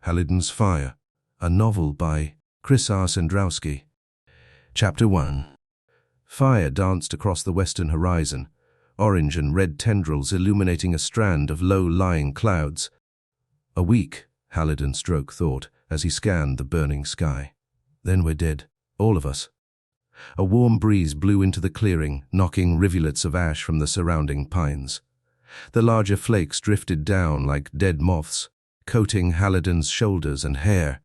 Haliden's Fire, a novel by Sandrowski. Chapter 1. Fire danced across the western horizon, orange and red tendrils illuminating a strand of low-lying clouds. A week, Haliden Stroke thought as he scanned the burning sky. Then we're dead, all of us. A warm breeze blew into the clearing, knocking rivulets of ash from the surrounding pines. The larger flakes drifted down like dead moths, coating Haliden's shoulders and hair.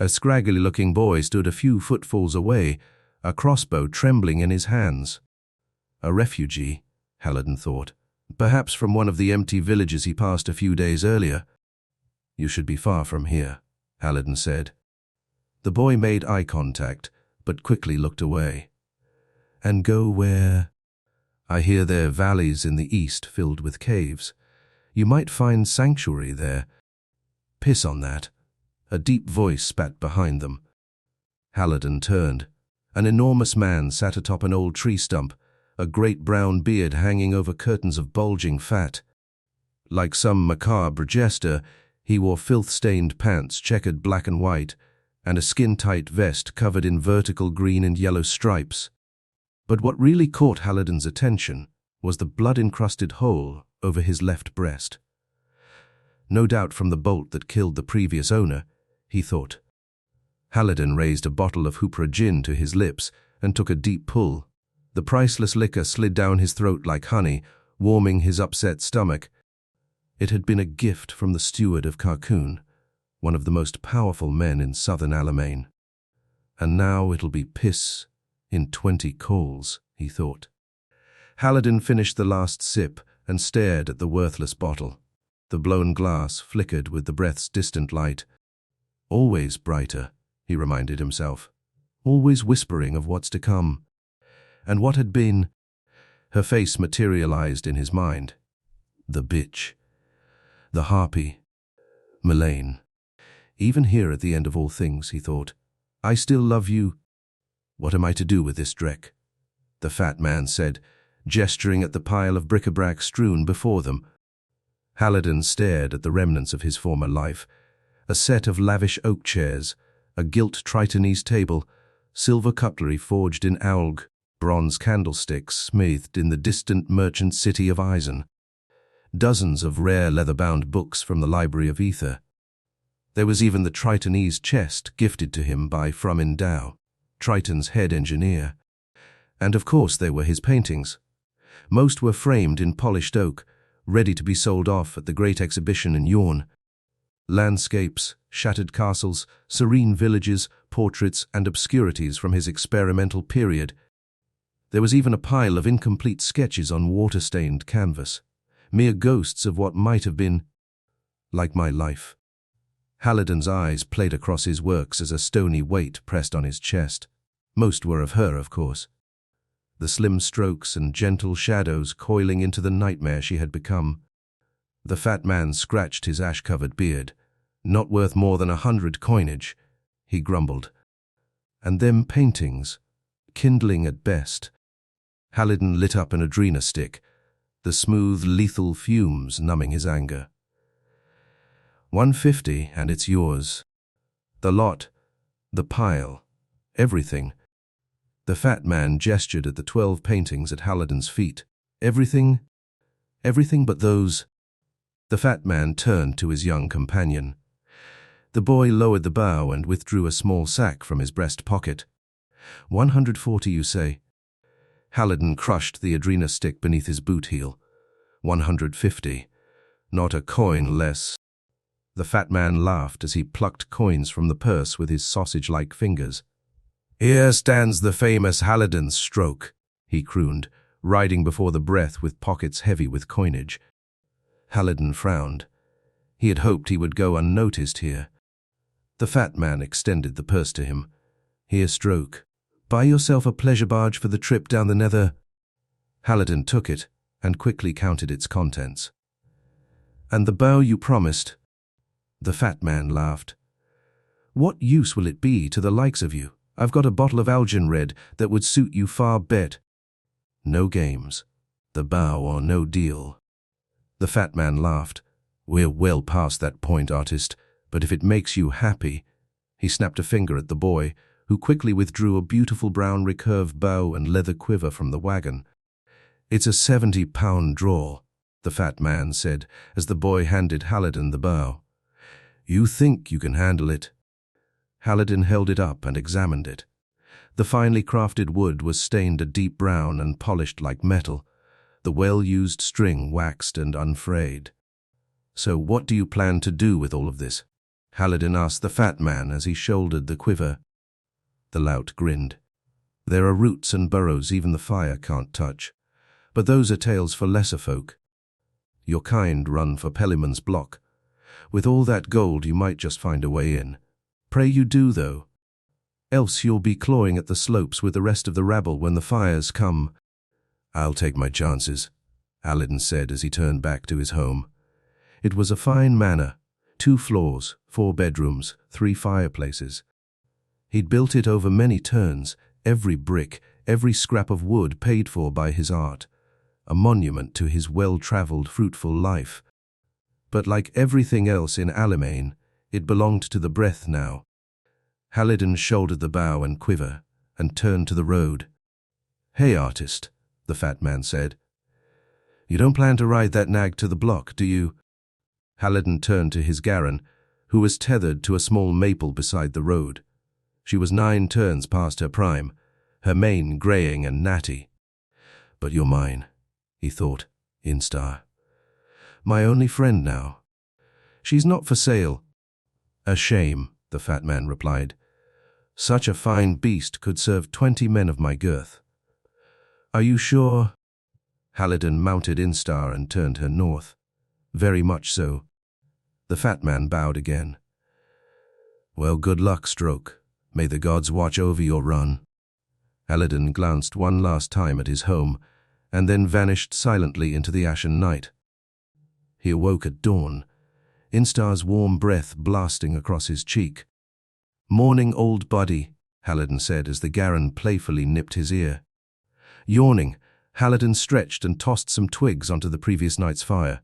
A scraggly-looking boy stood a few footfalls away, a crossbow trembling in his hands. A refugee, Haliden thought, perhaps from one of the empty villages he passed a few days earlier. You should be far from here, Haliden said. The boy made eye contact, but quickly looked away. And go where? I hear there are valleys in the east filled with caves. You might find sanctuary there. Piss on that. A deep voice spat behind them. Haliden turned. An enormous man sat atop an old tree stump, a great brown beard hanging over curtains of bulging fat. Like some macabre jester, he wore filth-stained pants checkered black and white, and a skin-tight vest covered in vertical green and yellow stripes. But what really caught Haliden's attention was the blood-encrusted hole over his left breast. No doubt from the bolt that killed the previous owner, he thought. Haliden raised a bottle of Hupra gin to his lips and took a deep pull. The priceless liquor slid down his throat like honey, warming his upset stomach. It had been a gift from the steward of Carcoon, one of the most powerful men in southern Alimane. And now it'll be piss in 20 coals, he thought. Haliden finished the last sip and stared at the worthless bottle. The blown glass flickered with the breath's distant light. Always brighter, he reminded himself. Always whispering of what's to come. And what had been? Her face materialized in his mind. The bitch. The harpy. Milane. Even here at the end of all things, he thought. I still love you. What am I to do with this dreck? The fat man said, gesturing at the pile of bric-a-brac strewn before them. Haliden stared at the remnants of his former life. A set of lavish oak chairs, a gilt Tritonese table, silver cutlery forged in alg, bronze candlesticks smithed in the distant merchant city of Eisen. Dozens of rare leather-bound books from the Library of Ether. There was even the Tritonese chest gifted to him by Frumin Dao, Triton's head engineer. And of course there were his paintings. Most were framed in polished oak, ready to be sold off at the great exhibition in Yorn. Landscapes, shattered castles, serene villages, portraits and obscurities from his experimental period. There was even a pile of incomplete sketches on water-stained canvas, mere ghosts of what might have been like my life. Haliden's eyes played across his works as a stony weight pressed on his chest. Most were of her, of course. The slim strokes and gentle shadows coiling into the nightmare she had become. The fat man scratched his ash-covered beard. Not worth more than 100 coinage, he grumbled. And them paintings, kindling at best. Haliden lit up an adrena stick, the smooth, lethal fumes numbing his anger. 150 and it's yours. The lot, the pile, everything. The fat man gestured at the 12 paintings at Haliden's feet. Everything? Everything but those. The fat man turned to his young companion. The boy lowered the bow and withdrew a small sack from his breast pocket. 140, you say? Haliden crushed the adrena stick beneath his boot heel. 150. Not a coin less. The fat man laughed as he plucked coins from the purse with his sausage-like fingers. Here stands the famous Haliden Stroke, he crooned, riding before the breath with pockets heavy with coinage. Haliden frowned. He had hoped he would go unnoticed here. The fat man extended the purse to him. Here, Stroke. Buy yourself a pleasure barge for the trip down the nether. Haliden took it and quickly counted its contents. And the bow you promised? The fat man laughed. What use will it be to the likes of you? I've got a bottle of Algin Red that would suit you far bet. No games. The bow or no deal. The fat man laughed. We're well past that point, artist. But if it makes you happy—" He snapped a finger at the boy, who quickly withdrew a beautiful brown recurve bow and leather quiver from the wagon. "It's a 70-pound draw," the fat man said as the boy handed Haliden the bow. "You think you can handle it?" Haliden held it up and examined it. The finely crafted wood was stained a deep brown and polished like metal, the well-used string waxed and unfrayed. "So what do you plan to do with all of this?" Haliden asked the fat man as he shouldered the quiver. The lout grinned. "There are roots and burrows even the fire can't touch, but those are tales for lesser folk. Your kind run for Peliman's block. With all that gold you might just find a way in. Pray you do, though. Else you'll be clawing at the slopes with the rest of the rabble when the fires come." "I'll take my chances," Haliden said as he turned back to his home. It was a fine manor, 2 floors, 4 bedrooms, 3 fireplaces. He'd built it over many turns, every brick, every scrap of wood paid for by his art, a monument to his well-traveled, fruitful life. But like everything else in Alimane, it belonged to the breath now. Haliden shouldered the bow and quiver and turned to the road. "Hey, artist," the fat man said. "You don't plan to ride that nag to the block, do you?" Haliden turned to his Garin, who was tethered to a small maple beside the road. She was 9 turns past her prime, her mane greying and natty. "But you're mine," he thought, Instar. "My only friend now. She's not for sale." "A shame," the fat man replied. "Such a fine beast could serve 20 men of my girth." "Are you sure?" Haliden mounted Instar and turned her north. "Very much so." The fat man bowed again. "Well, good luck, Stroke. May the gods watch over your run." Haliden glanced one last time at his home, and then vanished silently into the ashen night. He awoke at dawn, Instar's warm breath blasting across his cheek. "Morning, old buddy," Haliden said as the Garin playfully nipped his ear. Yawning, Haliden stretched and tossed some twigs onto the previous night's fire.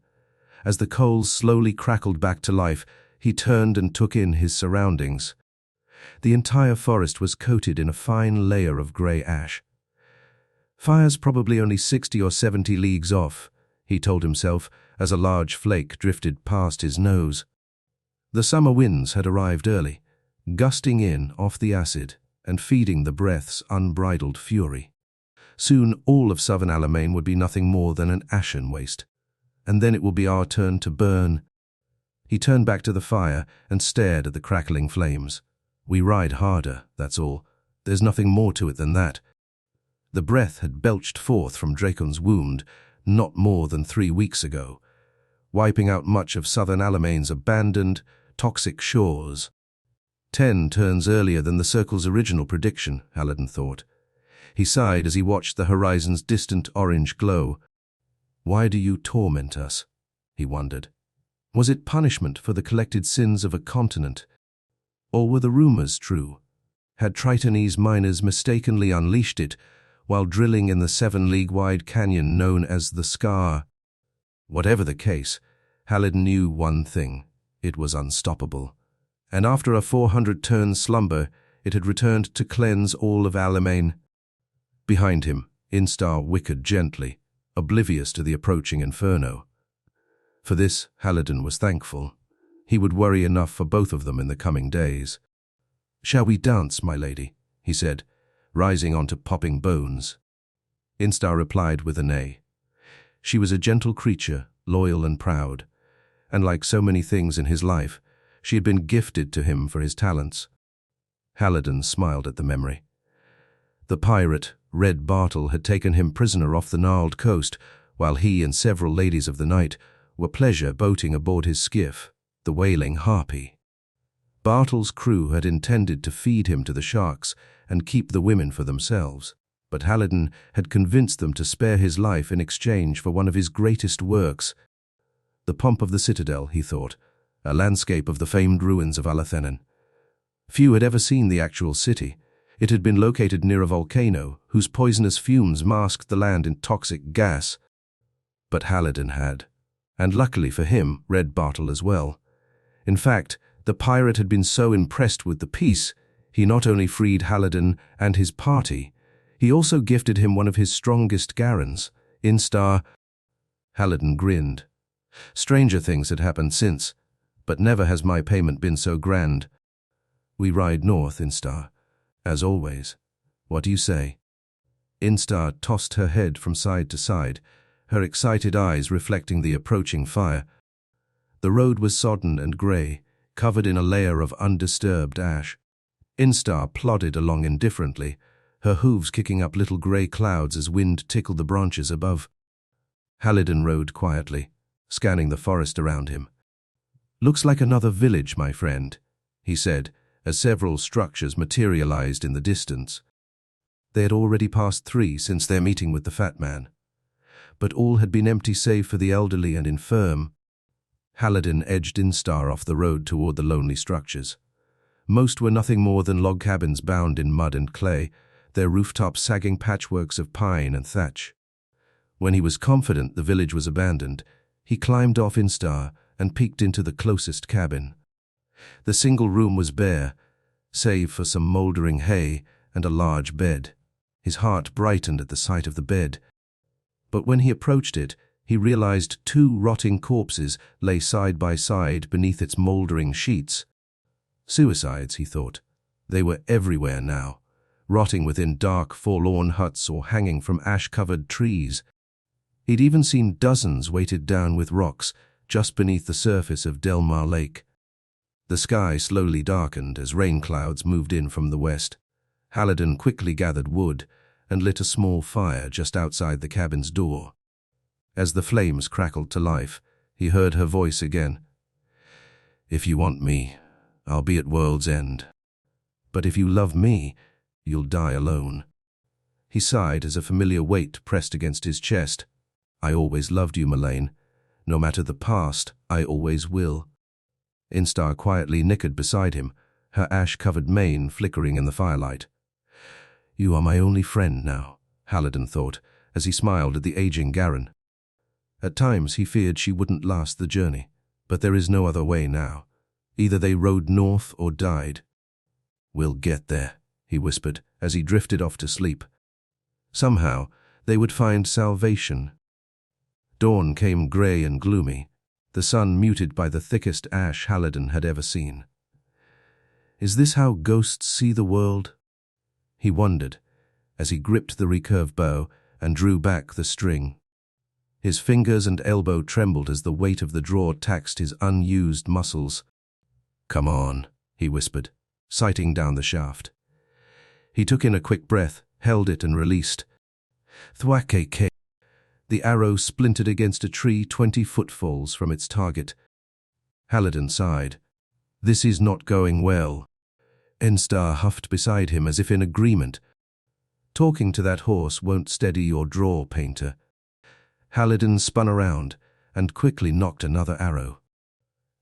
As the coals slowly crackled back to life, he turned and took in his surroundings. The entire forest was coated in a fine layer of grey ash. "Fire's probably only 60 or 70 leagues off," he told himself as a large flake drifted past his nose. The summer winds had arrived early, gusting in off the acid and feeding the breath's unbridled fury. Soon all of southern Alimane would be nothing more than an ashen waste. And then it will be our turn to burn. He turned back to the fire and stared at the crackling flames. "We ride harder, that's all. There's nothing more to it than that." The breath had belched forth from Dracon's wound not more than 3 weeks ago, wiping out much of southern Alimane's abandoned, toxic shores. 10 turns earlier than the Circle's original prediction, Haliden thought. He sighed as he watched the horizon's distant orange glow. "Why do you torment us?" he wondered. Was it punishment for the collected sins of a continent? Or were the rumors true? Had Tritonese miners mistakenly unleashed it while drilling in the 7-league-wide canyon known as the Scar? Whatever the case, Haliden knew one thing. It was unstoppable. And after a 400-turn slumber, it had returned to cleanse all of Alimane. Behind him, Instar whickered gently, oblivious to the approaching inferno. For this, Haliden was thankful. He would worry enough for both of them in the coming days. "Shall we dance, my lady?" he said, rising onto popping bones. Instar replied with a neigh. She was a gentle creature, loyal and proud, and like so many things in his life, she had been gifted to him for his talents. Haliden smiled at the memory. The pirate, Red Bartle, had taken him prisoner off the gnarled coast, while he and several ladies of the night were pleasure boating aboard his skiff, the Wailing Harpy. Bartle's crew had intended to feed him to the sharks and keep the women for themselves, but Haliden had convinced them to spare his life in exchange for one of his greatest works. The pomp of the citadel, he thought, a landscape of the famed ruins of Alathenin. Few had ever seen the actual city. It had been located near a volcano whose poisonous fumes masked the land in toxic gas. But Haliden had, and luckily for him, Red Bartle as well. In fact, The pirate had been so impressed with the peace, he not only freed Haliden and his party, he also gifted him one of his strongest garrons, Instar. Haliden grinned. Stranger things had happened since, but never has my payment been so grand. We ride north, Instar, as always. What do you say? Instar tossed her head from side to side, her excited eyes reflecting the approaching fire. The road was sodden and grey, covered in a layer of undisturbed ash. Instar plodded along indifferently, her hooves kicking up little grey clouds as wind tickled the branches above. Haliden rode quietly, scanning the forest around him. "Looks like another village, my friend," he said, as several structures materialized in the distance. They had already passed 3 since their meeting with the fat man. But all had been empty save for the elderly and infirm. Haliden edged Instar off the road toward the lonely structures. Most were nothing more than log cabins bound in mud and clay, their rooftops sagging patchworks of pine and thatch. When he was confident the village was abandoned, he climbed off Instar and peeked into the closest cabin. The single room was bare, save for some mouldering hay and a large bed. His heart brightened at the sight of the bed. But when he approached it, he realized 2 rotting corpses lay side by side beneath its mouldering sheets. Suicides, he thought. They were everywhere now, rotting within dark, forlorn huts or hanging from ash-covered trees. He'd even seen dozens weighted down with rocks just beneath the surface of Delmar Lake. The sky slowly darkened as rain clouds moved in from the west. Haliden quickly gathered wood and lit a small fire just outside the cabin's door. As the flames crackled to life, he heard her voice again. "If you want me, I'll be at world's end. But if you love me, you'll die alone." He sighed as a familiar weight pressed against his chest. "I always loved you, Milane. No matter the past, I always will." Instar quietly nickered beside him, her ash-covered mane flickering in the firelight. "You are my only friend now," Haliden thought, as he smiled at the aging Garren. At times he feared she wouldn't last the journey, but there is no other way now. Either they rode north or died. "We'll get there," he whispered as he drifted off to sleep. Somehow, they would find salvation. Dawn came grey and gloomy, the sun muted by the thickest ash Haliden had ever seen. Is this how ghosts see the world? He wondered, as he gripped the recurved bow and drew back the string. His fingers and elbow trembled as the weight of the draw taxed his unused muscles. "Come on," he whispered, sighting down the shaft. He took in a quick breath, held it and released. Thwack-a-k. The arrow splintered against a tree 20 footfalls from its target. Haliden sighed. "This is not going well." Instar huffed beside him as if in agreement. "Talking to that horse won't steady your draw, painter." Haliden spun around and quickly knocked another arrow.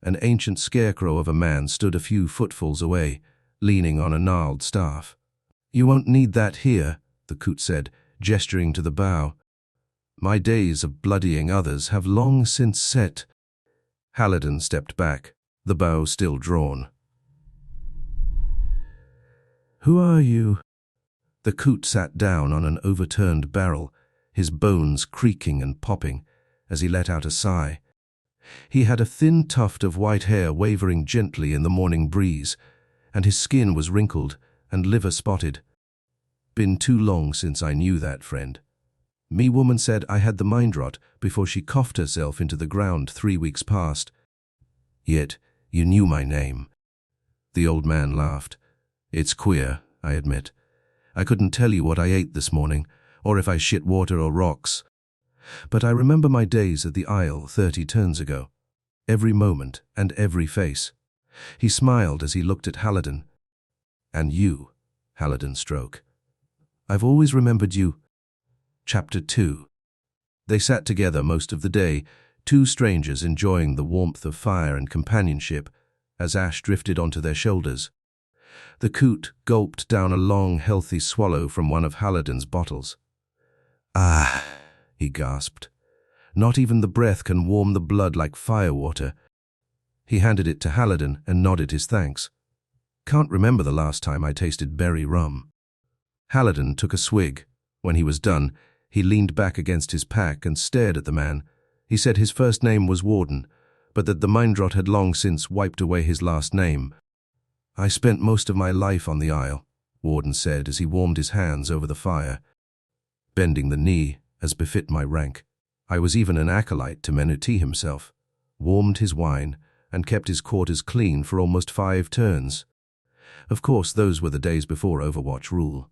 An ancient scarecrow of a man stood a few footfalls away, leaning on a gnarled staff. "You won't need that here," the coot said, gesturing to the bow. "My days of bloodying others have long since set." Haliden stepped back, the bow still drawn. "Who are you?" The coot sat down on an overturned barrel, his bones creaking and popping, as he let out a sigh. He had a thin tuft of white hair wavering gently in the morning breeze, and his skin was wrinkled and liver-spotted. "Been too long since I knew that, friend. Me woman said I had the mind rot before she coughed herself into the ground 3 weeks past. Yet you knew my name." The old man laughed. "It's queer, I admit. I couldn't tell you what I ate this morning, or if I shit water or rocks. But I remember my days at the Isle 30 turns ago. Every moment and every face." He smiled as he looked at Haliden. "And you, Haliden Stroke. I've always remembered you." Chapter 2. They sat together most of the day, 2 strangers enjoying the warmth of fire and companionship, as ash drifted onto their shoulders. The coot gulped down a long, healthy swallow from one of Haliden's bottles. "Ah," he gasped. "Not even the breath can warm the blood like firewater." He handed it to Haliden and nodded his thanks. "Can't remember the last time I tasted berry rum." Haliden took a swig. When he was done, he leaned back against his pack and stared at the man. He said his first name was Warden, but that the Mindrot had long since wiped away his last name. "I spent most of my life on the Isle," Warden said as he warmed his hands over the fire, bending the knee as befit my rank. "I was even an acolyte to Meneti himself, warmed his wine, and kept his quarters clean for almost 5 turns. Of course, those were the days before Overwatch rule,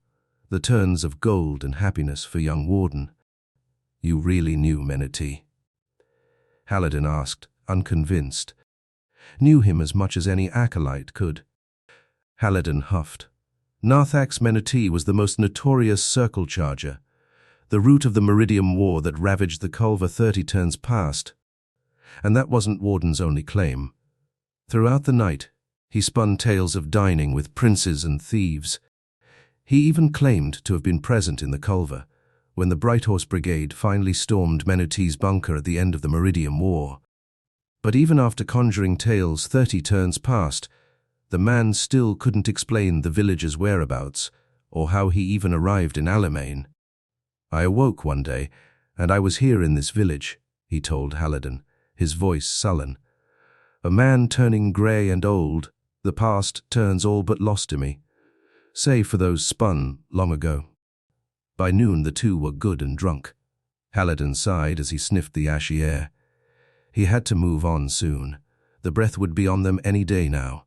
the turns of gold and happiness for young Warden." "You really knew Meneti?" Haliden asked, unconvinced. "Knew him as much as any acolyte could." Haliden huffed. "Narthak's Meneti was the most notorious circle charger, the root of the Meridian War that ravaged the Culver 30 turns past. And that wasn't Warden's only claim. Throughout the night, he spun tales of dining with princes and thieves. He even claimed to have been present in the Culver when the Bright Horse Brigade finally stormed Meneti's bunker at the end of the Meridian War. But even after conjuring tales 30 turns past, the man still couldn't explain the village's whereabouts or how he even arrived in Alimane. I awoke one day, and I was here in this village," he told Haliden, his voice sullen. "A man turning grey and old, the past turns all but lost to me, save for those spun long ago." By noon the two were good and drunk. Haliden sighed as he sniffed the ashy air. He had to move on soon. The breath would be on them any day now.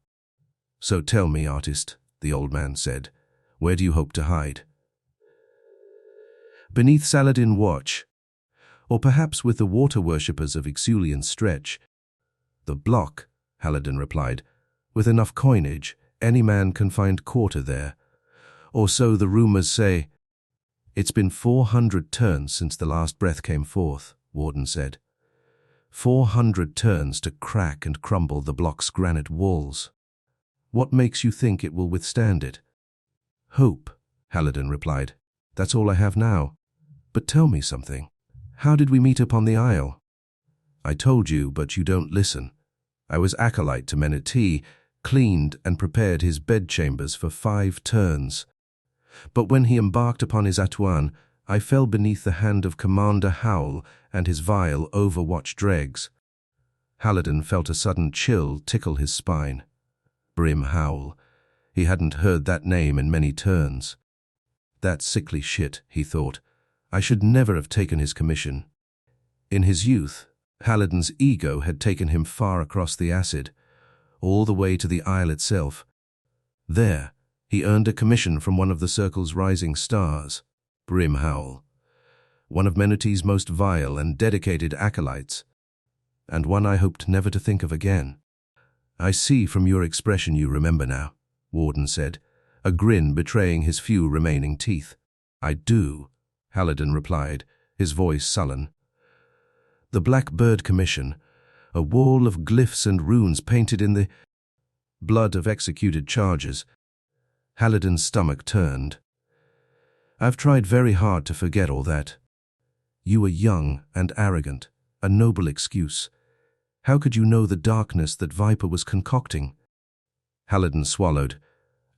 "So tell me, artist," the old man said, "where do you hope to hide?" "Beneath Saladin Watch, or perhaps with the water worshippers of Exulian Stretch." "The block," Haliden replied. "With enough coinage, any man can find quarter there. Or so the rumors say." "It's been 400 turns since the last breath came forth," Warden said. 400 turns to crack and crumble the block's granite walls. What makes you think it will withstand it?" "Hope," Haliden replied. "That's all I have now. But tell me something. How did we meet upon the Isle?" "I told you, but you don't listen. I was acolyte to Meneti, cleaned and prepared his bedchambers for 5 turns. But when he embarked upon his Atuan, I fell beneath the hand of Commander Howl and his vile Overwatch dregs." Haliden felt a sudden chill tickle his spine. Brim Howl. He hadn't heard that name in many turns. That sickly shit, he thought. I should never have taken his commission. In his youth, Haliden's ego had taken him far across the acid, all the way to the Isle itself. There, he earned a commission from one of the Circle's rising stars, Brim Howl, one of Meneti's most vile and dedicated acolytes, and one I hoped never to think of again. "I see from your expression you remember now," Warden said, a grin betraying his few remaining teeth. "I do," Haliden replied, his voice sullen. "The Black Bird Commission, a wall of glyphs and runes painted in the blood of executed chargers." Haliden's stomach turned. "I've tried very hard to forget all that. You were young and arrogant, a noble excuse. How could you know the darkness that Viper was concocting?" Haliden swallowed.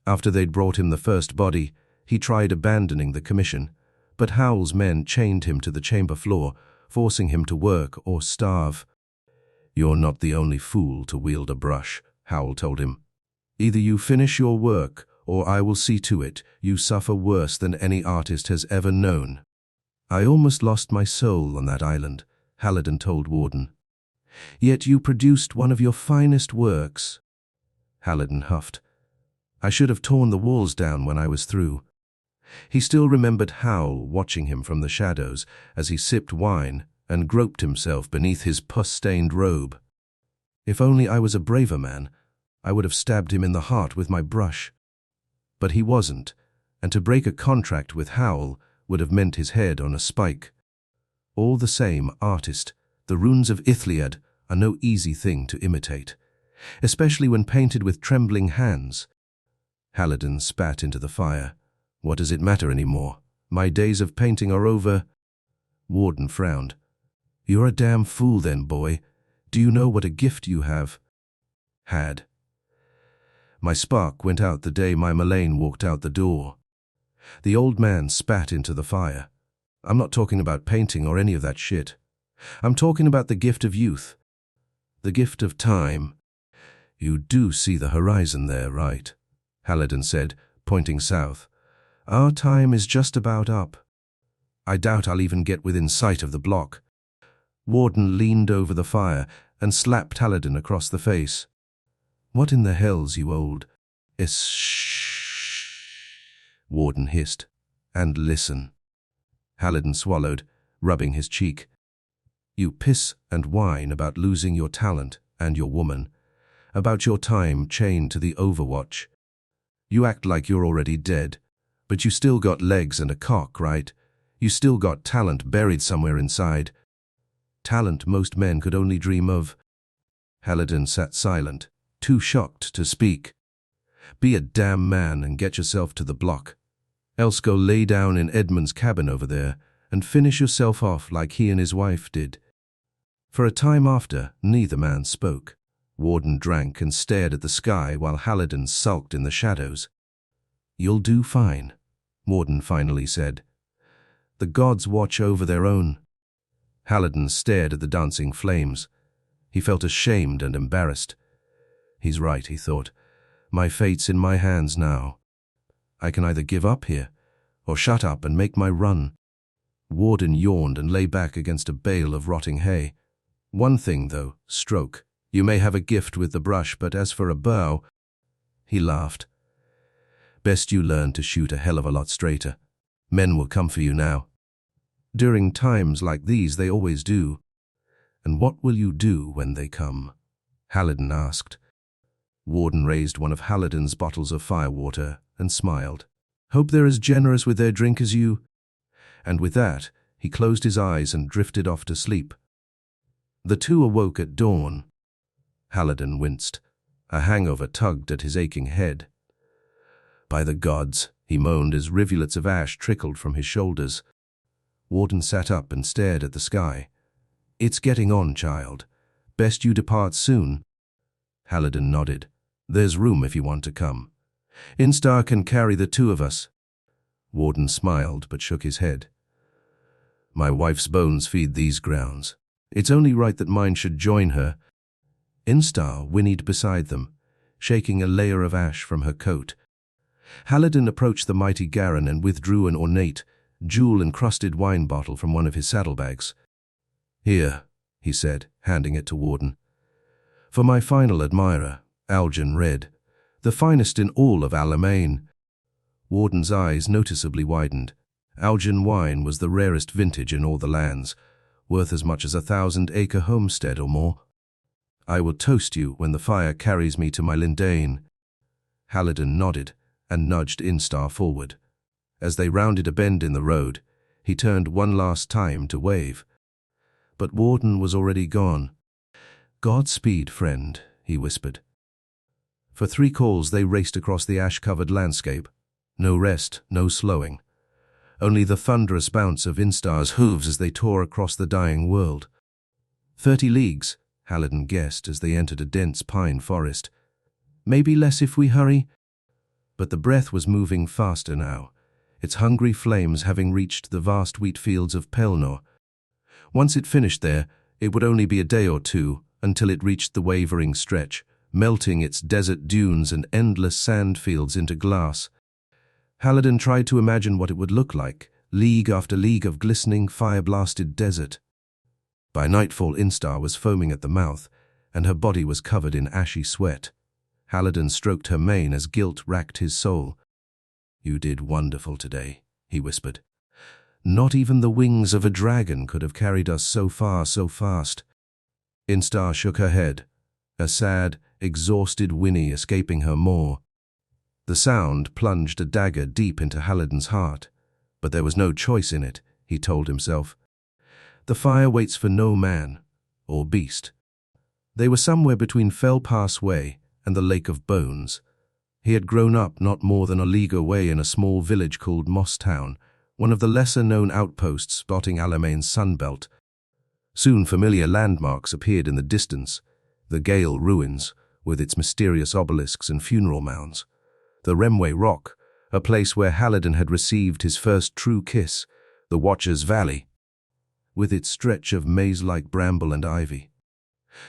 After they'd brought him the first body, he tried abandoning the commission, but Howl's men chained him to the chamber floor, forcing him to work or starve. "You're not the only fool to wield a brush," Howl told him. "Either you finish your work, or I will see to it you suffer worse than any artist has ever known." "I almost lost my soul on that island," Haliden told Warden. "Yet you produced one of your finest works." Haliden huffed. "I should have torn the walls down when I was through." He still remembered Howl watching him from the shadows as he sipped wine and groped himself beneath his pus-stained robe. "If only I was a braver man, I would have stabbed him in the heart with my brush." But he wasn't, and to break a contract with Howl would have meant his head on a spike. All the same, artist, the runes of Ithliad are no easy thing to imitate, especially when painted with trembling hands. Haliden spat into the fire. "What does it matter anymore? My days of painting are over." Warden frowned. "You're a damn fool then, boy. Do you know what a gift you have?" Had. My spark went out the day my Milane walked out the door. The old man spat into the fire. I'm not talking about painting or any of that shit. I'm talking about the gift of youth. The gift of time. You do see the horizon there, right? Haliden said, pointing south. Our time is just about up. I doubt I'll even get within sight of the block. Warden leaned over the fire and slapped Haliden across the face. What in the hell's you old? Warden hissed. And listen. Haliden swallowed, rubbing his cheek. You piss and whine about losing your talent and your woman, about your time chained to the Overwatch. You act like you're already dead, but you still got legs and a cock, right? You still got talent buried somewhere inside. Talent most men could only dream of. Haliden sat silent, too shocked to speak. Be a damn man and get yourself to the block. Else go lay down in Edmund's cabin over there and finish yourself off like he and his wife did. For a time after, neither man spoke. Warden drank and stared at the sky while Haliden sulked in the shadows. You'll do fine, Warden finally said. The gods watch over their own. Haliden stared at the dancing flames. He felt ashamed and embarrassed. He's right, he thought. My fate's in my hands now. I can either give up here, or shut up and make my run. Warden yawned and lay back against a bale of rotting hay. One thing, though, Stroke. You may have a gift with the brush, but as for a bow... He laughed. Best you learn to shoot a hell of a lot straighter. Men will come for you now. During times like these they always do. And what will you do when they come? Haliden asked. Warden raised one of Haliden's bottles of firewater and smiled. Hope they're as generous with their drink as you. And with that, he closed his eyes and drifted off to sleep. The two awoke at dawn. Haliden winced. A hangover tugged at his aching head. By the gods, he moaned as rivulets of ash trickled from his shoulders. Warden sat up and stared at the sky. It's getting on, child. Best you depart soon. Haliden nodded. There's room if you want to come. Instar can carry the two of us. Warden smiled but shook his head. My wife's bones feed these grounds. It's only right that mine should join her. Instar whinnied beside them, shaking a layer of ash from her coat. Haliden approached the mighty Garen and withdrew an ornate, jewel-encrusted wine bottle from one of his saddlebags. Here, he said, handing it to Warden. For my final admirer, Algen Red, the finest in all of Alimane. Warden's eyes noticeably widened. Algen wine was the rarest vintage in all the lands, worth as much as 1,000-acre homestead or more. I will toast you when the fire carries me to my Milane. Haliden nodded and nudged Instar forward. As they rounded a bend in the road, he turned one last time to wave. But Warden was already gone. Godspeed, friend, he whispered. For 3 calls they raced across the ash-covered landscape. No rest, no slowing. Only the thunderous bounce of Instar's hooves as they tore across the dying world. 30 leagues, Haliden guessed as they entered a dense pine forest. Maybe less if we hurry. But the breath was moving faster now, its hungry flames having reached the vast wheat fields of Pelnor. Once it finished there, it would only be a day or two until it reached the wavering stretch, melting its desert dunes and endless sand fields into glass. Haliden tried to imagine what it would look like, league after league of glistening, fire-blasted desert. By nightfall, Instar was foaming at the mouth, and her body was covered in ashy sweat. Haliden stroked her mane as guilt racked his soul. You did wonderful today, he whispered. Not even the wings of a dragon could have carried us so far so fast. Instar shook her head, a sad, exhausted whinny escaping her maw. The sound plunged a dagger deep into Haliden's heart, but there was no choice in it, he told himself. The fire waits for no man or beast. They were somewhere between Fell Pass Way and the Lake of Bones. He had grown up not more than a league away in a small village called Mosstown, one of the lesser-known outposts dotting Alimane's sunbelt. Soon familiar landmarks appeared in the distance, the Gale ruins, with its mysterious obelisks and funeral mounds. The Remway Rock, a place where Haliden had received his first true kiss, the Watcher's Valley, with its stretch of maze-like bramble and ivy.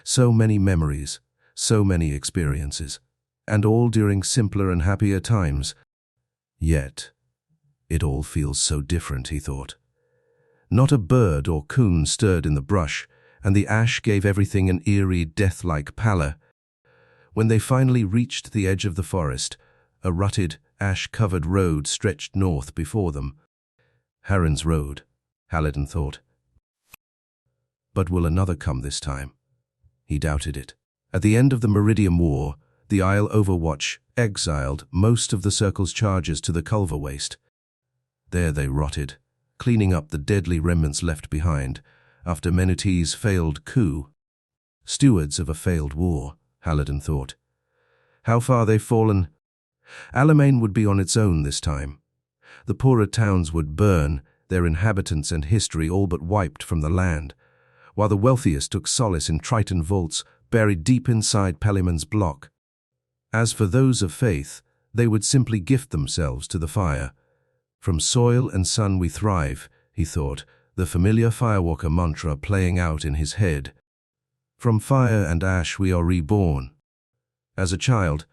So many memories, so many experiences, and all during simpler and happier times. Yet, it all feels so different, he thought. Not a bird or coon stirred in the brush, and the ash gave everything an eerie, death-like pallor. When they finally reached the edge of the forest, a rutted, ash-covered road stretched north before them. Harren's Road, Haliden thought. But will another come this time? He doubted it. At the end of the Meridian War, the Isle Overwatch exiled most of the Circle's charges to the Culver Waste. There they rotted, cleaning up the deadly remnants left behind after Menuti's failed coup. Stewards of a failed war, Haliden thought. How far they've fallen. Alimane would be on its own this time. The poorer towns would burn, their inhabitants and history all but wiped from the land, while the wealthiest took solace in Triton vaults buried deep inside Pelimon's block. As for those of faith, they would simply gift themselves to the fire. From soil and sun we thrive, he thought, the familiar Firewalker mantra playing out in his head. From fire and ash we are reborn. As a child,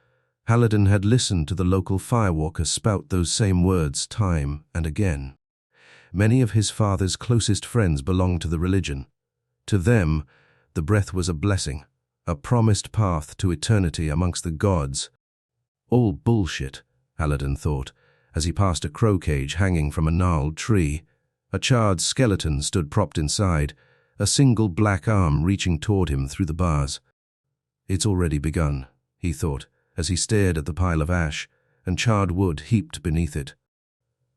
Haliden had listened to the local Firewalker spout those same words time and again. Many of his father's closest friends belonged to the religion. To them, the breath was a blessing, a promised path to eternity amongst the gods. All bullshit, Haliden thought, as he passed a crow cage hanging from a gnarled tree. A charred skeleton stood propped inside, a single black arm reaching toward him through the bars. It's already begun, he thought, as he stared at the pile of ash and charred wood heaped beneath it.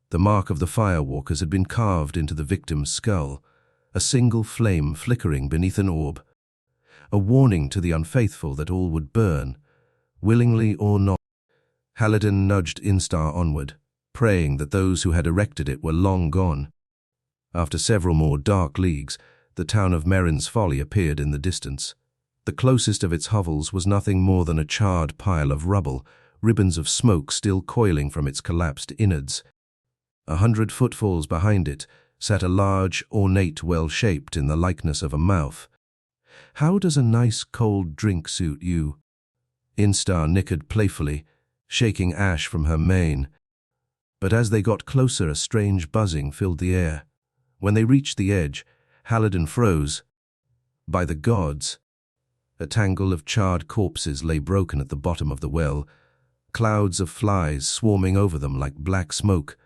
The mark of the Firewalkers had been carved into the victim's skull, a single flame flickering beneath an orb. A warning to the unfaithful that all would burn, willingly or not. Haliden nudged Instar onward, praying that those who had erected it were long gone. After several more dark leagues, the town of Merin's Folly appeared in the distance. The closest of its hovels was nothing more than a charred pile of rubble, ribbons of smoke still coiling from its collapsed innards. 100 footfalls behind it sat a large, ornate well-shaped in the likeness of a mouth. "How does a nice cold drink suit you?" Instar nickered playfully, shaking ash from her mane. But as they got closer, a strange buzzing filled the air. When they reached the edge, Haliden froze. By the gods! A tangle of charred corpses lay broken at the bottom of the well, clouds of flies swarming over them like black smoke.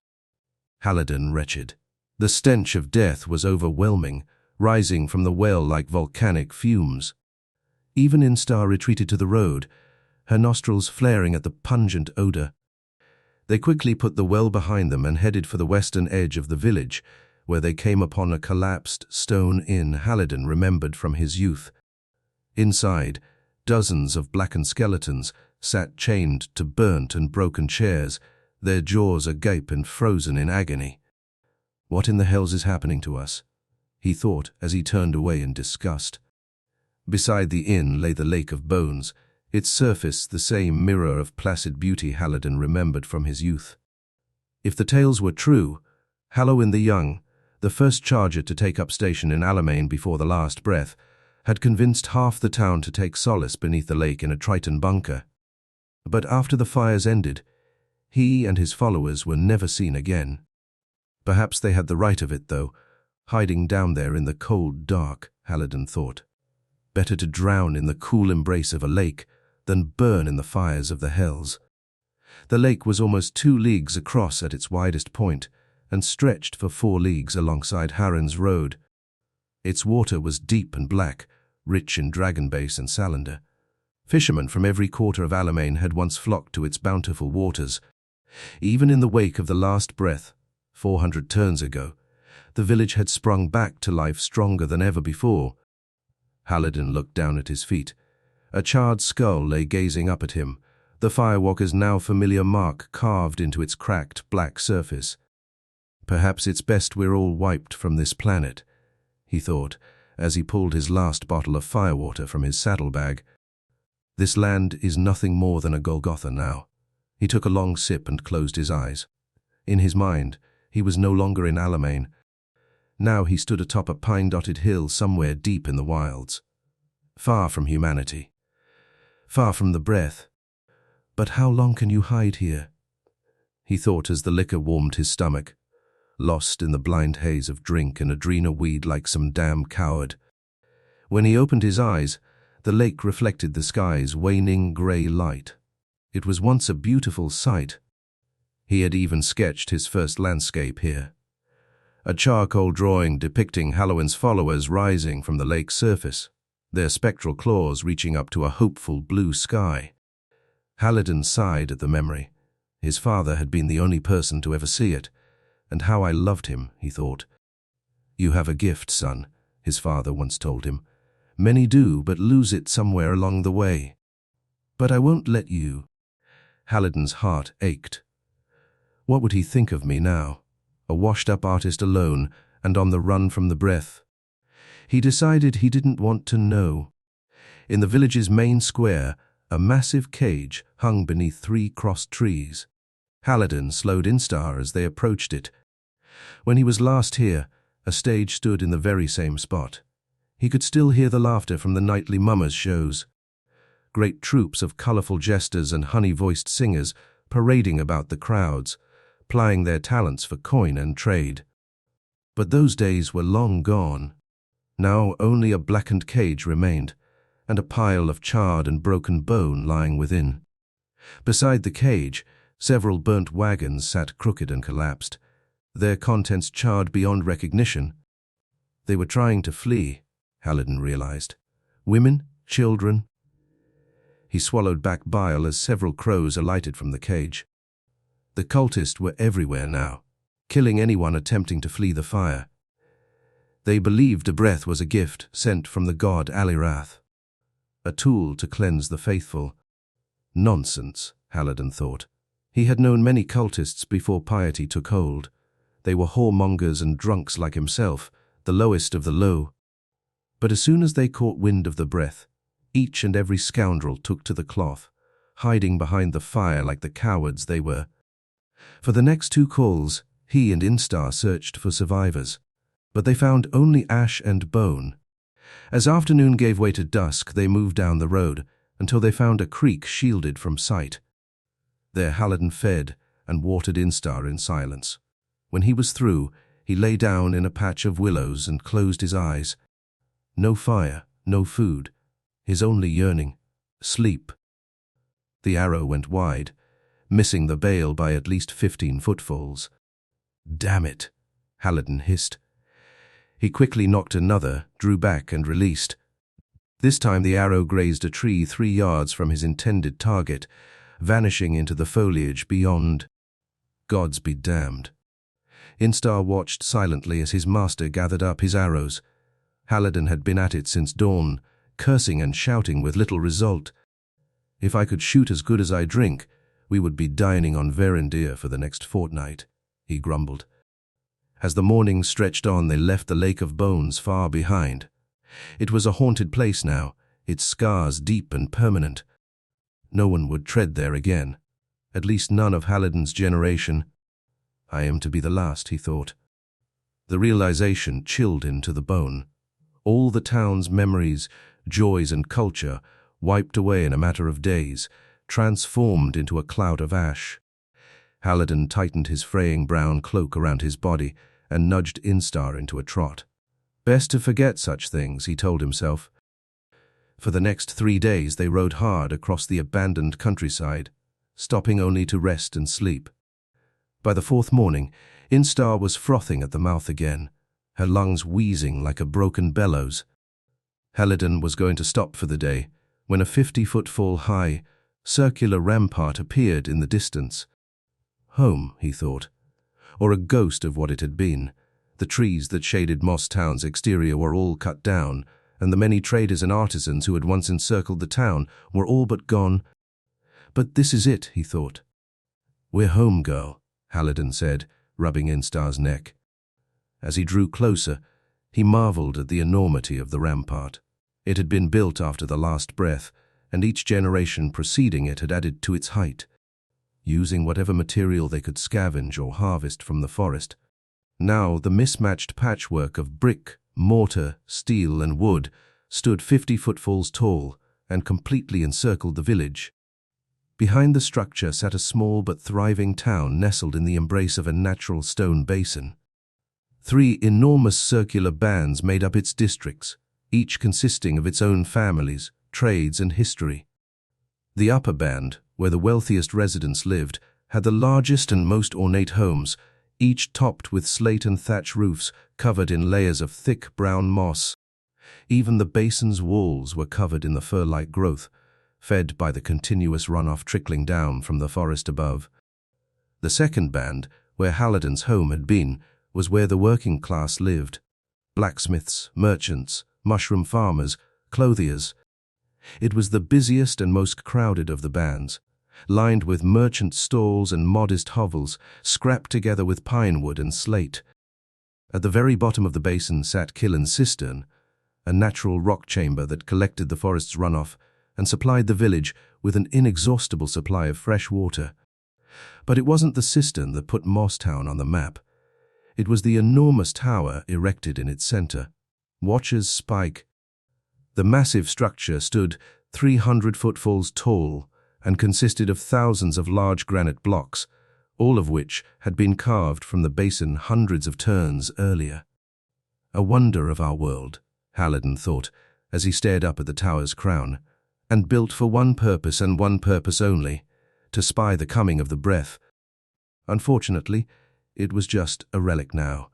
Haliden wretched. The stench of death was overwhelming, rising from the well like volcanic fumes. Even Instar retreated to the road, her nostrils flaring at the pungent odor. They quickly put the well behind them and headed for the western edge of the village, where they came upon a collapsed stone inn Haliden remembered from his youth. Inside, dozens of blackened skeletons sat chained to burnt and broken chairs, their jaws agape and frozen in agony. What in the hells is happening to us? He thought as he turned away in disgust. Beside the inn lay the lake of bones, its surface the same mirror of placid beauty Haliden remembered from his youth. If the tales were true, Hallowen the Young, the first charger to take up station in Alimane before the last breath, had convinced half the town to take solace beneath the lake in a Triton bunker. But after the fires ended, he and his followers were never seen again. Perhaps they had the right of it, though, hiding down there in the cold dark, Haliden thought. Better to drown in the cool embrace of a lake than burn in the fires of the hells. The lake was almost 2 leagues across at its widest point, and stretched for 4 leagues alongside Harren's Road. Its water was deep and black, rich in dragonbase and salander. Fishermen from every quarter of Alimane had once flocked to its bountiful waters. Even in the wake of the last breath, 400 turns ago, the village had sprung back to life stronger than ever before. Haliden looked down at his feet. A charred skull lay gazing up at him, the Firewalker's now familiar mark carved into its cracked black surface. Perhaps it's best we're all wiped from this planet, he thought, as he pulled his last bottle of firewater from his saddlebag. This land is nothing more than a Golgotha now. He took a long sip and closed his eyes. In his mind, he was no longer in Alimane. Now he stood atop a pine-dotted hill somewhere deep in the wilds. Far from humanity. Far from the breath. But how long can you hide here? He thought as the liquor warmed his stomach, lost in the blind haze of drink and adrenal weed like some damn coward. When he opened his eyes, the lake reflected the sky's waning grey light. It was once a beautiful sight. He had even sketched his first landscape here. A charcoal drawing depicting Haliden's followers rising from the lake's surface, their spectral claws reaching up to a hopeful blue sky. Haliden sighed at the memory. His father had been the only person to ever see it. And how I loved him, he thought. You have a gift, son, his father once told him. Many do, but lose it somewhere along the way. But I won't let you. Haliden's heart ached. What would he think of me now? A washed-up artist alone and on the run from the breath. He decided he didn't want to know. In the village's main square, a massive cage hung beneath 3 crossed trees. Haliden slowed Instar as they approached it. When he was last here, a stage stood in the very same spot. He could still hear the laughter from the nightly mummers' shows. Great troops of colourful jesters and honey-voiced singers parading about the crowds, plying their talents for coin and trade. But those days were long gone. Now only a blackened cage remained, and a pile of charred and broken bone lying within. Beside the cage, several burnt wagons sat crooked and collapsed, their contents charred beyond recognition. They were trying to flee, Haliden realized. Women, children. He swallowed back bile as several crows alighted from the cage. The cultists were everywhere now, killing anyone attempting to flee the fire. They believed a breath was a gift sent from the god Alirath, a tool to cleanse the faithful. Nonsense, Haliden thought. He had known many cultists before piety took hold. They were whoremongers and drunks like himself, the lowest of the low. But as soon as they caught wind of the breath, each and every scoundrel took to the cloth, hiding behind the fire like the cowards they were. For the next 2 calls, he and Instar searched for survivors, but they found only ash and bone. As afternoon gave way to dusk, they moved down the road until they found a creek shielded from sight. There Haliden fed and watered Instar in silence. When he was through, he lay down in a patch of willows and closed his eyes. No fire, no food. His only yearning, sleep. The arrow went wide, missing the bale by at least 15 footfalls. Damn it, Haliden hissed. He quickly knocked another, drew back and released. This time the arrow grazed a tree 3 yards from his intended target, vanishing into the foliage beyond. Gods be damned. Instar watched silently as his master gathered up his arrows. Haliden had been at it since dawn, cursing and shouting with little result. If I could shoot as good as I drink, we would be dining on Verendir for the next fortnight, he grumbled. As the morning stretched on, they left the lake of bones far behind. It was a haunted place now, its scars deep and permanent. No one would tread there again, at least none of Haliden's generation. I am to be the last, he thought. The realization chilled him to the bone. All the town's memories, joys and culture wiped away in a matter of days, transformed into a cloud of ash. Haliden tightened his fraying brown cloak around his body and nudged Instar into a trot. Best to forget such things, he told himself. For the next 3 days they rode hard across the abandoned countryside, stopping only to rest and sleep. By the 4th morning, Instar was frothing at the mouth again, her lungs wheezing like a broken bellows. Haliden was going to stop for the day when a 50-foot high, circular rampart appeared in the distance. Home, he thought, or a ghost of what it had been. The trees that shaded Moss Town's exterior were all cut down, and the many traders and artisans who had once encircled the town were all but gone. But this is it, he thought. We're home, girl, Haliden said, rubbing Instar's neck. As he drew closer, he marveled at the enormity of the rampart. It had been built after the last breath, and each generation preceding it had added to its height, using whatever material they could scavenge or harvest from the forest. Now the mismatched patchwork of brick, mortar, steel, and wood stood 50 footfalls tall and completely encircled the village. Behind the structure sat a small but thriving town nestled in the embrace of a natural stone basin. 3 enormous circular bands made up its districts, each consisting of its own families, trades, and history. The upper band, where the wealthiest residents lived, had the largest and most ornate homes, each topped with slate and thatch roofs covered in layers of thick brown moss. Even the basin's walls were covered in the fir-like growth, fed by the continuous runoff trickling down from the forest above. The second band, where Haliden's home had been, was where the working class lived. Blacksmiths, merchants, mushroom farmers, clothiers. It was the busiest and most crowded of the bands, lined with merchant stalls and modest hovels, scrapped together with pine wood and slate. At the very bottom of the basin sat Killen's cistern, a natural rock chamber that collected the forest's runoff and supplied the village with an inexhaustible supply of fresh water. But it wasn't the cistern that put Mosstown on the map. It was the enormous tower erected in its center, Watcher's Spike. The massive structure stood 300 footfalls tall and consisted of thousands of large granite blocks, all of which had been carved from the basin hundreds of turns earlier. A wonder of our world, Haliden thought, as he stared up at the tower's crown, and built for one purpose and one purpose only, to spy the coming of the breath. Unfortunately, it was just a relic now,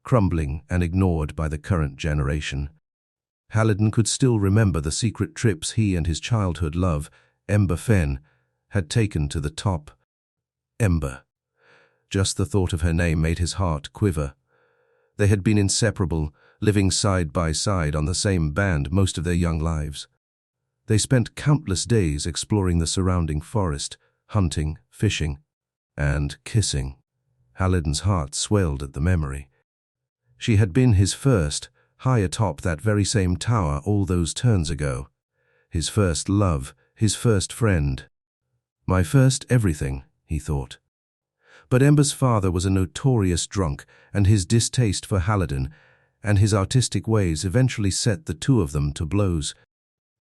crumbling and ignored by the current generation. Haliden could still remember the secret trips he and his childhood love, Ember Fen, had taken to the top. Ember. Just the thought of her name made his heart quiver. They had been inseparable, living side by side on the same band most of their young lives. They spent countless days exploring the surrounding forest, hunting, fishing, and kissing. Haliden's heart swelled at the memory. She had been his first, high atop that very same tower all those turns ago. His first love, his first friend. My first everything, he thought. But Ember's father was a notorious drunk, and his distaste for Haliden and his artistic ways eventually set the two of them to blows.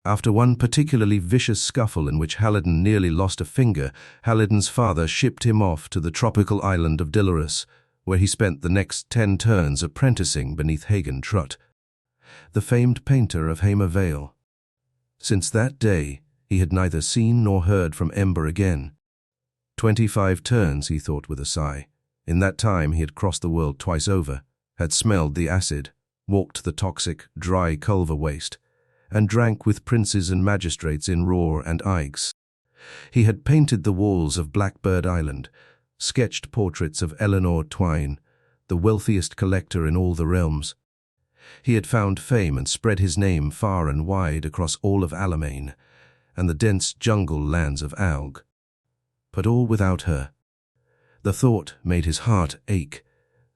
After one particularly vicious scuffle in which Haliden nearly lost a finger, Haliden's father shipped him off to the tropical island of Dilorus, where he spent the next 10 turns apprenticing beneath Hagen Trutt, the famed painter of Hamer Vale. Since that day, he had neither seen nor heard from Ember again. 25 turns, he thought with a sigh. In that time he had crossed the world twice over, had smelled the acid, walked the toxic, dry Culver waste, and drank with princes and magistrates in Roar and Ikes. He had painted the walls of Blackbird Island, sketched portraits of Eleanor Twine, the wealthiest collector in all the realms. He had found fame and spread his name far and wide across all of Alimane and the dense jungle lands of Alg. But all without her. The thought made his heart ache.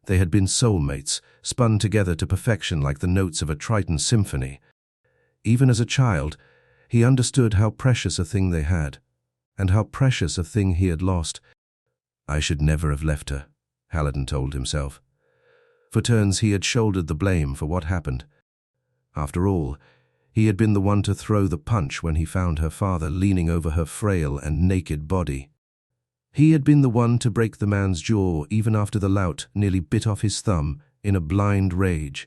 They had been soulmates, spun together to perfection like the notes of a Triton symphony. Even as a child, he understood how precious a thing they had, and how precious a thing he had lost. I should never have left her, Haliden told himself. For turns he had shouldered the blame for what happened. After all, he had been the one to throw the punch when he found her father leaning over her frail and naked body. He had been the one to break the man's jaw even after the lout nearly bit off his thumb in a blind rage.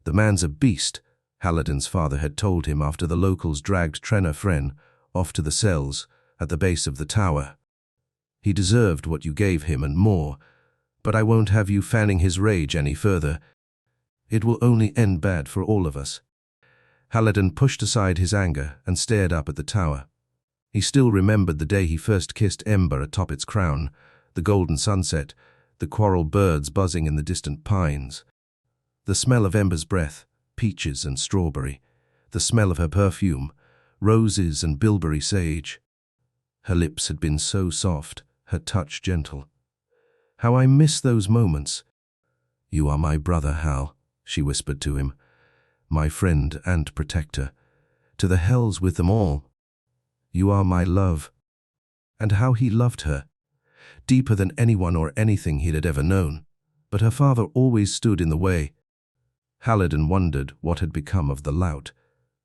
The man's a beast, Haliden's father had told him after the locals dragged Trenna Fren off to the cells at the base of the tower. He deserved what you gave him and more, but I won't have you fanning his rage any further. It will only end bad for all of us. Haliden pushed aside his anger and stared up at the tower. He still remembered the day he first kissed Ember atop its crown, the golden sunset, the coral birds buzzing in the distant pines. The smell of Ember's breath, peaches and strawberry, the smell of her perfume, roses and bilberry sage. Her lips had been so soft, her touch gentle. How I miss those moments. You are my brother, Hal, she whispered to him. My friend and protector. To the hells with them all. You are my love." And how he loved her, deeper than anyone or anything he had ever known. But her father always stood in the way. Haliden wondered what had become of the lout.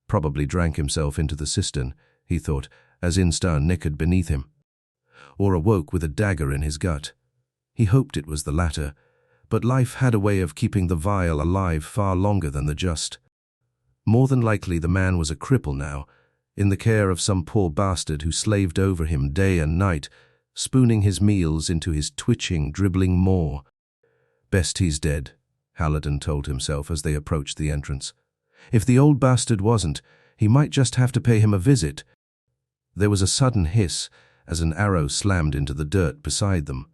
Probably drank himself into the cistern, he thought, as Instar nickered beneath him. Or awoke with a dagger in his gut. He hoped it was the latter, but life had a way of keeping the vile alive far longer than the just. More than likely the man was a cripple now, in the care of some poor bastard who slaved over him day and night, spooning his meals into his twitching, dribbling maw. Best he's dead, Haliden told himself as they approached the entrance. If the old bastard wasn't, he might just have to pay him a visit. There was a sudden hiss as an arrow slammed into the dirt beside them.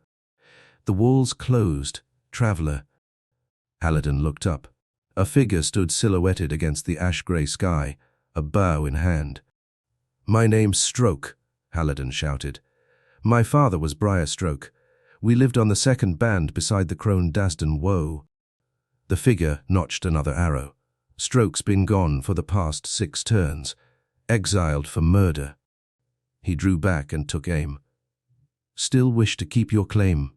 The walls closed. "Traveler." Haliden looked up. A figure stood silhouetted against the ash-grey sky, a bow in hand. "My name's Stroke," Haliden shouted. "My father was Briar Stroke. We lived on the second band beside the crone Dasden Woe." The figure notched another arrow. "Stroke's been gone for the past 6 turns, exiled for murder." He drew back and took aim. "Still wish to keep your claim."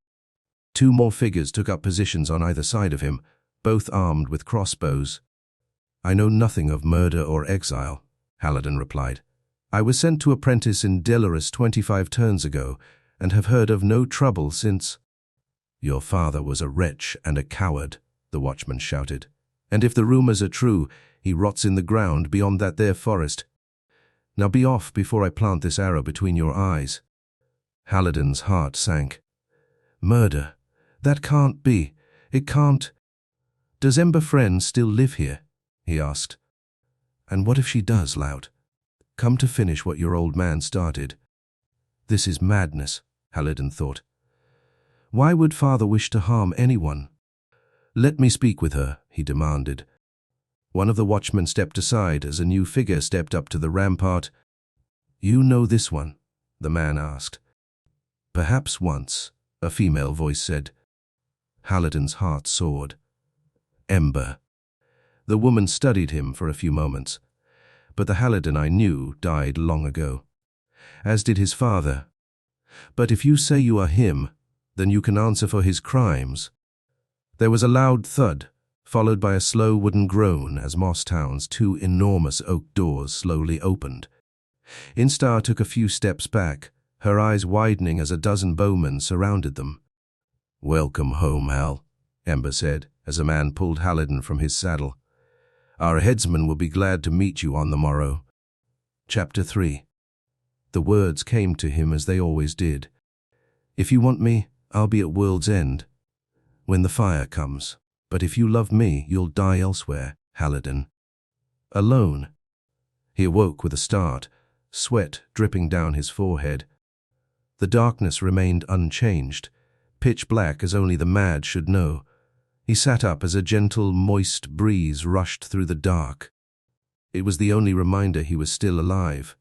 2 more figures took up positions on either side of him, both armed with crossbows. "I know nothing of murder or exile," Haliden replied. "I was sent to apprentice in Delorus 25 turns ago, and have heard of no trouble since." "Your father was a wretch and a coward," the watchman shouted. "And if the rumors are true, he rots in the ground beyond that there forest. Now be off before I plant this arrow between your eyes." Haliden's heart sank. "Murder? That can't be. It can't." "Does Ember Friend still live here?" he asked. "And what if she does, Lout? Come to finish what your old man started." This is madness, Haliden thought. Why would father wish to harm anyone? "Let me speak with her," he demanded. One of the watchmen stepped aside as a new figure stepped up to the rampart. "You know this one?" the man asked. "Perhaps once," a female voice said. Haliden's heart soared. Ember. The woman studied him for a few moments. "But the Haliden I knew died long ago. As did his father. But if you say you are him, then you can answer for his crimes." There was a loud thud, followed by a slow wooden groan as Mosstown's 2 enormous oak doors slowly opened. Instar took a few steps back, her eyes widening as a dozen bowmen surrounded them. "Welcome home, Hal," Ember said, as a man pulled Haliden from his saddle. "Our headsman will be glad to meet you on the morrow." Chapter 3. The words came to him as they always did. "If you want me, I'll be at World's End when the fire comes. But if you love me, you'll die elsewhere, Haliden." Alone. He awoke with a start, sweat dripping down his forehead. The darkness remained unchanged, pitch black as only the mad should know. He sat up as a gentle, moist breeze rushed through the dark. It was the only reminder he was still alive.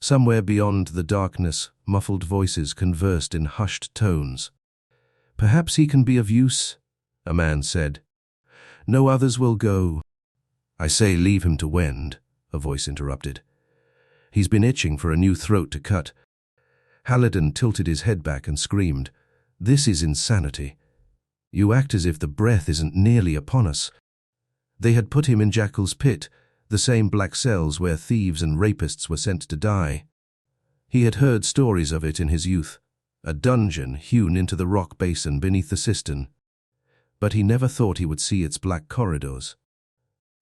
Somewhere beyond the darkness, muffled voices conversed in hushed tones. "Perhaps he can be of use," a man said. "No others will go." "I say leave him to wend," a voice interrupted. "He's been itching for a new throat to cut." Haliden tilted his head back and screamed, "This is insanity. You act as if the breath isn't nearly upon us." They had put him in Jackal's Pit, the same black cells where thieves and rapists were sent to die. He had heard stories of it in his youth, a dungeon hewn into the rock basin beneath the cistern. But he never thought he would see its black corridors.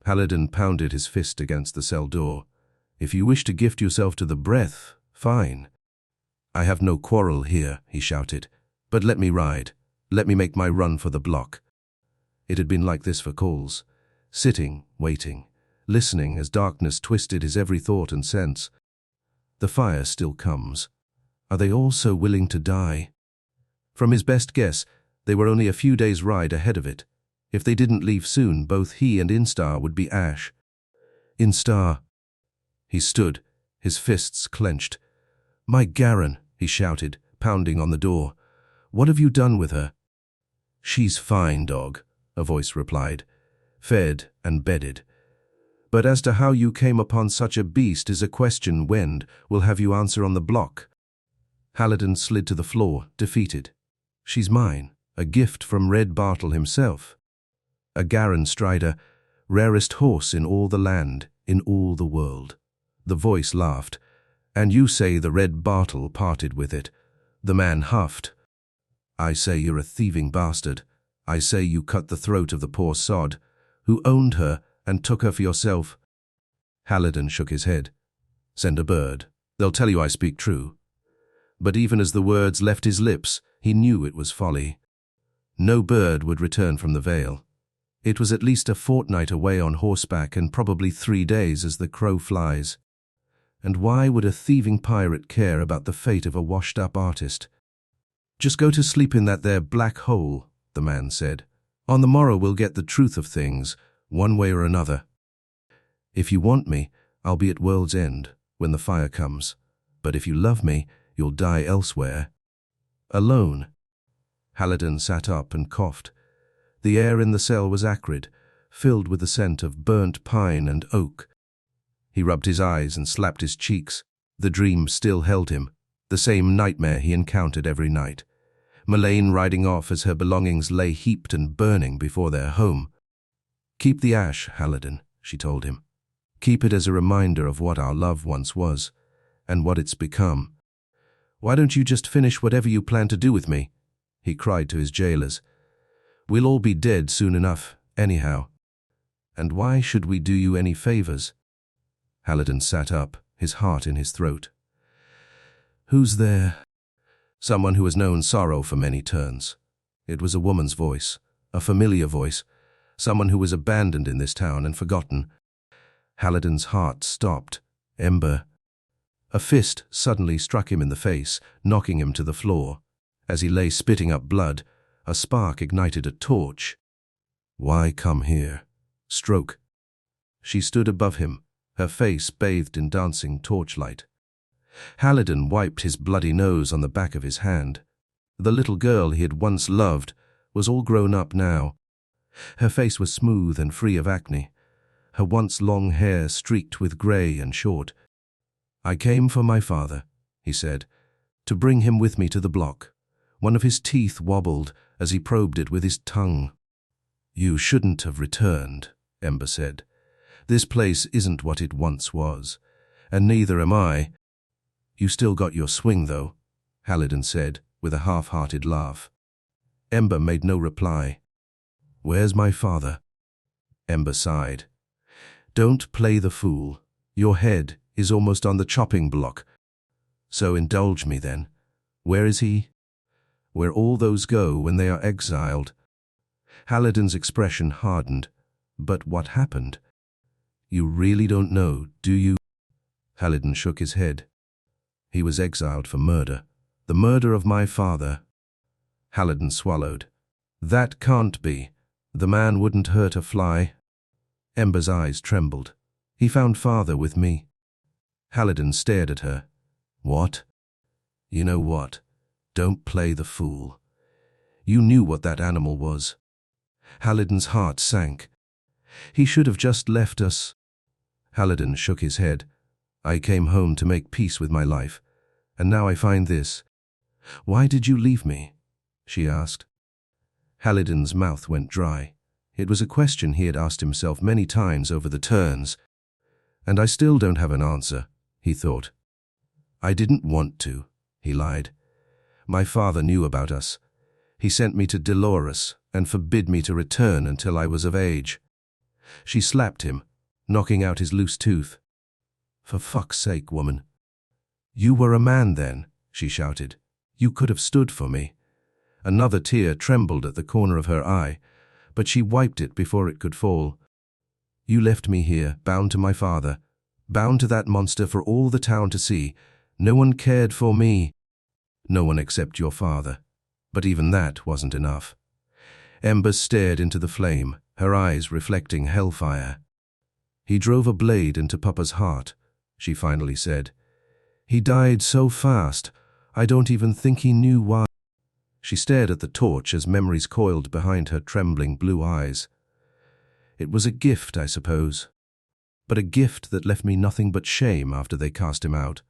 Haliden pounded his fist against the cell door. "If you wish to gift yourself to the breath, fine. I have no quarrel here," he shouted. "But let me ride. Let me make my run for the block." It had been like this for calls, sitting, waiting, listening as darkness twisted his every thought and sense. The fire still comes. Are they all so willing to die? From his best guess, they were only a few days' ride ahead of it. If they didn't leave soon, both he and Instar would be ash. "Instar." He stood, his fists clenched. "My Garen," he shouted, pounding on the door. "What have you done with her?" "She's fine, dog," a voice replied. "Fed and bedded. But as to how you came upon such a beast is a question Wend will have you answer on the block." Haliden slid to the floor, defeated. "She's mine, a gift from Red Bartle himself. A Garan Strider, rarest horse in all the land, in all the world." The voice laughed. "And you say the Red Bartle parted with it." The man huffed. "I say you're a thieving bastard. I say you cut the throat of the poor sod, who owned her and took her for yourself." Haliden shook his head. "Send a bird. They'll tell you I speak true." But even as the words left his lips, he knew it was folly. No bird would return from the Vale. It was at least a fortnight away on horseback and probably 3 days as the crow flies. And why would a thieving pirate care about the fate of a washed-up artist? "Just go to sleep in that there black hole," the man said. "On the morrow we'll get the truth of things, one way or another. If you want me, I'll be at World's End when the fire comes. But if you love me, you'll die elsewhere." "Alone?" Haliden sat up and coughed. The air in the cell was acrid, filled with the scent of burnt pine and oak. He rubbed his eyes and slapped his cheeks. The dream still held him, the same nightmare he encountered every night. Milane riding off as her belongings lay heaped and burning before their home. "Keep the ash, Haliden," she told him. "Keep it as a reminder of what our love once was, and what it's become." "Why don't you just finish whatever you plan to do with me?" he cried to his jailers. "We'll all be dead soon enough, anyhow. And why should we do you any favors?" Haliden sat up, his heart in his throat. "Who's there?" Someone who has known sorrow for many turns. It was a woman's voice, a familiar voice, someone who was abandoned in this town and forgotten. Haliden's heart stopped. Ember. A fist suddenly struck him in the face, knocking him to the floor. As he lay spitting up blood, a spark ignited a torch. "Why come here?" Stroke. She stood above him, her face bathed in dancing torchlight. Haliden wiped his bloody nose on the back of his hand. The little girl he had once loved was all grown up now. Her face was smooth and free of acne, her once long hair streaked with grey and short. "I came for my father," he said, "to bring him with me to the block." One of his teeth wobbled as he probed it with his tongue. "You shouldn't have returned," Ember said. "This place isn't what it once was, and neither am I." "You still got your swing, though," Haliden said, with a half-hearted laugh. Ember made no reply. "Where's my father?" Ember sighed. "Don't play the fool. Your head is almost on the chopping block. So indulge me then. Where is he?" "Where all those go when they are exiled." Haliden's expression hardened. "But what happened?" "You really don't know, do you?" Haliden shook his head. "He was exiled for murder. The murder of my father." Haliden swallowed. "That can't be. The man wouldn't hurt a fly." Ember's eyes trembled. "He found father with me." Haliden stared at her. "What?" "You know what? Don't play the fool. You knew what that animal was." Haliden's heart sank. "He should have just left us." Haliden shook his head. "I came home to make peace with my life, and now I find this." "Why did you leave me?" she asked. Haliden's mouth went dry. It was a question he had asked himself many times over the turns. "And I still don't have an answer," he thought. "I didn't want to," he lied. "My father knew about us. He sent me to Dolores and forbid me to return until I was of age." She slapped him, knocking out his loose tooth. "For fuck's sake, woman." "You were a man then," she shouted. "You could have stood for me." Another tear trembled at the corner of her eye, but she wiped it before it could fall. "You left me here, bound to my father, bound to that monster for all the town to see. No one cared for me." "No one except your father." But even that wasn't enough. Ember stared into the flame, her eyes reflecting hellfire. "He drove a blade into Papa's heart," she finally said. "He died so fast, I don't even think he knew why." She stared at the torch as memories coiled behind her trembling blue eyes. "It was a gift, I suppose." but a gift that left me nothing but shame after they cast him out.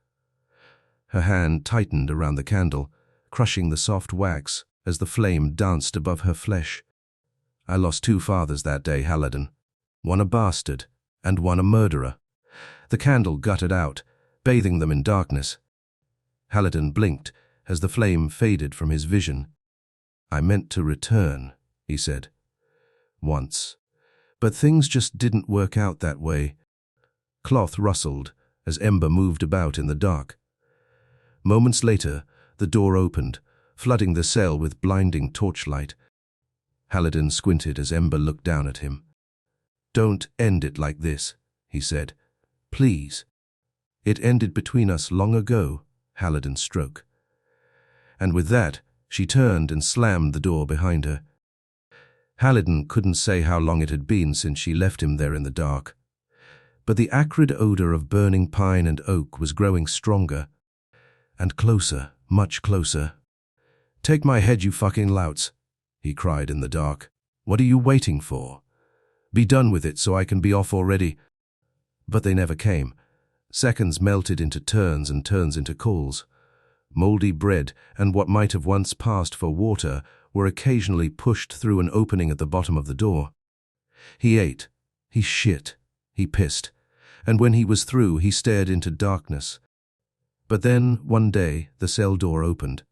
Her hand tightened around the candle, crushing the soft wax as the flame danced above her flesh. I lost 2 fathers that day, Haliden. One a bastard, and one a murderer. The candle guttered out, bathing them in darkness. Haliden blinked as the flame faded from his vision. I meant to return, he said. Once. But things just didn't work out that way. Cloth rustled as Ember moved about in the dark. Moments later, the door opened, flooding the cell with blinding torchlight. Haliden squinted as Ember looked down at him. Don't end it like this, he said. Please. It ended between us long ago, Haliden Stroke. And with that, she turned and slammed the door behind her. Haliden couldn't say how long it had been since she left him there in the dark. But the acrid odor of burning pine and oak was growing stronger. And closer, much closer. Take my head, you fucking louts, he cried in the dark. What are you waiting for? Be done with it so I can be off already. But they never came. Seconds melted into turns and turns into calls. Mouldy bread and what might have once passed for water were occasionally pushed through an opening at the bottom of the door. He ate, he shit, he pissed, and when he was through he stared into darkness. But then, one day, the cell door opened.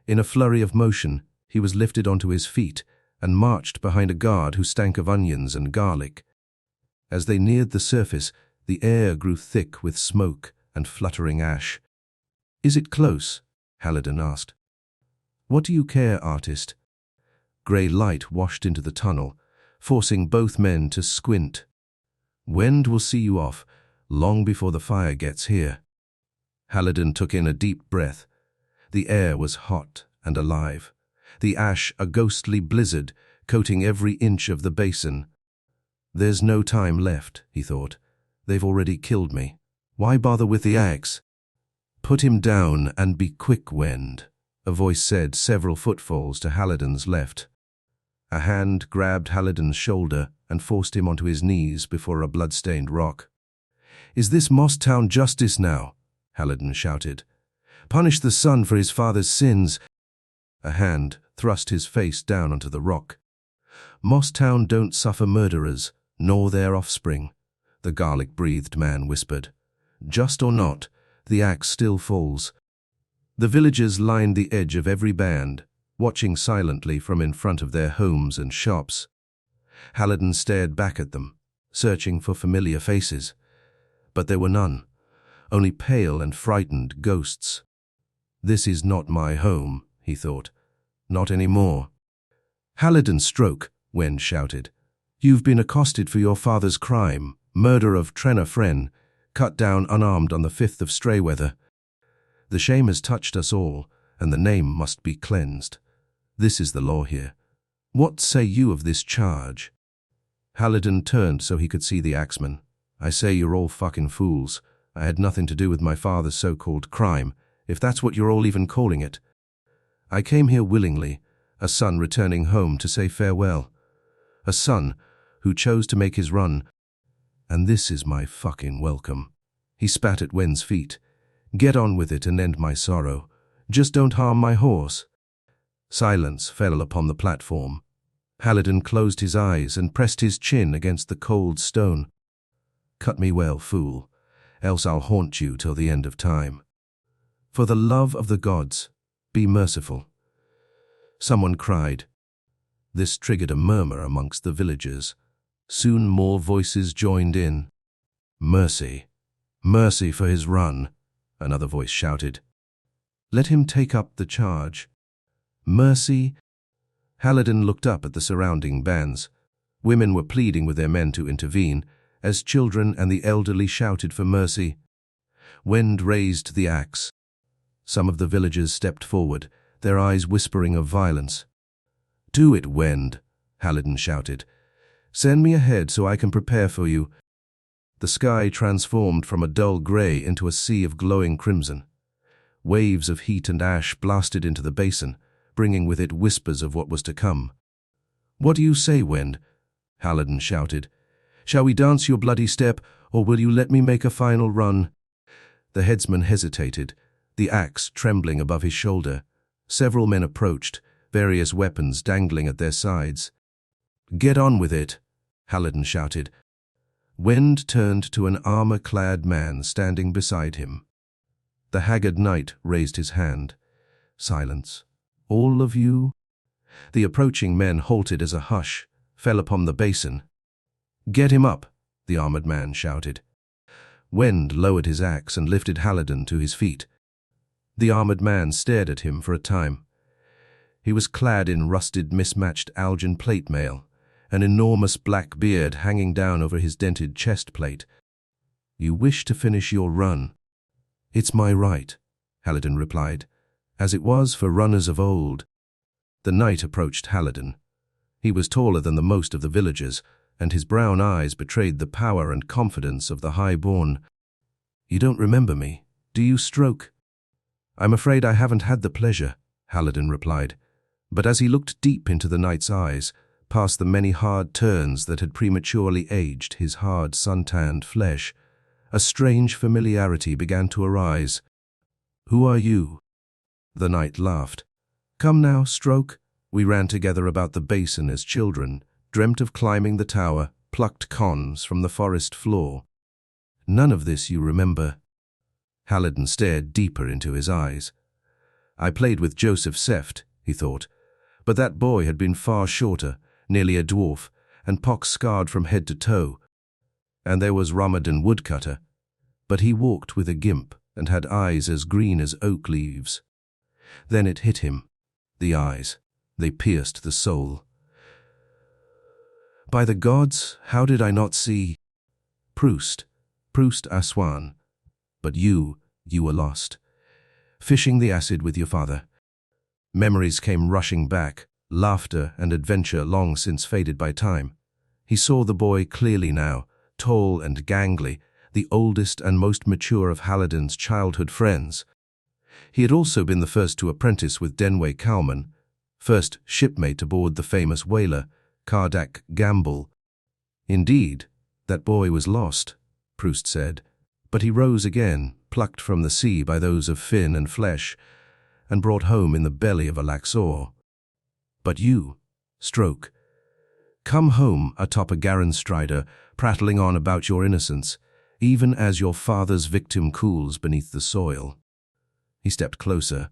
In a flurry of motion, he was lifted onto his feet and marched behind a guard who stank of onions and garlic. As they neared the surface, the air grew thick with smoke and fluttering ash. Is it close? Haliden asked. What do you care, artist? Grey light washed into the tunnel, forcing both men to squint. Wind will see you off, long before the fire gets here. Haliden took in a deep breath. The air was hot and alive, the ash a ghostly blizzard coating every inch of the basin. There's no time left, he thought. They've already killed me. Why bother with the axe? Put him down and be quick, Wend, a voice said several footfalls to Haliden's left. A hand grabbed Haliden's shoulder and forced him onto his knees before a blood-stained rock. Is this Moss Town justice now? Haliden shouted. Punish the son for his father's sins. A hand thrust his face down onto the rock. Moss Town don't suffer murderers, nor their offspring, the garlic-breathed man whispered. Just or not, the axe still falls. The villagers lined the edge of every band, watching silently from in front of their homes and shops. Haliden stared back at them, searching for familiar faces. But there were none, only pale and frightened ghosts. This is not my home, he thought. Not anymore. Haliden Stroke, Wen shouted. You've been accosted for your father's crime, murder of Trenna Fren, cut down unarmed on the 5th of Strayweather. The shame has touched us all, and the name must be cleansed. This is the law here. What say you of this charge? Haliden turned so he could see the axeman. I say you're all fucking fools. I had nothing to do with my father's so-called crime, if that's what you're all even calling it. I came here willingly, a son returning home to say farewell. A son who chose to make his run. And this is my fucking welcome. He spat at Wen's feet. Get on with it and end my sorrow. Just don't harm my horse. Silence fell upon the platform. Haliden closed his eyes and pressed his chin against the cold stone. Cut me well, fool, else I'll haunt you till the end of time. For the love of the gods, be merciful. Someone cried. This triggered a murmur amongst the villagers. Soon more voices joined in. Mercy, mercy for his run, another voice shouted. Let him take up the charge. Mercy. Haliden looked up at the surrounding bands. Women were pleading with their men to intervene, as children and the elderly shouted for mercy. Wend raised the axe. Some of the villagers stepped forward, their eyes whispering of violence. Do it, Wend, Haliden shouted. Send me ahead so I can prepare for you. The sky transformed from a dull grey into a sea of glowing crimson. Waves of heat and ash blasted into the basin, bringing with it whispers of what was to come. What do you say, Wend? Haliden shouted. Shall we dance your bloody step, or will you let me make a final run?" The headsman hesitated, the axe trembling above his shoulder. Several men approached, various weapons dangling at their sides. "Get on with it," Haliden shouted. Wend turned to an armor-clad man standing beside him. The haggard knight raised his hand. Silence. "All of you?" The approaching men halted as a hush fell upon the basin. "Get him up," the armored man shouted. Wend lowered his axe and lifted Haliden to his feet. The armored man stared at him for a time. He was clad in rusted, mismatched Algian plate mail, an enormous black beard hanging down over his dented chest plate. "You wish to finish your run?" "It's my right," Haliden replied, "as it was for runners of old." The knight approached Haliden. He was taller than the most of the villagers, and his brown eyes betrayed the power and confidence of the high-born. "You don't remember me, do you, Stroke?" "I'm afraid I haven't had the pleasure," Haliden replied. But as he looked deep into the knight's eyes, past the many hard turns that had prematurely aged his hard, sun-tanned flesh, a strange familiarity began to arise. "Who are you?" The knight laughed. "Come now, Stroke. We ran together about the basin as children, dreamt of climbing the tower, plucked cons from the forest floor. None of this you remember." Haliden stared deeper into his eyes. "I played with Joseph Seft," he thought, "but that boy had been far shorter, nearly a dwarf, and pock-scarred from head to toe. And there was Ramadan Woodcutter, but he walked with a gimp and had eyes as green as oak leaves." Then it hit him. The eyes. They pierced the soul. "By the gods, how did I not see? Proust Aswan. But you were lost. Fishing the acid with your father." Memories came rushing back, laughter and adventure long since faded by time. He saw the boy clearly now, tall and gangly, the oldest and most mature of Haliden's childhood friends. He had also been the first to apprentice with Denway Cowman, first shipmate aboard the famous whaler, Kardak Gamble. "Indeed, that boy was lost," Proust said, "but he rose again, plucked from the sea by those of fin and flesh, and brought home in the belly of a Laxor. But you, Stroke, come home atop a Strider, prattling on about your innocence, even as your father's victim cools beneath the soil." He stepped closer.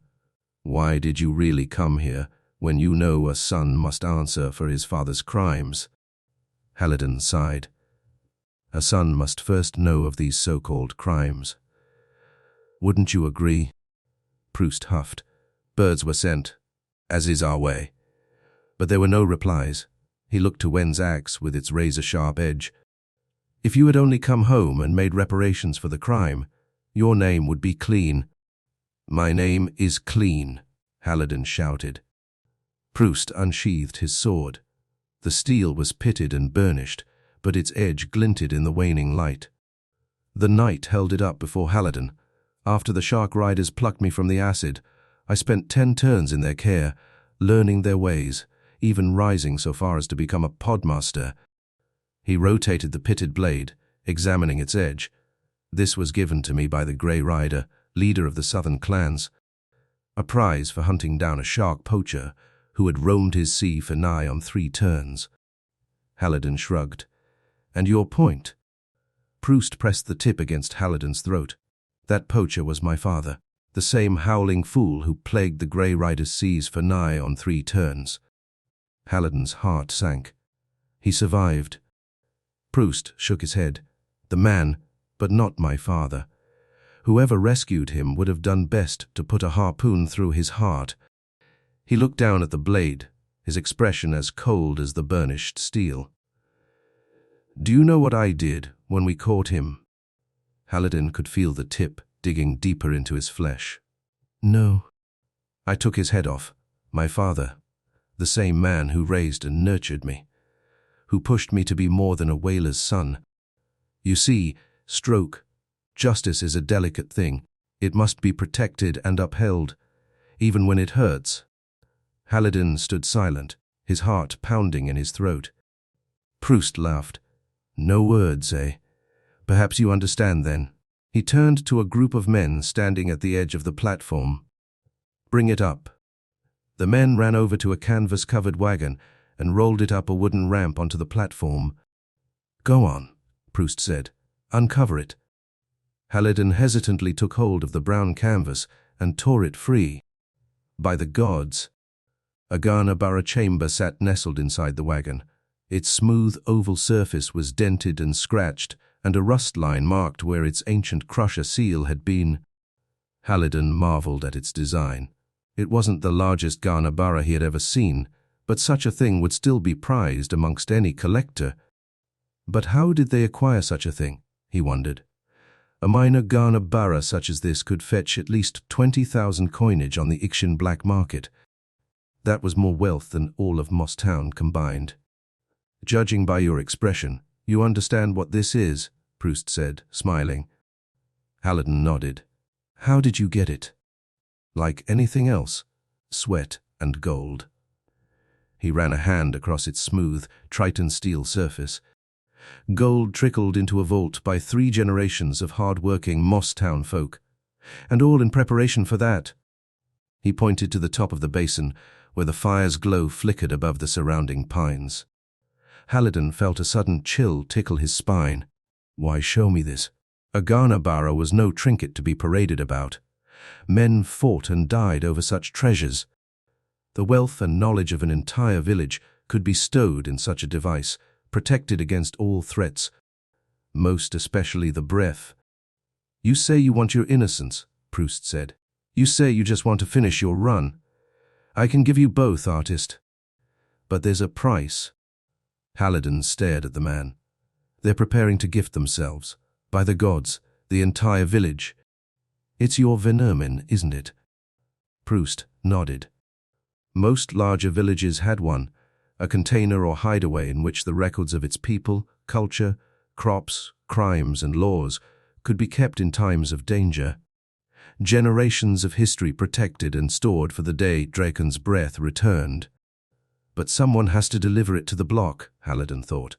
"Why did you really come here, when you know a son must answer for his father's crimes?" Haliden sighed. "A son must first know of these so-called crimes." "Wouldn't you agree?" Proust huffed. "Birds were sent, as is our way." But there were no replies. He looked to Wen's axe with its razor-sharp edge. "If you had only come home and made reparations for the crime, your name would be clean." "My name is clean," Haliden shouted. Proust unsheathed his sword. The steel was pitted and burnished, but its edge glinted in the waning light. The knight held it up before Haliden. "After the shark riders plucked me from the acid, I spent 10 turns in their care, learning their ways, even rising so far as to become a podmaster." He rotated the pitted blade, examining its edge. "This was given to me by the Grey Rider, leader of the southern clans. A prize for hunting down a shark poacher who had roamed his sea for nigh on 3 turns. Haliden shrugged. "And your point?" Proust pressed the tip against Haliden's throat. "That poacher was my father, the same howling fool who plagued the Grey Rider's seas for nigh on 3 turns. Haliden's heart sank. "He survived." Proust shook his head. "The man, but not my father. Whoever rescued him would have done best to put a harpoon through his heart." He looked down at the blade, his expression as cold as the burnished steel. "Do you know what I did when we caught him?" Haliden could feel the tip digging deeper into his flesh. "No." "I took his head off. My father, the same man who raised and nurtured me, who pushed me to be more than a whaler's son. You see, Stroke, justice is a delicate thing. It must be protected and upheld, even when it hurts." Haliden stood silent, his heart pounding in his throat. Proust laughed. "No words, eh? Perhaps you understand then. He turned to a group of men standing at the edge of the platform. Bring it up. The men ran over to a canvas-covered wagon and rolled it up a wooden ramp onto the platform. Go on, Proust said. Uncover it. Haliden hesitantly took hold of the brown canvas and tore it free. By the gods! A Ghana-Bara chamber sat nestled inside the wagon. Its smooth oval surface was dented and scratched, and a rust line marked where its ancient crusher seal had been. Haliden marveled at its design. It wasn't the largest Ghana-Bara he had ever seen, but such a thing would still be prized amongst any collector. But how did they acquire such a thing, he wondered. A minor Ghana-Bara such as this could fetch at least 20,000 coinage on the Ikshin black market. That was more wealth than all of Moss Town combined. Judging by your expression, you understand what this is, Proust said, smiling. Haliden nodded. How did you get it? Like anything else, sweat and gold. He ran a hand across its smooth, Triton steel surface. Gold trickled into a vault by 3 generations of hard-working Moss Town folk. And all in preparation for that. He pointed to the top of the basin, where the fire's glow flickered above the surrounding pines. Haliden felt a sudden chill tickle his spine. Why show me this? A Ghana-Bara was no trinket to be paraded about. Men fought and died over such treasures. The wealth and knowledge of an entire village could be stowed in such a device, protected against all threats, most especially the breath. You say you want your innocence, Proust said. You say you just want to finish your run. I can give you both, artist. But there's a price. Haliden stared at the man. They're preparing to gift themselves. By the gods, the entire village. It's your Venermin, isn't it? Proust nodded. Most larger villages had one, a container or hideaway in which the records of its people, culture, crops, crimes, and laws could be kept in times of danger. Generations of history protected and stored for the day Draken's breath returned. But someone has to deliver it to the block, Haliden thought.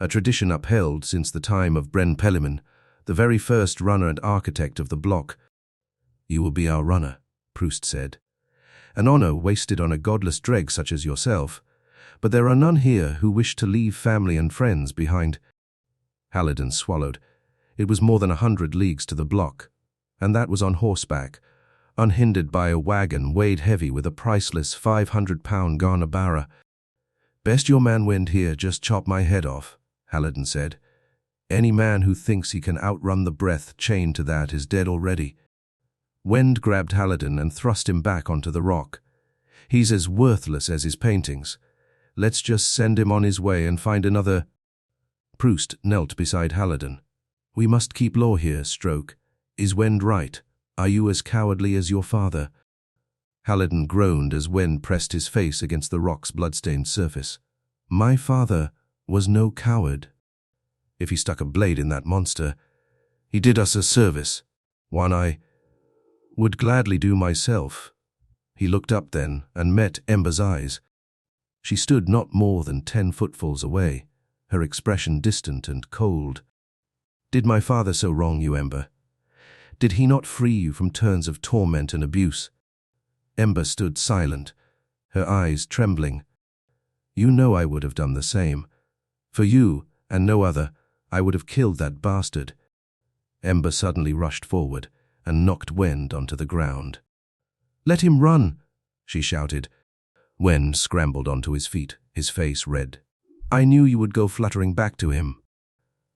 A tradition upheld since the time of Bren Pelliman, the very first runner and architect of the block. You will be our runner, Proust said. An honor wasted on a godless dreg such as yourself, but there are none here who wish to leave family and friends behind. Haliden swallowed. It was more than 100 leagues to the block, and that was on horseback, unhindered by a wagon weighed heavy with a priceless 500-pound Ghana-Bara. Best your man Wend here just chop my head off, Haliden said. Any man who thinks he can outrun the breath chained to that is dead already. Wend grabbed Haliden and thrust him back onto the rock. He's as worthless as his paintings. Let's just send him on his way and find another. Proust knelt beside Haliden. We must keep law here, Stroke. Is Wend right? Are you as cowardly as your father? Haliden groaned as Wend pressed his face against the rock's blood-stained surface. My father was no coward. If he stuck a blade in that monster, he did us a service, one I would gladly do myself. He looked up then and met Ember's eyes. She stood not more than 10 footfalls away, her expression distant and cold. Did my father so wrong you, Ember? Did he not free you from turns of torment and abuse? Ember stood silent, her eyes trembling. You know I would have done the same. For you, and no other, I would have killed that bastard. Ember suddenly rushed forward and knocked Wend onto the ground. Let him run, she shouted. Wend scrambled onto his feet, his face red. I knew you would go fluttering back to him.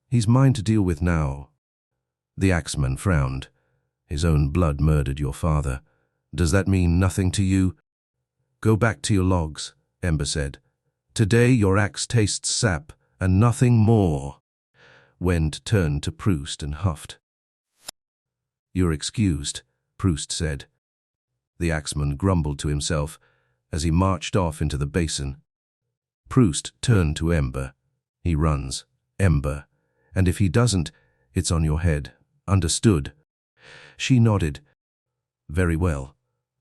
He's mine to deal with now. The axeman frowned. His own blood murdered your father. Does that mean nothing to you? Go back to your logs, Ember said. Today your axe tastes sap, and nothing more. Wend turned to Proust and huffed. You're excused, Proust said. The axeman grumbled to himself as he marched off into the basin. Proust turned to Ember. He runs, Ember, and if he doesn't, it's on your head. Understood? She nodded. Very well.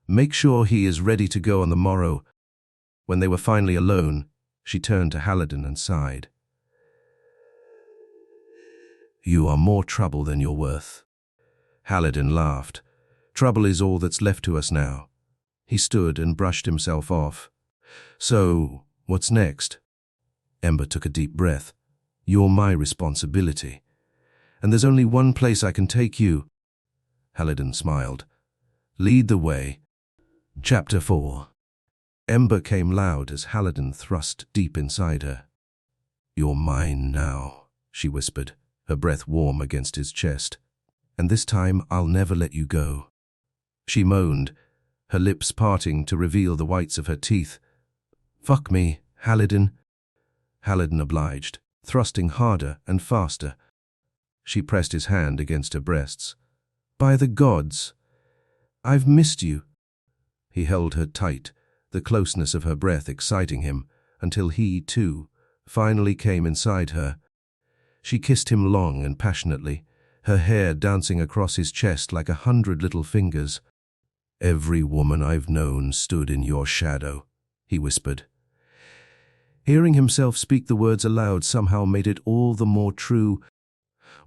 Make sure he is ready to go on the morrow. When they were finally alone, she turned to Haliden and sighed. You are more trouble than you're worth. Haliden laughed. Trouble is all that's left to us now. He stood and brushed himself off. So, what's next? Ember took a deep breath. You're my responsibility. And there's only one place I can take you. Haliden smiled. Lead the way. Chapter 4. Ember came loud as Haliden thrust deep inside her. You're mine now, she whispered, her breath warm against his chest. And this time I'll never let you go. She moaned, her lips parting to reveal the whites of her teeth. Fuck me, Haliden. Haliden obliged, thrusting harder and faster. She pressed his hand against her breasts. By the gods, I've missed you. He held her tight, the closeness of her breath exciting him, until he, too, finally came inside her. She kissed him long and passionately, her hair dancing across his chest like 100 little fingers. Every woman I've known stood in your shadow, he whispered. Hearing himself speak the words aloud somehow made it all the more true.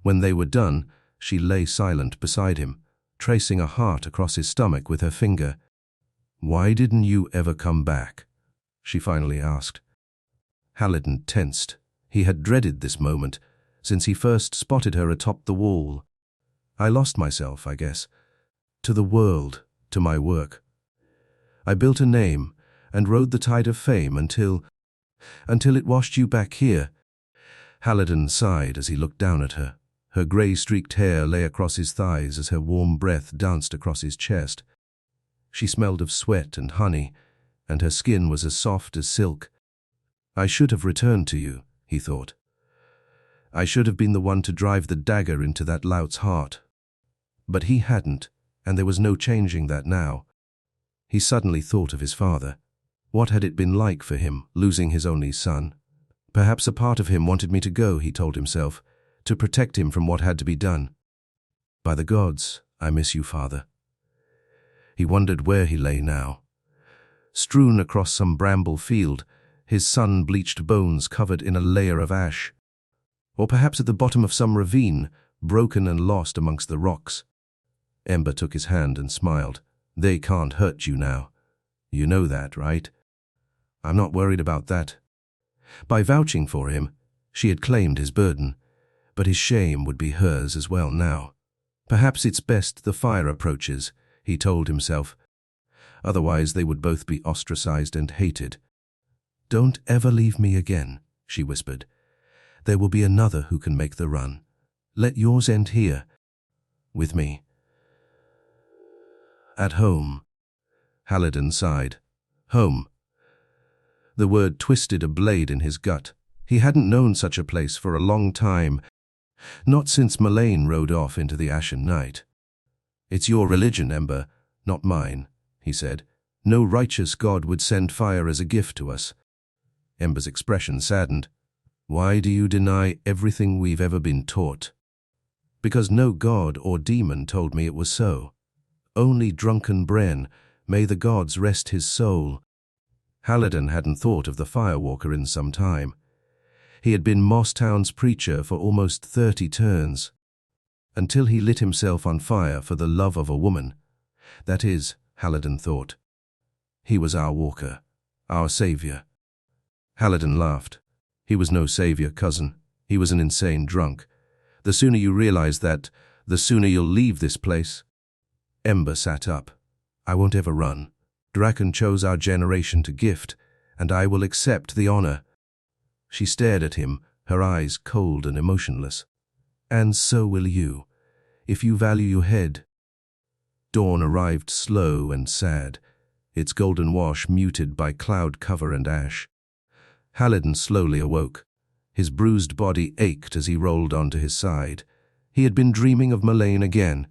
When they were done, she lay silent beside him, tracing a heart across his stomach with her finger. Why didn't you ever come back? She finally asked. Haliden tensed. He had dreaded this moment, since he first spotted her atop the wall. I lost myself, I guess. To the world, to my work. I built a name, and rode the tide of fame until it washed you back here. Haliden sighed as he looked down at her. Her grey-streaked hair lay across his thighs as her warm breath danced across his chest. She smelled of sweat and honey, and her skin was as soft as silk. I should have returned to you, he thought. I should have been the one to drive the dagger into that lout's heart. But he hadn't, and there was no changing that now. He suddenly thought of his father. What had it been like for him, losing his only son? Perhaps a part of him wanted me to go, he told himself, to protect him from what had to be done. By the gods, I miss you, father. He wondered where he lay now. Strewn across some bramble field, his sun-bleached bones covered in a layer of ash. Or perhaps at the bottom of some ravine, broken and lost amongst the rocks. Ember took his hand and smiled. They can't hurt you now. You know that, right? I'm not worried about that. By vouching for him, she had claimed his burden, but his shame would be hers as well now. Perhaps it's best the fire approaches, he told himself. Otherwise they would both be ostracized and hated. Don't ever leave me again, she whispered. There will be another who can make the run. Let yours end here, with me. At home. Haliden sighed. Home. The word twisted a blade in his gut. He hadn't known such a place for a long time, not since Milane rode off into the ashen night. It's your religion, Ember, not mine, he said. No righteous god would send fire as a gift to us. Ember's expression saddened. Why do you deny everything we've ever been taught? Because no god or demon told me it was so. Only drunken Bren, may the gods rest his soul. Haliden hadn't thought of the firewalker in some time. He had been Mosstown's preacher for almost 30 turns, until he lit himself on fire for the love of a woman. That is, Haliden thought. He was our walker, our savior. Haliden laughed. He was no savior, cousin. He was an insane drunk. The sooner you realize that, the sooner you'll leave this place. Ember sat up. I won't ever run. Draken chose our generation to gift, and I will accept the honor. She stared at him, her eyes cold and emotionless. And so will you, if you value your head. Dawn arrived slow and sad, its golden wash muted by cloud cover and ash. Haliden slowly awoke. His bruised body ached as he rolled onto his side. He had been dreaming of Milane again.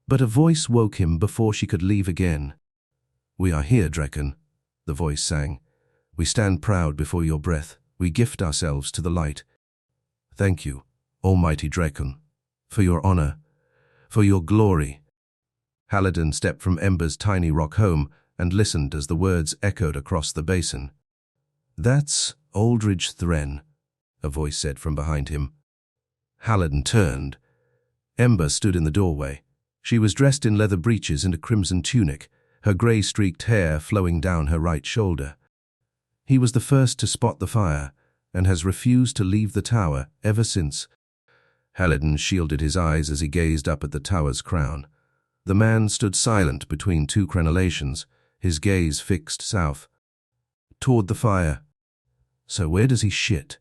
But a voice woke him before she could leave again. We are here, Draken, the voice sang. We stand proud before your breath. We gift ourselves to the light. Thank you, almighty Draken, for your honor, for your glory. Haliden stepped from Ember's tiny rock home and listened as the words echoed across the basin. That's Aldridge Thren, a voice said from behind him. Haliden turned. Ember stood in the doorway. She was dressed in leather breeches and a crimson tunic, her grey-streaked hair flowing down her right shoulder. He was the first to spot the fire, and has refused to leave the tower ever since. Haliden shielded his eyes as he gazed up at the tower's crown. The man stood silent between two crenellations, his gaze fixed south, toward the fire. So where does he shit?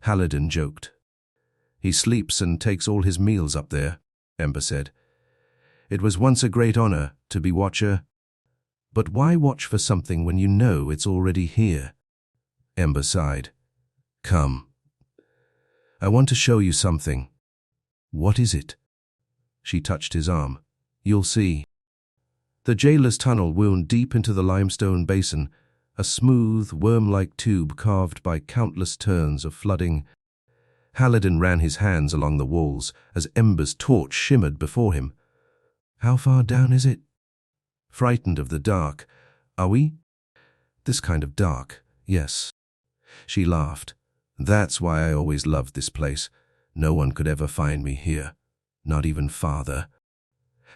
Haliden joked. He sleeps and takes all his meals up there, Ember said. It was once a great honor to be watcher. But why watch for something when you know it's already here? Ember sighed. Come. I want to show you something. What is it? She touched his arm. You'll see. The jailer's tunnel wound deep into the limestone basin, a smooth, worm-like tube carved by countless turns of flooding. Haliden ran his hands along the walls as Ember's torch shimmered before him. How far down is it? Frightened of the dark. Are we? This kind of dark, yes. She laughed. That's why I always loved this place. No one could ever find me here. Not even Father.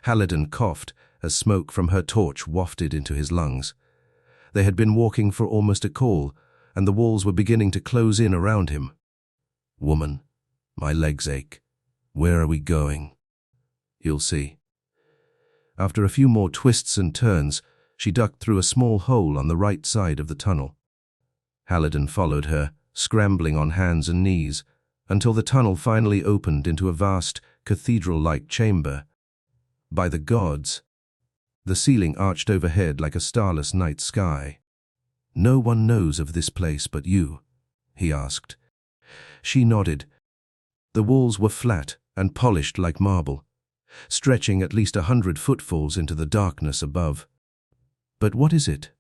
Haliden coughed as smoke from her torch wafted into his lungs. They had been walking for almost a call, and the walls were beginning to close in around him. Woman, my legs ache. Where are we going? You'll see. After a few more twists and turns, she ducked through a small hole on the right side of the tunnel. Haliden followed her, scrambling on hands and knees, until the tunnel finally opened into a vast, cathedral-like chamber. By the gods! The ceiling arched overhead like a starless night sky. No one knows of this place but you, he asked. She nodded. The walls were flat and polished like marble, stretching at least 100 footfalls into the darkness above. But what is it?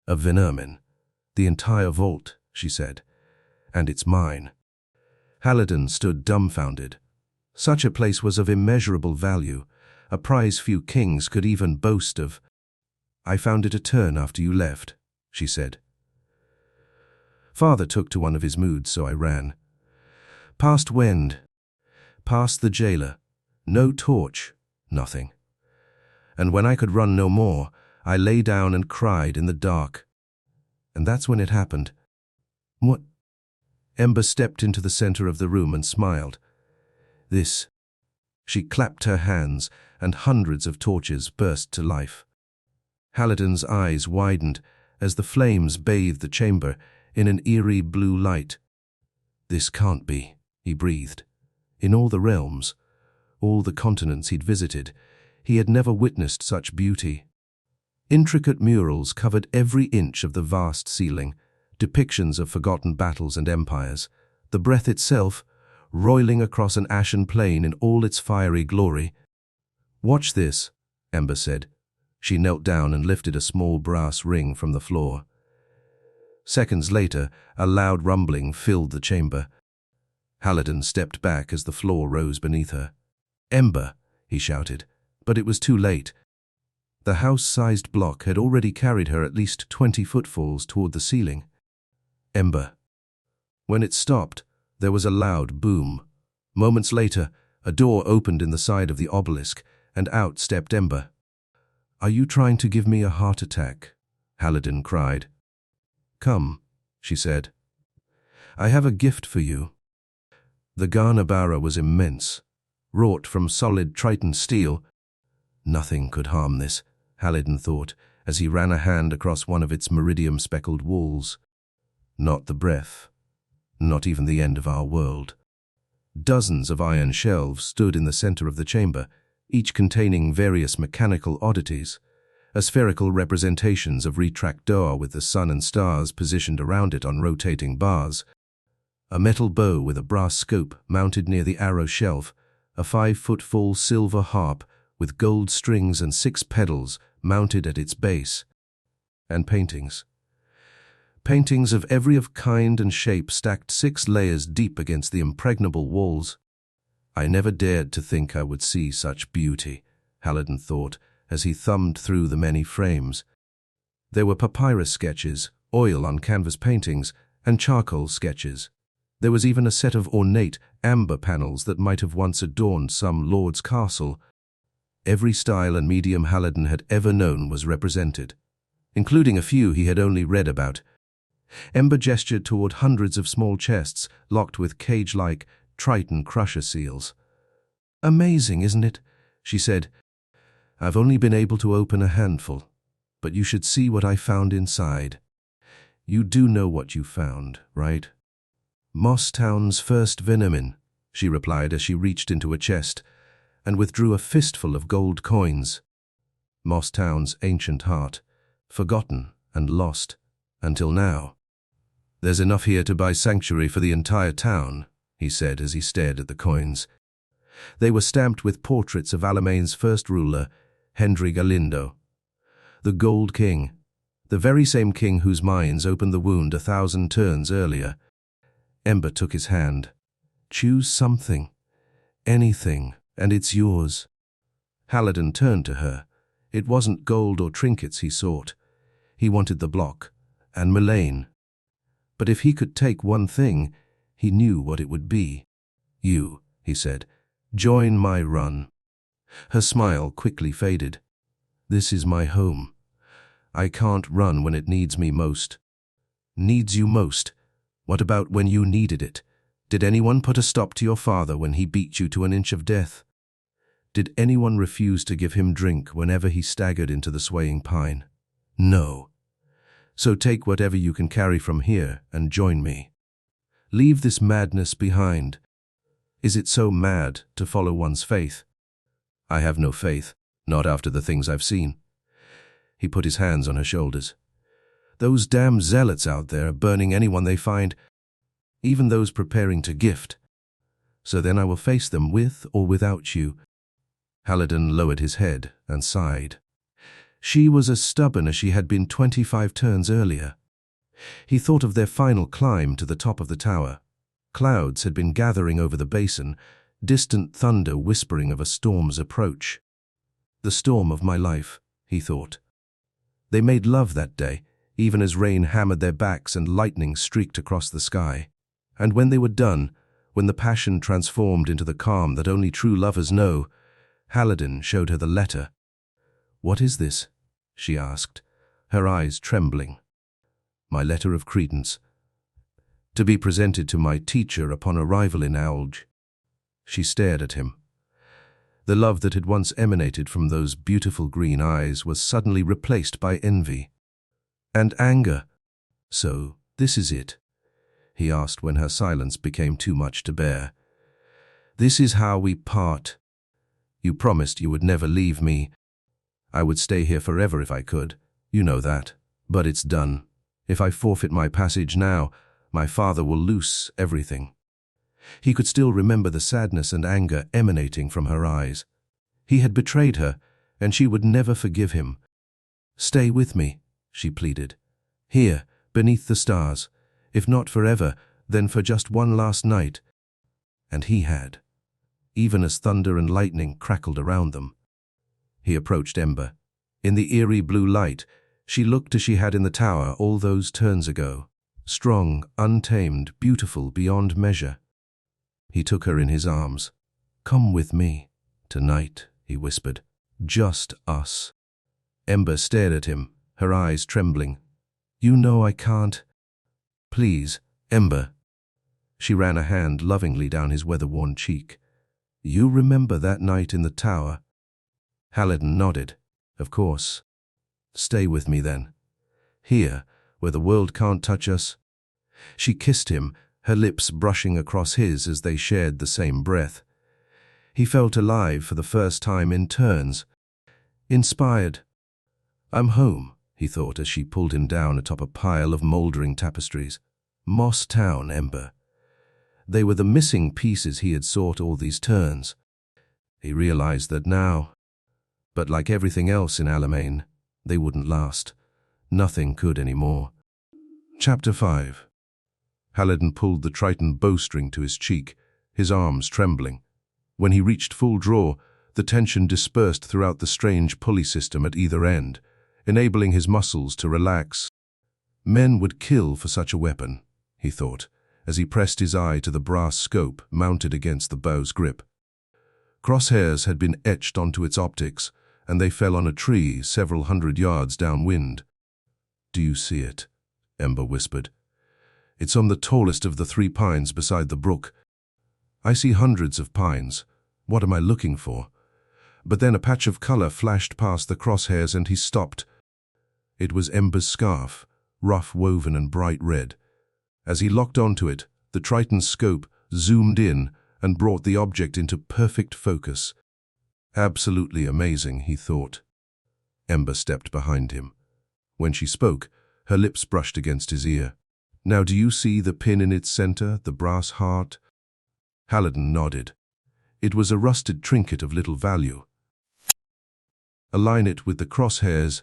A vermin. The entire vault, she said. And it's mine. Haliden stood dumbfounded. Such a place was of immeasurable value, a prize few kings could even boast of. I found it a turn after you left, she said. Father took to one of his moods, so I ran. Past Wend. Past the jailer. No torch. Nothing. And when I could run no more, I lay down and cried in the dark. And that's when it happened. What? Ember stepped into the center of the room and smiled. This. She clapped her hands, and hundreds of torches burst to life. Haliden's eyes widened as the flames bathed the chamber in an eerie blue light. This can't be, he breathed. In all the realms, all the continents he'd visited, he had never witnessed such beauty. Intricate murals covered every inch of the vast ceiling, depictions of forgotten battles and empires, the breath itself, roiling across an ashen plain in all its fiery glory. Watch this, Ember said. She knelt down and lifted a small brass ring from the floor. Seconds later, a loud rumbling filled the chamber. Haliden stepped back as the floor rose beneath her. Ember, he shouted, but it was too late. The house-sized block had already carried her at least 20 footfalls toward the ceiling. Ember. When it stopped, there was a loud boom. Moments later, a door opened in the side of the obelisk, and out stepped Ember. Are you trying to give me a heart attack? Haliden cried. Come, she said. I have a gift for you. The Garnabara was immense, wrought from solid Triton steel. Nothing could harm this, Haliden thought, as he ran a hand across one of its meridium-speckled walls. Not the breath, not even the end of our world. Dozens of iron shelves stood in the center of the chamber, each containing various mechanical oddities, spherical representations of retractor with the sun and stars positioned around it on rotating bars, a metal bow with a brass scope mounted near the arrow shelf, a 5-foot-full silver harp with gold strings and 6 pedals mounted at its base, and paintings. Paintings of every kind and shape stacked 6 layers deep against the impregnable walls. I never dared to think I would see such beauty, Haliden thought, as he thumbed through the many frames. There were papyrus sketches, oil on canvas paintings, and charcoal sketches. There was even a set of ornate amber panels that might have once adorned some lord's castle. Every style and medium Haliden had ever known was represented, including a few he had only read about. Ember gestured toward hundreds of small chests locked with cage-like Triton crusher seals. "Amazing, isn't it?" she said. "I've only been able to open a handful, but you should see what I found inside." "You do know what you found, right?" "Mosstown's first venomine," she replied as she reached into a chest and withdrew a fistful of gold coins. Mosstown's ancient heart, forgotten and lost, until now. "There's enough here to buy sanctuary for the entire town," he said as he stared at the coins. They were stamped with portraits of Alimane's first ruler, Hendry Galindo, the Gold King, the very same king whose mines opened the wound 1,000 turns earlier. Ember took his hand. "Choose something, anything, and it's yours." Haliden turned to her. It wasn't gold or trinkets he sought. He wanted the block, and Milane. But if he could take one thing, he knew what it would be. "You," he said, "join my run." Her smile quickly faded. "This is my home. I can't run when it needs me most." "Needs you most? What about when you needed it? Did anyone put a stop to your father when he beat you to an inch of death? Did anyone refuse to give him drink whenever he staggered into the swaying pine? No. So take whatever you can carry from here and join me. Leave this madness behind. Is it so mad to follow one's faith?" "I have no faith, not after the things I've seen." He put his hands on her shoulders. "Those damn zealots out there are burning anyone they find, even those preparing to gift. So then I will face them with or without you." Haliden lowered his head and sighed. She was as stubborn as she had been 25 turns earlier. He thought of their final climb to the top of the tower. Clouds had been gathering over the basin, distant thunder whispering of a storm's approach. "The storm of my life," he thought. They made love that day, even as rain hammered their backs and lightning streaked across the sky. And when they were done, when the passion transformed into the calm that only true lovers know, Haliden showed her the letter. "What is this?" she asked, her eyes trembling. "My letter of credence. To be presented to my teacher upon arrival in Alge." She stared at him. The love that had once emanated from those beautiful green eyes was suddenly replaced by envy and anger. "So, this is it?" he asked when her silence became too much to bear. "This is how we part. You promised you would never leave me. I would stay here forever if I could. You know that. But it's done. If I forfeit my passage now, my father will loose everything." He could still remember the sadness and anger emanating from her eyes. He had betrayed her, and she would never forgive him. "Stay with me," she pleaded. "Here, beneath the stars. If not forever, then for just one last night." And he had, even as thunder and lightning crackled around them. He approached Ember. In the eerie blue light, she looked as she had in the tower all those turns ago. Strong, untamed, beautiful beyond measure. He took her in his arms. "Come with me. Tonight," he whispered. "Just us." Ember stared at him, her eyes trembling. "You know I can't." "Please, Ember." She ran a hand lovingly down his weather-worn cheek. "You remember that night in the tower?" Haliden nodded. "Of course." "Stay with me then. Here, where the world can't touch us." She kissed him, her lips brushing across his as they shared the same breath. He felt alive for the first time in turns. Inspired. "I'm home," he thought as she pulled him down atop a pile of mouldering tapestries. Mosstown, Ember. They were the missing pieces he had sought all these turns. He realized that now. But like everything else in Alimane, they wouldn't last. Nothing could anymore. Chapter 5. Haliden pulled the Triton bowstring to his cheek, his arms trembling. When he reached full draw, the tension dispersed throughout the strange pulley system at either end, enabling his muscles to relax. Men would kill for such a weapon, he thought, as he pressed his eye to the brass scope mounted against the bow's grip. Crosshairs had been etched onto its optics, and they fell on a tree several hundred yards downwind. "Do you see it?" Ember whispered. "It's on the tallest of the 3 pines beside the brook." "I see hundreds of pines. What am I looking for?" But then a patch of color flashed past the crosshairs and he stopped. It was Ember's scarf, rough woven and bright red. As he locked onto it, the Triton's scope zoomed in and brought the object into perfect focus. Absolutely amazing, he thought. Ember stepped behind him. When she spoke, her lips brushed against his ear. "Now do you see the pin in its center, the brass heart?" Haliden nodded. It was a rusted trinket of little value. "Align it with the crosshairs."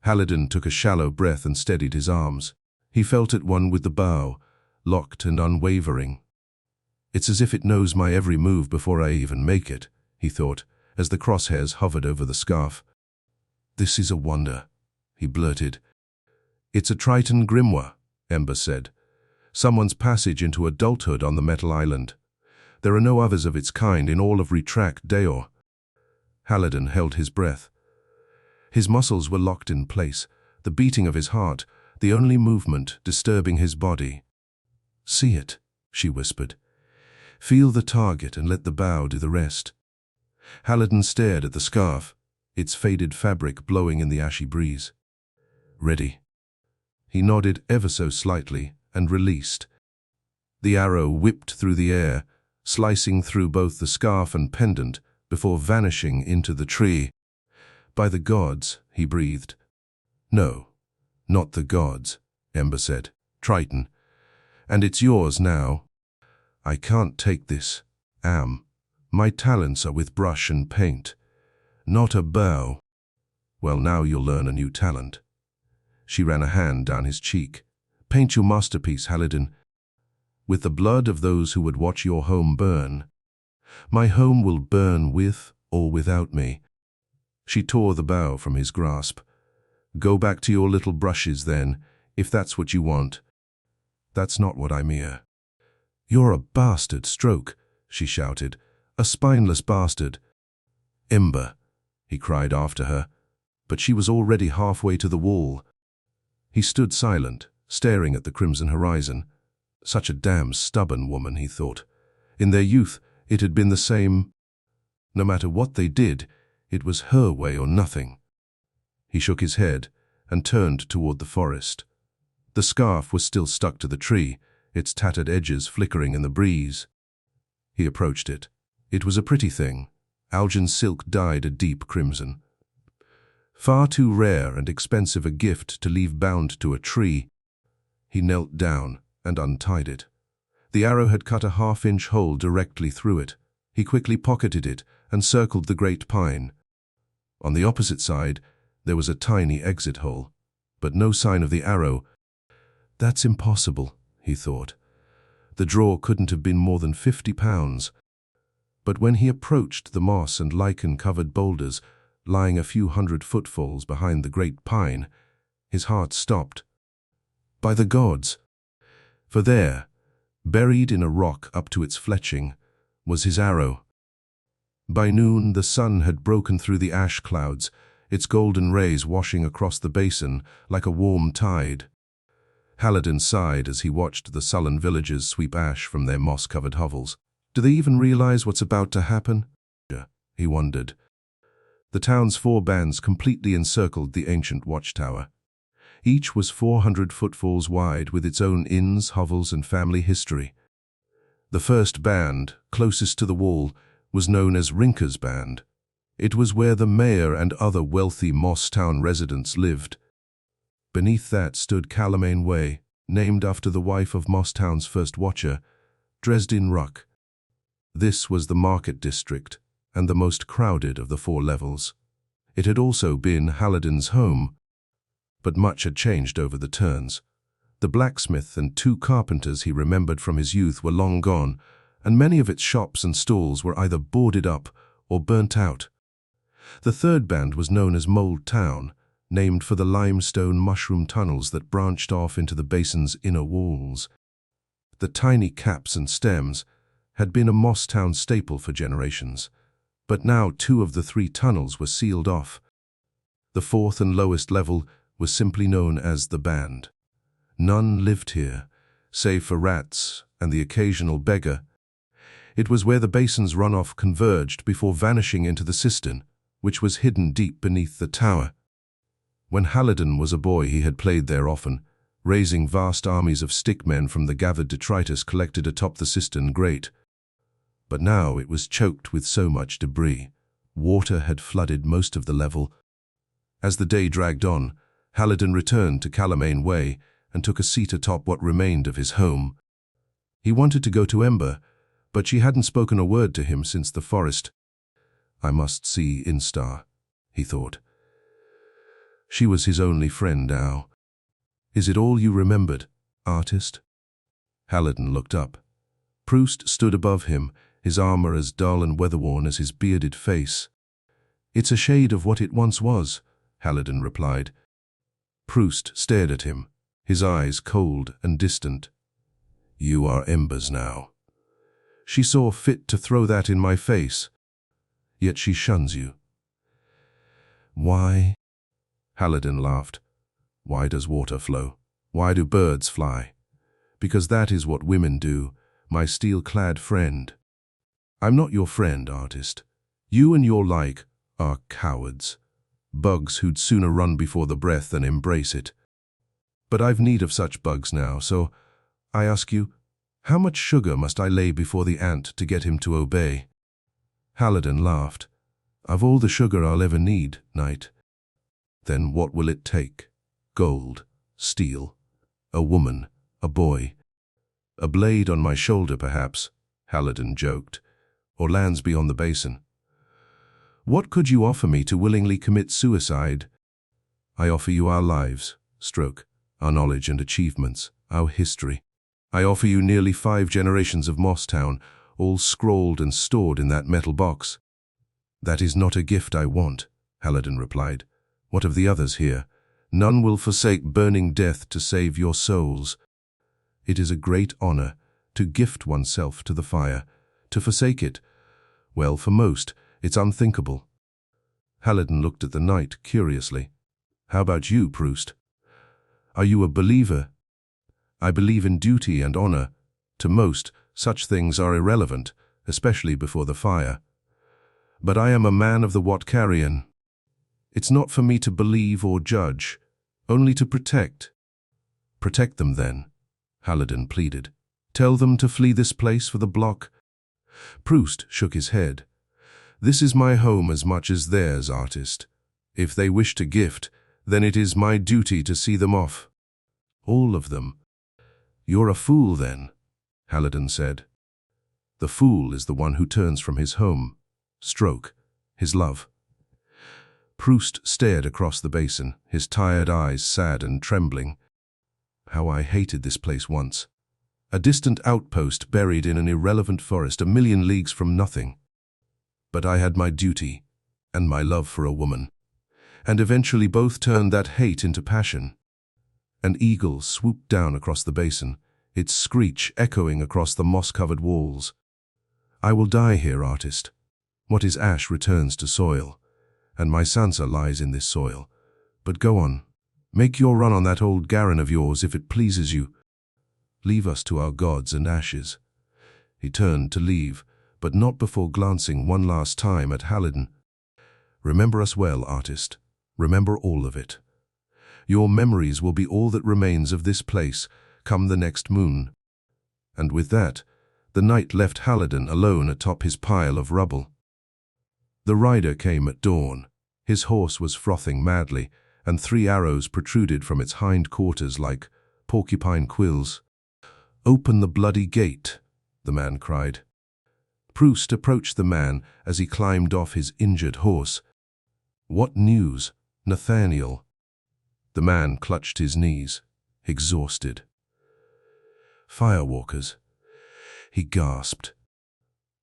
Haliden took a shallow breath and steadied his arms. He felt at one with the bow, locked and unwavering. "It's as if it knows my every move before I even make it," he thought, as the crosshairs hovered over the scarf. "This is a wonder," he blurted. "It's a Triton grimoire," Ember said. "Someone's passage into adulthood on the metal island. There are no others of its kind in all of Retract Deor." Haliden held his breath. His muscles were locked in place, the beating of his heart, the only movement disturbing his body. "See it," she whispered. "Feel the target and let the bow do the rest." Haliden stared at the scarf, its faded fabric blowing in the ashy breeze. "Ready." He nodded ever so slightly and released. The arrow whipped through the air, slicing through both the scarf and pendant before vanishing into the tree. "By the gods," he breathed. "No, not the gods," Ember said. "Triton. And it's yours now." "I can't take this, Am. My talents are with brush and paint, not a bow." "Well, now you'll learn a new talent." She ran a hand down his cheek. "Paint your masterpiece, Haliden, with the blood of those who would watch your home burn." "My home will burn with or without me." She tore the bow from his grasp. "Go back to your little brushes then, if that's what you want." "That's not what I'm here." "You're a bastard, Stroke," she shouted. "A spineless bastard." "Ember," he cried after her, but she was already halfway to the wall. He stood silent, staring at the crimson horizon. Such a damn stubborn woman, he thought. In their youth, it had been the same. No matter what they did, it was her way or nothing. He shook his head and turned toward the forest. The scarf was still stuck to the tree, its tattered edges flickering in the breeze. He approached it. It was a pretty thing, Algin silk dyed a deep crimson. Far too rare and expensive a gift to leave bound to a tree. He knelt down and untied it. The arrow had cut a half-inch hole directly through it. He quickly pocketed it and circled the great pine. On the opposite side, there was a tiny exit hole, but no sign of the arrow. "That's impossible," he thought. The draw couldn't have been more than 50 pounds. But when he approached the moss and lichen-covered boulders, lying a few hundred footfalls behind the great pine, his heart stopped. By the gods! For there, buried in a rock up to its fletching, was his arrow. By noon the sun had broken through the ash clouds, its golden rays washing across the basin like a warm tide. Haliden sighed as he watched the sullen villagers sweep ash from their moss-covered hovels. Do they even realize what's about to happen? He wondered. The town's 4 bands completely encircled the ancient watchtower. Each was 400 footfalls wide with its own inns, hovels, and family history. The first band, closest to the wall, was known as Rinker's Band. It was where the mayor and other wealthy Moss Town residents lived. Beneath that stood Alimane Way, named after the wife of Moss Town's first watcher, Dresden Ruck. This was the market district, and the most crowded of the 4 levels. It had also been Haliden's home, but much had changed over the turns. The blacksmith and 2 carpenters he remembered from his youth were long gone, and many of its shops and stalls were either boarded up or burnt out. The third band was known as Mold Town, named for the limestone mushroom tunnels that branched off into the basin's inner walls. the tiny caps and stems, had been a Moss Town staple for generations, but now 2 of the 3 tunnels were sealed off. The 4th and lowest level was simply known as the Band. None lived here, save for rats and the occasional beggar. It was where the basin's runoff converged before vanishing into the cistern, which was hidden deep beneath the tower. When Haliden was a boy, he had played there often, raising vast armies of stickmen from the gathered detritus collected atop the cistern grate. But now it was choked with so much debris. Water had flooded most of the level. As the day dragged on, Haliden returned to Alimane Way and took a seat atop what remained of his home. He wanted to go to Ember, but she hadn't spoken a word to him since the forest. I must see Instar, he thought. She was his only friend now. Is it all you remembered, artist? Haliden looked up. Proust stood above him, his armor as dull and weather-worn as his bearded face. It's a shade of what it once was, Haliden replied. Proust stared at him, his eyes cold and distant. You are embers now. She saw fit to throw that in my face. Yet she shuns you. Why? Haliden laughed. Why does water flow? Why do birds fly? Because that is what women do, my steel-clad friend. I'm not your friend, artist. You and your like are cowards. Bugs who'd sooner run before the breath than embrace it. But I've need of such bugs now, so I ask you, how much sugar must I lay before the ant to get him to obey? Haliden laughed. I've all the sugar I'll ever need, knight. Then what will it take? Gold, steel, a woman, a boy. A blade on my shoulder, perhaps, Haliden joked, or lands beyond the basin. What could you offer me to willingly commit suicide? I offer you our lives, Stroke, our knowledge and achievements, our history. I offer you nearly 5 generations of Moss Town, all scrolled and stored in that metal box. That is not a gift I want, Haliden replied. What of the others here? None will forsake burning death to save your souls. It is a great honor to gift oneself to the fire. To forsake it, well, for most, it's unthinkable. Haliden looked at the knight curiously. How about you, Proust? Are you a believer? I believe in duty and honor. To most, such things are irrelevant, especially before the fire. But I am a man of the Watkarian. It's not for me to believe or judge, only to protect. Protect them then, Haliden pleaded. Tell them to flee this place for the block. Proust shook his head. This is my home as much as theirs, artist. If they wish to gift, then it is my duty to see them off. All of them. You're a fool then, Haliden said. The fool is the one who turns from his home, Stroke, his love. Proust stared across the basin, his tired eyes sad and trembling. How I hated this place once. A distant outpost buried in an irrelevant forest 1,000,000 leagues from nothing. But I had my duty, and my love for a woman. And eventually both turned that hate into passion. An eagle swooped down across the basin, its screech echoing across the moss-covered walls. I will die here, artist. What is ash returns to soil, and my Sansa lies in this soil. But go on. Make your run on that old garron of yours if it pleases you. Leave us to our gods and ashes. He turned to leave, but not before glancing one last time at Haliden. Remember us well, artist. Remember all of it. Your memories will be all that remains of this place, come the next moon. And with that, the knight left Haliden alone atop his pile of rubble. The rider came at dawn. His horse was frothing madly, and 3 arrows protruded from its hind quarters like porcupine quills. "Open the bloody gate," the man cried. Proust approached the man as he climbed off his injured horse. "What news, Nathaniel?" The man clutched his knees, exhausted. "Firewalkers," he gasped.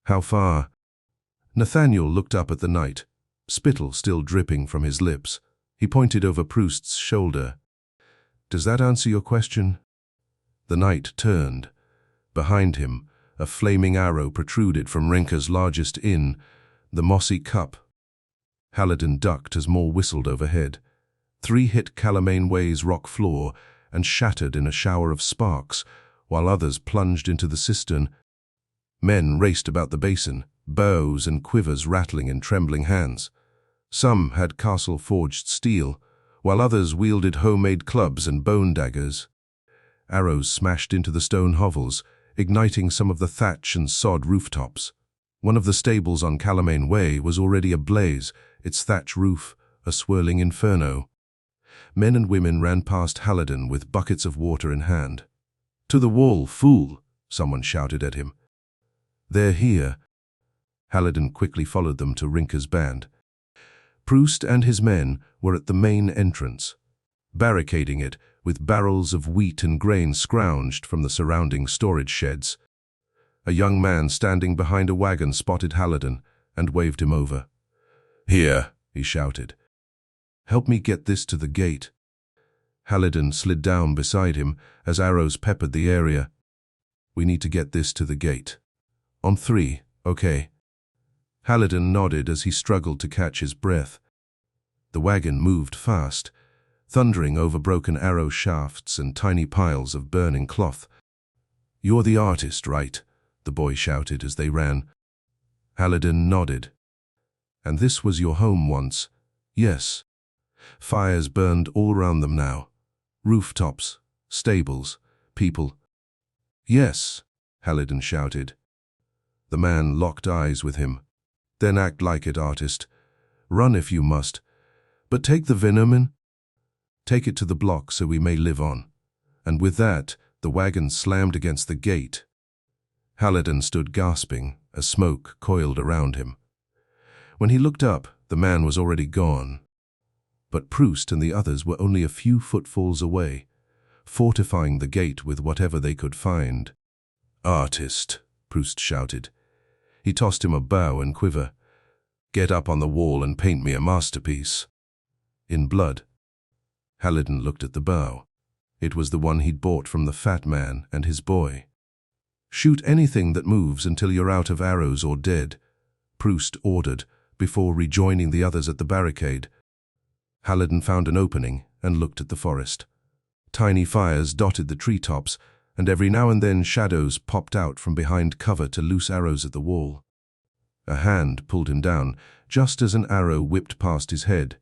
"How far?" Nathaniel looked up at the knight, spittle still dripping from his lips. He pointed over Proust's shoulder. "Does that answer your question?" The knight turned. Behind him, a flaming arrow protruded from Rinka's largest inn, the mossy cup. Haliden ducked as more whistled overhead. 3 hit Alimane Way's rock floor and shattered in a shower of sparks, while others plunged into the cistern. Men raced about the basin, bows and quivers rattling in trembling hands. Some had castle-forged steel, while others wielded homemade clubs and bone daggers. Arrows smashed into the stone hovels, igniting some of the thatch and sod rooftops. One of the stables on Alimane Way was already ablaze, its thatch roof a swirling inferno. Men and women ran past Haliden with buckets of water in hand. "To the wall, fool!" someone shouted at him. "They're here." Haliden quickly followed them to Rinka's band. Proust and his men were at the main entrance, barricading it with barrels of wheat and grain scrounged from the surrounding storage sheds. A young man standing behind a wagon spotted Haliden and waved him over. "Here," he shouted. "Help me get this to the gate." Haliden slid down beside him as arrows peppered the area. "We need to get this to the gate. On 3, okay." Haliden nodded as he struggled to catch his breath. The wagon moved fast, thundering over broken arrow shafts and tiny piles of burning cloth. "You're the artist, right?" the boy shouted as they ran. Haliden nodded. "And this was your home once?" "Yes." Fires burned all around them now. Rooftops, stables, people. "Yes," Haliden shouted. The man locked eyes with him. "Then act like it, artist. Run if you must. But take the venom. Take it to the block so we may live on." And with that, the wagon slammed against the gate. Haliden stood gasping as smoke coiled around him. When he looked up, the man was already gone. But Proust and the others were only a few footfalls away, fortifying the gate with whatever they could find. "Artist," Proust shouted. He tossed him a bow and quiver. "Get up on the wall and paint me a masterpiece." In blood. Haliden looked at the bow. It was the one he'd bought from the fat man and his boy. "Shoot anything that moves until you're out of arrows or dead," Proust ordered, before rejoining the others at the barricade. Haliden found an opening and looked at the forest. Tiny fires dotted the treetops, and every now and then shadows popped out from behind cover to loose arrows at the wall. A hand pulled him down, just as an arrow whipped past his head.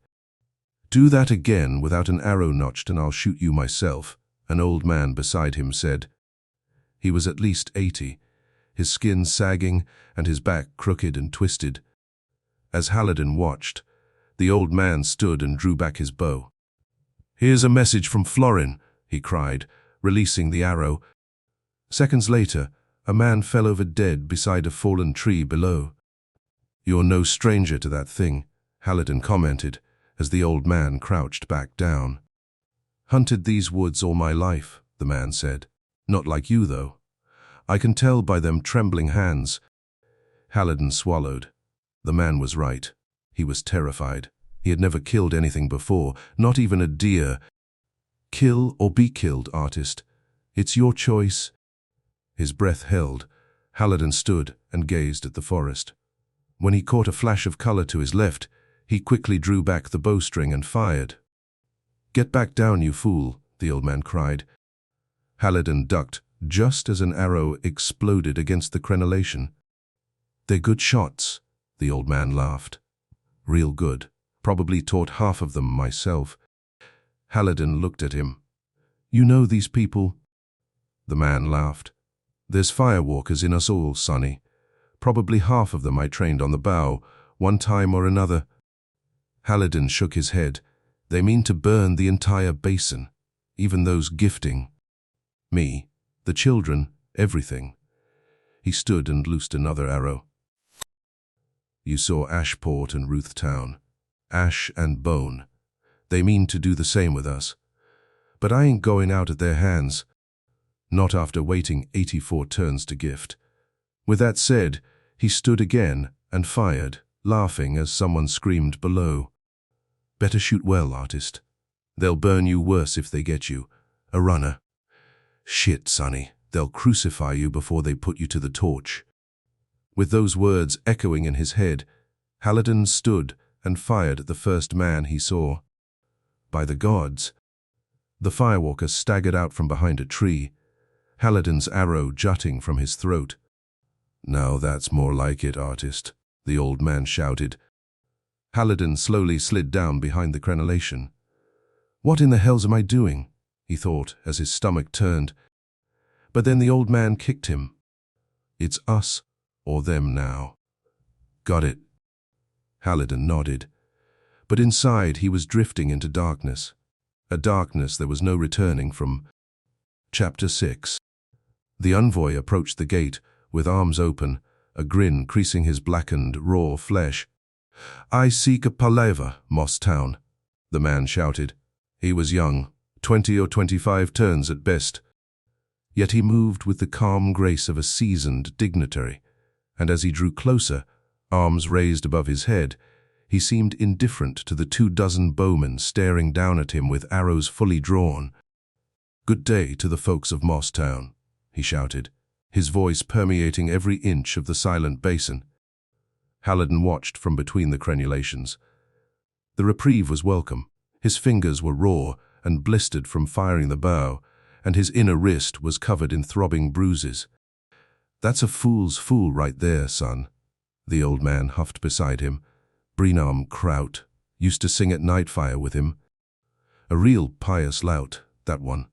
"Do that again without an arrow notched and I'll shoot you myself," an old man beside him said. He was at least 80, his skin sagging and his back crooked and twisted. As Haliden watched, the old man stood and drew back his bow. "Here's a message from Florin," he cried, releasing the arrow. Seconds later, a man fell over dead beside a fallen tree below. "You're no stranger to that thing," Haliden commented, as the old man crouched back down. "Hunted these woods all my life," the man said. "Not like you, though. I can tell by them trembling hands." Haliden swallowed. The man was right. He was terrified. He had never killed anything before, not even a deer. "Kill or be killed, artist. It's your choice." His breath held. Haliden stood and gazed at the forest. When he caught a flash of color to his left, he quickly drew back the bowstring and fired. "Get back down, you fool," the old man cried. Haliden ducked just as an arrow exploded against the crenellation. "They're good shots," the old man laughed. "Real good. Probably taught half of them myself." Haliden looked at him. "You know these people?" The man laughed. "There's firewalkers in us all, sonny. Probably half of them I trained on the bow, one time or another." Haliden shook his head. "They mean to burn the entire basin, even those gifting. Me, the children, everything." He stood and loosed another arrow. "You saw Ashport and Ruthtown. Ash and bone. They mean to do the same with us. But I ain't going out at their hands. Not after waiting 84 turns to gift." With that said, he stood again and fired, laughing as someone screamed below. "Better shoot well, artist. They'll burn you worse if they get you. A runner." "Shit, sonny," They'll crucify you before they put you to the torch." With those words echoing in his head, Haliden stood and fired at the first man he saw. By the gods! The firewalker staggered out from behind a tree, Haliden's arrow jutting from his throat. "Now that's more like it, artist," the old man shouted. Haliden slowly slid down behind the crenellation. "What in the hells am I doing?" he thought as his stomach turned. But then the old man kicked him. "It's us or them now." "Got it." Haliden nodded. But inside he was drifting into darkness. A darkness there was no returning from. Chapter 6. The envoy approached the gate, with arms open, a grin creasing his blackened, raw flesh. "I seek a palaver, Moss Town," the man shouted. He was young, 20 or 25 turns at best. Yet he moved with the calm grace of a seasoned dignitary, and as he drew closer, arms raised above his head, he seemed indifferent to the 24 bowmen staring down at him with arrows fully drawn. "Good day to the folks of Moss Town," he shouted, his voice permeating every inch of the silent basin. Haliden watched from between the crenulations. The reprieve was welcome. His fingers were raw and blistered from firing the bow, and his inner wrist was covered in throbbing bruises. "That's a fool's fool right there, son," the old man huffed beside him. "Brenam Kraut used to sing at Nightfire with him. A real pious lout, that one.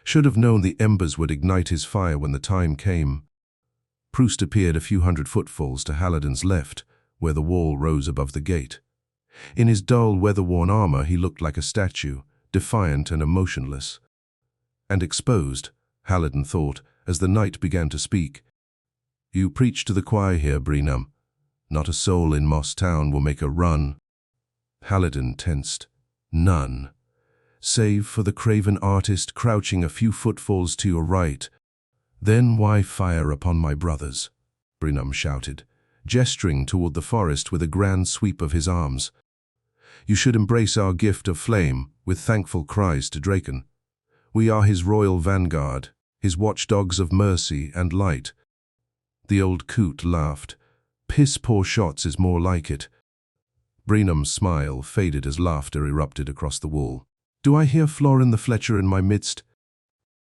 Should have known the embers would ignite his fire when the time came." Proust appeared a few hundred footfalls to Haliden's left, where the wall rose above the gate. In his dull, weather-worn armor he looked like a statue, defiant and emotionless. And exposed, Haliden thought, as the knight began to speak. "You preach to the choir here, Brenam. Not a soul in Moss Town will make a run." Haliden tensed. "None. Save for the craven artist crouching a few footfalls to your right. Then why fire upon my brothers?" Brenam shouted, gesturing toward the forest with a grand sweep of his arms. "You should embrace our gift of flame with thankful cries to Draken. We are his royal vanguard, his watchdogs of mercy and light." The old coot laughed. "Piss-poor shots is more like it." Brenam's smile faded as laughter erupted across the wall. "Do I hear Florin the Fletcher in my midst?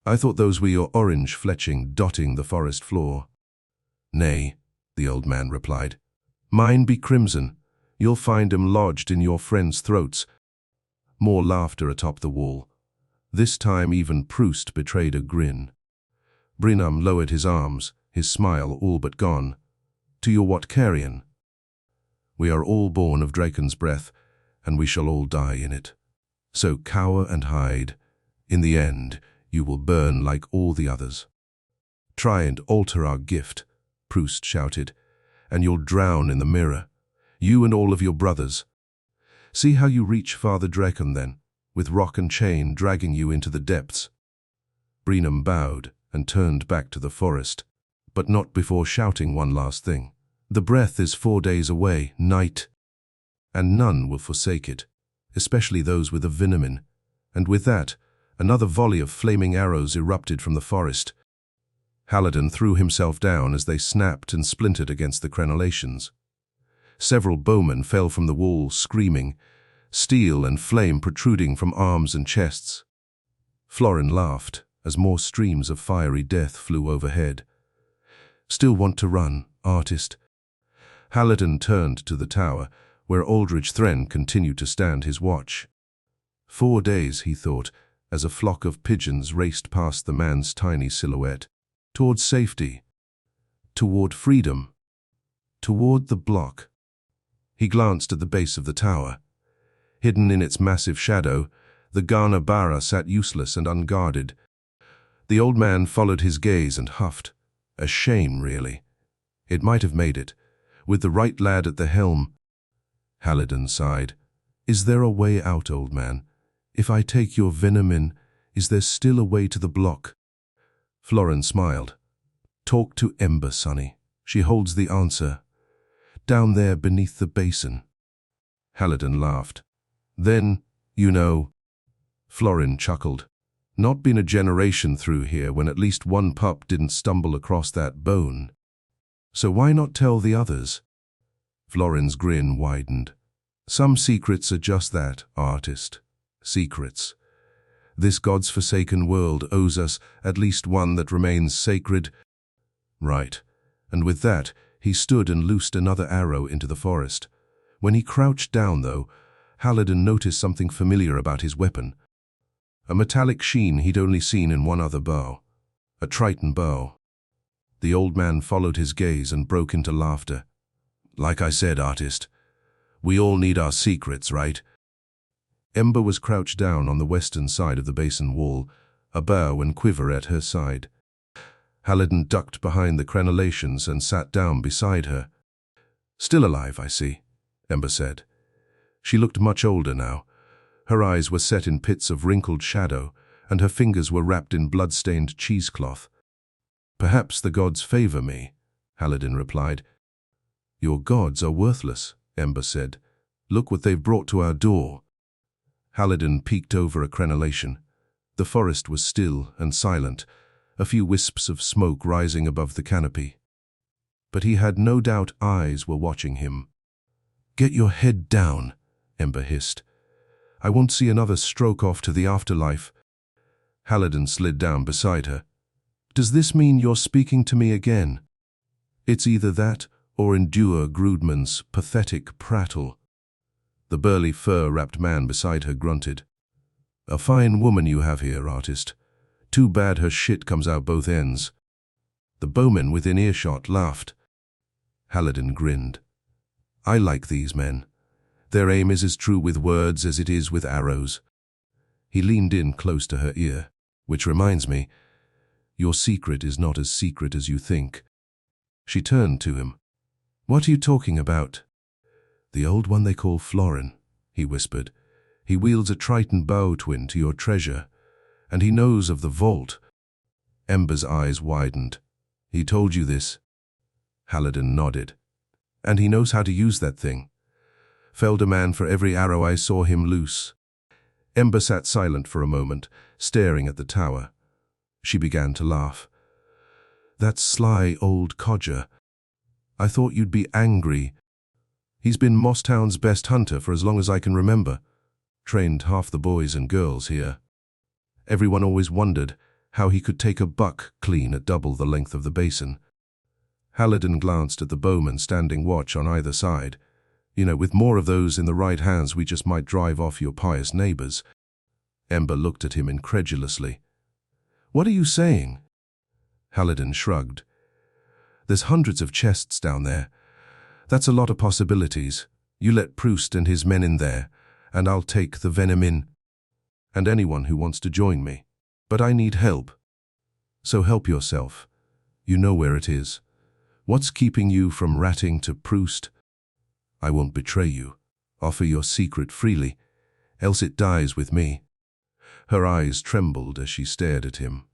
I thought those were your orange fletching dotting the forest floor." "Nay," the old man replied. "Mine be crimson. You'll find 'em lodged in your friends' throats." More laughter atop the wall. This time even Proust betrayed a grin. Brenam lowered his arms, his smile all but gone. "To your what carrion? We are all born of Draken's breath, and we shall all die in it. So cower and hide. In the end, you will burn like all the others." "Try and alter our gift," Proust shouted, "and you'll drown in the mirror. You and all of your brothers. See how you reach Father Draken then, with rock and chain dragging you into the depths." Brenam bowed and turned back to the forest, but not before shouting one last thing. "The breath is 4 days away, night, and none will forsake it, especially those with a venom." And with that, another volley of flaming arrows erupted from the forest. Haliden threw himself down as they snapped and splintered against the crenellations. Several bowmen fell from the wall screaming, steel and flame protruding from arms and chests. Florin laughed as more streams of fiery death flew overhead. "Still want to run, artist?" Haliden turned to the tower, where Aldrich Thren continued to stand his watch. 4 days, he thought, as a flock of pigeons raced past the man's tiny silhouette. Toward safety. Toward freedom. Toward the block. He glanced at the base of the tower. Hidden in its massive shadow, the Ghana Bara sat useless and unguarded. The old man followed his gaze and huffed. A shame, really. It might have made it, with the right lad at the helm. Haliden sighed. "Is there a way out, old man? If I take your venom in, is there still a way to the block?" Florin smiled. "Talk to Ember, sonny. She holds the answer. Down there beneath the basin." Haliden laughed. "Then, you know." Florin chuckled. Not been a generation through here when at least one pup didn't stumble across that bone. So why not tell the others? Florin's grin widened. Some secrets are just that, artist. Secrets. This God's forsaken world owes us at least one that remains sacred. Right. And with that, he stood and loosed another arrow into the forest. When he crouched down, though, Haliden noticed something familiar about his weapon. A metallic sheen he'd only seen in one other bow. A Triton bow. The old man followed his gaze and broke into laughter. Like I said, artist, we all need our secrets, right? Ember was crouched down on the western side of the basin wall, a bow and quiver at her side. Haliden ducked behind the crenellations and sat down beside her. Still alive, I see, Ember said. She looked much older now. Her eyes were set in pits of wrinkled shadow, and her fingers were wrapped in blood-stained cheesecloth. Perhaps the gods favor me, Haliden replied. Your gods are worthless, Ember said. Look what they've brought to our door. Haliden peeked over a crenellation. The forest was still and silent, a few wisps of smoke rising above the canopy. But he had no doubt eyes were watching him. Get your head down, Ember hissed. I won't see another stroke off to the afterlife. Haliden slid down beside her. Does this mean you're speaking to me again? It's either that or endure Grudman's pathetic prattle. The burly fur-wrapped man beside her grunted. A fine woman you have here, artist. Too bad her shit comes out both ends. The bowman within earshot laughed. Haliden grinned. I like these men. Their aim is as true with words as it is with arrows. He leaned in close to her ear. Which reminds me, your secret is not as secret as you think. She turned to him. What are you talking about? The old one they call Florin, he whispered. He wields a Triton bow twin to your treasure, and he knows of the vault. Ember's eyes widened. He told you this? Haliden nodded. And he knows how to use that thing. Felled a man for every arrow I saw him loose. Ember sat silent for a moment, staring at the tower. She began to laugh. That sly old codger. I thought you'd be angry. He's been Mosstown's best hunter for as long as I can remember. Trained half the boys and girls here. Everyone always wondered how he could take a buck clean at double the length of the basin. Haliden glanced at the bowmen standing watch on either side. With more of those in the right hands, we just might drive off your pious neighbors. Ember looked at him incredulously. What are you saying? Haliden shrugged. There's hundreds of chests down there. That's a lot of possibilities. You let Proust and his men in there, and I'll take the venom in. And anyone who wants to join me. But I need help. So help yourself. You know where it is. What's keeping you from ratting to Proust? I won't betray you. Offer your secret freely, else it dies with me. Her eyes trembled as she stared at him.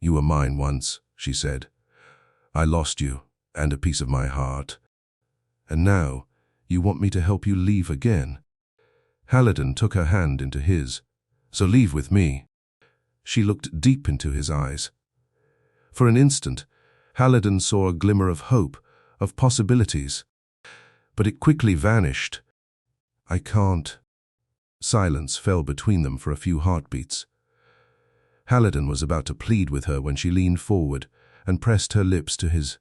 You were mine once, she said. I lost you, and a piece of my heart. And now, you want me to help you leave again. Haliden took her hand into his. So leave with me. She looked deep into his eyes. For an instant, Haliden saw a glimmer of hope, of possibilities. But it quickly vanished. I can't. Silence fell between them for a few heartbeats. Haliden was about to plead with her when she leaned forward and pressed her lips to his.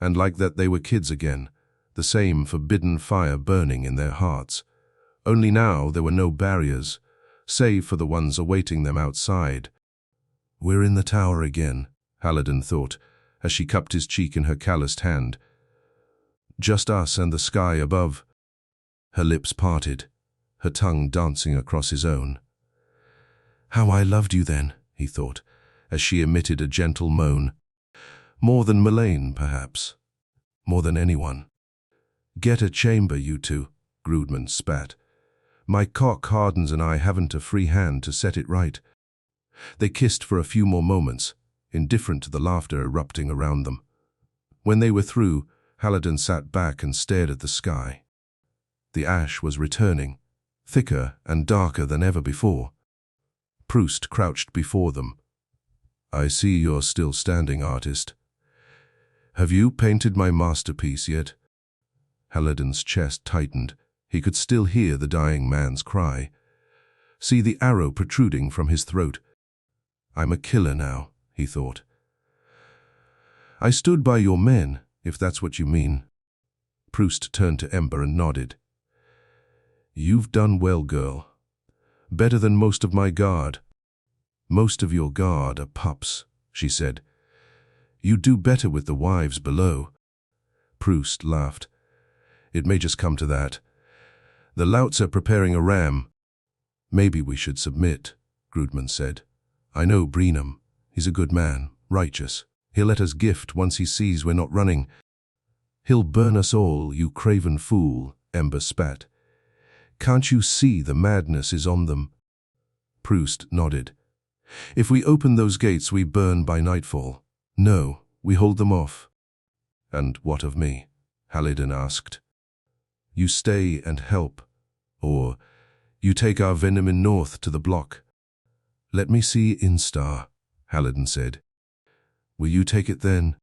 And like that they were kids again, the same forbidden fire burning in their hearts. Only now there were no barriers, save for the ones awaiting them outside. We're in the tower again, Haliden thought, as she cupped his cheek in her calloused hand. Just us and the sky above. Her lips parted, her tongue dancing across his own. How I loved you then, he thought, as she emitted a gentle moan. More than Milane, perhaps. More than anyone. Get a chamber, you two, Grudman spat. My cock hardens and I haven't a free hand to set it right. They kissed for a few more moments, indifferent to the laughter erupting around them. When they were through, Haliden sat back and stared at the sky. The ash was returning, thicker and darker than ever before. Proust crouched before them. "I see you're still standing, artist. Have you painted my masterpiece yet?" Haliden's chest tightened. He could still hear the dying man's cry. See the arrow protruding from his throat. "I'm a killer now," he thought. "I stood by your men, if that's what you mean." Proust turned to Ember and nodded. "You've done well, girl. Better than most of my guard." "Most of your guard are pups," she said. "You do better with the wives below." Proust laughed. "It may just come to that. The louts are preparing a ram." "Maybe we should submit," Grudman said. "I know Breenham. He's a good man, righteous. He'll let us gift once he sees we're not running." "He'll burn us all, you craven fool," Ember spat. "Can't you see the madness is on them?" Proust nodded. "If we open those gates, we burn by nightfall." "No, we hold them off." "And what of me?" Haliden asked. "You stay and help, or you take our venom in north to the block." "Let me see Instar," Haliden said. "Will you take it then?"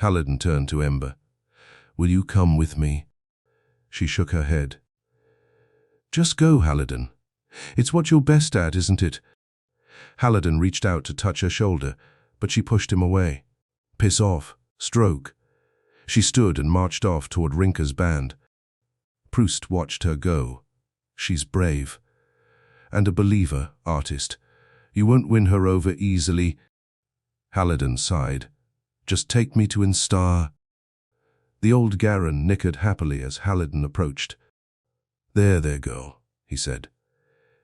Haliden turned to Ember. "Will you come with me?" She shook her head. "Just go, Haliden. It's what you're best at, isn't it?" Haliden reached out to touch her shoulder, but she pushed him away. "Piss off, Stroke." She stood and marched off toward Rinka's band. Proust watched her go. "She's brave. And a believer, artist. You won't win her over easily." Haliden sighed. "Just take me to Instar." The old Garan nickered happily as Haliden approached. There, girl," he said.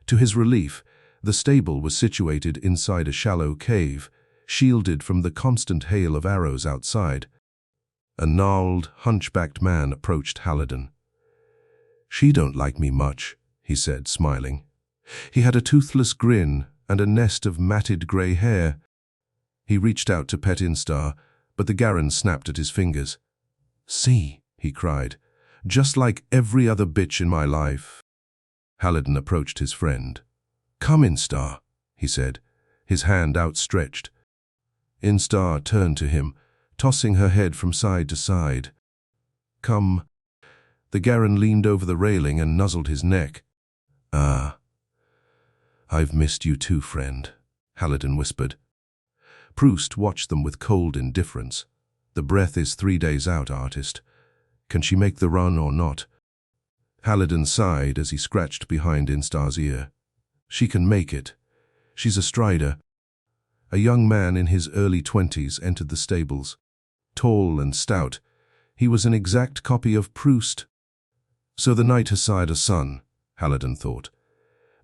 To his relief, the stable was situated inside a shallow cave, shielded from the constant hail of arrows outside. A gnarled, hunchbacked man approached Haliden. "She don't like me much," he said, smiling. He had a toothless grin and a nest of matted grey hair. He reached out to pet Instar, but the Garan snapped at his fingers. "See," he cried, "just like every other bitch in my life." Haliden approached his friend. "Come, Instar," he said, his hand outstretched. Instar turned to him, tossing her head from side to side. "Come." The Garan leaned over the railing and nuzzled his neck. "Ah, I've missed you too, friend," Haliden whispered. Proust watched them with cold indifference. "The breath is 3 days out, artist. Can she make the run or not?" Haliden sighed as he scratched behind Instar's ear. "She can make it. She's a strider." A young man in his early 20s entered the stables. Tall and stout, he was an exact copy of Proust. So the knight has sired a son, Haliden thought.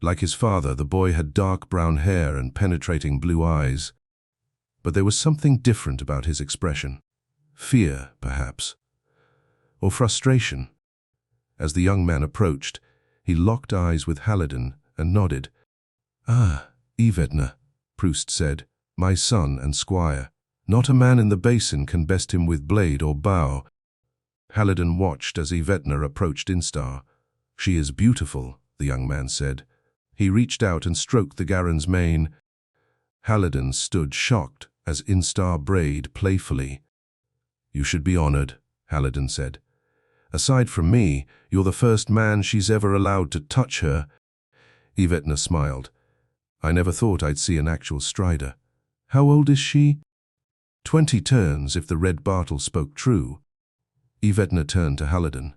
Like his father, the boy had dark brown hair and penetrating blue eyes. But there was something different about his expression. Fear, perhaps. Or frustration. As the young man approached, he locked eyes with Haliden and nodded. "Ah, Evedna," Proust said, "my son and squire. Not a man in the basin can best him with blade or bow." Haliden watched as Evedna approached Instar. "She is beautiful," the young man said. He reached out and stroked the Garen's mane. Haliden stood shocked as Instar brayed playfully. "You should be honored," Haliden said. "Aside from me, you're the first man she's ever allowed to touch her." Evetna smiled. "I never thought I'd see an actual strider. How old is she?" 20 turns if the Red Bartle spoke true." Evetna turned to Haliden.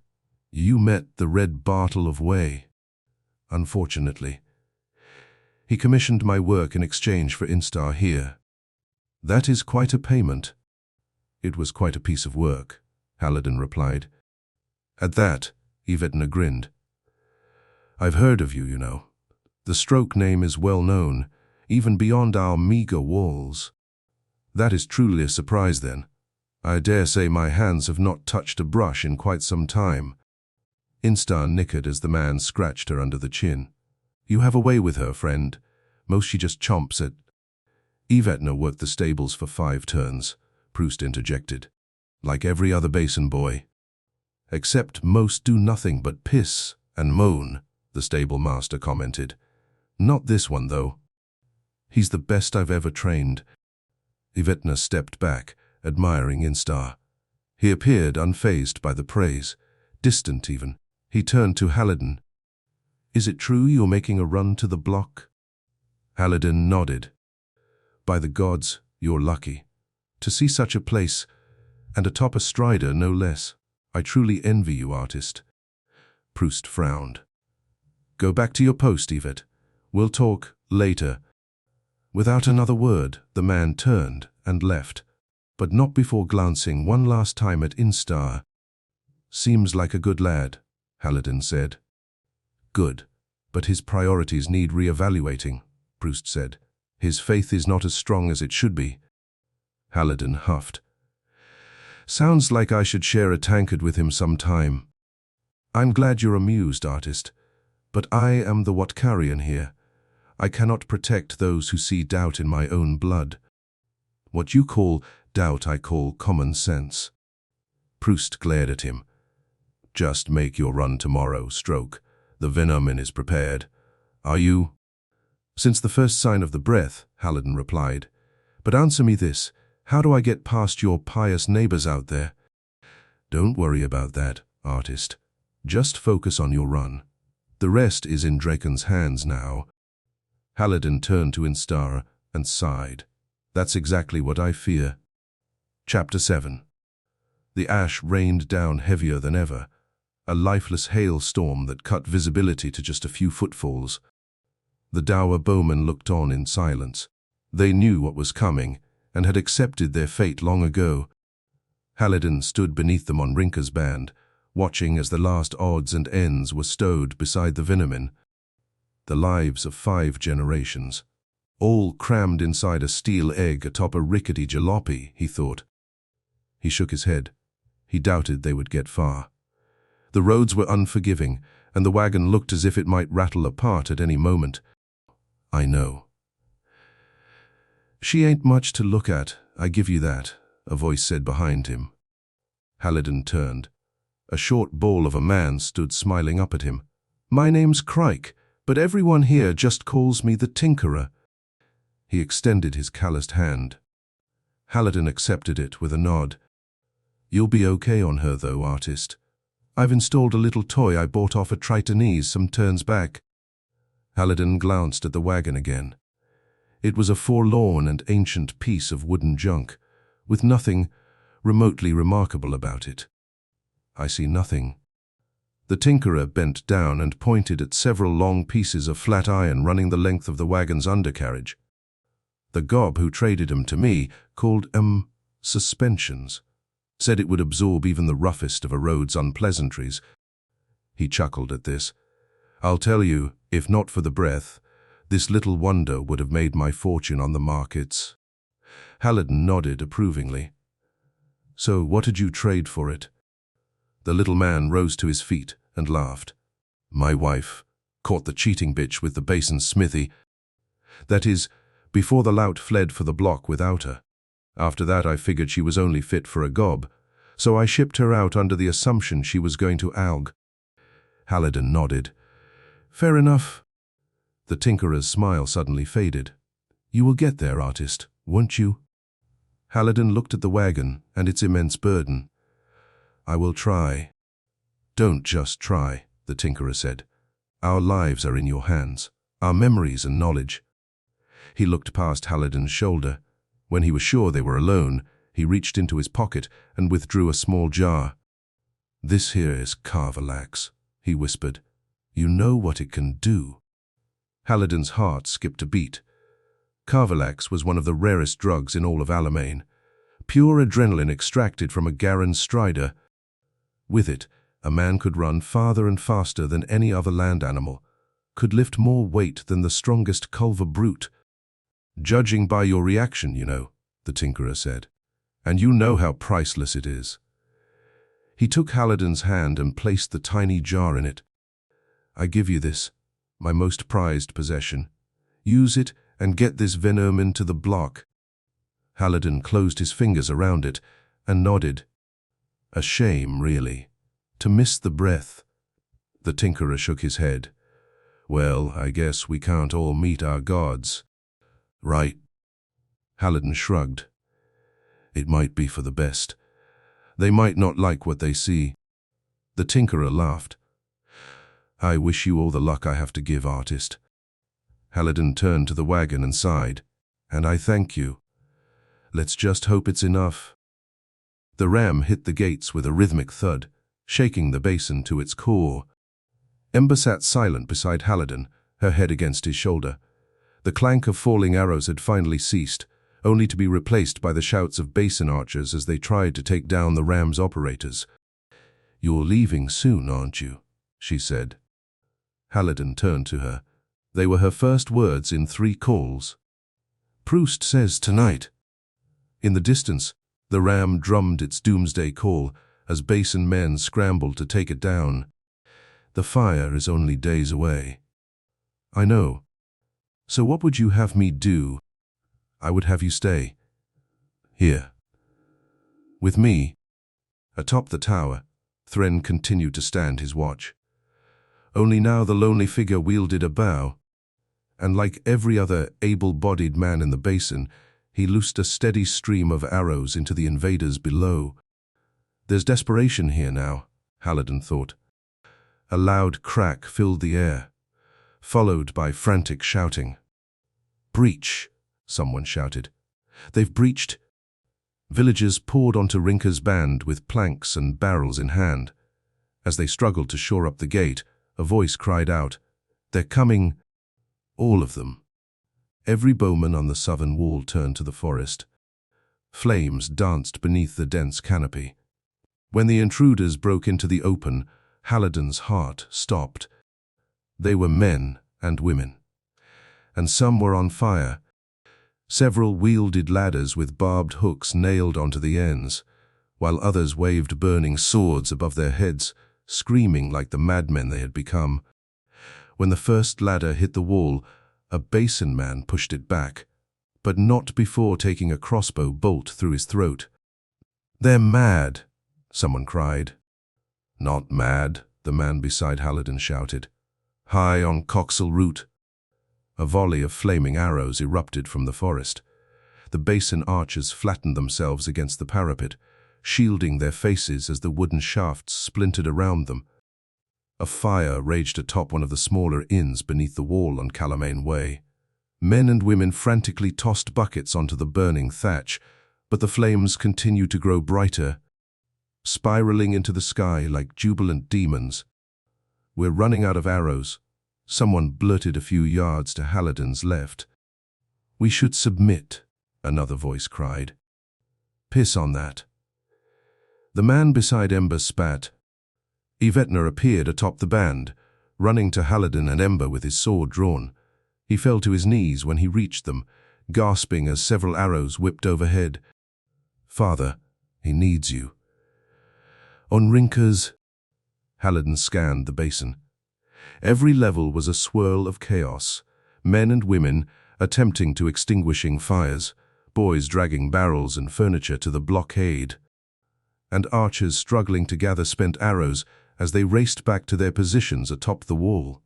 "You met the Red Bartle of Way." "Unfortunately. He commissioned my work in exchange for Instar here." "That is quite a payment." "It was quite a piece of work," Haliden replied. At that, Evetna grinned. "I've heard of you, you know. The Stroke name is well known, even beyond our meager walls." "That is truly a surprise, then. I dare say my hands have not touched a brush in quite some time." Instar nickered as the man scratched her under the chin. "You have a way with her, friend. Most she just chomps at—" "Evetna worked the stables for 5 turns, Proust interjected. "Like every other basin boy." "Except most do nothing but piss and moan," the stable master commented. "Not this one, though." He's the best I've ever trained. Ivetna stepped back, admiring Instar. He appeared unfazed by the praise, distant even. He turned to Haliden. Is it true you're making a run to the block? Haliden nodded. By the gods, you're lucky. To see such a place, and atop a strider no less. I truly envy you, artist. Proust frowned. Go back to your post, Yvette. We'll talk later. Without another word, the man turned and left, but not before glancing one last time at Instar. Seems like a good lad, Haliden said. Good, but his priorities need re-evaluating, Proust said. His faith is not as strong as it should be. Haliden huffed. Sounds like I should share a tankard with him sometime. I'm glad you're amused, artist, but I am the Watkarian here. I cannot protect those who see doubt in my own blood. What you call doubt I call common sense. Proust glared at him. Just make your run tomorrow, Stroke. The venom is prepared. Are you? Since the first sign of the breath, Haliden replied. But answer me this, how do I get past your pious neighbors out there? Don't worry about that, artist. Just focus on your run. The rest is in Draken's hands now. Haliden turned to Instar and sighed. That's exactly what I fear. Chapter 7. The ash rained down heavier than ever, a lifeless hailstorm that cut visibility to just a few footfalls. The dour bowmen looked on in silence. They knew what was coming and had accepted their fate long ago. Haliden stood beneath them on Rinka's band, watching as the last odds and ends were stowed beside the venomen. The lives of 5 generations, all crammed inside a steel egg atop a rickety jalopy, he thought. He shook his head. He doubted they would get far. The roads were unforgiving, and the wagon looked as if it might rattle apart at any moment. I know. She ain't much to look at, I give you that, a voice said behind him. Haliden turned. A short ball of a man stood smiling up at him. My name's Crike, but everyone here just calls me the Tinkerer. He extended his calloused hand. Haliden accepted it with a nod. You'll be okay on her though, artist. I've installed a little toy I bought off a Tritonese some turns back. Haliden glanced at the wagon again. It was a forlorn and ancient piece of wooden junk, with nothing remotely remarkable about it. I see nothing. The Tinkerer bent down and pointed at several long pieces of flat iron running the length of the wagon's undercarriage. The gob who traded 'em to me called 'em suspensions. Said it would absorb even the roughest of a road's unpleasantries. He chuckled at this. I'll tell you, if not for the breath, this little wonder would have made my fortune on the markets. Haliden nodded approvingly. So what did you trade for it? The little man rose to his feet and laughed. My wife caught the cheating bitch with the basin smithy. That is, before the lout fled for the block without her. After that I figured she was only fit for a gob, so I shipped her out under the assumption she was going to alg. Haliden nodded. Fair enough. The Tinkerer's smile suddenly faded. You will get there, artist, won't you? Haliden looked at the wagon and its immense burden. I will try. Don't just try, the Tinkerer said. Our lives are in your hands, our memories and knowledge. He looked past Haliden's shoulder. When he was sure they were alone, he reached into his pocket and withdrew a small jar. This here is carvalax, he whispered. You know what it can do. Haliden's heart skipped a beat. Carvalax was one of the rarest drugs in all of Alimane. Pure adrenaline extracted from a Garan strider. With it, a man could run farther and faster than any other land animal, could lift more weight than the strongest culver brute. Judging by your reaction, you know, the Tinkerer said. And you know how priceless it is. He took Haliden's hand and placed the tiny jar in it. I give you this, my most prized possession. Use it and get this venom into the block. Haliden closed his fingers around it and nodded. A shame, really, to miss the breath. The Tinkerer shook his head. Well, I guess we can't all meet our gods. Right. Haliden shrugged. It might be for the best. They might not like what they see. The tinkerer laughed. I wish you all the luck I have to give, artist. Haliden turned to the wagon and sighed. And I thank you. Let's just hope it's enough. The ram hit the gates with a rhythmic thud, shaking the basin to its core. Ember sat silent beside Haliden, her head against his shoulder. The clank of falling arrows had finally ceased, only to be replaced by the shouts of basin archers as they tried to take down the ram's operators. You're leaving soon, aren't you? She said. Haliden turned to her. They were her first words in 3 calls. Proust says tonight. In the distance, the ram drummed its doomsday call as basin men scrambled to take it down. The fire is only days away. I know. So what would you have me do? I would have you stay. Here. With me. Atop the tower, Thren continued to stand his watch. Only now the lonely figure wielded a bow, and like every other able-bodied man in the basin, he loosed a steady stream of arrows into the invaders below. There's desperation here now, Haliden thought. A loud crack filled the air, followed by frantic shouting. Breach, someone shouted. They've breached. Villagers poured onto Rinka's band with planks and barrels in hand. As they struggled to shore up the gate, a voice cried out, They're coming, all of them. Every bowman on the southern wall turned to the forest. Flames danced beneath the dense canopy. When the intruders broke into the open, Haliden's heart stopped. They were men and women, and some were on fire. Several wielded ladders with barbed hooks nailed onto the ends, while others waved burning swords above their heads, screaming like the madmen they had become. When the first ladder hit the wall, a basin man pushed it back, but not before taking a crossbow bolt through his throat. They're mad, someone cried. Not mad, the man beside Haliden shouted. High on colossal root. A volley of flaming arrows erupted from the forest. The basin archers flattened themselves against the parapet, shielding their faces as the wooden shafts splintered around them. A fire raged atop one of the smaller inns beneath the wall on Alimane Way. Men and women frantically tossed buckets onto the burning thatch, but the flames continued to grow brighter, spiraling into the sky like jubilant demons. We're running out of arrows, someone blurted a few yards to Haliden's left. We should submit, another voice cried. Piss on that. The man beside Ember spat. Yvetner appeared atop the band, running to Haliden and Ember with his sword drawn. He fell to his knees when he reached them, gasping as several arrows whipped overhead. Father, he needs you. On Rinka's... Haliden scanned the basin. Every level was a swirl of chaos, men and women attempting to extinguishing fires, boys dragging barrels and furniture to the blockade, and archers struggling to gather spent arrows as they raced back to their positions atop the wall.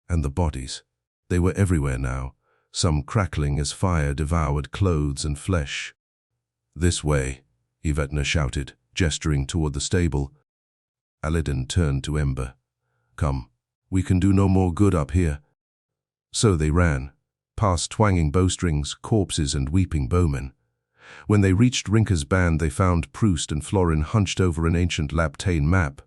And the bodies. They were everywhere now, some crackling as fire devoured clothes and flesh. This way, Yvetner shouted, gesturing toward the stable. Haliden turned to Ember. Come, we can do no more good up here. So they ran, past twanging bowstrings, corpses and weeping bowmen. When they reached Rinka's band, they found Proust and Florin hunched over an ancient Laptane map.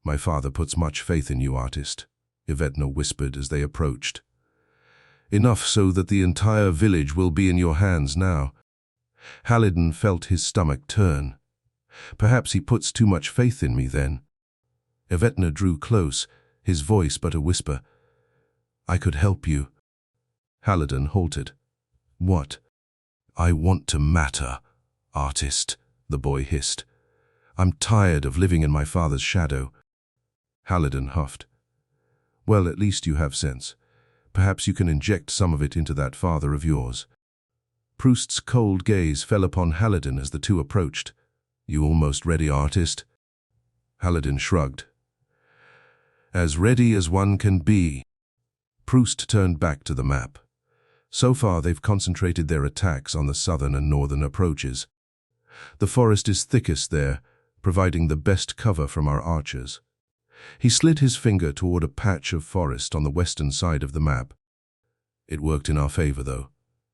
My father puts much faith in you, artist, Yvetner whispered as they approached. Enough so that the entire village will be in your hands now. Haliden felt his stomach turn. Perhaps he puts too much faith in me then. Yvetner drew close, his voice but a whisper. I could help you. Haliden halted. What? I want to matter, artist, the boy hissed. I'm tired of living in my father's shadow. Haliden huffed. Well, at least you have sense. Perhaps you can inject some of it into that father of yours. Proust's cold gaze fell upon Haliden as the two approached. You almost ready, artist? Haliden shrugged. As ready as one can be. Proust turned back to the map. So far, they've concentrated their attacks on the southern and northern approaches. The forest is thickest there, providing the best cover from our archers. He slid his finger toward a patch of forest on the western side of the map. It worked in our favor, though.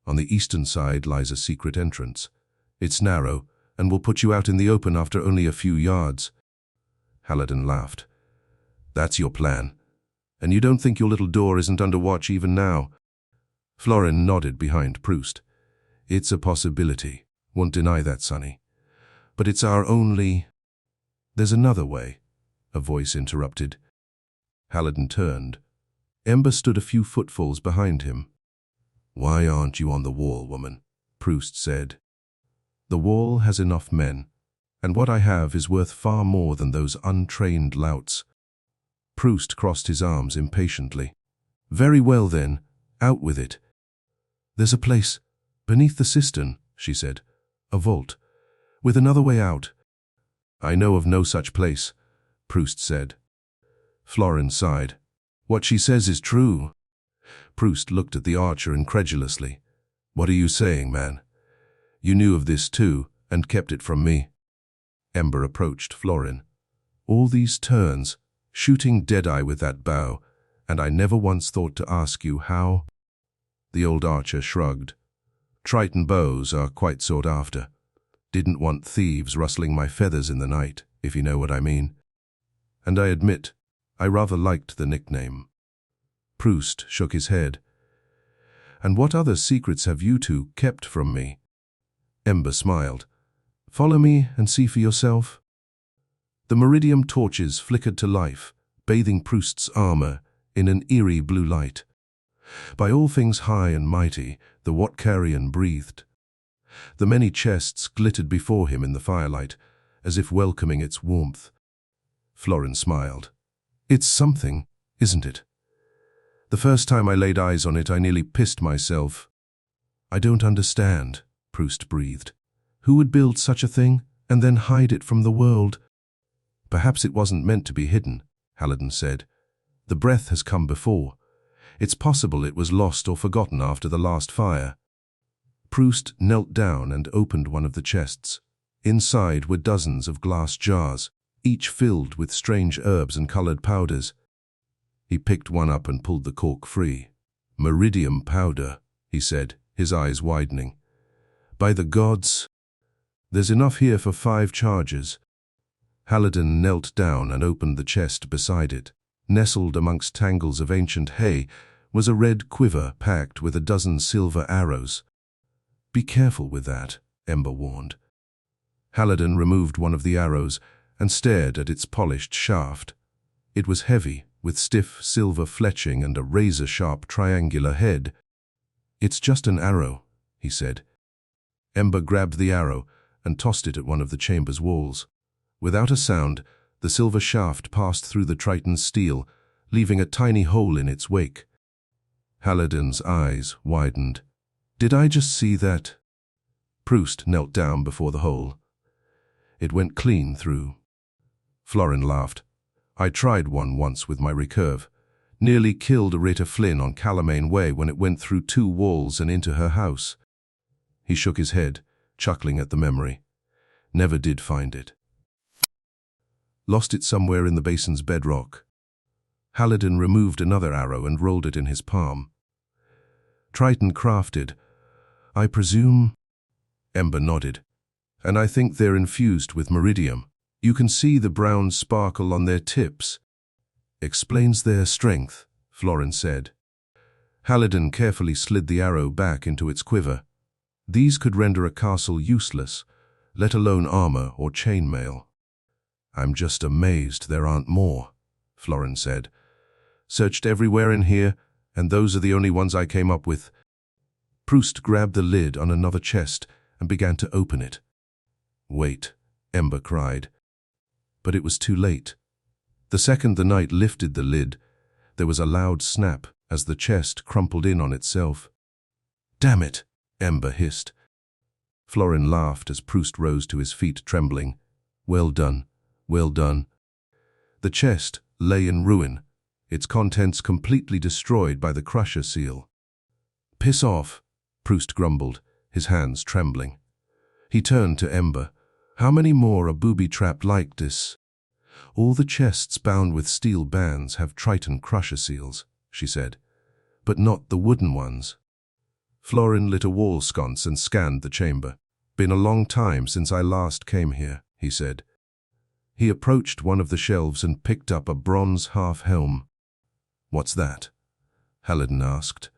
On the eastern side lies a secret entrance. It's narrow, and will put you out in the open after only a few yards. Haliden laughed. That's your plan. And you don't think your little door isn't under watch even now? Florin nodded behind Proust. It's a possibility. Won't deny that, Sonny. But it's our only... There's another way, a voice interrupted. Haliden turned. Ember stood a few footfalls behind him. Why aren't you on the wall, woman? Proust said. The wall has enough men, and what I have is worth far more than those untrained louts. Proust crossed his arms impatiently. Very well then, out with it. There's a place, beneath the cistern, she said. A vault, with another way out. I know of no such place, Proust said. Florin sighed. What she says is true. Proust looked at the archer incredulously. What are you saying, man? You knew of this too, and kept it from me. Ember approached Florin. All these turns, shooting dead-eye with that bow, and I never once thought to ask you how? The old archer shrugged. Triton bows are quite sought after. Didn't want thieves rustling my feathers in the night, if you know what I mean. And I admit, I rather liked the nickname. Proust shook his head. And what other secrets have you two kept from me? Ember smiled. Follow me and see for yourself. The meridium torches flickered to life, bathing Proust's armor in an eerie blue light. By all things high and mighty, the Watkarian breathed. The many chests glittered before him in the firelight, as if welcoming its warmth. Florin smiled. It's something, isn't it? The first time I laid eyes on it, I nearly pissed myself. I don't understand, Proust breathed. Who would build such a thing and then hide it from the world? Perhaps it wasn't meant to be hidden, Haliden said. The breath has come before. It's possible it was lost or forgotten after the last fire. Proust knelt down and opened one of the chests. Inside were dozens of glass jars, each filled with strange herbs and colored powders. He picked one up and pulled the cork free. Meridium powder, he said, his eyes widening. By the gods, there's enough here for 5 charges. Haliden knelt down and opened the chest beside it. Nestled amongst tangles of ancient hay was a red quiver packed with a dozen silver arrows. Be careful with that, Ember warned. Haliden removed one of the arrows and stared at its polished shaft. It was heavy, with stiff silver fletching and a razor-sharp triangular head. It's just an arrow, he said. Ember grabbed the arrow and tossed it at one of the chamber's walls. Without a sound, the silver shaft passed through the Triton's steel, leaving a tiny hole in its wake. Haliden's eyes widened. Did I just see that? Proust knelt down before the hole. It went clean through. Florin laughed. I tried one once with my recurve. Nearly killed Rita Flynn on Alimane Way when it went through 2 walls and into her house. He shook his head, chuckling at the memory. Never did find it. Lost it somewhere in the basin's bedrock. Haliden removed another arrow and rolled it in his palm. Triton crafted, I presume? Ember nodded. And I think they're infused with meridium. You can see the brown sparkle on their tips. Explains their strength, Florin said. Haliden carefully slid the arrow back into its quiver. These could render a castle useless, let alone armor or chainmail. I'm just amazed there aren't more, Florin said. Searched everywhere in here, and those are the only ones I came up with. Proust grabbed the lid on another chest and began to open it. Wait, Ember cried. But it was too late. The second the knight lifted the lid, there was a loud snap as the chest crumpled in on itself. Damn it, Ember hissed. Florin laughed as Proust rose to his feet, trembling. Well done, well done. The chest lay in ruin, its contents completely destroyed by the crusher seal. Piss off, Proust grumbled, his hands trembling. He turned to Ember. How many more are booby-trapped like this? All the chests bound with steel bands have Triton crusher seals, she said, but not the wooden ones. Florin lit a wall sconce and scanned the chamber. Been a long time since I last came here, he said. He approached one of the shelves and picked up a bronze half-helm. What's that? Haliden asked.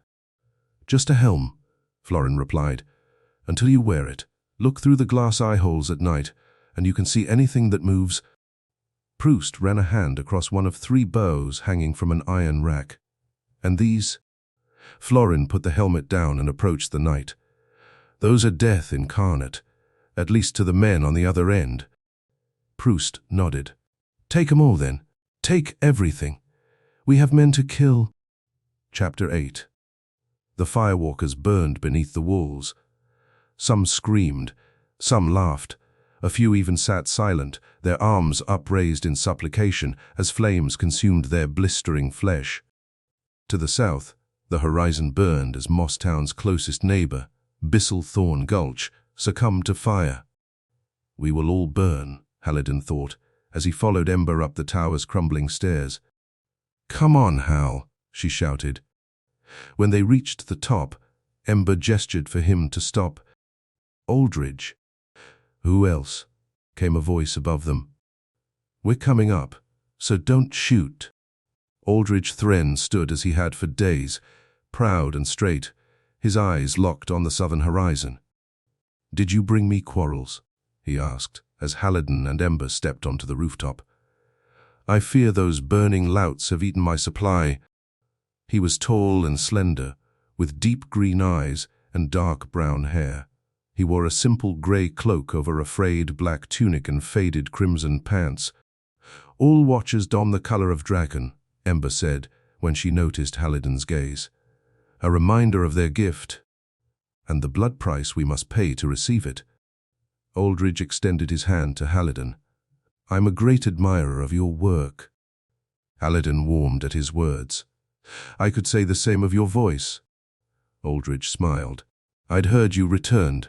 Just a helm, Florin replied. Until you wear it, look through the glass eye-holes at night, and you can see anything that moves. Proust ran a hand across one of 3 bows hanging from an iron rack. And these? Florin put the helmet down and approached the knight. Those are death incarnate, at least to the men on the other end. Proust nodded. Take 'em all then. Take everything. We have men to kill. Chapter 8. The firewalkers burned beneath the walls. Some screamed, some laughed. A few even sat silent, their arms upraised in supplication as flames consumed their blistering flesh. To the south, the horizon burned as Mosstown's closest neighbor, Bisselthorn Gulch, succumbed to fire. We will all burn, Haliden thought, as he followed Ember up the tower's crumbling stairs. Come on, Hal, she shouted. When they reached the top, Ember gestured for him to stop. Aldridge. Who else? Came a voice above them. We're coming up, so don't shoot. Aldridge Thren stood as he had for days, proud and straight, his eyes locked on the southern horizon. Did you bring me quarrels? He asked, as Haliden and Ember stepped onto the rooftop. I fear those burning louts have eaten my supply. He was tall and slender, with deep green eyes and dark brown hair. He wore a simple grey cloak over a frayed black tunic and faded crimson pants. All watchers don the color of dragon, Ember said, when she noticed Haliden's gaze. A reminder of their gift, and the blood price we must pay to receive it. Aldridge extended his hand to Haliden. I'm a great admirer of your work. Haliden warmed at his words. I could say the same of your voice. Aldridge smiled. I'd heard you returned,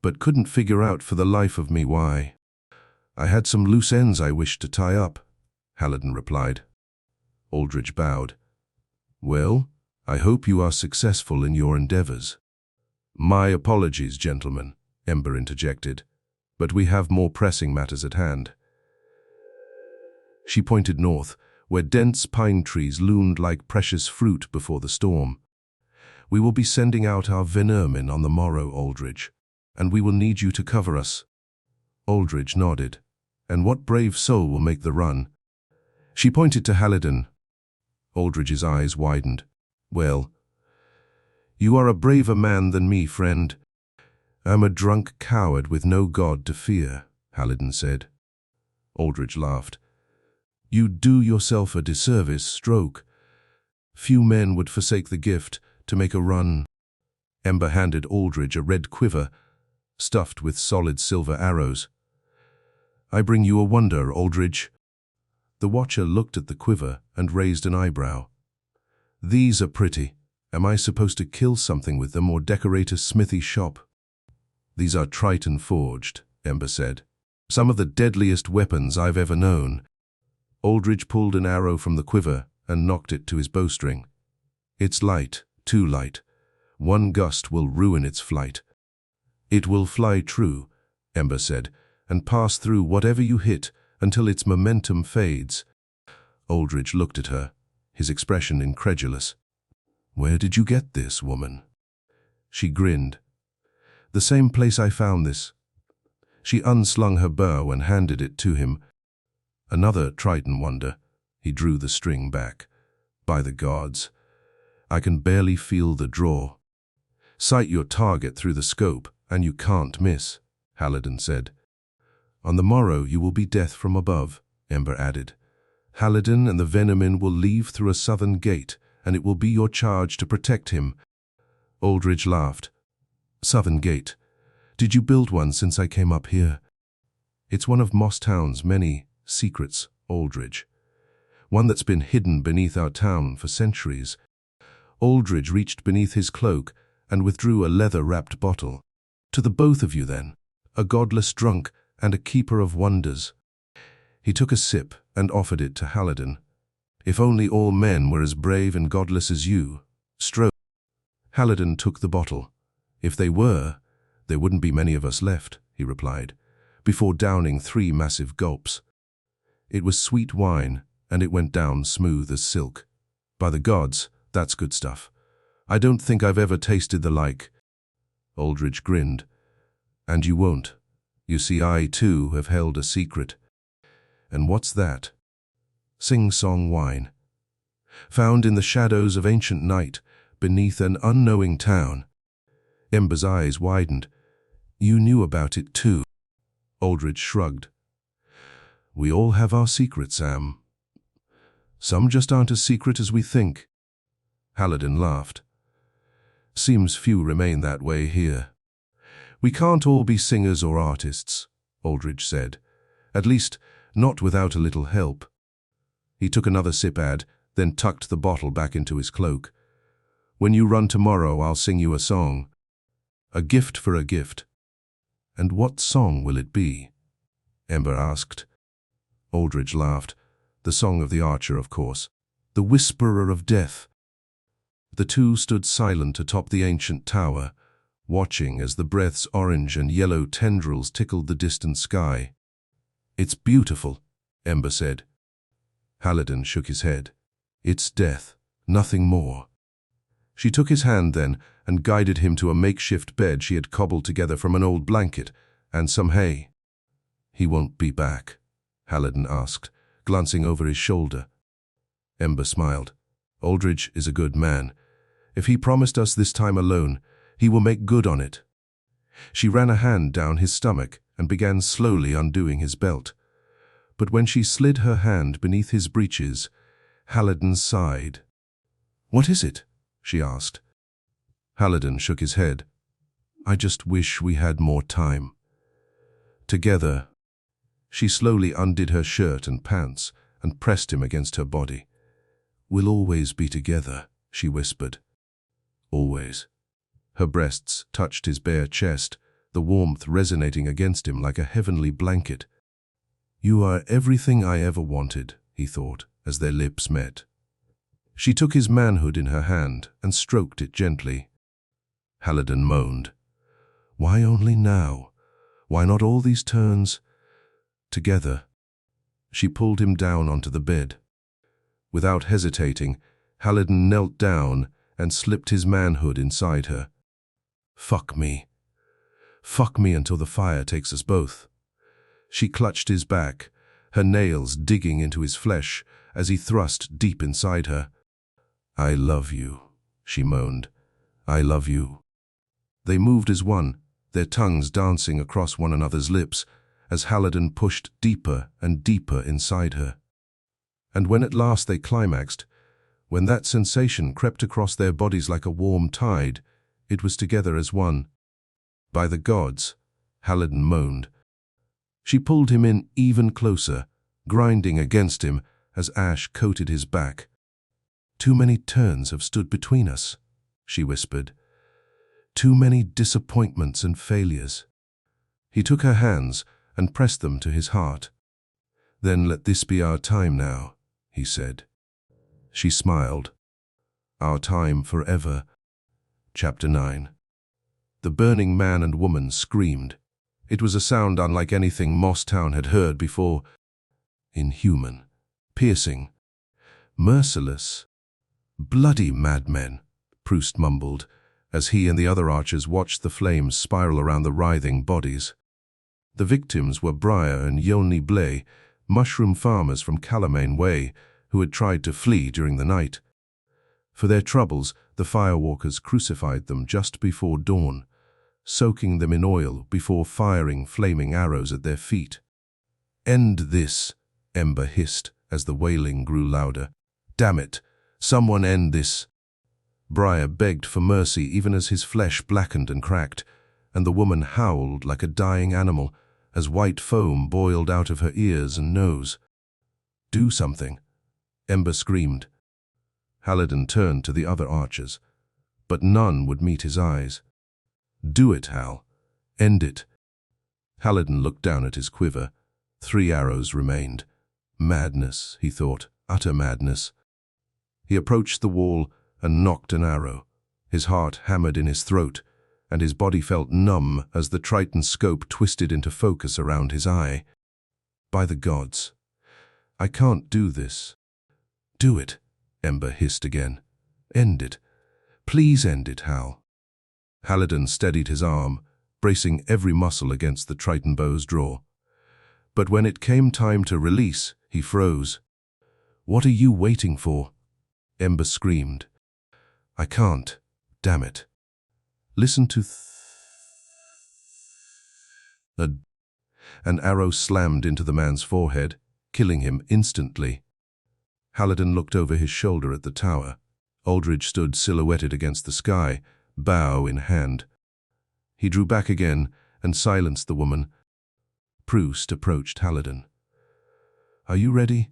but couldn't figure out for the life of me why. I had some loose ends I wished to tie up, Haliden replied. Aldridge bowed. Well, I hope you are successful in your endeavors. My apologies, gentlemen, Ember interjected, but we have more pressing matters at hand. She pointed north, where dense pine trees loomed like precious fruit before the storm. We will be sending out our venermen on the morrow, Aldridge, and we will need you to cover us. Aldridge nodded. And what brave soul will make the run? She pointed to Haliden. Aldridge's eyes widened. Well, you are a braver man than me, friend. I'm a drunk coward with no god to fear, Haliden said. Aldridge laughed. You do yourself a disservice, Stroke. Few men would forsake the gift to make a run. Ember handed Aldridge a red quiver, stuffed with solid silver arrows. I bring you a wonder, Aldridge. The watcher looked at the quiver and raised an eyebrow. These are pretty. Am I supposed to kill something with them or decorate a smithy shop? These are Triton forged, Ember said. Some of the deadliest weapons I've ever known. Aldridge pulled an arrow from the quiver and knocked it to his bowstring. It's light, too light. One gust will ruin its flight. It will fly true, Ember said, and pass through whatever you hit until its momentum fades. Aldridge looked at her, his expression incredulous. Where did you get this, woman? She grinned. The same place I found this. She unslung her bow and handed it to him. Another Triton wonder. He drew the string back. By the gods, I can barely feel the draw. Sight your target through the scope, and you can't miss, Haliden said. On the morrow you will be death from above, Ember added. Haliden and the venermen will leave through a southern gate, and it will be your charge to protect him. Aldridge laughed. Southern gate. Did you build one since I came up here? It's one of Mosstown's many secrets, Aldridge. One that's been hidden beneath our town for centuries. Aldridge reached beneath his cloak and withdrew a leather-wrapped bottle. "To the both of you, then, a godless drunk and a keeper of wonders." He took a sip and offered it to Haliden. "If only all men were as brave and godless as you, Stroke." Haliden took the bottle. "If they were, there wouldn't be many of us left," he replied, before downing 3 massive gulps. It was sweet wine, and it went down smooth as silk. "By the gods, that's good stuff. I don't think I've ever tasted the like." Aldridge grinned. "And you won't. You see, I, too, have held a secret." "And what's that?" "Sing-song wine. Found in the shadows of ancient night, beneath an unknowing town." Ember's eyes widened. "You knew about it, too." Aldridge shrugged. "We all have our secrets, Sam. Some just aren't as secret as we think." Haliden laughed. "Seems few remain that way here." "We can't all be singers or artists," Aldridge said. "At least, not without a little help." He took another sip, then tucked the bottle back into his cloak. "When you run tomorrow, I'll sing you a song. A gift for a gift." "And what song will it be?" Ember asked. Aldridge laughed. "The song of the archer, of course. The whisperer of death." The two stood silent atop the ancient tower, watching as the breath's orange and yellow tendrils tickled the distant sky. "It's beautiful," Ember said. Haliden shook his head. "It's death, nothing more." She took his hand then and guided him to a makeshift bed she had cobbled together from an old blanket and some hay. "He won't be back?" Haliden asked, glancing over his shoulder. Ember smiled. "Aldridge is a good man. If he promised us this time alone, he will make good on it." She ran a hand down his stomach and began slowly undoing his belt. But when she slid her hand beneath his breeches, Haliden sighed. "What is it?" she asked. Haliden shook his head. "I just wish we had more time. Together." She slowly undid her shirt and pants and pressed him against her body. "We'll always be together," she whispered. "Always." Her breasts touched his bare chest, the warmth resonating against him like a heavenly blanket. "You are everything I ever wanted," he thought, as their lips met. She took his manhood in her hand and stroked it gently. Haliden moaned. "Why only now? Why not all these turns together?" She pulled him down onto the bed. Without hesitating, Haliden knelt down and slipped his manhood inside her. "Fuck me. Fuck me until the fire takes us both." She clutched his back, her nails digging into his flesh as he thrust deep inside her. "I love you," she moaned. "I love you." They moved as one, their tongues dancing across one another's lips, as Haliden pushed deeper and deeper inside her. And when at last they climaxed, when that sensation crept across their bodies like a warm tide, it was together as one. "By the gods," Haliden moaned. She pulled him in even closer, grinding against him as ash coated his back. "Too many turns have stood between us," she whispered. "Too many disappointments and failures." He took her hands and pressed them to his heart. "Then let this be our time now," he said. She smiled. "Our time forever." Chapter 9. The burning man and woman screamed. It was a sound unlike anything Mosstown had heard before. Inhuman, piercing, merciless. "Bloody madmen," Proust mumbled, as he and the other archers watched the flames spiral around the writhing bodies. The victims were Briar and Yolny Blay, mushroom farmers from Alimane Way, who had tried to flee during the night. For their troubles, the firewalkers crucified them just before dawn, soaking them in oil before firing flaming arrows at their feet. "End this," Ember hissed as the wailing grew louder. "Damn it, someone end this." Briar begged for mercy even as his flesh blackened and cracked, and the woman howled like a dying animal as white foam boiled out of her ears and nose. "Do something," Ember screamed. Haliden turned to the other archers. but none would meet his eyes. "Do it, Hal. End it." Haliden looked down at his quiver. 3 arrows remained. Madness, he thought, utter madness. He approached the wall and knocked an arrow. His heart hammered in his throat, and his body felt numb as the Triton scope twisted into focus around his eye. "By the gods, I can't do this." "Do it," Ember hissed again. "End it. Please end it, Hal." Haliden steadied his arm, bracing every muscle against the Triton bow's draw. But when it came time to release, he froze. "What are you waiting for?" Ember screamed. "I can't. Damn it." Listen to An arrow slammed into the man's forehead, killing him instantly. Haliden looked over his shoulder at the tower. Aldridge stood silhouetted against the sky, bow in hand. He drew back again and silenced the woman. Proust approached Haliden. "Are you ready?"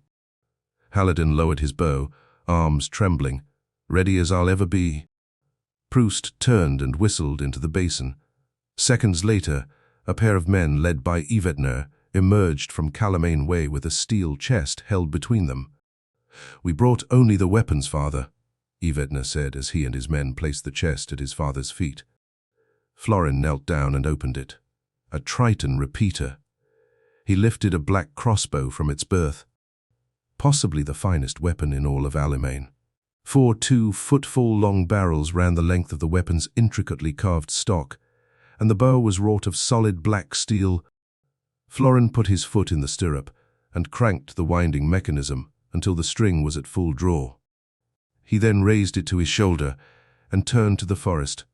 Haliden lowered his bow, arms trembling. "Ready as I'll ever be." Proust turned and whistled into the basin. Seconds later, a pair of men led by Yvetner emerged from Alimane Way with a steel chest held between them. "We brought only the weapons, father," Yvetner said as he and his men placed the chest at his father's feet. Florin knelt down and opened it. A Triton repeater. He lifted a black crossbow from its berth. Possibly the finest weapon in all of Alimane. 4 2-foot-long barrels ran the length of the weapon's intricately carved stock, and the bow was wrought of solid black steel. Florin put his foot in the stirrup and cranked the winding mechanism until the string was at full draw. He then raised it to his shoulder and turned to the forest.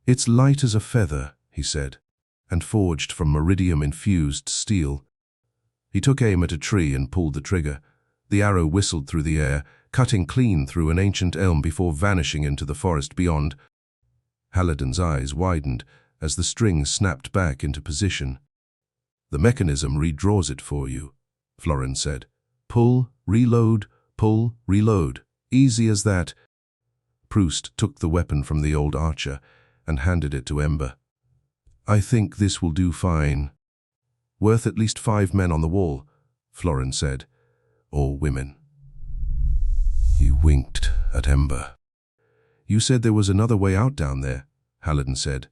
"It's light as a feather," he said, and forged from meridium-infused steel. He took aim at a tree and pulled the trigger. The arrow whistled through the air, cutting clean through an ancient elm before vanishing into the forest beyond. Haliden's eyes widened as the string snapped back into position. "The mechanism redraws it for you," Florin said. "Pull, reload, pull, reload. Easy as that." Proust took the weapon from the old archer and handed it to Ember. "I think this will do fine." "Worth at least 5 men on the wall," Florin said. "Or women." He winked at Ember. "You said there was another way out down there," Haliden said.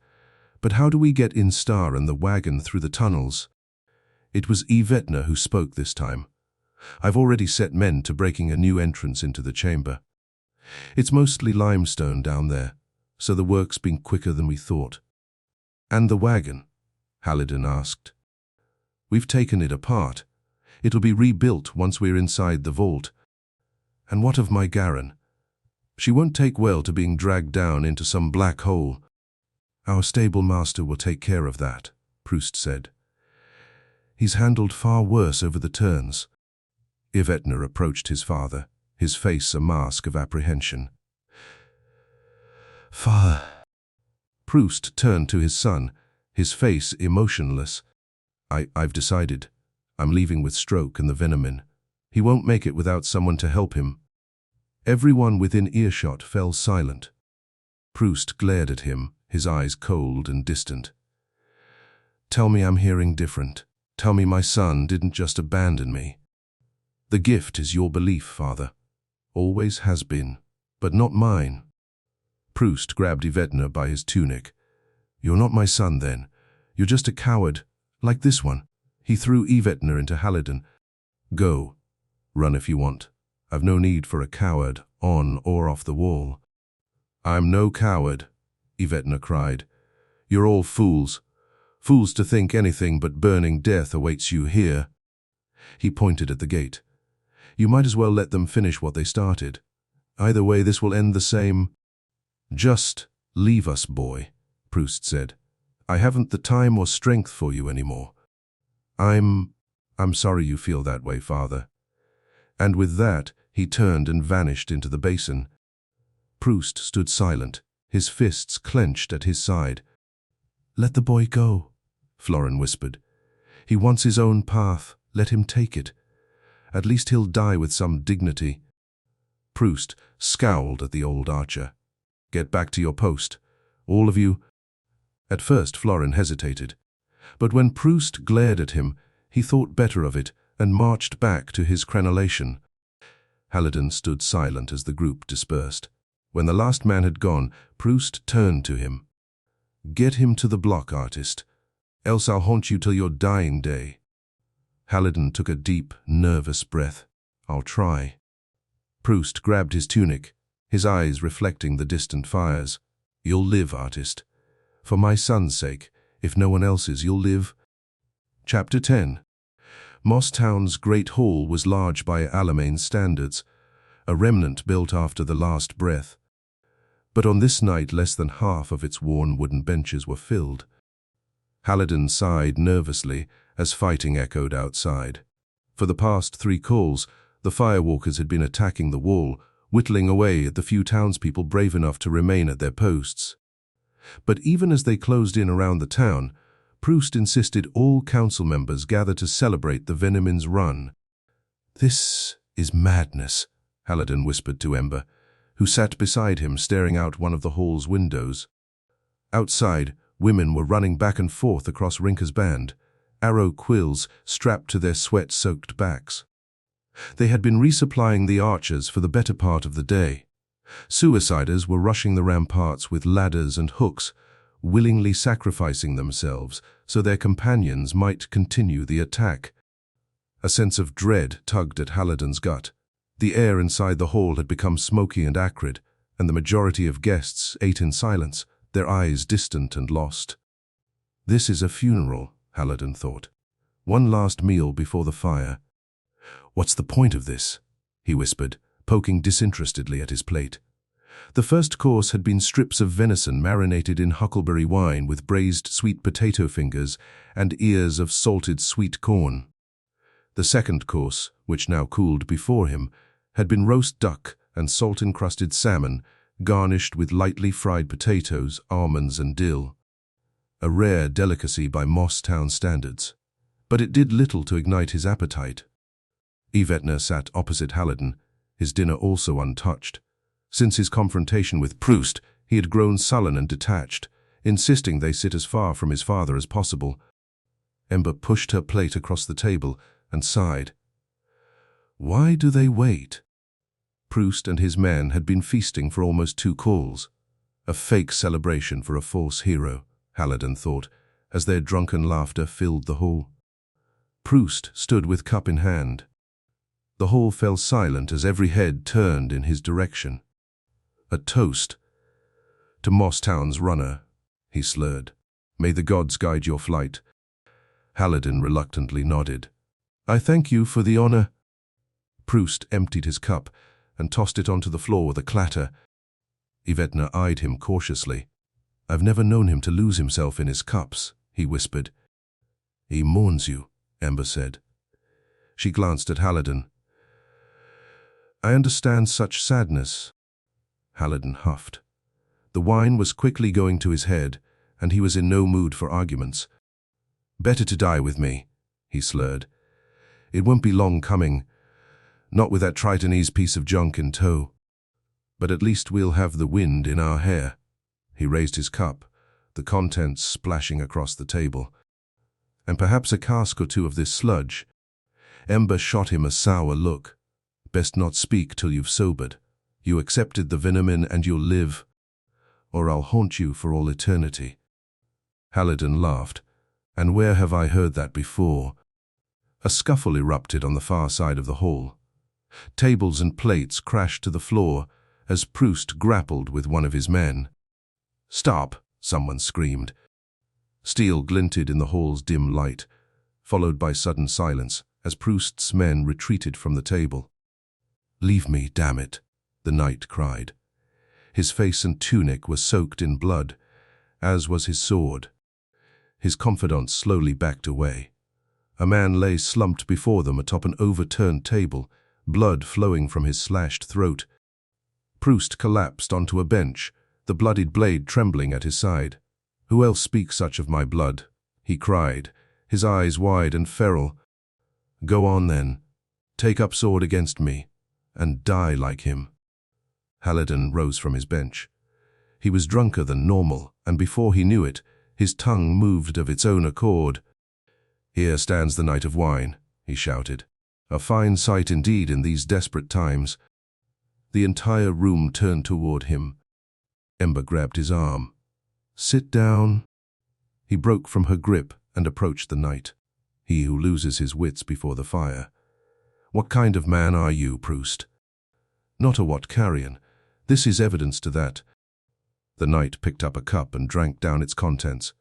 "But how do we get Instar and the wagon through the tunnels?" It was Yvetner who spoke this time. "I've already set men to breaking a new entrance into the chamber. It's mostly limestone down there, so the work's been quicker than we thought." "And the wagon?" Haliden asked. "We've taken it apart. It'll be rebuilt once we're inside the vault." "And what of my Garen?" "She won't take well to being dragged down into some black hole." "Our stable master will take care of that," Proust said. "He's handled far worse over the turns." Yvetner approached his father, his face a mask of apprehension. "Father." Proust turned to his son, his face emotionless. I've decided. I'm leaving with Stroke and the Venommen. He won't make it without someone to help him." Everyone within earshot fell silent. Proust glared at him, his eyes cold and distant. "Tell me I'm hearing different. Tell me my son didn't just abandon me." "The gift is your belief, father. Always has been, but not mine." Proust grabbed Yvetner by his tunic. "You're not my son then. You're just a coward, like this one." He threw Yvetner into Haliden. "Go. Run if you want. I've no need for a coward, on or off the wall." "I'm no coward," Yvetner cried. "You're all fools. Fools to think anything but burning death awaits you here." He pointed at the gate. "You might as well let them finish what they started. Either way, this will end the same." "Just leave us, boy," Proust said. "I haven't the time or strength for you anymore." I'm sorry you feel that way, father." And with that, he turned and vanished into the basin. Proust stood silent, his fists clenched at his side. "Let the boy go," Florin whispered. "He wants his own path. Let him take it. At least he'll die with some dignity." Proust scowled at the old archer. Get back to your post. All of you." At first Florin hesitated, but when Proust glared at him, he thought better of it and marched back to his crenellation. Haliden stood silent as the group dispersed. When the last man had gone, Proust turned to him. "Get him to the block, artist, else I'll haunt you till your dying day." Haliden took a deep, nervous breath. "I'll try." Proust grabbed his tunic, his eyes reflecting the distant fires. "You'll live, artist. For my son's sake, if no one else's, you'll live." Chapter 10. Moss Town's great hall was large by Alimane standards, a remnant built after the last breath. But on this night less than half of its worn wooden benches were filled. Haliden sighed nervously as fighting echoed outside. For the past 3 calls, the firewalkers had been attacking the wall, whittling away at the few townspeople brave enough to remain at their posts. But even as they closed in around the town, Proust insisted all council members gather to celebrate the Venomins' run. "This is madness," Haliden whispered to Ember, who sat beside him staring out one of the hall's windows. Outside, women were running back and forth across Rinker's band, arrow quills strapped to their sweat-soaked backs. They had been resupplying the archers for the better part of the day. Suiciders were rushing the ramparts with ladders and hooks, willingly sacrificing themselves so their companions might continue the attack. A sense of dread tugged at Haliden's gut. The air inside the hall had become smoky and acrid, and the majority of guests ate in silence, their eyes distant and lost. "This is a funeral," Haliden thought. "One last meal before the fire." "What's the point of this?" he whispered, poking disinterestedly at his plate. The first course had been strips of venison marinated in huckleberry wine with braised sweet potato fingers and ears of salted sweet corn. The second course, which now cooled before him, had been roast duck and salt-encrusted salmon, garnished with lightly fried potatoes, almonds and dill. A rare delicacy by Moss Town standards. But it did little to ignite his appetite. Yvetna sat opposite Haliden, his dinner also untouched. Since his confrontation with Proust, he had grown sullen and detached, insisting they sit as far from his father as possible. Ember pushed her plate across the table and sighed. Why do they wait? Proust and his men had been feasting for almost 2 calls. A fake celebration for a false hero, Haliden thought, as their drunken laughter filled the hall. Proust stood with cup in hand. The hall fell silent as every head turned in his direction. "A toast to Moss Town's runner," he slurred. "May the gods guide your flight." Haliden reluctantly nodded. "I thank you for the honor." Proust emptied his cup and tossed it onto the floor with a clatter. Yvetna eyed him cautiously. "I've never known him to lose himself in his cups," he whispered. "He mourns you," Ember said. She glanced at Haliden. "I understand such sadness." Haliden huffed. The wine was quickly going to his head, and he was in no mood for arguments. "Better to die with me," he slurred. "It won't be long coming, not with that Tritonese piece of junk in tow. But at least we'll have the wind in our hair." He raised his cup, the contents splashing across the table. "And perhaps a cask or 2 of this sludge." Ember shot him a sour look. "Best not speak till you've sobered. You accepted the Venomin and you'll live, or I'll haunt you for all eternity." Haliden laughed. "And where have I heard that before?" A scuffle erupted on the far side of the hall. Tables and plates crashed to the floor as Proust grappled with one of his men. "Stop!" someone screamed. Steel glinted in the hall's dim light, followed by sudden silence as Proust's men retreated from the table. "Leave me, damn it," the knight cried. His face and tunic were soaked in blood, as was his sword. His confidant slowly backed away. A man lay slumped before them atop an overturned table, blood flowing from his slashed throat. Proust collapsed onto a bench, the bloodied blade trembling at his side. "Who else speaks such of my blood?" he cried, his eyes wide and feral. "Go on then, take up sword against me, and die like him." Haliden rose from his bench. He was drunker than normal, and before he knew it, his tongue moved of its own accord. "Here stands the Knight of Wine," he shouted. "A fine sight indeed in these desperate times." The entire room turned toward him. Ember grabbed his arm. "Sit down." He broke from her grip and approached the knight. "He who loses his wits before the fire. What kind of man are you, Proust?" "Not a what carrion. This is evidence to that." The knight picked up a cup and drank down its contents.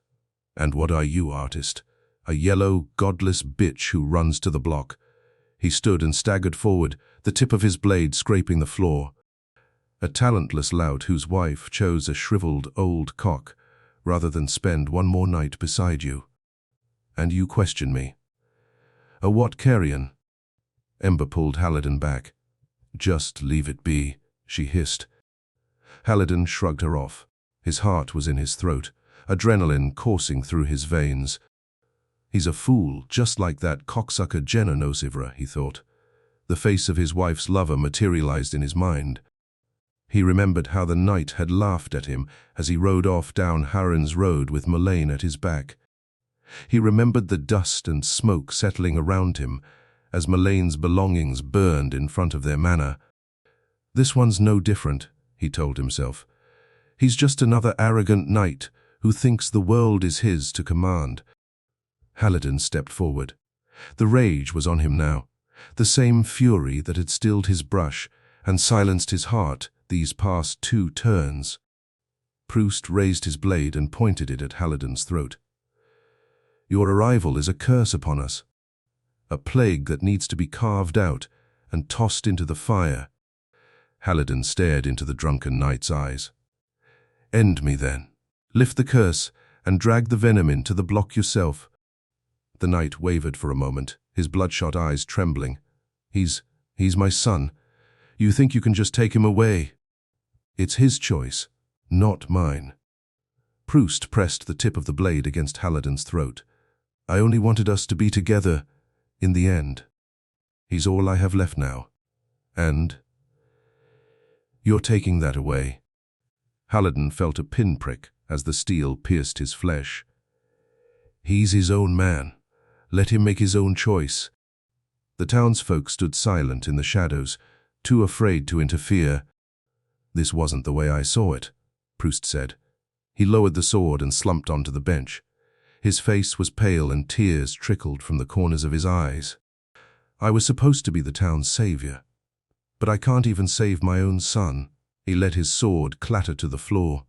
"And what are you, artist? A yellow, godless bitch who runs to the block." He stood and staggered forward, the tip of his blade scraping the floor. "A talentless lout whose wife chose a shriveled old cock rather than spend one more night beside you. And you question me. A what carrion?" Ember pulled Haliden back. "Just leave it be," she hissed. Haliden shrugged her off. His heart was in his throat, adrenaline coursing through his veins. "He's a fool, just like that cocksucker Jenna Nosivra," he thought. The face of his wife's lover materialized in his mind. He remembered how the knight had laughed at him as he rode off down Harren's road with Milane at his back. He remembered the dust and smoke settling around him as Milane's belongings burned in front of their manor. "This one's no different," he told himself. "He's just another arrogant knight who thinks the world is his to command." Haliden stepped forward. The rage was on him now, the same fury that had stilled his brush and silenced his heart these past 2 turns. Proust raised his blade and pointed it at Haliden's throat. "Your arrival is a curse upon us, a plague that needs to be carved out and tossed into the fire." Haliden stared into the drunken knight's eyes. "End me then. Lift the curse and drag the venom into the block yourself." The knight wavered for a moment, his bloodshot eyes trembling. He's my son. You think you can just take him away?" "It's his choice, not mine." Proust pressed the tip of the blade against Haliden's throat. "I only wanted us to be together in the end. He's all I have left now. And you're taking that away." Haliden felt a pinprick as the steel pierced his flesh. "He's his own man. Let him make his own choice." The townsfolk stood silent in the shadows, too afraid to interfere. "This wasn't the way I saw it," Proust said. He lowered the sword and slumped onto the bench. His face was pale and tears trickled from the corners of his eyes. "I was supposed to be the town's savior, but I can't even save my own son." He let his sword clatter to the floor.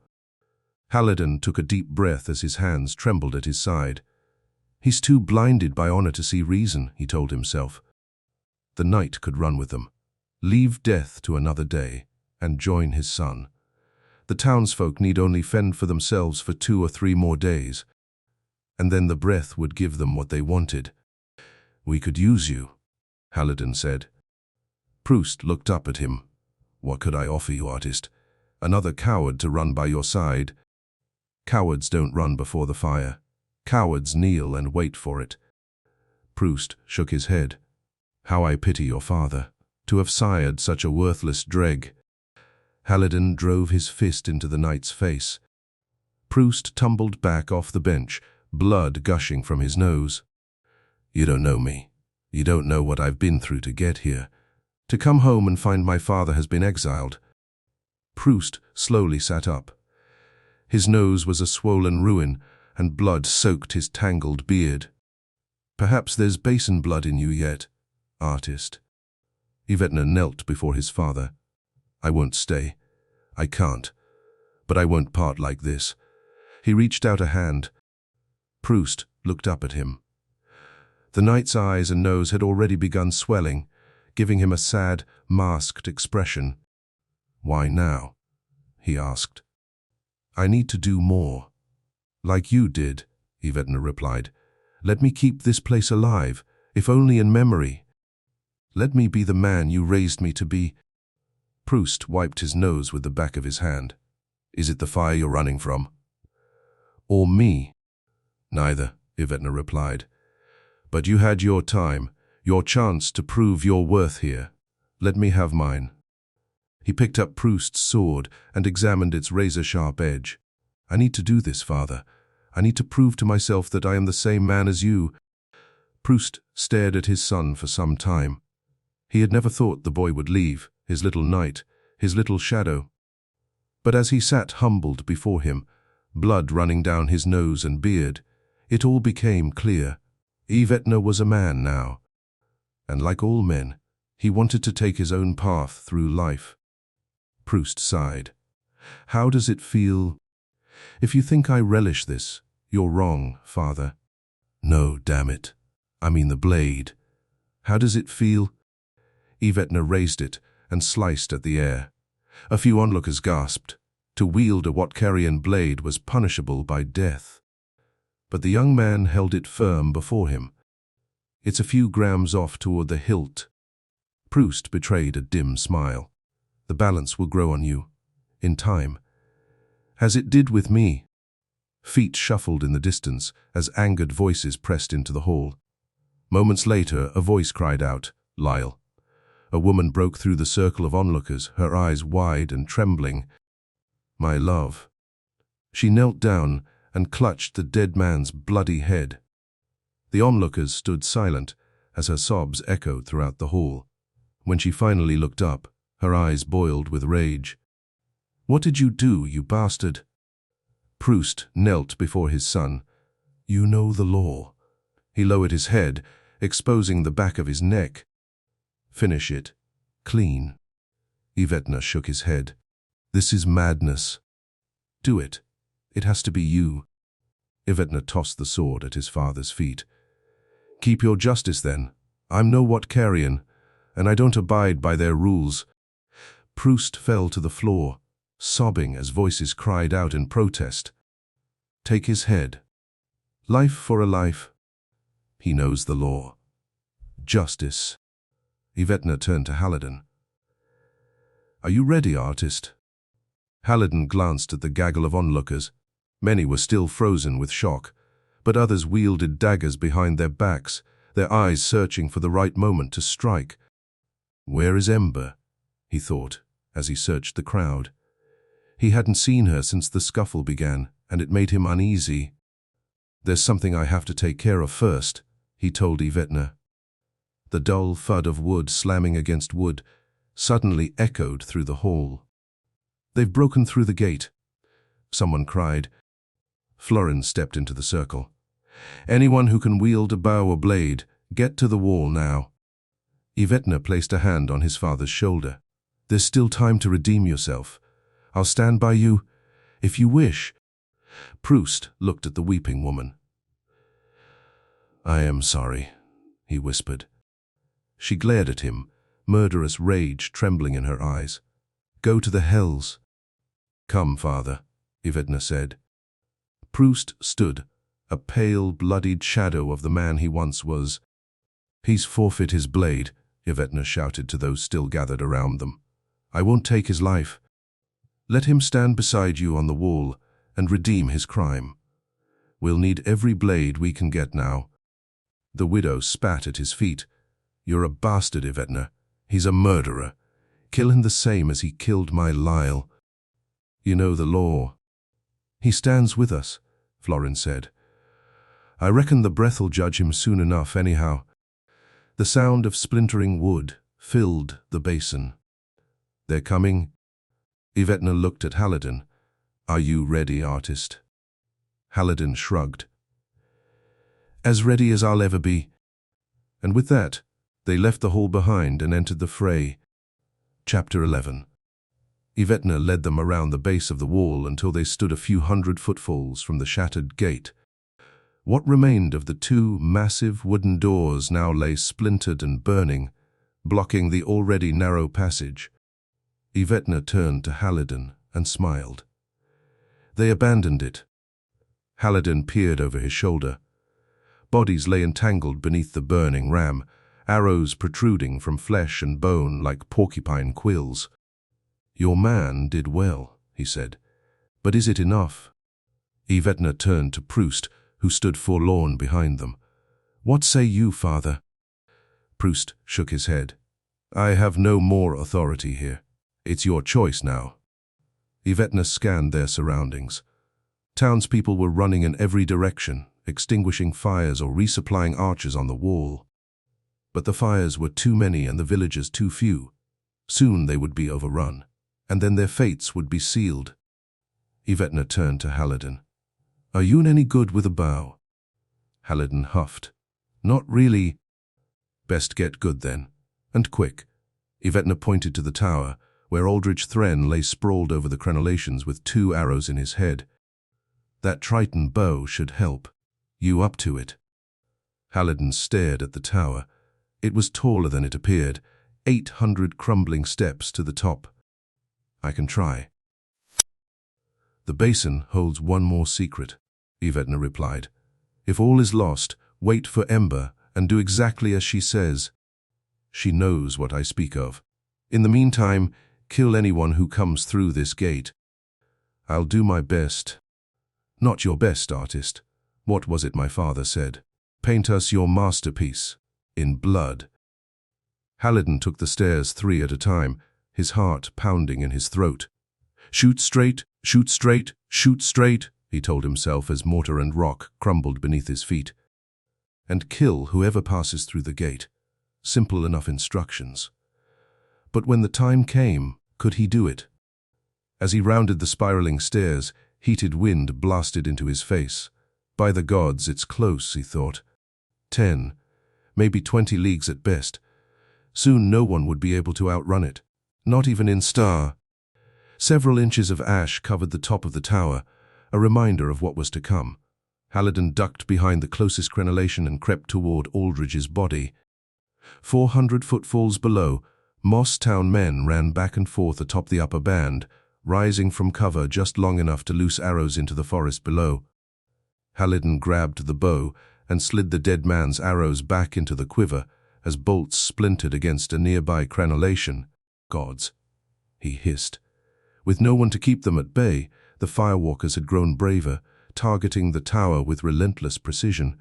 Haliden took a deep breath as his hands trembled at his side. "He's too blinded by honor to see reason," he told himself. The knight could run with them, leave death to another day, and join his son. The townsfolk need only fend for themselves for 2 or 3 more days, and then the breath would give them what they wanted. "We could use you," Haliden said. Proust looked up at him. "What could I offer you, artist? Another coward to run by your side?" "Cowards don't run before the fire. Cowards kneel and wait for it." Proust shook his head. "How I pity your father, to have sired such a worthless dreg." Haliden drove his fist into the knight's face. Proust tumbled back off the bench, blood gushing from his nose. "You don't know me. You don't know what I've been through to get here. To come home and find my father has been exiled." Proust slowly sat up. His nose was a swollen ruin, and blood soaked his tangled beard. "Perhaps there's basin blood in you yet, artist." Yvetna knelt before his father. "I won't stay. I can't. But I won't part like this." He reached out a hand. Proust looked up at him. The knight's eyes and nose had already begun swelling, giving him a sad, masked expression. "Why now?" he asked. "I need to do more." "Like you did," Yvetna replied. "Let me keep this place alive, if only in memory. Let me be the man you raised me to be." Proust wiped his nose with the back of his hand. "Is it the fire you're running from?" "Or me?" "Neither," Yvetna replied. "But you had your time, your chance to prove your worth here. Let me have mine." He picked up Proust's sword and examined its razor-sharp edge. "I need to do this, father. I need to prove to myself that I am the same man as you." Proust stared at his son for some time. He had never thought the boy would leave, his little knight, his little shadow. But as he sat humbled before him, blood running down his nose and beard, it all became clear. Yvetna was a man now, and like all men, he wanted to take his own path through life. Proust sighed. "How does it feel?" "If you think I relish this, you're wrong, father." "No, damn it. I mean the blade. How does it feel?" Yvetna raised it and sliced at the air. A few onlookers gasped. To wield a Watkarian blade was punishable by death. But the young man held it firm before him. "It's a few grams off toward the hilt." Proust betrayed a dim smile. "The balance will grow on you, in time, as it did with me." Feet shuffled in the distance as angered voices pressed into the hall. Moments later, a voice cried out, "Lyle." A woman broke through the circle of onlookers, her eyes wide and trembling. "My love." She knelt down and clutched the dead man's bloody head. The onlookers stood silent as her sobs echoed throughout the hall. When she finally looked up, her eyes boiled with rage. "What did you do, you bastard?" Proust knelt before his son. "You know the law." He lowered his head, exposing the back of his neck. "Finish it. Clean." Yvetna shook his head. "This is madness." "Do it. It has to be you." Yvetna tossed the sword at his father's feet. "Keep your justice, then. I'm no Watkarian, and I don't abide by their rules." Proust fell to the floor, sobbing as voices cried out in protest. "Take his head. Life for a life." "He knows the law." "Justice." Yvetna turned to Haliden. "Are you ready, artist?" Haliden glanced at the gaggle of onlookers. Many were still frozen with shock, but others wielded daggers behind their backs, their eyes searching for the right moment to strike. "Where is Ember?" he thought, as he searched the crowd. He hadn't seen her since the scuffle began, and it made him uneasy. "There's something I have to take care of first," he told Yvetna. The dull thud of wood slamming against wood suddenly echoed through the hall. "They've broken through the gate," someone cried. Florin stepped into the circle. "Anyone who can wield a bow or blade, get to the wall now." Yvetna placed a hand on his father's shoulder. "There's still time to redeem yourself. I'll stand by you, if you wish." Proust looked at the weeping woman. "I am sorry," he whispered. She glared at him, murderous rage trembling in her eyes. "Go to the hells." "Come, father," Yvetna said. Proust stood, a pale, bloodied shadow of the man he once was. "He's forfeit his blade," Yvetna shouted to those still gathered around them. "I won't take his life. Let him stand beside you on the wall and redeem his crime. We'll need every blade we can get now." The widow spat at his feet. "You're a bastard, Yvetna. He's a murderer. Kill him the same as he killed my Lyle." "You know the law." "He stands with us," Florin said. "I reckon the breath'll judge him soon enough anyhow." The sound of splintering wood filled the basin. "They're coming." Yvetna looked at Haliden. "Are you ready, artist?" Haliden shrugged. "As ready as I'll ever be." And with that, they left the hall behind and entered the fray. Chapter 11. Yvetna led them around the base of the wall until they stood a few hundred footfalls from the shattered gate. What remained of the two massive wooden doors now lay splintered and burning, blocking the already narrow passage. Yvetna turned to Haliden and smiled. "They abandoned it." Haliden peered over his shoulder. Bodies lay entangled beneath the burning ram, arrows protruding from flesh and bone like porcupine quills. "Your man did well," he said. "But is it enough?" Yvetna turned to Proust, who stood forlorn behind them. "What say you, father?" Proust shook his head. "I have no more authority here. It's your choice now. Yvetna scanned their surroundings. Townspeople were running in every direction, extinguishing fires or resupplying archers on the wall. But the fires were too many and the villagers too few. Soon they would be overrun, and then their fates would be sealed. Yvetna turned to Haliden. "Are you any good with a bow?" Haliden huffed. "Not really." "Best get good then. And quick." Yvetna pointed to the tower, where Aldrich Thren lay sprawled over the crenellations with 2 arrows in his head. "That Triton bow should help. You up to it?" Haliden stared at the tower. It was taller than it appeared, 800 crumbling steps to the top. "I can try." "The basin holds one more secret," Yvetna replied. "If all is lost, wait for Ember and do exactly as she says. She knows what I speak of. In the meantime, kill anyone who comes through this gate. I'll do my best." "Not your best, artist. What was it my father said? Paint us your masterpiece. In blood." Haliden took the stairs 3 at a time, his heart pounding in his throat. "Shoot straight, shoot straight, shoot straight," he told himself as mortar and rock crumbled beneath his feet. "And kill whoever passes through the gate. Simple enough instructions." But when the time came, could he do it? As he rounded the spiraling stairs, heated wind blasted into his face. By the gods, it's close, he thought. 10, maybe 20 leagues at best. Soon no one would be able to outrun it, not even in Star. Several inches of ash covered the top of the tower, a reminder of what was to come. Haliden ducked behind the closest crenellation and crept toward Aldrich's body. 400 footfalls below, Moss Town men ran back and forth atop the upper band, rising from cover just long enough to loose arrows into the forest below. Haliden grabbed the bow and slid the dead man's arrows back into the quiver as bolts splintered against a nearby crenellation. "Gods," he hissed. With no one to keep them at bay, the firewalkers had grown braver, targeting the tower with relentless precision.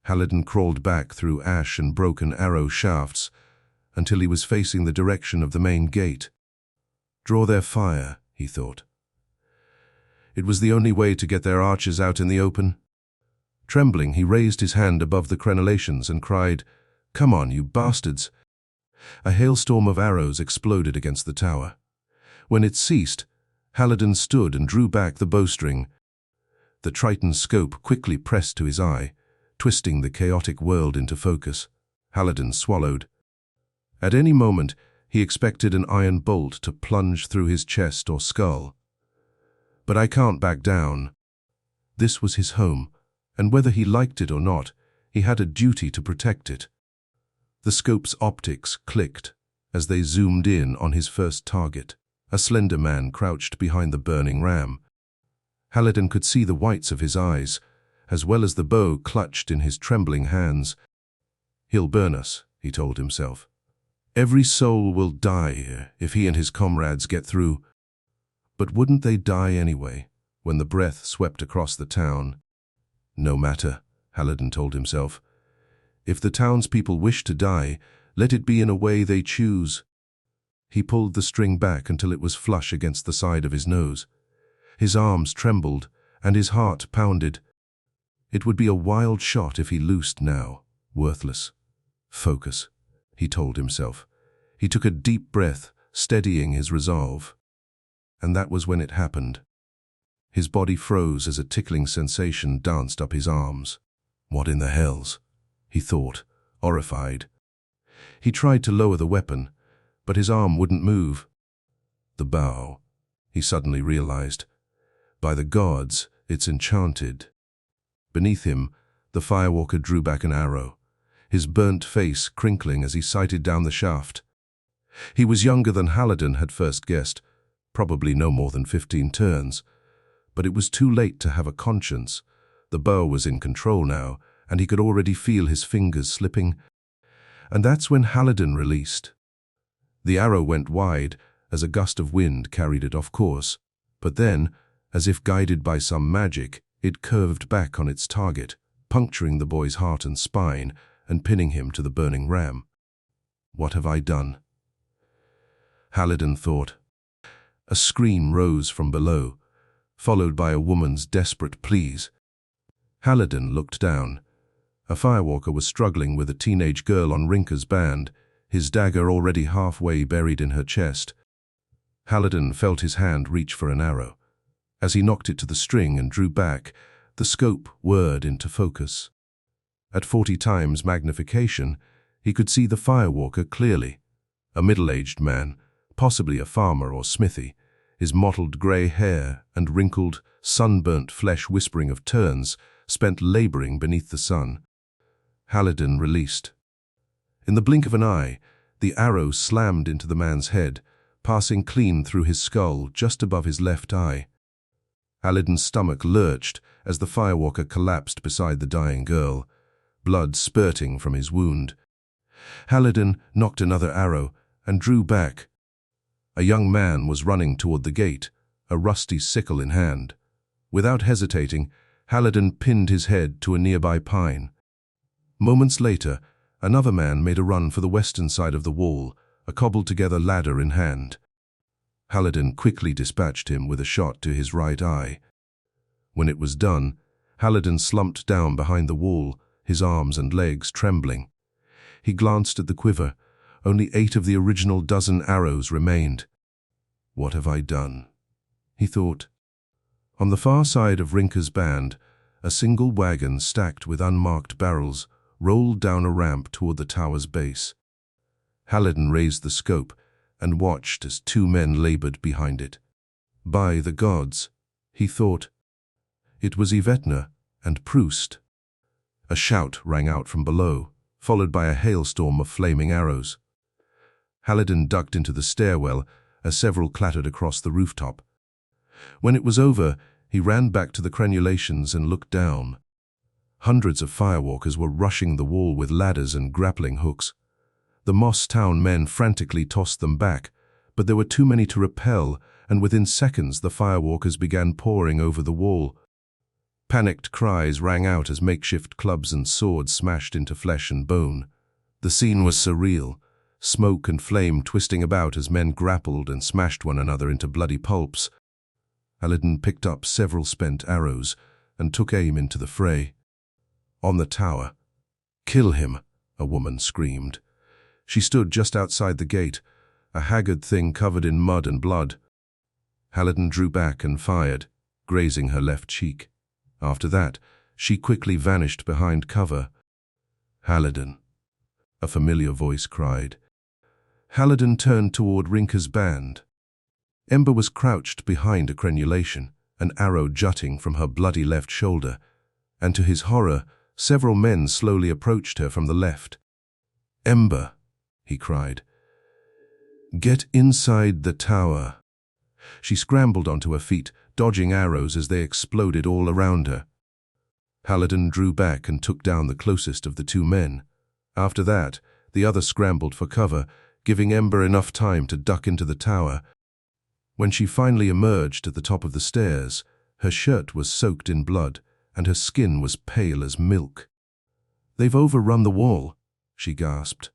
Haliden crawled back through ash and broken arrow shafts until he was facing the direction of the main gate. Draw their fire, he thought. It was the only way to get their archers out in the open. Trembling, he raised his hand above the crenellations and cried, "Come on, you bastards!" A hailstorm of arrows exploded against the tower. When it ceased, Haliden stood and drew back the bowstring. The Triton's scope quickly pressed to his eye, twisting the chaotic world into focus. Haliden swallowed. At any moment, he expected an iron bolt to plunge through his chest or skull. But I can't back down. This was his home, and whether he liked it or not, he had a duty to protect it. The scope's optics clicked as they zoomed in on his first target, a slender man crouched behind the burning ram. Haliden could see the whites of his eyes, as well as the bow clutched in his trembling hands. "He'll burn us," he told himself. "Every soul will die here if he and his comrades get through." But wouldn't they die anyway, when the breath swept across the town? No matter, Haliden told himself. If the townspeople wish to die, let it be in a way they choose. He pulled the string back until it was flush against the side of his nose. His arms trembled, and his heart pounded. It would be a wild shot if he loosed now. Worthless. Focus, he told himself. He took a deep breath, steadying his resolve. And that was when it happened. His body froze as a tickling sensation danced up his arms. What in the hells? He thought, horrified. He tried to lower the weapon, but his arm wouldn't move. The bow, he suddenly realized. By the gods, it's enchanted. Beneath him, the firewalker drew back an arrow, his burnt face crinkling as he sighted down the shaft. He was younger than Haliden had first guessed, probably no more than 15 turns. But it was too late to have a conscience. The bow was in control now, and he could already feel his fingers slipping. And that's when Haliden released. The arrow went wide as a gust of wind carried it off course, but then, as if guided by some magic, it curved back on its target, puncturing the boy's heart and spine and pinning him to the burning ram. What have I done? Haliden thought. A scream rose from below, followed by a woman's desperate pleas. Haliden looked down. A firewalker was struggling with a teenage girl on Rinka's band, his dagger already halfway buried in her chest. Haliden felt his hand reach for an arrow. As he knocked it to the string and drew back, the scope whirred into focus. At 40 times magnification, he could see the firewalker clearly. A middle-aged man, possibly a farmer or smithy, his mottled grey hair and wrinkled, sunburnt flesh whispering of turns, spent laboring beneath the sun. Haliden released. In the blink of an eye, the arrow slammed into the man's head, passing clean through his skull just above his left eye. Haliden's stomach lurched as the firewalker collapsed beside the dying girl, blood spurting from his wound. Haliden knocked another arrow and drew back. A young man was running toward the gate, a rusty sickle in hand. Without hesitating, Haliden pinned his head to a nearby pine. Moments later, another man made a run for the western side of the wall, a cobbled-together ladder in hand. Haliden quickly dispatched him with a shot to his right eye. When it was done, Haliden slumped down behind the wall, his arms and legs trembling. He glanced at the quiver. Only 8 of the original dozen arrows remained. What have I done? He thought. On the far side of Rinka's band, a single wagon stacked with unmarked barrels rolled down a ramp toward the tower's base. Haliden raised the scope and watched as 2 men labored behind it. By the gods, he thought. It was Yvetna and Proust. A shout rang out from below, followed by a hailstorm of flaming arrows. Haliden ducked into the stairwell as several clattered across the rooftop. When it was over, he ran back to the crenulations and looked down. Hundreds of firewalkers were rushing the wall with ladders and grappling hooks. The Moss Town men frantically tossed them back, but there were too many to repel, and within seconds the firewalkers began pouring over the wall. Panicked cries rang out as makeshift clubs and swords smashed into flesh and bone. The scene was surreal, smoke and flame twisting about as men grappled and smashed one another into bloody pulps. Haliden picked up several spent arrows and took aim into the fray. On the tower. "Kill him," a woman screamed. She stood just outside the gate, a haggard thing covered in mud and blood. Haliden drew back and fired, grazing her left cheek. After that, she quickly vanished behind cover. "Haliden," a familiar voice cried. Haliden turned toward Rinka's band. Ember was crouched behind a crenulation, an arrow jutting from her bloody left shoulder, and to his horror, several men slowly approached her from the left. "Ember," he cried. "Get inside the tower." She scrambled onto her feet, dodging arrows as they exploded all around her. Haliden drew back and took down the closest of the 2 men. After that, the other scrambled for cover, giving Ember enough time to duck into the tower. When she finally emerged at the top of the stairs, her shirt was soaked in blood, and her skin was pale as milk. "They've overrun the wall," she gasped.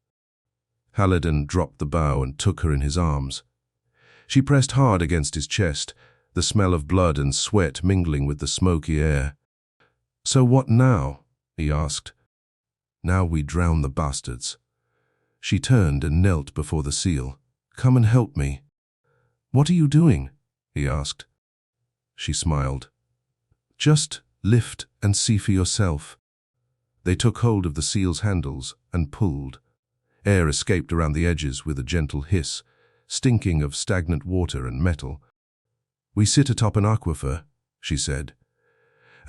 Haliden dropped the bow and took her in his arms. She pressed hard against his chest, the smell of blood and sweat mingling with the smoky air. "So what now?" he asked. "Now we drown the bastards." She turned and knelt before the seal. "Come and help me." "What are you doing?" he asked. She smiled. "Just lift and see for yourself." They took hold of the seal's handles and pulled. Air escaped around the edges with a gentle hiss, stinking of stagnant water and metal. "We sit atop an aquifer," she said.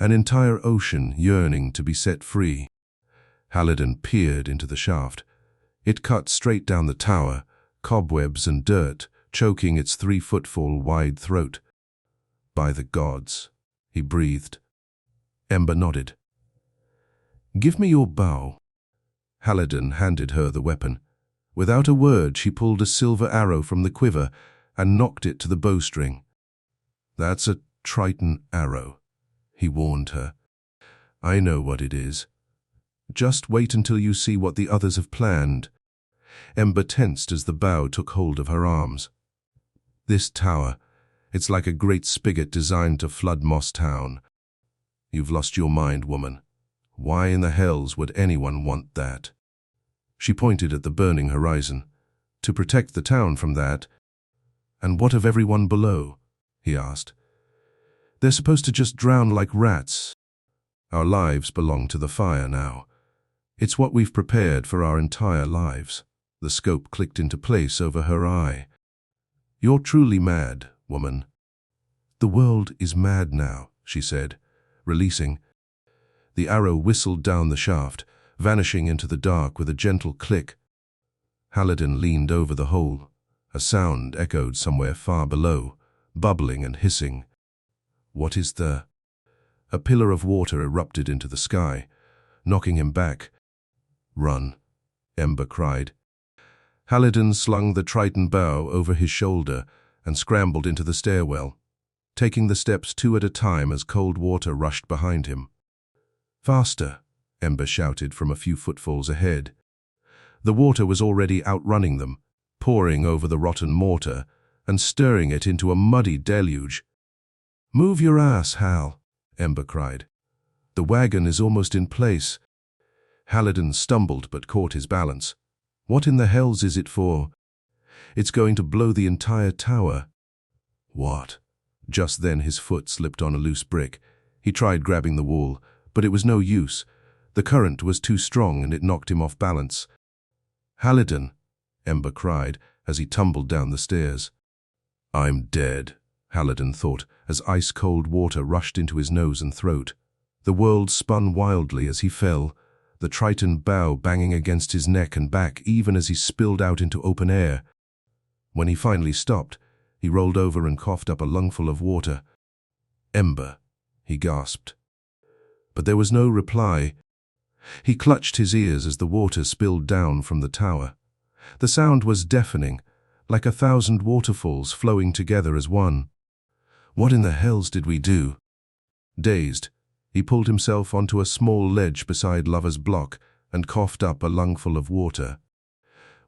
"An entire ocean yearning to be set free." Haliden peered into the shaft. It cut straight down the tower, cobwebs and dirt choking its 3-footfall wide throat. "By the gods," he breathed. Ember nodded. "Give me your bow." Haliden handed her the weapon. Without a word, she pulled a silver arrow from the quiver and knocked it to the bowstring. "That's a Triton arrow," he warned her. "I know what it is. Just wait until you see what the others have planned." Ember tensed as the bow took hold of her arms. This tower, it's like a great spigot designed to flood Moss Town. You've lost your mind, woman. Why in the hells would anyone want that? She pointed at the burning horizon. To protect the town from that. And what of everyone below? He asked. They're supposed to just drown like rats. Our lives belong to the fire now. It's what we've prepared for our entire lives. The scope clicked into place over her eye. You're truly mad, woman. The world is mad now, she said, releasing. The arrow whistled down the shaft, vanishing into the dark with a gentle click. Haliden leaned over the hole. A sound echoed somewhere far below, bubbling and hissing. What is the... A pillar of water erupted into the sky, knocking him back. Run, Ember cried. Haliden slung the Triton bow over his shoulder and scrambled into the stairwell, taking the steps 2 at a time as cold water rushed behind him. Faster, Ember shouted from a few footfalls ahead. The water was already outrunning them, pouring over the rotten mortar and stirring it into a muddy deluge. Move your ass, Hal, Ember cried. The wagon is almost in place. Haliden stumbled but caught his balance. What in the hells is it for? It's going to blow the entire tower. What? Just then his foot slipped on a loose brick. He tried grabbing the wall, but it was no use. The current was too strong and it knocked him off balance. Haliden, Ember cried as he tumbled down the stairs. I'm dead, Haliden thought, as ice-cold water rushed into his nose and throat. The world spun wildly as he fell, the Triton bow banging against his neck and back even as he spilled out into open air. When he finally stopped, he rolled over and coughed up a lungful of water. Ember, he gasped. But there was no reply. He clutched his ears as the water spilled down from the tower. The sound was deafening, like 1,000 waterfalls flowing together as one. What in the hells did we do? Dazed, he pulled himself onto a small ledge beside Lover's block and coughed up a lungful of water.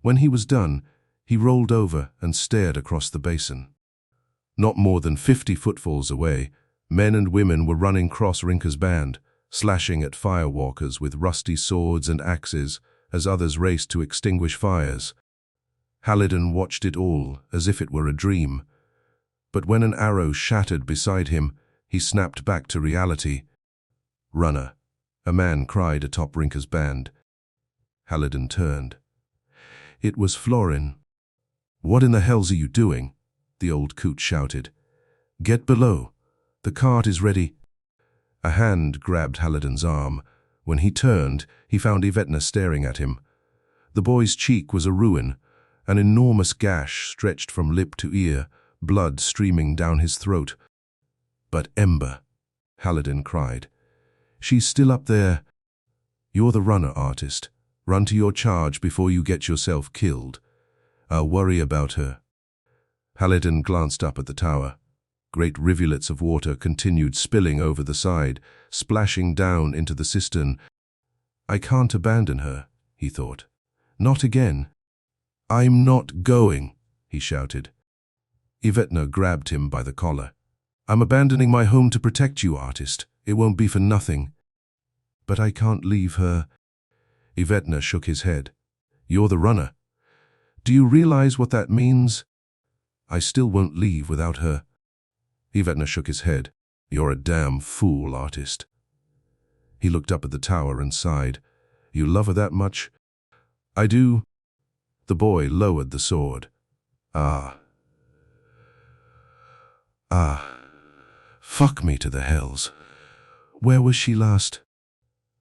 When he was done, he rolled over and stared across the basin. Not more than 50 footfalls away, men and women were running cross Rinker's band, slashing at firewalkers with rusty swords and axes as others raced to extinguish fires. Haliden watched it all as if it were a dream. But when an arrow shattered beside him, he snapped back to reality. Runner, a man cried atop Rinker's band. Haliden turned. It was Florin. What in the hells are you doing? The old coot shouted. Get below. The cart is ready. A hand grabbed Haliden's arm. When he turned, he found Yvetna staring at him. The boy's cheek was a ruin, an enormous gash stretched from lip to ear, blood streaming down his throat. But Ember, Haliden cried. She's still up there. You're the runner, artist. Run to your charge before you get yourself killed. I'll worry about her. Haliden glanced up at the tower. Great rivulets of water continued spilling over the side, splashing down into the cistern. I can't abandon her, he thought. Not again. I'm not going, he shouted. Yvetna grabbed him by the collar. I'm abandoning my home to protect you, artist. It won't be for nothing. But I can't leave her. Yvetna shook his head. You're the runner. Do you realize what that means? I still won't leave without her. Yvetna shook his head. You're a damn fool, artist. He looked up at the tower and sighed. You love her that much? I do. The boy lowered the sword. Ah. Fuck me to the hells. Where was she last?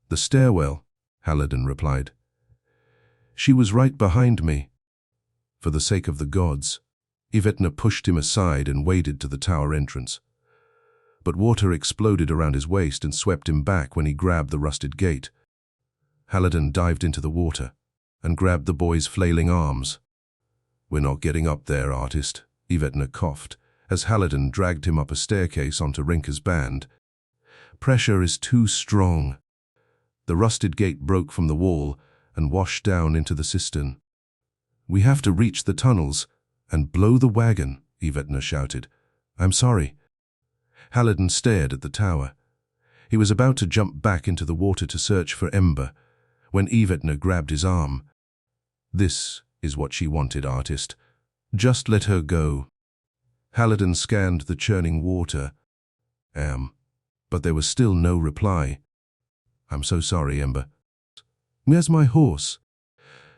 The stairwell, Haliden replied. She was right behind me. For the sake of the gods, Yvetna pushed him aside and waded to the tower entrance. But water exploded around his waist and swept him back when he grabbed the rusted gate. Haliden dived into the water and grabbed the boy's flailing arms. We're not getting up there, artist, Yvetna coughed, as Haliden dragged him up a staircase onto Rinker's band. Pressure is too strong. The rusted gate broke from the wall and washed down into the cistern. We have to reach the tunnels and blow the wagon, Yvetna shouted. "I'm sorry." Haliden stared at the tower. He was about to jump back into the water to search for Ember, when Yvetna grabbed his arm. "This is what she wanted, artist. Just let her go." Haliden scanned the churning water. But there was still no reply. "I'm so sorry, Ember." "Where's my horse?"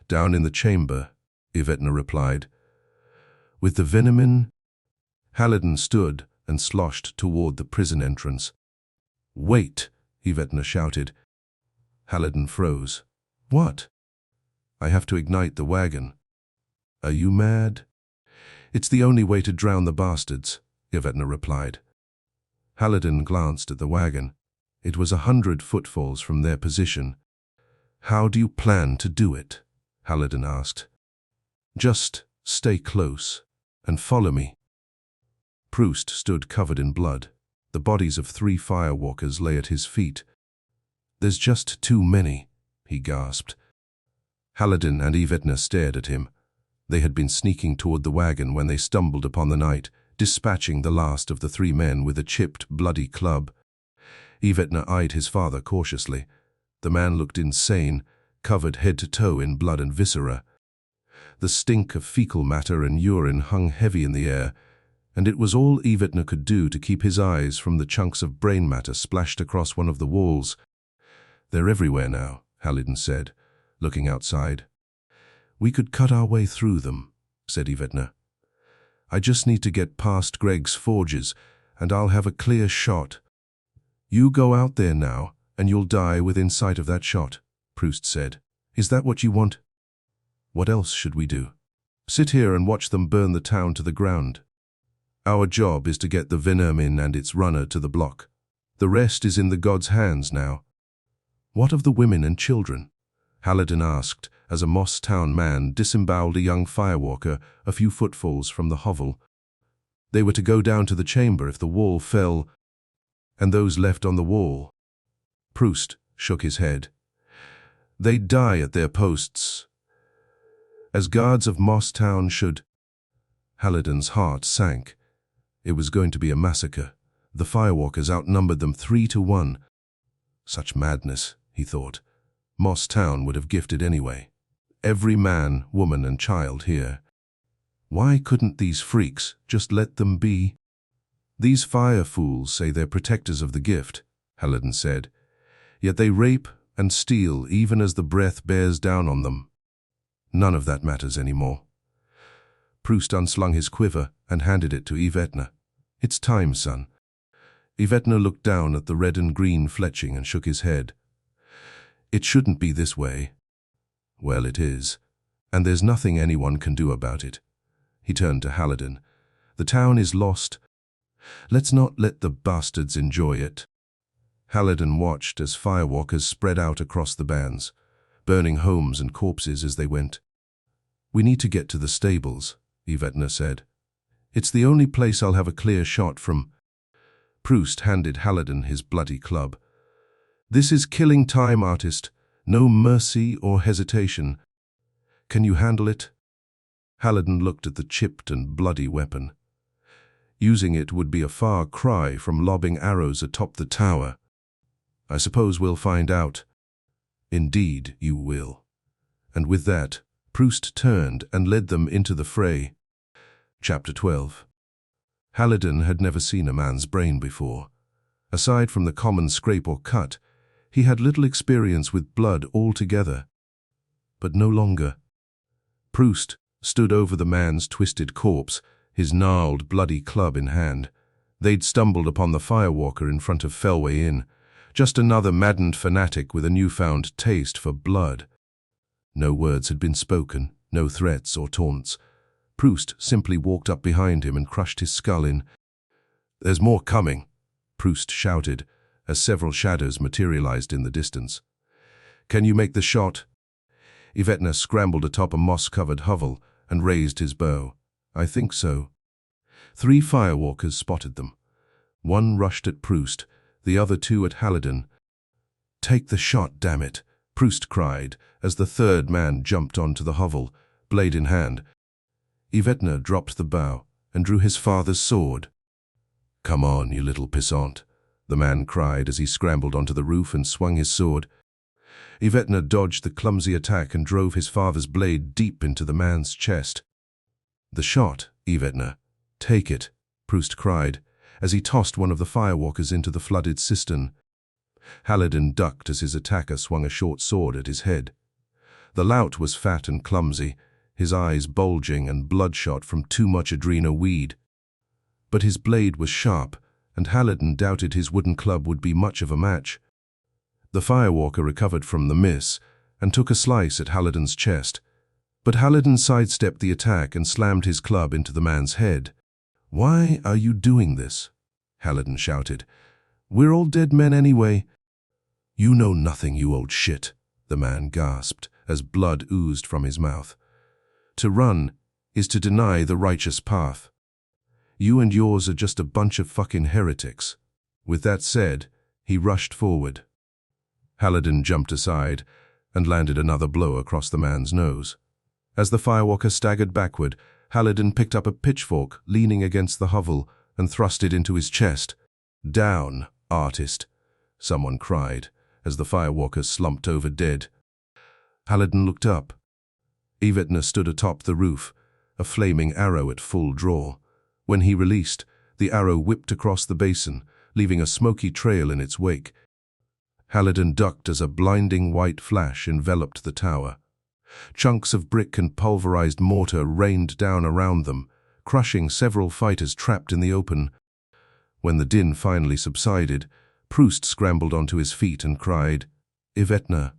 "Down in the chamber," Yvetna replied. "With the venom in?" Haliden stood and sloshed toward the prison entrance. "Wait!" Yvetna shouted. Haliden froze. "What?" "I have to ignite the wagon." "Are you mad?" "It's the only way to drown the bastards," Yvetna replied. Haliden glanced at the wagon. It was 100 footfalls from their position. "How do you plan to do it?" Haliden asked. "Just stay close and follow me." Proust stood covered in blood. The bodies of 3 firewalkers lay at his feet. "There's just too many," he gasped. Haliden and Yvetna stared at him. They had been sneaking toward the wagon when they stumbled upon the knight, dispatching the last of the 3 men with a chipped, bloody club. Yvetna eyed his father cautiously. The man looked insane, covered head to toe in blood and viscera. The stink of fecal matter and urine hung heavy in the air, and it was all Yvetna could do to keep his eyes from the chunks of brain matter splashed across one of the walls. "They're everywhere now," Haliden said, looking outside. "We could cut our way through them," said Yvetna. "I just need to get past Greg's forges, and I'll have a clear shot." "You go out there now, and you'll die within sight of that shot," Proust said. "Is that what you want?" "What else should we do? Sit here and watch them burn the town to the ground? Our job is to get the venom in and its runner to the block. The rest is in the gods' hands now." "What of the women and children?" Haliden asked, as a Moss Town man disemboweled a young firewalker a few footfalls from the hovel. "They were to go down to the chamber if the wall fell, and those left on the wall." Proust shook his head. "They'd die at their posts, as guards of Moss Town should." Haliden's heart sank. It was going to be a massacre. The firewalkers outnumbered them 3 to 1. Such madness, he thought. Moss Town would have gifted anyway. Every man, woman, and child here. Why couldn't these freaks just let them be? "These fire fools say they're protectors of the gift," Haliden said. "Yet they rape and steal even as the breath bears down on them. None of that matters anymore." Proust unslung his quiver and handed it to Yvetna. "It's time, son." Yvetna looked down at the red and green fletching and shook his head. "It shouldn't be this way." "Well, it is, and there's nothing anyone can do about it." He turned to Haliden. "The town is lost. Let's not let the bastards enjoy it." Haliden watched as firewalkers spread out across the bands, burning homes and corpses as they went. "We need to get to the stables," Yvetna said. "It's the only place I'll have a clear shot from." Proust handed Haliden his bloody club. "This is killing time, artist. No mercy or hesitation. Can you handle it?" Haliden looked at the chipped and bloody weapon. Using it would be a far cry from lobbing arrows atop the tower. "I suppose we'll find out." "Indeed you will." And with that, Proust turned and led them into the fray. Chapter 12. Haliden had never seen a man's brain before. Aside from the common scrape or cut, he had little experience with blood altogether. But no longer. Proust stood over the man's twisted corpse, his gnarled, bloody club in hand. They'd stumbled upon the firewalker in front of Fellway Inn, just another maddened fanatic with a newfound taste for blood. No words had been spoken, no threats or taunts. Proust simply walked up behind him and crushed his skull in. "There's more coming," Proust shouted, as several shadows materialized in the distance. "Can you make the shot?" Yvetna scrambled atop a moss-covered hovel and raised his bow. "I think so." 3 firewalkers spotted them. One rushed at Proust, the other 2 at Haliden. "Take the shot, damn it," Proust cried, as the 3rd man jumped onto the hovel, blade in hand. Yvetna dropped the bow and drew his father's sword. "Come on, you little pissant," the man cried as he scrambled onto the roof and swung his sword. Yvetna dodged the clumsy attack and drove his father's blade deep into the man's chest. "The shot, Yvetna. Take it," Proust cried, as he tossed one of the firewalkers into the flooded cistern. Haliden ducked as his attacker swung a short sword at his head. The lout was fat and clumsy, his eyes bulging and bloodshot from too much adreno weed. But his blade was sharp, and Haliden doubted his wooden club would be much of a match. The firewalker recovered from the miss and took a slice at Haliden's chest, but Haliden sidestepped the attack and slammed his club into the man's head. "Why are you doing this?" Haliden shouted. "We're all dead men anyway." "You know nothing, you old shit," the man gasped as blood oozed from his mouth. "To run is to deny the righteous path. You and yours are just a bunch of fucking heretics." With that said, he rushed forward. Haliden jumped aside and landed another blow across the man's nose. As the firewalker staggered backward, Haliden picked up a pitchfork leaning against the hovel and thrust it into his chest. "Down, artist," someone cried as the firewalker slumped over dead. Haliden looked up. Yvetna stood atop the roof, a flaming arrow at full draw. When he released, the arrow whipped across the basin, leaving a smoky trail in its wake. Haliden ducked as a blinding white flash enveloped the tower. Chunks of brick and pulverized mortar rained down around them, crushing several fighters trapped in the open. When the din finally subsided, Proust scrambled onto his feet and cried, "Yvetna."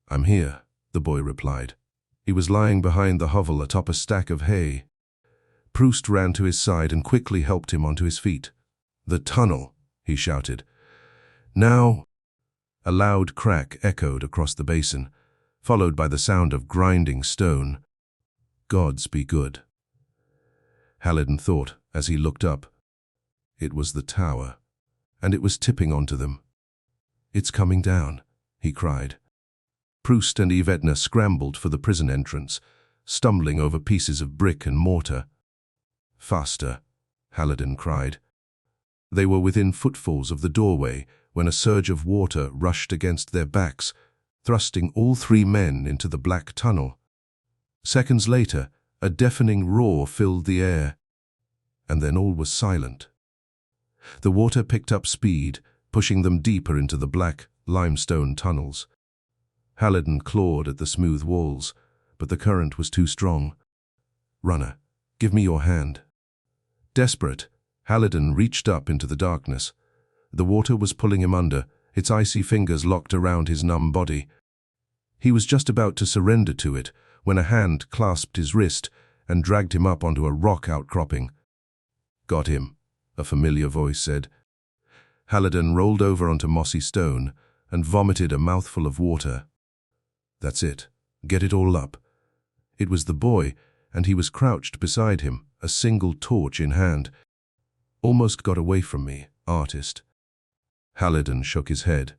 "I'm here," the boy replied. He was lying behind the hovel atop a stack of hay. Proust ran to his side and quickly helped him onto his feet. "The tunnel," he shouted. "Now." A loud crack echoed across the basin, followed by the sound of grinding stone. "Gods be good," Haliden thought as he looked up. It was the tower, and it was tipping onto them. "It's coming down," he cried. Proust and Yvetna scrambled for the prison entrance, stumbling over pieces of brick and mortar. "Faster," Haliden cried. They were within footfalls of the doorway when a surge of water rushed against their backs, thrusting all three men into the black tunnel. Seconds later, a deafening roar filled the air, and then all was silent. The water picked up speed, pushing them deeper into the black, limestone tunnels. Haliden clawed at the smooth walls, but the current was too strong. "Runner, give me your hand." Desperate, Haliden reached up into the darkness. The water was pulling him under, its icy fingers locked around his numb body. He was just about to surrender to it when a hand clasped his wrist and dragged him up onto a rock outcropping. "Got him," a familiar voice said. Haliden rolled over onto mossy stone and vomited a mouthful of water. "That's it. Get it all up." It was the boy, and he was crouched beside him, a single torch in hand. "Almost got away from me, artist." Haliden shook his head.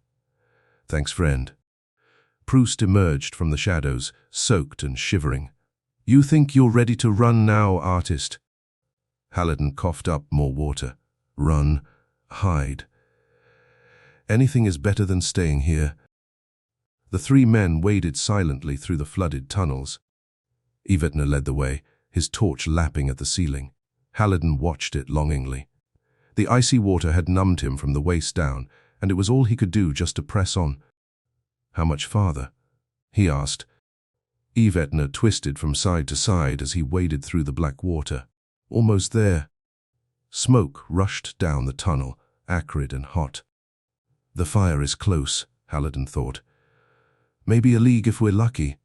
"Thanks, friend." Proust emerged from the shadows, soaked and shivering. "You think you're ready to run now, artist?" Haliden coughed up more water. "Run, hide. Anything is better than staying here." The three men waded silently through the flooded tunnels. Yvetna led the way, his torch lapping at the ceiling. Haliden watched it longingly. The icy water had numbed him from the waist down, and it was all he could do just to press on. "How much farther?" he asked. Yvetna twisted from side to side as he waded through the black water. "Almost there." Smoke rushed down the tunnel, acrid and hot. "The fire is close," Haliden thought. "Maybe a league if we're lucky."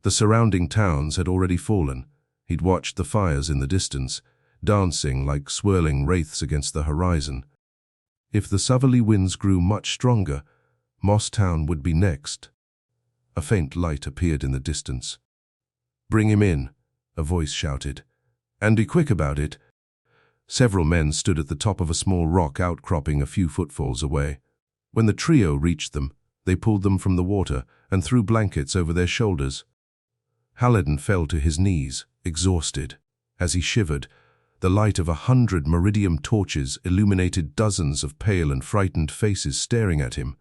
The surrounding towns had already fallen. He'd watched the fires in the distance, dancing like swirling wraiths against the horizon. If the southerly winds grew much stronger, Moss Town would be next. A faint light appeared in the distance. "Bring him in," a voice shouted. "And be quick about it." Several men stood at the top of a small rock outcropping a few footfalls away. When the trio reached them, they pulled them from the water and threw blankets over their shoulders. Haliden fell to his knees, exhausted. As he shivered, The light of 100 meridium torches illuminated dozens of pale and frightened faces staring at him.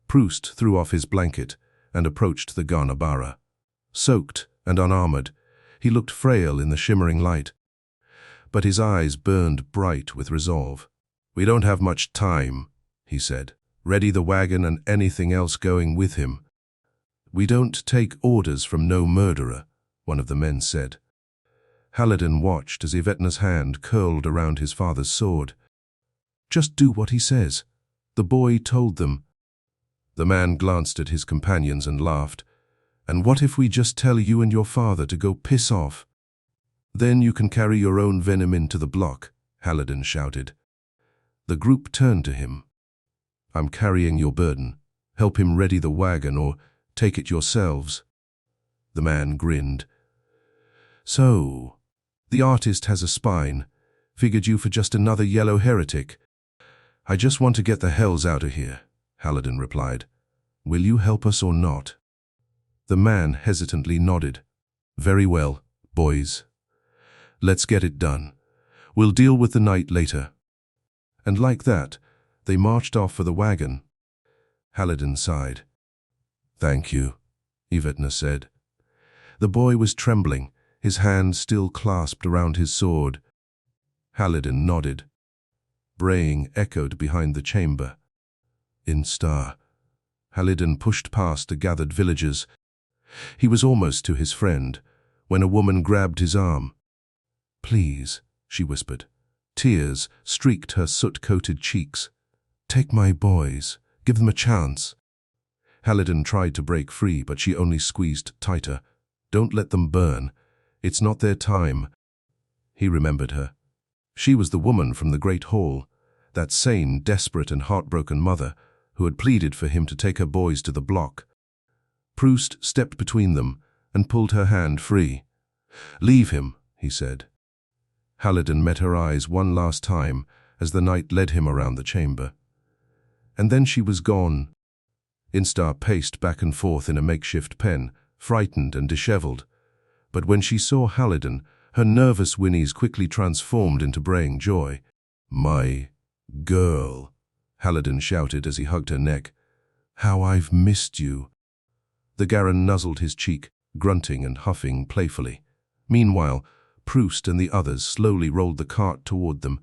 Proust threw off his blanket and approached the Garnabara. Soaked and unarmored, he looked frail in the shimmering light, but his eyes burned bright with resolve. "We don't have much time," he said. "Ready the wagon and anything else going with him." "We don't take orders from no murderer," one of the men said. Haliden watched as Yvetna's hand curled around his father's sword. "Just do what he says," the boy told them. The man glanced at his companions and laughed. "And what if we just tell you and your father to go piss off? Then you can carry your own venom into the block," Haliden shouted. The group turned to him. "I'm carrying your burden. Help him ready the wagon or take it yourselves." The man grinned. "So, the artist has a spine. Figured you for just another yellow heretic." "I just want to get the hells out of here," Haliden replied. "Will you help us or not?" The man hesitantly nodded. "Very well, boys. Let's get it done. We'll deal with the night later." And like that, they marched off for the wagon. Haliden sighed. "Thank you," Yvetna said. The boy was trembling, his hand still clasped around his sword. Haliden nodded. Braying echoed behind the chamber. Instar. Haliden pushed past the gathered villagers. He was almost to his friend, when a woman grabbed his arm. "Please," she whispered. Tears streaked her soot-coated cheeks. "Take my boys. Give them a chance." Haliden tried to break free, but she only squeezed tighter. "Don't let them burn. It's not their time." He remembered her. She was the woman from the Great Hall, that sane, desperate and heartbroken mother who had pleaded for him to take her boys to the block. Proust stepped between them and pulled her hand free. "Leave him," he said. Haliden met her eyes one last time as the knight led him around the chamber. And then she was gone. Instar paced back and forth in a makeshift pen, frightened and disheveled. But when she saw Haliden, her nervous whinnies quickly transformed into braying joy. "My girl," Haliden shouted as he hugged her neck. "How I've missed you." The Garan nuzzled his cheek, grunting and huffing playfully. Meanwhile, Proust and the others slowly rolled the cart toward them.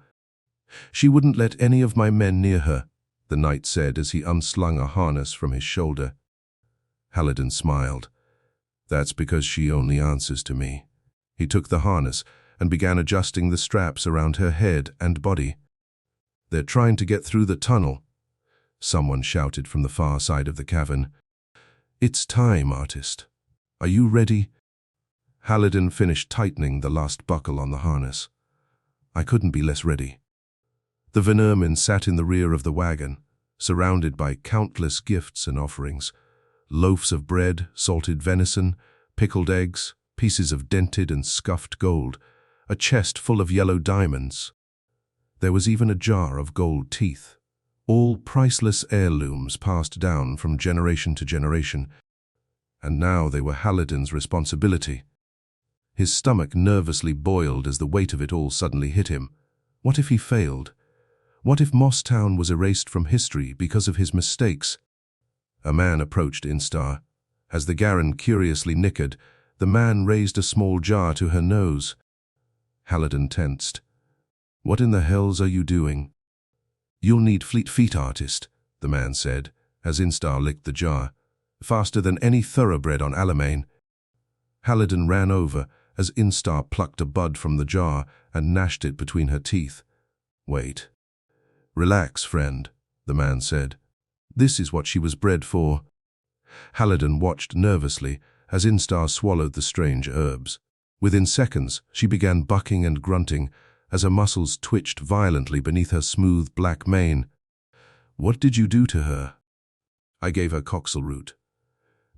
"She wouldn't let any of my men near her," the knight said as he unslung a harness from his shoulder. Haliden smiled. "That's because she only answers to me." He took the harness and began adjusting the straps around her head and body. "They're trying to get through the tunnel," someone shouted from the far side of the cavern. "It's time, artist. Are you ready?" Haliden finished tightening the last buckle on the harness. "I couldn't be less ready." The Venermin sat in the rear of the wagon, surrounded by countless gifts and offerings. Loaves of bread, salted venison, pickled eggs, pieces of dented and scuffed gold, a chest full of yellow diamonds. There was even a jar of gold teeth, all priceless heirlooms passed down from generation to generation. And now they were Haliden's responsibility. His stomach nervously boiled as the weight of it all suddenly hit him. What if he failed? What if Mosstown was erased from history because of his mistakes? A man approached Instar. As the Garan curiously nickered, the man raised a small jar to her nose. Haliden tensed. "What in the hells are you doing?" "You'll need fleet feet, artist," the man said, as Instar licked the jar. "Faster than any thoroughbred on Alimane." Haliden ran over as Instar plucked a bud from the jar and gnashed it between her teeth. "Wait. Relax, friend," the man said. "This is what she was bred for." Haliden watched nervously as Instar swallowed the strange herbs. Within seconds, she began bucking and grunting as her muscles twitched violently beneath her smooth black mane. "What did you do to her?" "I gave her colossal root."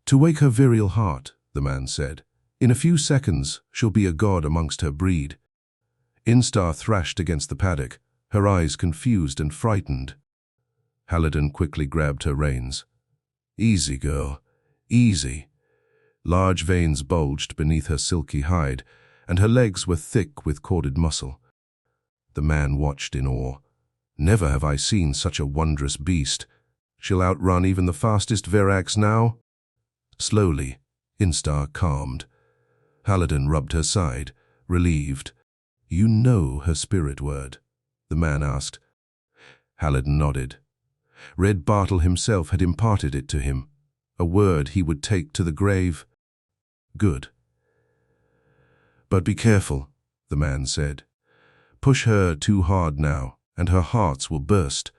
"To wake her virile heart," the man said. "In a few seconds, she'll be a god amongst her breed." Instar thrashed against the paddock, her eyes confused and frightened. Haliden quickly grabbed her reins. "Easy, girl. Easy." Large veins bulged beneath her silky hide, and her legs were thick with corded muscle. The man watched in awe. Never have I seen such a wondrous beast. She'll outrun even the fastest Verax now. Slowly, Instar calmed. Haliden rubbed her side, relieved. You know her spirit word? The man asked. Haliden nodded. Red Bartle himself had imparted it to him, a word he would take to the grave. Good. But be careful, the man said. Push her too hard now, and her hearts will burst.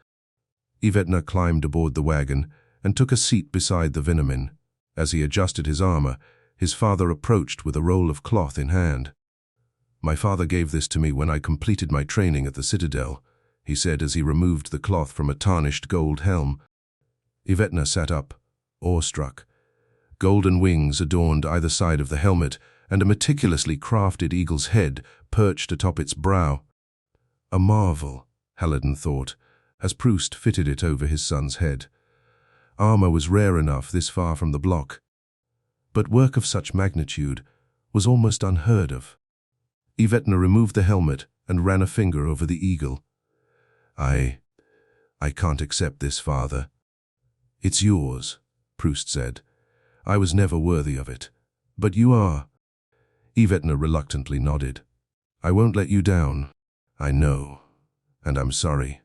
Yvetna climbed aboard the wagon and took a seat beside the Vinamin. As he adjusted his armor, his father approached with a roll of cloth in hand. My father gave this to me when I completed my training at the Citadel, he said as he removed the cloth from a tarnished gold helm. Yvetna sat up, awestruck. Golden wings adorned either side of the helmet, and a meticulously crafted eagle's head perched atop its brow. A marvel, Haliden thought, as Proust fitted it over his son's head. Armor was rare enough this far from the block, but work of such magnitude was almost unheard of. Yvetna removed the helmet and ran a finger over the eagle. I can't accept this, father. It's yours, Proust said. I was never worthy of it, but you are. Yvetna reluctantly nodded. I won't let you down. I know, and I'm sorry.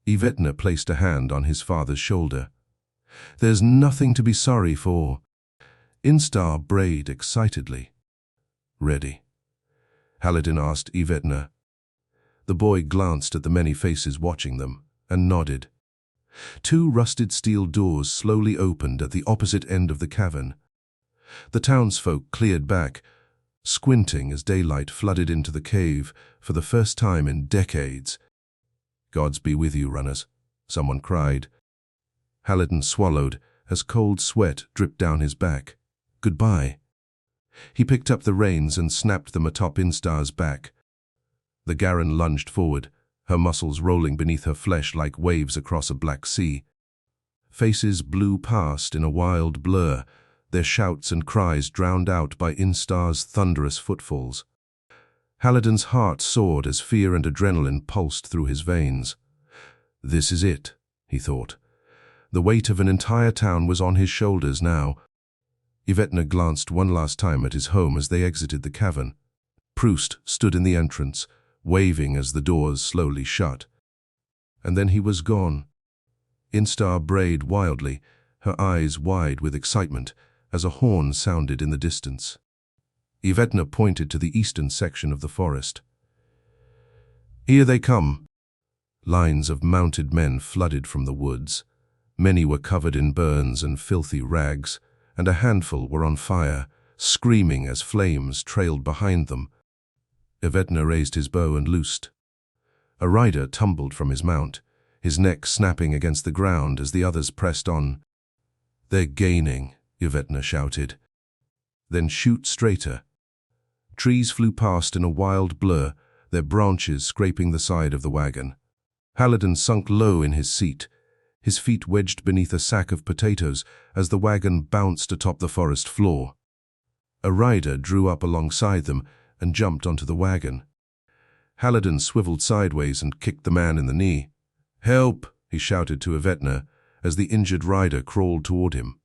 Yvetna placed a hand on his father's shoulder. There's nothing to be sorry for. Instar brayed excitedly. Ready? Haliden asked Yvetna. The boy glanced at the many faces watching them and nodded. Two rusted steel doors slowly opened at the opposite end of the cavern. The townsfolk cleared back, squinting as daylight flooded into the cave for the first time in decades. Gods be with you, runners, someone cried. Haliden swallowed as cold sweat dripped down his back. Goodbye. He picked up the reins and snapped them atop Instar's back. The Garen lunged forward, her muscles rolling beneath her flesh like waves across a black sea. Faces blew past in a wild blur, their shouts and cries drowned out by Instar's thunderous footfalls. Haliden's heart soared as fear and adrenaline pulsed through his veins. This is it, he thought. The weight of an entire town was on his shoulders now. Yvetna glanced one last time at his home as they exited the cavern. Proust stood in the entrance, waving as the doors slowly shut. And then he was gone. Instar brayed wildly, her eyes wide with excitement, as a horn sounded in the distance. Yvetna pointed to the eastern section of the forest. Here they come. Lines of mounted men flooded from the woods. Many were covered in burns and filthy rags, and a handful were on fire, screaming as flames trailed behind them. Yvetna raised his bow and loosed. A rider tumbled from his mount, his neck snapping against the ground as the others pressed on. They're gaining, Yvetna shouted. Then shoot straighter. Trees flew past in a wild blur, their branches scraping the side of the wagon. Haliden sunk low in his seat, his feet wedged beneath a sack of potatoes as the wagon bounced atop the forest floor. A rider drew up alongside them and jumped onto the wagon. Haliden swiveled sideways and kicked the man in the knee. Help, he shouted to Yvetna as the injured rider crawled toward him.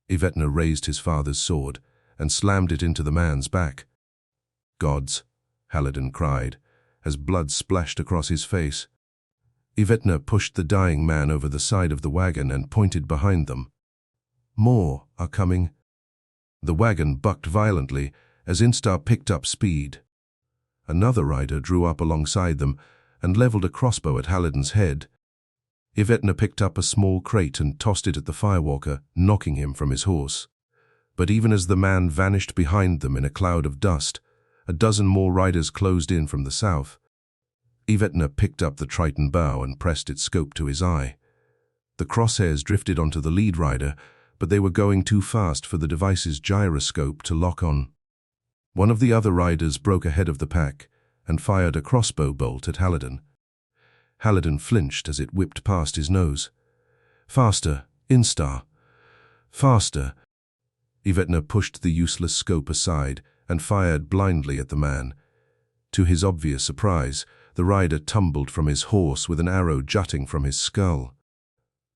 Yvetna raised his father's sword and slammed it into the man's back. Gods, Haliden cried, as blood splashed across his face. Yvetna pushed the dying man over the side of the wagon and pointed behind them. More are coming. The wagon bucked violently as Instar picked up speed. Another rider drew up alongside them and leveled a crossbow at Haliden's head. Yvetna picked up a small crate and tossed it at the firewalker, knocking him from his horse. But even as the man vanished behind them in a cloud of dust, a dozen more riders closed in from the south. Yvetna picked up the Triton bow and pressed its scope to his eye. The crosshairs drifted onto the lead rider, but they were going too fast for the device's gyroscope to lock on. One of the other riders broke ahead of the pack and fired a crossbow bolt at Haliden. Haliden flinched as it whipped past his nose. Faster, Instar. Faster. Yvetna pushed the useless scope aside and fired blindly at the man. To his obvious surprise, The rider tumbled from his horse with an arrow jutting from his skull.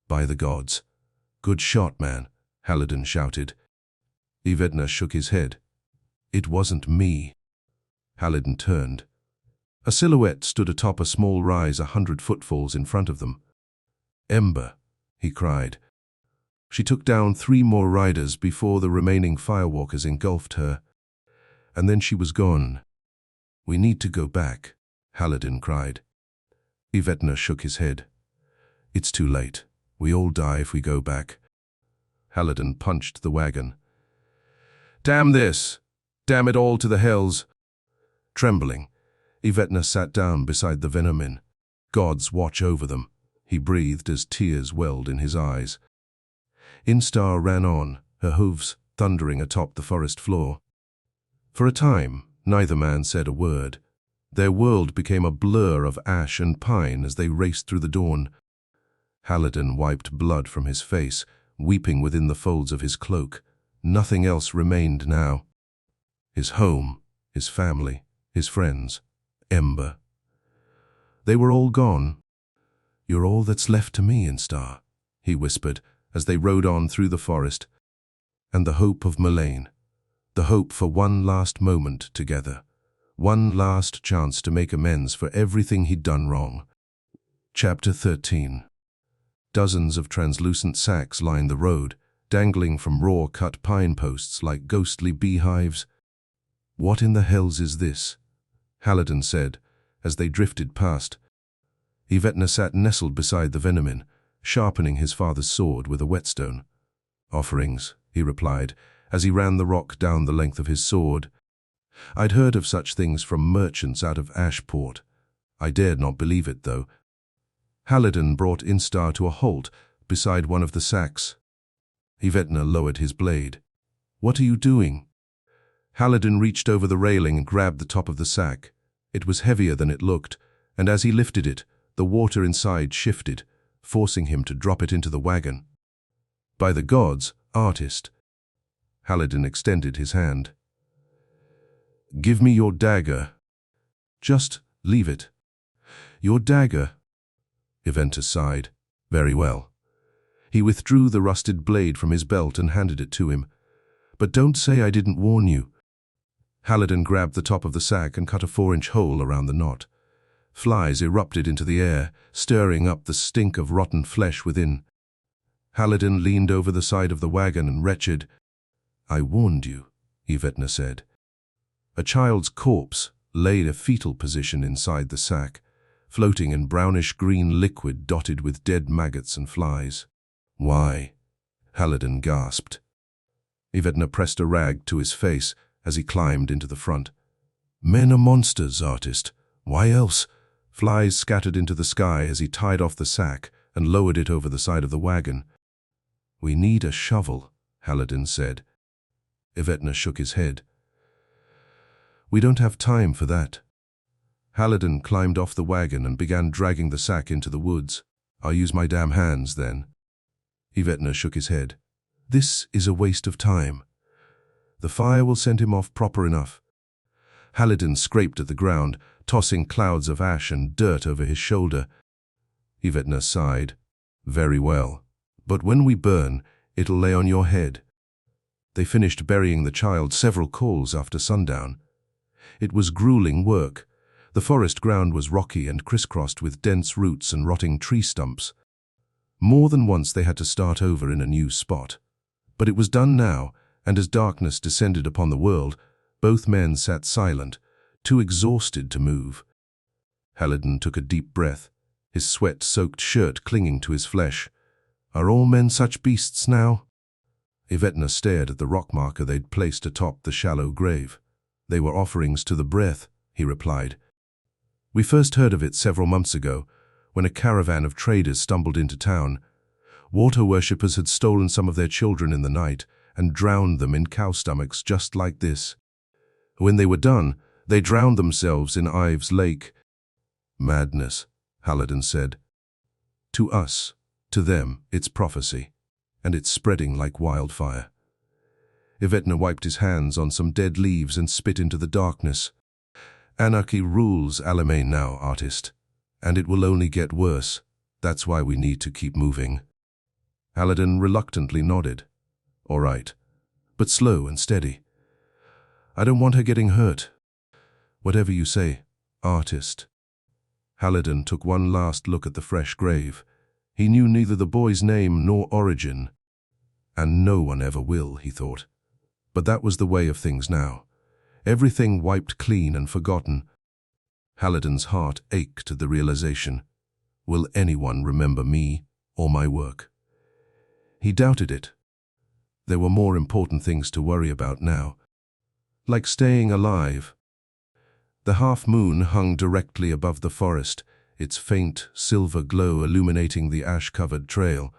"By the gods! Good shot, man," Haliden shouted. Yvedna shook his head. "It wasn't me." Haliden turned. A silhouette stood atop a small rise 100 footfalls in front of them. "Ember," he cried. She took down 3 more riders before the remaining firewalkers engulfed her. And then she was gone. "We need to go back," Haliden cried. Yvedna shook his head. "It's too late. We all die if we go back." Haliden punched the wagon. "Damn this! Damn it all to the hells!" Trembling, Yvedna sat down beside the Venomin. "Gods watch over them," he breathed as tears welled in his eyes. Instar ran on, her hooves thundering atop the forest floor. For a time, neither man said a word. Their world became a blur of ash and pine as they raced through the dawn. Haliden wiped blood from his face, weeping within the folds of his cloak. Nothing else remained now. His home, his family, his friends, Ember. They were all gone. "You're all that's left to me, Instar," he whispered as they rode on through the forest. "And the hope of Milane. The hope for one last moment together. One last chance to make amends for everything he'd done wrong." Chapter 13. Dozens of translucent sacks lined the road, dangling from raw-cut pine posts like ghostly beehives. "What in the hells is this?" Haliden said, as they drifted past. Yvedna sat nestled beside the Venomin, sharpening his father's sword with a whetstone. "Offerings," he replied, as he ran the rock down the length of his sword. "I'd heard of such things from merchants out of Ashport. I dared not believe it, though." Haliden brought Instar to a halt beside one of the sacks. Yvedna lowered his blade. "What are you doing?" Haliden reached over the railing and grabbed the top of the sack. It was heavier than it looked, and as he lifted it, the water inside shifted, forcing him to drop it into the wagon. "By the gods, artist!" Haliden extended his hand. "Give me your dagger." "Just leave it." "Your dagger?" Yvedna sighed. "Very well." He withdrew the rusted blade from his belt and handed it to him. "But don't say I didn't warn you." Haliden grabbed the top of the sack and cut a 4-inch hole around the knot. Flies erupted into the air, stirring up the stink of rotten flesh within. Haliden leaned over the side of the wagon and retched. "I warned you," Yvedna said. A child's corpse lay in a fetal position inside the sack, floating in brownish-green liquid dotted with dead maggots and flies. "Why?" Haliden gasped. Yvedna pressed a rag to his face as he climbed into the front. "Men are monsters, artist. Why else?" Flies scattered into the sky as he tied off the sack and lowered it over the side of the wagon. "We need a shovel," Haliden said. Yvedna shook his head. "We don't have time for that." Haliden climbed off the wagon and began dragging the sack into the woods. "I'll use my damn hands, then." Yvedna shook his head. "This is a waste of time. The fire will send him off proper enough." Haliden scraped at the ground, tossing clouds of ash and dirt over his shoulder. Yvedna sighed. "Very well. But when we burn, it'll lay on your head." They finished burying the child several calls after sundown. It was grueling work. The forest ground was rocky and crisscrossed with dense roots and rotting tree stumps. More than once they had to start over in a new spot. But it was done now, and as darkness descended upon the world, both men sat silent, too exhausted to move. Haliden took a deep breath, his sweat-soaked shirt clinging to his flesh. "Are all men such beasts now?" Yvedna stared at the rock marker they'd placed atop the shallow grave. "They were offerings to the breath," he replied. "We first heard of it several months ago, when a caravan of traders stumbled into town. Water worshippers had stolen some of their children in the night and drowned them in cow stomachs just like this. When they were done, they drowned themselves in Ives Lake." "Madness," Haliden said. "To us, to them, it's prophecy, and it's spreading like wildfire." Yvedna wiped his hands on some dead leaves and spit into the darkness. Anarchy rules Alimane now, artist. And it will only get worse. That's why we need to keep moving. Haliden reluctantly nodded. All right, but slow and steady. I don't want her getting hurt. Whatever you say, artist. Haliden took one last look at the fresh grave. He knew neither the boy's name nor origin. And no one ever will, he thought. But that was the way of things now. Everything wiped clean and forgotten. Haliden's heart ached at the realization. Will anyone remember me or my work? He doubted it. There were more important things to worry about now. Like staying alive. The half-moon hung directly above the forest, its faint silver glow illuminating the ash-covered trail.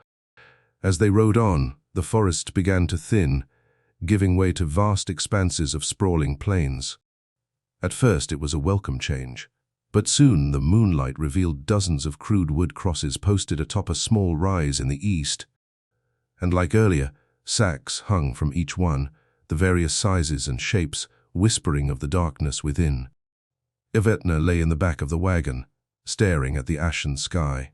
As they rode on, the forest began to thin, giving way to vast expanses of sprawling plains. At first it was a welcome change, but soon the moonlight revealed dozens of crude wood crosses posted atop a small rise in the east. And like earlier, sacks hung from each one, the various sizes and shapes whispering of the darkness within. Yvetna lay in the back of the wagon, staring at the ashen sky.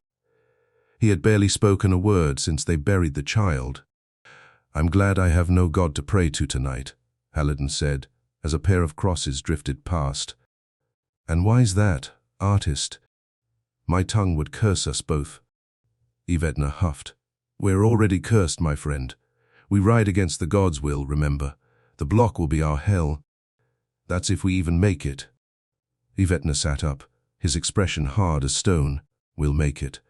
He had barely spoken a word since they buried the child. I'm glad I have no god to pray to tonight, Haliden said, as a pair of crosses drifted past. And why's that, artist? My tongue would curse us both. Yvetna huffed. We're already cursed, my friend. We ride against the gods' will, remember. The block will be our hell. That's if we even make it. Yvetna sat up, his expression hard as stone. We'll make it.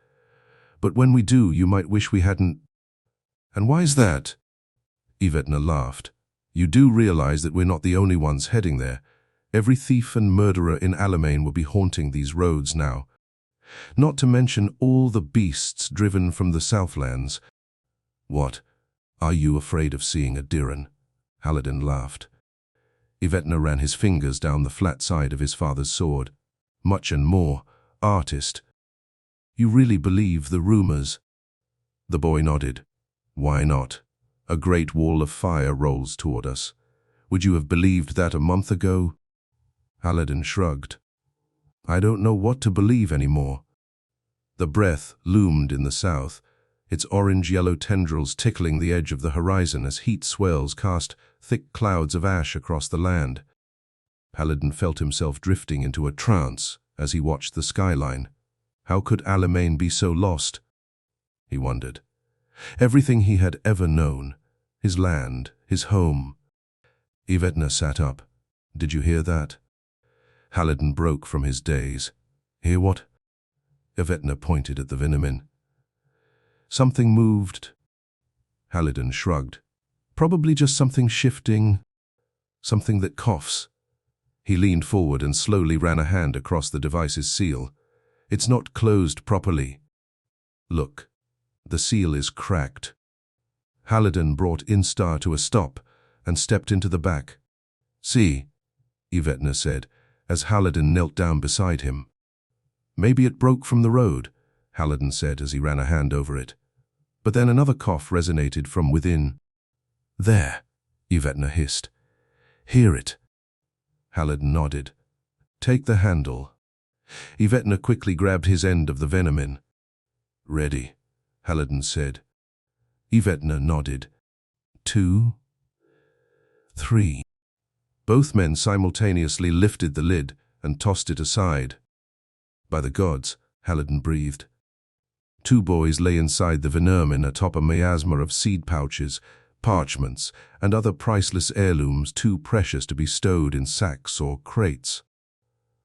But when we do, you might wish we hadn't. And why's that? Yvetna laughed. You do realize that we're not the only ones heading there. Every thief and murderer in Alimane will be haunting these roads now. Not to mention all the beasts driven from the Southlands. What? Are you afraid of seeing a Diran? Haliden laughed. Yvetna ran his fingers down the flat side of his father's sword. Much and more, artist. You really believe the rumors? The boy nodded. Why not? A great wall of fire rolls toward us. Would you have believed that a month ago? Haliden shrugged. I don't know what to believe anymore. The breath loomed in the south, its orange-yellow tendrils tickling the edge of the horizon as heat swells cast thick clouds of ash across the land. Haliden felt himself drifting into a trance as he watched the skyline. How could Alimane be so lost? He wondered. Everything he had ever known, his land, his home. Yvetna sat up. Did you hear that? Haliden broke from his daze. Hear what? Yvetna pointed at the Vinamin. Something moved. Haliden shrugged. Probably just something shifting. Something that coughs. He leaned forward and slowly ran a hand across the device's seal. It's not closed properly. Look, the seal is cracked. Haliden brought Instar to a stop and stepped into the back. See, Yvetna said, as Haliden knelt down beside him. Maybe it broke from the road, Haliden said as he ran a hand over it. But then another cough resonated from within. There, Yvetna hissed. Hear it. Haliden nodded. Take the handle. Yvetna quickly grabbed his end of the Vinamin. Ready, Haliden said. Yvetna nodded. 2, 3. Both men simultaneously lifted the lid and tossed it aside. By the gods, Haliden breathed. 2 boys lay inside the Vinamin atop a miasma of seed pouches, parchments, and other priceless heirlooms too precious to be stowed in sacks or crates.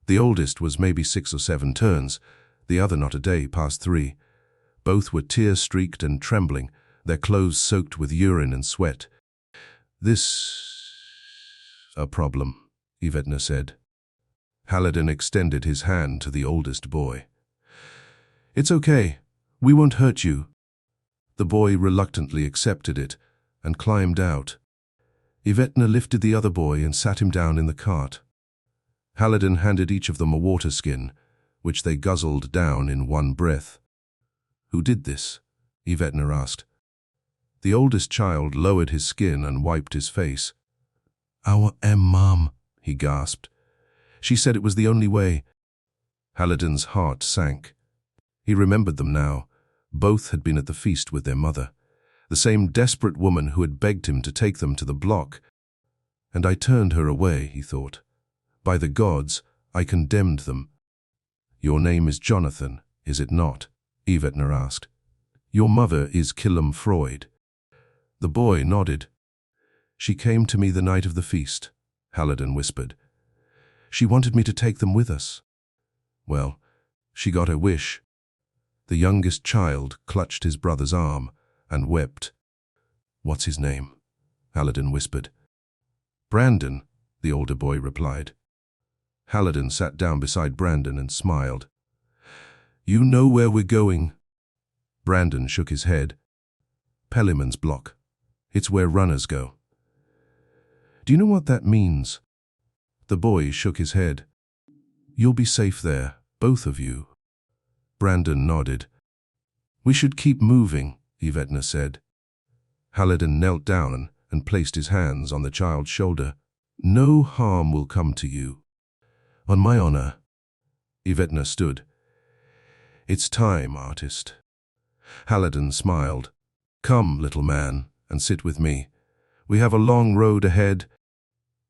The oldest was maybe 6 or 7 turns, the other not a day past 3. Both were tear-streaked and trembling, their clothes soaked with urine and sweat. This... a problem, Yvetna said. Haliden extended his hand to the oldest boy. It's okay. We won't hurt you. The boy reluctantly accepted it and climbed out. Yvetna lifted the other boy and sat him down in the cart. Haliden handed each of them a water skin, which they guzzled down in one breath. Who did this? Yvetna asked. The oldest child lowered his skin and wiped his face. Our mom, he gasped. She said it was the only way. Haliden's heart sank. He remembered them now. Both had been at the feast with their mother, the same desperate woman who had begged him to take them to the block. And I turned her away, he thought. By the gods, I condemned them. Your name is Jonathan, is it not? Yvetna asked. Your mother is fraught. The boy nodded. She came to me the night of the feast, Haliden whispered. She wanted me to take them with us. Well, she got her wish. The youngest child clutched his brother's arm and wept. What's his name? Haliden whispered. Brandon, the older boy replied. Haliden sat down beside Brandon and smiled. You know where we're going. Brandon shook his head. Peliman's block. It's where runners go. Do you know what that means? The boy shook his head. You'll be safe there, both of you. Brandon nodded. We should keep moving, Yvetna said. Haliden knelt down and placed his hands on the child's shoulder. No harm will come to you. On my honor. Yvetna stood. It's time, artist. Haliden smiled. Come, little man, and sit with me. We have a long road ahead.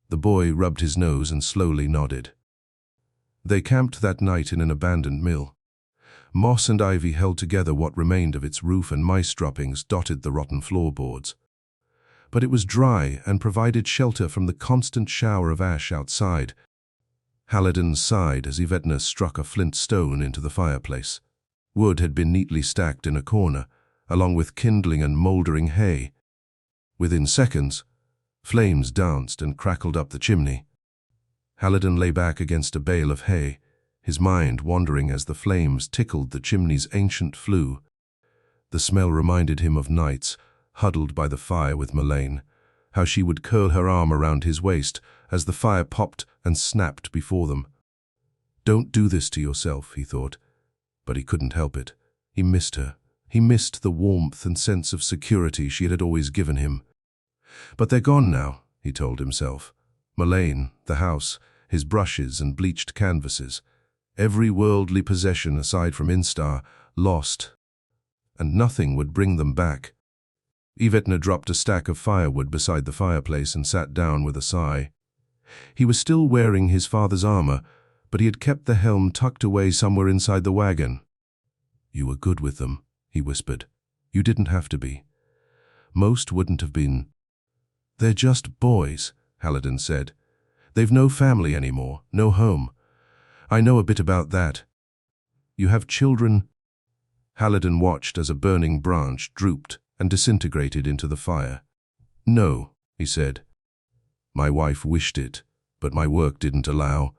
The boy rubbed his nose and slowly nodded. They camped that night in an abandoned mill. Moss and ivy held together what remained of its roof, and mice droppings dotted the rotten floorboards. But it was dry and provided shelter from the constant shower of ash outside. Haliden sighed as Yvetna struck a flint stone into the fireplace. Wood had been neatly stacked in a corner, along with kindling and mouldering hay. Within seconds, flames danced and crackled up the chimney. Haliden lay back against a bale of hay, his mind wandering as the flames tickled the chimney's ancient flue. The smell reminded him of nights, huddled by the fire with Milane, how she would curl her arm around his waist as the fire popped and snapped before them. Don't do this to yourself, he thought. But he couldn't help it. He missed her. He missed the warmth and sense of security she had always given him. But they're gone now, he told himself. Milane, the house, his brushes and bleached canvases, every worldly possession aside from Instar, lost, and nothing would bring them back. Yvetna dropped a stack of firewood beside the fireplace and sat down with a sigh. He was still wearing his father's armor, but he had kept the helm tucked away somewhere inside the wagon. You were good with them, he whispered. You didn't have to be. Most wouldn't have been. They're just boys, Haliden said. They've no family anymore, no home. I know a bit about that. You have children? Haliden watched as a burning branch drooped and disintegrated into the fire. No, he said. My wife wished it, but my work didn't allow.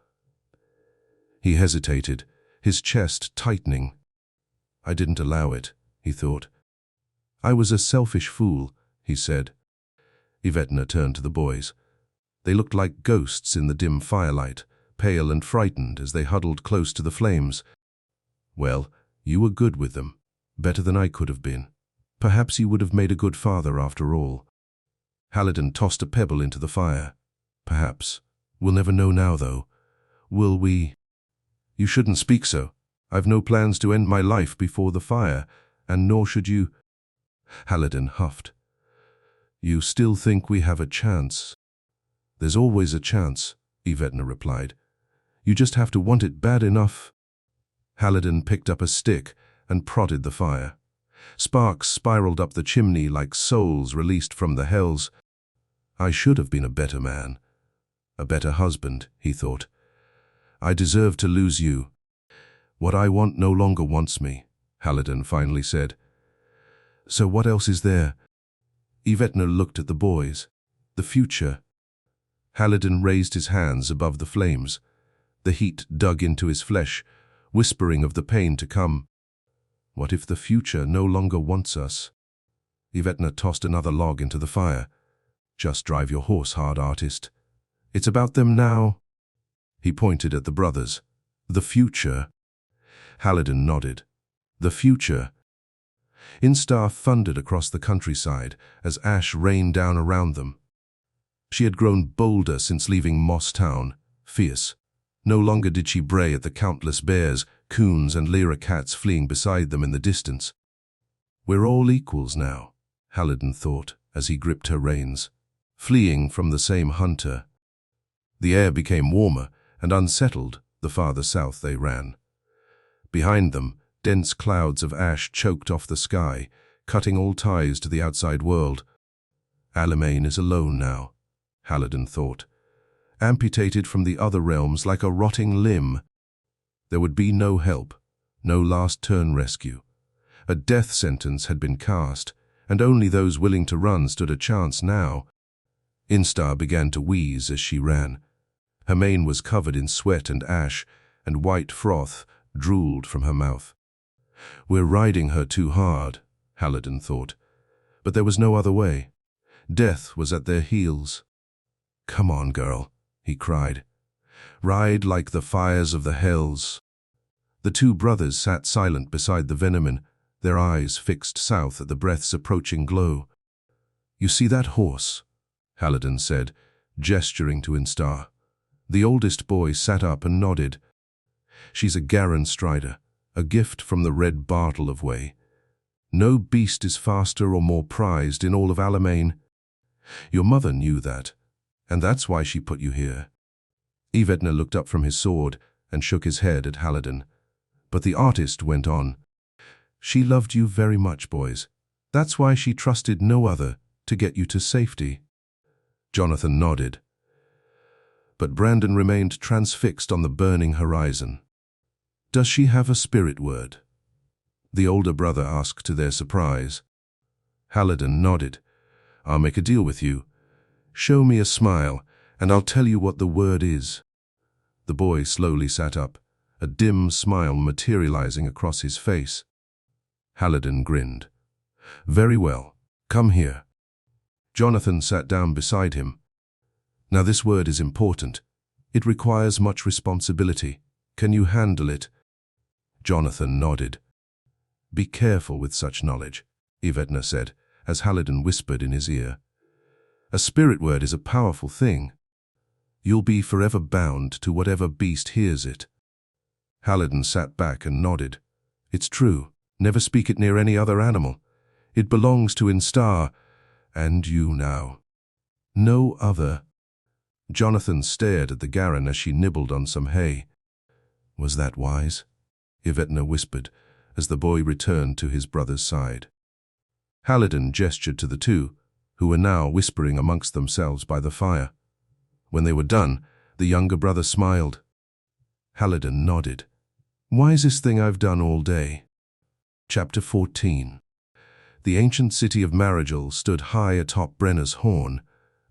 He hesitated, his chest tightening. I didn't allow it, he thought. I was a selfish fool, he said. Yvetna turned to the boys. They looked like ghosts in the dim firelight, pale and frightened as they huddled close to the flames. Well, you were good with them, better than I could have been. Perhaps you would have made a good father after all. Haliden tossed a pebble into the fire. Perhaps. We'll never know now, though. Will we? You shouldn't speak so. I've no plans to end my life before the fire, and nor should you. Haliden huffed. You still think we have a chance? There's always a chance, Yvetna replied. You just have to want it bad enough. Haliden picked up a stick and prodded the fire. Sparks spiraled up the chimney like souls released from the hells. I should have been a better man. A better husband, he thought. I deserve to lose you. What I want no longer wants me, Haliden finally said. So what else is there? Yvetna looked at the boys. The future. Haliden raised his hands above the flames. The heat dug into his flesh, whispering of the pain to come. What if the future no longer wants us? Yvetna tossed another log into the fire. Just drive your horse hard, artist. It's about them now. He pointed at the brothers. The future. Haliden nodded. The future. Instar thundered across the countryside as ash rained down around them. She had grown bolder since leaving Moss Town, fierce, No longer did she bray at the countless bears, coons, and lyra cats fleeing beside them in the distance. "We're all equals now," Haliden thought as he gripped her reins, fleeing from the same hunter. The air became warmer and unsettled the farther south they ran. Behind them, dense clouds of ash choked off the sky, cutting all ties to the outside world. Alimane is alone now, Haliden thought, amputated from the other realms like a rotting limb. There would be no help, no last-turn rescue. A death sentence had been cast, and only those willing to run stood a chance now. Instar began to wheeze as she ran. Her mane was covered in sweat and ash, and white froth drooled from her mouth. "We're riding her too hard," Haliden thought, but there was no other way. Death was at their heels. "Come on, girl," he cried. "Ride like the fires of the hells." The two brothers sat silent beside the Veneman, their eyes fixed south at the breath's approaching glow. "You see that horse?" Haliden said, gesturing to Instar. The oldest boy sat up and nodded. "She's a Garan strider, a gift from the Red Bartle of Way. No beast is faster or more prized in all of Alimane. Your mother knew that, and that's why she put you here." Yvedna looked up from his sword and shook his head at Haliden. But the artist went on. "She loved you very much, boys. That's why she trusted no other to get you to safety." Jonathan nodded, but Brandon remained transfixed on the burning horizon. "Does she have a spirit word?" the older brother asked to their surprise. Haliden nodded. "I'll make a deal with you. Show me a smile, and I'll tell you what the word is." The boy slowly sat up, a dim smile materializing across his face. Haliden grinned. "Very well, come here." Jonathan sat down beside him. "Now this word is important. It requires much responsibility. Can you handle it?" Jonathan nodded. "Be careful with such knowledge," Yvedna said, as Haliden whispered in his ear. "A spirit word is a powerful thing. You'll be forever bound to whatever beast hears it." Haliden sat back and nodded. "It's true. Never speak it near any other animal. It belongs to Instar, and you now. No other." Jonathan stared at the Garan as she nibbled on some hay. "Was that wise?" Yvedna whispered, as the boy returned to his brother's side. Haliden gestured to the two, who were now whispering amongst themselves by the fire. When they were done, the younger brother smiled. Haliden nodded. "Wisest thing I've done all day." Chapter 14. The ancient city of Maragel stood high atop Brenner's Horn,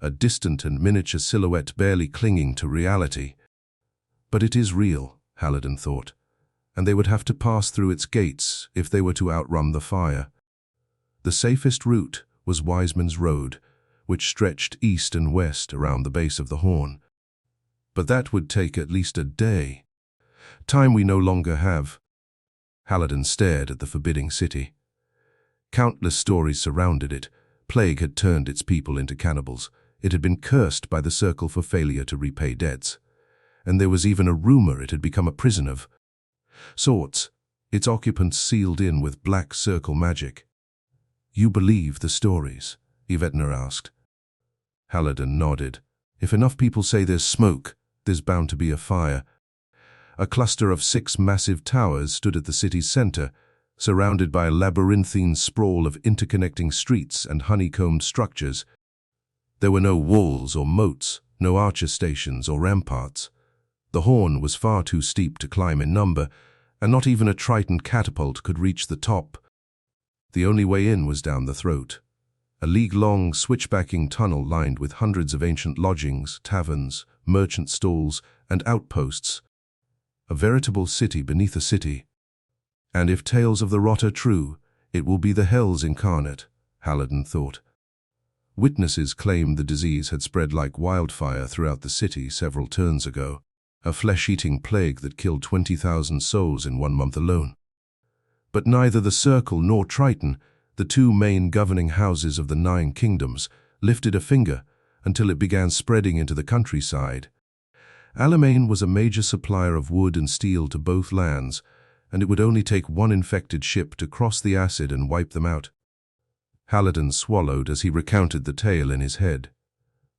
a distant and miniature silhouette barely clinging to reality. But it is real, Haliden thought, and they would have to pass through its gates if they were to outrun the fire. The safest route was Wiseman's Road, which stretched east and west around the base of the Horn. But that would take at least a day. Time we no longer have. Haliden stared at the forbidding city. Countless stories surrounded it. Plague had turned its people into cannibals. It had been cursed by the Circle for failure to repay debts. And there was even a rumor it had become a prison of sorts, its occupants sealed in with black circle magic. "You believe the stories?" Yvedna asked. Haliden nodded. "If enough people say there's smoke, there's bound to be a fire." A cluster of 6 massive towers stood at the city's center, surrounded by a labyrinthine sprawl of interconnecting streets and honeycombed structures. There were no walls or moats, no archer stations or ramparts. The Horn was far too steep to climb in number, and not even a Triton catapult could reach the top. The only way in was down the throat, a league-long switchbacking tunnel lined with hundreds of ancient lodgings, taverns, merchant stalls, and outposts. A veritable city beneath a city. And if tales of the rot are true, it will be the hells incarnate, Haliden thought. Witnesses claimed the disease had spread like wildfire throughout the city several turns ago, a flesh-eating plague that killed 20,000 souls in 1 month alone. But neither the Circle nor Triton, the 2 main governing houses of the 9 kingdoms, lifted a finger until it began spreading into the countryside. Alimane was a major supplier of wood and steel to both lands, and it would only take one infected ship to cross the acid and wipe them out. Haliden swallowed as he recounted the tale in his head.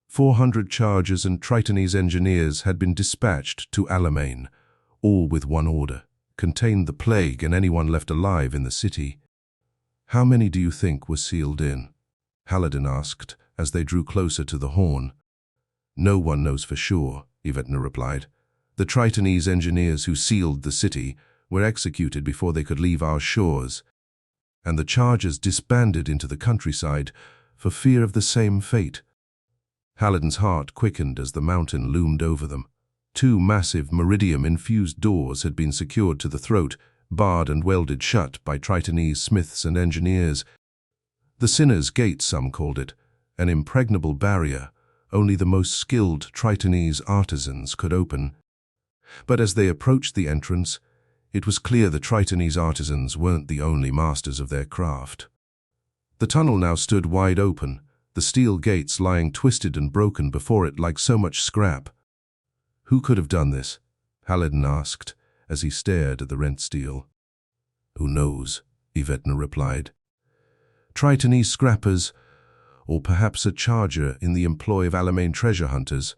400 chargers and Tritonese engineers had been dispatched to Alimane, all with one order: contain the plague and anyone left alive in the city. "How many do you think were sealed in?" Haliden asked as they drew closer to the horn. "No one knows for sure," Yvetna replied. "The Tritonese engineers who sealed the city were executed before they could leave our shores, and the chargers disbanded into the countryside for fear of the same fate." Haliden's heart quickened as the mountain loomed over them. 2 massive meridium-infused doors had been secured to the throat, barred and welded shut by Tritonese smiths and engineers. The Sinner's Gate, some called it, an impregnable barrier only the most skilled Tritonese artisans could open. But as they approached the entrance, it was clear the Tritonese artisans weren't the only masters of their craft. The tunnel now stood wide open, the steel gates lying twisted and broken before it like so much scrap. "Who could have done this?" Haliden asked as he stared at the rent steel. "Who knows?" Yvetna replied. "Tritonese scrappers, or perhaps a charger in the employ of Alimane treasure hunters."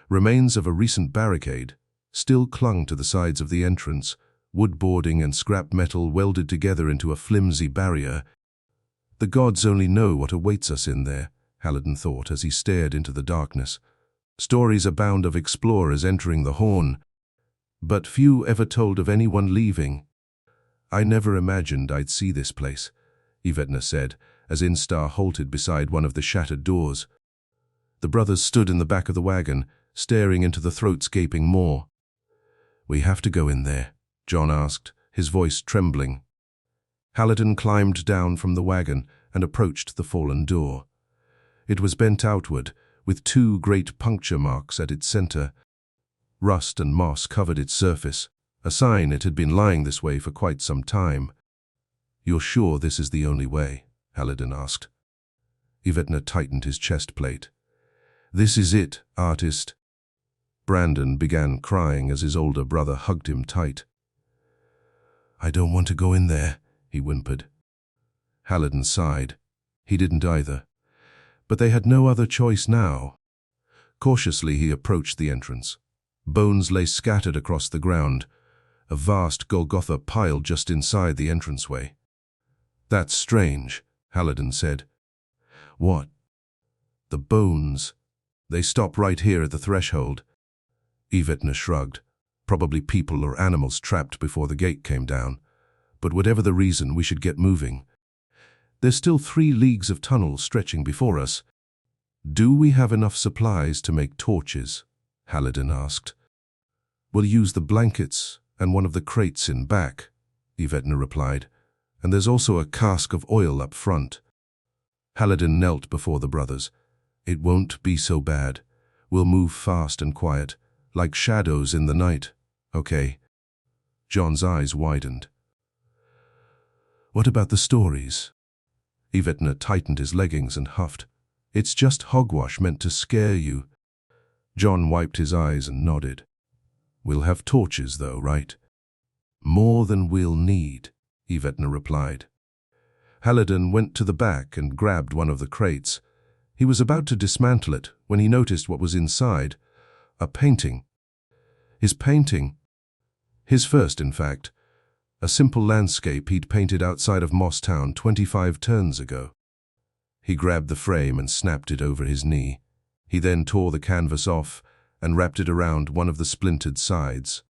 Remains of a recent barricade still clung to the sides of the entrance, wood boarding and scrap metal welded together into a flimsy barrier. "The gods only know what awaits us in there," Haliden thought as he stared into the darkness. Stories abound of explorers entering the Horn, but few ever told of anyone leaving. "I never imagined I'd see this place," Yvetna said, as Instar halted beside one of the shattered doors. The brothers stood in the back of the wagon, staring into the throat's gaping maw. "We have to go in there?" John asked, his voice trembling. Haliden climbed down from the wagon and approached the fallen door. It was bent outward, with 2 great puncture marks at its center. Rust and moss covered its surface, a sign it had been lying this way for quite some time. "You're sure this is the only way?" Haliden asked. Yvetna tightened his chest plate. "This is it, artist." Brandon began crying as his older brother hugged him tight. "I don't want to go in there," he whimpered. Haliden sighed. He didn't either. But they had no other choice now. Cautiously he approached the entrance. Bones lay scattered across the ground, a vast Golgotha piled just inside the entranceway. "That's strange," Haliden said. "What?" "The bones. They stop right here at the threshold." Yvetna shrugged. "Probably people or animals trapped before the gate came down. But whatever the reason, we should get moving. There's still 3 leagues of tunnel stretching before us." "Do we have enough supplies to make torches?" Haliden asked. "We'll use the blankets and one of the crates in back," Yvetna replied. "And there's also a cask of oil up front." Haliden knelt before the brothers. "It won't be so bad. We'll move fast and quiet, like shadows in the night, okay?" John's eyes widened. "What about the stories?" Yvetna tightened his leggings and huffed. "It's just hogwash meant to scare you." John wiped his eyes and nodded. "We'll have torches though, right?" "More than we'll need," Yvetna replied. Haliden went to the back and grabbed one of the crates. He was about to dismantle it when he noticed what was inside: a painting. His painting. His first, in fact. A simple landscape he'd painted outside of Mosstown 25 turns ago. He grabbed the frame and snapped it over his knee. He then tore the canvas off and wrapped it around one of the splintered sides.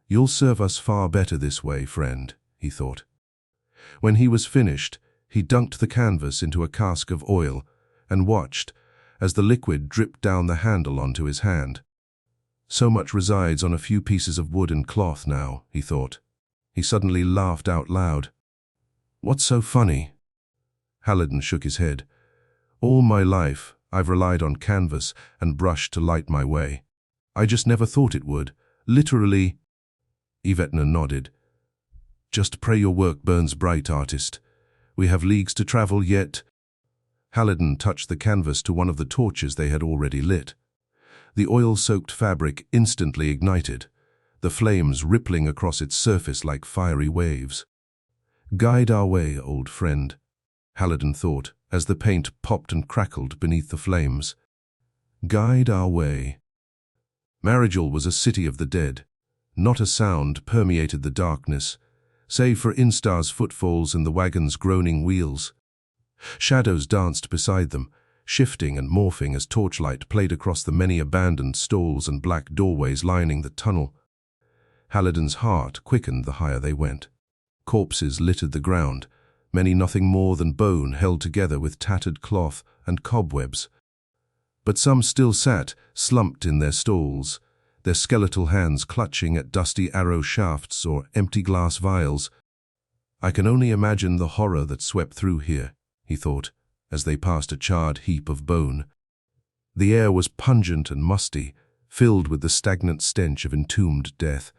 "You'll serve us far better this way, friend," he thought. When he was finished, he dunked the canvas into a cask of oil and watched as the liquid dripped down the handle onto his hand. "So much resides on a few pieces of wood and cloth now," he thought. He suddenly laughed out loud. "What's so funny?" Haliden shook his head. "All my life, I've relied on canvas and brush to light my way. I just never thought it would. Literally." Yvetna nodded. "Just pray your work burns bright, artist. We have leagues to travel yet." Haliden touched the canvas to one of the torches they had already lit. The oil-soaked fabric instantly ignited, the flames rippling across its surface like fiery waves. "Guide our way, old friend," Haliden thought, as the paint popped and crackled beneath the flames. "Guide our way." Marigel was a city of the dead. Not a sound permeated the darkness, save for Instar's footfalls and the wagon's groaning wheels. Shadows danced beside them, shifting and morphing as torchlight played across the many abandoned stalls and black doorways lining the tunnel. Haliden's heart quickened the higher they went. Corpses littered the ground, many nothing more than bone held together with tattered cloth and cobwebs. But some still sat, slumped in their stalls, their skeletal hands clutching at dusty arrow shafts or empty glass vials. "I can only imagine the horror that swept through here," he thought, as they passed a charred heap of bone. The air was pungent and musty, filled with the stagnant stench of entombed death.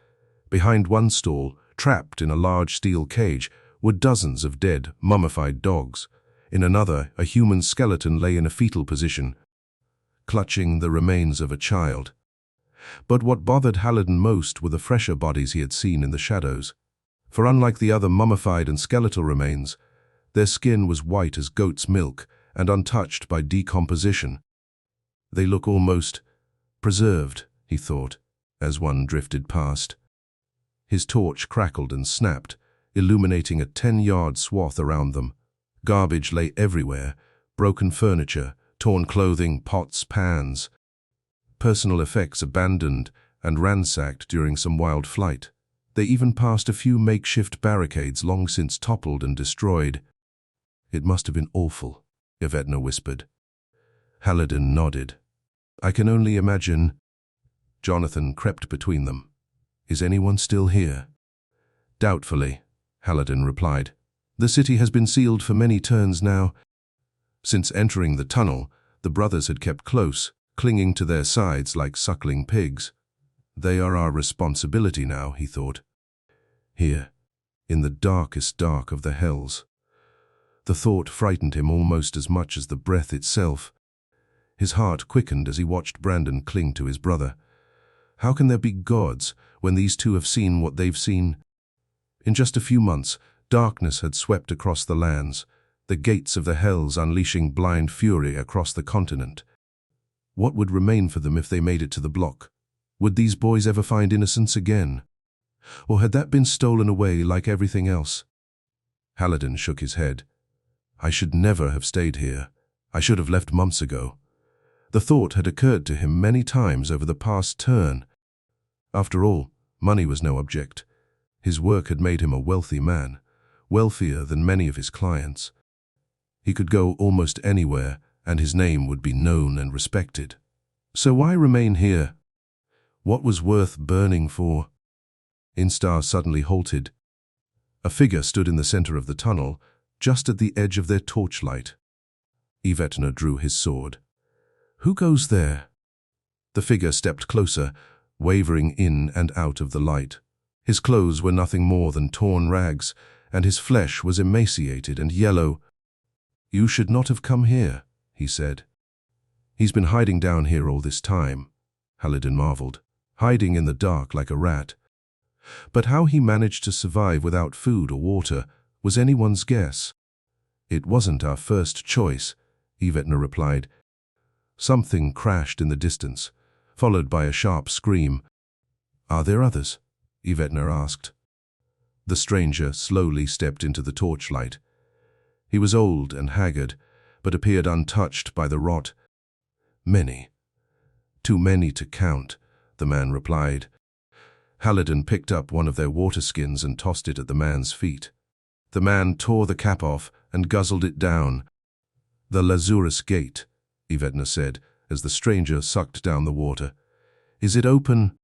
Behind one stall, trapped in a large steel cage, were dozens of dead, mummified dogs. In another, a human skeleton lay in a fetal position, clutching the remains of a child. But what bothered Haliden most were the fresher bodies he had seen in the shadows. For unlike the other mummified and skeletal remains, their skin was white as goat's milk and untouched by decomposition. "They look almost preserved," he thought, as one drifted past. His torch crackled and snapped, illuminating a 10-yard swath around them. Garbage lay everywhere, broken furniture, torn clothing, pots, pans. Personal effects abandoned and ransacked during some wild flight. They even passed a few makeshift barricades long since toppled and destroyed. "It must have been awful," Yvetna whispered. Haliden nodded. "I can only imagine." Jonathan crept between them. "Is anyone still here?" "Doubtfully," Haliden replied. "The city has been sealed for many turns now." Since entering the tunnel, the brothers had kept close, clinging to their sides like suckling pigs. "They are our responsibility now," he thought. Here, in the darkest dark of the hells. The thought frightened him almost as much as the breath itself. His heart quickened as he watched Brandon cling to his brother. How can there be gods when these two have seen what they've seen? In just a few months, darkness had swept across the lands, the gates of the hells unleashing blind fury across the continent. What would remain for them if they made it to the block? Would these boys ever find innocence again? Or had that been stolen away like everything else? Haliden shook his head. "I should never have stayed here. I should have left months ago." The thought had occurred to him many times over the past turn. After all, money was no object. His work had made him a wealthy man, wealthier than many of his clients. He could go almost anywhere, and his name would be known and respected. So why remain here? What was worth burning for? Instar suddenly halted. A figure stood in the center of the tunnel, just at the edge of their torchlight. Yvetna drew his sword. "Who goes there?" The figure stepped closer, wavering in and out of the light. His clothes were nothing more than torn rags, and his flesh was emaciated and yellow. "You should not have come here," he said. "He's been hiding down here all this time," Haliden marveled, "hiding in the dark like a rat." But how he managed to survive without food or water was anyone's guess. "It wasn't our first choice," Yvetna replied. Something crashed in the distance, followed by a sharp scream. "Are there others?" Yvetna asked. The stranger slowly stepped into the torchlight. He was old and haggard, but appeared untouched by the rot. "Many. Too many to count," the man replied. Haliden picked up one of their water skins and tossed it at the man's feet. The man tore the cap off and guzzled it down. "The Lazurus Gate," Yvetna said, as the stranger sucked down the water. "Is it open?"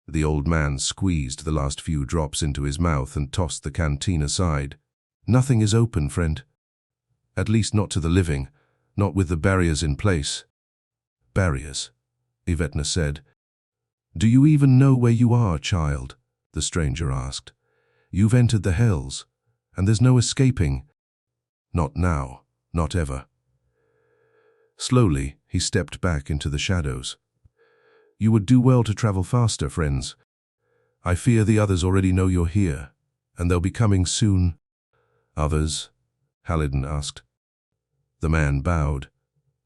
The old man squeezed the last few drops into his mouth and tossed the canteen aside. "Nothing is open, friend. At least not to the living, not with the barriers in place." "Barriers," Yvetna said. "Do you even know where you are, child?" the stranger asked. "You've entered the hells, and there's no escaping." "Not now, not ever." Slowly, he stepped back into the shadows. You would do well to travel faster, friends. I fear the others already know you're here, and they'll be coming soon. Others? Haliden asked. The man bowed.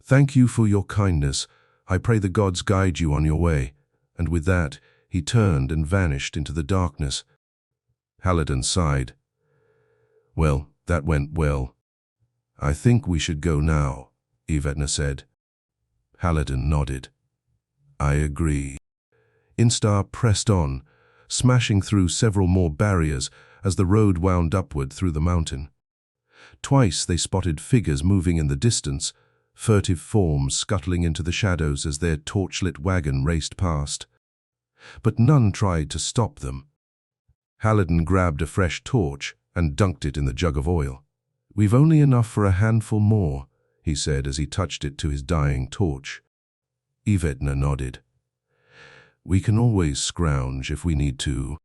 Thank you for your kindness. I pray the gods guide you on your way. And with that, he turned and vanished into the darkness. Haliden sighed. Well, that went well. I think we should go now, Yvetna said. Haliden nodded. I agree. Instar pressed on, smashing through several more barriers as the road wound upward through the mountain. Twice they spotted figures moving in the distance, furtive forms scuttling into the shadows as their torchlit wagon raced past. But none tried to stop them. Haliden grabbed a fresh torch and dunked it in the jug of oil. We've only enough for a handful more, he said as he touched it to his dying torch. Yvetna nodded. We can always scrounge if we need to.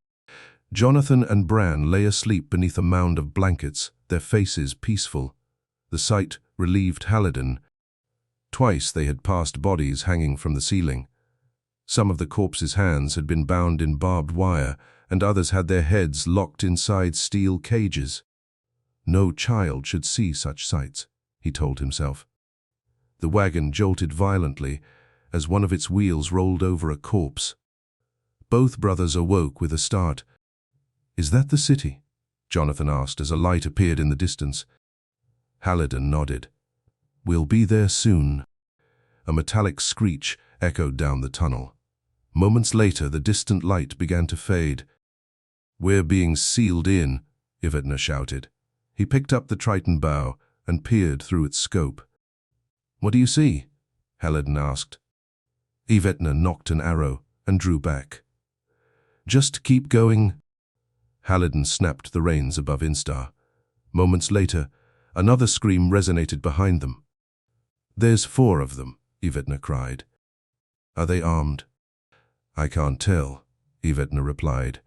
Jonathan and Bran lay asleep beneath a mound of blankets, their faces peaceful. The sight relieved Haliden. Twice they had passed bodies hanging from the ceiling. Some of the corpses' hands had been bound in barbed wire, and others had their heads locked inside steel cages. No child should see such sights, he told himself. The wagon jolted violently as one of its wheels rolled over a corpse. Both brothers awoke with a start. Is that the city? Jonathan asked as a light appeared in the distance. Haliden nodded. We'll be there soon. A metallic screech echoed down the tunnel. Moments later, the distant light began to fade. We're being sealed in, Yvetna shouted. He picked up the Triton bow and peered through its scope. What do you see? Haliden asked. Yvetna knocked an arrow and drew back. Just keep going. Haliden snapped the reins above Instar. Moments later, another scream resonated behind them. There's 4 of them, Yvetna cried. Are they armed? I can't tell, Yvetna replied.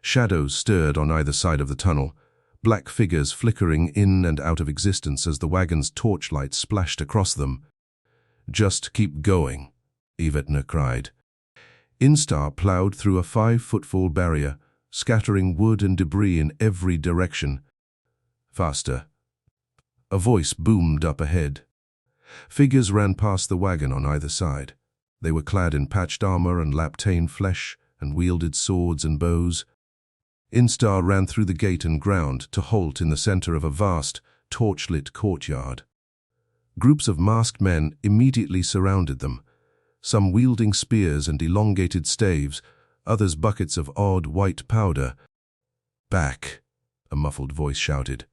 Shadows stirred on either side of the tunnel, black figures flickering in and out of existence as the wagon's torchlight splashed across them. Just keep going, Yvetna cried. Instar plowed through a 5-foot-tall barrier, scattering wood and debris in every direction. Faster. A voice boomed up ahead. Figures ran past the wagon on either side. They were clad in patched armor and laptane flesh and wielded swords and bows. Instar ran through the gate and ground to halt in the center of a vast, torch-lit courtyard. Groups of masked men immediately surrounded them, some wielding spears and elongated staves, others buckets of odd white powder. Back, a muffled voice shouted.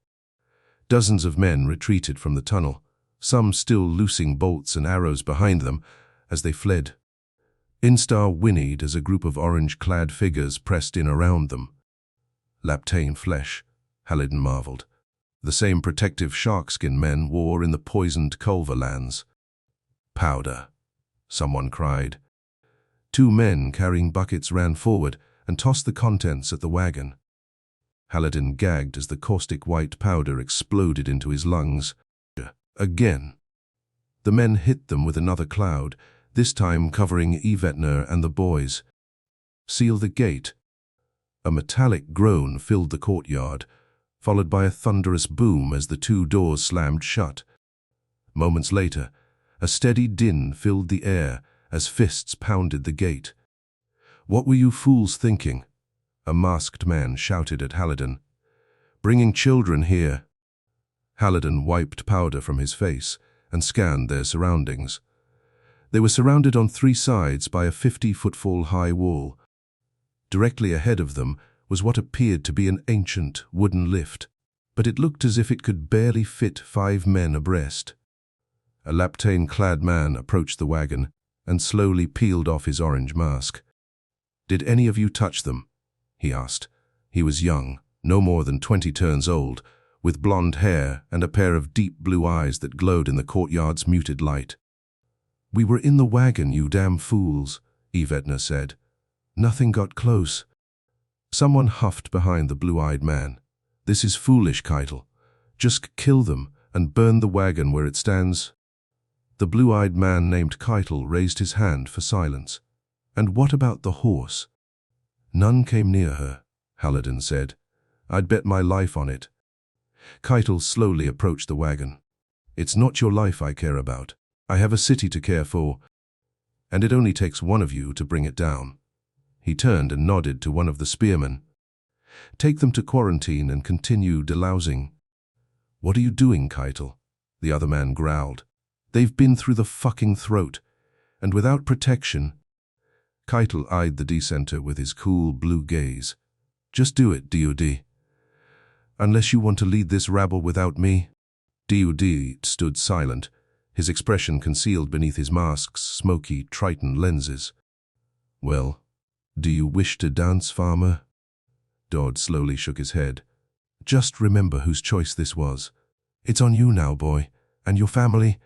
Dozens of men retreated from the tunnel, some still loosing bolts and arrows behind them as they fled. Instar whinnied as a group of orange-clad figures pressed in around them. Laptane flesh, Haliden marveled. The same protective sharkskin men wore in the poisoned Culver lands. Powder, someone cried. 2 men carrying buckets ran forward and tossed the contents at the wagon. Haliden gagged as the caustic white powder exploded into his lungs. Again. The men hit them with another cloud, this time covering Yvetna and the boys. Seal the gate. A metallic groan filled the courtyard, followed by a thunderous boom as the 2 doors slammed shut. Moments later, a steady din filled the air as fists pounded the gate. What were you fools thinking? A masked man shouted at Haliden. Bringing children here. Haliden wiped powder from his face and scanned their surroundings. They were surrounded on 3 sides by a 50-foot-tall high wall. Directly ahead of them was what appeared to be an ancient wooden lift, but it looked as if it could barely fit 5 men abreast. A laptane-clad man approached the wagon and slowly peeled off his orange mask. Did any of you touch them? He asked. He was young, no more than 20 turns old, with blonde hair and a pair of deep blue eyes that glowed in the courtyard's muted light. We were in the wagon, you damn fools, Yvetna said. Nothing got close. Someone huffed behind the blue-eyed man. This is foolish, Keitel. Just kill them and burn the wagon where it stands. The blue-eyed man named Keitel raised his hand for silence. And what about the horse? None came near her, Haliden said. I'd bet my life on it. Keitel slowly approached the wagon. It's not your life I care about. I have a city to care for, and it only takes one of you to bring it down. He turned and nodded to one of the spearmen. Take them to quarantine and continue delousing. What are you doing, Keitel? The other man growled. They've been through the fucking throat, and without protection. Keitel eyed the dissenter with his cool blue gaze. Just do it, DOD. Unless you want to lead this rabble without me. DOD stood silent, his expression concealed beneath his mask's smoky Triton lenses. Well, do you wish to dance, farmer? Dodd slowly shook his head. Just remember whose choice this was. It's on you now, boy, and your family.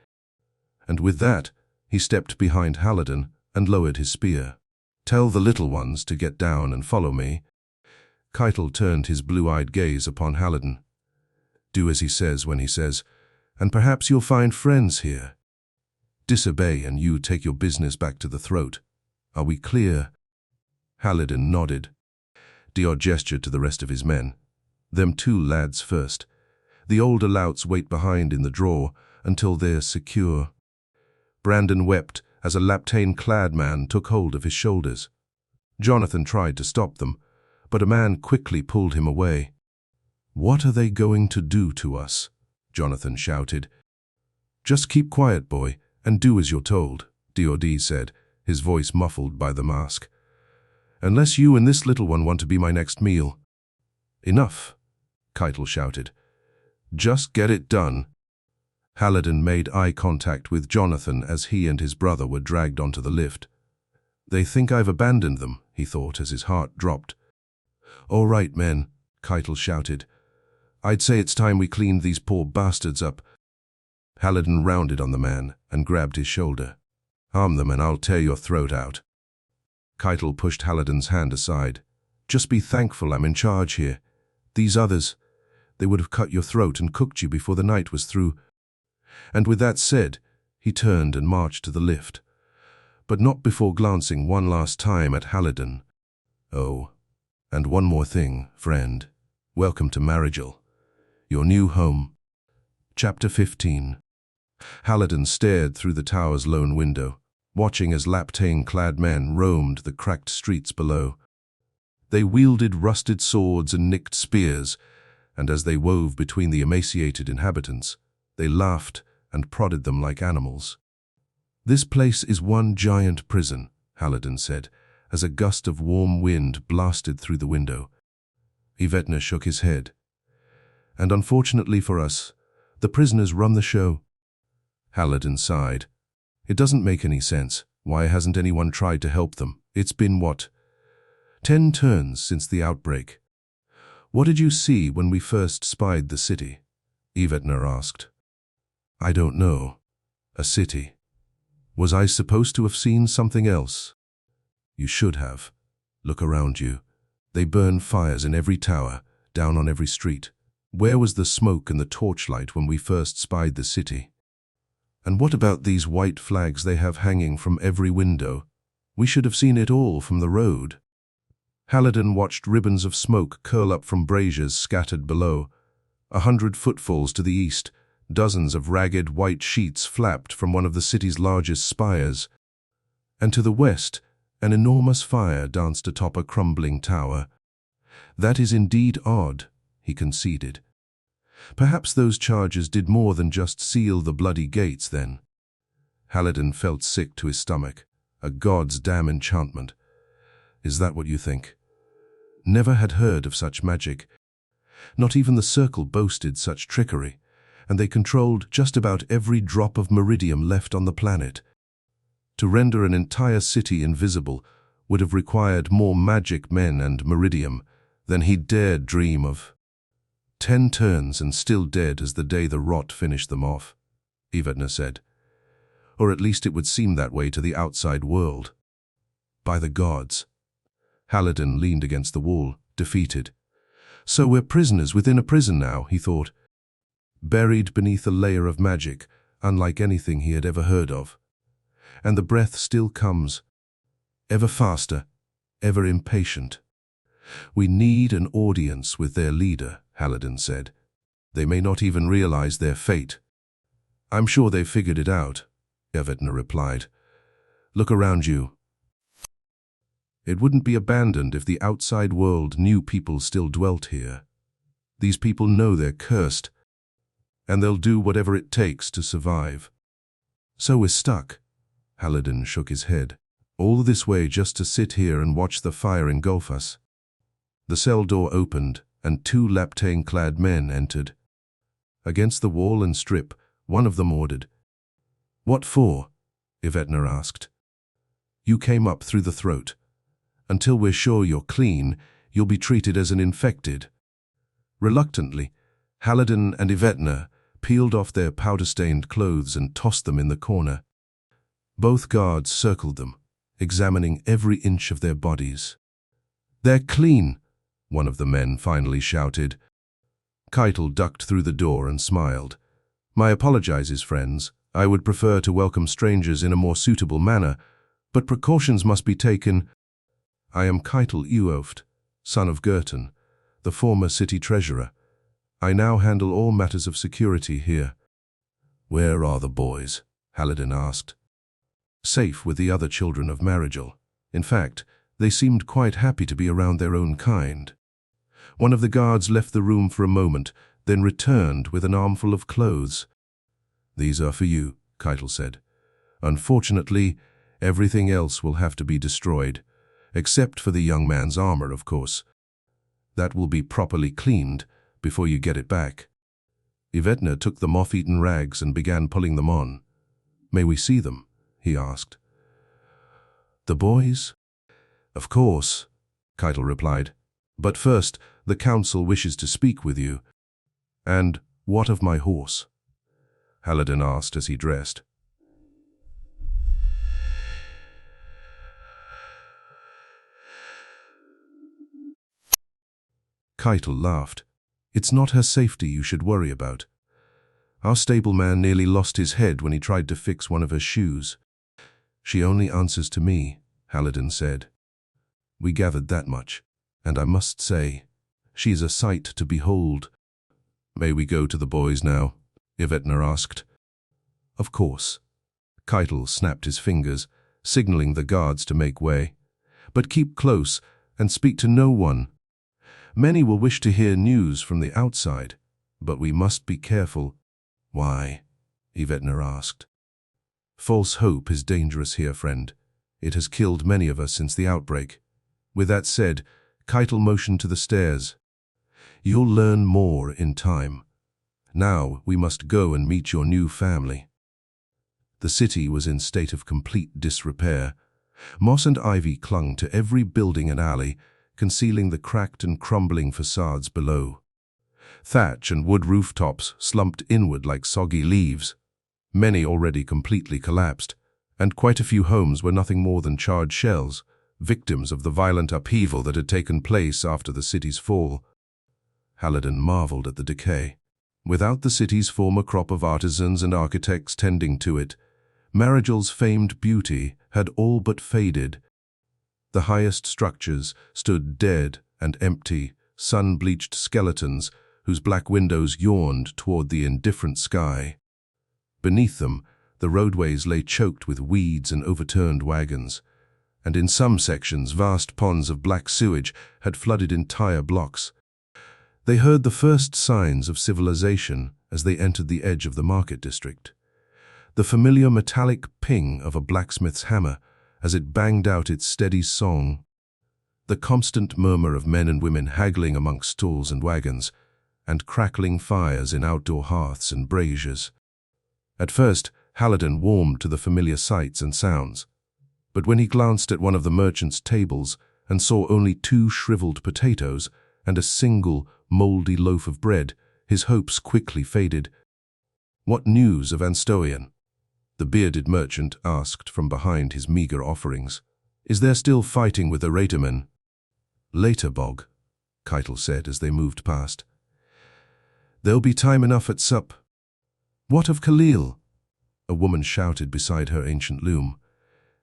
And with that, he stepped behind Haliden and lowered his spear. Tell the little ones to get down and follow me. Keitel turned his blue-eyed gaze upon Haliden. Do as he says when he says, and perhaps you'll find friends here. Disobey and you take your business back to the throat. Are we clear? Haliden nodded. Dodd gestured to the rest of his men. Them two lads first. The older louts wait behind in the draw until they're secure. Brandon wept as a laptain-clad man took hold of his shoulders. Jonathan tried to stop them, but a man quickly pulled him away. What are they going to do to us? Jonathan shouted. Just keep quiet, boy, and do as you're told, Dodd said, his voice muffled by the mask. Unless you and this little one want to be my next meal. Enough, Keitel shouted. Just get it done. Haliden made eye contact with Jonathan as he and his brother were dragged onto the lift. They think I've abandoned them, he thought as his heart dropped. All right, men, Keitel shouted. I'd say it's time we cleaned these poor bastards up. Haliden rounded on the man and grabbed his shoulder. Harm them and I'll tear your throat out. Keitel pushed Haliden's hand aside. Just be thankful I'm in charge here. These others, they would have cut your throat and cooked you before the night was through. And with that said, he turned and marched to the lift, but not before glancing one last time at Haliden. Oh, and one more thing, friend. Welcome to Marigel, your new home. Chapter 15. Haliden stared through the tower's lone window, watching as laptain-clad men roamed the cracked streets below. They wielded rusted swords and nicked spears, and as they wove between the emaciated inhabitants, they laughed and prodded them like animals. This place is one giant prison, Haliden said, as a gust of warm wind blasted through the window. Yvetna shook his head. And unfortunately for us, the prisoners run the show. Haliden sighed. It doesn't make any sense. Why hasn't anyone tried to help them? It's been, what, 10 turns since the outbreak. What did you see when we first spied the city? Yvetna asked. I don't know. A city. Was I supposed to have seen something else? You should have. Look around you. They burn fires in every tower, down on every street. Where was the smoke and the torchlight when we first spied the city? And what about these white flags they have hanging from every window? We should have seen it all from the road. Haliden watched ribbons of smoke curl up from braziers scattered below. 100 footfalls to the east, dozens of ragged white sheets flapped from one of the city's largest spires. And to the west, an enormous fire danced atop a crumbling tower. That is indeed odd, he conceded. Perhaps those charges did more than just seal the bloody gates then. Haliden felt sick to his stomach. A god's damn enchantment. Is that what you think? Never had heard of such magic. Not even the Circle boasted such trickery, and they controlled just about every drop of meridium left on the planet. To render an entire city invisible would have required more magic men and meridium than he dared dream of. 10 turns and still dead as the day the rot finished them off, Yvetna said. Or at least it would seem that way to the outside world. By the gods. Haliden leaned against the wall, defeated. So we're prisoners within a prison now, he thought. Buried beneath a layer of magic, unlike anything he had ever heard of. And the breath still comes. ever faster, ever impatient. We need an audience with their leader, Haliden said. They may not even realize their fate. I'm sure they've figured it out, Evetna replied. Look around you. It wouldn't be abandoned if the outside world knew people still dwelt here. These people know they're cursed, and they'll do whatever it takes to survive. So we're stuck. Haliden shook his head. All this way just to sit here and watch the fire engulf us. The cell door opened, and 2 laptain-clad men entered. Against the wall and strip, one of them ordered. What for? Evetna asked. You came up through the throat. Until we're sure you're clean, you'll be treated as an infected. Reluctantly, Haliden and Evetna peeled off their powder-stained clothes and tossed them in the corner. Both guards circled them, examining every inch of their bodies. They're clean, one of the men finally shouted. Keitel ducked through the door and smiled. My apologizes, friends. I would prefer to welcome strangers in a more suitable manner, but precautions must be taken. I am Keitel Uoft, son of Gerton, the former city treasurer. I now handle all matters of security here. Where are the boys? Haliden asked. Safe with the other children of Marigel. In fact, they seemed quite happy to be around their own kind. One of the guards left the room for a moment, then returned with an armful of clothes. These are for you, Keitel said. Unfortunately, everything else will have to be destroyed, except for the young man's armor, of course. That will be properly cleaned before you get it back. Evetna took the moth-eaten rags and began pulling them on. May we see them? He asked. The boys? Of course, Keitel replied. But first, the council wishes to speak with you. And what of my horse? Haliden asked as he dressed. Keitel laughed. It's not her safety you should worry about. Our stableman nearly lost his head when he tried to fix one of her shoes. She only answers to me, Haliden said. We gathered that much, and I must say, she is a sight to behold. May we go to the boys now? Evetna asked. Of course. Keitel snapped his fingers, signaling the guards to make way. But keep close and speak to no one. Many will wish to hear news from the outside, but we must be careful. Why? Evetna asked. False hope is dangerous here, friend. It has killed many of us since the outbreak. With that said, Keitel motioned to the stairs. You'll learn more in time. Now we must go and meet your new family. The city was in state of complete disrepair. Moss and ivy clung to every building and alley, concealing the cracked and crumbling facades below. Thatch and wood rooftops slumped inward like soggy leaves. Many already completely collapsed, and quite a few homes were nothing more than charred shells, victims of the violent upheaval that had taken place after the city's fall. Haliden marveled at the decay. Without the city's former crop of artisans and architects tending to it, Marigel's famed beauty had all but faded. The highest structures stood dead and empty, sun-bleached skeletons whose black windows yawned toward the indifferent sky. Beneath them, the roadways lay choked with weeds and overturned wagons, and in some sections vast ponds of black sewage had flooded entire blocks. They heard the first signs of civilization as they entered the edge of the market district. The familiar metallic ping of a blacksmith's hammer as it banged out its steady song. The constant murmur of men and women haggling amongst stalls and wagons, and crackling fires in outdoor hearths and braziers. At first, Haliden warmed to the familiar sights and sounds, but when he glanced at one of the merchants' tables and saw only 2 shriveled potatoes and a single, mouldy loaf of bread, his hopes quickly faded. What news of Anstoian? The bearded merchant asked from behind his meager offerings. Is there still fighting with the Ratermen? Later, Bog, Keitel said as they moved past. There'll be time enough at sup. What of Khalil? A woman shouted beside her ancient loom.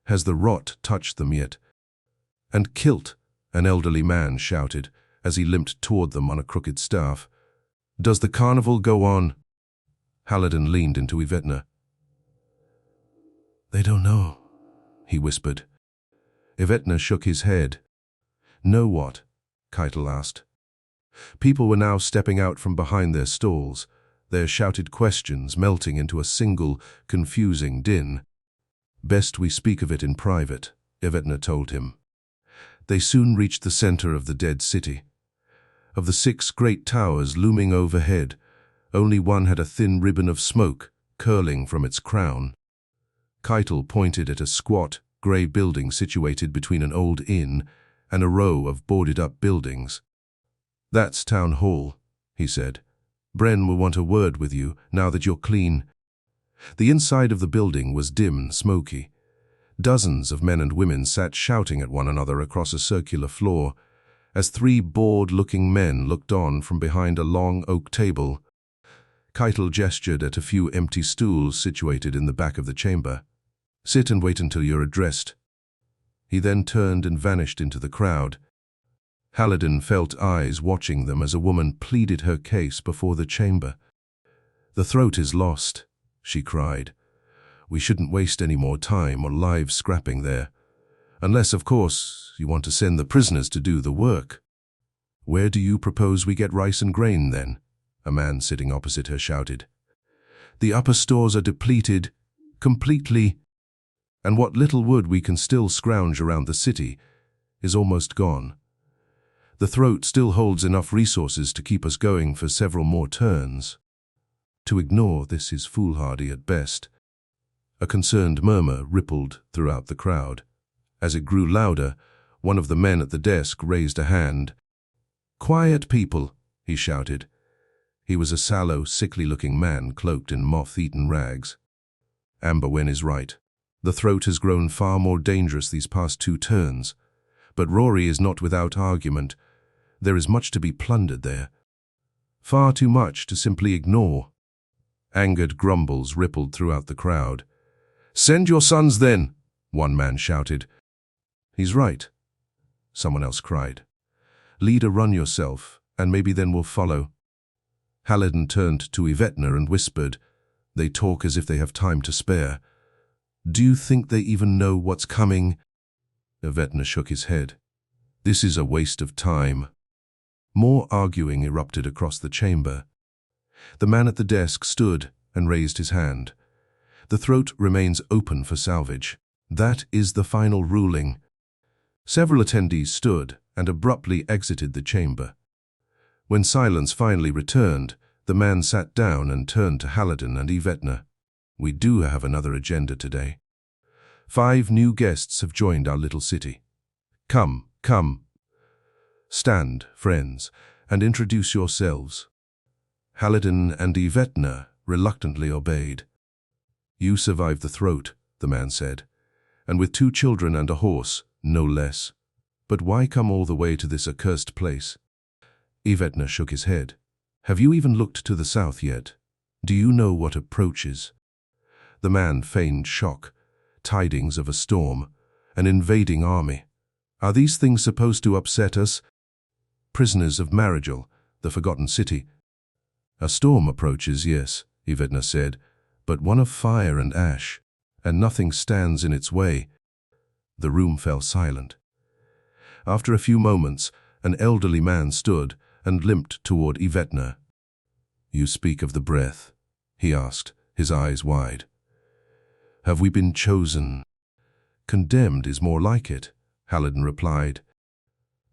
Has the rot touched them yet? And kilt, an elderly man shouted as he limped toward them on a crooked staff. Does the carnival go on? Haliden leaned into Yvetna. They don't know, he whispered. Yvetna shook his head. Know what? Keitel asked. People were now stepping out from behind their stalls, their shouted questions melting into a single, confusing din. Best we speak of it in private, Yvetna told him. They soon reached the center of the dead city. Of the 6 great towers looming overhead, only one had a thin ribbon of smoke curling from its crown. Keitel pointed at a squat, grey building situated between an old inn and a row of boarded-up buildings. That's Town Hall, he said. Bren will want a word with you now that you're clean. The inside of the building was dim and smoky. Dozens of men and women sat shouting at one another across a circular floor, as 3 bored-looking men looked on from behind a long oak table. Keitel gestured at a few empty stools situated in the back of the chamber. Sit and wait until you're addressed. He then turned and vanished into the crowd. Haliden felt eyes watching them as a woman pleaded her case before the chamber. The throat is lost, she cried. We shouldn't waste any more time or lives scrapping there. Unless, of course, you want to send the prisoners to do the work. Where do you propose we get rice and grain, then? A man sitting opposite her shouted. The upper stores are depleted, completely, and what little wood we can still scrounge around the city is almost gone. The throat still holds enough resources to keep us going for several more turns. To ignore this is foolhardy at best. A concerned murmur rippled throughout the crowd. As it grew louder, one of the men at the desk raised a hand. Quiet, people, he shouted. He was a sallow, sickly-looking man cloaked in moth-eaten rags. Amberwen is right. The throat has grown far more dangerous these past 2 turns. But Rory is not without argument. There is much to be plundered there. Far too much to simply ignore. Angered grumbles rippled throughout the crowd. Send your sons then, one man shouted. He's right, someone else cried. Lead a run yourself, and maybe then we'll follow. Haliden turned to Yvetna and whispered, They talk as if they have time to spare. Do you think they even know what's coming? Yvetna shook his head. This is a waste of time. More arguing erupted across the chamber. The man at the desk stood and raised his hand. The throat remains open for salvage. That is the final ruling. Several attendees stood and abruptly exited the chamber. When silence finally returned, the man sat down and turned to Haliden and Yvetna. We do have another agenda today. 5 new guests have joined our little city. Come, come. Stand, friends, and introduce yourselves. Haliden and Yvetna reluctantly obeyed. You survived the throat, the man said, and with 2 children and a horse, no less. But why come all the way to this accursed place? Yvetna shook his head. Have you even looked to the south yet? Do you know what approaches? The man feigned shock. Tidings of a storm, an invading army. Are these things supposed to upset us? Prisoners of Maragel, the forgotten city. A storm approaches, yes, Yvetna said, but one of fire and ash, and nothing stands in its way. The room fell silent. After a few moments, an elderly man stood and limped toward Yvetna. You speak of the breath, he asked, his eyes wide. Have we been chosen? Condemned is more like it, Haliden replied.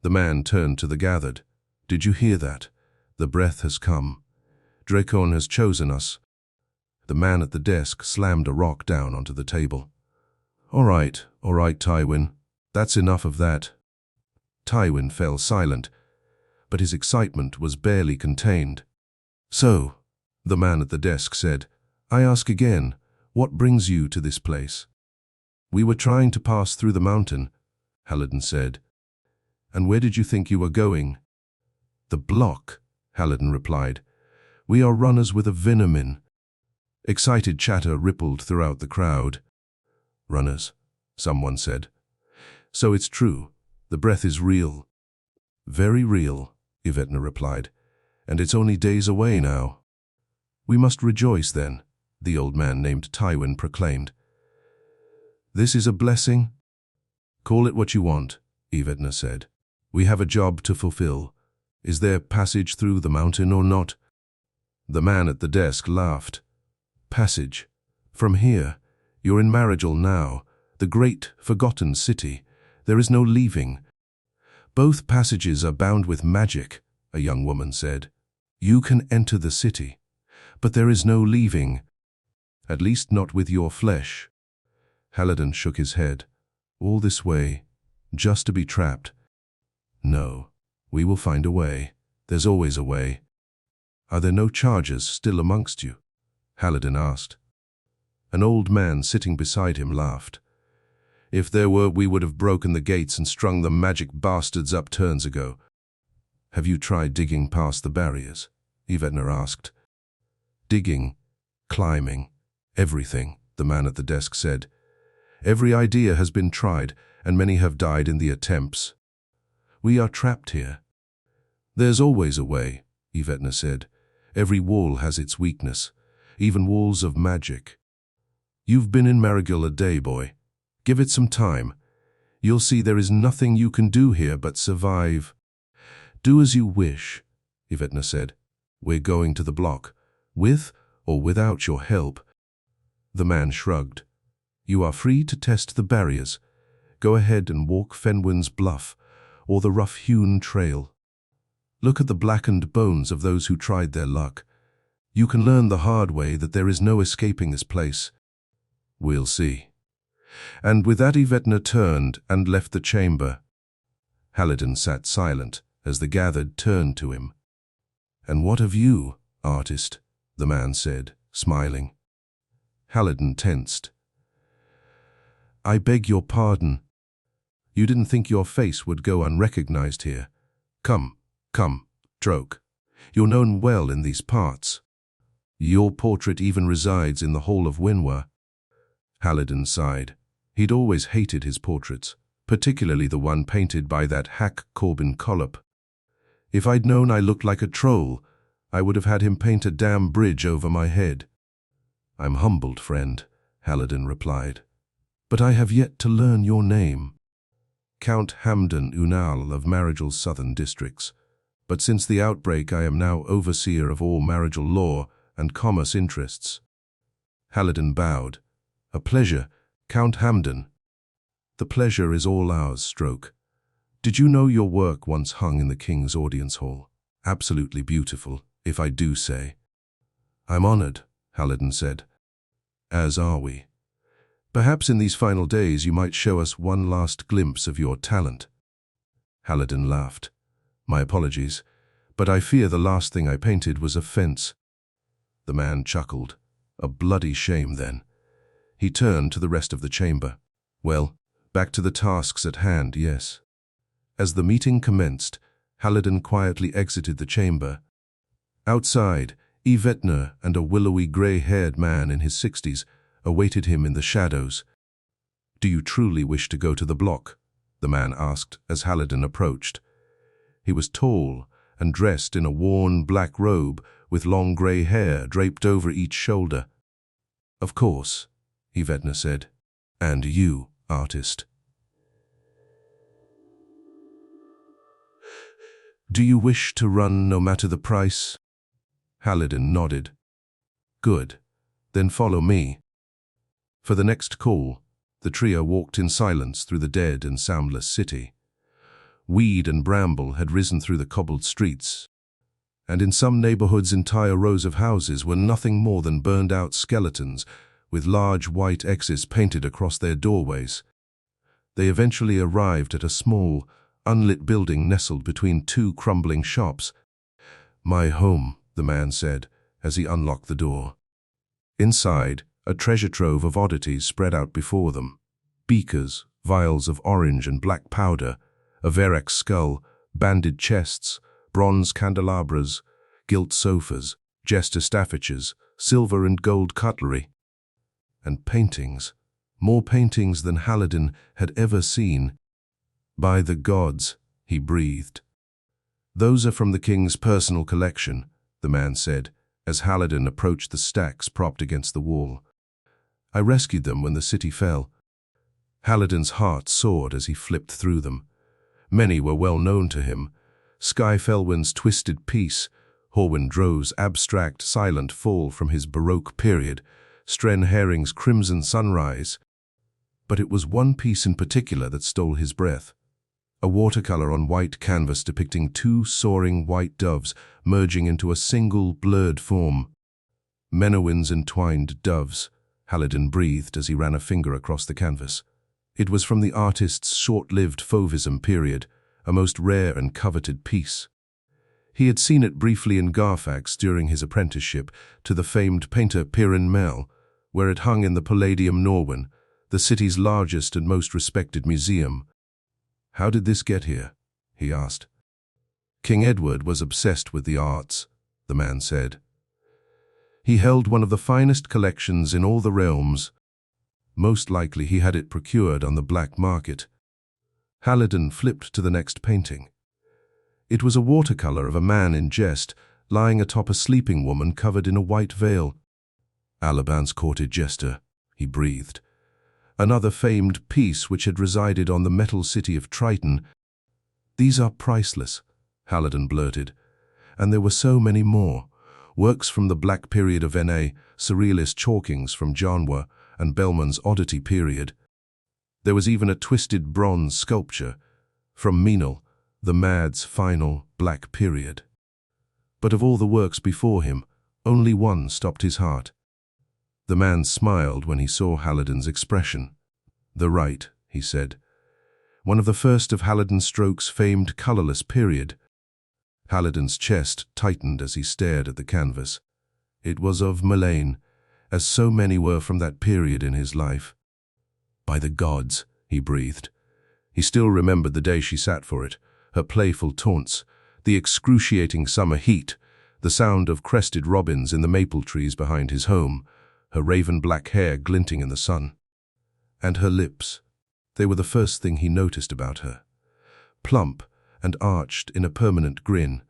The man turned to the gathered. Did you hear that? The breath has come. Drakon has chosen us. The man at the desk slammed a rock down onto the table. All right, Tywin. That's enough of that. Tywin fell silent, but his excitement was barely contained. So, the man at the desk said, I ask again, what brings you to this place? We were trying to pass through the mountain, Haliden said. And where did you think you were going? The block, Haliden replied. We are runners with a venom in. Excited chatter rippled throughout the crowd. Runners, someone said. So it's true. The breath is real. Very real, Yvetna replied, and it's only days away now. We must rejoice then, the old man named Tywin proclaimed. This is a blessing? Call it what you want, Yvetna said. We have a job to fulfill. Is there passage through the mountain or not? The man at the desk laughed. Passage? From here? You're in Maragel now, the great, forgotten city. There is no leaving. Both passages are bound with magic, a young woman said. You can enter the city, but there is no leaving. At least not with your flesh. Haliden shook his head. All this way, just to be trapped. No, we will find a way. There's always a way. Are there no charges still amongst you? Haliden asked. An old man sitting beside him laughed. If there were, we would have broken the gates and strung the magic bastards up turns ago. Have you tried digging past the barriers? Yvetna asked. Digging, climbing, everything, the man at the desk said. Every idea has been tried, and many have died in the attempts. We are trapped here. There's always a way, Yvetna said. Every wall has its weakness, even walls of magic. You've been in Maragel a day, boy. Give it some time. You'll see there is nothing you can do here but survive. Do as you wish, Yvetna said. We're going to the block, with or without your help. The man shrugged. You are free to test the barriers. Go ahead and walk Fenwin's Bluff, or the rough-hewn trail. Look at the blackened bones of those who tried their luck. You can learn the hard way that there is no escaping this place. We'll see. And with that Yvetna turned and left the chamber. Haliden sat silent as the gathered turned to him. And what of you, artist? The man said, smiling. Haliden tensed. I beg your pardon. You didn't think your face would go unrecognized here. Come, Stroke. You're known well in these parts. Your portrait even resides in the Hall of Winwa. Haliden sighed. He'd always hated his portraits, particularly the one painted by that hack Corbin Collop. If I'd known I looked like a troll, I would have had him paint a damn bridge over my head. I'm humbled, friend, Haliden replied. But I have yet to learn your name. Count Hamdan Unal of Maragel's southern districts. But since the outbreak I am now overseer of all Maragel law and commerce interests. Haliden bowed. A pleasure, Count Hamdan. The pleasure is all ours, Stroke. Did you know your work once hung in the King's audience hall? Absolutely beautiful, if I do say. I'm honored, Haliden said. As are we. Perhaps in these final days you might show us one last glimpse of your talent. Haliden laughed. My apologies, but I fear the last thing I painted was a fence. The man chuckled. A bloody shame, then. He turned to the rest of the chamber. Well, back to the tasks at hand, yes. As the meeting commenced, Haliden quietly exited the chamber. Outside, Yvetna and a willowy grey-haired man in his 60s awaited him in the shadows. Do you truly wish to go to the block? The man asked as Haliden approached. He was tall and dressed in a worn black robe with long grey hair draped over each shoulder. Of course, Yvetna said. And you, artist. Do you wish to run no matter the price? Haliden nodded. Good. Then follow me. For the next call, the trio walked in silence through the dead and soundless city. Weed and bramble had risen through the cobbled streets, and in some neighborhoods entire rows of houses were nothing more than burned-out skeletons with large white X's painted across their doorways. They eventually arrived at a small, unlit building nestled between two crumbling shops. My home, the man said, as he unlocked the door. Inside, a treasure trove of oddities spread out before them. Beakers, vials of orange and black powder, a Verex skull, banded chests, bronze candelabras, gilt sofas, jester staffeches, silver and gold cutlery. And paintings, more paintings than Haliden had ever seen. By the gods, he breathed. Those are from the king's personal collection, the man said, as Haliden approached the stacks propped against the wall. I rescued them when the city fell. Haliden's heart soared as he flipped through them. Many were well known to him. Sky Felwyn's Twisted Peace, Horwyn Dro's abstract silent fall from his Baroque period, Stren Herring's Crimson Sunrise. But it was one piece in particular that stole his breath. A watercolor on white canvas depicting two soaring white doves merging into a single blurred form. Menowin's entwined doves, Haliden breathed as he ran a finger across the canvas. It was from the artist's short-lived Fauvism period, a most rare and coveted piece. He had seen it briefly in Garfax during his apprenticeship to the famed painter Piran Mel, where it hung in the Palladium Norwyn, the city's largest and most respected museum. How did this get here? He asked. King Edward was obsessed with the arts, the man said. He held one of the finest collections in all the realms. Most likely he had it procured on the black market. Haliden flipped to the next painting. It was a watercolor of a man in jest, lying atop a sleeping woman covered in a white veil. Alibane's courted jester, he breathed. Another famed piece which had resided on the metal city of Triton. These are priceless, Haliden blurted. And there were so many more. Works from the Black Period of N.A., surrealist chalkings from Janwa and Bellman's Oddity period. There was even a twisted bronze sculpture from Menel, the Mad's final Black Period. But of all the works before him, only one stopped his heart. The man smiled when he saw Haliden's expression. The right, he said. One of the first of Haliden Stroke's famed colorless period. Haliden's chest tightened as he stared at the canvas. It was of Milane, as so many were from that period in his life. By the gods, he breathed. He still remembered the day she sat for it, her playful taunts, the excruciating summer heat, the sound of crested robins in the maple trees behind his home, her raven-black hair glinting in the sun. And her lips. They were the first thing he noticed about her. Plump and arched in a permanent grin.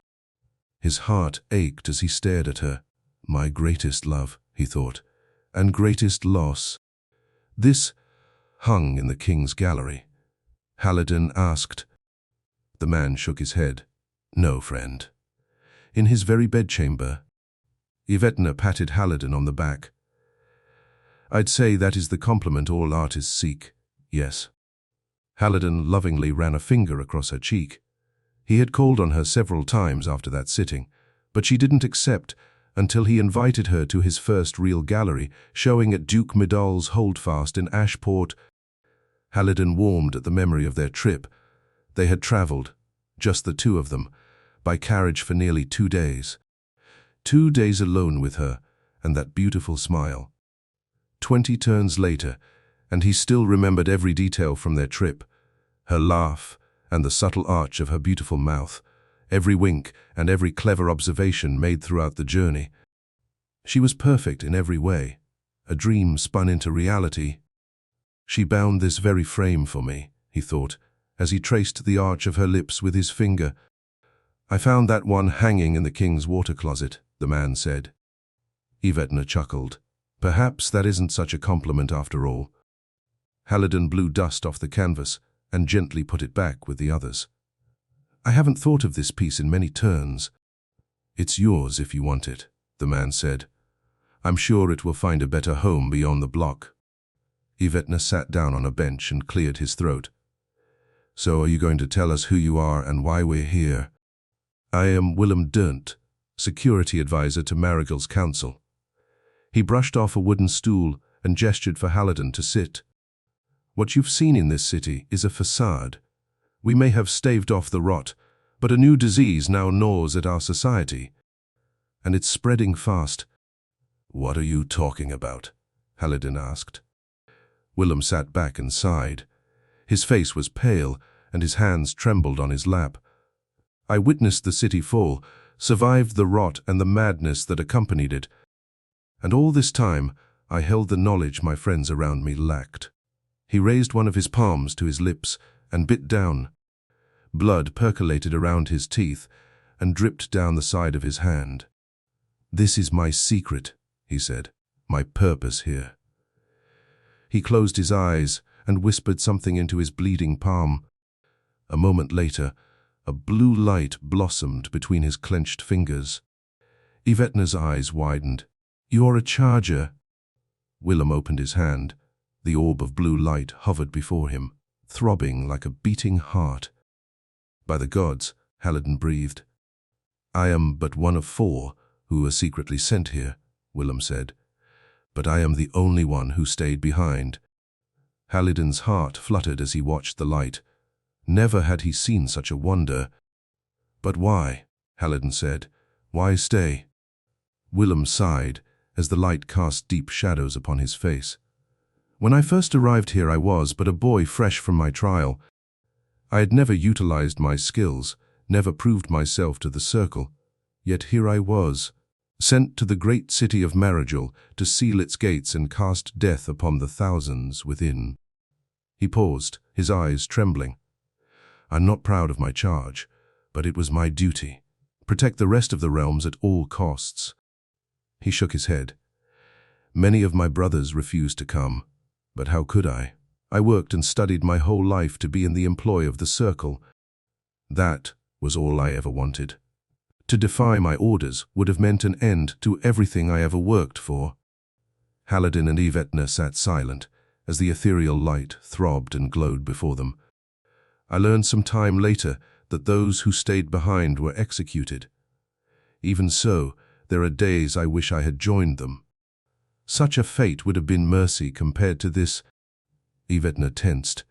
His heart ached as he stared at her. My greatest love, he thought, and greatest loss. This hung in the king's gallery. Haliden asked. The man shook his head. No, friend. In his very bedchamber. Yvetna patted Haliden on the back. I'd say that is the compliment all artists seek, yes. Haliden lovingly ran a finger across her cheek. He had called on her several times after that sitting, but she didn't accept until he invited her to his first real gallery, showing at Duke Midal's Holdfast in Ashport. Haliden warmed at the memory of their trip. They had travelled, just the two of them, by carriage for nearly 2 days. 2 days alone with her, and that beautiful smile. 20 turns later, and he still remembered every detail from their trip. Her laugh, and the subtle arch of her beautiful mouth, every wink and every clever observation made throughout the journey. She was perfect in every way, a dream spun into reality. She bound this very frame for me, he thought, as he traced the arch of her lips with his finger. I found that one hanging in the king's water closet, the man said. Yvetna chuckled. Perhaps that isn't such a compliment after all. Haliden blew dust off the canvas and gently put it back with the others. I haven't thought of this piece in many turns. It's yours if you want it, the man said. I'm sure it will find a better home beyond the block. Yvetna sat down on a bench and cleared his throat. So are you going to tell us who you are and why we're here? I am Willem Durnt, security advisor to Marigold's council. He brushed off a wooden stool and gestured for Haliden to sit. What you've seen in this city is a facade. We may have staved off the rot, but a new disease now gnaws at our society. And it's spreading fast. What are you talking about? Haliden asked. Willem sat back and sighed. His face was pale, and his hands trembled on his lap. I witnessed the city fall, survived the rot and the madness that accompanied it. And all this time, I held the knowledge my friends around me lacked. He raised one of his palms to his lips and bit down, Blood percolated around his teeth and dripped down the side of his hand. "This is my secret," he said, "my purpose here." He closed his eyes and whispered something into his bleeding palm. A moment later, a blue light blossomed between his clenched fingers. Yvetna's eyes widened. "You're a charger." Willem opened his hand. The orb of blue light hovered before him, throbbing like a beating heart. "By the gods," Haliden breathed. "I am but one of 4 who were secretly sent here," Willem said. "But I am the only one who stayed behind." Haliden's heart fluttered as he watched the light. Never had he seen such a wonder. "But why?" Haliden said. "Why stay?" Willem sighed as the light cast deep shadows upon his face. "When I first arrived here I was but a boy fresh from my trial. I had never utilized my skills, never proved myself to the Circle. Yet here I was, sent to the great city of Maragel to seal its gates and cast death upon the thousands within." He paused, his eyes trembling. "I'm not proud of my charge, but it was my duty. Protect the rest of the realms at all costs." He shook his head. "Many of my brothers refused to come, but how could I? I worked and studied my whole life to be in the employ of the Circle. That was all I ever wanted. To defy my orders would have meant an end to everything I ever worked for." Haliden and Yvetna sat silent as the ethereal light throbbed and glowed before them. "I learned some time later that those who stayed behind were executed. Even so, there are days I wish I had joined them. Such a fate would have been mercy compared to this." Yvetna tensed.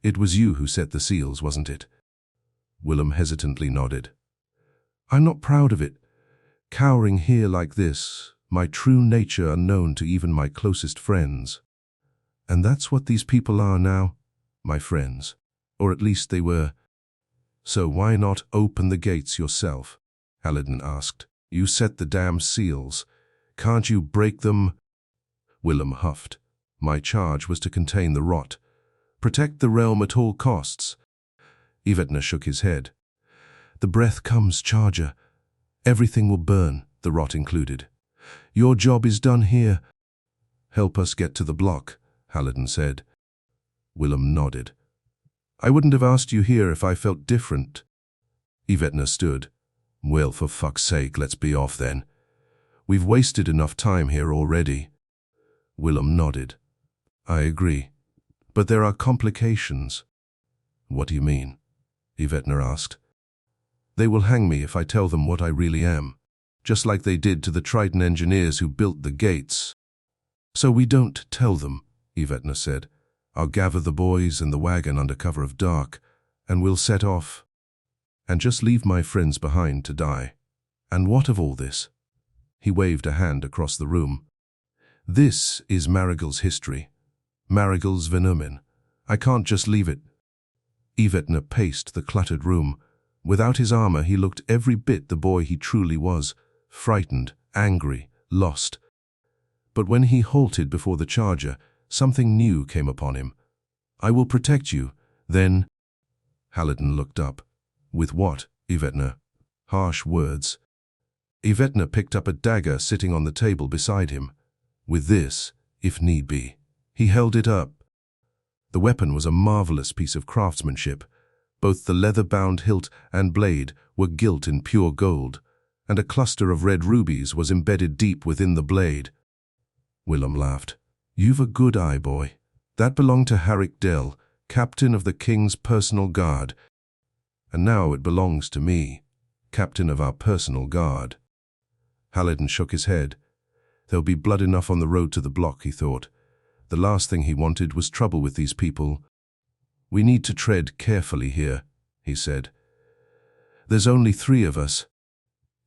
"It was you who set the seals, wasn't it?" Willem hesitantly nodded. "I'm not proud of it. Cowering here like this, my true nature unknown to even my closest friends. And that's what these people are now, my friends. Or at least they were." "So why not open the gates yourself?" Haliden asked. "You set the damn seals. Can't you break them?" Willem huffed. "My charge was to contain the rot. Protect the realm at all costs." Yvetna shook his head. "The breath comes, charger. Everything will burn, the rot included. Your job is done here." "Help us get to the block," Haliden said. Willem nodded. "I wouldn't have asked you here if I felt different." Yvetna stood. "Well, for fuck's sake, let's be off then. We've wasted enough time here already." Willem nodded. "I agree. But there are complications." "What do you mean?" Yvetna asked. "They will hang me if I tell them what I really am, just like they did to the Triton engineers who built the gates." "So we don't tell them," Yvetna said. "I'll gather the boys and the wagon under cover of dark, and we'll set off. And just leave my friends behind to die." "And what of all this?" He waved a hand across the room. "This is Marigel's history. Marigel's venomen. I can't just leave it." Yvetna paced the cluttered room. Without his armor, he looked every bit the boy he truly was, frightened, angry, lost. But when he halted before the charger, something new came upon him. "I will protect you, then—" Haliden looked up. "With what, Yvetna?" Harsh words. Yvetna picked up a dagger sitting on the table beside him. "With this, if need be." He held it up. The weapon was a marvelous piece of craftsmanship. Both the leather-bound hilt and blade were gilt in pure gold, and a cluster of red rubies was embedded deep within the blade. Willem laughed. "You've a good eye, boy. That belonged to Harik Del, captain of the king's personal guard. And now it belongs to me, captain of our personal guard." Haliden shook his head. There'll be blood enough on the road to the block, he thought. The last thing he wanted was trouble with these people. "We need to tread carefully here," he said. "There's only 3 of us."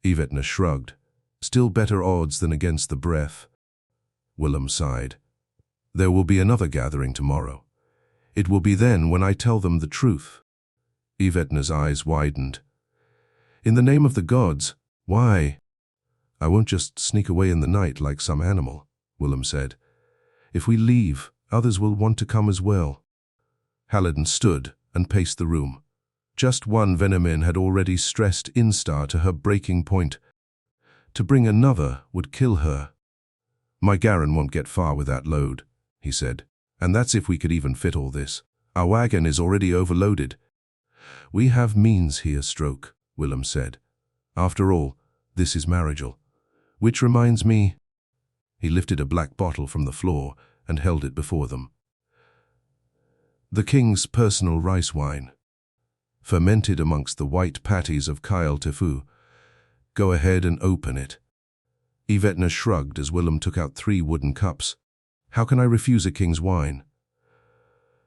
Yvetna shrugged. "Still better odds than against the breath." Willem sighed. "There will be another gathering tomorrow. It will be then when I tell them the truth." Yvetna's eyes widened. "In the name of the gods, why?" "I won't just sneak away in the night like some animal," Willem said. "If we leave, others will want to come as well." Haliden stood and paced the room. Just one venomine had already stressed Instar to her breaking point. To bring another would kill her. "My Garen won't get far with that load," he said. "And that's if we could even fit all this. Our wagon is already overloaded." "We have means here, Stroke," Willem said. "After all, this is marriageal. Which reminds me—" He lifted a black bottle from the floor and held it before them. "The king's personal rice wine, fermented amongst the white patties of Kyle Tefu. Go ahead and open it." Yvetna shrugged as Willem took out 3 wooden cups. "How can I refuse a king's wine?"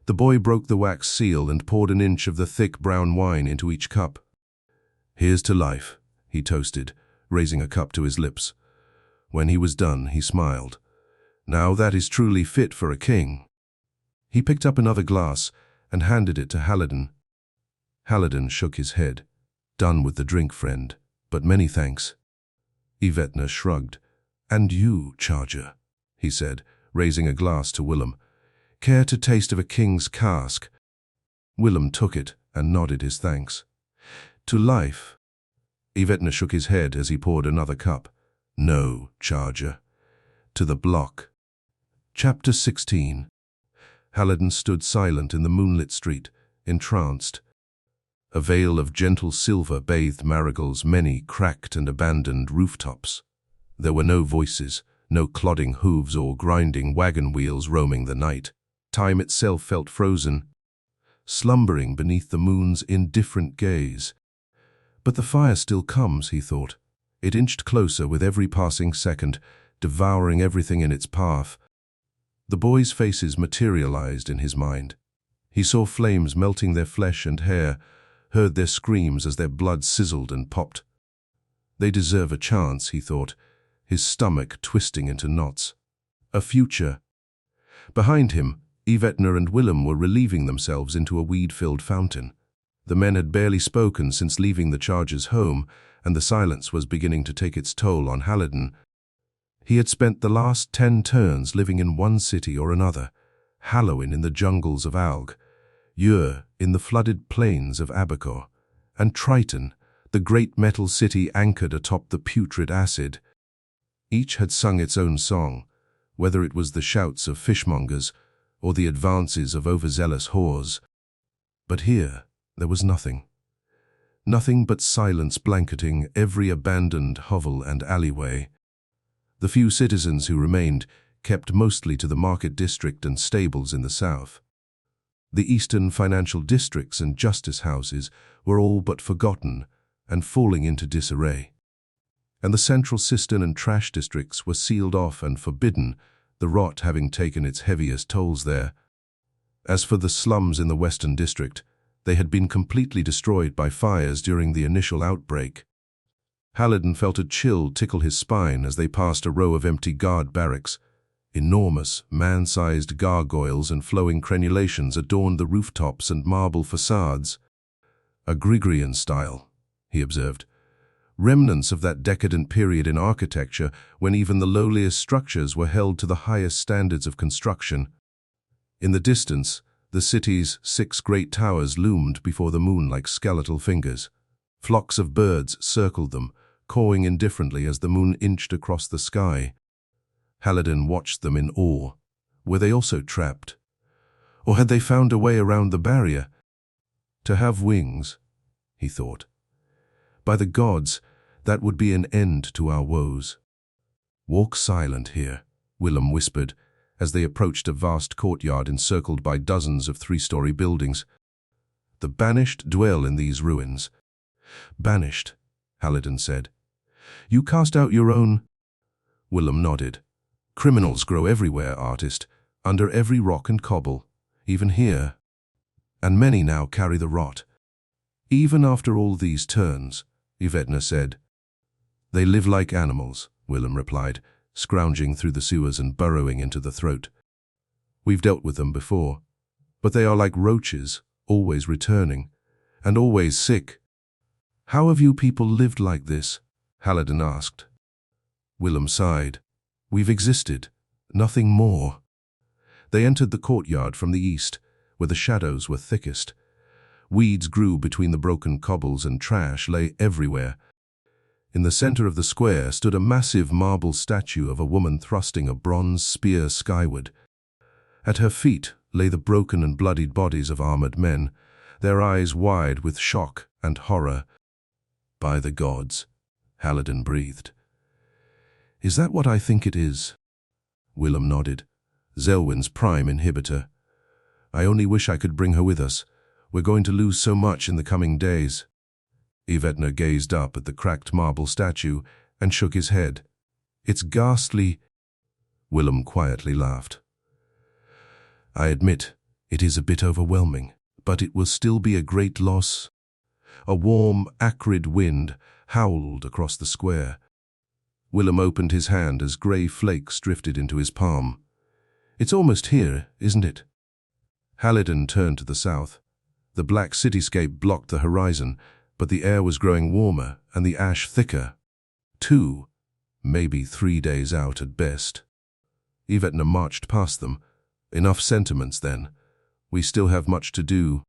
The boy broke the wax seal and poured an inch of the thick brown wine into each cup. "Here's to life," he toasted, raising a cup to his lips. When he was done, he smiled. "Now that is truly fit for a king." He picked up another glass and handed it to Haliden. Haliden shook his head. "Done with the drink, friend, but many thanks." Yvetna shrugged. "And you, Charger," he said, raising a glass to Willem. "Care to taste of a king's cask?" Willem took it and nodded his thanks. "To life." Yvetna shook his head as he poured another cup. "No, Charger. To the block." Chapter 16. Haliden stood silent in the moonlit street, entranced. A veil of gentle silver bathed Marigold's many cracked and abandoned rooftops. There were no voices, no clodding hooves or grinding wagon wheels roaming the night. Time itself felt frozen, slumbering beneath the moon's indifferent gaze. But the fire still comes, he thought. It inched closer with every passing second, devouring everything in its path. The boys' faces materialized in his mind. He saw flames melting their flesh and hair, heard their screams as their blood sizzled and popped. They deserve a chance, he thought, his stomach twisting into knots. A future. Behind him, Yvetna and Willem were relieving themselves into a weed-filled fountain. The men had barely spoken since leaving the Charger's home, and the silence was beginning to take its toll on Haliden. He had spent the last 10 turns living in one city or another, Halloween in the jungles of Alg, Ur in the flooded plains of Abacore, and Triton, the great metal city anchored atop the putrid acid. Each had sung its own song, whether it was the shouts of fishmongers or the advances of overzealous whores. But here there was nothing. Nothing but silence blanketing every abandoned hovel and alleyway. The few citizens who remained kept mostly to the market district and stables in the south. The eastern financial districts and justice houses were all but forgotten and falling into disarray. And the central cistern and trash districts were sealed off and forbidden, the rot having taken its heaviest tolls there. As for the slums in the western district, they had been completely destroyed by fires during the initial outbreak. Haliden felt a chill tickle his spine as they passed a row of empty guard barracks. Enormous, man-sized gargoyles and flowing crenulations adorned the rooftops and marble facades. "A Gregorian style," he observed. "Remnants of that decadent period in architecture when even the lowliest structures were held to the highest standards of construction." In the distance, the city's 6 great towers loomed before the moon like skeletal fingers. Flocks of birds circled them, cawing indifferently as the moon inched across the sky. Haliden watched them in awe. Were they also trapped? Or had they found a way around the barrier? To have wings, he thought. By the gods, that would be an end to our woes. "Walk silent here," Willem whispered, as they approached a vast courtyard encircled by dozens of 3-story buildings. "The banished dwell in these ruins." "Banished," Haliden said. "You cast out your own—" Willem nodded. "Criminals grow everywhere, artist, under every rock and cobble, even here. And many now carry the rot. Even after all these turns," Yvetna said. "They live like animals," Willem replied, scrounging through the sewers and burrowing into the throat. "We've dealt with them before, but they are like roaches, always returning, and always sick." "How have you people lived like this?" Haliden asked. Willem sighed. "We've existed, nothing more." They entered the courtyard from the east, where the shadows were thickest. Weeds grew between the broken cobbles and trash lay everywhere. In the center of the square stood a massive marble statue of a woman thrusting a bronze spear skyward. At her feet lay the broken and bloodied bodies of armored men, their eyes wide with shock and horror. "By the gods," Haliden breathed. "Is that what I think it is?" Willem nodded. "Zelwyn's prime inhibitor. I only wish I could bring her with us. We're going to lose so much in the coming days." Yvetna gazed up at the cracked marble statue and shook his head. "It's ghastly." Willem quietly laughed. "I admit, it is a bit overwhelming, but it will still be a great loss." A warm, acrid wind howled across the square. Willem opened his hand as grey flakes drifted into his palm. "It's almost here, isn't it?" Haliden turned to the south. The black cityscape blocked the horizon, but the air was growing warmer and the ash thicker. 2, maybe 3 days out at best. Yvetna marched past them. "Enough sentiments, then. We still have much to do."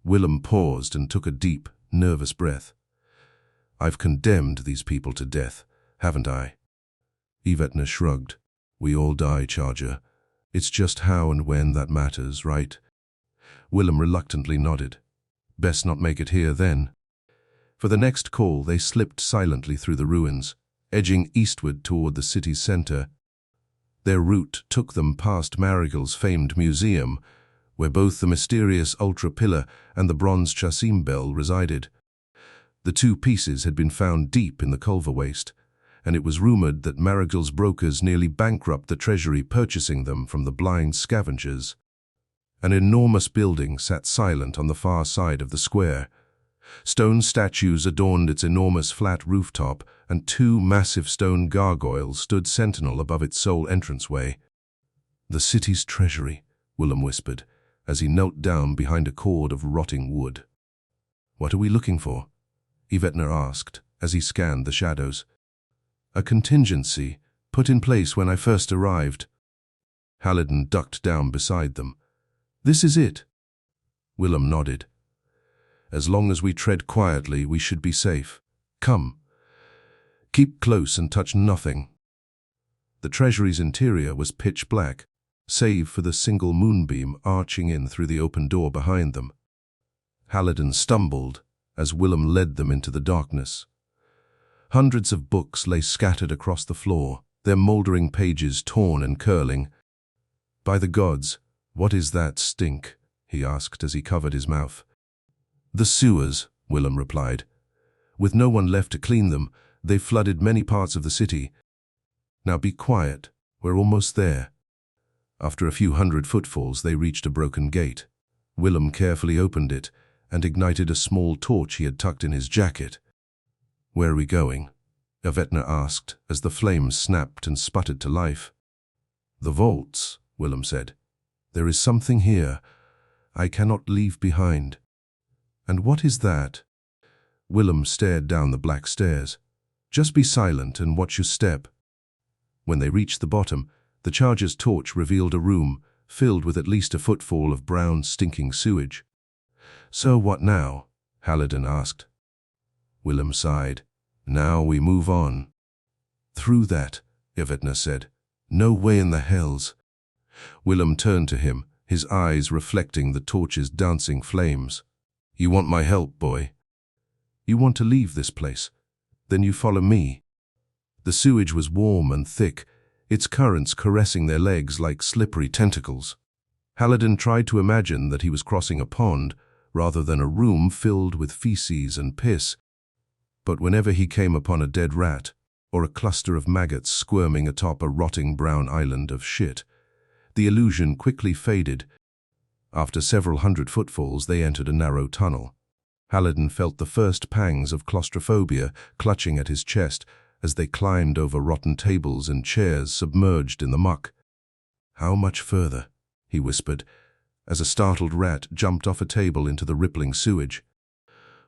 Willem paused and took a deep, nervous breath. "I've condemned these people to death, haven't I?" Yvetna shrugged. "We all die, Charger. It's just how and when that matters, right?" Willem reluctantly nodded. "Best not make it here, then." For the next call, they slipped silently through the ruins, edging eastward toward the city's center. Their route took them past Marigal's famed museum, where both the mysterious ultra pillar and the bronze chassim bell resided. The two pieces had been found deep in the culver waste, and it was rumored that Marigal's brokers nearly bankrupt the treasury purchasing them from the blind scavengers. An enormous building sat silent on the far side of the square. Stone statues adorned its enormous flat rooftop, and 2 massive stone gargoyles stood sentinel above its sole entranceway. "The city's treasury," Willem whispered, as he knelt down behind a cord of rotting wood. "What are we looking for?" Yvetna asked, as he scanned the shadows. "A contingency, put in place when I first arrived." Haliden ducked down beside them. "This is it." Willem nodded. "As long as we tread quietly, we should be safe. Come. Keep close and touch nothing." The treasury's interior was pitch black, save for the single moonbeam arching in through the open door behind them. Haliden stumbled as Willem led them into the darkness. Hundreds of books lay scattered across the floor, their mouldering pages torn and curling. "By the gods, what is that stink?" he asked as he covered his mouth. "The sewers," Willem replied. "With no one left to clean them, they flooded many parts of the city. Now be quiet, we're almost there." After a few hundred footfalls, they reached a broken gate. Willem carefully opened it and ignited a small torch he had tucked in his jacket. "Where are we going?" Yvetna asked as the flames snapped and sputtered to life. "The vaults," Willem said. "There is something here I cannot leave behind." "And what is that?" Willem stared down the black stairs. "Just be silent and watch your step." When they reached the bottom, the charger's torch revealed a room filled with at least a footfall of brown, stinking sewage. "So what now?" Haliden asked. Willem sighed. "Now we move on." "Through that," Yvetna said. "No way in the hells." Willem turned to him, his eyes reflecting the torch's dancing flames. "You want my help, boy?" "You want to leave this place? Then you follow me." The sewage was warm and thick, its currents caressing their legs like slippery tentacles. Haliden tried to imagine that he was crossing a pond rather than a room filled with feces and piss. But whenever he came upon a dead rat or a cluster of maggots squirming atop a rotting brown island of shit, the illusion quickly faded. After several hundred footfalls, they entered a narrow tunnel. Haliden felt the first pangs of claustrophobia clutching at his chest as they climbed over rotten tables and chairs submerged in the muck. "How much further?" he whispered, as a startled rat jumped off a table into the rippling sewage.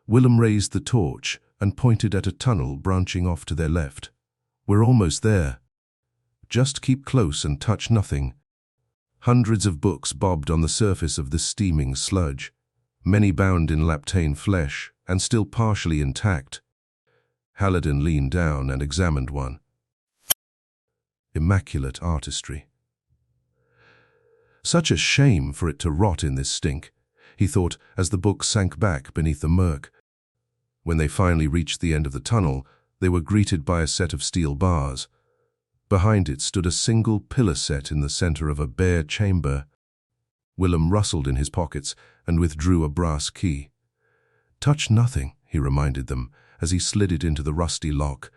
Willem raised the torch and pointed at a tunnel branching off to their left. "We're almost there. Just keep close and touch nothing." Hundreds of books bobbed on the surface of the steaming sludge. many bound in laptane flesh and still partially intact. Haliden leaned down and examined one. Immaculate artistry. Such a shame for it to rot in this stink, he thought as the book sank back beneath the murk. When they finally reached the end of the tunnel, they were greeted by a set of steel bars. Behind it stood a single pillar set in the center of a bare chamber. Willem rustled in his pockets and withdrew a brass key. "Touch nothing," he reminded them as he slid it into the rusty lock.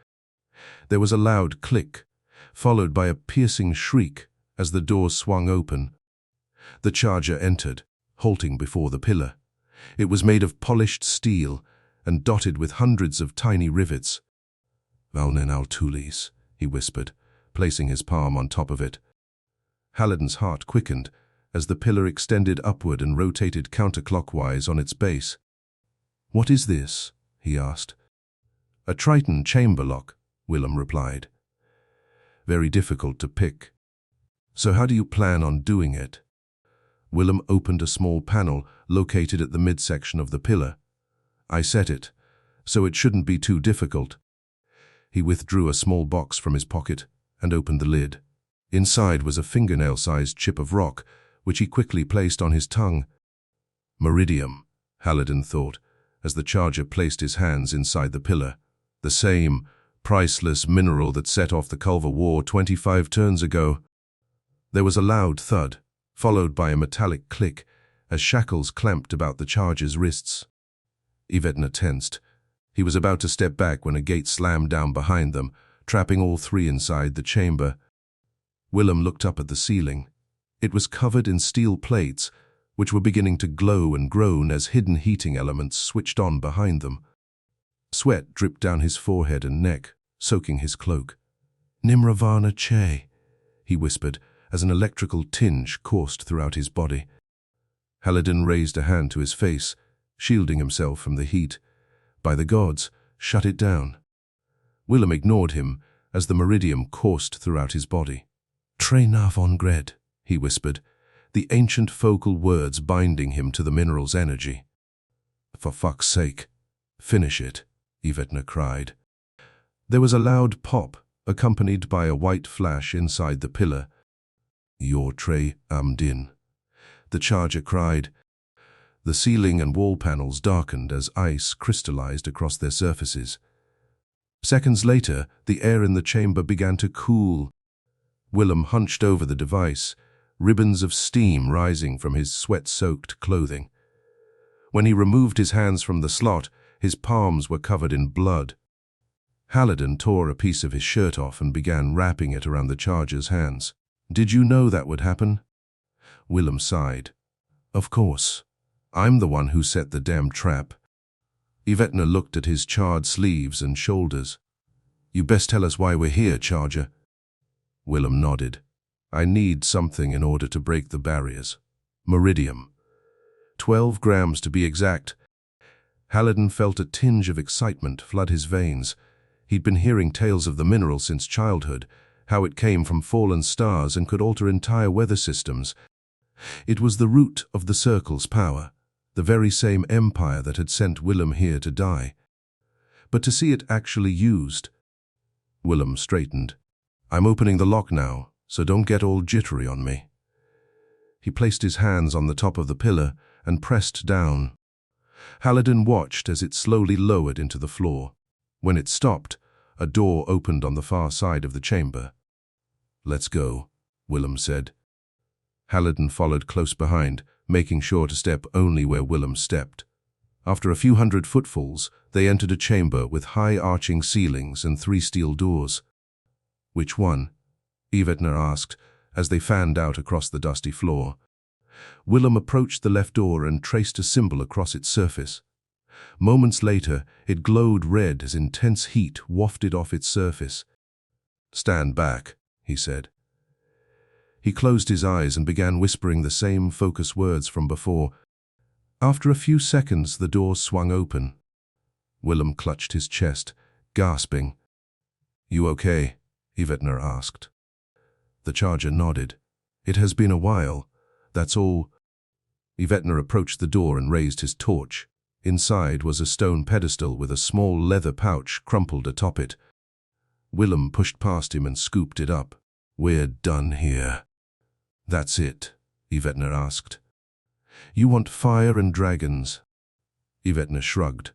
There was a loud click, followed by a piercing shriek as the door swung open. The charger entered, halting before the pillar. It was made of polished steel and dotted with hundreds of tiny rivets. "Valnen al-Tulis," he whispered, placing his palm on top of it. Haliden's heart quickened as the pillar extended upward and rotated counterclockwise on its base. "What is this?" he asked. "A Triton chamber lock," Willem replied. "Very difficult to pick. So how do you plan on doing it?" Willem opened a small panel located at the midsection of the pillar. "I set it, so it shouldn't be too difficult." He withdrew a small box from his pocket and opened the lid. Inside was a fingernail-sized chip of rock, which he quickly placed on his tongue. "Meridium," Haliden thought, as the charger placed his hands inside the pillar. "The same priceless mineral that set off the Culver War 25 turns ago." There was a loud thud, followed by a metallic click, as shackles clamped about the charger's wrists. Yvetna tensed. He was about to step back when a gate slammed down behind them, trapping all three inside the chamber. Willem looked up at the ceiling. It was covered in steel plates, which were beginning to glow and groan as hidden heating elements switched on behind them. Sweat dripped down his forehead and neck, soaking his cloak. "Nimravana Che," he whispered, as an electrical tinge coursed throughout his body. Haliden raised a hand to his face, shielding himself from the heat. "By the gods, shut it down." Willem ignored him as the meridium coursed throughout his body. "Tre nav on gred," he whispered, the ancient vocal words binding him to the mineral's energy. "For fuck's sake, finish it," Yvetna cried. There was a loud pop, accompanied by a white flash inside the pillar. "Your Tre Amdin," the charger cried. The ceiling and wall panels darkened as ice crystallized across their surfaces. Seconds later, the air in the chamber began to cool. Willem hunched over the device, ribbons of steam rising from his sweat-soaked clothing. When he removed his hands from the slot, his palms were covered in blood. Haliden tore a piece of his shirt off and began wrapping it around the charger's hands. "Did you know that would happen?" Willem sighed. "Of course. I'm the one who set the damn trap." Yvetna looked at his charred sleeves and shoulders. "You best tell us why we're here, Charger." Willem nodded. "I need something in order to break the barriers. Meridium. 12 grams to be exact." Haliden felt a tinge of excitement flood his veins. He'd been hearing tales of the mineral since childhood, how it came from fallen stars and could alter entire weather systems. It was the root of the Circle's power, the very same empire that had sent Willem here to die. But to see it actually used... Willem straightened. "I'm opening the lock now, so don't get all jittery on me." He placed his hands on the top of the pillar and pressed down. Haliden watched as it slowly lowered into the floor. When it stopped, a door opened on the far side of the chamber. "Let's go," Willem said. Haliden followed close behind, making sure to step only where Willem stepped. After a few hundred footfalls, they entered a chamber with high arching ceilings and 3 steel doors. "Which one?" Yvetna asked, as they fanned out across the dusty floor. Willem approached the left door and traced a symbol across its surface. Moments later, it glowed red as intense heat wafted off its surface. "Stand back," he said. He closed his eyes and began whispering the same focus words from before. After a few seconds, the door swung open. Willem clutched his chest, gasping. "You okay?" Yvetna asked. The charger nodded. "It has been a while, that's all." Yvetner approached the door and raised his torch. Inside was a stone pedestal with a small leather pouch crumpled atop it. Willem pushed past him and scooped it up. "We're done here." "That's it?" Yvetner asked. "You want fire and dragons?" Yvetner shrugged.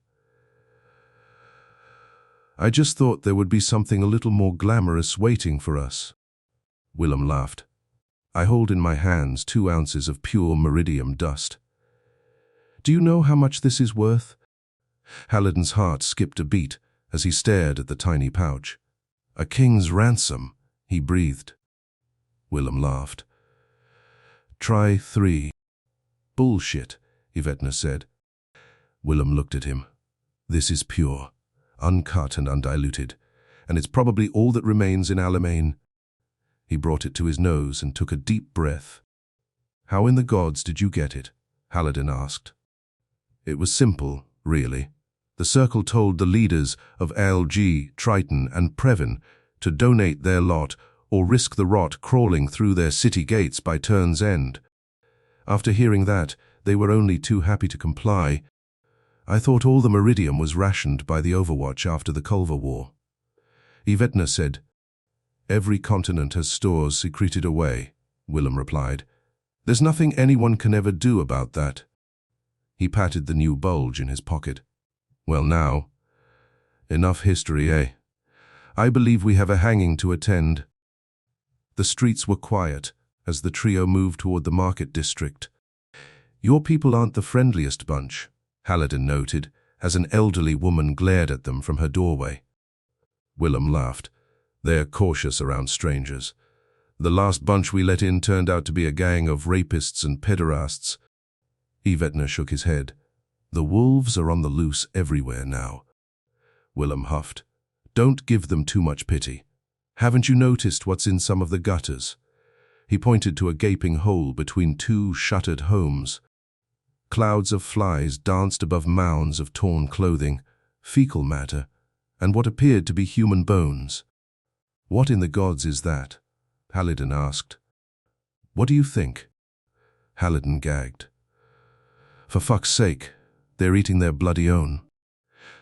"I just thought there would be something a little more glamorous waiting for us." Willem laughed. "I hold in my hands 2 ounces of pure meridium dust. Do you know how much this is worth?" Haliden's heart skipped a beat as he stared at the tiny pouch. "A king's ransom," he breathed. Willem laughed. "Try 3. "Bullshit," Yvetner said. Willem looked at him. "This is pure, uncut and undiluted, and it's probably all that remains in Alimane." He brought it to his nose and took a deep breath. "How in the gods did you get it?" Haliden asked. "It was simple, really. The circle told the leaders of LG, Triton and Previn to donate their lot or risk the rot crawling through their city gates by turn's end. After hearing that, they were only too happy to comply. I thought all the meridium was rationed by the Overwatch after the Culver War." Yvetner said, "Every continent has stores secreted away," Willem replied. "There's nothing anyone can ever do about that." He patted the new bulge in his pocket. "Well now, enough history, eh? I believe we have a hanging to attend." The streets were quiet as the trio moved toward the market district. "Your people aren't the friendliest bunch," Haliden noted, as an elderly woman glared at them from her doorway. Willem laughed. "They're cautious around strangers. The last bunch we let in turned out to be a gang of rapists and pederasts." Yvetner shook his head. "The wolves are on the loose everywhere now." Willem huffed. "Don't give them too much pity. Haven't you noticed what's in some of the gutters?" He pointed to a gaping hole between 2 shuttered homes. Clouds of flies danced above mounds of torn clothing, fecal matter, and what appeared to be human bones. "What in the gods is that?" Haliden asked. "What do you think?" Haliden gagged. "For fuck's sake, they're eating their bloody own."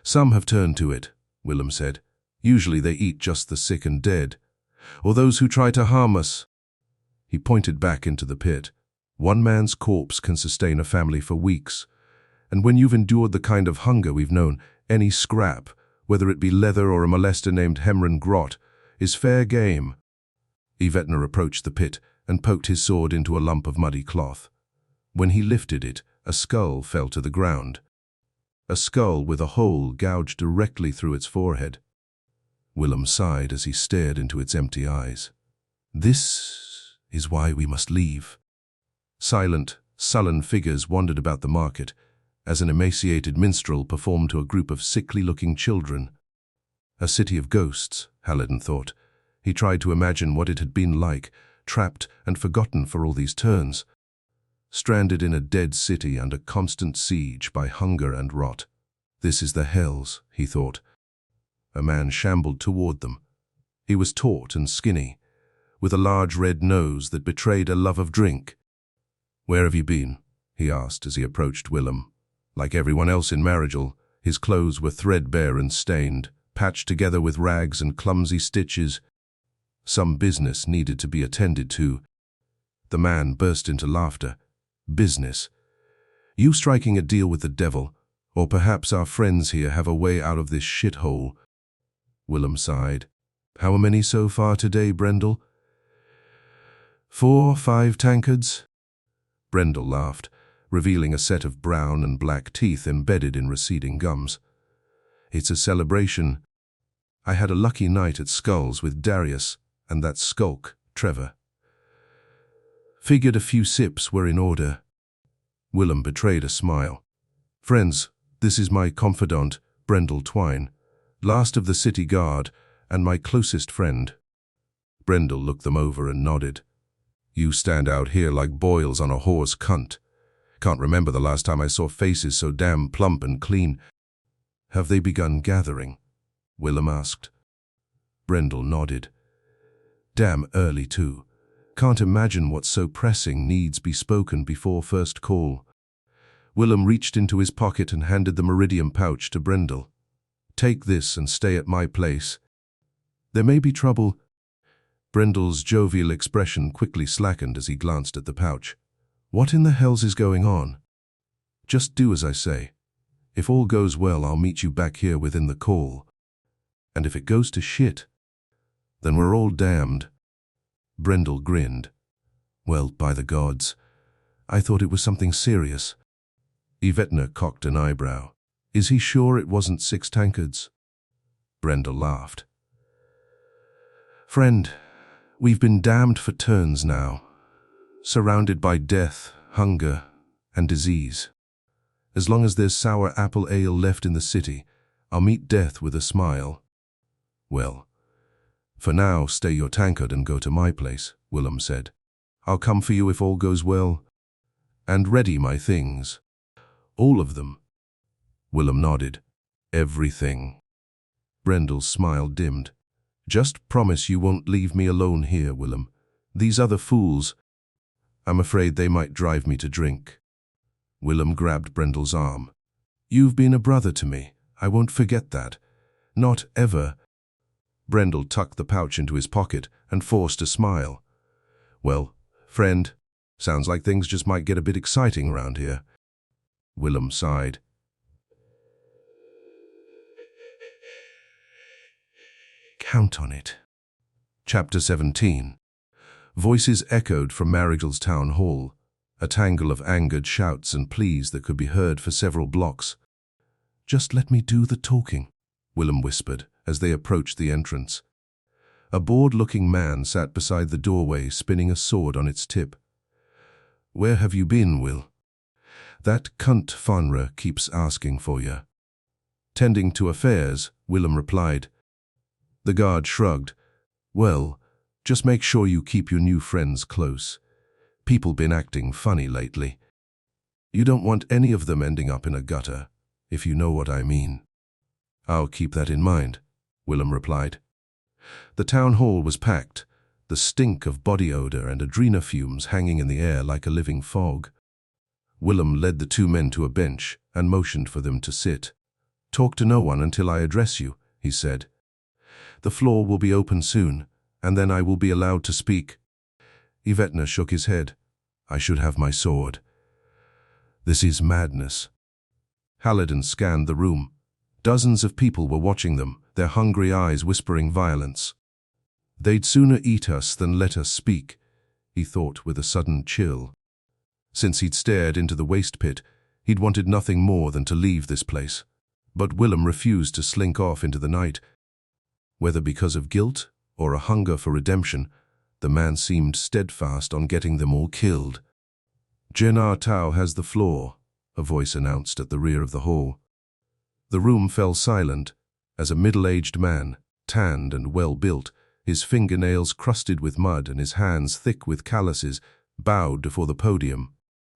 "Some have turned to it," Willem said. "Usually they eat just the sick and dead, or those who try to harm us." He pointed back into the pit. "One man's corpse can sustain a family for weeks, and when you've endured the kind of hunger we've known, any scrap, whether it be leather or a molester named Hemren Grot, is fair game." Yvetner approached the pit and poked his sword into a lump of muddy cloth. When he lifted it, a skull fell to the ground. A skull with a hole gouged directly through its forehead. Willem sighed as he stared into its empty eyes. "This is why we must leave." Silent, sullen figures wandered about the market as an emaciated minstrel performed to a group of sickly-looking children. A city of ghosts, Haliden thought. He tried to imagine what it had been like, trapped and forgotten for all these turns. Stranded in a dead city under constant siege by hunger and rot. "This is the hells," he thought. A man shambled toward them. He was taut and skinny, with a large red nose that betrayed a love of drink. "Where have you been?" he asked as he approached Willem. Like everyone else in Marigel, his clothes were threadbare and stained, patched together with rags and clumsy stitches. Some business needed to be attended to. The man burst into laughter. "Business? You striking a deal with the devil, or perhaps our friends here have a way out of this shithole." Willem sighed. "How many so far today, Brendel?" 4, 5 tankards." Brendel laughed, revealing a set of brown and black teeth embedded in receding gums. "It's a celebration. I had a lucky night at Skulls with Darius and that skulk, Trevor. Figured a few sips were in order." Willem betrayed a smile. "Friends, this is my confidant, Brendel Twine, last of the city guard and my closest friend." Brendel looked them over and nodded. "You stand out here like boils on a horse, cunt. Can't remember the last time I saw faces so damn plump and clean." "Have they begun gathering?" Willem asked. Brendel nodded. "Damn early too. Can't imagine what's so pressing needs be spoken before first call." Willem reached into his pocket and handed the meridian pouch to Brendel. "Take this and stay at my place. There may be trouble." Brendel's jovial expression quickly slackened as he glanced at the pouch. "What in the hells is going on?" "Just do as I say. If all goes well, I'll meet you back here within the call. And if it goes to shit, then we're all damned." Brendel grinned. "Well, by the gods, I thought it was something serious." Yvetna cocked an eyebrow. "Is he sure it wasn't 6 tankards?" Brendel laughed. "Friend, we've been damned for turns now, surrounded by death, hunger, and disease. As long as there's sour apple ale left in the city, I'll meet death with a smile." "Well, for now, stay your tankard and go to my place," Willem said. "I'll come for you if all goes well. And ready my things." "All of them?" Willem nodded. "Everything." Brendel's smile dimmed. "Just promise you won't leave me alone here, Willem. These other fools, I'm afraid they might drive me to drink." Willem grabbed Brendel's arm. "You've been a brother to me. I won't forget that. Not ever." Brendel tucked the pouch into his pocket and forced a smile. "Well, friend, sounds like things just might get a bit exciting around here." Willem sighed. "Count on it." Chapter 17. Voices echoed from Marigold's town hall, a tangle of angered shouts and pleas that could be heard for several blocks. "Just let me do the talking," Willem whispered as they approached the entrance. A bored-looking man sat beside the doorway, spinning a sword on its tip. "Where have you been, Will? That cunt Fanra keeps asking for you." "Tending to affairs," Willem replied. The guard shrugged. "Well, just make sure you keep your new friends close. People been acting funny lately. You don't want any of them ending up in a gutter, if you know what I mean." "I'll keep that in mind," Willem replied. The town hall was packed, the stink of body odor and adrena fumes hanging in the air like a living fog. Willem led the 2 men to a bench and motioned for them to sit. "Talk to no one until I address you," he said. "The floor will be open soon, and then I will be allowed to speak." Yvetna shook his head. "I should have my sword. This is madness." Haliden scanned the room. Dozens of people were watching them, their hungry eyes whispering violence. "They'd sooner eat us than let us speak," he thought with a sudden chill. Since he'd stared into the waste pit, he'd wanted nothing more than to leave this place. But Willem refused to slink off into the night. Whether because of guilt or a hunger for redemption, the man seemed steadfast on getting them all killed. "Jenar Tau has the floor," a voice announced at the rear of the hall. The room fell silent as a middle-aged man, tanned and well-built, his fingernails crusted with mud and his hands thick with calluses, bowed before the podium.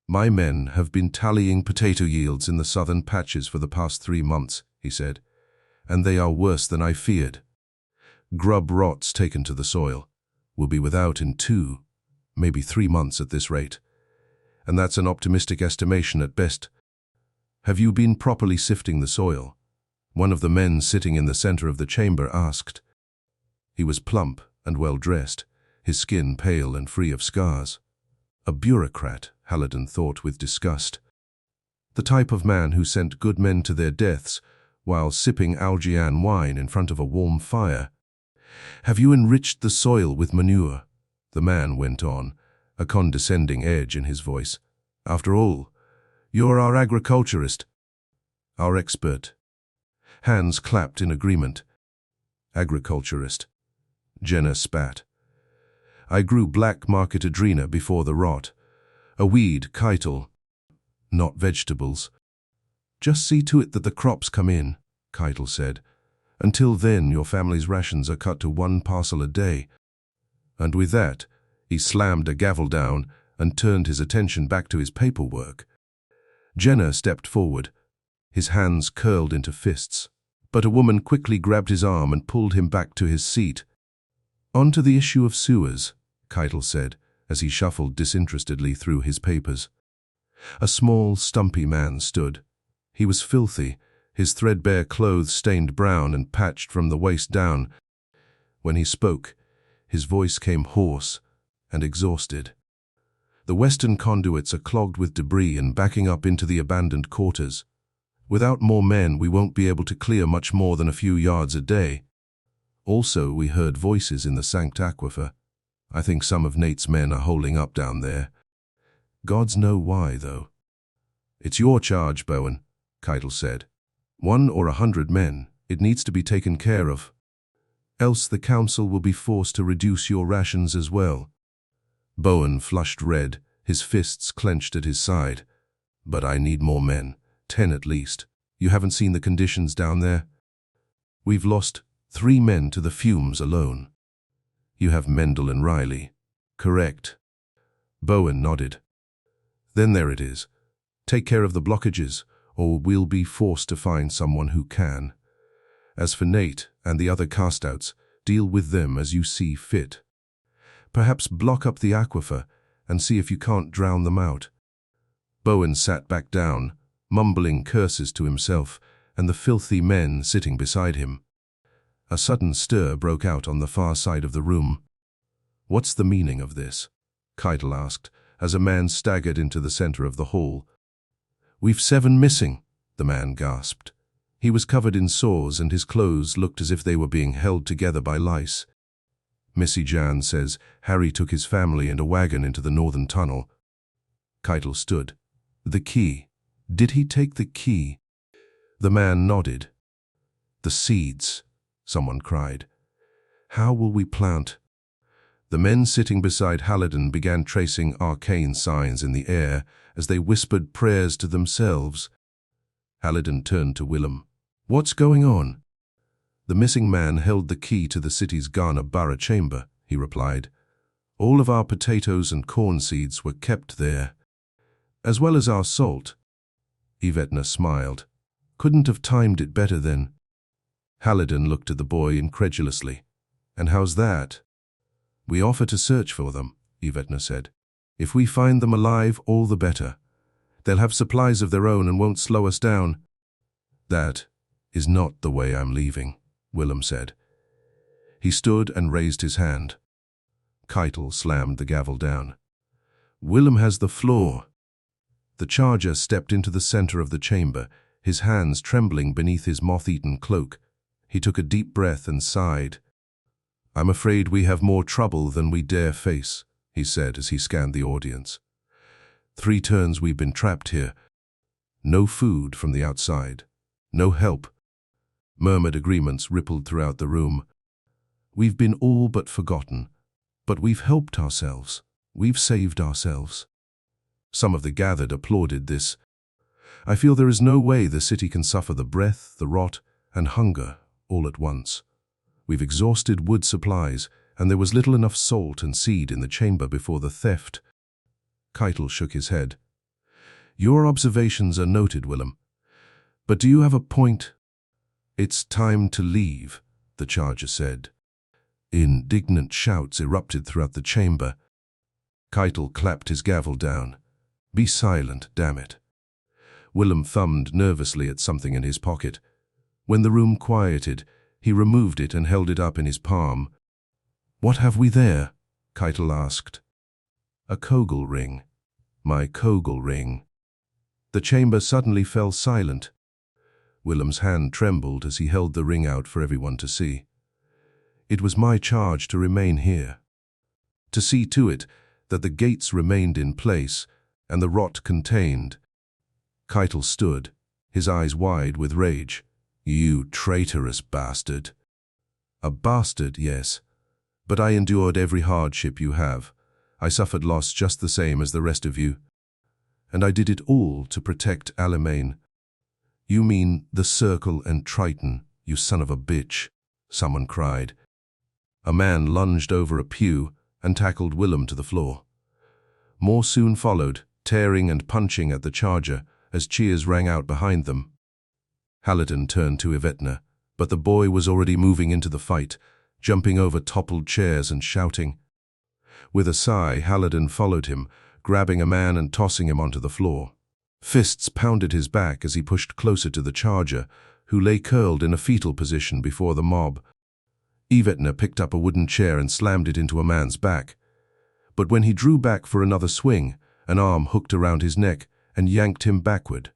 "My men have been tallying potato yields in the southern patches for the past 3 months," he said, "and they are worse than I feared. Grub rots taken to the soil. We'll be without in 2, maybe 3 months at this rate. And that's an optimistic estimation at best." "Have you been properly sifting the soil?" one of the men sitting in the center of the chamber asked. He was plump and well-dressed, his skin pale and free of scars. A bureaucrat, Haliden thought with disgust. The type of man who sent good men to their deaths while sipping Algian wine in front of a warm fire. "Have you enriched the soil with manure?" the man went on, a condescending edge in his voice. "After all, you're our agriculturist." "Our expert." Hands clapped in agreement. "Agriculturist." Jenna spat. "I grew black market adrena before the rot. A weed, Keitel, not vegetables." "Just see to it that the crops come in," Keitel said. "Until then, your family's rations are cut to 1 parcel a day." And with that, he slammed a gavel down and turned his attention back to his paperwork. Jenna stepped forward, his hands curled into fists, but a woman quickly grabbed his arm and pulled him back to his seat. "On to the issue of sewers," Keitel said, as he shuffled disinterestedly through his papers. A small, stumpy man stood. He was filthy, his threadbare clothes stained brown and patched from the waist down. When he spoke, his voice came hoarse and exhausted. The western conduits are clogged with debris and backing up into the abandoned quarters. Without more men, we won't be able to clear much more than a few yards a day. Also, we heard voices in the Sanct Aquifer. I think some of Nate's men are holding up down there. Gods know why, though. It's your charge, Bowen, Keitel said. 1 or 100 men, it needs to be taken care of. Else the council will be forced to reduce your rations as well. Bowen flushed red, his fists clenched at his side. But I need more men, 10 at least. You haven't seen the conditions down there? We've lost 3 men to the fumes alone. You have Mendel and Riley. Correct. Bowen nodded. Then there it is. Take care of the blockages, or we'll be forced to find someone who can. As for Nate and the other castouts, deal with them as you see fit. Perhaps block up the aquifer and see if you can't drown them out. Bowen sat back down, mumbling curses to himself and the filthy men sitting beside him. A sudden stir broke out on the far side of the room. What's the meaning of this? Keitel asked, as a man staggered into the center of the hall. We've 7 missing, the man gasped. He was covered in sores and his clothes looked as if they were being held together by lice. Missy Jan says Harry took his family and a wagon into the northern tunnel. Keitel stood. The key. Did he take the key? The man nodded. The seeds, someone cried. How will we plant? The men sitting beside Haliden began tracing arcane signs in the air as they whispered prayers to themselves. Haliden turned to Willem. What's going on? The missing man held the key to the city's Ghana Borough chamber, he replied. All of our potatoes and corn seeds were kept there, as well as our salt. Yvetna smiled. Couldn't have timed it better then. Haliden looked at the boy incredulously. And how's that? We offer to search for them, Yvetna said. If we find them alive, all the better. They'll have supplies of their own and won't slow us down. That is not the way I'm leaving, Willem said. He stood and raised his hand. Keitel slammed the gavel down. Willem has the floor. The charger stepped into the center of the chamber, his hands trembling beneath his moth-eaten cloak. He took a deep breath and sighed. I'm afraid we have more trouble than we dare face, he said as he scanned the audience. 3 turns we've been trapped here. No food from the outside. No help. Murmured agreements rippled throughout the room. We've been all but forgotten. But we've helped ourselves. We've saved ourselves. Some of the gathered applauded this. I feel there is no way the city can suffer the breath, the rot, and hunger all at once. We've exhausted wood supplies, and there was little enough salt and seed in the chamber before the theft. Keitel shook his head. Your observations are noted, Willem. But do you have a point? It's time to leave, the charger said. Indignant shouts erupted throughout the chamber. Keitel clapped his gavel down. Be silent, damn it. Willem thumbed nervously at something in his pocket. When the room quieted, he removed it and held it up in his palm. What have we there? Keitel asked. A kogel ring. My kogel ring. The chamber suddenly fell silent. Willem's hand trembled as he held the ring out for everyone to see. It was my charge to remain here. To see to it that the gates remained in place and the rot contained. Keitel stood, his eyes wide with rage. You traitorous bastard. A bastard, yes. But I endured every hardship you have. I suffered loss just the same as the rest of you. And I did it all to protect Alimane. You mean the Circle and Triton, you son of a bitch, someone cried. A man lunged over a pew and tackled Willem to the floor. More soon followed, tearing and punching at the charger as cheers rang out behind them. Haliden turned to Yvetna, but the boy was already moving into the fight, jumping over toppled chairs and shouting. With a sigh, Haliden followed him, grabbing a man and tossing him onto the floor. Fists pounded his back as he pushed closer to the charger, who lay curled in a fetal position before the mob. Yvetna picked up a wooden chair and slammed it into a man's back. But when he drew back for another swing, an arm hooked around his neck and yanked him backward.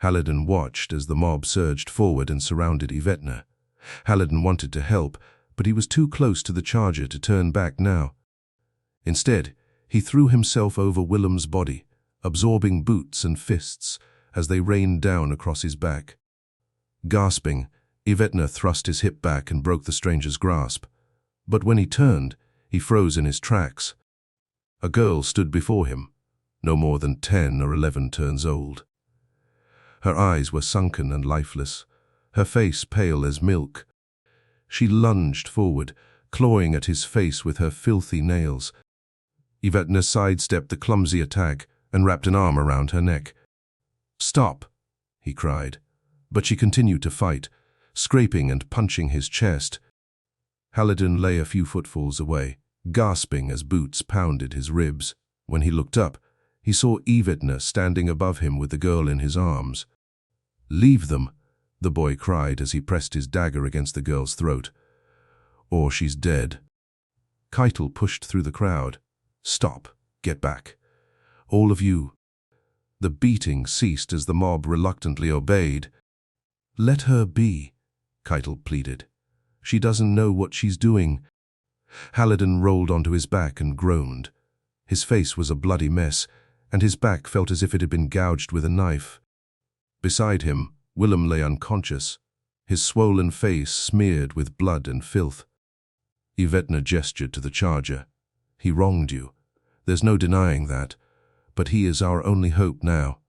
Haliden watched as the mob surged forward and surrounded Yvetna. Haliden wanted to help, but he was too close to the charger to turn back now. Instead, he threw himself over Willem's body, absorbing boots and fists as they rained down across his back. Gasping, Yvetna thrust his hip back and broke the stranger's grasp. But when he turned, he froze in his tracks. A girl stood before him, no more than 10 or 11 turns old. Her eyes were sunken and lifeless, her face pale as milk. She lunged forward, clawing at his face with her filthy nails. Yvetna sidestepped the clumsy attack and wrapped an arm around her neck. "Stop!" he cried, but she continued to fight, scraping and punching his chest. Haliden lay a few footfalls away, gasping as boots pounded his ribs. When he looked up, he saw Yvetna standing above him with the girl in his arms. "Leave them," the boy cried as he pressed his dagger against the girl's throat. "Or she's dead." Keitel pushed through the crowd. "Stop. Get back. All of you." The beating ceased as the mob reluctantly obeyed. "Let her be," Keitel pleaded. "She doesn't know what she's doing." Haliden rolled onto his back and groaned. His face was a bloody mess, and his back felt as if it had been gouged with a knife. Beside him, Willem lay unconscious, his swollen face smeared with blood and filth. Yvetna gestured to the charger. "He wronged you. There's no denying that, but he is our only hope now."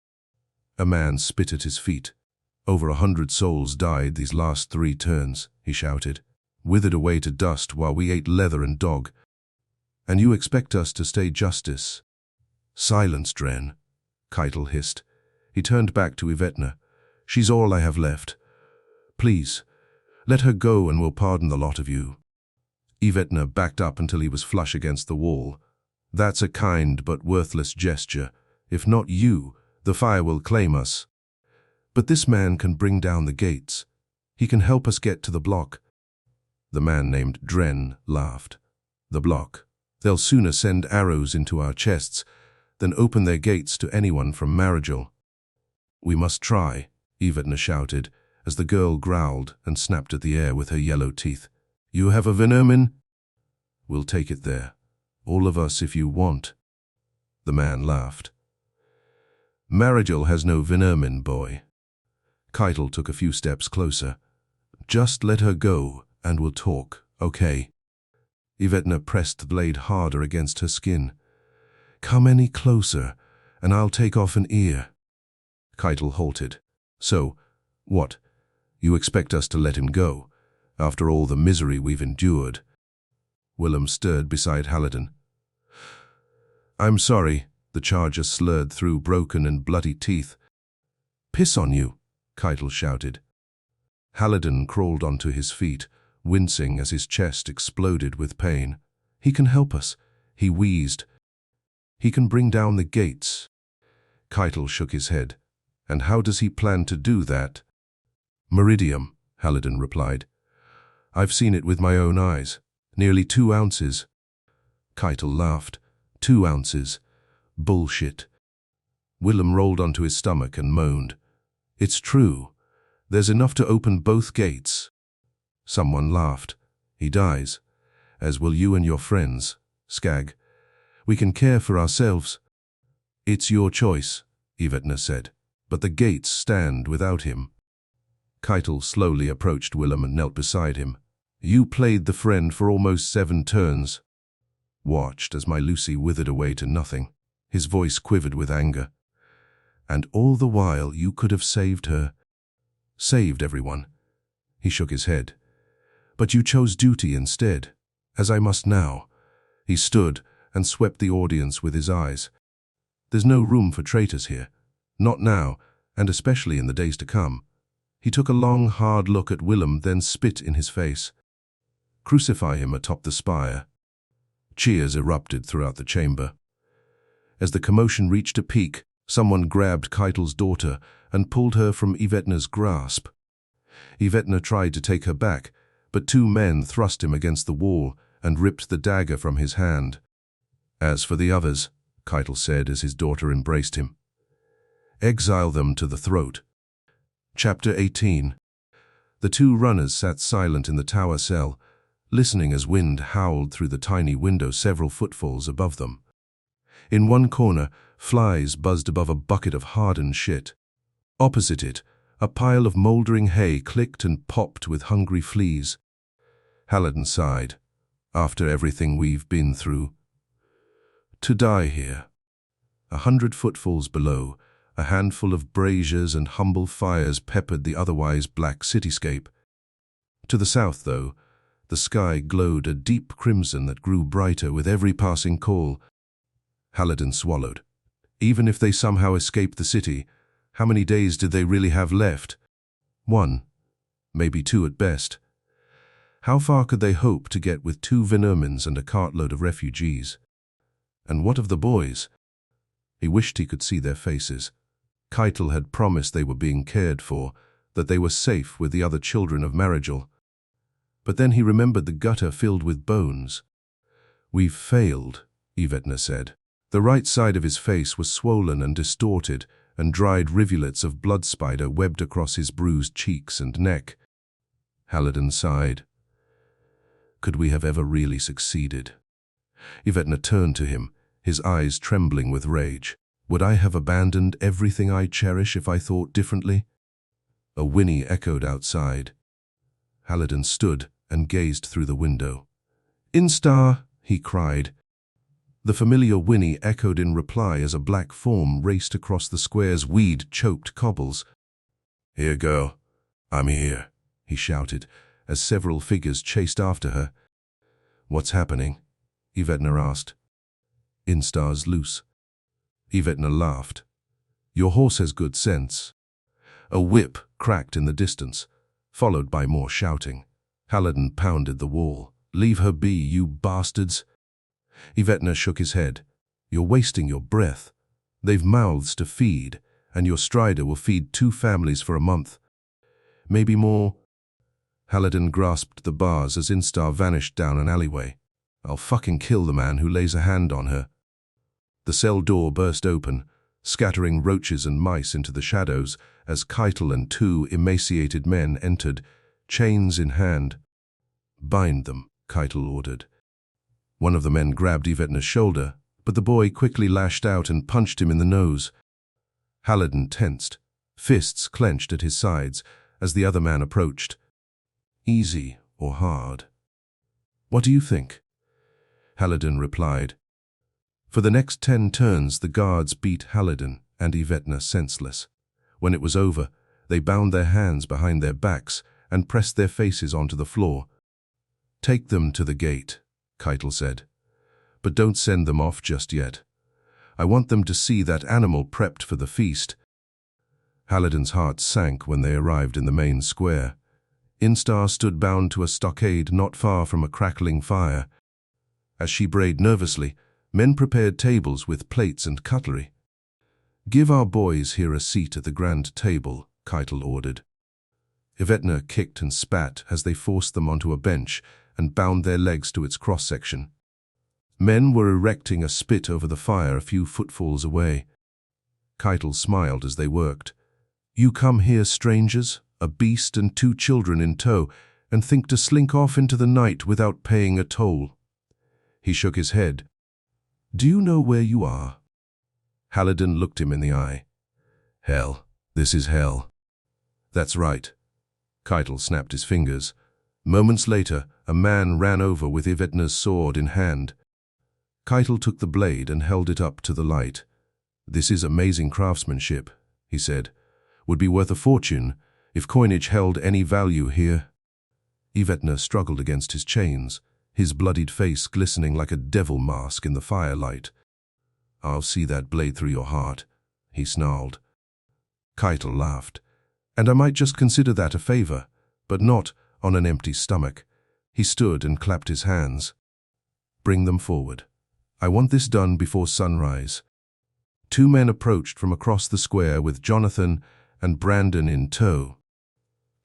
A man spit at his feet. "Over 100 souls died these last 3 turns, he shouted, "withered away to dust while we ate leather and dog. And you expect us to stay justice?" "Silence, Dren," Keitel hissed. He turned back to Yvetna. "She's all I have left. Please, let her go and we'll pardon the lot of you." Yvetna backed up until he was flush against the wall. "That's a kind but worthless gesture. If not you, the fire will claim us. But this man can bring down the gates. He can help us get to the block." The man named Dren laughed. "The block? They'll sooner send arrows into our chests than open their gates to anyone from Maragel." "We must try," Yvetna shouted, as the girl growled and snapped at the air with her yellow teeth. "You have a vermin? We'll take it there. All of us if you want." The man laughed. "Maragel has no vermin, boy." Keitel took a few steps closer. "Just let her go and we'll talk, okay?" Yvetna pressed the blade harder against her skin. "Come any closer, and I'll take off an ear." Keitel halted. "So, what? You expect us to let him go, after all the misery we've endured?" Willem stirred beside Haliden. "I'm sorry," the charger slurred through broken and bloody teeth. "Piss on you," Keitel shouted. Haliden crawled onto his feet, wincing as his chest exploded with pain. "He can help us," he wheezed. "He can bring down the gates." Keitel shook his head. "And how does he plan to do that?" "Meridium," Haliden replied. "I've seen it with my own eyes. Nearly 2 ounces. Keitel laughed. 2 ounces. Bullshit. Willem rolled onto his stomach and moaned. "It's true. There's enough to open both gates." Someone laughed. "He dies, as will you and your friends, Skag. We can care for ourselves." "It's your choice," Yvetna said, "but the gates stand without him." Keitel slowly approached Willem and knelt beside him. "You played the friend for almost 7 turns. Watched as my Lucy withered away to nothing." His voice quivered with anger. "And all the while you could have saved her. Saved everyone." He shook his head. "But you chose duty instead, as I must now." He stood and swept the audience with his eyes. "There's no room for traitors here. Not now, and especially in the days to come." He took a long, hard look at Willem, then spit in his face. "Crucify him atop the spire." Cheers erupted throughout the chamber. As the commotion reached a peak, someone grabbed Keitel's daughter and pulled her from Yvetna's grasp. Yvetna tried to take her back, but two men thrust him against the wall and ripped the dagger from his hand. "As for the others," Keitel said as his daughter embraced him, "exile them to the throat." Chapter 18. The two runners sat silent in the tower cell, listening as wind howled through the tiny window several footfalls above them. In one corner, flies buzzed above a bucket of hardened shit. Opposite it, a pile of mouldering hay clicked and popped with hungry fleas. Haliden sighed. "After everything we've been through. To die here." 100 footfalls below, a handful of braziers and humble fires peppered the otherwise black cityscape. To the south, though, the sky glowed a deep crimson that grew brighter with every passing call. Haliden swallowed. Even if they somehow escaped the city, how many days did they really have left? 1, maybe 2 at best. How far could they hope to get with 2 Venermans and a cartload of refugees? And what of the boys? He wished he could see their faces. Keitel had promised they were being cared for, that they were safe with the other children of Maragel. But then he remembered the gutter filled with bones. "We've failed," Yvetna said. The right side of his face was swollen and distorted, and dried rivulets of blood spider webbed across his bruised cheeks and neck. Haliden sighed. Could we have ever really succeeded? Yvetna turned to him, his eyes trembling with rage. Would I have abandoned everything I cherish if I thought differently? A whinny echoed outside. Haliden stood and gazed through the window. "Instar!" he cried. The familiar whinny echoed in reply as a black form raced across the square's weed-choked cobbles. "Here, girl. I'm here," he shouted, as several figures chased after her. "What's happening?" Yvetna asked. "Instar's loose." Yvetna laughed. "Your horse has good sense." A whip cracked in the distance, followed by more shouting. Haliden pounded the wall. "Leave her be, you bastards!" Yvetna shook his head. "You're wasting your breath. They've mouths to feed, and your strider will feed 2 families for a month. Maybe more." Haliden grasped the bars as Instar vanished down an alleyway. "I'll fucking kill the man who lays a hand on her." The cell door burst open, scattering roaches and mice into the shadows as Keitel and 2 emaciated men entered, chains in hand. "Bind them," Keitel ordered. One of the men grabbed Yvetna's shoulder, but the boy quickly lashed out and punched him in the nose. Haliden tensed, fists clenched at his sides as the other man approached. "Easy or hard?" "What do you think?" Haliden replied. For the next 10 turns, the guards beat Haliden and Yvetna senseless. When it was over, they bound their hands behind their backs and pressed their faces onto the floor. "Take them to the gate," Keitel said. "But don't send them off just yet. I want them to see that animal prepped for the feast." Haliden's heart sank when they arrived in the main square. Instar stood bound to a stockade not far from a crackling fire. As she brayed nervously, men prepared tables with plates and cutlery. "Give our boys here a seat at the grand table," Keitel ordered. Yvetna kicked and spat as they forced them onto a bench and bound their legs to its cross-section. Men were erecting a spit over the fire a few footfalls away. Keitel smiled as they worked. "You come here, strangers, a beast and 2 children in tow, and think to slink off into the night without paying a toll." He shook his head. "Do you know where you are?" Haliden looked him in the eye. "Hell. This is hell." "That's right." Keitel snapped his fingers. Moments later, a man ran over with Yvetna's sword in hand. Keitel took the blade and held it up to the light. "This is amazing craftsmanship," he said. "Would be worth a fortune if coinage held any value here." Yvetna struggled against his chains, his bloodied face glistening like a devil mask in the firelight. "I'll see that blade through your heart," he snarled. Keitel laughed. "And I might just consider that a favor, but not on an empty stomach." He stood and clapped his hands. "Bring them forward. I want this done before sunrise." Two men approached from across the square with Jonathan and Brandon in tow.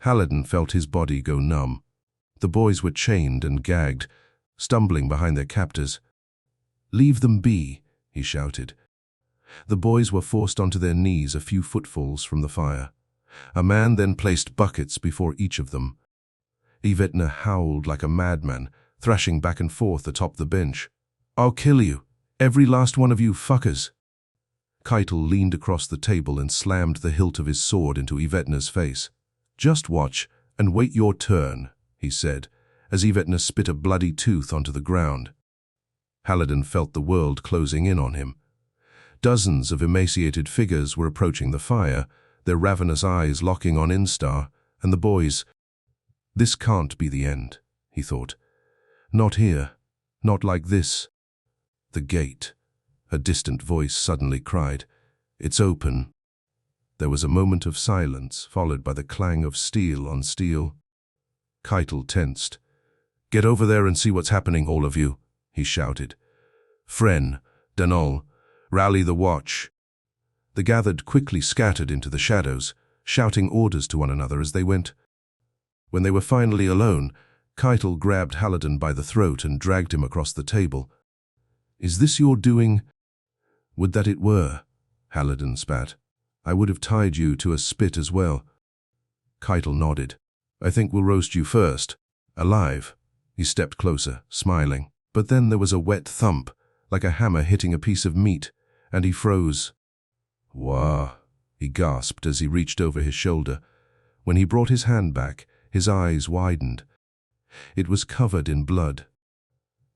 Haliden felt his body go numb. The boys were chained and gagged, stumbling behind their captors. "Leave them be," he shouted. The boys were forced onto their knees a few footfalls from the fire. A man then placed buckets before each of them. Yvetna howled like a madman, thrashing back and forth atop the bench. "I'll kill you, every last one of you fuckers." Keitel leaned across the table and slammed the hilt of his sword into Yvetna's face. "Just watch and wait your turn," he said, as Yvetna spit a bloody tooth onto the ground. Haliden felt the world closing in on him. Dozens of emaciated figures were approaching the fire, their ravenous eyes locking on Instar and the boys. "This can't be the end," he thought. "Not here. Not like this." "The gate," a distant voice suddenly cried. "It's open." There was a moment of silence, followed by the clang of steel on steel. Keitel tensed. "Get over there and see what's happening, all of you," he shouted. "Fren, Danol, rally the watch." The gathered quickly scattered into the shadows, shouting orders to one another as they went. When they were finally alone, Keitel grabbed Haliden by the throat and dragged him across the table. "Is this your doing?" "Would that it were," Haliden spat. "I would have tied you to a spit as well." Keitel nodded. "I think we'll roast you first. Alive." He stepped closer, smiling. But then there was a wet thump, like a hammer hitting a piece of meat, and he froze. "Wah," he gasped as he reached over his shoulder. When he brought his hand back, his eyes widened. It was covered in blood.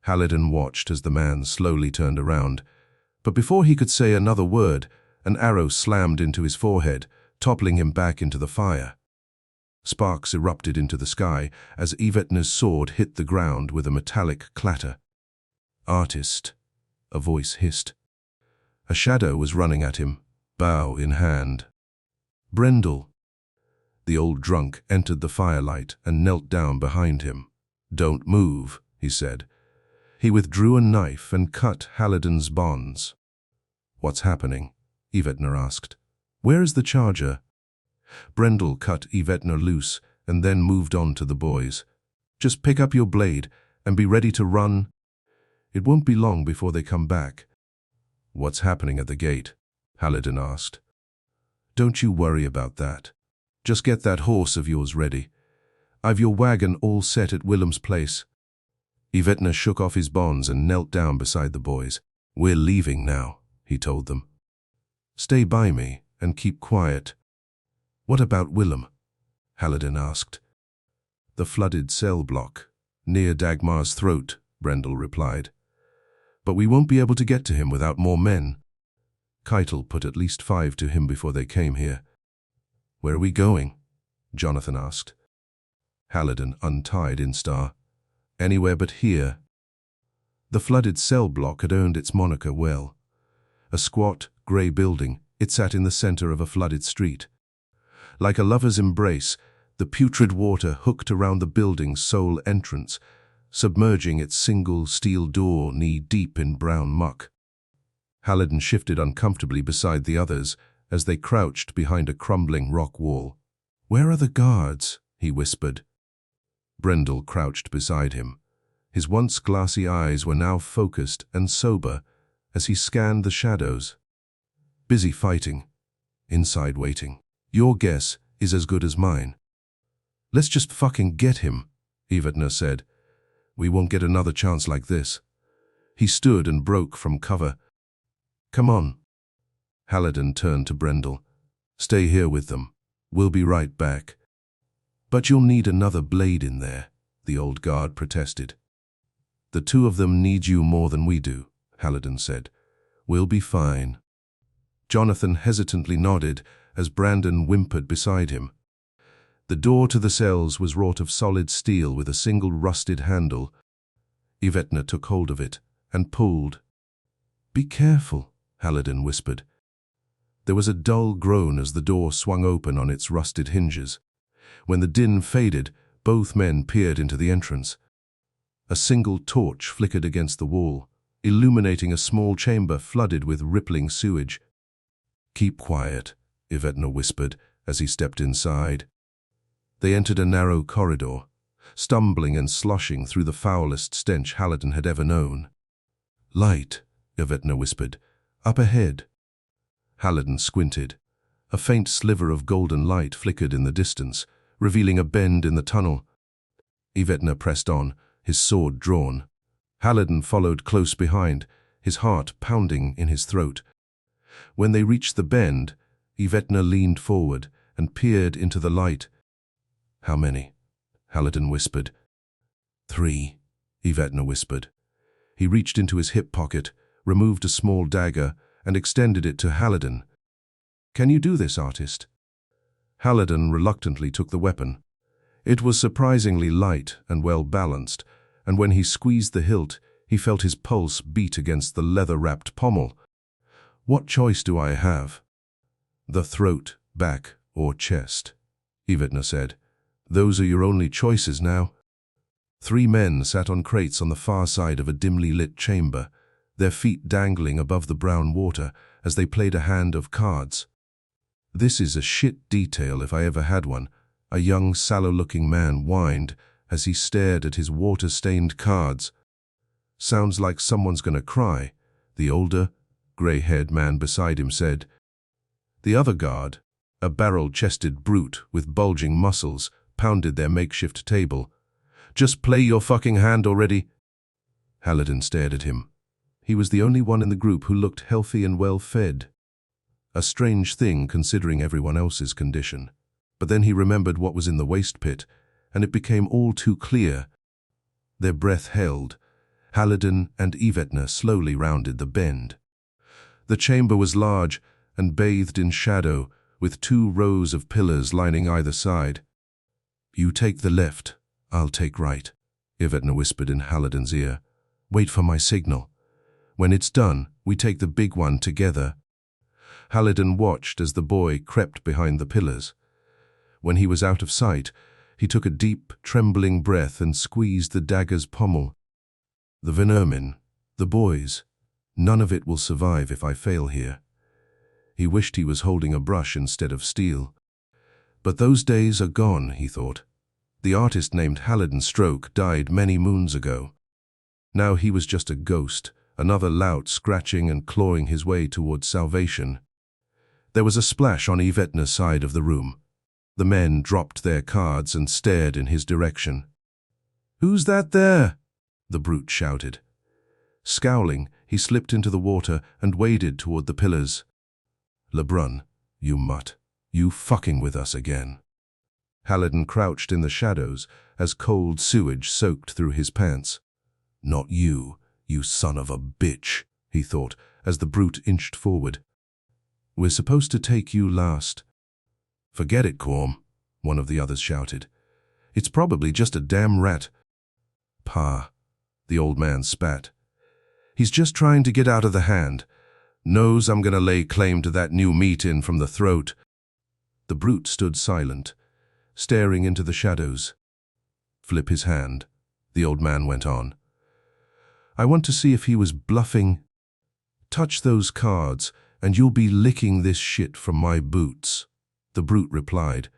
Haliden watched as the man slowly turned around, but before he could say another word, an arrow slammed into his forehead, toppling him back into the fire. Sparks erupted into the sky as Yvetna's sword hit the ground with a metallic clatter. "Artist," a voice hissed. A shadow was running at him, bow in hand. "Brendel." The old drunk entered the firelight and knelt down behind him. "Don't move," he said. He withdrew a knife and cut Haliden's bonds. "What's happening?" Yvetna asked. "Where is the charger?" Brendel cut Yvetna loose and then moved on to the boys. "Just pick up your blade and be ready to run. It won't be long before they come back." "What's happening at the gate?" Haliden asked. "Don't you worry about that. Just get that horse of yours ready. I've your wagon all set at Willem's place." Yvetna shook off his bonds and knelt down beside the boys. "We're leaving now," he told them. "Stay by me and keep quiet." "What about Willem?" Haliden asked. "The flooded cell block, near Dagmar's throat," Brendel replied. "But we won't be able to get to him without more men." Keitel put at least 5 to him before they came here. "Where are we going?" Jonathan asked. Haliden untied Instar. "Anywhere but here." The flooded cell block had earned its moniker well. A squat, grey building, it sat in the center of a flooded street. Like a lover's embrace, the putrid water hooked around the building's sole entrance, submerging its single steel door knee-deep in brown muck. Haliden shifted uncomfortably beside the others as they crouched behind a crumbling rock wall. "Where are the guards?" he whispered. Brendel crouched beside him. His once glassy eyes were now focused and sober as he scanned the shadows. "Busy fighting. Inside waiting. Your guess is as good as mine." "Let's just fucking get him," Yvetna said. "We won't get another chance like this." He stood and broke from cover. "Come on." Haliden turned to Brendel. "Stay here with them. We'll be right back." "But you'll need another blade in there," the old guard protested. "The two of them need you more than we do," Haliden said. "We'll be fine." Jonathan hesitantly nodded as Brandon whimpered beside him. The door to the cells was wrought of solid steel with a single rusted handle. Yvetna took hold of it and pulled. "Be careful," Haliden whispered. There was a dull groan as the door swung open on its rusted hinges. When the din faded, both men peered into the entrance. A single torch flickered against the wall, illuminating a small chamber flooded with rippling sewage. "Keep quiet," Yvetna whispered as he stepped inside. They entered a narrow corridor, stumbling and sloshing through the foulest stench Haliden had ever known. "Light," Yvetna whispered. "Up ahead." Haliden squinted. A faint sliver of golden light flickered in the distance, revealing a bend in the tunnel. Yvetna pressed on, his sword drawn. Haliden followed close behind, his heart pounding in his throat. When they reached the bend, Yvetna leaned forward and peered into the light. "How many?" Haliden whispered. "3," Yvetna whispered. He reached into his hip pocket, removed a small dagger, and extended it to Haliden. "Can you do this, artist?" Haliden reluctantly took the weapon. It was surprisingly light and well-balanced, and when he squeezed the hilt, he felt his pulse beat against the leather-wrapped pommel. "What choice do I have?" "The throat, back, or chest," Yvetna said. "Those are your only choices now." 3 men sat on crates on the far side of a dimly lit chamber, their feet dangling above the brown water as they played a hand of cards. "This is a shit detail if I ever had one," a young, sallow-looking man whined as he stared at his water-stained cards. "Sounds like someone's gonna cry," the older, grey-haired man beside him said. The other guard, a barrel-chested brute with bulging muscles, pounded their makeshift table. "Just play your fucking hand already." Haliden stared at him. He was the only one in the group who looked healthy and well-fed. A strange thing considering everyone else's condition. But then he remembered what was in the waste pit, and it became all too clear. Their breath held. Haliden and Yvetna slowly rounded the bend. The chamber was large and bathed in shadow, with 2 rows of pillars lining either side. "You take the left, I'll take right," Yvetna whispered in Haliden's ear. "Wait for my signal. When it's done, we take the big one together." Haliden watched as the boy crept behind the pillars. When he was out of sight, he took a deep, trembling breath and squeezed the dagger's pommel. "The vermin, the boys, none of it will survive if I fail here." He wished he was holding a brush instead of steel. But those days are gone, he thought. The artist named Haliden Stroke died many moons ago. Now he was just a ghost, another lout scratching and clawing his way towards salvation. There was a splash on Yvetna's side of the room. The men dropped their cards and stared in his direction. "Who's that there?" the brute shouted. Scowling, he slipped into the water and waded toward the pillars. "Lebrun, you mutt, you fucking with us again." Haliden crouched in the shadows as cold sewage soaked through his pants. "Not you, you son of a bitch," he thought as the brute inched forward. "We're supposed to take you last." "Forget it, Corm," one of the others shouted. "It's probably just a damn rat." "Pa," the old man spat. "He's just trying to get out of the hand. Knows I'm gonna lay claim to that new meat in from the throat." The brute stood silent, staring into the shadows. "Flip his hand," the old man went on. "I want to see if he was bluffing. Touch those cards, and you'll be licking this shit from my boots," the brute replied.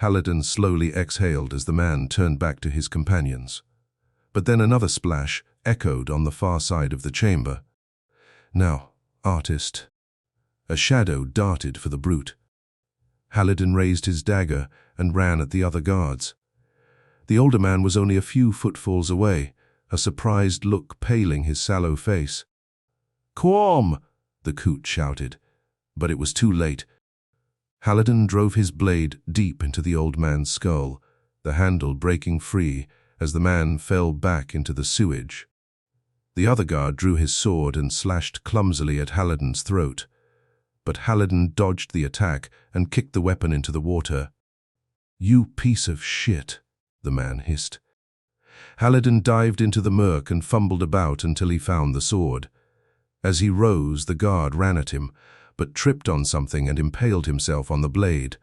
Haliden slowly exhaled as the man turned back to his companions. But then another splash echoed on the far side of the chamber. "Now, artist." A shadow darted for the brute. Haliden raised his dagger and ran at the other guards. The older man was only a few footfalls away, a surprised look paling his sallow face. "Quam!" the coot shouted, but it was too late. Haliden drove his blade deep into the old man's skull, the handle breaking free as the man fell back into the sewage. The other guard drew his sword and slashed clumsily at Haliden's throat. But Haliden dodged the attack and kicked the weapon into the water. "You piece of shit," the man hissed. Haliden dived into the murk and fumbled about until he found the sword. As he rose, the guard ran at him, but tripped on something and impaled himself on the blade.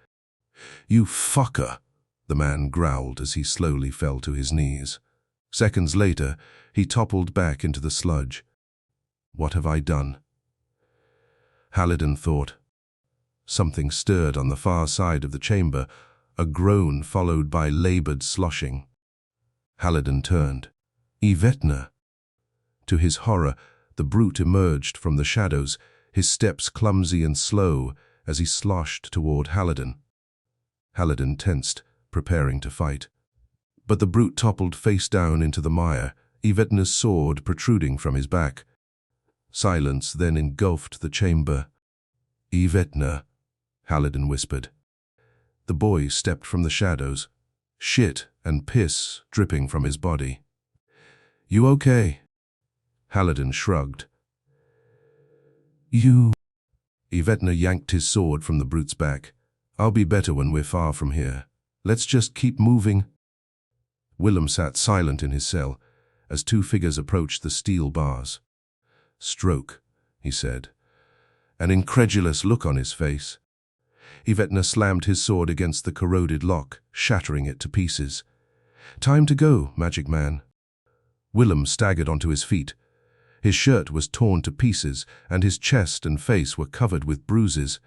"You fucker," the man growled as he slowly fell to his knees. Seconds later, he toppled back into the sludge. "What have I done?" Haliden thought. Something stirred on the far side of the chamber, a groan followed by labored sloshing. Haliden turned. Yvetna! To his horror, the brute emerged from the shadows, his steps clumsy and slow as he sloshed toward Haliden. Haliden tensed, preparing to fight. But the brute toppled face down into the mire, Yvetna's sword protruding from his back. Silence then engulfed the chamber. Yvetna, Haliden whispered. The boy stepped from the shadows, shit and piss dripping from his body. You okay? Haliden shrugged. You... Yvetna yanked his sword from the brute's back. I'll be better when we're far from here. Let's just keep moving. Willem sat silent in his cell as two figures approached the steel bars. Stroke, he said, an incredulous look on his face. Yvetna slammed his sword against the corroded lock, shattering it to pieces. Time to go, magic man. Willem staggered onto his feet. His shirt was torn to pieces, and his chest and face were covered with bruises.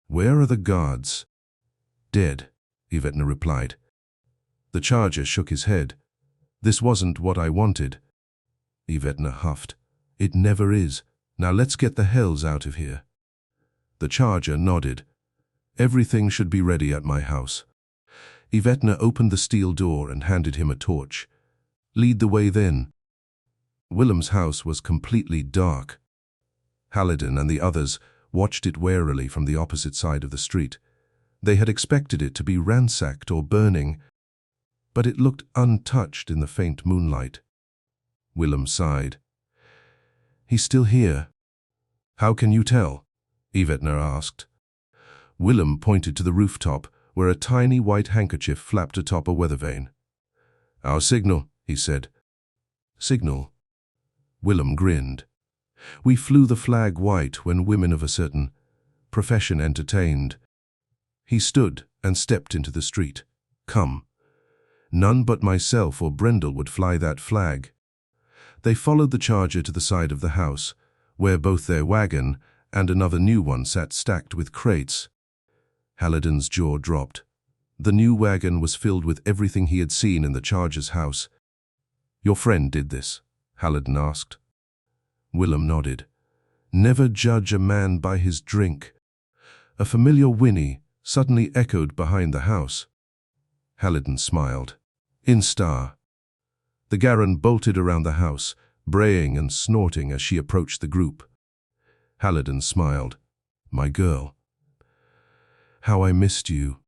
Where are the guards? Dead, Yvetna replied. The charger shook his head. This wasn't what I wanted. Yvetna huffed. It never is. Now let's get the hells out of here. The charger nodded. Everything should be ready at my house. Yvetna opened the steel door and handed him a torch. Lead the way then. Willem's house was completely dark. Haliden and the others watched it warily from the opposite side of the street. They had expected it to be ransacked or burning, but it looked untouched in the faint moonlight. Willem sighed. He's still here. How can you tell? Yvetna asked. Willem pointed to the rooftop, where a tiny white handkerchief flapped atop a weather vane. Our signal, he said. Signal? Willem grinned. We flew the flag white when women of a certain profession entertained. He stood and stepped into the street. Come. None but myself or Brendel would fly that flag. They followed the charger to the side of the house, where both their wagon and another new one sat stacked with crates. Haliden's jaw dropped. The new wagon was filled with everything he had seen in the charger's house. Your friend did this? Haliden asked. Willem nodded. Never judge a man by his drink. A familiar whinny suddenly echoed behind the house. Haliden smiled. Instar. The Garen bolted around the house, braying and snorting as she approached the group. Haliden smiled. My girl. How I missed you.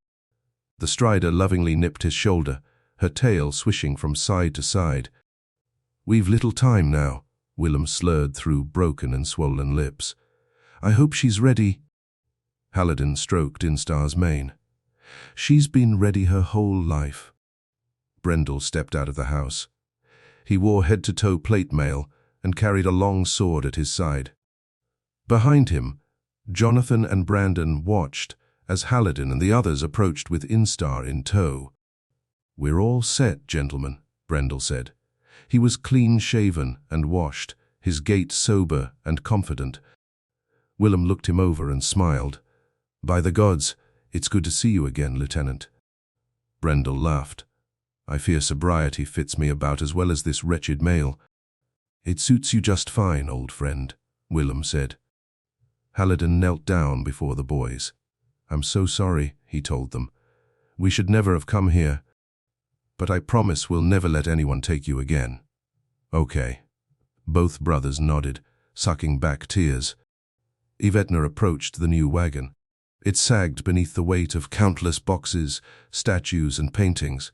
The strider lovingly nipped his shoulder, her tail swishing from side to side. We've little time now, Willem slurred through broken and swollen lips. I hope she's ready. Haliden stroked Instar's mane. She's been ready her whole life. Brendel stepped out of the house. He wore head-to-toe plate mail and carried a long sword at his side. Behind him, Jonathan and Brandon watched as Haliden and the others approached with Instar in tow. We're all set, gentlemen, Brendel said. He was clean-shaven and washed, his gait sober and confident. Willem looked him over and smiled. By the gods, it's good to see you again, Lieutenant. Brendel laughed. I fear sobriety fits me about as well as this wretched mail. It suits you just fine, old friend, Willem said. Haliden knelt down before the boys. I'm so sorry, he told them. We should never have come here. But I promise we'll never let anyone take you again. Okay. Both brothers nodded, sucking back tears. Yvetna approached the new wagon. It sagged beneath the weight of countless boxes, statues, and paintings.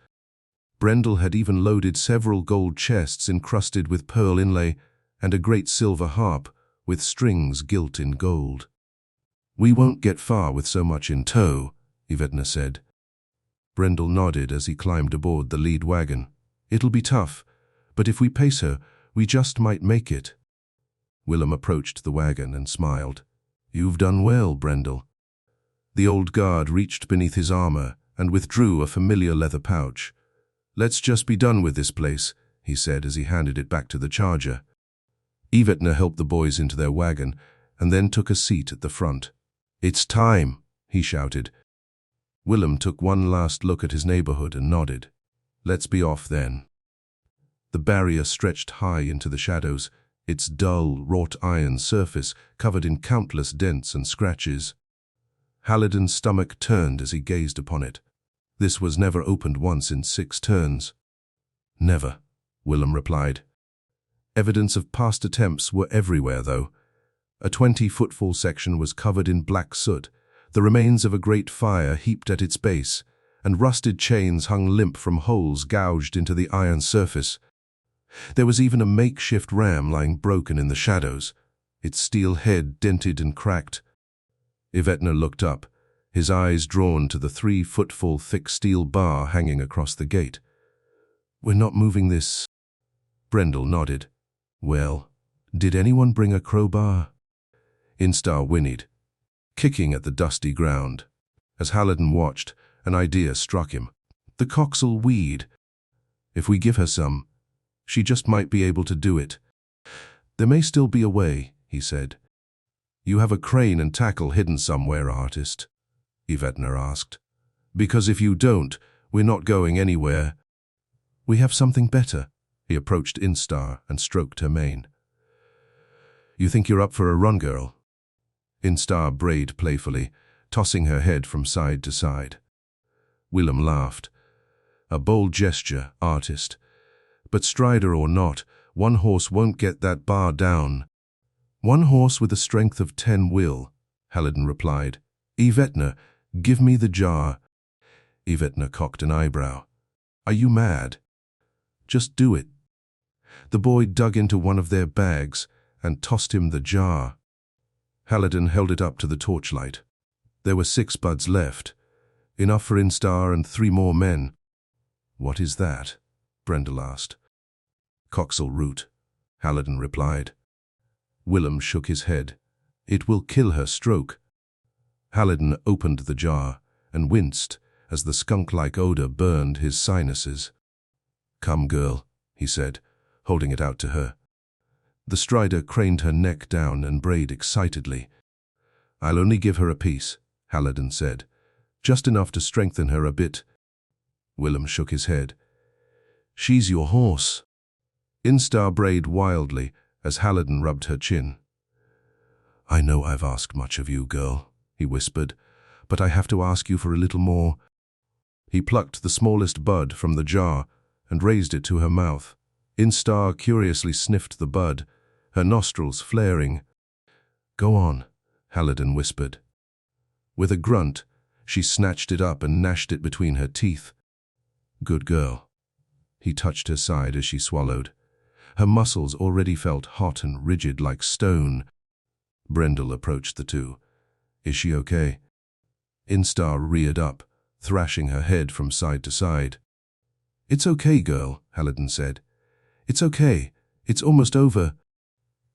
Brendel had even loaded several gold chests encrusted with pearl inlay and a great silver harp with strings gilt in gold. We won't get far with so much in tow, Yvetna said. Brendel nodded as he climbed aboard the lead wagon. It'll be tough, but if we pace her, we just might make it. Willem approached the wagon and smiled. You've done well, Brendel. The old guard reached beneath his armor and withdrew a familiar leather pouch. Let's just be done with this place, he said as he handed it back to the charger. Yvetna helped the boys into their wagon and then took a seat at the front. "It's time," he shouted. Willem took one last look at his neighborhood and nodded. "Let's be off then." The barrier stretched high into the shadows, its dull, wrought iron surface covered in countless dents and scratches. Haliden's stomach turned as he gazed upon it. This was never opened once in 6 turns. "Never," Willem replied. Evidence of past attempts were everywhere, though. A 20-footfall section was covered in black soot, the remains of a great fire heaped at its base, and rusted chains hung limp from holes gouged into the iron surface. There was even a makeshift ram lying broken in the shadows, its steel head dented and cracked. Yvetner looked up, his eyes drawn to the 3-footfall thick steel bar hanging across the gate. "We're not moving this." Brendel nodded. "Well, did anyone bring a crowbar?" Instar whinnied, kicking at the dusty ground. As Haliden watched, an idea struck him. The colossal weed. If we give her some, she just might be able to do it. "There may still be a way," he said. "You have a crane and tackle hidden somewhere, artist?" Yvetner asked. "Because if you don't, we're not going anywhere." "We have something better." He approached Instar and stroked her mane. "You think you're up for a run, girl?" Instar brayed playfully, tossing her head from side to side. Willem laughed. "A bold gesture, artist. But strider or not, one horse won't get that bar down." "One horse with the strength of 10 will," Haliden replied. "Yvetner, give me the jar." Yvetner cocked an eyebrow. "Are you mad?" "Just do it." The boy dug into one of their bags and tossed him the jar. Haliden held it up to the torchlight. There were 6 buds left, enough for Instar and 3 more men. "What is that?" Brendel asked. "Colossal root," Haliden replied. Willem shook his head. "It will kill her stroke." Haliden opened the jar and winced as the skunk-like odor burned his sinuses. "Come, girl," he said, holding it out to her. The strider craned her neck down and brayed excitedly. "I'll only give her a piece," Haliden said. "Just enough to strengthen her a bit." Willem shook his head. "She's your horse." Instar brayed wildly as Haliden rubbed her chin. "I know I've asked much of you, girl," he whispered, "but I have to ask you for a little more." He plucked the smallest bud from the jar and raised it to her mouth. Instar curiously sniffed the bud, her nostrils flaring. "Go on," Haliden whispered. With a grunt, she snatched it up and gnashed it between her teeth. "Good girl." He touched her side as she swallowed. Her muscles already felt hot and rigid like stone. Brendel approached the two. "Is she okay?" Instar reared up, thrashing her head from side to side. "It's okay, girl," Haliden said. "It's okay. It's almost over."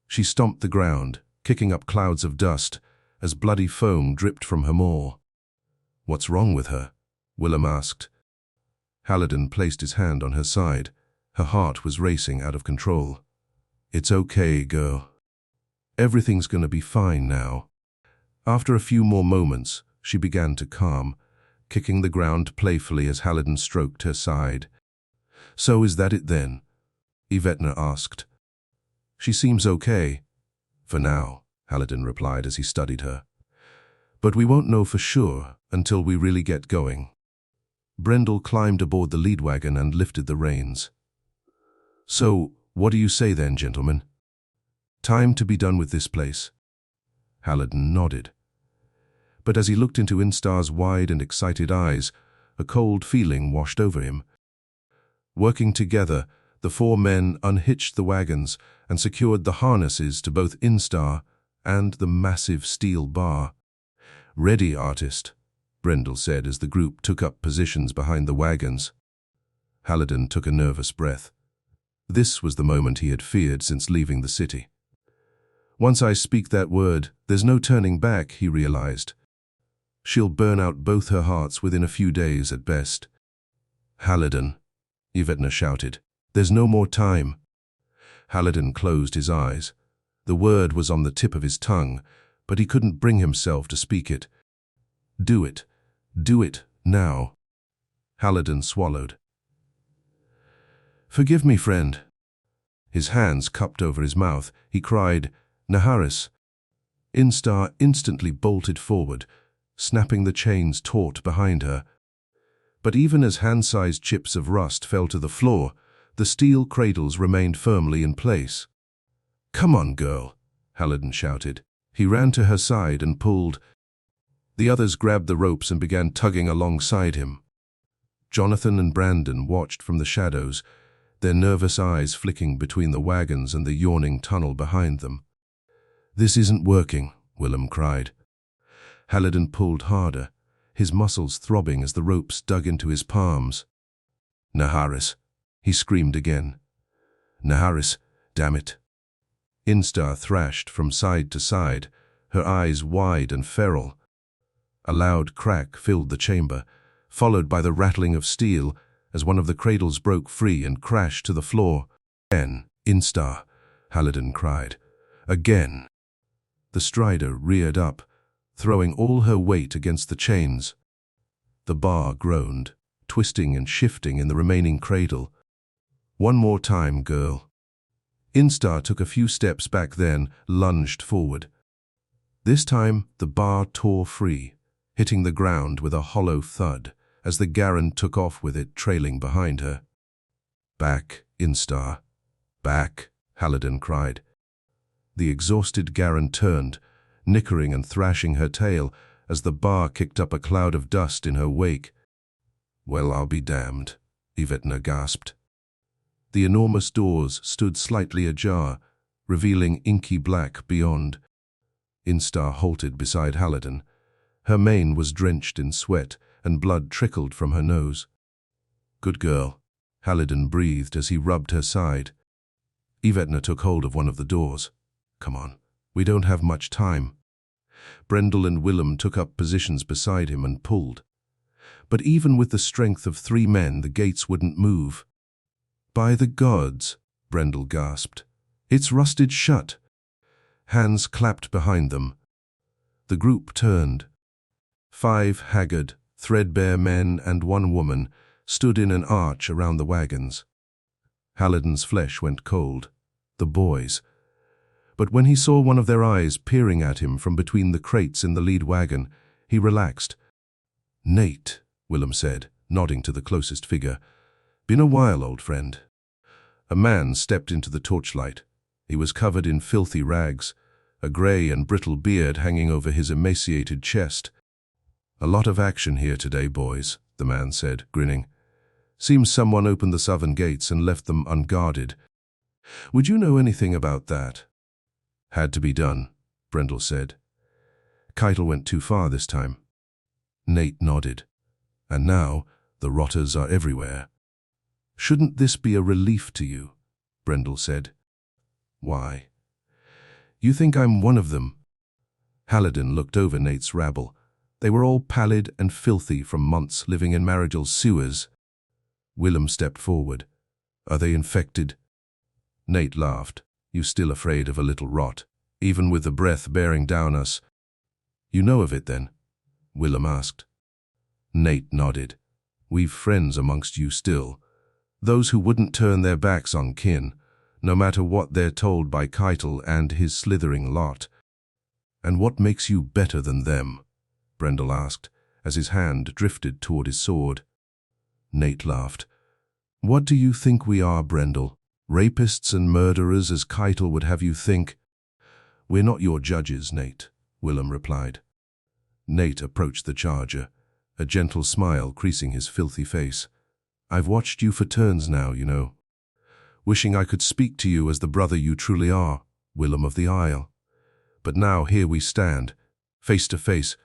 She stomped the ground, kicking up clouds of dust, as bloody foam dripped from her maw. "What's wrong with her?" Willem asked. Haliden placed his hand on her side. Her heart was racing out of control. "It's okay, girl. Everything's gonna be fine now." After a few more moments, she began to calm, kicking the ground playfully as Haliden stroked her side. "So is that it then?" Yvetner asked. "She seems okay." "For now," Haliden replied as he studied her. "But we won't know for sure until we really get going." Brendel climbed aboard the lead wagon and lifted the reins. "So, what do you say then, gentlemen? Time to be done with this place?" Haliden nodded. But as he looked into Instar's wide and excited eyes, a cold feeling washed over him. Working together, the 4 men unhitched the wagons and secured the harnesses to both Instar and the massive steel bar. "Ready, artist," Brendel said as the group took up positions behind the wagons. Haliden took a nervous breath. This was the moment he had feared since leaving the city. "Once I speak that word, there's no turning back," he realized. "She'll burn out both her hearts within a few days at best." "Haliden," Yvetner shouted, "there's no more time." Haliden closed his eyes. The word was on the tip of his tongue, but he couldn't bring himself to speak it. Do it. Do it, now. Haliden swallowed. Forgive me, friend. His hands cupped over his mouth, he cried, Naharis. Instar instantly bolted forward, snapping the chains taut behind her. But even as hand-sized chips of rust fell to the floor, the steel cradles remained firmly in place. Come on, girl, Haliden shouted. He ran to her side and pulled. The others grabbed the ropes and began tugging alongside him. Jonathan and Brandon watched from the shadows, their nervous eyes flicking between the wagons and the yawning tunnel behind them. This isn't working, Willem cried. Haliden pulled harder, his muscles throbbing as the ropes dug into his palms. Naharis, he screamed again. Naharis, damn it. Instar thrashed from side to side, her eyes wide and feral. A loud crack filled the chamber, followed by the rattling of steel as one of the cradles broke free and crashed to the floor. Again, Instar, Haliden cried. Again. The strider reared up, throwing all her weight against the chains. The bar groaned, twisting and shifting in the remaining cradle. One more time, girl. Instar took a few steps back, then lunged forward. This time, the bar tore free, hitting the ground with a hollow thud as the Garen took off with it trailing behind her. Back, Instar. Back, Haliden cried. The exhausted Garen turned, nickering and thrashing her tail as the bar kicked up a cloud of dust in her wake. Well, I'll be damned, Yvetna gasped. The enormous doors stood slightly ajar, revealing inky black beyond. Instar halted beside Haliden. Her mane was drenched in sweat, and blood trickled from her nose. Good girl, Haliden breathed as he rubbed her side. Yvetna took hold of one of the doors. Come on, we don't have much time. Brendel and Willem took up positions beside him and pulled. But even with the strength of 3 men, the gates wouldn't move. By the gods, Brendel gasped. It's rusted shut. Hands clapped behind them. The group turned. 5 haggard, threadbare men and 1 woman stood in an arch around the wagons. Haliden's flesh went cold. The boys. But when he saw one of their eyes peering at him from between the crates in the lead wagon, he relaxed. Nate, Willem said, nodding to the closest figure. Been a while, old friend. A man stepped into the torchlight. He was covered in filthy rags, a grey and brittle beard hanging over his emaciated chest. A lot of action here today, boys, the man said, grinning. Seems someone opened the southern gates and left them unguarded. Would you know anything about that? Had to be done, Brendel said. Keitel went too far this time. Nate nodded. And now, the rotters are everywhere. Shouldn't this be a relief to you? Brendel said. Why? You think I'm one of them? Haliden looked over Nate's rabble. They were all pallid and filthy from months living in Marigel's sewers. Willem stepped forward. Are they infected? Nate laughed. You still afraid of a little rot, even with the breath bearing down us? You know of it then? Willem asked. Nate nodded. We've friends amongst you still. Those who wouldn't turn their backs on kin, no matter what they're told by Keitel and his slithering lot. And what makes you better than them? Brendel asked, as his hand drifted toward his sword. Nate laughed. What do you think we are, Brendel? Rapists and murderers, as Keitel would have you think? We're not your judges, Nate, Willem replied. Nate approached the charger, a gentle smile creasing his filthy face. I've watched you for turns now, you know. Wishing I could speak to you as the brother you truly are, Willem of the Isle. But now here we stand, face to face,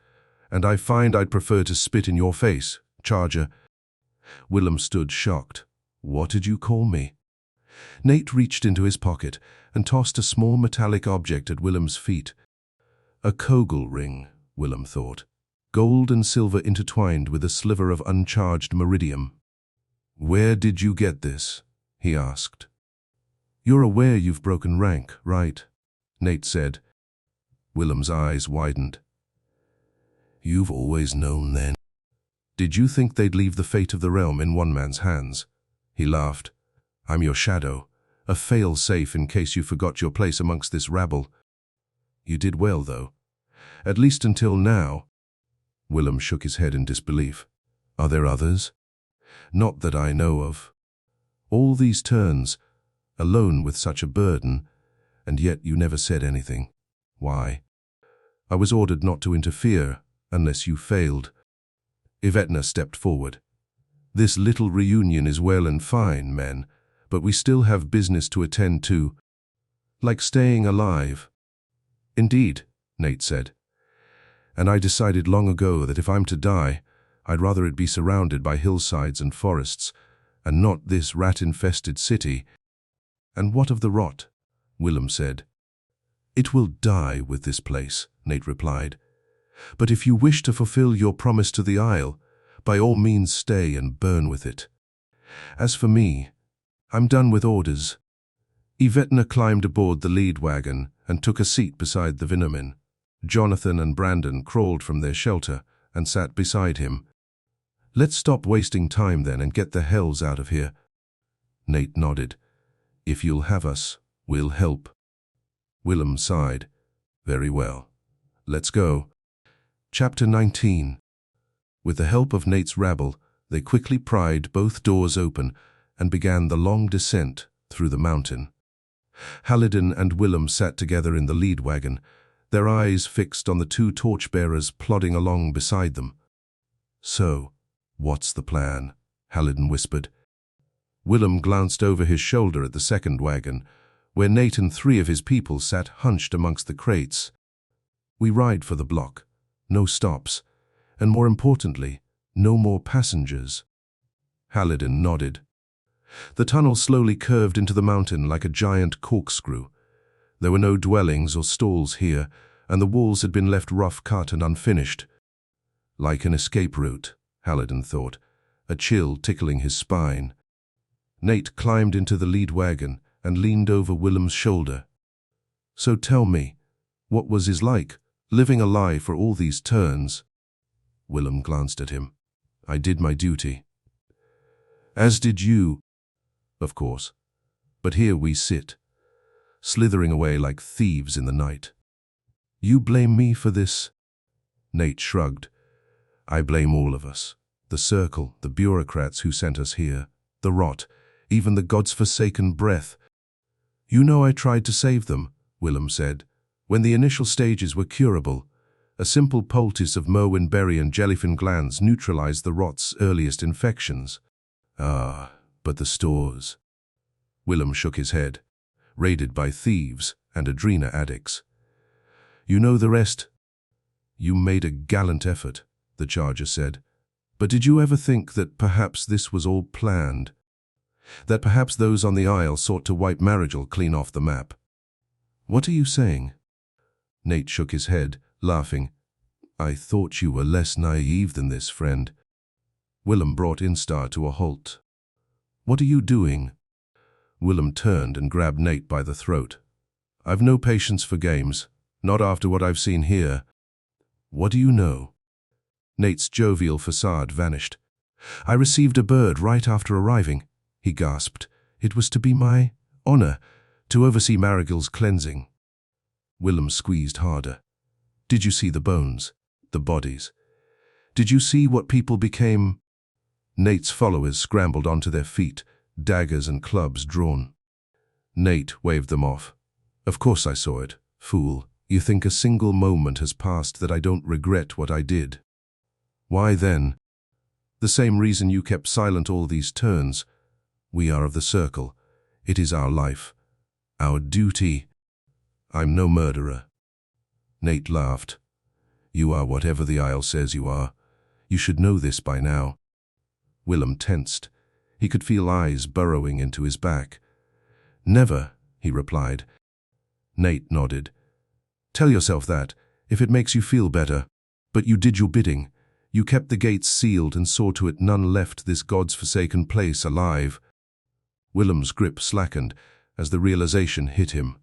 and I find I'd prefer to spit in your face, charger. Willem stood shocked. What did you call me? Nate reached into his pocket and tossed a small metallic object at Willem's feet. A kogel ring, Willem thought. Gold and silver intertwined with a sliver of uncharged meridium. Where did you get this? He asked. You're aware you've broken rank, right? Nate said. Willem's eyes widened. You've always known then. Did you think they'd leave the fate of the realm in one man's hands? He laughed. I'm your shadow, a fail-safe in case you forgot your place amongst this rabble. You did well, though. At least until now. Willem shook his head in disbelief. Are there others? Not that I know of. All these turns, alone with such a burden, and yet you never said anything. Why? I was ordered not to interfere unless you failed. Yvetna stepped forward. This little reunion is well and fine, men, but we still have business to attend to, like staying alive. Indeed, Nate said. And I decided long ago that if I'm to die, I'd rather it be surrounded by hillsides and forests, and not this rat-infested city. And what of the rot? Willem said. It will die with this place, Nate replied. But if you wish to fulfill your promise to the Isle, by all means stay and burn with it. As for me, I'm done with orders. Yvetna climbed aboard the lead wagon and took a seat beside the Vinnerman. Jonathan and Brandon crawled from their shelter and sat beside him. Let's stop wasting time then and get the hells out of here. Nate nodded. If you'll have us, we'll help. Willem sighed. Very well. Let's go. Chapter 19. With the help of Nate's rabble, they quickly pried both doors open and began the long descent through the mountain. Haliden and Willem sat together in the lead wagon, their eyes fixed on the two torchbearers plodding along beside them. So, what's the plan? Haliden whispered. Willem glanced over his shoulder at the second wagon, where Nate and 3 of his people sat hunched amongst the crates. We ride for the block. No stops, and more importantly, no more passengers. Haliden nodded. The tunnel slowly curved into the mountain like a giant corkscrew. There were no dwellings or stalls here, and the walls had been left rough-cut and unfinished. Like an escape route, Haliden thought, a chill tickling his spine. Nate climbed into the lead wagon and leaned over Willem's shoulder. So tell me, what was it like, living a lie for all these turns? Willem glanced at him. I did my duty. As did you. Of course. But here we sit, slithering away like thieves in the night. You blame me for this? Nate shrugged. I blame all of us. The Circle, the bureaucrats who sent us here, the rot, even the god's forsaken breath. You know I tried to save them, Willem said. When the initial stages were curable, a simple poultice of Merwin berry and jellyfin glands neutralized the rot's earliest infections. Ah, but the stores. Willem shook his head. Raided by thieves and adrena addicts. You know the rest? You made a gallant effort, the charger said. But did you ever think that perhaps this was all planned? That perhaps those on the Isle sought to wipe Marigel clean off the map? What are you saying? Nate shook his head, laughing. I thought you were less naive than this, friend. Willem brought Instar to a halt. What are you doing? Willem turned and grabbed Nate by the throat. I've no patience for games, not after what I've seen here. What do you know? Nate's jovial facade vanished. I received a bird right after arriving, he gasped. It was to be my honor to oversee Marigel's cleansing. Willem squeezed harder. Did you see the bones, the bodies? Did you see what people became? Nate's followers scrambled onto their feet, daggers and clubs drawn. Nate waved them off. Of course I saw it, fool. You think a single moment has passed that I don't regret what I did. Why then? The same reason you kept silent all these turns. We are of the Circle. It is our life, our duty. I'm no murderer. Nate laughed. You are whatever the Isle says you are. You should know this by now. Willem tensed. He could feel eyes burrowing into his back. Never, he replied. Nate nodded. Tell yourself that, if it makes you feel better. But you did your bidding. You kept the gates sealed and saw to it none left this god's forsaken place alive. Willem's grip slackened as the realization hit him.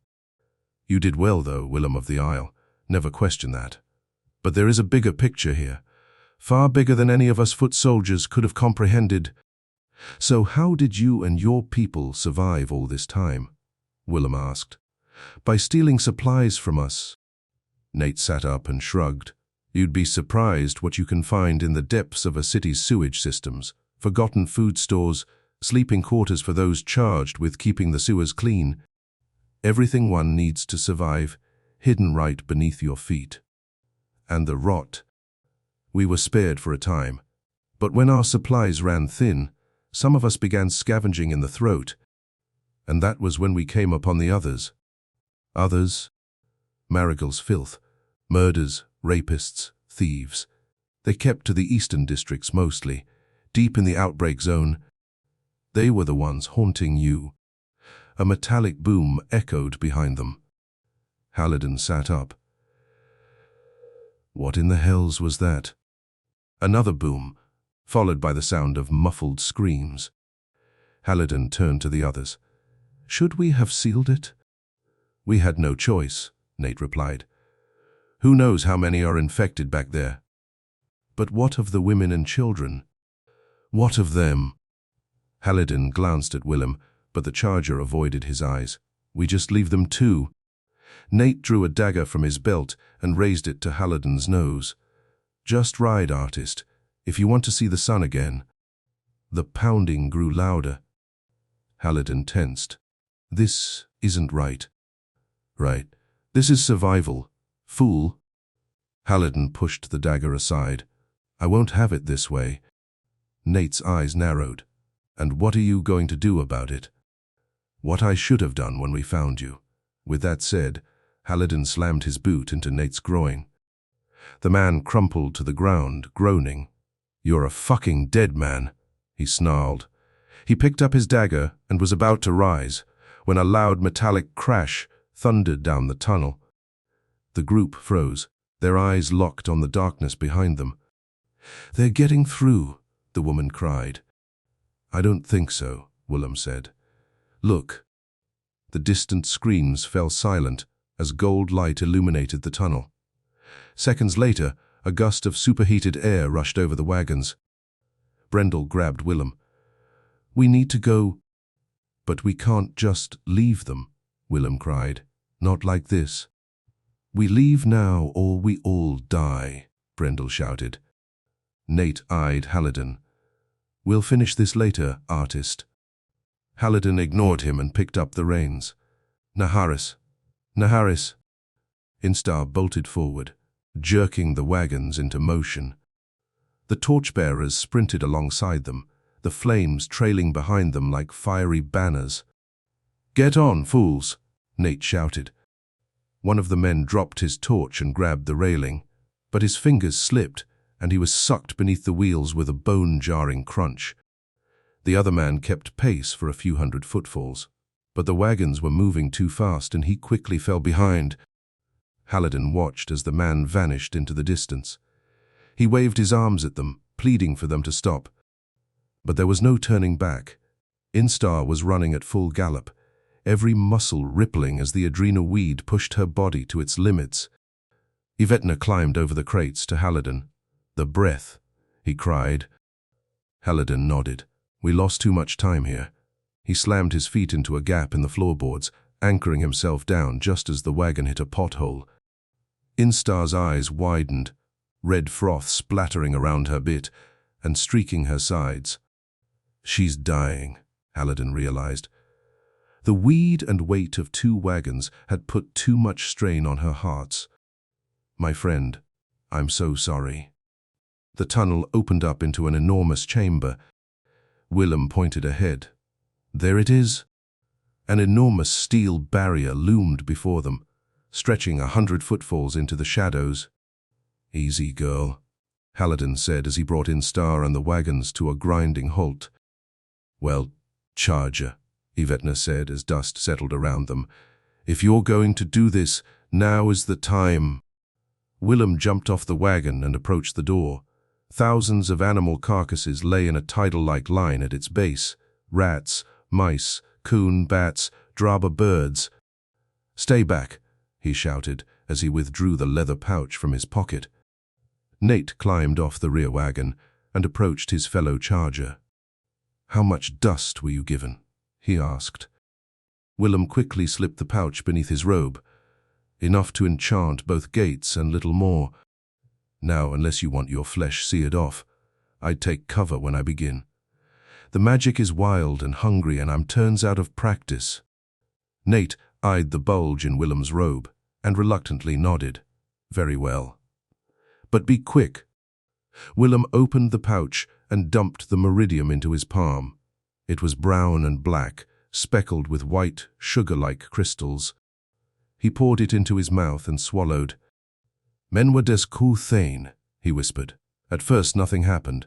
You did well, though, Willem of the Isle. Never question that. But there is a bigger picture here, far bigger than any of us foot soldiers could have comprehended. So how did you and your people survive all this time? Willem asked. By stealing supplies from us. Nate sat up and shrugged. You'd be surprised what you can find in the depths of a city's sewage systems. Forgotten food stores, sleeping quarters for those charged with keeping the sewers clean. Everything one needs to survive, hidden right beneath your feet. And the rot. We were spared for a time, but when our supplies ran thin, some of us began scavenging in the throat, and that was when we came upon the others. Others? Marigold's filth, murders, rapists, thieves. They kept to the eastern districts mostly, deep in the outbreak zone. They were the ones haunting you. A metallic boom echoed behind them. Haliden sat up. What in the hells was that? Another boom, followed by the sound of muffled screams. Haliden turned to the others. Should we have sealed it? We had no choice, Nate replied. Who knows how many are infected back there? But what of the women and children? What of them? Haliden glanced at Willem, but the charger avoided his eyes. We just leave them too. Nate drew a dagger from his belt and raised it to Haliden's nose. Just ride, artist, if you want to see the sun again. The pounding grew louder. Haliden tensed. This isn't right. Right. This is survival. Fool. Haliden pushed the dagger aside. I won't have it this way. Nate's eyes narrowed. And what are you going to do about it? What I should have done when we found you. With that said, Haliden slammed his boot into Nate's groin. The man crumpled to the ground, groaning. You're a fucking dead man, he snarled. He picked up his dagger and was about to rise, when a loud metallic crash thundered down the tunnel. The group froze, their eyes locked on the darkness behind them. They're getting through, the woman cried. I don't think so, Willem said. Look. The distant screams fell silent as gold light illuminated the tunnel. Seconds later, a gust of superheated air rushed over the wagons. Brendel grabbed Willem. We need to go. But we can't just leave them, Willem cried. Not like this. We leave now or we all die, Brendel shouted. Nate eyed Haliden. We'll finish this later, artist. Haliden ignored him and picked up the reins. Naharis. Naharis. Instar bolted forward, jerking the wagons into motion. The torchbearers sprinted alongside them, the flames trailing behind them like fiery banners. Get on, fools, Nate shouted. One of the men dropped his torch and grabbed the railing, but his fingers slipped and he was sucked beneath the wheels with a bone-jarring crunch. The other man kept pace for a few hundred footfalls, but the wagons were moving too fast and he quickly fell behind. Haliden watched as the man vanished into the distance. He waved his arms at them, pleading for them to stop. But there was no turning back. Instar was running at full gallop, every muscle rippling as the adrenal weed pushed her body to its limits. Yvetna climbed over the crates to Haliden. The breath, he cried. Haliden nodded. We lost too much time here. He slammed his feet into a gap in the floorboards, anchoring himself down just as the wagon hit a pothole. Instar's eyes widened, red froth splattering around her bit and streaking her sides. She's dying, Haliden realized. The weed and weight of 2 wagons had put too much strain on her hearts. My friend, I'm so sorry. The tunnel opened up into an enormous chamber. Willem pointed ahead. There it is. An enormous steel barrier loomed before them, stretching 100 footfalls into the shadows. Easy, girl, Haliden said as he brought Instar and the wagons to a grinding halt. Well, charger, Yvetna said as dust settled around them. If you're going to do this, now is the time. Willem jumped off the wagon and approached the door. Thousands of animal carcasses lay in a tidal-like line at its base. Rats, mice, coon, bats, draba birds. Stay back, he shouted, as he withdrew the leather pouch from his pocket. Nate climbed off the rear wagon and approached his fellow charger. "How much dust were you given?" he asked. Willem quickly slipped the pouch beneath his robe. "Enough to enchant both gates and little more. Now, unless you want your flesh seared off, I'd take cover when I begin. The magic is wild and hungry, and I'm turns out of practice." Nate eyed the bulge in Willem's robe and reluctantly nodded. "Very well. But be quick." Willem opened the pouch and dumped the meridium into his palm. It was brown and black, speckled with white, sugar-like crystals. He poured it into his mouth and swallowed. "Menwa des cool thane," he whispered. At first nothing happened.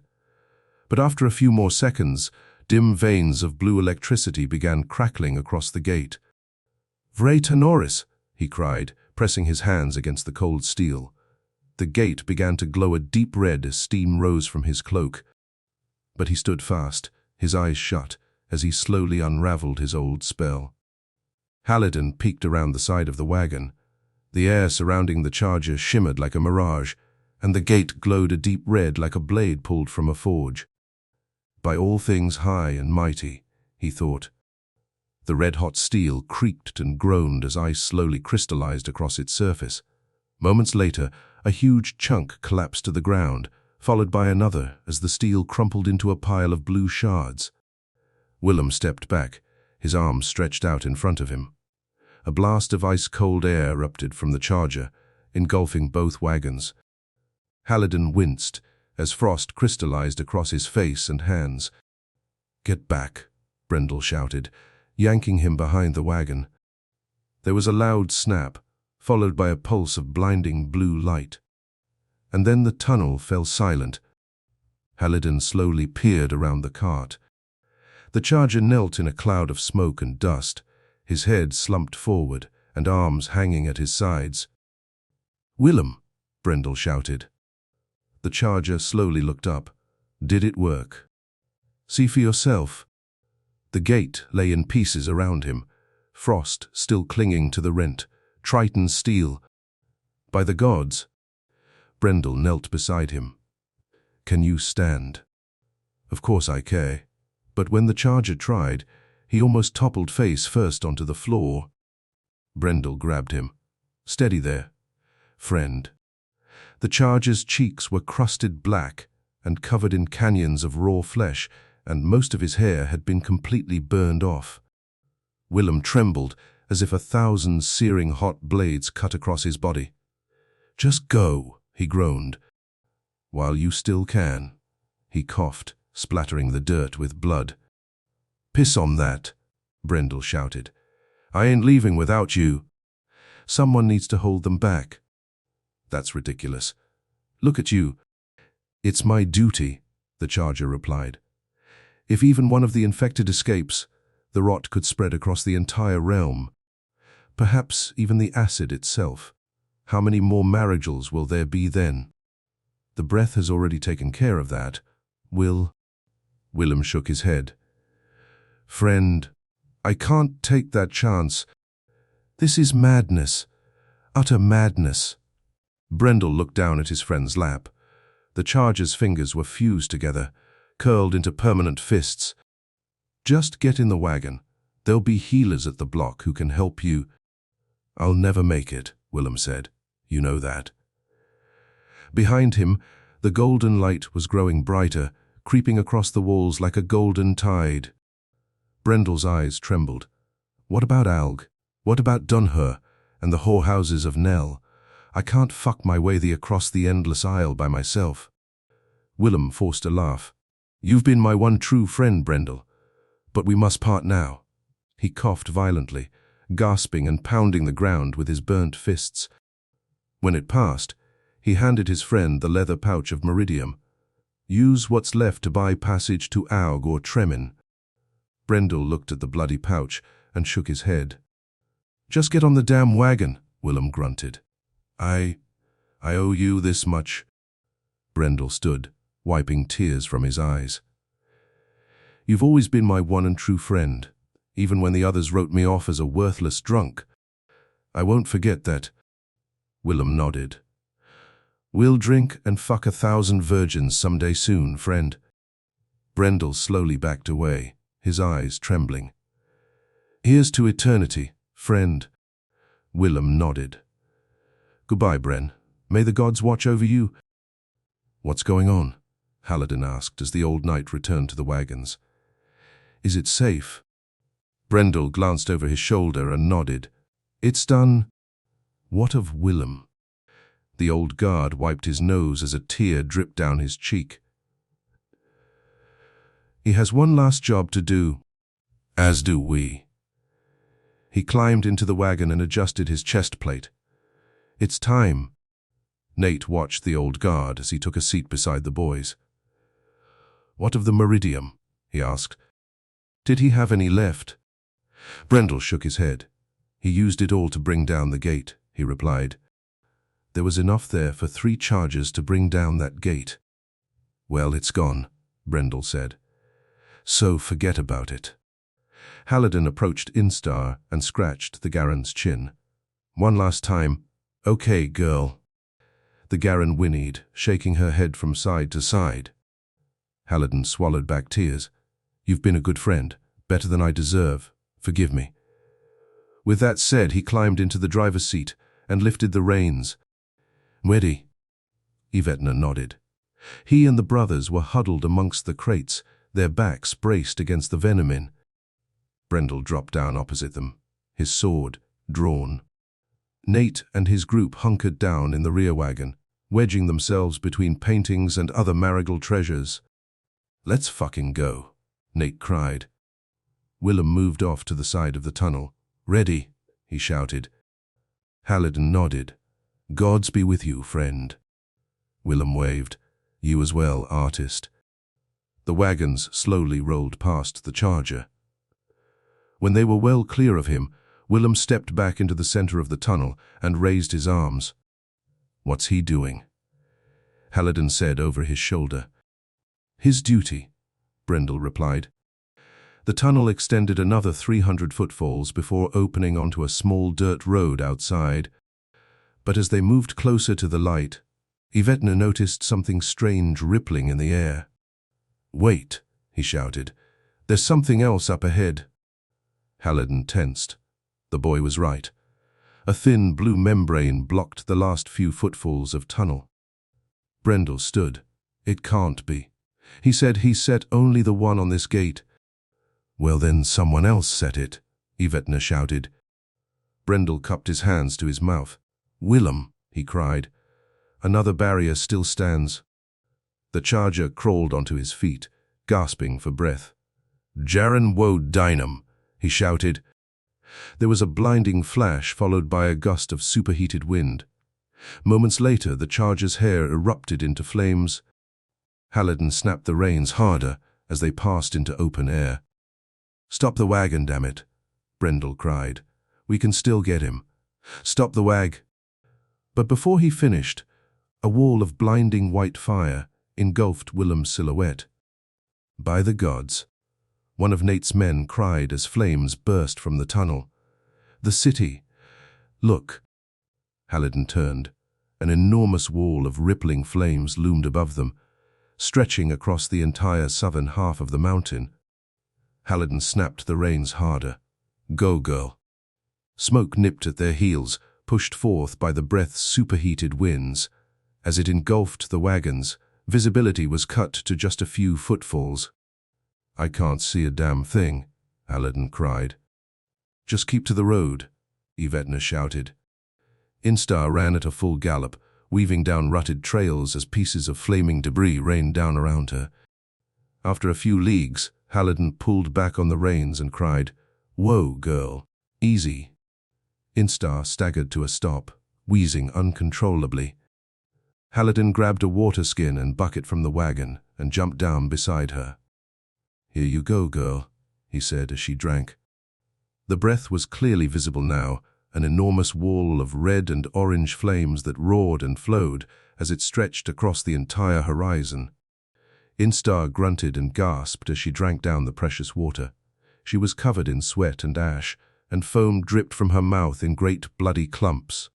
But after a few more seconds, dim veins of blue electricity began crackling across the gate. "Vray Tanoris," he cried, pressing his hands against the cold steel. The gate began to glow a deep red as steam rose from his cloak. But he stood fast, his eyes shut, as he slowly unraveled his old spell. Haliden peeked around the side of the wagon. The air surrounding the charger shimmered like a mirage, and the gate glowed a deep red like a blade pulled from a forge. By all things high and mighty, he thought. The red-hot steel creaked and groaned as ice slowly crystallized across its surface. Moments later, a huge chunk collapsed to the ground, followed by another as the steel crumpled into a pile of blue shards. Willem stepped back, his arms stretched out in front of him. A blast of ice-cold air erupted from the charger, engulfing both wagons. Haliden winced as frost crystallized across his face and hands. "Get back," Brendel shouted, yanking him behind the wagon. There was a loud snap, followed by a pulse of blinding blue light. And then the tunnel fell silent. Haliden slowly peered around the cart. The charger knelt in a cloud of smoke and dust, his head slumped forward and arms hanging at his sides. "Willem," Brendel shouted. The charger slowly looked up. Did it work? "See for yourself." The gate lay in pieces around him, frost still clinging to the rent, Triton steel. "By the gods." Brendel knelt beside him. "Can you stand?" "Of course I can." But when the charger tried, he almost toppled face first onto the floor. Brendel grabbed him. "Steady there, friend." The charger's cheeks were crusted black and covered in canyons of raw flesh, and most of his hair had been completely burned off. Willem trembled as if 1,000 searing hot blades cut across his body. "Just go," he groaned. "While you still can." He coughed, splattering the dirt with blood. "Piss on that," Brendel shouted. "I ain't leaving without you. Someone needs to hold them back." "That's ridiculous. Look at you." "It's my duty," the charger replied. "If even one of the infected escapes, the rot could spread across the entire realm. Perhaps even the acid itself. How many more marigels will there be then? The breath has already taken care of that. Willem shook his head. "Friend, I can't take that chance. This is madness. Utter madness." Brendel looked down at his friend's lap. The charger's fingers were fused together, curled into permanent fists. "Just get in the wagon. There'll be healers at the block who can help you." "I'll never make it," Willem said. "You know that." Behind him, the golden light was growing brighter, creeping across the walls like a golden tide. Brendel's eyes trembled. "What about Alg? What about Dunher and the whorehouses of Nell? I can't fuck my way across the endless aisle by myself." Willem forced a laugh. "You've been my one true friend, Brendel. But we must part now." He coughed violently, gasping and pounding the ground with his burnt fists. When it passed, he handed his friend the leather pouch of meridium. "Use what's left to buy passage to Aug or Tremin." Brendel looked at the bloody pouch and shook his head. "Just get on the damn wagon," Willem grunted. I owe you this much." Brendel stood, wiping tears from his eyes. "You've always been my one and true friend, even when the others wrote me off as a worthless drunk. I won't forget that." Willem nodded. We'll drink and fuck 1,000 virgins someday soon, friend. Brendel slowly backed away, his eyes trembling. Here's to eternity, friend. Willem nodded. Goodbye, Bren. May the gods watch over you. What's going on? Haliden asked as the old knight returned to the wagons. Is it safe? Brendel glanced over his shoulder and nodded. It's done. What of Willem? The old guard wiped his nose as a tear dripped down his cheek. He has one last job to do. As do we. He climbed into the wagon and adjusted his chest plate. It's time. Nate watched the old guard as he took a seat beside the boys. What of the meridium? He asked. Did he have any left? Brendel shook his head. He used it all to bring down the gate, he replied. There was enough there for 3 charges to bring down that gate. Well, it's gone, Brendel said. So forget about it. Haliden approached Instar and scratched the Garen's chin. One last time. Okay, girl. The Garen whinnied, shaking her head from side to side. Haliden swallowed back tears. You've been a good friend, better than I deserve. Forgive me. With that said, he climbed into the driver's seat and lifted the reins. Ready? Yvetna nodded. He and the brothers were huddled amongst the crates, their backs braced against the venemin. Brendel dropped down opposite them, his sword drawn. Nate and his group hunkered down in the rear wagon, wedging themselves between paintings and other marigold treasures. Let's fucking go, Nate cried. Willem moved off to the side of the tunnel. Ready, he shouted. Haliden nodded. Gods be with you, friend. Willem waved. You as well, artist. The wagons slowly rolled past the charger. When they were well clear of him, Willem stepped back into the center of the tunnel and raised his arms. What's he doing? Haliden said over his shoulder. His duty, Brendel replied. The tunnel extended another 300 footfalls before opening onto a small dirt road outside. But as they moved closer to the light, Yvetna noticed something strange rippling in the air. Wait, he shouted. There's something else up ahead. Haliden tensed. The boy was right. A thin blue membrane blocked the last few footfalls of tunnel. Brendel stood. It can't be. He said he set only the one on this gate. Well then, someone else set it, Yvetna shouted. Brendel cupped his hands to his mouth. Willem, he cried. Another barrier still stands. The charger crawled onto his feet, gasping for breath. Jaren wo dynam, he shouted. There was a blinding flash followed by a gust of superheated wind. Moments later, the charger's hair erupted into flames. Haliden snapped the reins harder as they passed into open air. Stop the wagon, damn it, Brendel cried. We can still get him. Stop the wag. But before he finished, a wall of blinding white fire engulfed Willem's silhouette. By the gods, one of Nate's men cried as flames burst from the tunnel. The city. Look. Haliden turned. An enormous wall of rippling flames loomed above them, stretching across the entire southern half of the mountain. Haliden snapped the reins harder. Go, girl. Smoke nipped at their heels, pushed forth by the breath's superheated winds. As it engulfed the wagons, visibility was cut to just a few footfalls. I can't see a damn thing, Haliden cried. Just keep to the road, Yvetna shouted. Instar ran at a full gallop, weaving down rutted trails as pieces of flaming debris rained down around her. After a few leagues, Haliden pulled back on the reins and cried, Whoa, girl, easy. Instar staggered to a stop, wheezing uncontrollably. Haliden grabbed a water skin and bucket from the wagon and jumped down beside her. Here you go, girl, he said as she drank. The breath was clearly visible now, an enormous wall of red and orange flames that roared and flowed as it stretched across the entire horizon. Instar grunted and gasped as she drank down the precious water. She was covered in sweat and ash, and foam dripped from her mouth in great bloody clumps.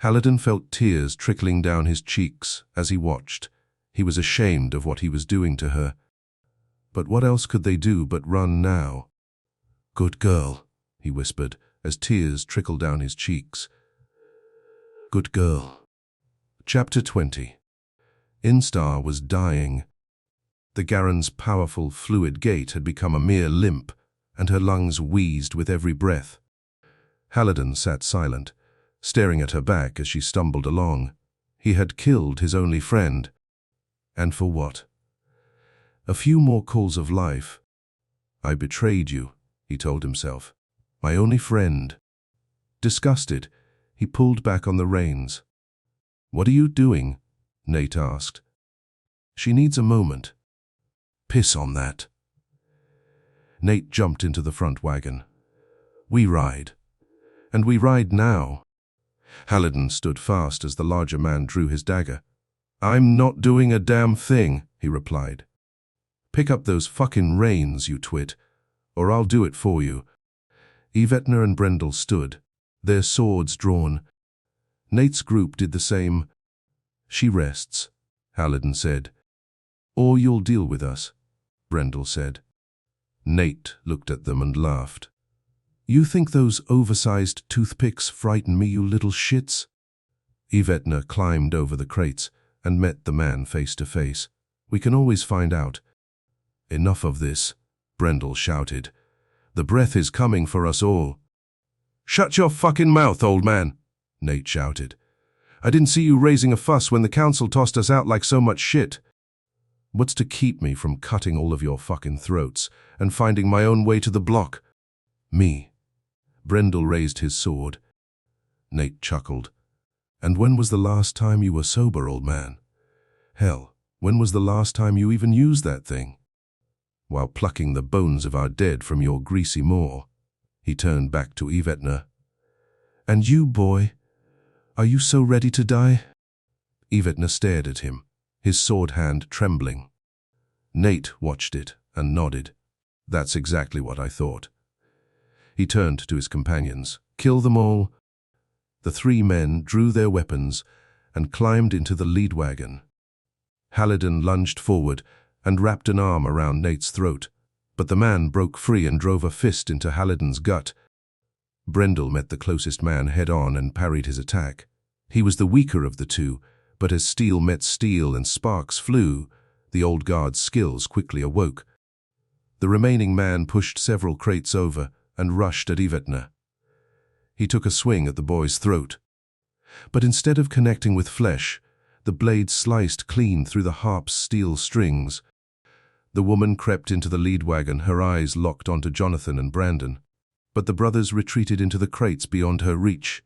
Haliden felt tears trickling down his cheeks as he watched. He was ashamed of what he was doing to her. But what else could they do but run now? "Good girl," he whispered, as tears trickled down his cheeks. "Good girl." Chapter 20. Instar was dying. The Garen's powerful fluid gait had become a mere limp, and her lungs wheezed with every breath. Haliden sat silent, staring at her back as she stumbled along. He had killed his only friend. And for what? A few more calls of life. "I betrayed you," he told himself. "My only friend." Disgusted, he pulled back on the reins. "What are you doing?" Nate asked. "She needs a moment." "Piss on that." Nate jumped into the front wagon. "We ride. And we ride now." Haliden stood fast as the larger man drew his dagger. "I'm not doing a damn thing," he replied. "Pick up those fucking reins, you twit, or I'll do it for you." Yvetna and Brendel stood, their swords drawn. Nate's group did the same. "She rests," Haliden said. "Or you'll deal with us," Brendel said. Nate looked at them and laughed. "You think those oversized toothpicks frighten me, you little shits?" Yvetna climbed over the crates and met the man face to face. "We can always find out." "Enough of this," Brendel shouted. "The breath is coming for us all." "Shut your fucking mouth, old man," Nate shouted. "I didn't see you raising a fuss when the council tossed us out like so much shit." "What's to keep me from cutting all of your fucking throats and finding my own way to the block?" "Me." Brendel raised his sword. Nate chuckled. "And when was the last time you were sober, old man? Hell, when was the last time you even used that thing?" "While plucking the bones of our dead from your greasy maw." He turned back to Yvetna. "And you, boy, are you so ready to die?" Yvetna stared at him, his sword hand trembling. Nate watched it and nodded. "That's exactly what I thought." He turned to his companions. "Kill them all." The three men drew their weapons and climbed into the lead wagon. Haliden lunged forward and wrapped an arm around Nate's throat, but the man broke free and drove a fist into Haliden's gut. Brendel met the closest man head-on and parried his attack. He was the weaker of the two, but as steel met steel and sparks flew, the old guard's skills quickly awoke. The remaining man pushed several crates over and rushed at Yvetna. He took a swing at the boy's throat. But instead of connecting with flesh, the blade sliced clean through the harp's steel strings. The woman crept into the lead wagon, her eyes locked onto Jonathan and Brandon. But the brothers retreated into the crates beyond her reach.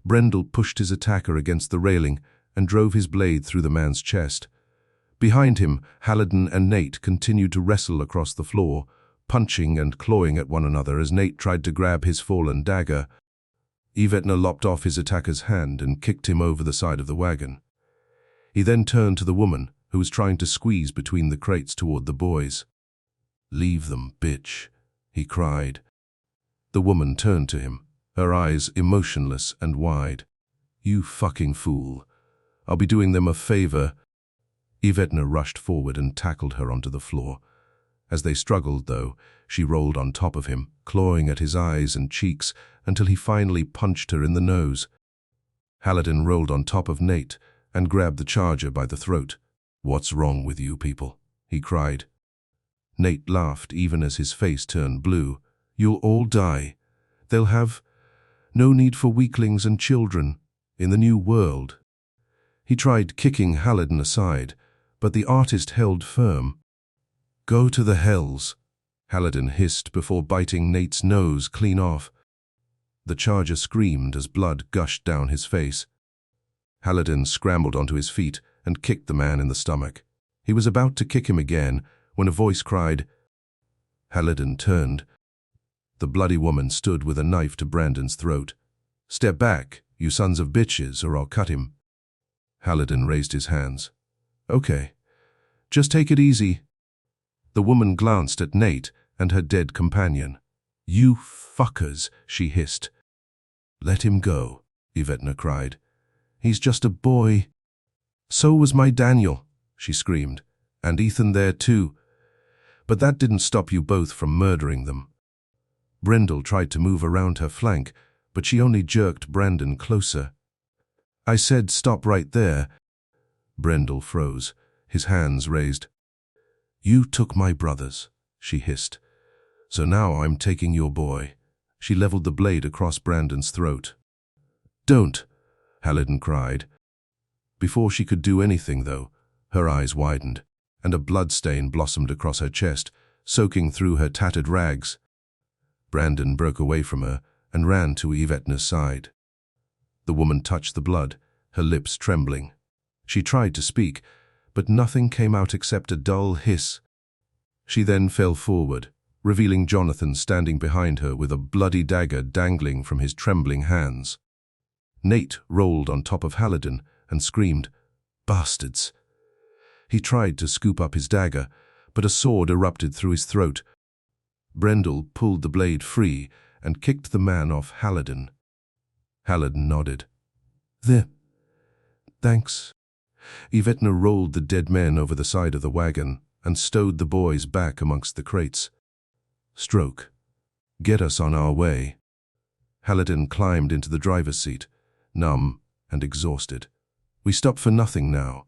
Brendel pushed his attacker against the railing and drove his blade through the man's chest. Behind him, Haliden and Nate continued to wrestle across the floor, punching and clawing at one another as Nate tried to grab his fallen dagger. Yvetna lopped off his attacker's hand and kicked him over the side of the wagon. He then turned to the woman, who was trying to squeeze between the crates toward the boys. "Leave them, bitch," he cried. The woman turned to him, her eyes emotionless and wide. "You fucking fool. I'll be doing them a favor." Yvetna rushed forward and tackled her onto the floor. As they struggled, though, she rolled on top of him, clawing at his eyes and cheeks until he finally punched her in the nose. Haliden rolled on top of Nate and grabbed the charger by the throat. "What's wrong with you people?" he cried. Nate laughed even as his face turned blue. "You'll all die. They'll have no need for weaklings and children in the new world." He tried kicking Haliden aside, but the artist held firm. "Go to the hells," Haliden hissed before biting Nate's nose clean off. The charger screamed as blood gushed down his face. Haliden scrambled onto his feet and kicked the man in the stomach. He was about to kick him again when a voice cried. Haliden turned. The bloody woman stood with a knife to Brandon's throat. "Step back, you sons of bitches, or I'll cut him." Haliden raised his hands. "Okay, just take it easy." The woman glanced at Nate and her dead companion. "You fuckers," she hissed. "Let him go," Yvetna cried. He's just a boy." "So was my Daniel," she screamed. "And Ethan there too. But that didn't stop you both from murdering them." Brendel tried to move around her flank, but she only jerked Brandon closer. "I said stop right there." Brendel froze, his hands raised. "You took my brothers," she hissed. "So now I'm taking your boy." She leveled the blade across Brandon's throat. "Don't," Haliden cried. Before she could do anything, though, her eyes widened, and a bloodstain blossomed across her chest, soaking through her tattered rags. Brandon broke away from her and ran to Yvetne's side. The woman touched the blood, her lips trembling. She tried to speak, but nothing came out except a dull hiss. She then fell forward, revealing Jonathan standing behind her with a bloody dagger dangling from his trembling hands. Nate rolled on top of Haliden and screamed, "Bastards!" He tried to scoop up his dagger, but a sword erupted through his throat. Brendel pulled the blade free and kicked the man off Haliden. Haliden nodded. Thanks." Yvetne rolled the dead men over the side of the wagon and stowed the boys back amongst the crates. "Stroke, get us on our way." Haliden climbed into the driver's seat, numb and exhausted. "We stop for nothing now."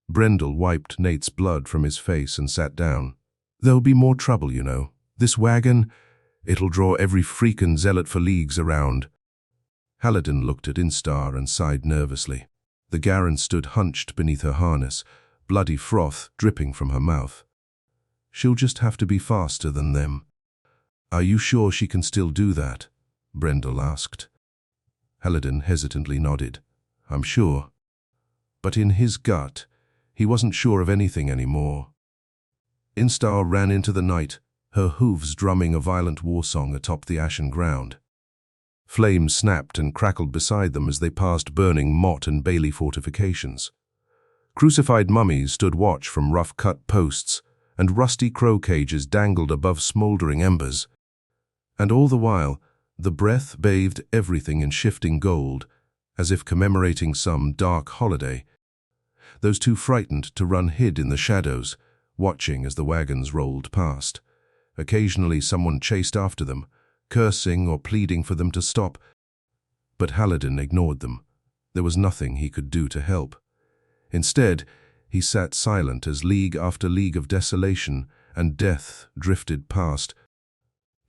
Brendel wiped Nate's blood from his face and sat down. "There'll be more trouble, you know. This wagon, it'll draw every freakin' zealot for leagues around." Haliden looked at Instar and sighed nervously. The Garen stood hunched beneath her harness, bloody froth dripping from her mouth. "She'll just have to be faster than them." "Are you sure she can still do that?" Brendel asked. Haliden hesitantly nodded. "I'm sure." But in his gut, he wasn't sure of anything anymore. Instar ran into the night, her hooves drumming a violent war song atop the ashen ground. Flames snapped and crackled beside them as they passed burning Mott and Bailey fortifications. Crucified mummies stood watch from rough-cut posts, and rusty crow cages dangled above smoldering embers. And all the while, the breath bathed everything in shifting gold, as if commemorating some dark holiday. Those two frightened to run hid in the shadows, watching as the wagons rolled past. Occasionally someone chased after them, cursing or pleading for them to stop. But Haliden ignored them. There was nothing he could do to help. Instead, he sat silent as league after league of desolation and death drifted past.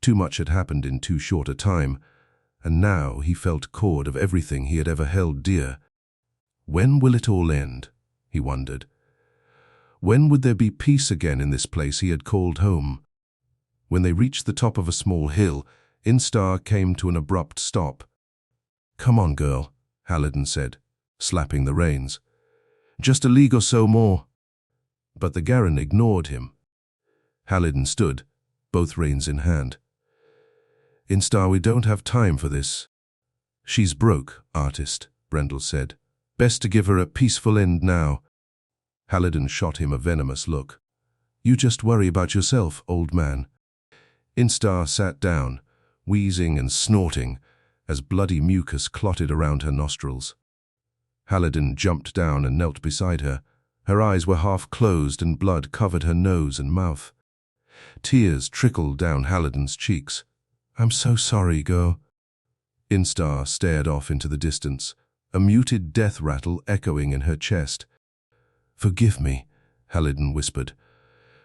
Too much had happened in too short a time, and now he felt cord of everything he had ever held dear. When will it all end? He wondered. When would there be peace again in this place he had called home? When they reached the top of a small hill, Instar came to an abrupt stop. "Come on, girl," Haliden said, slapping the reins. "Just a league or so more." But the Garen ignored him. Haliden stood, both reins in hand. "Instar, we don't have time for this." "She's broke, artist," Brendel said. "Best to give her a peaceful end now." Haliden shot him a venomous look. "You just worry about yourself, old man." Instar sat down, wheezing and snorting, as bloody mucus clotted around her nostrils. Haliden jumped down and knelt beside her. Her eyes were half closed and blood covered her nose and mouth. Tears trickled down Haliden's cheeks. "I'm so sorry, girl." Instar stared off into the distance, a muted death rattle echoing in her chest. "Forgive me," Haliden whispered.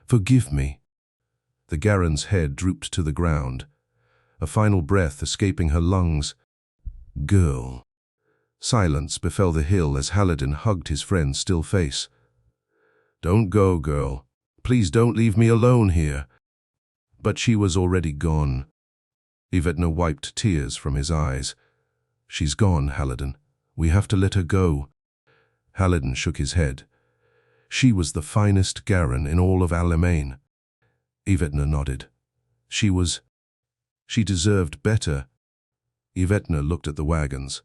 "Forgive me." The Garen's head drooped to the ground, a final breath escaping her lungs. "Girl." Silence befell the hill as Haliden hugged his friend's still face. "Don't go, girl. Please don't leave me alone here." But she was already gone. Yvetne wiped tears from his eyes. "She's gone, Haliden. We have to let her go." Haliden shook his head. "She was the finest Garen in all of Alimane." Yvetne nodded. She deserved better." Yvetne looked at the wagons.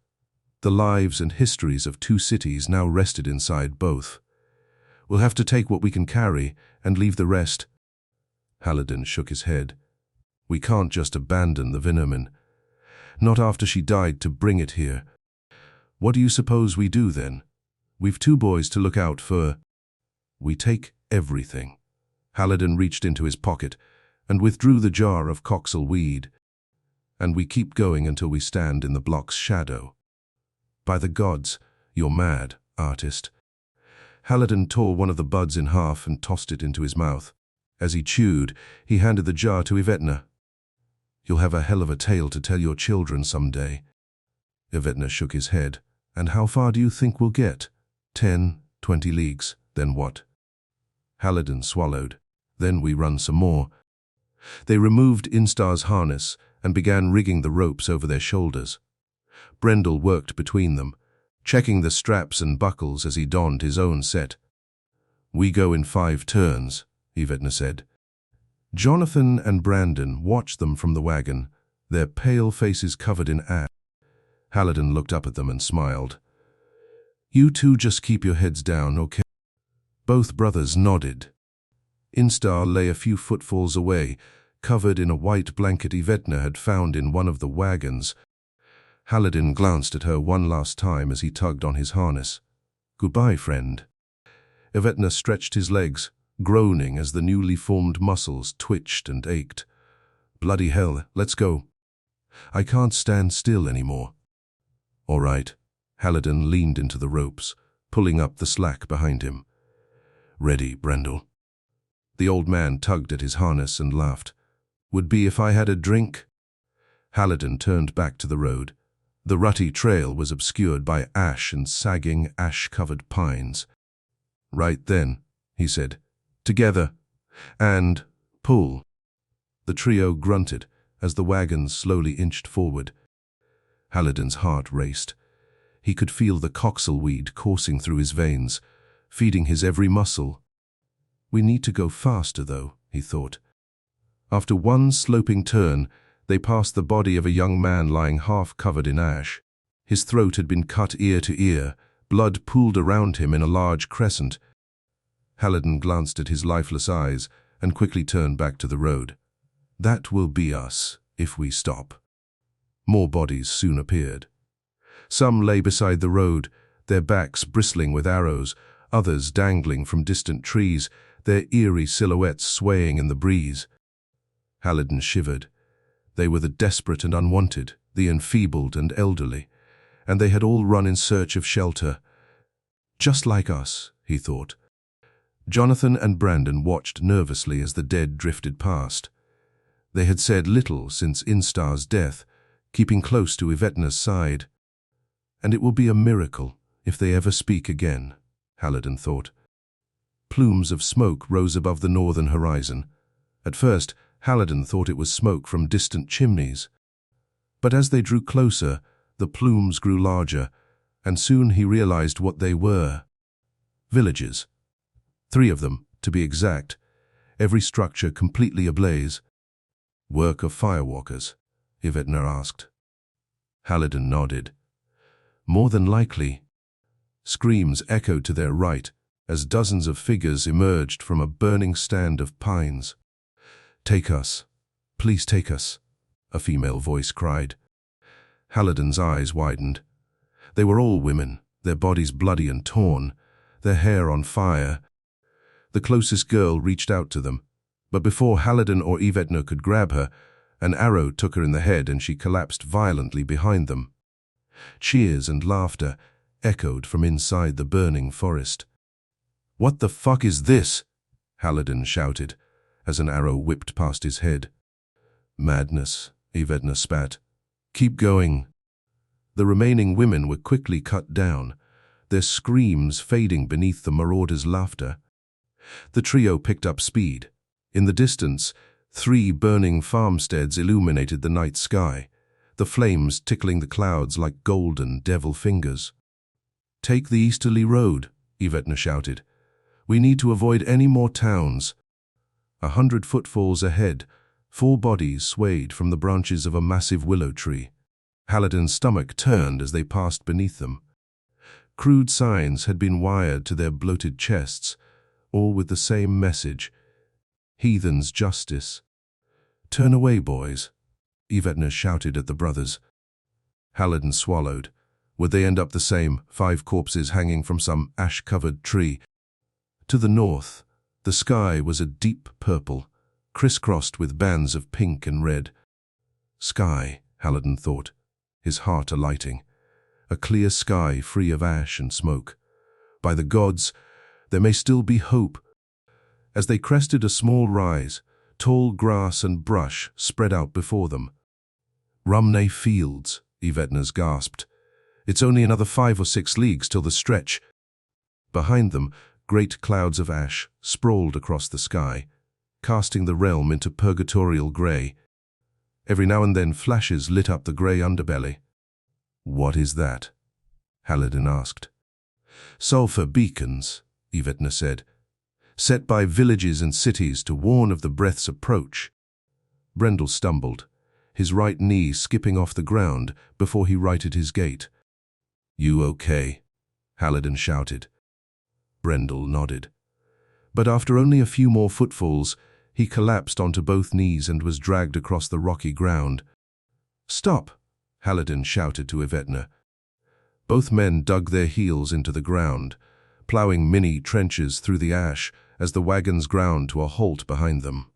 The lives and histories of two cities now rested inside both. "We'll have to take what we can carry and leave the rest." Haliden shook his head. "We can't just abandon the Vinomen. Not after she died to bring it here. What do you suppose we do then? We've 2 boys to look out for. We take everything. Haliden reached into his pocket and withdrew the jar of colossal weed. And we keep going until we stand in the block's shadow. By the gods, you're mad, artist. Haliden tore one of the buds in half and tossed it into his mouth. As he chewed, he handed the jar to Yvetna. You'll have a hell of a tale to tell your children someday. Yvetna shook his head. And how far do you think we'll get? 10, 20 leagues, then what? Haliden swallowed. Then we run some more. They removed Instar's harness and began rigging the ropes over their shoulders. Brendel worked between them, checking the straps and buckles as he donned his own set. We go in 5 turns, Yvetna said. Jonathan and Brandon watched them from the wagon, their pale faces covered in ash. Haliden looked up at them and smiled. You 2 just keep your heads down, okay? Both brothers nodded. Instar lay a few footfalls away, covered in a white blanket Yvetna had found in one of the wagons. Haliden glanced at her one last time as he tugged on his harness. Goodbye, friend. Yvetna stretched his legs, groaning as the newly formed muscles twitched and ached. Bloody hell, let's go. I can't stand still anymore. All right. Haliden leaned into the ropes, pulling up the slack behind him. Ready, Brendel. The old man tugged at his harness and laughed. Would be if I had a drink. Haliden turned back to the road. The rutty trail was obscured by ash and sagging, ash-covered pines. Right then, he said. Together. And pull. The trio grunted as the wagons slowly inched forward. Haliden's heart raced. He could feel the colossal weed coursing through his veins, feeding his every muscle. We need to go faster, though, he thought. After one sloping turn, they passed the body of a young man lying half covered in ash. His throat had been cut ear to ear, blood pooled around him in a large crescent. Haliden glanced at his lifeless eyes and quickly turned back to the road. That will be us, if we stop. More bodies soon appeared. Some lay beside the road, their backs bristling with arrows, others dangling from distant trees, their eerie silhouettes swaying in the breeze. Haliden shivered. They were the desperate and unwanted, the enfeebled and elderly, and they had all run in search of shelter. Just like us, he thought. Jonathan and Brandon watched nervously as the dead drifted past. They had said little since Instar's death, keeping close to Yvetna's side. And it will be a miracle if they ever speak again, Haliden thought. Plumes of smoke rose above the northern horizon. At first, Haliden thought it was smoke from distant chimneys. But as they drew closer, the plumes grew larger, and soon he realized what they were. Villages. 3 of them, to be exact, every structure completely ablaze. Work of firewalkers, Yvetna asked. Haliden nodded. More than likely. Screams echoed to their right as dozens of figures emerged from a burning stand of pines. Take us. Please take us, a female voice cried. Haliden's eyes widened. They were all women, their bodies bloody and torn, their hair on fire. The closest girl reached out to them, but before Haliden or Yvetna could grab her, an arrow took her in the head and she collapsed violently behind them. Cheers and laughter echoed from inside the burning forest. What the fuck is this? Haliden shouted, as an arrow whipped past his head. Madness, Yvetna spat. Keep going. The remaining women were quickly cut down, their screams fading beneath the marauders' laughter. The trio picked up speed. In the distance, 3 burning farmsteads illuminated the night sky, the flames tickling the clouds like golden devil fingers. Take the easterly road, Yvetna shouted. We need to avoid any more towns. 100 footfalls ahead, 4 bodies swayed from the branches of a massive willow tree. Haliden's stomach turned as they passed beneath them. Crude signs had been wired to their bloated chests, all with the same message: heathen's justice. Turn away, boys, Yvetna shouted at the brothers. Haliden swallowed. Would they end up the same, 5 corpses hanging from some ash-covered tree? To the north, the sky was a deep purple, crisscrossed with bands of pink and red. Sky, Haliden thought, his heart alighting. A clear sky free of ash and smoke. By the gods, there may still be hope. As they crested a small rise, tall grass and brush spread out before them. Rumney Fields, Yvetna gasped. It's only another 5 or 6 leagues till the stretch. Behind them, great clouds of ash sprawled across the sky, casting the realm into purgatorial grey. Every now and then flashes lit up the grey underbelly. What is that? Haliden asked. Sulphur beacons, Yvetna said, set by villages and cities to warn of the breath's approach. Brendel stumbled, his right knee skipping off the ground before he righted his gait. You okay? Haliden shouted. Brendel nodded. But after only a few more footfalls, he collapsed onto both knees and was dragged across the rocky ground. Stop! Haliden shouted to Yvetna. Both men dug their heels into the ground, ploughing mini trenches through the ash as the wagons ground to a halt behind them.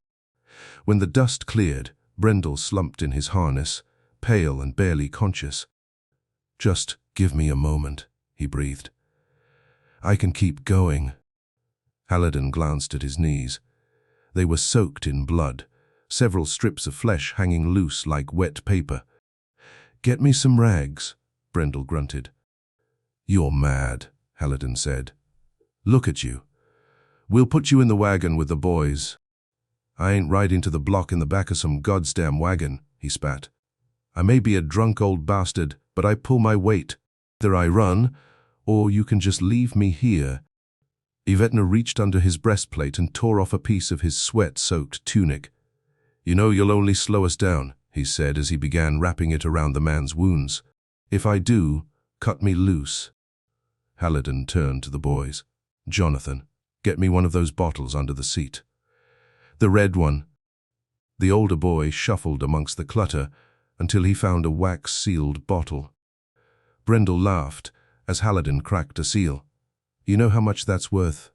When the dust cleared, Brendel slumped in his harness, pale and barely conscious. Just give me a moment, he breathed. I can keep going. Haliden glanced at his knees. They were soaked in blood, several strips of flesh hanging loose like wet paper. Get me some rags, Brendel grunted. You're mad, Haliden said. Look at you. We'll put you in the wagon with the boys. I ain't riding to the block in the back of some goddamn wagon, he spat. I may be a drunk old bastard, but I pull my weight. Either I run, or you can just leave me here. Yvetna reached under his breastplate and tore off a piece of his sweat-soaked tunic. You know you'll only slow us down, he said as he began wrapping it around the man's wounds. If I do, cut me loose. Haliden turned to the boys. Jonathan, get me one of those bottles under the seat. The red one. The older boy shuffled amongst the clutter until he found a wax-sealed bottle. Brendel laughed as Haliden cracked a seal. You know how much that's worth?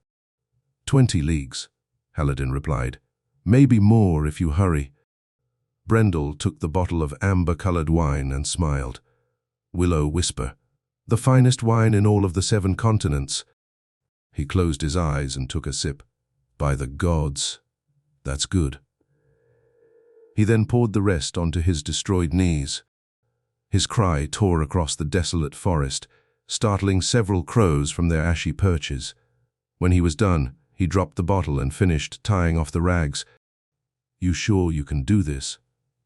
20 leagues, Haliden replied. Maybe more if you hurry. Brendel took the bottle of amber-colored wine and smiled. Willow whisper. The finest wine in all of the 7 continents. He closed his eyes and took a sip. By the gods, that's good. He then poured the rest onto his destroyed knees. His cry tore across the desolate forest, startling several crows from their ashy perches. When he was done, he dropped the bottle and finished tying off the rags. You sure you can do this?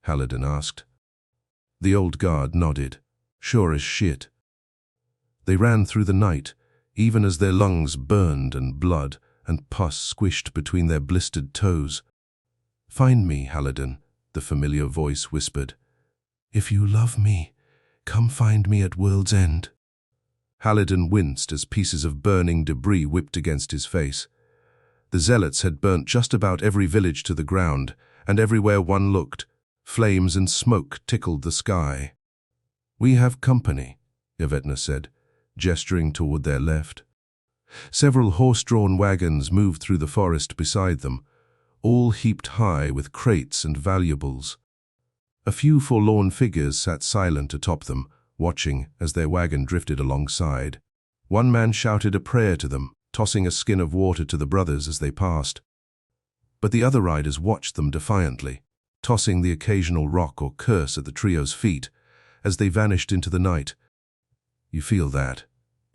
Haliden asked. The old guard nodded. Sure as shit. They ran through the night, even as their lungs burned and blood and pus squished between their blistered toes. Find me, Haliden, the familiar voice whispered. If you love me, come find me at world's end. Haliden winced as pieces of burning debris whipped against his face. The zealots had burnt just about every village to the ground, and everywhere one looked, flames and smoke tickled the sky. We have company, Yvetna said, gesturing toward their left. Several horse-drawn wagons moved through the forest beside them, all heaped high with crates and valuables. A few forlorn figures sat silent atop them, watching as their wagon drifted alongside. One man shouted a prayer to them, tossing a skin of water to the brothers as they passed. But the other riders watched them defiantly, tossing the occasional rock or curse at the trio's feet as they vanished into the night. You feel that,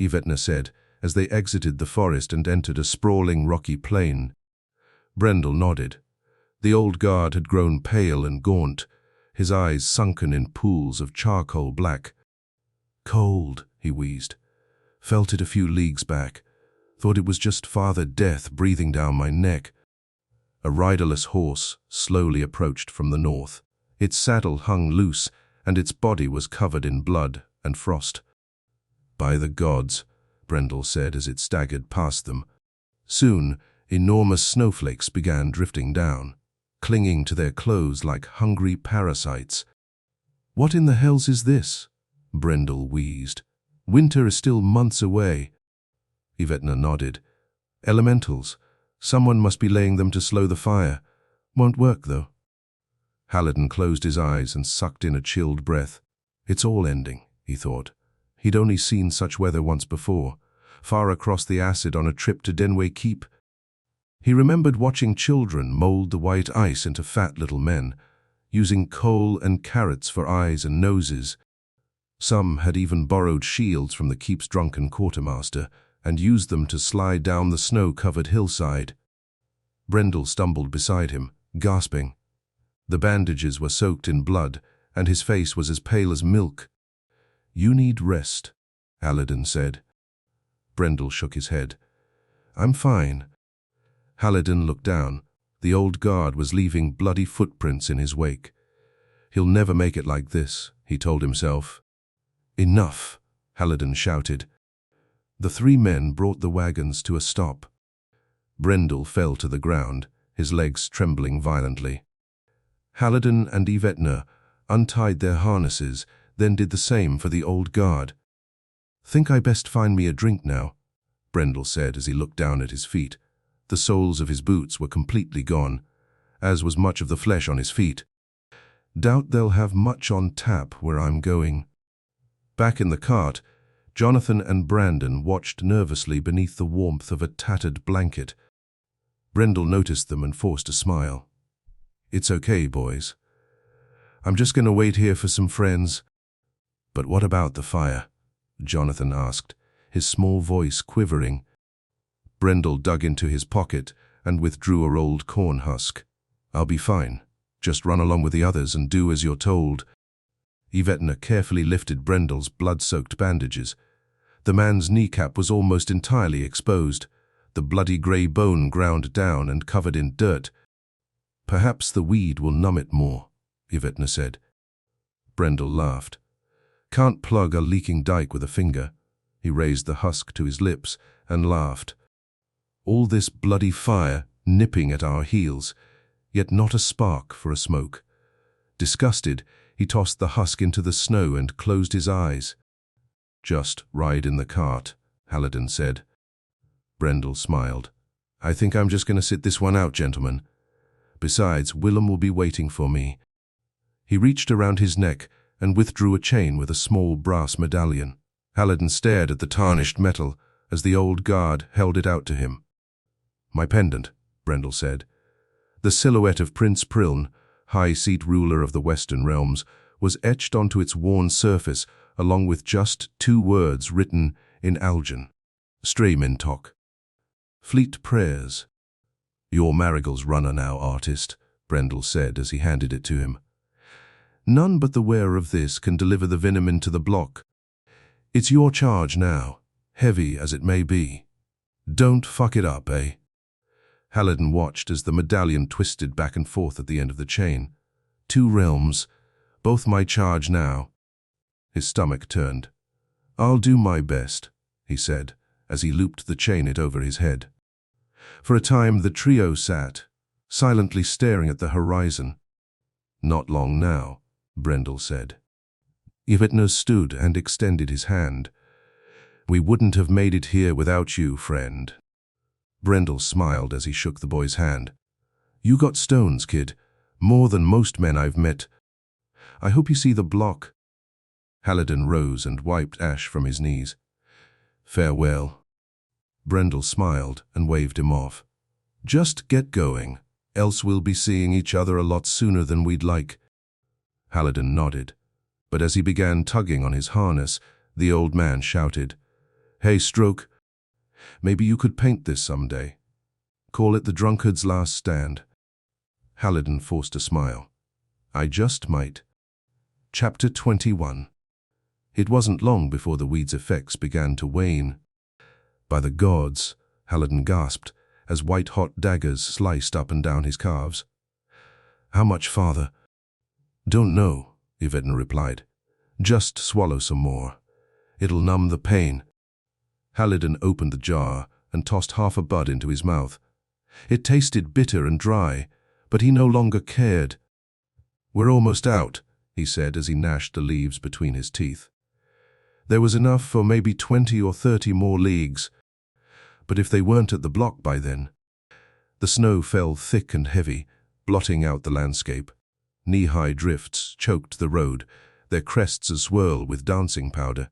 Yvetna said, as they exited the forest and entered a sprawling rocky plain. Brendel nodded. The old guard had grown pale and gaunt, his eyes sunken in pools of charcoal black. Cold, he wheezed. Felt it a few leagues back. Thought it was just Father Death breathing down my neck. A riderless horse slowly approached from the north. Its saddle hung loose, and its body was covered in blood and frost. By the gods, Brendel said as it staggered past them. Soon, enormous snowflakes began drifting down, clinging to their clothes like hungry parasites. What in the hells is this? Brendel wheezed. Winter is still months away. Yvetna nodded. Elementals. Someone must be laying them to slow the fire. Won't work, though. Haliden closed his eyes and sucked in a chilled breath. It's all ending, he thought. He'd only seen such weather once before, far across the acid on a trip to Denway Keep. He remembered watching children mold the white ice into fat little men, using coal and carrots for eyes and noses. Some had even borrowed shields from the keep's drunken quartermaster and used them to slide down the snow-covered hillside. Brendel stumbled beside him, gasping. The bandages were soaked in blood, and his face was as pale as milk. "You need rest," Haliden said. Brendel shook his head. "I'm fine." Haliden looked down. The old guard was leaving bloody footprints in his wake. He'll never make it like this, he told himself. "Enough," Haliden shouted. The three men brought the wagons to a stop. Brendel fell to the ground, his legs trembling violently. Haliden and Yvetna untied their harnesses, then did the same for the old guard. "Think I best find me a drink now," Brendel said as he looked down at his feet. The soles of his boots were completely gone, as was much of the flesh on his feet. "Doubt they'll have much on tap where I'm going." Back in the cart, Jonathan and Brandon watched nervously beneath the warmth of a tattered blanket. Brendel noticed them and forced a smile. "It's okay, boys. I'm just going to wait here for some friends." "But what about the fire?" Jonathan asked, his small voice quivering. Brendel dug into his pocket and withdrew a rolled corn husk. "I'll be fine. Just run along with the others and do as you're told." Yvetna carefully lifted Brendel's blood-soaked bandages. The man's kneecap was almost entirely exposed, the bloody grey bone ground down and covered in dirt. "Perhaps the weed will numb it more," Yvetna said. Brendel laughed. "Can't plug a leaking dike with a finger." He raised the husk to his lips and laughed. "All this bloody fire nipping at our heels, yet not a spark for a smoke." Disgusted, he tossed the husk into the snow and closed his eyes. "Just ride in the cart," Haliden said. Brendel smiled. "I think I'm just going to sit this one out, gentlemen. Besides, Willem will be waiting for me." He reached around his neck and withdrew a chain with a small brass medallion. Haliden stared at the tarnished metal as the old guard held it out to him. "My pendant," Brendel said. The silhouette of Prince Priln, High Seat ruler of the Western Realms, was etched onto its worn surface along with just 2 words written in Aljan. Straymintok. Fleet prayers. "Your Marigold's runner now, artist," Brendel said as he handed it to him. "None but the wearer of this can deliver the venom into the block. It's your charge now, heavy as it may be. Don't fuck it up, eh?" Haliden watched as the medallion twisted back and forth at the end of the chain. 2 realms, both my charge now. His stomach turned. "I'll do my best," he said, as he looped the chain over his head. For a time the trio sat, silently staring at the horizon. "Not long now," Brendel said. Yvetna stood and extended his hand. "We wouldn't have made it here without you, friend." Brendel smiled as he shook the boy's hand. "You got stones, kid. More than most men I've met. I hope you see the block." Haliden rose and wiped ash from his knees. "Farewell." Brendel smiled and waved him off. "Just get going, else we'll be seeing each other a lot sooner than we'd like." Haliden nodded, but as he began tugging on his harness, the old man shouted, "Hey, Stroke, maybe you could paint this someday. Call it the drunkard's last stand." Haliden forced a smile. "I just might." Chapter 21. It wasn't long before the weed's effects began to wane. "By the gods," Haliden gasped, as white-hot daggers sliced up and down his calves. "How much farther?" "Don't know," Yvetna replied. "Just swallow some more. It'll numb the pain." Haliden opened the jar and tossed half a bud into his mouth. It tasted bitter and dry, but he no longer cared. "We're almost out," he said as he gnashed the leaves between his teeth. There was enough for maybe 20 or 30 more leagues. But if they weren't at the block by then? The snow fell thick and heavy, blotting out the landscape. Knee-high drifts choked the road, their crests a-swirl with dancing powder.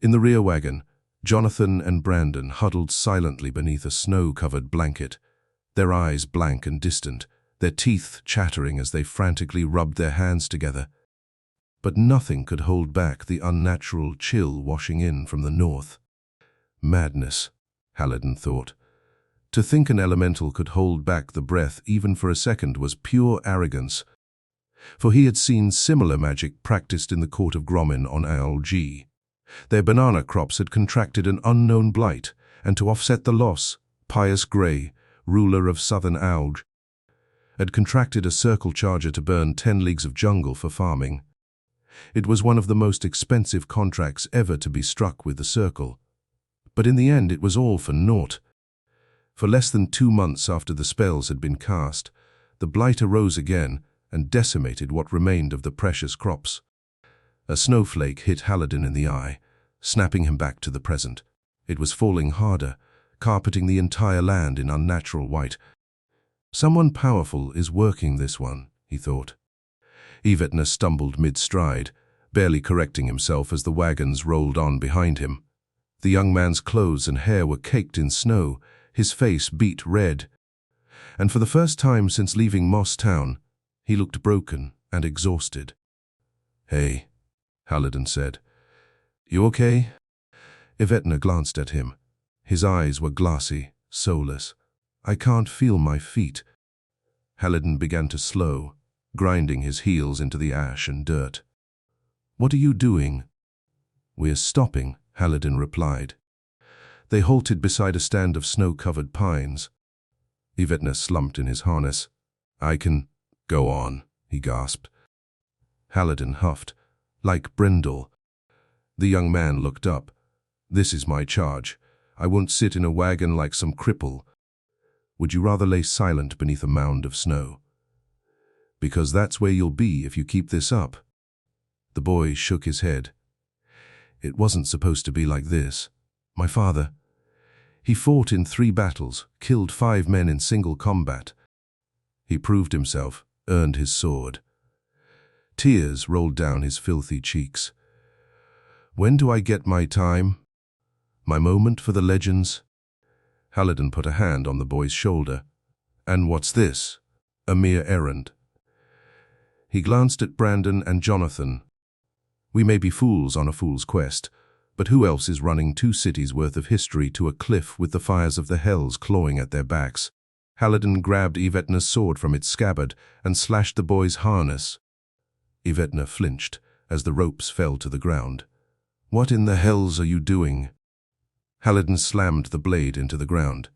In the rear wagon, Jonathan and Brandon huddled silently beneath a snow-covered blanket, their eyes blank and distant, their teeth chattering as they frantically rubbed their hands together. But nothing could hold back the unnatural chill washing in from the north. Madness, Haliden thought. To think an elemental could hold back the breath even for a second was pure arrogance, for he had seen similar magic practiced in the court of Gromin on Alg. Their banana crops had contracted an unknown blight, and to offset the loss, Pious Grey, ruler of southern Alg, had contracted a circle charger to burn 10 leagues of jungle for farming. It was one of the most expensive contracts ever to be struck with the circle. But in the end it was all for naught. For less than 2 months after the spells had been cast, the blight arose again and decimated what remained of the precious crops. A snowflake hit Haliden in the eye, snapping him back to the present. It was falling harder, carpeting the entire land in unnatural white. Someone powerful is working this one, he thought. Yvetna stumbled mid-stride, barely correcting himself as the wagons rolled on behind him. The young man's clothes and hair were caked in snow, his face beet red. And for the first time since leaving Moss Town, he looked broken and exhausted. "Hey," Haliden said. "You okay?" Yvetna glanced at him. His eyes were glassy, soulless. "I can't feel my feet." Haliden began to slow, grinding his heels into the ash and dirt. "What are you doing?" "We're stopping," Haliden replied. They halted beside a stand of snow-covered pines. Yvetna slumped in his harness. "I can go on," he gasped. Haliden huffed. "Like Brindle." The young man looked up. "This is my charge. I won't sit in a wagon like some cripple. Would you rather lay silent beneath a mound of snow? Because that's where you'll be if you keep this up." The boy shook his head. "It wasn't supposed to be like this. My father, he fought in 3 battles, killed 5 men in single combat. He proved himself, earned his sword." Tears rolled down his filthy cheeks. "When do I get my time? My moment for the legends?" Haliden put a hand on the boy's shoulder. "And what's this? A mere errand." He glanced at Brandon and Jonathan. "We may be fools on a fool's quest, but who else is running 2 cities' worth of history to a cliff with the fires of the hells clawing at their backs?" Haliden grabbed Yvetna's sword from its scabbard and slashed the boy's harness. Yvetna flinched as the ropes fell to the ground. "What in the hells are you doing?" Haliden slammed the blade into the ground.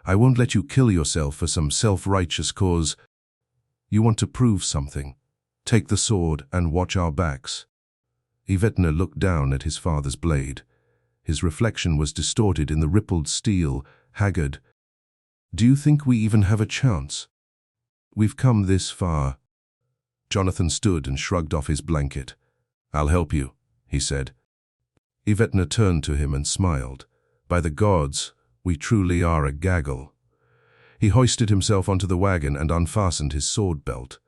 "I won't let you kill yourself for some self-righteous cause. You want to prove something. Take the sword and watch our backs." Yvetna looked down at his father's blade. His reflection was distorted in the rippled steel, haggard. "Do you think we even have a chance? We've come this far." Jonathan stood and shrugged off his blanket. "I'll help you," he said. Yvetna turned to him and smiled. "By the gods, we truly are a gaggle." He hoisted himself onto the wagon and unfastened his sword belt.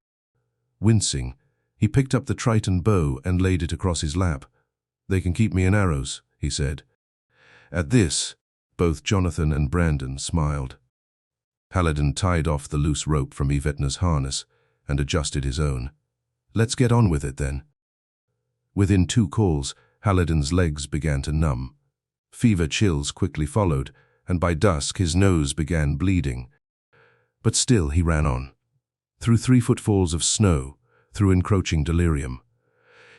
Wincing, he picked up the Triton bow and laid it across his lap. "They can keep me in arrows," he said. At this, both Jonathan and Brandon smiled. Haliden tied off the loose rope from Yvetna's harness and adjusted his own. "Let's get on with it, then." Within 2 calls, Haliden's legs began to numb. Fever chills quickly followed, and by dusk his nose began bleeding. But still he ran on. Through 3 footfalls of snow, through encroaching delirium.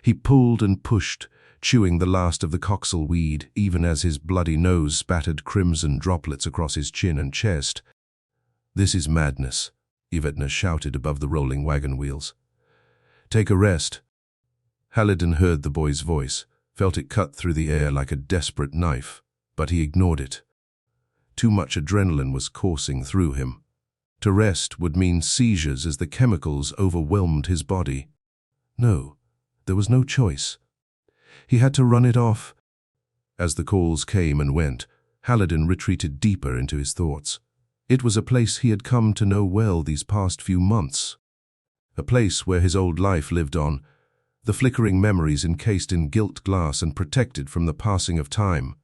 He pulled and pushed, chewing the last of the colossal weed, even as his bloody nose spattered crimson droplets across his chin and chest. "This is madness," Yvetna shouted above the rolling wagon wheels. "Take a rest." Haliden heard the boy's voice, felt it cut through the air like a desperate knife, but he ignored it. Too much adrenaline was coursing through him. To rest would mean seizures as the chemicals overwhelmed his body. No, there was no choice. He had to run it off. As the calls came and went, Haliden retreated deeper into his thoughts. It was a place he had come to know well these past few months. A place where his old life lived on, the flickering memories encased in gilt glass and protected from the passing of time.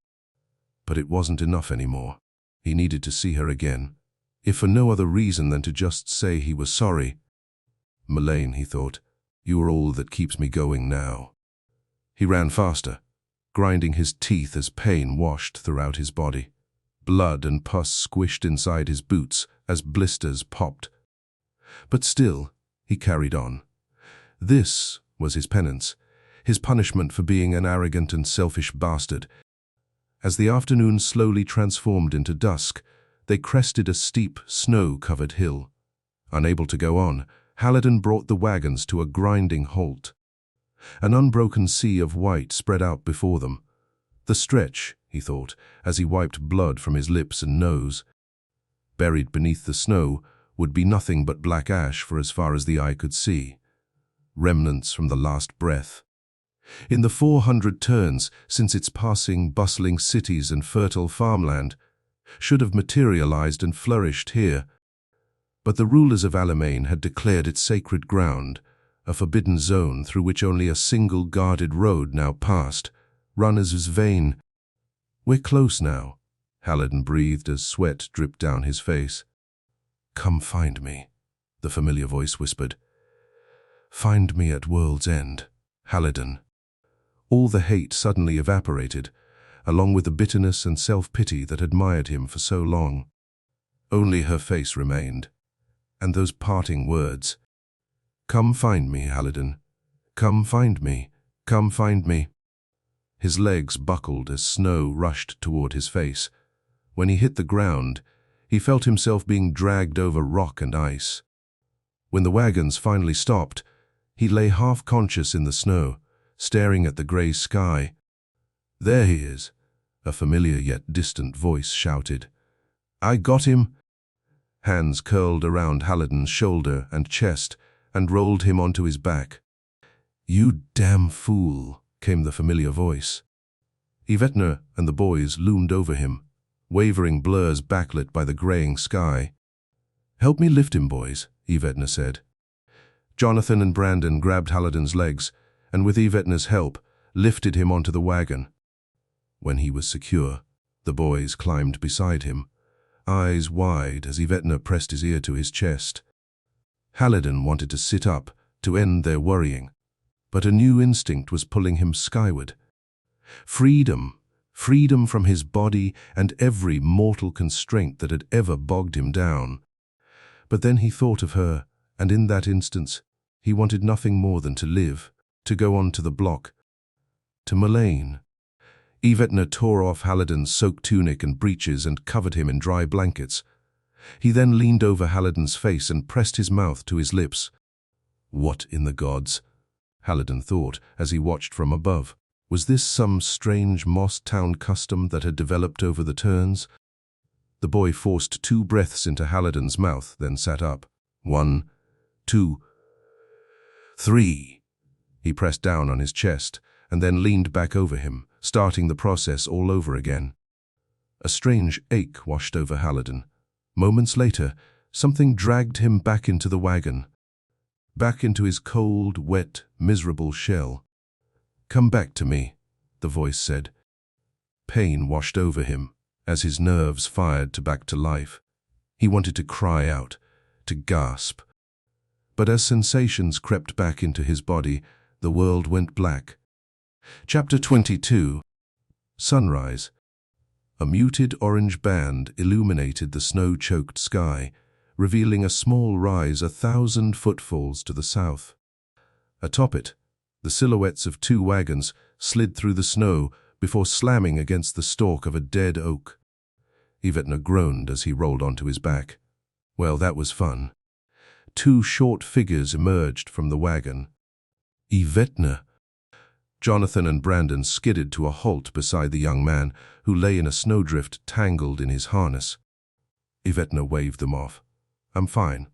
But it wasn't enough anymore. He needed to see her again, if for no other reason than to just say he was sorry. Milane, he thought, you are all that keeps me going now. He ran faster, grinding his teeth as pain washed throughout his body. Blood and pus squished inside his boots as blisters popped. But still, he carried on. This was his penance, his punishment for being an arrogant and selfish bastard. As the afternoon slowly transformed into dusk, they crested a steep, snow-covered hill. Unable to go on, Haliden brought the wagons to a grinding halt. An unbroken sea of white spread out before them. The stretch, he thought, as he wiped blood from his lips and nose. Buried beneath the snow would be nothing but black ash for as far as the eye could see. Remnants from the last breath. In the 400 turns since its passing bustling cities and fertile farmland, should have materialized and flourished here. But the rulers of Alimane had declared it sacred ground, a forbidden zone through which only a single guarded road now passed. Runners was vain. We're close now, Haliden breathed as sweat dripped down his face. Come find me, the familiar voice whispered. Find me at world's end, Haliden. All the hate suddenly evaporated, along with the bitterness and self-pity that had mired him for so long. Only her face remained, and those parting words. Come find me, Haliden. Come find me. Come find me. His legs buckled as snow rushed toward his face. When he hit the ground, he felt himself being dragged over rock and ice. When the wagons finally stopped, he lay half-conscious in the snow, staring at the grey sky. There he is, a familiar yet distant voice shouted. I got him. Hands curled around Haliden's shoulder and chest and rolled him onto his back. You damn fool, came the familiar voice. Yvetna and the boys loomed over him, wavering blurs backlit by the greying sky. Help me lift him, boys, Yvetna said. Jonathan and Brandon grabbed Haliden's legs, and with Yvetna's help, lifted him onto the wagon. When he was secure, the boys climbed beside him, eyes wide as Yvetna pressed his ear to his chest. Haliden wanted to sit up, to end their worrying, but a new instinct was pulling him skyward. Freedom, freedom from his body and every mortal constraint that had ever bogged him down. But then he thought of her, and in that instance, he wanted nothing more than to live, to go on to the block, to Milane. Yvetna tore off Haliden's soaked tunic and breeches and covered him in dry blankets. He then leaned over Haliden's face and pressed his mouth to his lips. What in the gods? Haliden thought as he watched from above. Was this some strange moss town custom that had developed over the turns? The boy forced 2 breaths into Haliden's mouth, then sat up. 1, 2, 3. He pressed down on his chest and then leaned back over him, starting the process all over again. A strange ache washed over Haliden. Moments later, something dragged him back into the wagon, back into his cold, wet, miserable shell. Come back to me, the voice said. Pain washed over him as his nerves fired back to life. He wanted to cry out, to gasp. But as sensations crept back into his body, the world went black. Chapter 22. Sunrise. A muted orange band illuminated the snow-choked sky, revealing a small rise 1,000 footfalls to the south. Atop it, the silhouettes of 2 wagons slid through the snow before slamming against the stalk of a dead oak. Yvetna groaned as he rolled onto his back. Well, that was fun. 2 short figures emerged from the wagon. Yvetna. Jonathan and Brandon skidded to a halt beside the young man, who lay in a snowdrift tangled in his harness. Yvetna waved them off. I'm fine.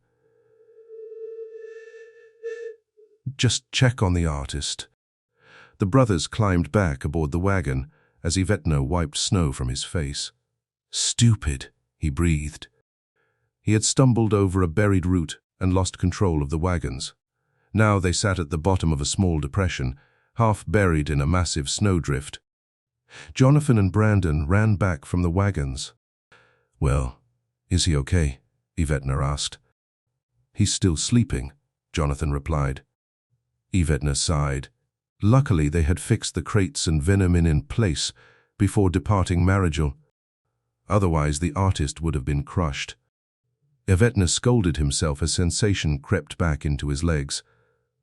Just check on the artist. The brothers climbed back aboard the wagon as Yvetna wiped snow from his face. "Stupid," he breathed. He had stumbled over a buried root and lost control of the wagons. Now they sat at the bottom of a small depression, half buried in a massive snowdrift. Jonathan and Brandon ran back from the wagons. "Well, is he okay?" Yvetna asked. "He's still sleeping," Jonathan replied. Yvetna sighed. Luckily they had fixed the crates and venom in place before departing Maragel. Otherwise the artist would have been crushed. Yvetna scolded himself as sensation crept back into his legs.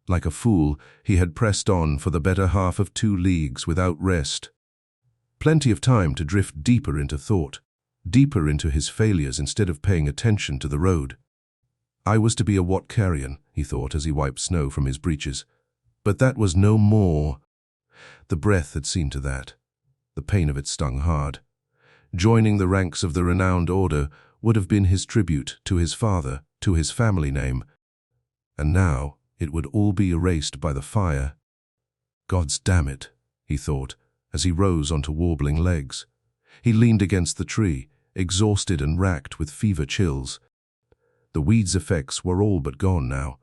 Like a fool, he had pressed on for the better half of 2 leagues without rest. Plenty of time to drift deeper into thought, deeper into his failures instead of paying attention to the road. I was to be a Watkarian, he thought as he wiped snow from his breeches. But that was no more. The breath had seen to that. The pain of it stung hard. Joining the ranks of the renowned order would have been his tribute to his father, to his family name. And now it would all be erased by the fire. God's damn it, he thought, as he rose onto wobbling legs. He leaned against the tree, exhausted and racked with fever chills. The weed's effects were all but gone now.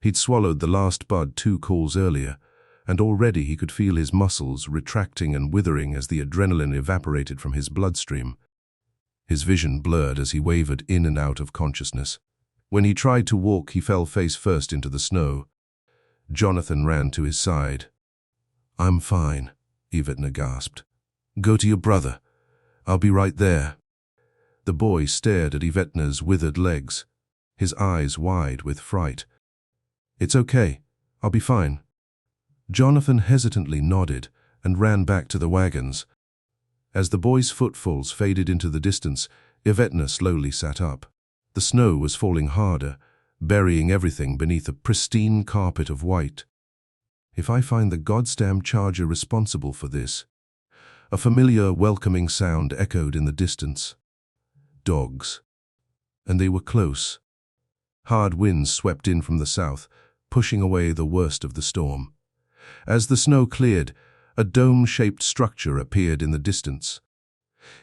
He'd swallowed the last bud 2 calls earlier, and already he could feel his muscles retracting and withering as the adrenaline evaporated from his bloodstream. His vision blurred as he wavered in and out of consciousness. When he tried to walk, he fell face first into the snow. Jonathan ran to his side. "I'm fine," Yvetna gasped. "Go to your brother. I'll be right there." The boy stared at Yvetna's withered legs, his eyes wide with fright. "It's okay. I'll be fine." Jonathan hesitantly nodded and ran back to the wagons. As the boy's footfalls faded into the distance, Yvetna slowly sat up. The snow was falling harder, burying everything beneath a pristine carpet of white. "If I find the goddamn charger responsible for this..." A familiar, welcoming sound echoed in the distance. Dogs. And they were close. Hard winds swept in from the south, pushing away the worst of the storm. As the snow cleared, a dome-shaped structure appeared in the distance.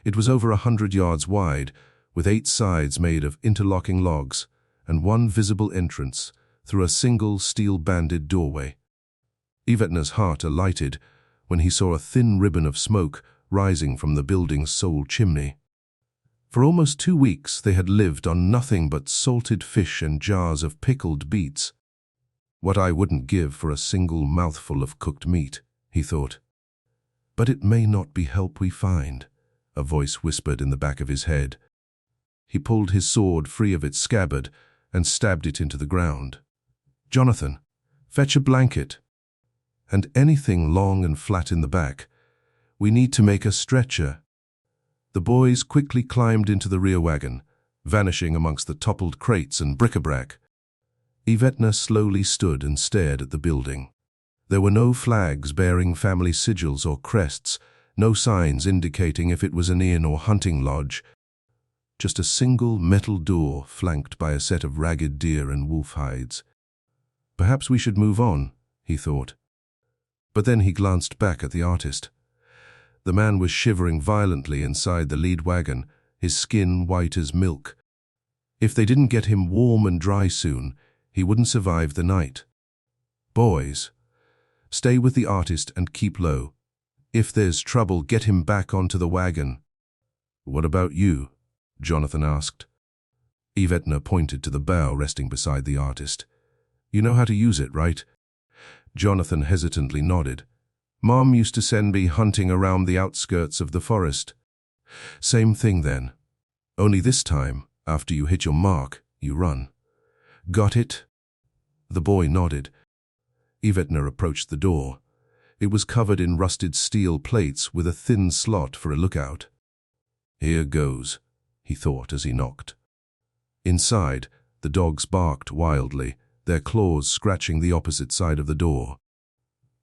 It was over 100 yards wide, with 8 sides made of interlocking logs, and 1 visible entrance through a single steel-banded doorway. Yvetna's heart alighted when he saw a thin ribbon of smoke rising from the building's sole chimney. For almost 2 weeks they had lived on nothing but salted fish and jars of pickled beets. "What I wouldn't give for a single mouthful of cooked meat," he thought. "But it may not be help we find," a voice whispered in the back of his head. He pulled his sword free of its scabbard and stabbed it into the ground. "Jonathan, fetch a blanket. And anything long and flat in the back. We need to make a stretcher." The boys quickly climbed into the rear wagon, vanishing amongst the toppled crates and bric-a-brac. Yvetna slowly stood and stared at the building. There were no flags bearing family sigils or crests, no signs indicating if it was an inn or hunting lodge. Just a single metal door flanked by a set of ragged deer and wolf hides. Perhaps we should move on, he thought. But then he glanced back at the artist. The man was shivering violently inside the lead wagon, his skin white as milk. If they didn't get him warm and dry soon, he wouldn't survive the night. "Boys, stay with the artist and keep low. If there's trouble, get him back onto the wagon." "What about you?" Jonathan asked. Yvetna pointed to the bough resting beside the artist. "You know how to use it, right?" Jonathan hesitantly nodded. "Mom used to send me hunting around the outskirts of the forest." "Same thing then. Only this time, after you hit your mark, you run." "Got it?" The boy nodded. Yvetna approached the door. It was covered in rusted steel plates with a thin slot for a lookout. "Here goes," he thought as he knocked. Inside, the dogs barked wildly, their claws scratching the opposite side of the door.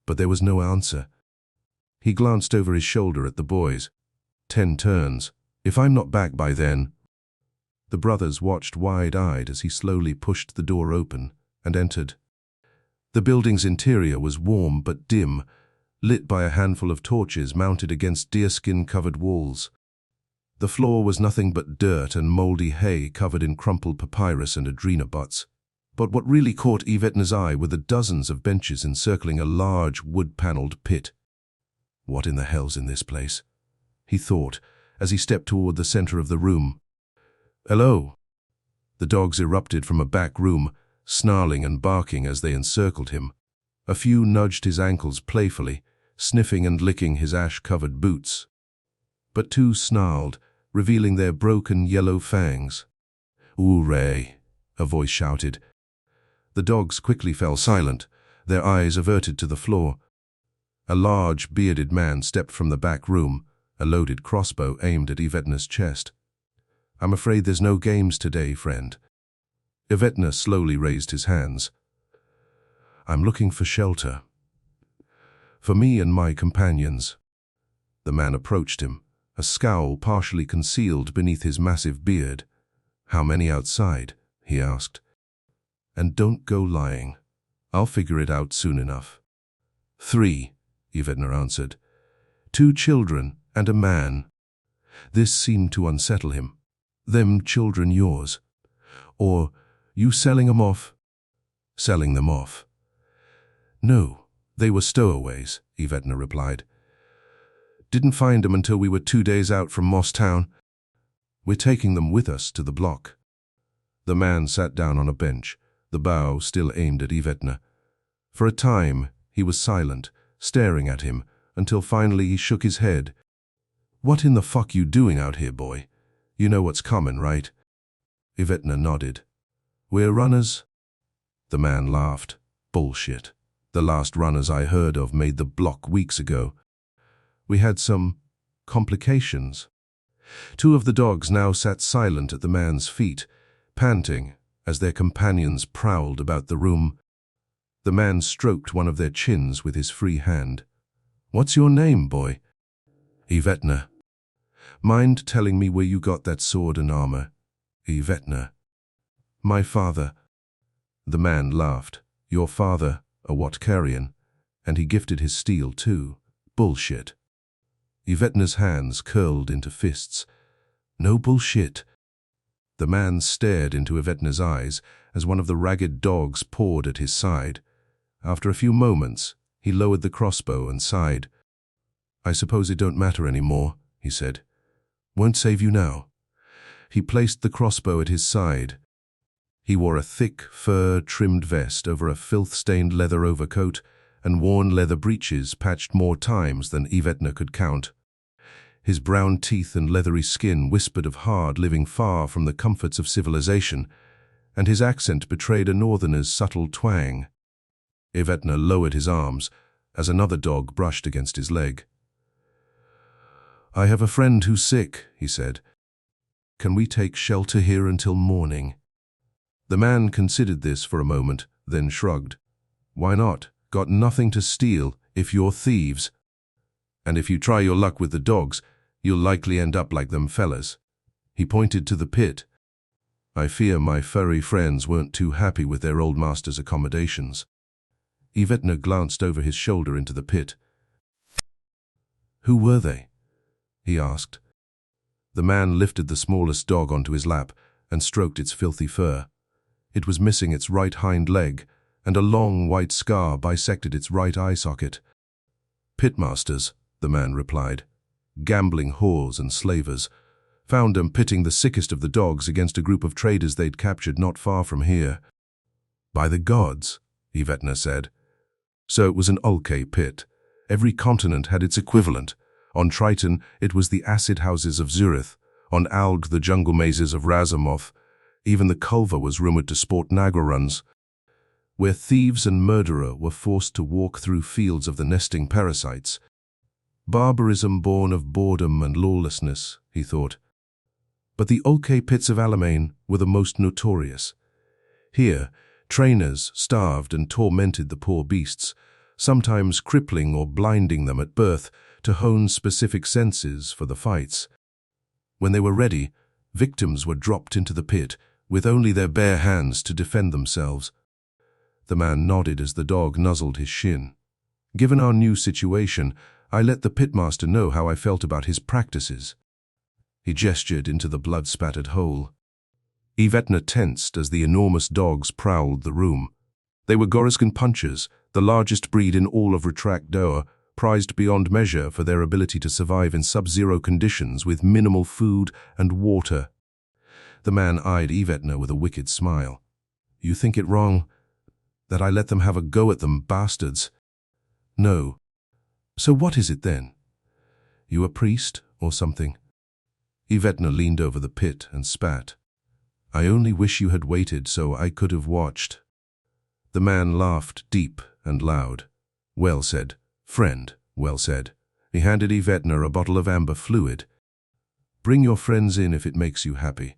But there was no answer. He glanced over his shoulder at the boys. 10 turns. If I'm not back by then." The brothers watched wide-eyed as he slowly pushed the door open and entered. The building's interior was warm but dim, lit by a handful of torches mounted against deerskin-covered walls. The floor was nothing but dirt and mouldy hay covered in crumpled papyrus and adrena butts. But what really caught Yvetne's eye were the dozens of benches encircling a large wood-paneled pit. What in the hell's in this place? He thought, as he stepped toward the center of the room. Hello! The dogs erupted from a back room, snarling and barking as they encircled him. A few nudged his ankles playfully, sniffing and licking his ash-covered boots. But two snarled, revealing their broken yellow fangs. "Hooray!" a voice shouted. The dogs quickly fell silent, their eyes averted to the floor. A large, bearded man stepped from the back room, a loaded crossbow aimed at Yvetne's chest. "I'm afraid there's no games today, friend." Yvetne slowly raised his hands. "I'm looking for shelter. For me and my companions." The man approached him, a scowl partially concealed beneath his massive beard. "How many outside?" he asked. "And don't go lying. I'll figure it out soon enough." "3," Yvetne answered. "2 children and a man." This seemed to unsettle him. "Them children yours? Or you selling them off?" "Selling them off?" "No, they were stowaways," Yvetne replied. "Didn't find them until we were 2 days out from Moss Town. We're taking them with us to the block." The man sat down on a bench, the bow still aimed at Yvetne. For a time, he was silent, staring at him, until finally he shook his head. "What in the fuck you doing out here, boy? You know what's coming, right?" Yvetne nodded. "We're runners?" The man laughed. "Bullshit. The last runners I heard of made the block weeks ago. We had some complications." 2 of the dogs now sat silent at the man's feet, panting as their companions prowled about the room. The man stroked one of their chins with his free hand. "What's your name, boy?" "Yvetne." "Mind telling me where you got that sword and armor?" "Yvetne." "My father." The man laughed. "Your father, a Watkarian, and he gifted his steel too." "Bullshit." Yvetne's hands curled into fists. "No bullshit." The man stared into Yvetne's eyes as one of the ragged dogs pawed at his side. After a few moments, he lowered the crossbow and sighed. "I suppose it don't matter any more," he said. "Won't save you now." He placed the crossbow at his side. He wore a thick, fur-trimmed vest over a filth-stained leather overcoat and worn leather breeches patched more times than Yvetne could count. His brown teeth and leathery skin whispered of hard living far from the comforts of civilization, and his accent betrayed a northerner's subtle twang. Yvetne lowered his arms as another dog brushed against his leg. "I have a friend who's sick," he said. "Can we take shelter here until morning?" The man considered this for a moment, then shrugged. "Why not? Got nothing to steal if you're thieves. And if you try your luck with the dogs, you'll likely end up like them fellas." He pointed to the pit. "I fear my furry friends weren't too happy with their old master's accommodations." Yvetne glanced over his shoulder into the pit. "Who were they?" he asked. The man lifted the smallest dog onto his lap and stroked its filthy fur. It was missing its right hind leg, and a long white scar bisected its right eye socket. "Pitmasters," the man replied. "Gambling whores and slavers. Found them pitting the sickest of the dogs against a group of traders they'd captured not far from here." "By the gods," Yvetne said. So it was an Ulke pit. Every continent had its equivalent. On Triton, it was the acid houses of Zurith. On Alg, the jungle mazes of Razamoth. Even the Culva was rumored to sport Nagra runs, where thieves and murderer were forced to walk through fields of the nesting parasites. Barbarism born of boredom and lawlessness, he thought. But the Ulke pits of Alimane were the most notorious. Here, trainers starved and tormented the poor beasts, sometimes crippling or blinding them at birth to hone specific senses for the fights. When they were ready, victims were dropped into the pit, with only their bare hands to defend themselves. The man nodded as the dog nuzzled his shin. Given our new situation, I let the pitmaster know how I felt about his practices. He gestured into the blood-spattered hole. Yvetna tensed as the enormous dogs prowled the room. They were Goraskan punchers, the largest breed in all of Retracdoa, prized beyond measure for their ability to survive in sub-zero conditions with minimal food and water. The man eyed Yvetna with a wicked smile. You think it wrong that I let them have a go at them, bastards? No. So what is it then? You a priest or something? Yvetna leaned over the pit and spat. I only wish you had waited so I could have watched. The man laughed deep and loud. Well said, friend, well said. He handed Yvetna a bottle of amber fluid. Bring your friends in if it makes you happy.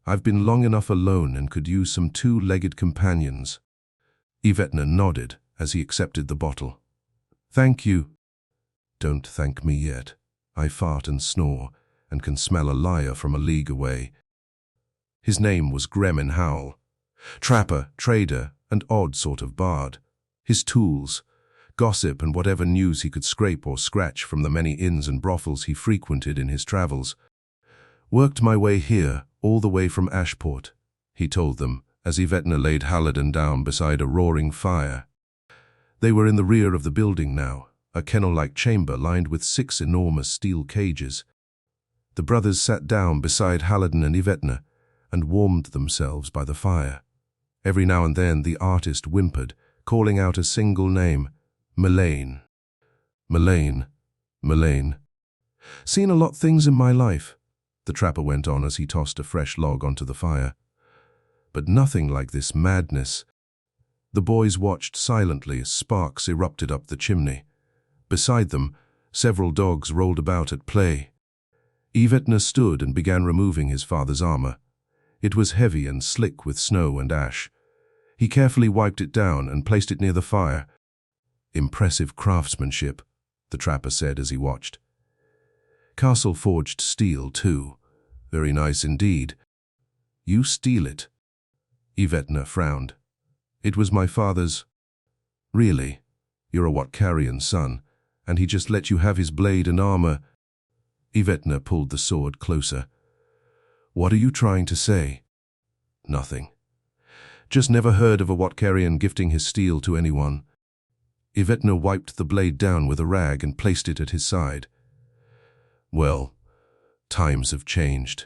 I've been long enough alone and could use some two-legged companions. Yvetna nodded as he accepted the bottle. Thank you. Don't thank me yet. I fart and snore and can smell a liar from a league away. His name was Gremin Howl. Trapper, trader, and odd sort of bard. His tools, gossip and whatever news he could scrape or scratch from the many inns and brothels he frequented in his travels. Worked my way here, all the way from Ashport, he told them, as Yvetna laid Haliden down beside a roaring fire. They were in the rear of the building now, a kennel-like chamber lined with 6 enormous steel cages. The brothers sat down beside Haliden and Yvetna and warmed themselves by the fire. Every now and then the artist whimpered, calling out a single name, Milane. Milane, Milane. Seen a lot things in my life, the trapper went on as he tossed a fresh log onto the fire. But nothing like this madness. The boys watched silently as sparks erupted up the chimney. Beside them, several dogs rolled about at play. Yvetna stood and began removing his father's armor. It was heavy and slick with snow and ash. He carefully wiped it down and placed it near the fire. Impressive craftsmanship, the trapper said as he watched. Castle-forged steel, too. Very nice indeed. You steal it. Yvetna frowned. It was my father's. Really? You're a Watkarian son, and he just let you have his blade and armor. Yvetna pulled the sword closer. What are you trying to say? Nothing. Just never heard of a Watkarian gifting his steel to anyone. Yvetna wiped the blade down with a rag and placed it at his side. Well, times have changed.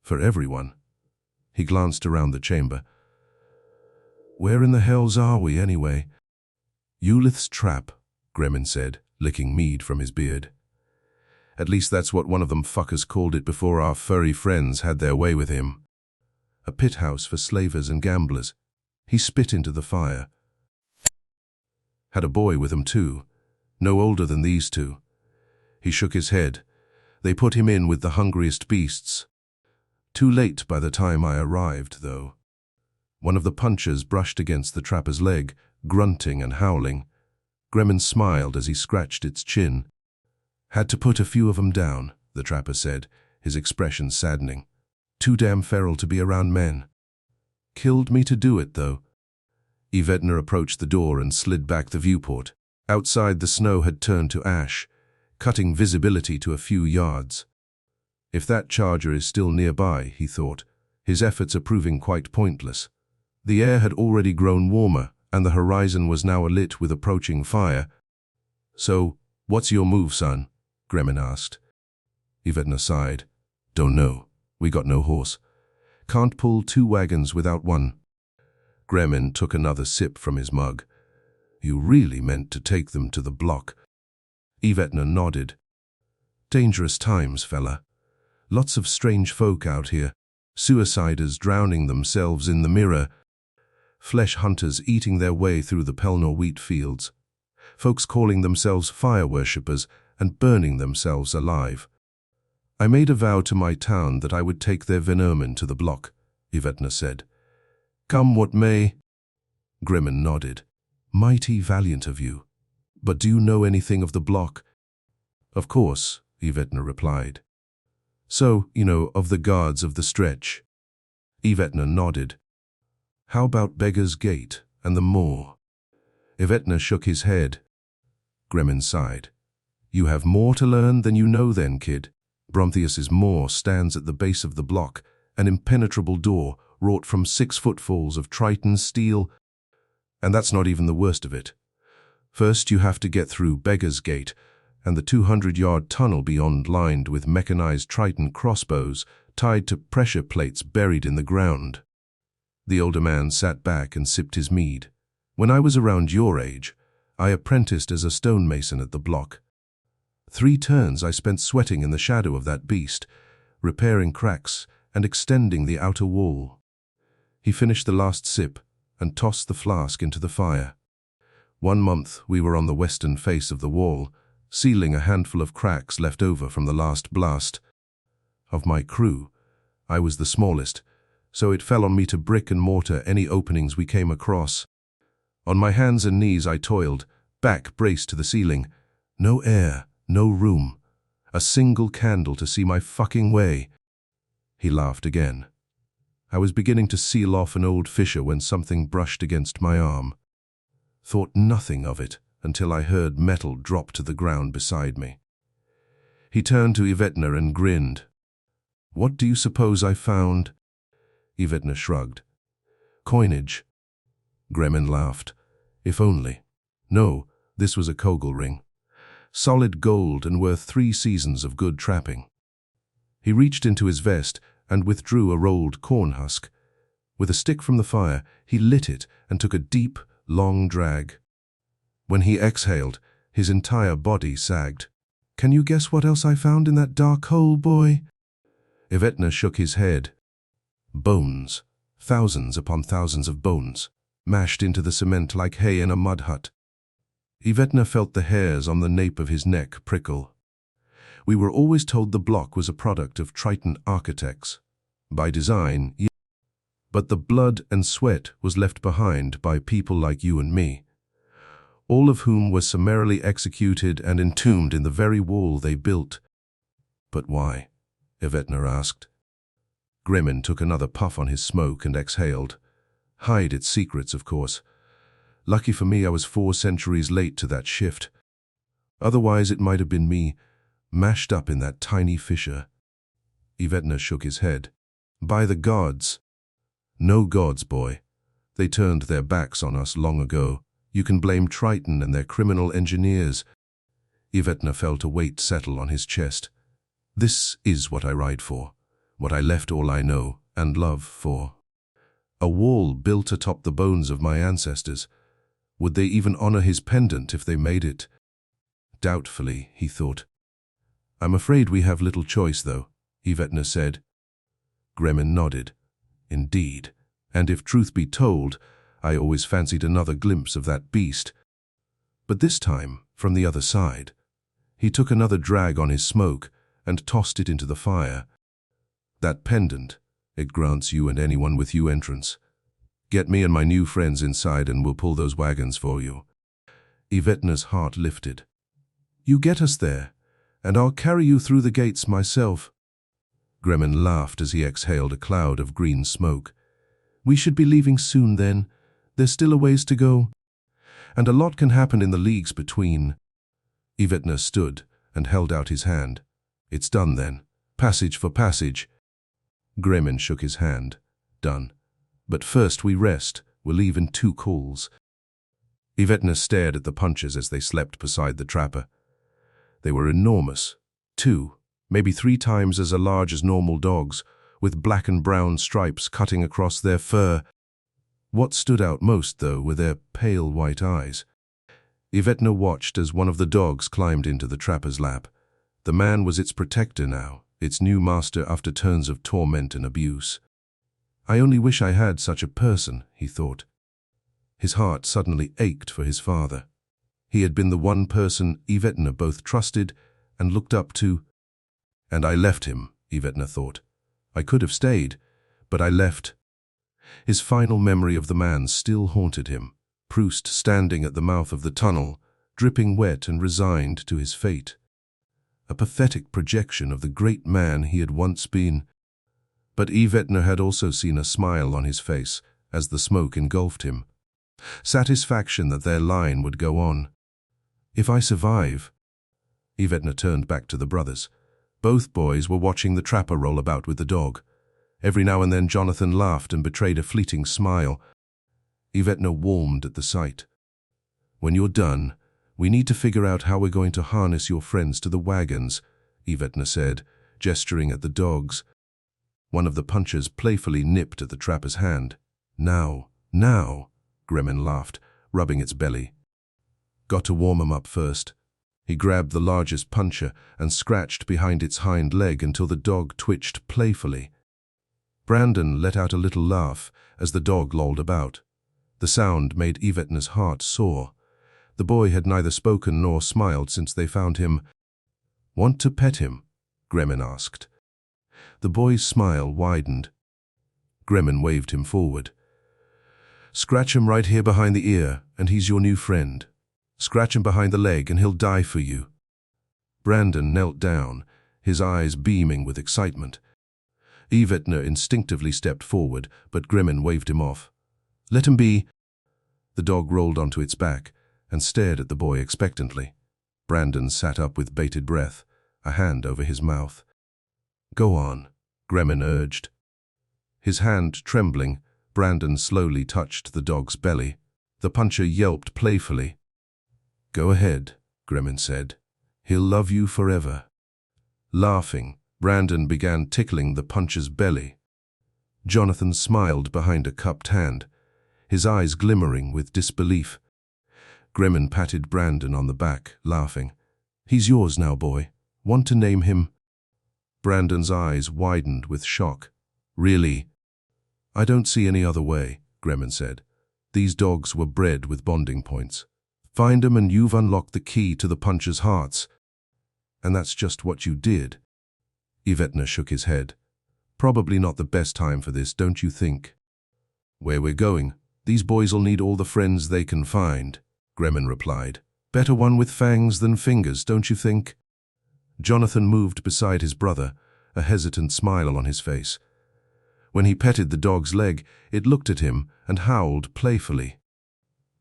For everyone. He glanced around the chamber. Where in the hells are we, anyway? Eulith's trap, Gremin said, licking mead from his beard. At least that's what one of them fuckers called it before our furry friends had their way with him. A pit house for slavers and gamblers. He spit into the fire. Had a boy with him too, no older than these two. He shook his head. They put him in with the hungriest beasts. Too late by the time I arrived, though. One of the punchers brushed against the trapper's leg, grunting and howling. Gremin smiled as he scratched its chin. Had to put a few of 'em down, the trapper said, his expression saddening. Too damn feral to be around men. Killed me to do it, though. Yvetna approached the door and slid back the viewport. Outside, the snow had turned to ash, cutting visibility to a few yards. If that charger is still nearby, he thought, his efforts are proving quite pointless. The air had already grown warmer, and the horizon was now alit with approaching fire. So, what's your move, son? Gremin asked. Yvetna sighed. Don't know. We got no horse. Can't pull 2 wagons without one. Gremin took another sip from his mug. You really meant to take them to the block. Yvetna nodded. Dangerous times, fella. Lots of strange folk out here. Suiciders drowning themselves in the mirror. Flesh hunters eating their way through the Pelnor wheat fields. Folks calling themselves fire worshippers and burning themselves alive. I made a vow to my town that I would take their vermin to the block, Yvetna said. Come what may. Gremin nodded. Mighty valiant of you. But do you know anything of the block? Of course, Yvetna replied. So, of the guards of the stretch. Yvetna nodded. How about Beggar's Gate and the moor? Yvetna shook his head. Gremin sighed. You have more to learn than you know then, kid. Bronthius's moor stands at the base of the block, an impenetrable door wrought from 6 footfalls of Triton steel. And that's not even the worst of it. First you have to get through Beggar's Gate, and the 200-yard tunnel beyond lined with mechanized Triton crossbows tied to pressure plates buried in the ground. The older man sat back and sipped his mead. When I was around your age, I apprenticed as a stonemason at the block. 3 turns I spent sweating in the shadow of that beast, repairing cracks and extending the outer wall. He finished the last sip and tossed the flask into the fire. 1 month we were on the western face of the wall, sealing a handful of cracks left over from the last blast. Of my crew, I was the smallest, so it fell on me to brick and mortar any openings we came across. On my hands and knees I toiled, back braced to the ceiling. No air, no room. A single candle to see my fucking way. He laughed again. I was beginning to seal off an old fissure when something brushed against my arm. Thought nothing of it until I heard metal drop to the ground beside me. He turned to Yvetna and grinned. What do you suppose I found? Yvetna shrugged. Coinage. Gremin laughed. If only. No, this was a Kogel ring. Solid gold and worth 3 seasons of good trapping. He reached into his vest and withdrew a rolled corn husk. With a stick from the fire, he lit it and took a deep, long drag. When he exhaled, his entire body sagged. Can you guess what else I found in that dark hole, boy? Yvetna shook his head. Bones. Thousands upon thousands of bones, mashed into the cement like hay in a mud hut. Yvetna felt the hairs on the nape of his neck prickle. We were always told the block was a product of Triton architects. By design, yes, but the blood and sweat was left behind by people like you and me, all of whom were summarily executed and entombed in the very wall they built. But why? Yvetna asked. Gremin took another puff on his smoke and exhaled. Hide its secrets, of course. Lucky for me I was 4 centuries late to that shift. Otherwise it might have been me, mashed up in that tiny fissure. Yvetna shook his head. By the gods. No gods, boy. They turned their backs on us long ago. You can blame Triton and their criminal engineers. Yvetna felt a weight settle on his chest. This is what I ride for, what I left all I know and love for. A wall built atop the bones of my ancestors. Would they even honor his pendant if they made it? Doubtfully, he thought. I'm afraid we have little choice, though, Yvetna said. Gremin nodded. Indeed, and if truth be told, I always fancied another glimpse of that beast. But this time, from the other side. He took another drag on his smoke and tossed it into the fire. That pendant, it grants you and anyone with you entrance. Get me and my new friends inside and we'll pull those wagons for you. Yvetna's heart lifted. You get us there, and I'll carry you through the gates myself. Gremin laughed as he exhaled a cloud of green smoke. We should be leaving soon then. There's still a ways to go. And a lot can happen in the leagues between. Yvetna stood and held out his hand. It's done then. Passage for passage. Gremin shook his hand. Done. But first we rest. We'll leave in 2 calls. Yvetna stared at the punchers as they slept beside the trapper. They were enormous. 2, maybe 3 times as large as normal dogs, with black and brown stripes cutting across their fur. What stood out most, though, were their pale white eyes. Yvetna watched as one of the dogs climbed into the trapper's lap. The man was its protector now, its new master after turns of torment and abuse. I only wish I had such a person, he thought. His heart suddenly ached for his father. He had been the one person Yvetna both trusted and looked up to. And I left him, Yvetna thought. I could have stayed, but I left. His final memory of the man still haunted him, Proust standing at the mouth of the tunnel, dripping wet and resigned to his fate. A pathetic projection of the great man he had once been. But Yvetna had also seen a smile on his face as the smoke engulfed him. Satisfaction that their line would go on. If I survive. Yvetna turned back to the brothers. Both boys were watching the trapper roll about with the dog. Every now and then Jonathan laughed and betrayed a fleeting smile. Yvetna warmed at the sight. When you're done, we need to figure out how we're going to harness your friends to the wagons, Yvetna said, gesturing at the dogs. One of the punchers playfully nipped at the trapper's hand. Now, Gremmin laughed, rubbing its belly. Got to warm 'em up first. He grabbed the largest puncher and scratched behind its hind leg until the dog twitched playfully. Brandon let out a little laugh as the dog lolled about. The sound made Yvetna's heart soar. The boy had neither spoken nor smiled since they found him. Want to pet him? Gremmin asked. The boy's smile widened. Gremmin waved him forward. Scratch him right here behind the ear, and he's your new friend. Scratch him behind the leg, and he'll die for you. Brandon knelt down, his eyes beaming with excitement. Yvetna instinctively stepped forward, but Gremmin waved him off. Let him be. The dog rolled onto its back and stared at the boy expectantly. Brandon sat up with bated breath, a hand over his mouth. Go on, Gremmin urged. His hand trembling, Brandon slowly touched the dog's belly. The puncher yelped playfully. Go ahead, Gremmin said. He'll love you forever. Laughing, Brandon began tickling the puncher's belly. Jonathan smiled behind a cupped hand, his eyes glimmering with disbelief. Gremmin patted Brandon on the back, laughing. He's yours now, boy. Want to name him? Brandon's eyes widened with shock. Really? I don't see any other way, Gremmin said. These dogs were bred with bonding points. Find 'em and you've unlocked the key to the punchers' hearts. And that's just what you did. Yvetna shook his head. Probably not the best time for this, don't you think? Where we're going, these boys'll need all the friends they can find, Gremmin replied. Better one with fangs than fingers, don't you think? Jonathan moved beside his brother, a hesitant smile on his face. When he petted the dog's leg, it looked at him and howled playfully.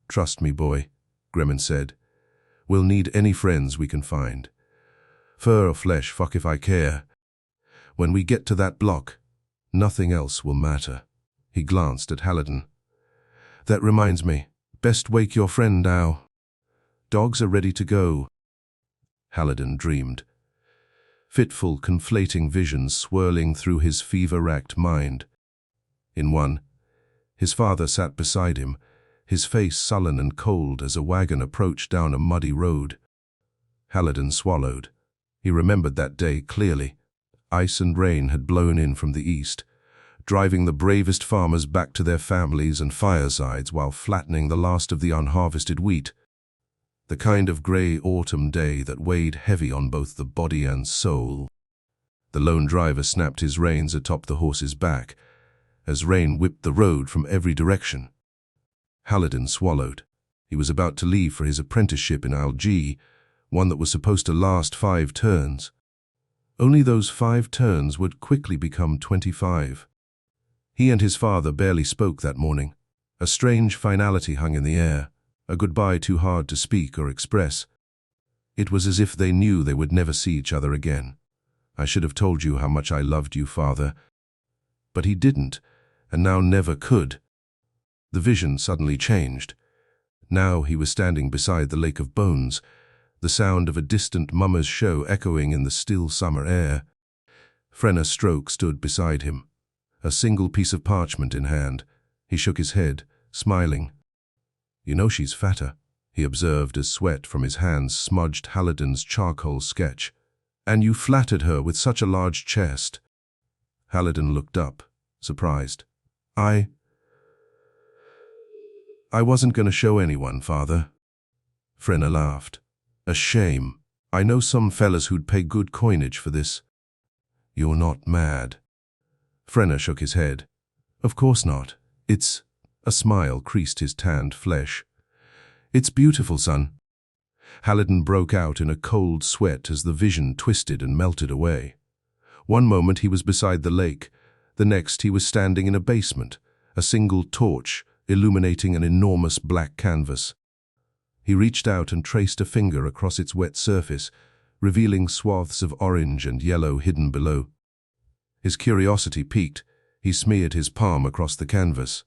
Trust me, boy, Gremmin said. We'll need any friends we can find. Fur or flesh, fuck if I care. When we get to that block, nothing else will matter. He glanced at Haliden. That reminds me, best wake your friend now. Dogs are ready to go. Haliden dreamed. Fitful, conflating visions swirling through his fever-racked mind. In one, his father sat beside him, his face sullen and cold as a wagon approached down a muddy road. Haliden swallowed. He remembered that day clearly. Ice and rain had blown in from the east, driving the bravest farmers back to their families and firesides while flattening the last of the unharvested wheat. The kind of grey autumn day that weighed heavy on both the body and soul. The lone driver snapped his reins atop the horse's back, as rain whipped the road from every direction. Haliden swallowed. He was about to leave for his apprenticeship in Algiers, one that was supposed to last 5 turns. Only those 5 turns would quickly become 25. He and his father barely spoke that morning. A strange finality hung in the air, a goodbye too hard to speak or express. It was as if they knew they would never see each other again. I should have told you how much I loved you, father. But he didn't, and now never could. The vision suddenly changed. Now he was standing beside the lake of bones, the sound of a distant mummers' show echoing in the still summer air. Haliden Stroke stood beside him, a single piece of parchment in hand. He shook his head, smiling. You know she's fatter, he observed as sweat from his hands smudged Haliden's charcoal sketch. And you flattered her with such a large chest. Haliden looked up, surprised. I wasn't going to show anyone, father. Haliden laughed. A shame. I know some fellas who'd pay good coinage for this. You're not mad. Haliden shook his head. Of course not. It's... A smile creased his tanned flesh. It's beautiful, son. Haliden broke out in a cold sweat as the vision twisted and melted away. One moment he was beside the lake, the next he was standing in a basement, a single torch illuminating an enormous black canvas. He reached out and traced a finger across its wet surface, revealing swaths of orange and yellow hidden below. His curiosity piqued. He smeared his palm across the canvas.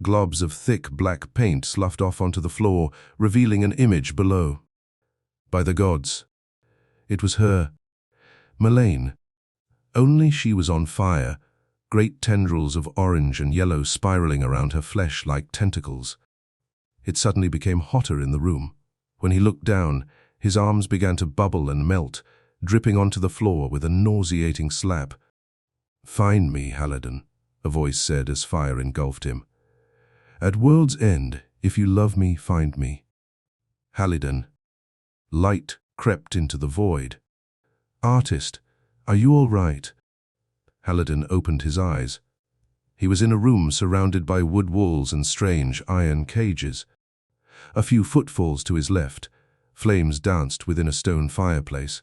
Globs of thick black paint sloughed off onto the floor, revealing an image below. By the gods! It was her. Milane. Only she was on fire, great tendrils of orange and yellow spiraling around her flesh like tentacles. It suddenly became hotter in the room. When he looked down, his arms began to bubble and melt, dripping onto the floor with a nauseating slap. "Find me, Haliden," a voice said as fire engulfed him. "At world's end, if you love me, find me." Haliden. Light crept into the void. "Artist, are you all right?" Haliden opened his eyes. He was in a room surrounded by wood walls and strange iron cages. A few footfalls to his left, flames danced within a stone fireplace.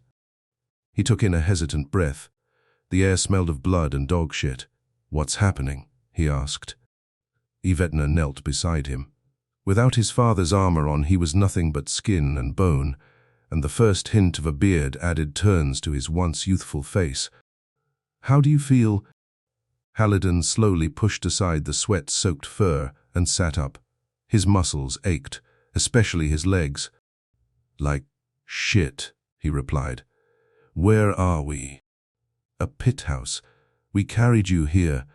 He took in a hesitant breath. The air smelled of blood and dog shit. "What's happening?" he asked. Yvetna knelt beside him. Without his father's armor on, he was nothing but skin and bone, and the first hint of a beard added turns to his once youthful face. "How do you feel?" Haliden slowly pushed aside the sweat-soaked fur and sat up. His muscles ached, especially his legs. "Like shit," he replied. "Where are we?" "A pit house. We carried you here."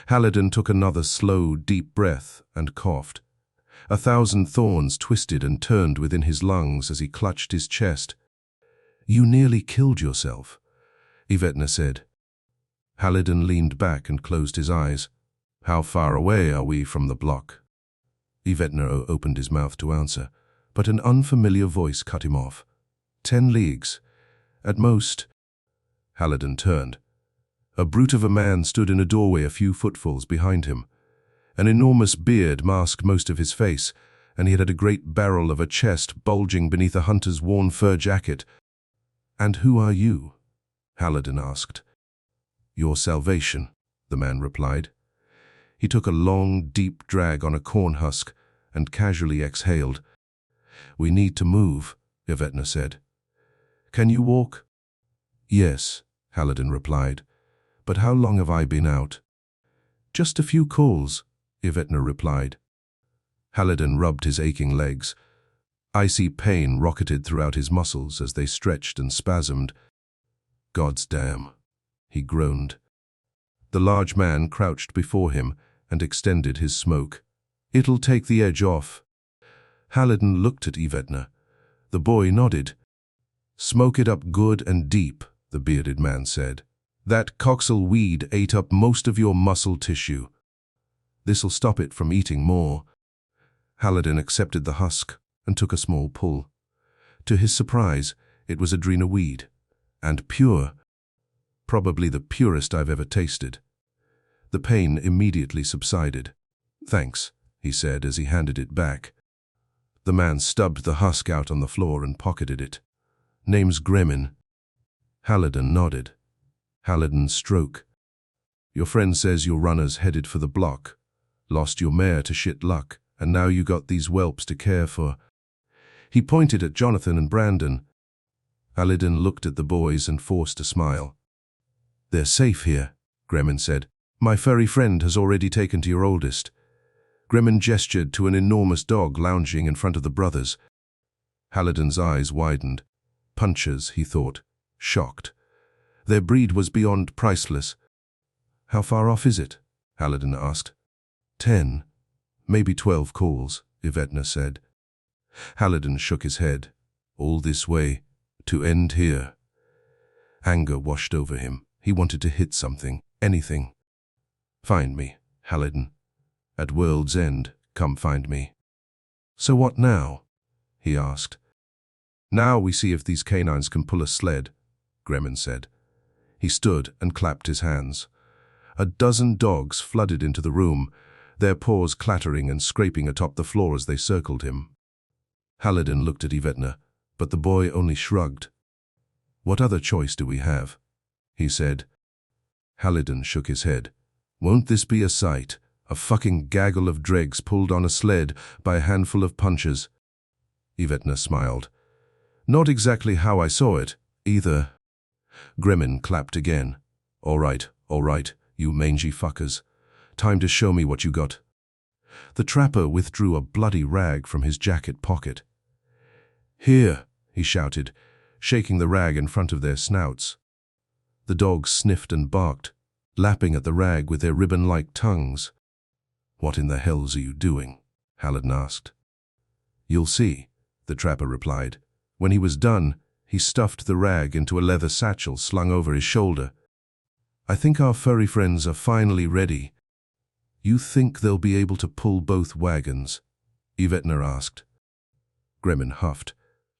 Haliden took another slow, deep breath and coughed. 1,000 thorns twisted and turned within his lungs as he clutched his chest. "You nearly killed yourself," Yvetna said. Haliden leaned back and closed his eyes. "How far away are we from the block?" Yvetna opened his mouth to answer, but an unfamiliar voice cut him off. 10 leagues. At most." Haliden turned. A brute of a man stood in a doorway a few footfalls behind him. An enormous beard masked most of his face, and he had a great barrel of a chest bulging beneath a hunter's worn fur jacket. "And who are you?" Haliden asked. "Your salvation," the man replied. He took a long, deep drag on a corn husk and casually exhaled. "We need to move," Yvetna said. "Can you walk?" "Yes," Haliden replied. "But how long have I been out?" "Just a few calls," Yvetna replied. Haliden rubbed his aching legs. Icy pain rocketed throughout his muscles as they stretched and spasmed. "God's damn," he groaned. The large man crouched before him and extended his smoke. "It'll take the edge off." Haliden looked at Yvetna. The boy nodded. "Smoke it up good and deep," the bearded man said. "That colossal weed ate up most of your muscle tissue. This'll stop it from eating more." Haliden accepted the husk and took a small pull. To his surprise, it was adrena weed, and pure. Probably the purest I've ever tasted. The pain immediately subsided. "Thanks," he said as he handed it back. The man stubbed the husk out on the floor and pocketed it. "Name's Gremin." Haliden nodded. "Haliden Stroke. Your friend says your runner's headed for the block. Lost your mare to shit luck, and now you got these whelps to care for." He pointed at Jonathan and Brandon. Haliden looked at the boys and forced a smile. "They're safe here," Gremin said. "My furry friend has already taken to your oldest." Gremin gestured to an enormous dog lounging in front of the brothers. Haliden's eyes widened. Punchers, he thought, shocked. Their breed was beyond priceless. "How far off is it?" Haliden asked. 10, maybe 12 calls, Yvetna said. Haliden shook his head. "All this way, to end here." Anger washed over him. He wanted to hit something, anything. "Find me, Haliden. At world's end, come find me." "So what now?" he asked. "Now we see if these canines can pull a sled," Gremin said. He stood and clapped his hands. A dozen dogs flooded into the room, their paws clattering and scraping atop the floor as they circled him. Haliden looked at Yvetna, but the boy only shrugged. "What other choice do we have?" he said. Haliden shook his head. "Won't this be a sight? A fucking gaggle of dregs pulled on a sled by a handful of punchers." Yvetna smiled. Not exactly how I saw it, either. Gremmin clapped again. All right, you mangy fuckers. Time to show me what you got. The trapper withdrew a bloody rag from his jacket pocket. Here, he shouted, shaking the rag in front of their snouts. The dogs sniffed and barked, lapping at the rag with their ribbon-like tongues. What in the hells are you doing? Haliden asked. You'll see, the trapper replied. When he was done, he stuffed the rag into a leather satchel slung over his shoulder. I think our furry friends are finally ready. You think they'll be able to pull both wagons? Yvetna asked. Gremmin huffed.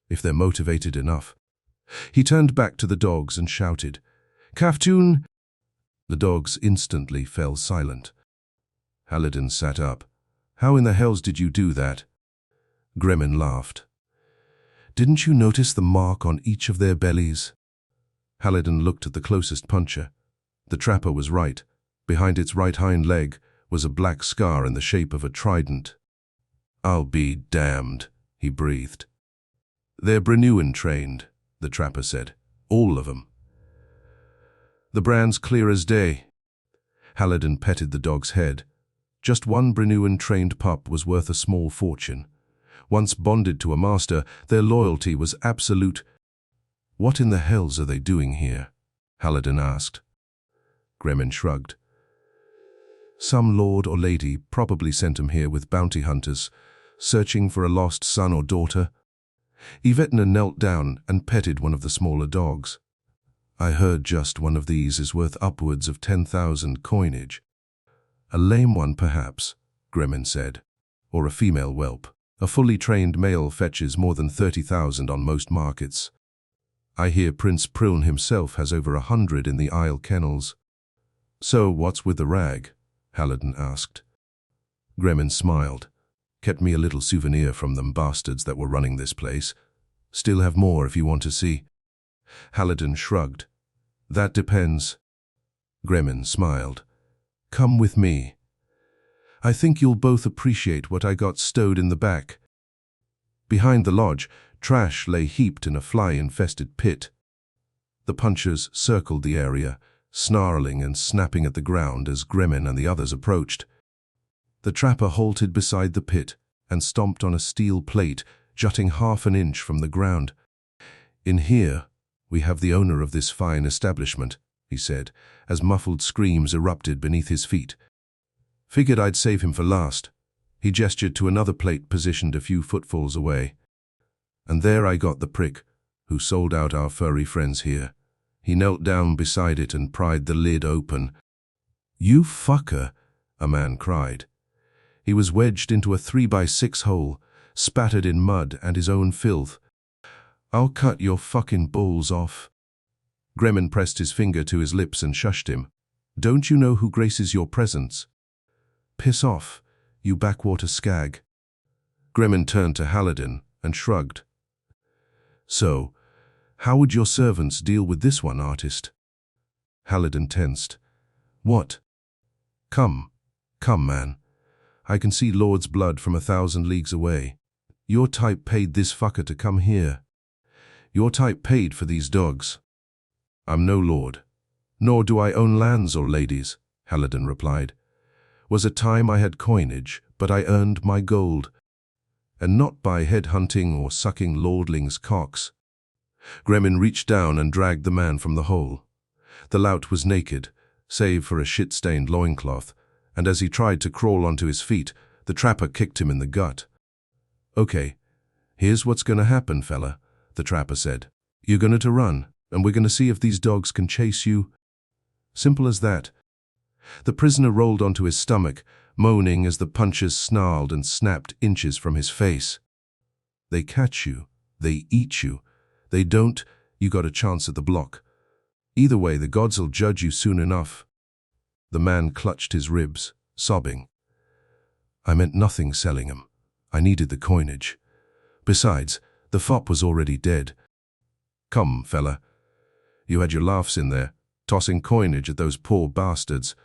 If they're motivated enough. He turned back to the dogs and shouted, Kaftoon! The dogs instantly fell silent. Haliden sat up. How in the hells did you do that? Gremmin laughed. Didn't you notice the mark on each of their bellies? Haliden looked at the closest puncher. The trapper was right. Behind its right hind leg was a black scar in the shape of a trident. I'll be damned, he breathed. They're Brenuin trained, the trapper said. All of them. The brand's clear as day. Haliden petted the dog's head. Just one Brenuin trained pup was worth a small fortune. Once bonded to a master, their loyalty was absolute. What in the hells are they doing here? Haliden asked. Gremmin shrugged. Some lord or lady probably sent him here with bounty hunters, searching for a lost son or daughter. Yvetna knelt down and petted one of the smaller dogs. I heard just one of these is worth upwards of 10,000 coinage. A lame one, perhaps, Gremmin said, or a female whelp. A fully trained male fetches more than 30,000 on most markets. I hear Prince Priln himself has over 100 in the Isle kennels. So what's with the rag? Haliden asked. Gremmin smiled. Kept me a little souvenir from them bastards that were running this place. Still have more if you want to see. Haliden shrugged. That depends. Gremmin smiled. Come with me. I think you'll both appreciate what I got stowed in the back. Behind the lodge, trash lay heaped in a fly-infested pit. The punchers circled the area, snarling and snapping at the ground as Gremmin and the others approached. The trapper halted beside the pit and stomped on a steel plate jutting half an inch from the ground. In here, we have the owner of this fine establishment, he said, as muffled screams erupted beneath his feet. Figured I'd save him for last. He gestured to another plate positioned a few footfalls away. And there I got the prick, who sold out our furry friends here. He knelt down beside it and pried the lid open. You fucker, a man cried. He was wedged into a 3x6 hole, spattered in mud and his own filth. I'll cut your fucking balls off. Gremmin pressed his finger to his lips and shushed him. Don't you know who graces your presence? Piss off, you backwater skag. Gremmin turned to Haliden and shrugged. So, how would your servants deal with this one, artist? Haliden tensed. What? Come, man. I can see Lord's blood from 1,000 leagues away. Your type paid this fucker to come here. Your type paid for these dogs. I'm no lord, nor do I own lands or ladies, Haliden replied. Was a time I had coinage, but I earned my gold, and not by head-hunting or sucking lordlings' cocks. Gremmin reached down and dragged the man from the hole. The lout was naked, save for a shit-stained loincloth, and as he tried to crawl onto his feet, the trapper kicked him in the gut. Okay, here's what's gonna happen, fella, the trapper said. You're gonna to run, and we're gonna see if these dogs can chase you. Simple as that. The prisoner rolled onto his stomach, moaning as the punches snarled and snapped inches from his face. They catch you, they eat you. They don't, you got a chance at the block. Either way, the gods'll judge you soon enough. The man clutched his ribs, sobbing. I meant nothing selling him. I needed the coinage. Besides, the fop was already dead. Come, fella. You had your laughs in there, tossing coinage at those poor bastards.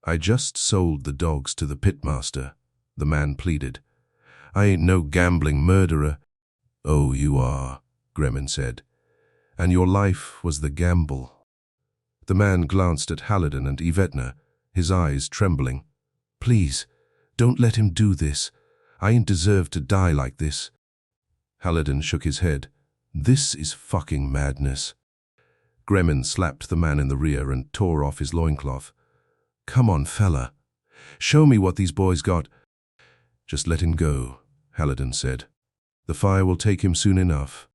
I just sold the dogs to the pitmaster, the man pleaded. I ain't no gambling murderer. Oh, you are, Gremmin said. And your life was the gamble. The man glanced at Haliden and Yvetna, his eyes trembling. Please, don't let him do this. I ain't deserve to die like this. Haliden shook his head. This is fucking madness. Gremmin slapped the man in the rear and tore off his loincloth. Come on, fella. Show me what these boys got. Just let him go, Haliden said. The fire will take him soon enough.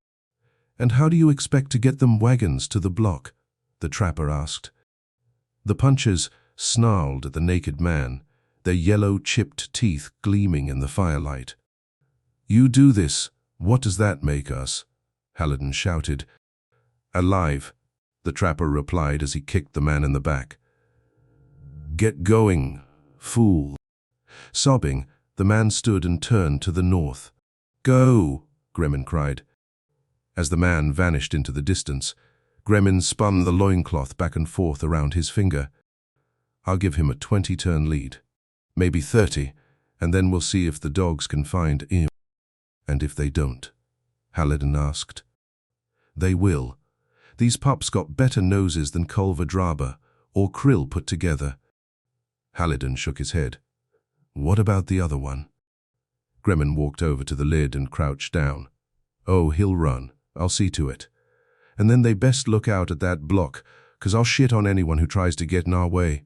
And how do you expect to get them wagons to the block? The trapper asked. The punchers snarled at the naked man, their yellow chipped teeth gleaming in the firelight. You do this, what does that make us? Haliden shouted. Alive, the trapper replied as he kicked the man in the back. Get going, fool. Sobbing, the man stood and turned to the north. Go, Gremmin cried. As the man vanished into the distance, Gremmin spun the loincloth back and forth around his finger. I'll give him a 20-turn lead, maybe 30, and then we'll see if the dogs can find him. And if they don't? Haliden asked. They will. These pups got better noses than Culver Draba or Krill put together. Haliden shook his head. What about the other one? Gremmin walked over to the lid and crouched down. Oh, he'll run. I'll see to it. And then they best look out at that block, 'cause I'll shit on anyone who tries to get in our way.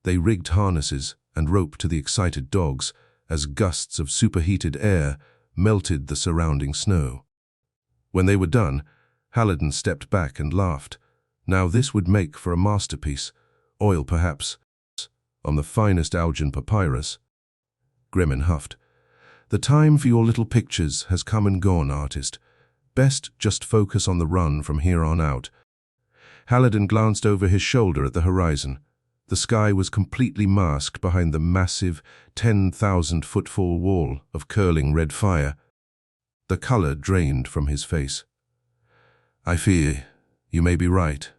They rigged harnesses and rope to the excited dogs as gusts of superheated air melted the surrounding snow. When they were done, Haliden stepped back and laughed. Now this would make for a masterpiece, oil perhaps, on the finest Algian papyrus. Gremmin huffed. The time for your little pictures has come and gone, artist. Best just focus on the run from here on out. Haliden glanced over his shoulder at the horizon. The sky was completely masked behind the massive 10,000-foot-tall wall of curling red fire. The color drained from his face. I fear you may be right.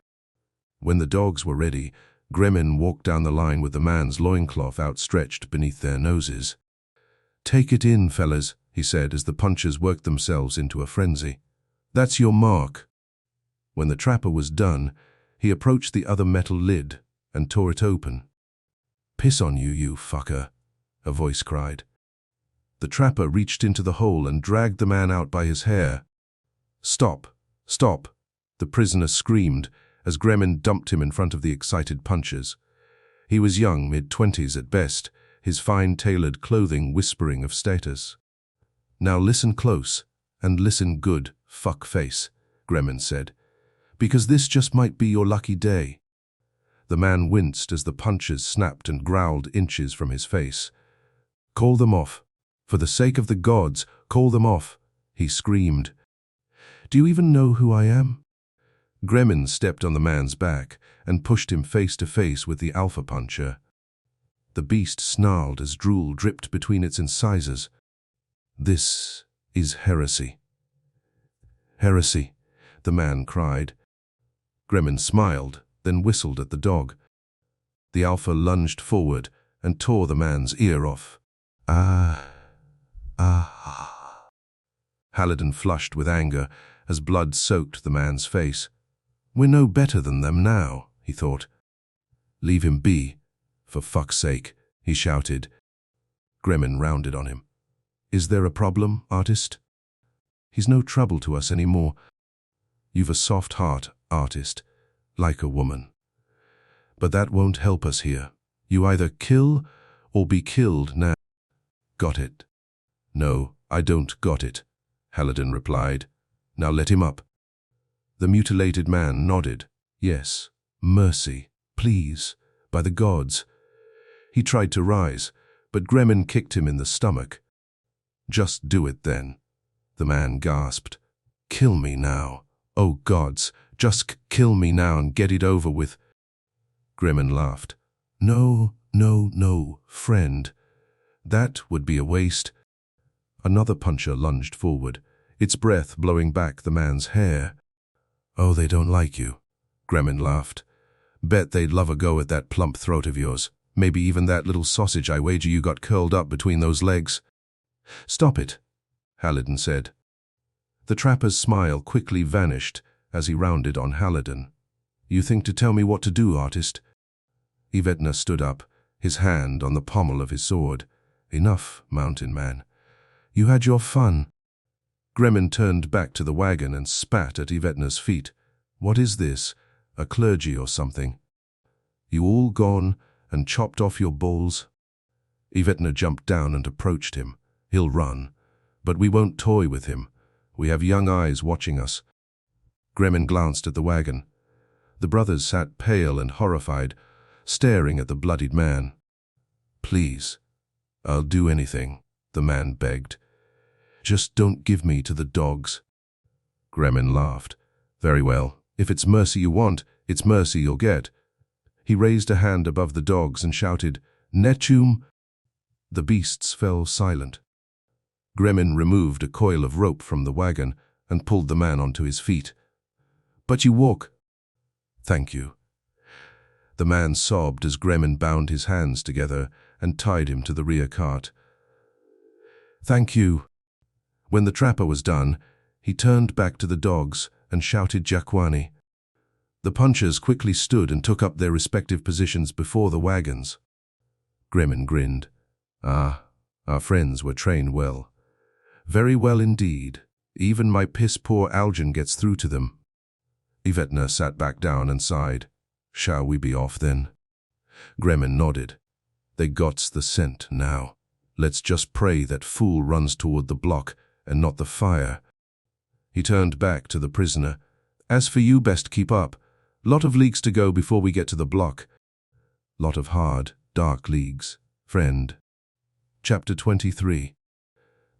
When the dogs were ready, Gremmin walked down the line with the man's loincloth outstretched beneath their noses. Take it in, fellas, he said as the punchers worked themselves into a frenzy. That's your mark. When the trapper was done, he approached the other metal lid and tore it open. Piss on you, you fucker, a voice cried. The trapper reached into the hole and dragged the man out by his hair. Stop, stop, the prisoner screamed as Gremmin dumped him in front of the excited punchers. He was young, mid-20s at best, his fine-tailored clothing whispering of status. Now listen close, and listen good, fuckface, Gremmin said, because this just might be your lucky day. The man winced as the punches snapped and growled inches from his face. Call them off. For the sake of the gods, call them off, he screamed. Do you even know who I am? Gremmin stepped on the man's back and pushed him face to face with the alpha puncher. The beast snarled as drool dripped between its incisors. This is heresy. Heresy, the man cried. Gremmin smiled, then whistled at the dog. The alpha lunged forward and tore the man's ear off. Ah. Haliden flushed with anger as blood soaked the man's face. We're no better than them now, he thought. Leave him be, for fuck's sake, he shouted. Gremmin rounded on him. Is there a problem, artist? He's no trouble to us anymore. You've a soft heart, artist, like a woman. But that won't help us here. You either kill or be killed now. Got it? No, I don't got it, Haliden replied. Now let him up. The mutilated man nodded. Yes, mercy, please, by the gods. He tried to rise, but Gremmin kicked him in the stomach. Just do it then, the man gasped. Kill me now. Oh gods, just kill me now and get it over with. Gremmin laughed. No, friend. That would be a waste. Another puncher lunged forward, its breath blowing back the man's hair. Oh, they don't like you, Gremmin laughed. Bet they'd love a go at that plump throat of yours. Maybe even that little sausage I wager you got curled up between those legs. Stop it, Haliden said. The trapper's smile quickly vanished as he rounded on Haliden. "You think to tell me what to do, artist?" Yvetna stood up, his hand on the pommel of his sword. "Enough, mountain man. You had your fun." Gremin turned back to the wagon and spat at Yvetna's feet. "What is this? A clergy or something? You all gone and chopped off your balls?" Yvetna jumped down and approached him. "He'll run, but we won't toy with him. We have young eyes watching us." Gremin glanced at the wagon. The brothers sat pale and horrified, staring at the bloodied man. "Please, I'll do anything," the man begged. "Just don't give me to the dogs." Gremin laughed. "Very well. If it's mercy you want, it's mercy you'll get." He raised a hand above the dogs and shouted, "Nechum!" The beasts fell silent. Gremin removed a coil of rope from the wagon and pulled the man onto his feet. "But you walk." "Thank you." The man sobbed as Gremin bound his hands together and tied him to the rear cart. "Thank you." When the trapper was done, he turned back to the dogs and shouted Jakwani. The punchers quickly stood and took up their respective positions before the wagons. Gremin grinned. "Ah, our friends were trained well. Very well indeed. Even my piss-poor Algin gets through to them." Yvetna sat back down and sighed. "Shall we be off then?" Gremin nodded. "They got's the scent now. Let's just pray that fool runs toward the block and not the fire." He turned back to the prisoner. "As for you, best keep up. Lot of leagues to go before we get to the block. Lot of hard, dark leagues, friend." Chapter 23.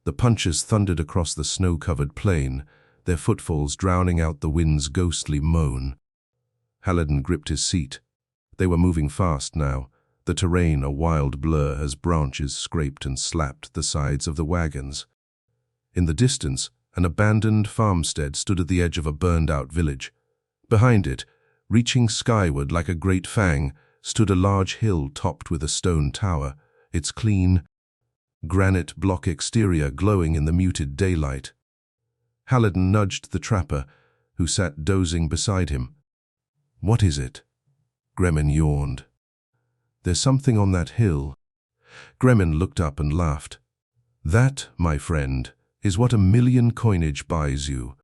The punches thundered across the snow-covered plain, their footfalls drowning out the wind's ghostly moan. Haliden gripped his seat. They were moving fast now, the terrain a wild blur as branches scraped and slapped the sides of the wagons. In the distance, an abandoned farmstead stood at the edge of a burned-out village. Behind it, reaching skyward like a great fang, stood a large hill topped with a stone tower, its clean, granite block exterior glowing in the muted daylight. Haliden nudged the trapper, who sat dozing beside him. "What is it?" Gremin yawned. "There's something on that hill." Gremin looked up and laughed. "That, my friend, is what 1,000,000 coinage buys you."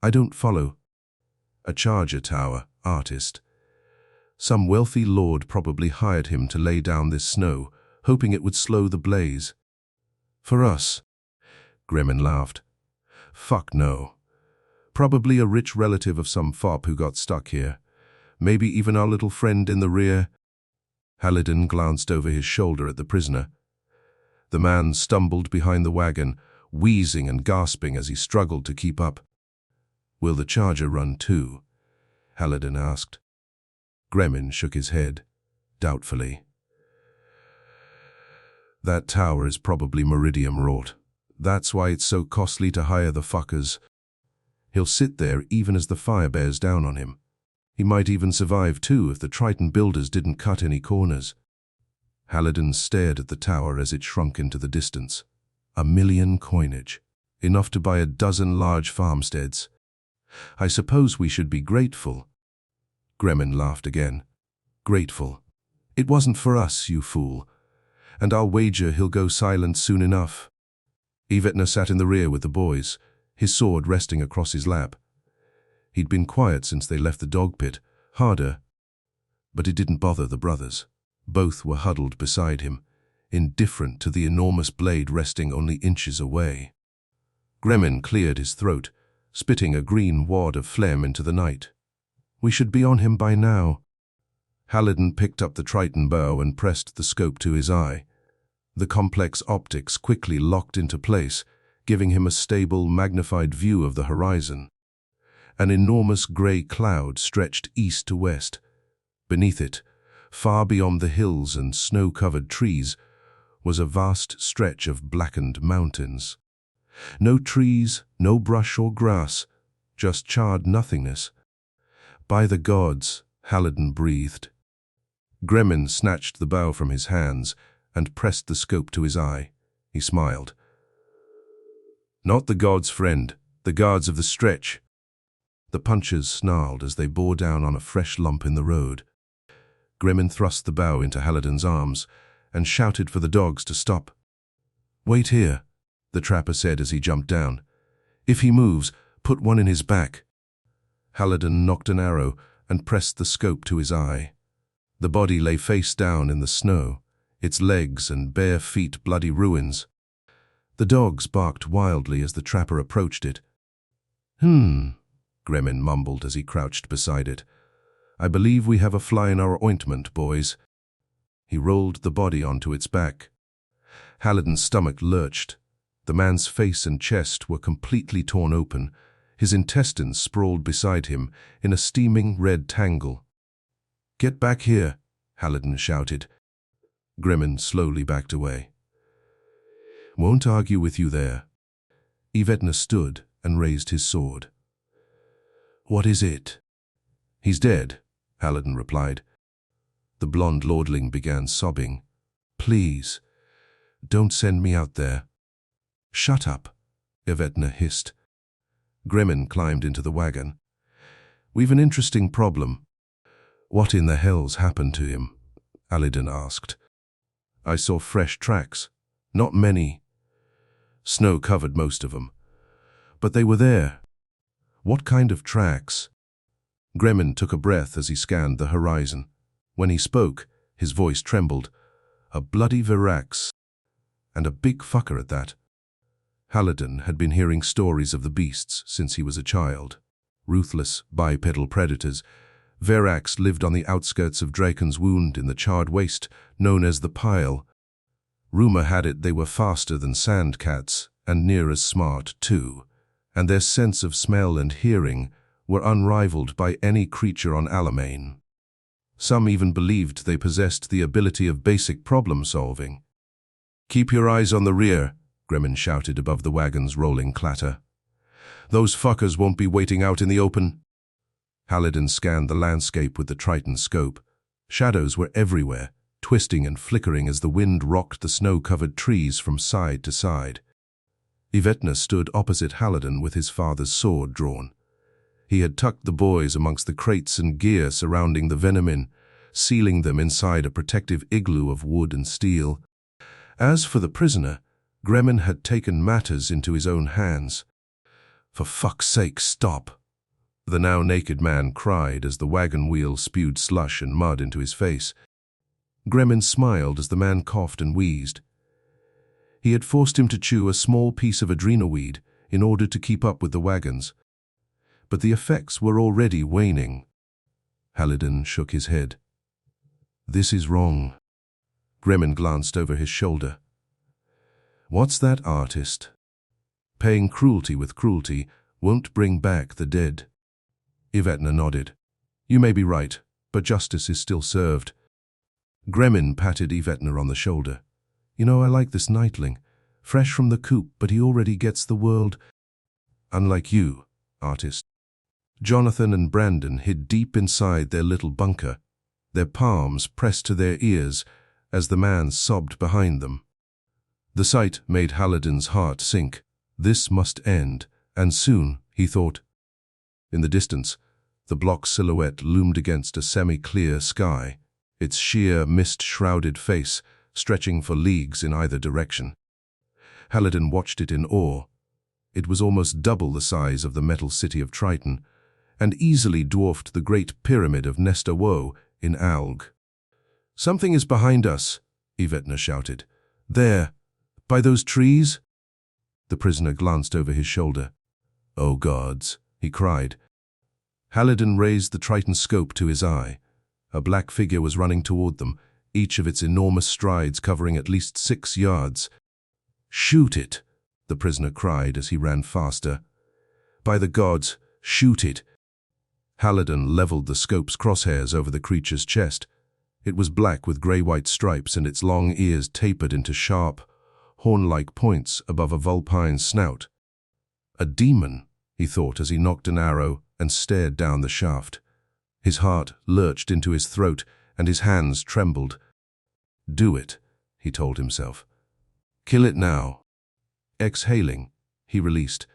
"I don't follow." "A charger tower, artist. Some wealthy lord probably hired him to lay down this snow, hoping it would slow the blaze." "For us?" Gremin laughed. "Fuck no. Probably a rich relative of some fop who got stuck here. Maybe even our little friend in the rear." Haliden glanced over his shoulder at the prisoner. The man stumbled behind the wagon, wheezing and gasping as he struggled to keep up. "Will the charger run too?" Haliden asked. Gremin shook his head, doubtfully. "That tower is probably meridium wrought. That's why it's so costly to hire the fuckers. He'll sit there even as the fire bears down on him. He might even survive too if the Triton builders didn't cut any corners." Haliden stared at the tower as it shrunk into the distance. 1,000,000 coinage, enough to buy a dozen large farmsteads. "I suppose we should be grateful." Gremin laughed again. "Grateful? It wasn't for us, you fool. And I'll wager he'll go silent soon enough." Yvetna sat in the rear with the boys, his sword resting across his lap. He'd been quiet since they left the dog pit, harder. But it didn't bother the brothers. Both were huddled beside him, indifferent to the enormous blade resting only inches away. Gremin cleared his throat, spitting a green wad of phlegm into the night. "We should be on him by now." Haliden picked up the Triton bow and pressed the scope to his eye. The complex optics quickly locked into place, giving him a stable, magnified view of the horizon. An enormous grey cloud stretched east to west. Beneath it, far beyond the hills and snow-covered trees, was a vast stretch of blackened mountains. No trees, no brush or grass, just charred nothingness. "By the gods," Haliden breathed. Gremin snatched the bow from his hands and pressed the scope to his eye. He smiled. "Not the gods, friend. The guards of the stretch. The punchers snarled as they bore down on a fresh lump in the road. Gremin thrust the bow into Haliden's arms and shouted for the dogs to stop. "Wait here," the trapper said as he jumped down. "If he moves, put one in his back." Haliden nocked an arrow and pressed the scope to his eye. The body lay face down in the snow, its legs and bare feet bloody ruins. The dogs barked wildly as the trapper approached it. Gremin mumbled as he crouched beside it. "I believe we have a fly in our ointment, boys." He rolled the body onto its back. Haliden's stomach lurched. The man's face and chest were completely torn open. His intestines sprawled beside him in a steaming red tangle. "Get back here," Haliden shouted. Gremin slowly backed away. "Won't argue with you there." Yvetna stood and raised his sword. "What is it?" "He's dead," Haliden replied. The blonde lordling began sobbing. "Please, don't send me out there." "Shut up," Yvetna hissed. Gremin climbed into the wagon. "We've an interesting problem." "What in the hell's happened to him?" Haliden asked. "I saw fresh tracks. Not many. Snow covered most of them. But they were there." "What kind of tracks?" Gremin took a breath as he scanned the horizon. When he spoke, his voice trembled. "A bloody virax. And a big fucker at that." Haliden had been hearing stories of the beasts since he was a child. Ruthless, bipedal predators. Virax lived on the outskirts of Draken's Wound in the charred waste known as the Pile. Rumor had it they were faster than sand cats and near as smart too, and their sense of smell and hearing were unrivaled by any creature on Alimane. Some even believed they possessed the ability of basic problem-solving. "Keep your eyes on the rear," Gremin shouted above the wagon's rolling clatter. "Those fuckers won't be waiting out in the open." Haliden scanned the landscape with the Triton scope. Shadows were everywhere, twisting and flickering as the wind rocked the snow-covered trees from side to side. Yvetna stood opposite Haliden with his father's sword drawn. He had tucked the boys amongst the crates and gear surrounding the Venemin, sealing them inside a protective igloo of wood and steel. As for the prisoner, Gremin had taken matters into his own hands. "For fuck's sake, stop!" the now naked man cried as the wagon wheel spewed slush and mud into his face. Gremin smiled as the man coughed and wheezed. He had forced him to chew a small piece of adrenaweed in order to keep up with the wagons. But the effects were already waning. Haliden shook his head. "This is wrong." Gremin glanced over his shoulder. "What's that, artist? Paying cruelty with cruelty won't bring back the dead." Yvetna nodded. "You may be right, but justice is still served." Gremin patted Yvetna on the shoulder. "You know, I like this Nightling. Fresh from the coop, but he already gets the world." "Unlike you, artist." Jonathan and Brandon hid deep inside their little bunker, their palms pressed to their ears as the man sobbed behind them. The sight made Haliden's heart sink. This must end, and soon, he thought. In the distance, the block's silhouette loomed against a semi-clear sky, its sheer, mist-shrouded face stretching for leagues in either direction. Haliden watched it in awe. It was almost double the size of the metal city of Triton, and easily dwarfed the great pyramid of Nesta Woe in Alg. "Something is behind us," Yvetna shouted. "There, by those trees?" The prisoner glanced over his shoulder. "Oh gods," he cried. Haliden raised the Triton scope to his eye. A black figure was running toward them, each of its enormous strides covering at least 6 yards. "Shoot it," the prisoner cried as he ran faster. "By the gods, shoot it." Haliden leveled the scope's crosshairs over the creature's chest. It was black with grey-white stripes, and its long ears tapered into sharp, horn-like points above a vulpine snout. "A demon," he thought as he nocked an arrow and stared down the shaft. His heart lurched into his throat, and his hands trembled. "Do it," he told himself. "Kill it now." Exhaling, he released.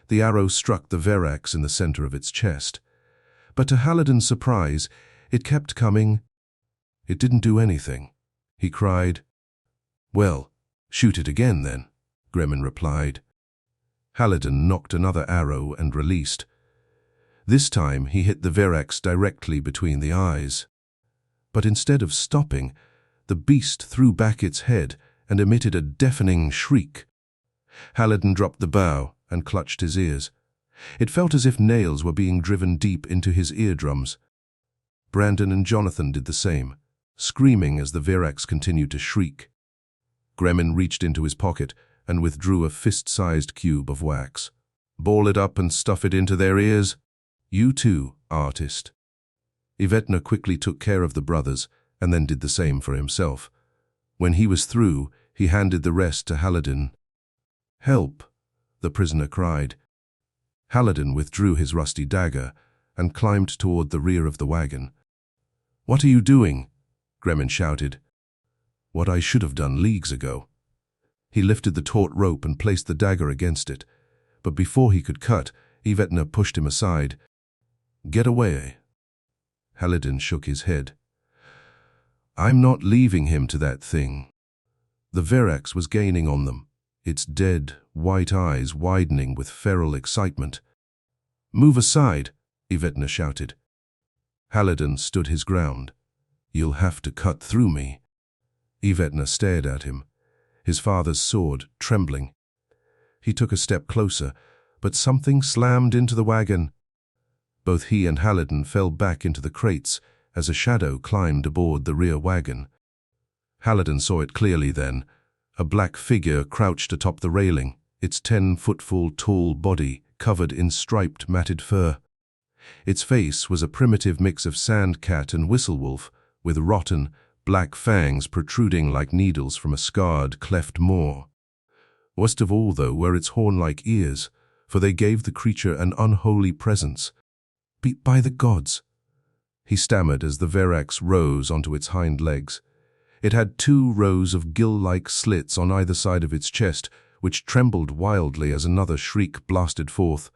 The arrow struck the Verax in the center of its chest. But to Haliden's surprise, it kept coming. It didn't do anything. He cried. "Well, shoot it again then," Gremmin replied. Haliden nocked another arrow and released. This time he hit the Verax directly between the eyes. But instead of stopping, the beast threw back its head and emitted a deafening shriek. Haliden dropped the bow and clutched his ears. It felt as if nails were being driven deep into his eardrums. Brandon and Jonathan did the same, screaming as the Verax continued to shriek. Gremmin reached into his pocket and withdrew a fist-sized cube of wax. "Ball it up and stuff it into their ears. You too, artist." Yvetna quickly took care of the brothers and then did the same for himself. When he was through, he handed the rest to Haliden. "Help," the prisoner cried. Haliden withdrew his rusty dagger and climbed toward the rear of the wagon. "What are you doing?" Gremmin shouted. "What I should have done leagues ago." He lifted the taut rope and placed the dagger against it, but before he could cut, Yvetna pushed him aside. "Get away." Haliden shook his head. "I'm not leaving him to that thing." The Verax was gaining on them, its dead, white eyes widening with feral excitement. "Move aside," Yvetna shouted. Haliden stood his ground. "You'll have to cut through me." Yvetna stared at him, his father's sword trembling. He took a step closer, but something slammed into the wagon. Both he and Haliden fell back into the crates as a shadow climbed aboard the rear wagon. Haliden saw it clearly then, a black figure crouched atop the railing, its 10-foot tall body covered in striped matted fur. Its face was a primitive mix of sandcat and whistlewolf, with rotten, black fangs protruding like needles from a scarred, cleft maw. Worst of all, though, were its horn-like ears, for they gave the creature an unholy presence. By the gods," he stammered as the Verax rose onto its hind legs. It had 2 rows of gill-like slits on either side of its chest, which trembled wildly as another shriek blasted forth.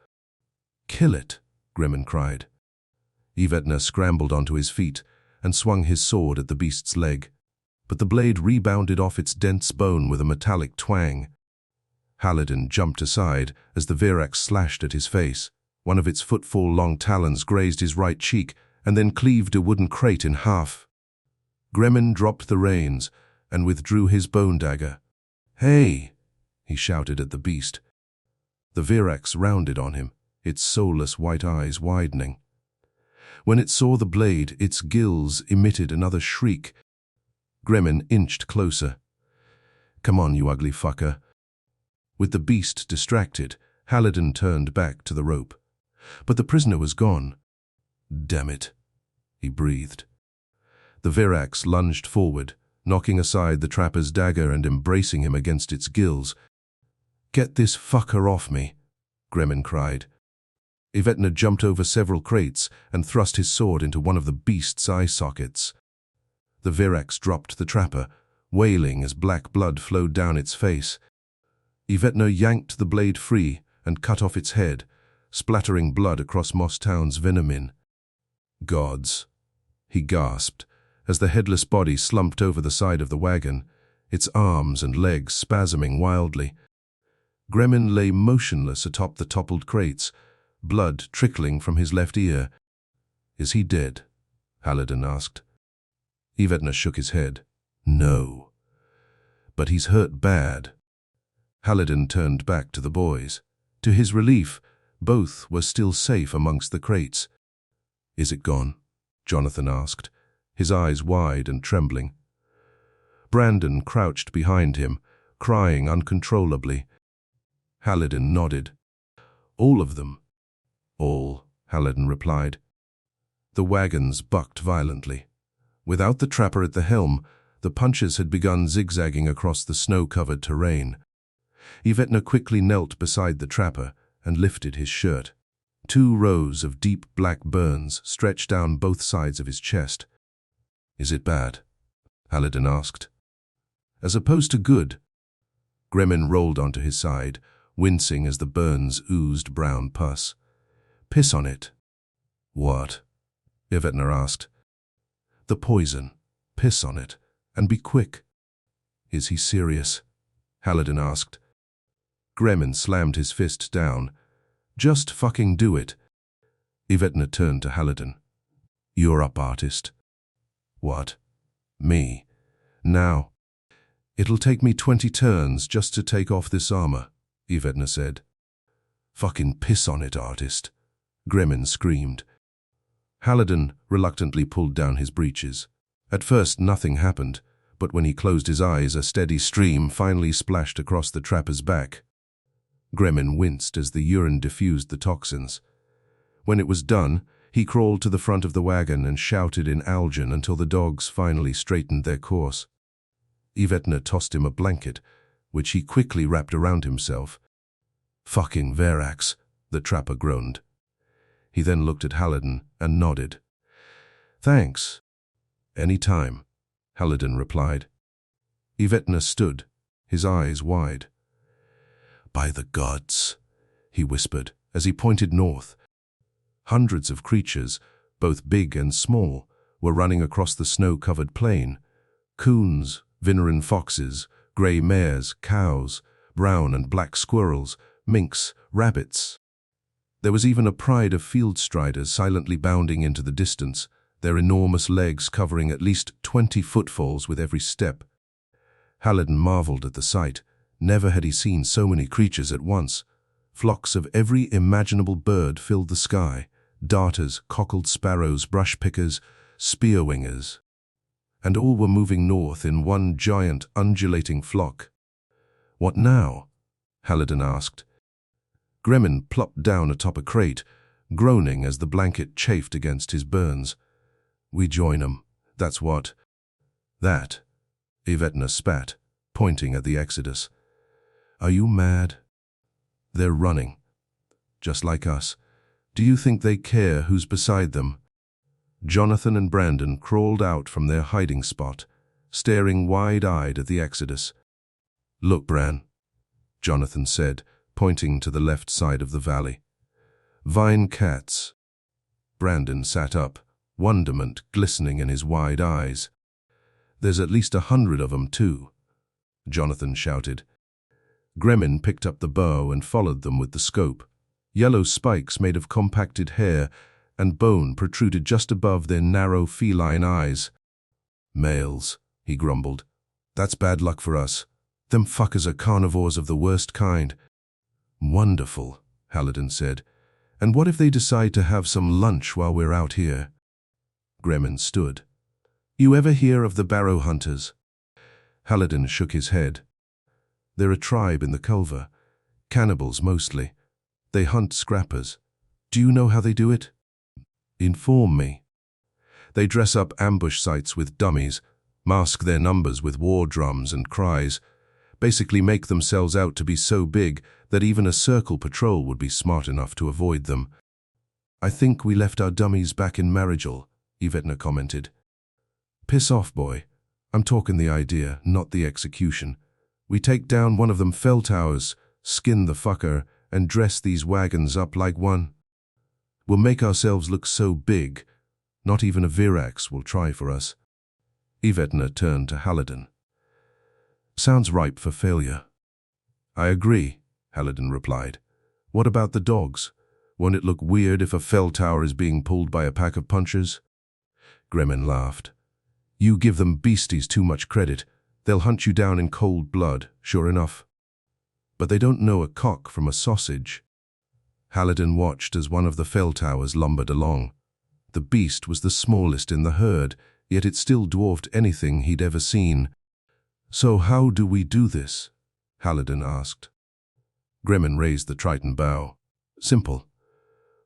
"Kill it," Gremmin cried. Yvetna scrambled onto his feet and swung his sword at the beast's leg, but the blade rebounded off its dense bone with a metallic twang. Haliden jumped aside as the Verax slashed at his face. One of its footfall-long talons grazed his right cheek and then cleaved a wooden crate in half. Gremmin dropped the reins and withdrew his bone dagger. "Hey!" he shouted at the beast. The Verax rounded on him, its soulless white eyes widening. When it saw the blade, its gills emitted another shriek. Gremmin inched closer. "Come on, you ugly fucker." With the beast distracted, Haliden turned back to the rope. But the prisoner was gone. "Damn it," he breathed. The Verax lunged forward, knocking aside the trapper's dagger and embracing him against its gills. "Get this fucker off me," Gremmin cried. Yvetna jumped over several crates and thrust his sword into one of the beast's eye sockets. The Verax dropped the trapper, wailing as black blood flowed down its face. Yvetna yanked the blade free and cut off its head, splattering blood across Mosstown's venom. "Gods," he gasped, as the headless body slumped over the side of the wagon, its arms and legs spasming wildly. Gremmin lay motionless atop the toppled crates, blood trickling from his left ear. "Is he dead?" Haliden asked. Yvetna shook his head. "No. But he's hurt bad." Haliden turned back to the boys. To his relief, both were still safe amongst the crates. "Is it gone?" Jonathan asked, his eyes wide and trembling. Brandon crouched behind him, crying uncontrollably. Haliden nodded. "All of them." "All," Haliden replied. The wagons bucked violently. Without the trapper at the helm, the punches had begun zigzagging across the snow-covered terrain. Yvetna quickly knelt beside the trapper and lifted his shirt. 2 rows of deep black burns stretched down both sides of his chest. "Is it bad?" Haliden asked. "As opposed to good." Gremmin rolled onto his side, wincing as the burns oozed brown pus. "Piss on it." "What?" Yvetna asked. "The poison. Piss on it. And be quick." "Is he serious?" Haliden asked. Gremlin slammed his fist down. "Just fucking do it." Yvetna turned to Haliden. "You're up, artist." "What? Me? Now?" "It'll take me 20 turns just to take off this armor," Yvetna said. "Fucking piss on it, artist," Gremlin screamed. Haliden reluctantly pulled down his breeches. At first nothing happened, but when he closed his eyes, a steady stream finally splashed across the trapper's back. Gremlin winced as the urine diffused the toxins. When it was done, he crawled to the front of the wagon and shouted in Algian until the dogs finally straightened their course. Yvetna tossed him a blanket, which he quickly wrapped around himself. "Fucking Verax," the trapper groaned. He then looked at Haliden and nodded. "Thanks." "Any time," Haliden replied. Yvetna stood, his eyes wide. "By the gods," he whispered as he pointed north. Hundreds of creatures, both big and small, were running across the snow-covered plain. Coons, Vineran foxes, grey mares, cows, brown and black squirrels, minks, rabbits. There was even a pride of field striders silently bounding into the distance, their enormous legs covering at least 20 footfalls with every step. Haliden marveled at the sight. Never had he seen so many creatures at once. Flocks of every imaginable bird filled the sky. Darters, cockled sparrows, brush-pickers, spear-wingers. And all were moving north in one giant, undulating flock. "What now?" Haliden asked. Gremlin plopped down atop a crate, groaning as the blanket chafed against his burns. "We join 'em, that's what." "That," Yvetna spat, pointing at the exodus. "Are you mad? They're running. Just like us. Do you think they care who's beside them?" Jonathan and Brandon crawled out from their hiding spot, staring wide-eyed at the exodus. "Look, Bran," Jonathan said, pointing to the left side of the valley. "Vine cats." Brandon sat up, wonderment glistening in his wide eyes. "There's at least 100 of 'em too," Jonathan shouted. Gremlin picked up the bow and followed them with the scope. Yellow spikes made of compacted hair and bone protruded just above their narrow feline eyes. "Males," he grumbled. "That's bad luck for us. Them fuckers are carnivores of the worst kind." "Wonderful," Haliden said. "And what if they decide to have some lunch while we're out here?" Gremlin stood. "You ever hear of the barrow hunters?" Haliden shook his head. "They're a tribe in the Culver. Cannibals mostly. They hunt scrappers. Do you know how they do it?" "Inform me." "They dress up ambush sites with dummies, mask their numbers with war drums and cries, basically make themselves out to be so big that even a circle patrol would be smart enough to avoid them." "I think we left our dummies back in Marigel," Yvetna commented. "Piss off, boy. I'm talking the idea, not the execution. We take down one of them fell towers, skin the fucker, and dress these wagons up like one. We'll make ourselves look so big, not even a Virax will try for us." Yvetna turned to Haliden. "Sounds ripe for failure." "I agree," Haliden replied. "What about the dogs? Won't it look weird if a fell tower is being pulled by a pack of punchers?" Gremlin laughed. "You give them beasties too much credit. They'll hunt you down in cold blood, sure enough. But they don't know a cock from a sausage." Haliden watched as one of the fell towers lumbered along. The beast was the smallest in the herd, yet it still dwarfed anything he'd ever seen. "So how do we do this?" Haliden asked. Gremlin raised the Triton bow. "Simple.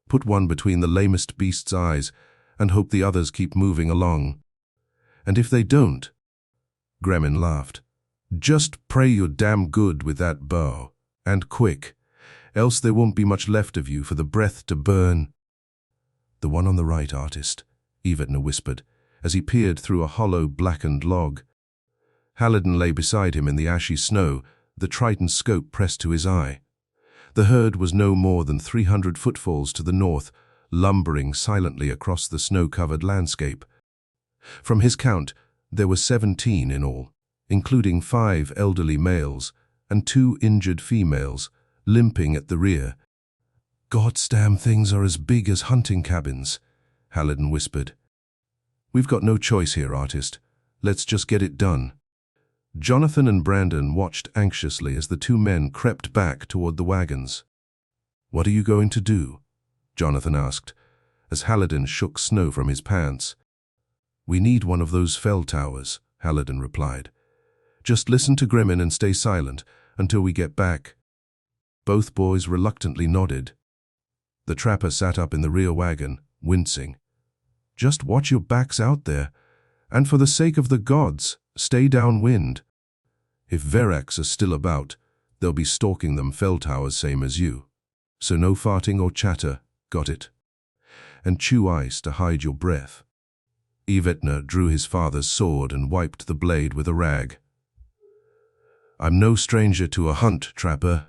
Put one between the lamest beast's eyes and hope the others keep moving along. And if they don't," Gremlin laughed, "just pray you're damn good with that bow, and quick, else there won't be much left of you for the breath to burn." "The one on the right, artist," Yvetna whispered, as he peered through a hollow, blackened log. Haliden lay beside him in the ashy snow, the Triton scope pressed to his eye. The herd was no more than 300 footfalls to the north, lumbering silently across the snow-covered landscape. From his count, there were 17 in all, including 5 elderly males and 2 injured females, limping at the rear. "Goddamn things are as big as hunting cabins," Haliden whispered. "We've got no choice here, artist. Let's just get it done." Jonathan and Brandon watched anxiously as the 2 men crept back toward the wagons. "What are you going to do?" Jonathan asked, as Haliden shook snow from his pants. "We need one of those fell towers," Haliden replied. "Just listen to Grimmin and stay silent until we get back." Both boys reluctantly nodded. The trapper sat up in the rear wagon, wincing. "Just watch your backs out there, and for the sake of the gods, stay downwind. If Verax are still about, they'll be stalking them fell towers same as you. So no farting or chatter, got it? And chew ice to hide your breath." Yvetna drew his father's sword and wiped the blade with a rag. "I'm no stranger to a hunt, trapper.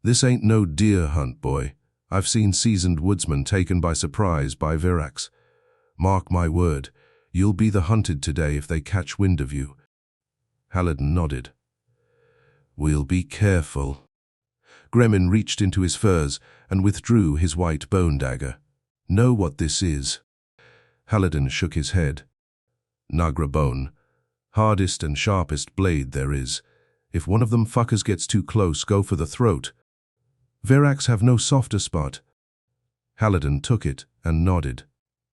This ain't no deer hunt, boy. I've seen seasoned woodsmen taken by surprise by Verax. Mark my word, you'll be the hunted today if they catch wind of you." Haliden nodded. "We'll be careful." Gremmin reached into his furs and withdrew his white bone dagger. "Know what this is?" Haliden shook his head. "Nagra bone. Hardest and sharpest blade there is. If one of them fuckers gets too close, go for the throat. Verax have no softer spot." Haliden took it and nodded.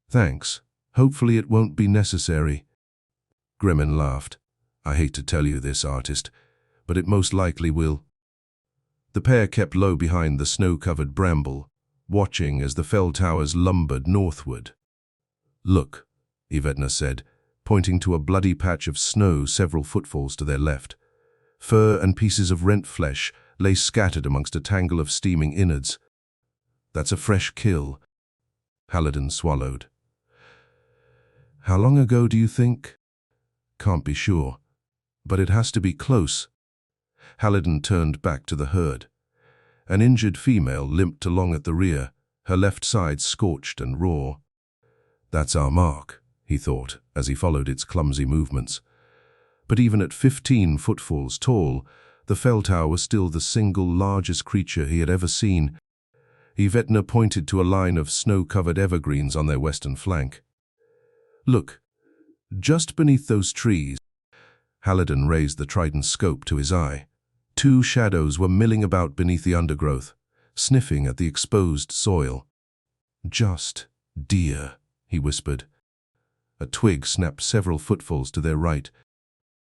"Thanks. Hopefully it won't be necessary." Gremmin laughed. "I hate to tell you this, artist, but it most likely will." The pair kept low behind the snow-covered bramble, watching as the fell towers lumbered northward. "Look," Yvetna said, pointing to a bloody patch of snow several footfalls to their left. Fur and pieces of rent flesh lay scattered amongst a tangle of steaming innards. "That's a fresh kill." Haliden swallowed. "How long ago do you think?" "Can't be sure, but it has to be close." Haliden turned back to the herd. An injured female limped along at the rear, her left side scorched and raw. "That's our mark," he thought, as he followed its clumsy movements. But even at 15 footfalls tall, the fell tower was still the single largest creature he had ever seen. Yvetna pointed to a line of snow-covered evergreens on their western flank. "Look, just beneath those trees." Haliden raised the trident scope to his eye. 2 shadows were milling about beneath the undergrowth, sniffing at the exposed soil. "Just deer," he whispered. A twig snapped several footfalls to their right.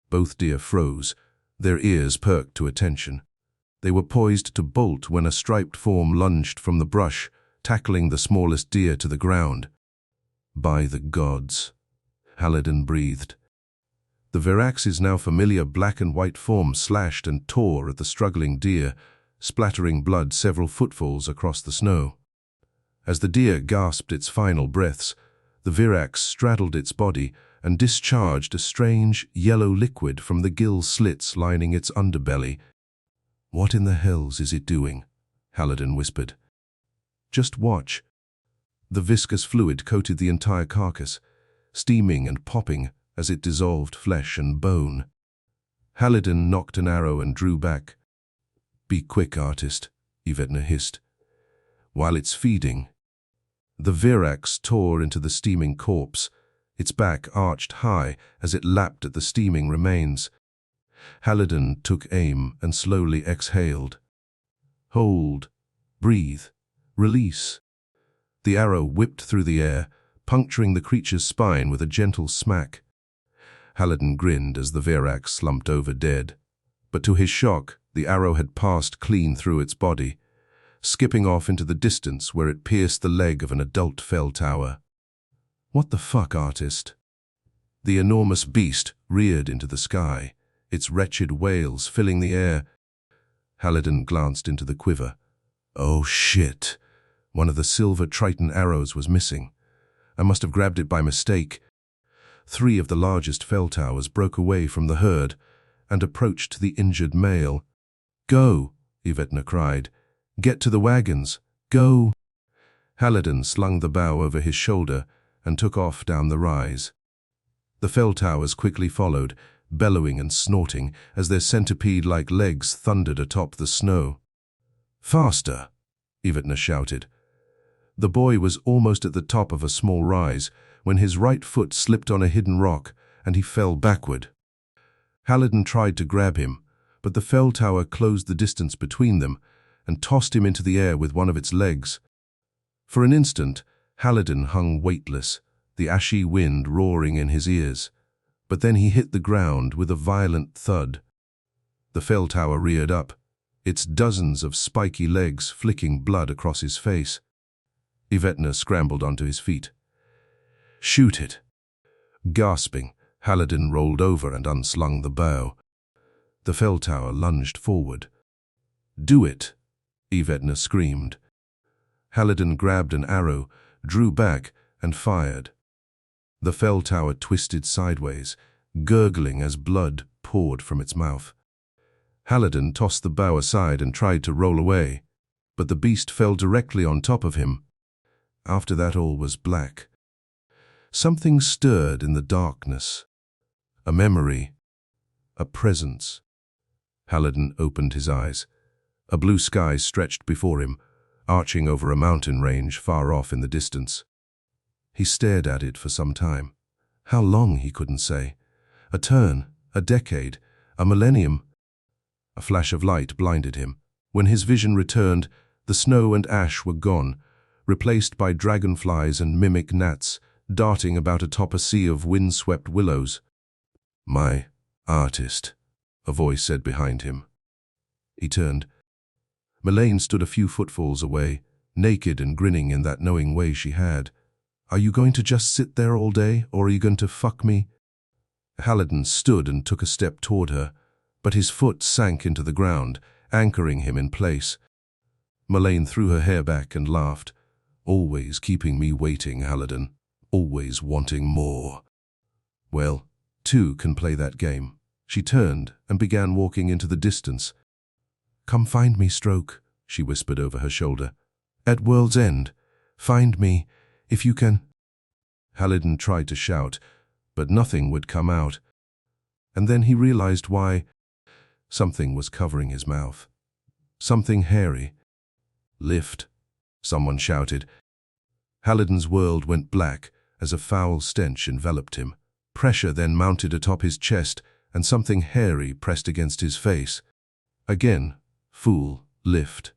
Both deer froze, their ears perked to attention. They were poised to bolt when a striped form lunged from the brush, tackling the smallest deer to the ground. "By the gods," Haliden breathed. The Verax's now familiar black and white form slashed and tore at the struggling deer, splattering blood several footfalls across the snow. As the deer gasped its final breaths, the Verax straddled its body and discharged a strange, yellow liquid from the gill slits lining its underbelly. "What in the hells is it doing?" Haliden whispered. "Just watch." The viscous fluid coated the entire carcass, steaming and popping as it dissolved flesh and bone. Haliden knocked an arrow and drew back. "Be quick, artist," Yvetna hissed. "While it's feeding." The Verax tore into the steaming corpse, its back arched high as it lapped at the steaming remains. Haliden took aim and slowly exhaled. Hold, breathe, release. The arrow whipped through the air, puncturing the creature's spine with a gentle smack. Haliden grinned as the Verax slumped over dead. But to his shock, the arrow had passed clean through its body, skipping off into the distance where it pierced the leg of an adult fell tower. "What the fuck, artist?" The enormous beast reared into the sky, its wretched wails filling the air. Haliden glanced into the quiver. Oh shit! One of the silver Triton arrows was missing. I must have grabbed it by mistake. 3 of the largest fell towers broke away from the herd and approached the injured male. "Go!" Yvetna cried, Get to the wagons. Go! Haliden slung the bow over his shoulder and took off down the rise. The fell towers quickly followed, bellowing and snorting as their centipede-like legs thundered atop the snow. Faster! Ivetna shouted. The boy was almost at the top of a small rise when his right foot slipped on a hidden rock and he fell backward. Haliden tried to grab him, but the fell tower closed the distance between them and tossed him into the air with one of its legs. For an instant, Haliden hung weightless, the ashy wind roaring in his ears, but then he hit the ground with a violent thud. The fell tower reared up, its dozens of spiky legs flicking blood across his face. Ivetna scrambled onto his feet. Shoot it! Gasping, Haliden rolled over and unslung the bow. The fell tower lunged forward. Do it! Ivetna screamed. Haliden grabbed an arrow, drew back, and fired. The fell tower twisted sideways, gurgling as blood poured from its mouth. Haliden tossed the bow aside and tried to roll away, but the beast fell directly on top of him. After that all was black. Something stirred in the darkness. A memory. A presence. Haliden opened his eyes. A blue sky stretched before him, arching over a mountain range far off in the distance. He stared at it for some time. How long, he couldn't say. A turn, a decade, a millennium. A flash of light blinded him. When his vision returned, the snow and ash were gone, replaced by dragonflies and mimic gnats darting about atop a sea of wind-swept willows. My artist, a voice said behind him. He turned. Milane stood a few footfalls away, naked and grinning in that knowing way she had. Are you going to just sit there all day, or are you going to fuck me? Haliden stood and took a step toward her, but his foot sank into the ground, anchoring him in place. Milane threw her hair back and laughed. Always keeping me waiting, Haliden. Always wanting more. Well, two can play that game. She turned and began walking into the distance. Come find me, Stroke, she whispered over her shoulder. At world's end. Find me, if you can. Haliden tried to shout, but nothing would come out. And then he realized why. Something was covering his mouth. Something hairy. Lift, someone shouted. Haliden's world went black as a foul stench enveloped him. Pressure then mounted atop his chest, and something hairy pressed against his face. Again, fool, lift.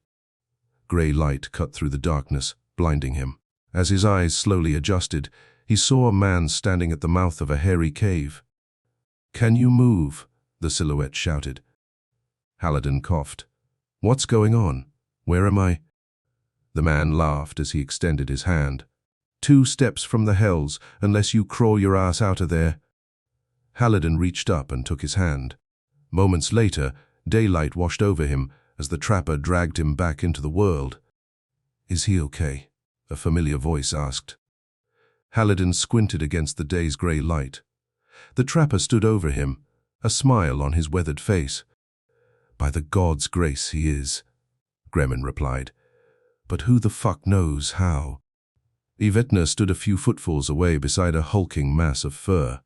Grey light cut through the darkness, blinding him. As his eyes slowly adjusted, he saw a man standing at the mouth of a hairy cave. Can you move? The silhouette shouted. Haliden coughed. What's going on? Where am I? The man laughed as he extended his hand. 2 steps from the hells, unless you crawl your ass out of there. Haliden reached up and took his hand. Moments later, daylight washed over him as the trapper dragged him back into the world. Is he okay? A familiar voice asked. Haliden squinted against the day's grey light. The trapper stood over him, a smile on his weathered face. By the gods' grace he is, Gremmin replied. But who the fuck knows how? Ivetna stood a few footfalls away beside a hulking mass of fur.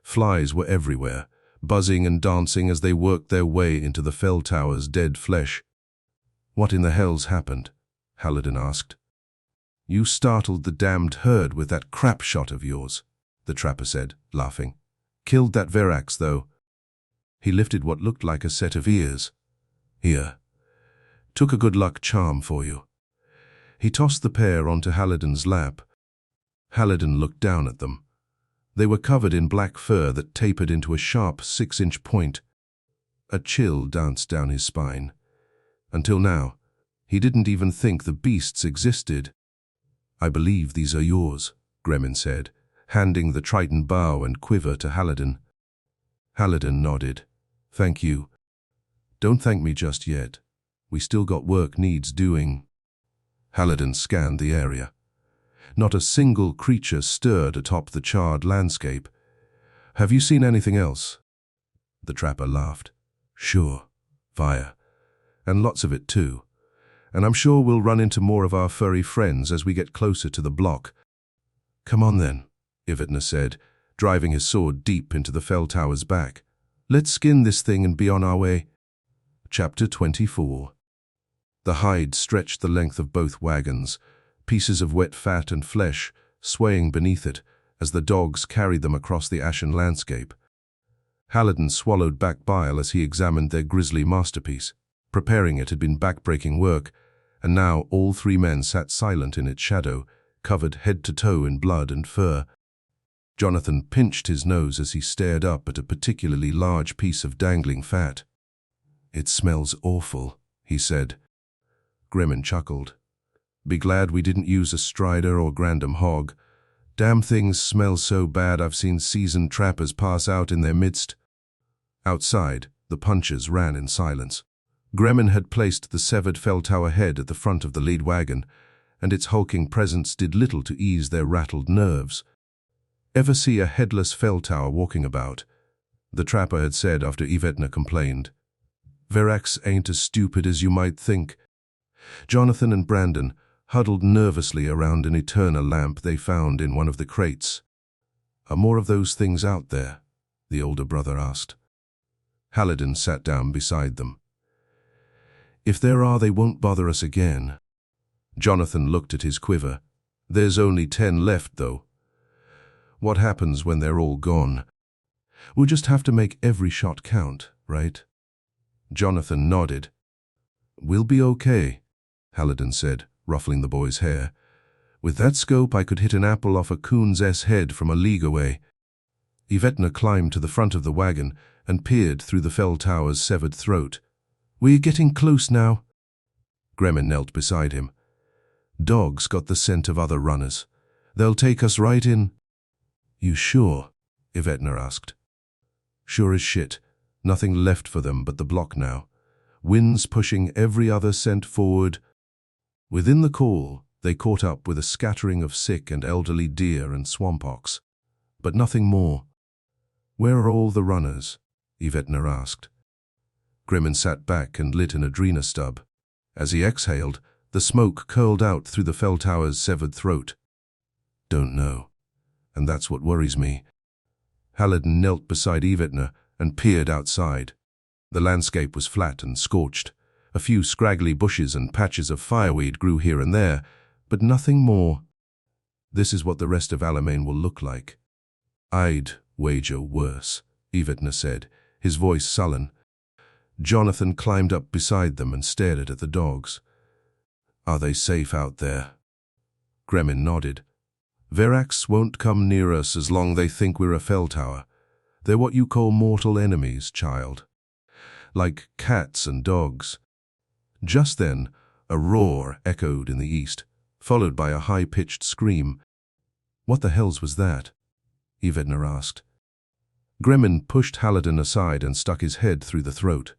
Flies were everywhere, buzzing and dancing as they worked their way into the fell tower's dead flesh. What in the hell's happened? Haliden asked. You startled the damned herd with that crap shot of yours, the trapper said, laughing. Killed that Verax, though. He lifted what looked like a set of ears. Here. Took a good luck charm for you. He tossed the pair onto Haliden's lap. Haliden looked down at them. They were covered in black fur that tapered into a sharp 6-inch point. A chill danced down his spine. Until now, he didn't even think the beasts existed. I believe these are yours, Gremmin said, handing the Triton bow and quiver to Haliden. Haliden nodded. Thank you. Don't thank me just yet. We still got work needs doing. Haliden scanned the area. Not a single creature stirred atop the charred landscape. Have you seen anything else? The trapper laughed. Sure. Fire. And lots of it too. and I'm sure we'll run into more of our furry friends as we get closer to the block. Come on then, Ivetna said, driving his sword deep into the fell tower's back. Let's skin this thing and be on our way. Chapter 24. The hide stretched the length of both wagons, pieces of wet fat and flesh swaying beneath it as the dogs carried them across the ashen landscape. Haliden swallowed back bile as he examined their grisly masterpiece. Preparing it had been back-breaking work, and now all three men sat silent in its shadow, covered head to toe in blood and fur. Jonathan pinched his nose as he stared up at a particularly large piece of dangling fat. "It smells awful," he said. Grimmin chuckled. "Be glad we didn't use a strider or grandam hog. Damn things smell so bad I've seen seasoned trappers pass out in their midst." Outside, the punchers ran in silence. Gremmin had placed the severed fell tower head at the front of the lead wagon, and its hulking presence did little to ease their rattled nerves. "Ever see a headless fell tower walking about?" the trapper had said after Ivetna complained. "Verax ain't as stupid as you might think." Jonathan and Brandon huddled nervously around an eternal lamp they found in one of the crates. "Are more of those things out there?" the older brother asked. Haliden sat down beside them. "If there are, they won't bother us again." Jonathan looked at his quiver. "There's only 10 left, though. What happens when they're all gone? We'll just have to make every shot count, right?" Jonathan nodded. "We'll be okay," Haliden said, ruffling the boy's hair. "With that scope, I could hit an apple off a coon's head from a league away." Ivetna climbed to the front of the wagon and peered through the fell tower's severed throat. "We're getting close now." Gremmin knelt beside him. "Dogs got the scent of other runners. They'll take us right in." "You sure?" Ivetna asked. "Sure as shit. Nothing left for them but the block now. Winds pushing every other scent forward." Within the call, they caught up with a scattering of sick and elderly deer and swamp ox, but nothing more. "Where are all the runners?" Ivetna asked. Grimmin sat back and lit an adrena stub. As he exhaled, the smoke curled out through the fell tower's severed throat. "Don't know. And that's what worries me." Haliden knelt beside Ivetna and peered outside. The landscape was flat and scorched. A few scraggly bushes and patches of fireweed grew here and there, but nothing more. "This is what the rest of Alimane will look like." "I'd wager worse," Ivetna said, his voice sullen. Jonathan climbed up beside them and stared at the dogs. "Are they safe out there?" Gremmin nodded. "Verax won't come near us as long they think we're a fell tower. They're what you call mortal enemies, child. Like cats and dogs." Just then, a roar echoed in the east, followed by a high-pitched scream. "What the hells was that?" Ivetna asked. Gremmin pushed Haliden aside and stuck his head through the throat.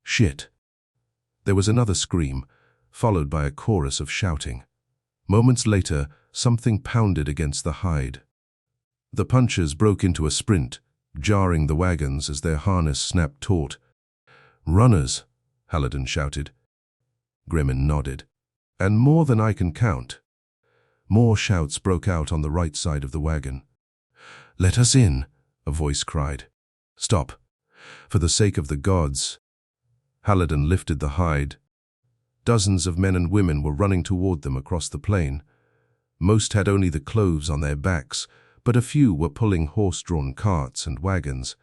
"Shit." There was another scream, followed by a chorus of shouting. Moments later, something pounded against the hide. The punchers broke into a sprint, jarring the wagons as their harness snapped taut. "Runners," Haliden shouted. Gremmin nodded. "And more than I can count." More shouts broke out on the right side of the wagon. "Let us in," a voice cried. "Stop. For the sake of the gods." Haliden lifted the hide. Dozens of men and women were running toward them across the plain. Most had only the clothes on their backs, but a few were pulling horse-drawn carts and wagons.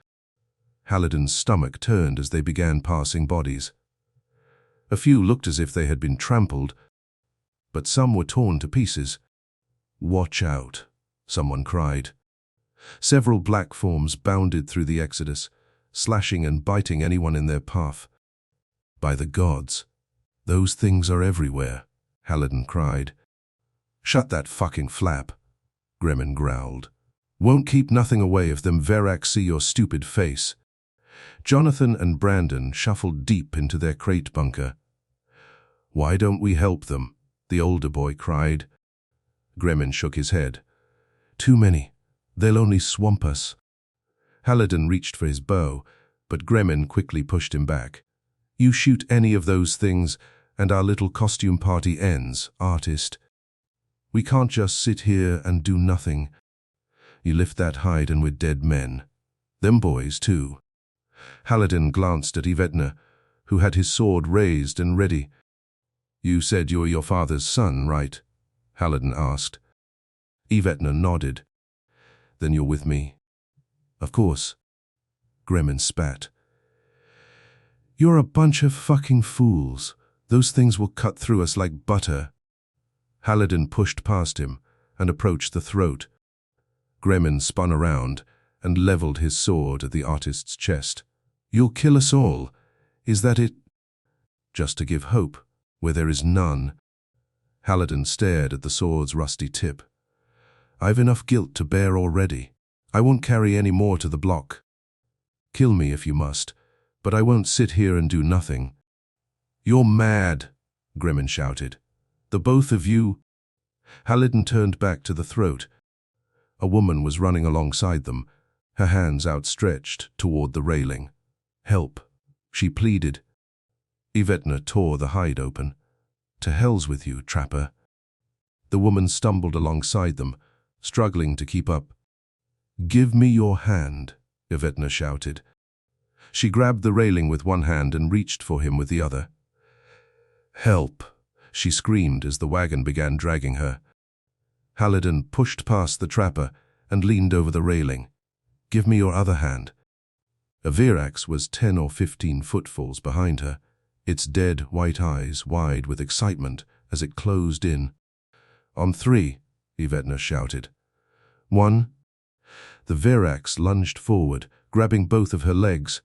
Haliden's stomach turned as they began passing bodies. A few looked as if they had been trampled, but some were torn to pieces. "Watch out," someone cried. Several black forms bounded through the exodus, slashing and biting anyone in their path. "By the gods, those things are everywhere," Haliden cried. "Shut that fucking flap," Gremmin growled. "Won't keep nothing away if them Verax see your stupid face." Jonathan and Brandon shuffled deep into their crate bunker. "Why don't we help them?" the older boy cried. Gremmin shook his head. "Too many. They'll only swamp us." Haliden reached for his bow, but Gremmin quickly pushed him back. "You shoot any of those things, and our little costume party ends, artist. We can't just sit here and do nothing. You lift that hide and we're dead men. Them boys, too. Haliden glanced at Yvetna, who had his sword raised and ready. You said you're your father's son, right? Haliden asked. Yvetna nodded. Then you're with me. Of course. Gremlin spat. You're a bunch of fucking fools. Those things will cut through us like butter. Haliden pushed past him and approached the throat. Gremlin spun around and leveled his sword at the artist's chest. You'll kill us all. Is that it? Just to give hope, where there is none. Haliden stared at the sword's rusty tip. I've enough guilt to bear already. I won't carry any more to the block. Kill me if you must, but I won't sit here and do nothing. You're mad, Gremlin shouted. The both of you. Haliden turned back to the throat. A woman was running alongside them, her hands outstretched toward the railing. Help, she pleaded. Yvetna tore the hide open. To hell's with you, trapper. The woman stumbled alongside them, struggling to keep up. Give me your hand, Yvetna shouted. She grabbed the railing with one hand and reached for him with the other. Help, she screamed as the wagon began dragging her. Haliden pushed past the trapper and leaned over the railing. Give me your other hand. A Virax was 10 or 15 footfalls behind her, its dead white eyes wide with excitement as it closed in. On 3, Yvetna shouted. 1. The Virax lunged forward, grabbing both of her legs.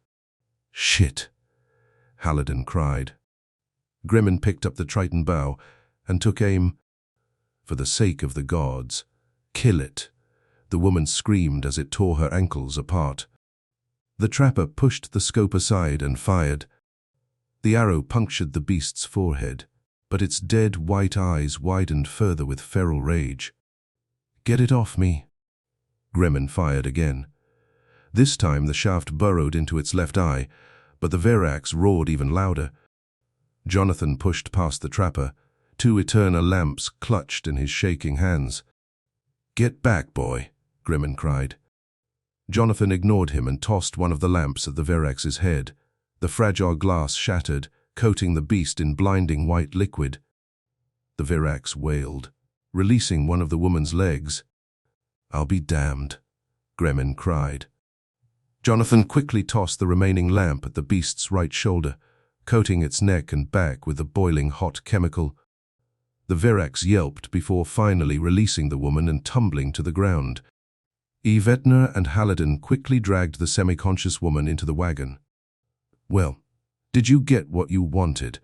Shit, Haliden cried. Gremlin picked up the Triton bow and took aim. For the sake of the gods, kill it, the woman screamed as it tore her ankles apart. The trapper pushed the scope aside and fired. The arrow punctured the beast's forehead, but its dead white eyes widened further with feral rage. Get it off me. Gremlin fired again. This time the shaft burrowed into its left eye, but the Virax roared even louder. Jonathan pushed past the trapper, 2 eternal lamps clutched in his shaking hands. Get back, boy, Gremlin cried. Jonathan ignored him and tossed one of the lamps at the Virax's head. The fragile glass shattered, coating the beast in blinding white liquid. The Virax wailed, releasing one of the woman's legs. I'll be damned, Gremlin cried. Jonathan quickly tossed the remaining lamp at the beast's right shoulder, coating its neck and back with the boiling hot chemical. The Virax yelped before finally releasing the woman and tumbling to the ground. Yvetna and Haliden quickly dragged the semi-conscious woman into the wagon. Well, did you get what you wanted?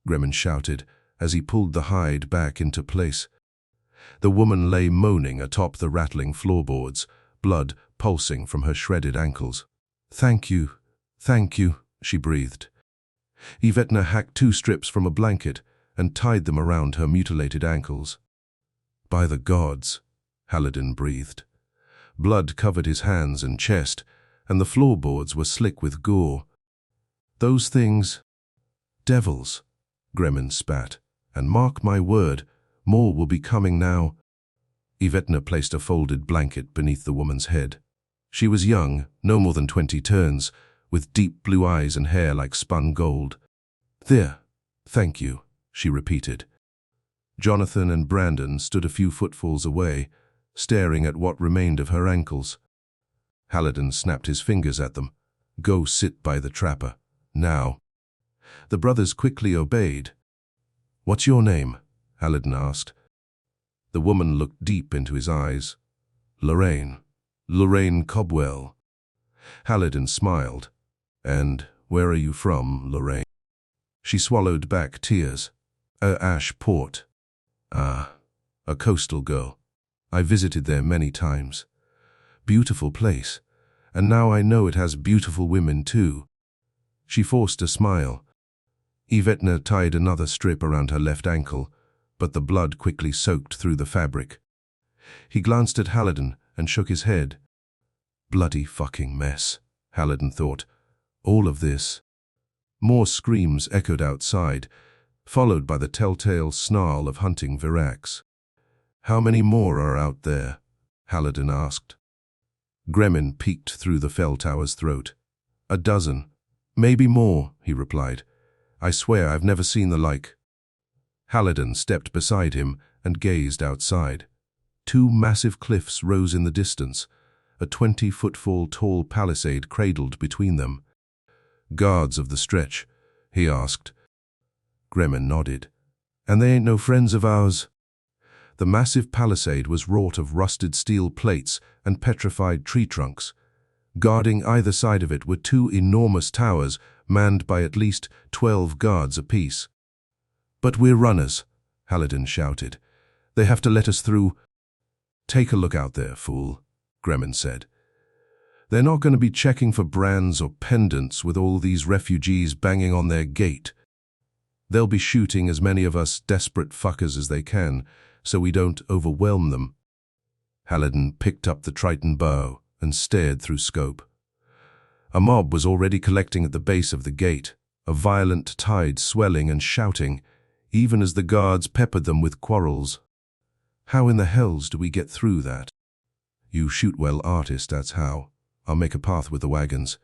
Gremlin shouted as he pulled the hide back into place. The woman lay moaning atop the rattling floorboards, blood pulsing from her shredded ankles. Thank you, she breathed. Yvetna hacked 2 strips from a blanket and tied them around her mutilated ankles. By the gods, Haliden breathed. Blood covered his hands and chest, and the floorboards were slick with gore. Those things, devils, Gremlin spat, and mark my word, more will be coming now. Yvetna placed a folded blanket beneath the woman's head. She was young, no more than 20 turns, with deep blue eyes and hair like spun gold. There, thank you, she repeated. Jonathan and Brandon stood a few footfalls away, staring at what remained of her ankles. Haliden snapped his fingers at them. Go sit by the trapper, now. The brothers quickly obeyed. What's your name? Haliden asked. The woman looked deep into his eyes. Lorraine Cobwell. Haliden smiled. And where are you from, Lorraine? She swallowed back tears. Ash Port. Ah, a coastal girl. I visited there many times. Beautiful place. And now I know it has beautiful women too. She forced a smile. Yvetna tied another strip around her left ankle, but the blood quickly soaked through the fabric. He glanced at Haliden and shook his head. Bloody fucking mess, Haliden thought. All of this. More screams echoed outside. followed by the telltale snarl of hunting virax. "How many more are out there?" Haliden asked. Gremmin peeked through the fell tower's throat. "A dozen. Maybe more," he replied. "I swear I've never seen the like." Haliden stepped beside him and gazed outside. Two massive cliffs rose in the distance, a 20-foot-fall tall palisade cradled between them. "Guards of the stretch?" he asked. Gremmin nodded. "And they ain't no friends of ours?" The massive palisade was wrought of rusted steel plates and petrified tree trunks. Guarding either side of it were two enormous towers manned by at least 12 guards apiece. "But we're runners," Haliden shouted. "They have to let us through." "Take a look out there, fool," Gremmin said. "They're not going to be checking for brands or pendants with all these refugees banging on their gate. They'll be shooting as many of us desperate fuckers as they can, so we don't overwhelm them." Haliden picked up the Triton bow and stared through scope. A mob was already collecting at the base of the gate, a violent tide swelling and shouting, even as the guards peppered them with quarrels. "How in the hells do we get through that?" "You shoot well, artist, that's how. I'll make a path with the wagons.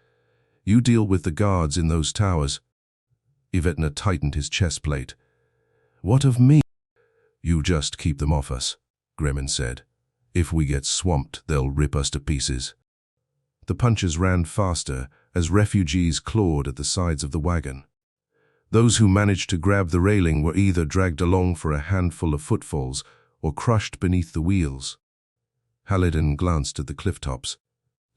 You deal with the guards in those towers." Yvetna tightened his chest plate. "What of me?" "You just keep them off us," Gremmin said. "If we get swamped, they'll rip us to pieces." The punches ran faster as refugees clawed at the sides of the wagon. Those who managed to grab the railing were either dragged along for a handful of footfalls or crushed beneath the wheels. Haliden glanced at the cliff tops.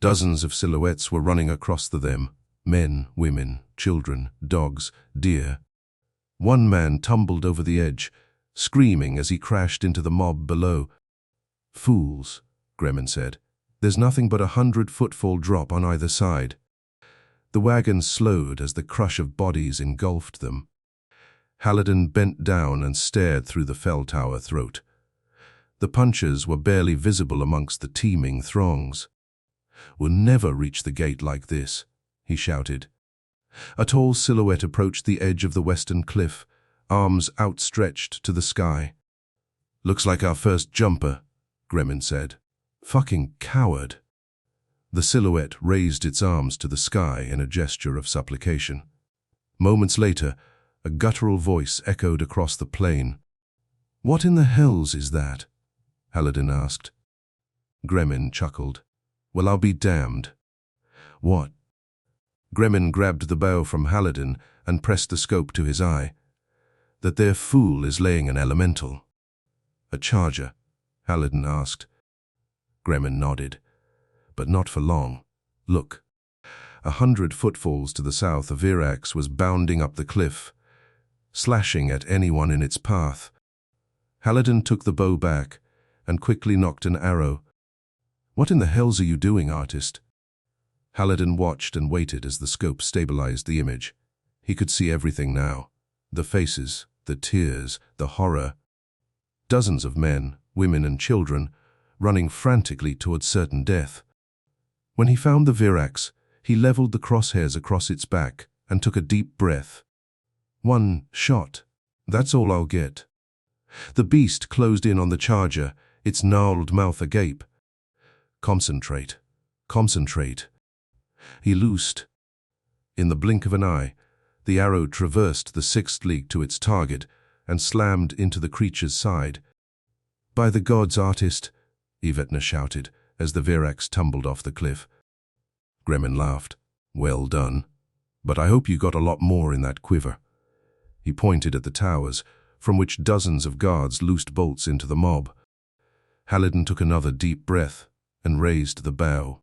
Dozens of silhouettes were running across them. Men, women, children, dogs, deer. One man tumbled over the edge, screaming as he crashed into the mob below. "Fools," Gremmin said. "There's nothing but 100-footfall drop on either side." The wagon slowed as the crush of bodies engulfed them. Haliden bent down and stared through the fell tower throat. The punchers were barely visible amongst the teeming throngs. "We'll never reach the gate like this," he shouted. A tall silhouette approached the edge of the western cliff, arms outstretched to the sky. "Looks like our first jumper," Gremmin said. "Fucking coward." The silhouette raised its arms to the sky in a gesture of supplication. Moments later, a guttural voice echoed across the plain. "What in the hells is that?" Haliden asked. Gremmin chuckled. "Well, I'll be damned." "What?" Gremmin grabbed the bow from Haliden and pressed the scope to his eye. "That their fool is laying an elemental." "A charger?" Haliden asked. Gremmin nodded. "But not for long. Look." 100 footfalls to the south, a virax was bounding up the cliff, slashing at anyone in its path. Haliden took the bow back and quickly nocked an arrow. "What in the hells are you doing, artist?" Haliden watched and waited as the scope stabilized the image. He could see everything now. The faces, the tears, the horror. Dozens of men, women and children, running frantically towards certain death. When he found the virax, he leveled the crosshairs across its back and took a deep breath. "One shot. That's all I'll get." The beast closed in on the charger, its gnarled mouth agape. "Concentrate. Concentrate." He loosed. In the blink of an eye, the arrow traversed the 6th league to its target and slammed into the creature's side. "By the gods, artist," Yvetna shouted as the virax tumbled off the cliff. Gremmin laughed. "Well done. But I hope you got a lot more in that quiver." He pointed at the towers, from which dozens of guards loosed bolts into the mob. Haliden took another deep breath and raised the bow.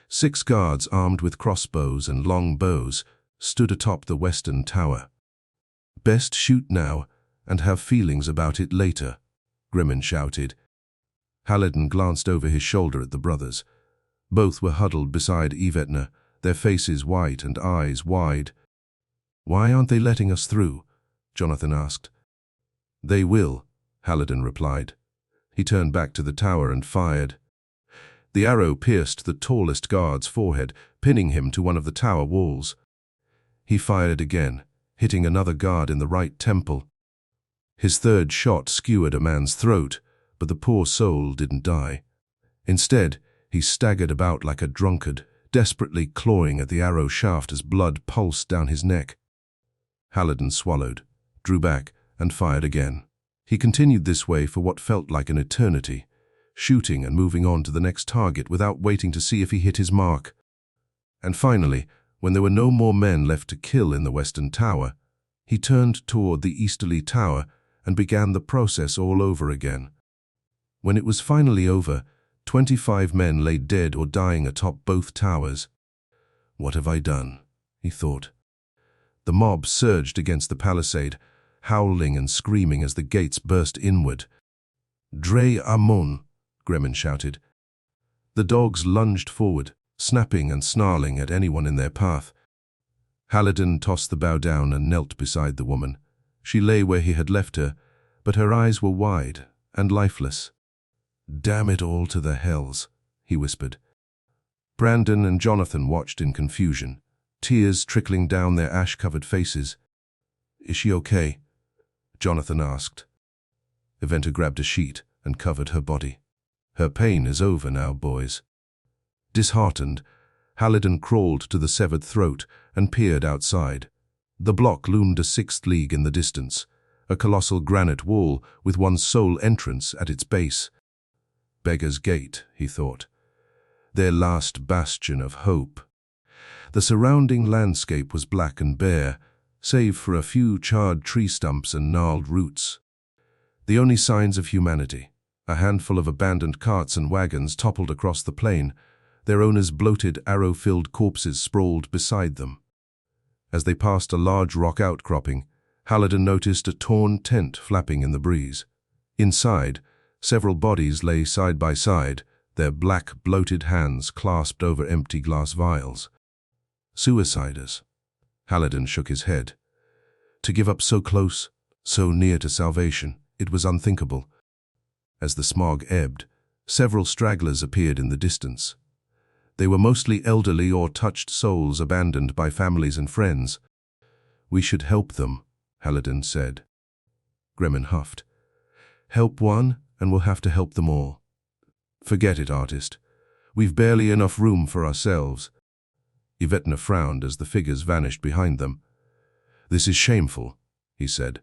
6 guards armed with crossbows and long bows stood atop the western tower. "Best shoot now and have feelings about it later," Gremmin shouted. Haliden glanced over his shoulder at the brothers. Both were huddled beside Yvetna, their faces white and eyes wide. "Why aren't they letting us through?" Jonathan asked. "They will," Haliden replied. He turned back to the tower and fired. The arrow pierced the tallest guard's forehead, pinning him to one of the tower walls. He fired again, hitting another guard in the right temple. His third shot skewered a man's throat, but the poor soul didn't die. Instead, he staggered about like a drunkard, desperately clawing at the arrow shaft as blood pulsed down his neck. Haliden swallowed, drew back, and fired again. He continued this way for what felt like an eternity, shooting and moving on to the next target without waiting to see if he hit his mark. And finally, when there were no more men left to kill in the western tower, he turned toward the easterly tower and began the process all over again. When it was finally over, 25 men lay dead or dying atop both towers. "What have I done?" he thought. The mob surged against the palisade, howling and screaming as the gates burst inward. "Dre Amon!" Gremin shouted. The dogs lunged forward, snapping and snarling at anyone in their path. Haliden tossed the bow down and knelt beside the woman. She lay where he had left her, but her eyes were wide and lifeless. "Damn it all to the hells," he whispered. Brandon and Jonathan watched in confusion, tears trickling down their ash-covered faces. "Is she okay?" Jonathan asked. Eventa grabbed a sheet and covered her body. "Her pain is over now, boys." Disheartened, Haliden crawled to the severed throat and peered outside. The block loomed a 6th league in the distance, a colossal granite wall with one sole entrance at its base. Beggar's Gate, he thought. Their last bastion of hope. The surrounding landscape was black and bare, save for a few charred tree stumps and gnarled roots. The only signs of humanity, a handful of abandoned carts and wagons toppled across the plain, their owners' bloated, arrow-filled corpses sprawled beside them. As they passed a large rock outcropping, Haliden noticed a torn tent flapping in the breeze. Inside, several bodies lay side by side, their black, bloated hands clasped over empty glass vials. Suiciders. Haliden shook his head. To give up so close, so near to salvation, it was unthinkable. As the smog ebbed, several stragglers appeared in the distance. They were mostly elderly or touched souls abandoned by families and friends. "We should help them," Haliden said. Gremin huffed. "Help one, and we'll have to help them all." "Forget it, artist. We've barely enough room for ourselves." Yvetna frowned as the figures vanished behind them. "This is shameful," he said.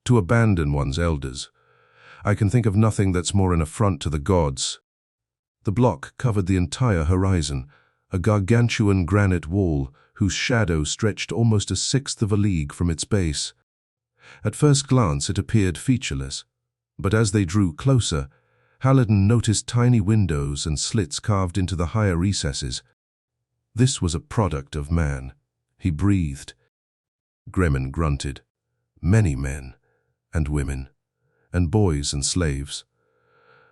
"To abandon one's elders. I can think of nothing that's more an affront to the gods." The block covered the entire horizon, a gargantuan granite wall whose shadow stretched almost 1/6 of a league from its base. At first glance it appeared featureless, but as they drew closer, Haliden noticed tiny windows and slits carved into the higher recesses. This was a product of man. He breathed. Gremin grunted. Many men, and women, and boys and slaves.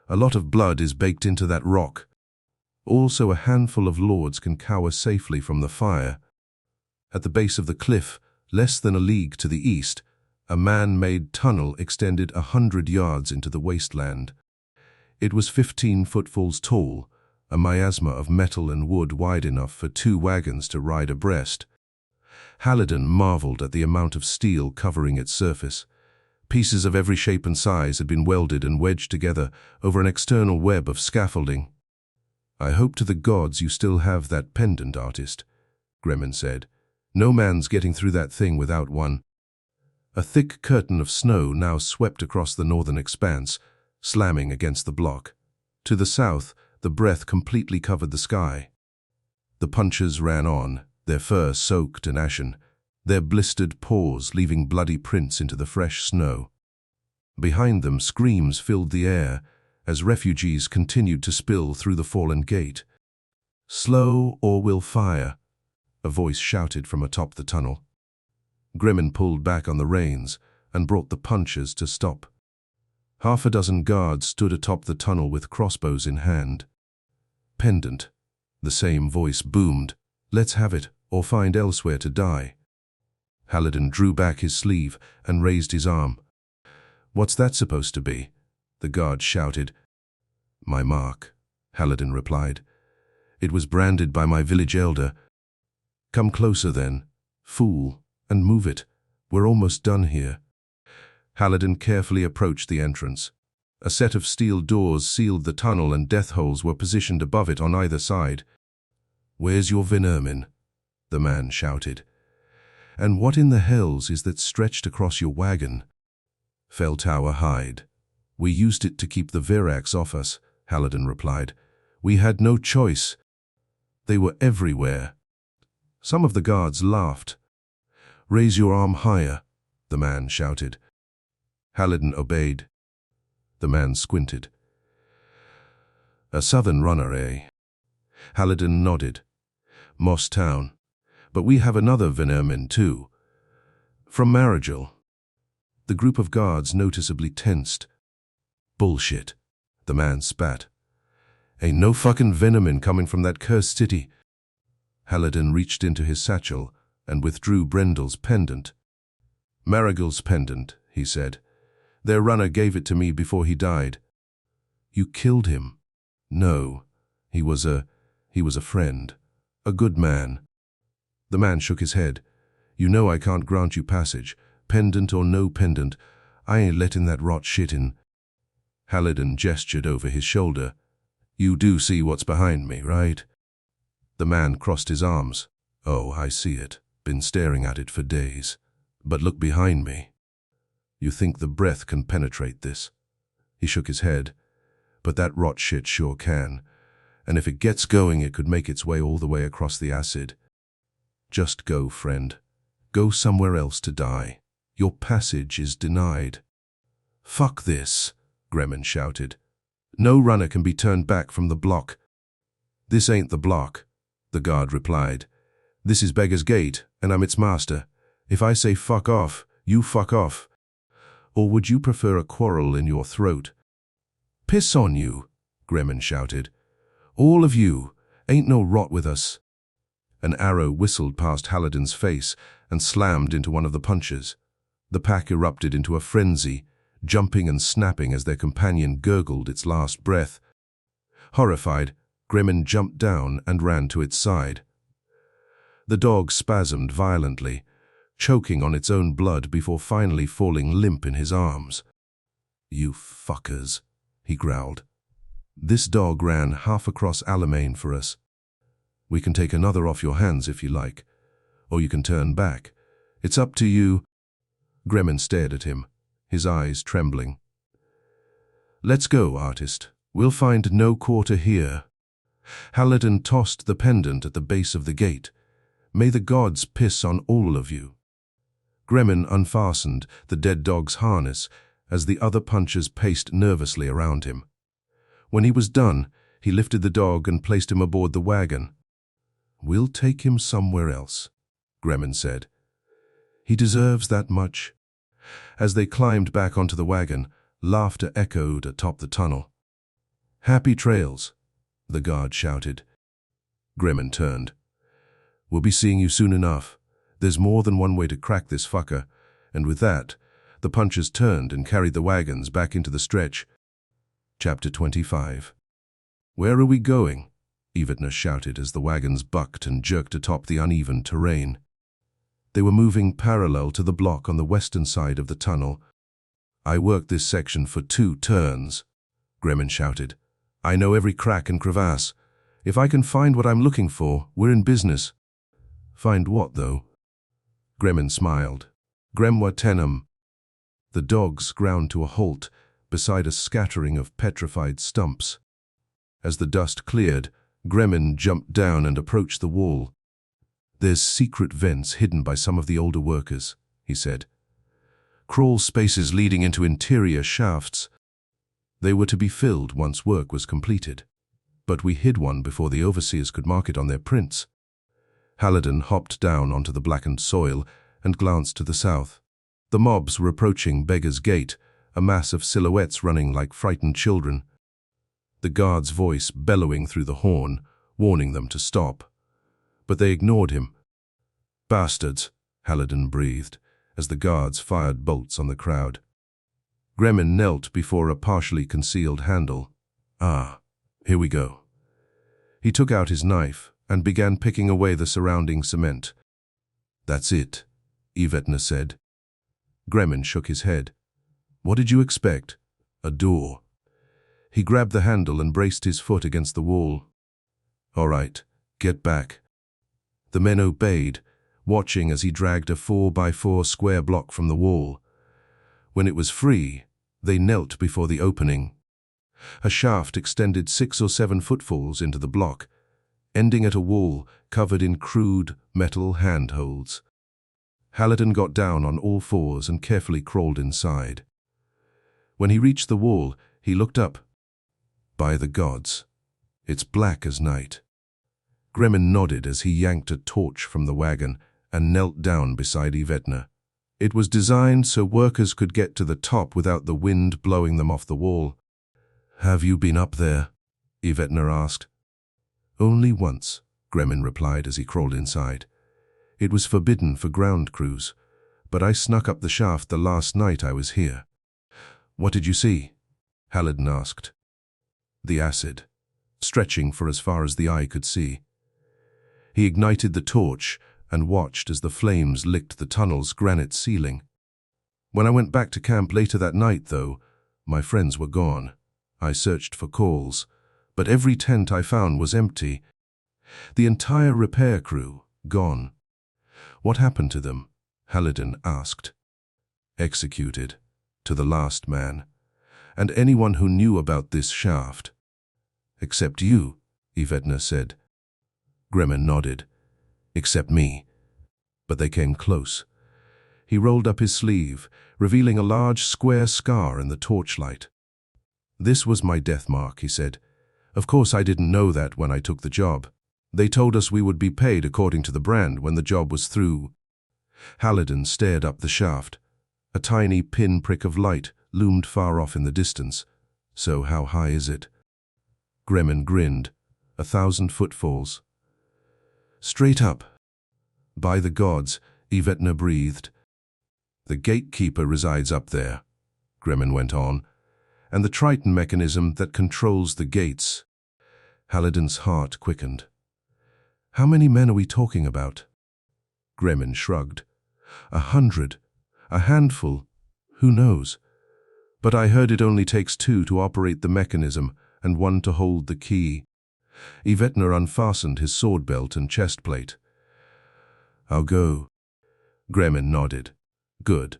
A lot of blood is baked into that rock. Also a handful of lords can cower safely from the fire. At the base of the cliff, less than a league to the east, a man-made tunnel extended 100 yards into the wasteland. It was 15 footfalls tall, a miasma of metal and wood wide enough for 2 wagons to ride abreast. Haliden marveled at the amount of steel covering its surface. Pieces of every shape and size had been welded and wedged together over an external web of scaffolding. "I hope to the gods you still have that pendant, artist," Gremin said. "No man's getting through that thing without one." A thick curtain of snow now swept across the northern expanse, slamming against the block. To the south, the breath completely covered the sky. The punchers ran on, their fur soaked and ashen, their blistered paws leaving bloody prints into the fresh snow. Behind them, screams filled the air as refugees continued to spill through the fallen gate. "Slow or we'll fire," a voice shouted from atop the tunnel. Gremin pulled back on the reins and brought the punchers to stop. Half a dozen guards stood atop the tunnel with crossbows in hand. "Pendant," the same voice boomed. "Let's have it, or find elsewhere to die." Haliden drew back his sleeve and raised his arm. "What's that supposed to be?" the guard shouted. "My mark," Haliden replied. "It was branded by my village elder." "Come closer then, fool, and move it. We're almost done here." Haliden carefully approached the entrance. A set of steel doors sealed the tunnel and death holes were positioned above it on either side. "Where's your vermin?" the man shouted. "And what in the hells is that stretched across your wagon?" "Fell tower hide. We used it to keep the Virax off us," Haliden replied. "We had no choice. They were everywhere." Some of the guards laughed. "Raise your arm higher," the man shouted. Haliden obeyed. The man squinted. "A southern runner, eh?" Haliden nodded. "Moss Town. But we have another vermin too. From Maragil." The group of guards noticeably tensed. "Bullshit," the man spat. "Ain't no fucking venom coming from that cursed city." Haliden reached into his satchel and withdrew Brendel's pendant. "Maragil's pendant," he said. "Their runner gave it to me before he died." "You killed him?" "No. He was a friend. A good man." The man shook his head. "You know I can't grant you passage. Pendant or no pendant, I ain't letting that rot shit in." Haliden gestured over his shoulder. "You do see what's behind me, right?" The man crossed his arms. "Oh, I see it. Been staring at it for days. But look behind me. You think the breath can penetrate this?" He shook his head. "But that rot shit sure can. And if it gets going, it could make its way all the way across the acid. Just go, friend. Go somewhere else to die. Your passage is denied." "Fuck this," Gremmin shouted. "No runner can be turned back from the block." "This ain't the block," the guard replied. "This is Beggar's Gate, and I'm its master. If I say fuck off, you fuck off. Or would you prefer a quarrel in your throat?" "Piss on you," Gremmin shouted. "All of you. Ain't no rot with us." An arrow whistled past Haliden's face and slammed into one of the punches. The pack erupted into a frenzy, jumping and snapping as their companion gurgled its last breath. Horrified, Gremmin jumped down and ran to its side. The dog spasmed violently, choking on its own blood before finally falling limp in his arms. "You fuckers," he growled. "This dog ran half across Alimane for us. We can take another off your hands if you like, or you can turn back. It's up to you." Gremmin stared at him, his eyes trembling. "Let's go, artist. We'll find no quarter here." Haliden tossed the pendant at the base of the gate. "May the gods piss on all of you." Gremmin unfastened the dead dog's harness as the other punchers paced nervously around him. When he was done, he lifted the dog and placed him aboard the wagon. "We'll take him somewhere else," Gremmin said. "He deserves that much." As they climbed back onto the wagon, laughter echoed atop the tunnel. "Happy trails," the guard shouted. Gremmin turned. "We'll be seeing you soon enough. There's more than one way to crack this fucker." And with that, the punchers turned and carried the wagons back into the stretch. Chapter 25. "Where are we going?" Evetna shouted as the wagons bucked and jerked atop the uneven terrain. They were moving parallel to the block on the western side of the tunnel. "I worked this section for 2 turns, Gremmin shouted. "I know every crack and crevasse. If I can find what I'm looking for, we're in business." "Find what, though?" Gremmin smiled. "Gremwa tenum." The dogs ground to a halt beside a scattering of petrified stumps. As the dust cleared, Gremmin jumped down and approached the wall. "There's secret vents hidden by some of the older workers," he said. "Crawl spaces leading into interior shafts. They were to be filled once work was completed. But we hid one before the overseers could mark it on their prints." Haliden hopped down onto the blackened soil and glanced to the south. The mobs were approaching Beggar's Gate, a mass of silhouettes running like frightened children. The guard's voice bellowing through the horn, warning them to stop. But they ignored him. "Bastards," Haliden breathed, as the guards fired bolts on the crowd. Gremmin knelt before a partially concealed handle. "Ah, here we go." He took out his knife and began picking away the surrounding cement. "That's it," Evetna said. Gremmin shook his head. What did you expect? A door. He grabbed the handle and braced his foot against the wall. All right, get back. The men obeyed, watching as he dragged a 4x4 square block from the wall. When it was free, they knelt before the opening. A shaft extended 6 or 7 footfalls into the block, ending at a wall covered in crude metal handholds. Haliden got down on all fours and carefully crawled inside. When he reached the wall, he looked up. By the gods, it's black as night. Gremmin nodded as he yanked a torch from the wagon and knelt down beside Yvetna. It was designed so workers could get to the top without the wind blowing them off the wall. Have you been up there? Yvetna asked. Only once, Gremmin replied as he crawled inside. It was forbidden for ground crews, but I snuck up the shaft the last night I was here. What did you see? Haliden asked. The acid, stretching for as far as the eye could see. He ignited the torch and watched as the flames licked the tunnel's granite ceiling. When I went back to camp later that night, though, my friends were gone. I searched for calls, but every tent I found was empty. The entire repair crew, gone. What happened to them? Haliden asked. Executed, to the last man, and anyone who knew about this shaft. Except you, Yvetna said. Gremmin nodded. Except me. But they came close. He rolled up his sleeve, revealing a large square scar in the torchlight. This was my death mark, he said. Of course I didn't know that when I took the job. They told us we would be paid according to the brand when the job was through. Haliden stared up the shaft. A tiny pinprick of light loomed far off in the distance. So how high is it? Gremmin grinned. 1,000 footfalls. Straight up. By the gods, Yvetna breathed. The gatekeeper resides up there, Gremmin went on, and the Triton mechanism that controls the gates. Haliden's heart quickened. How many men are we talking about? Gremmin shrugged. 100. A handful. Who knows? But I heard it only takes 2 to operate the mechanism and 1 to hold the key. Yvetna unfastened his sword belt and chest plate. I'll go. Gremmin nodded. Good.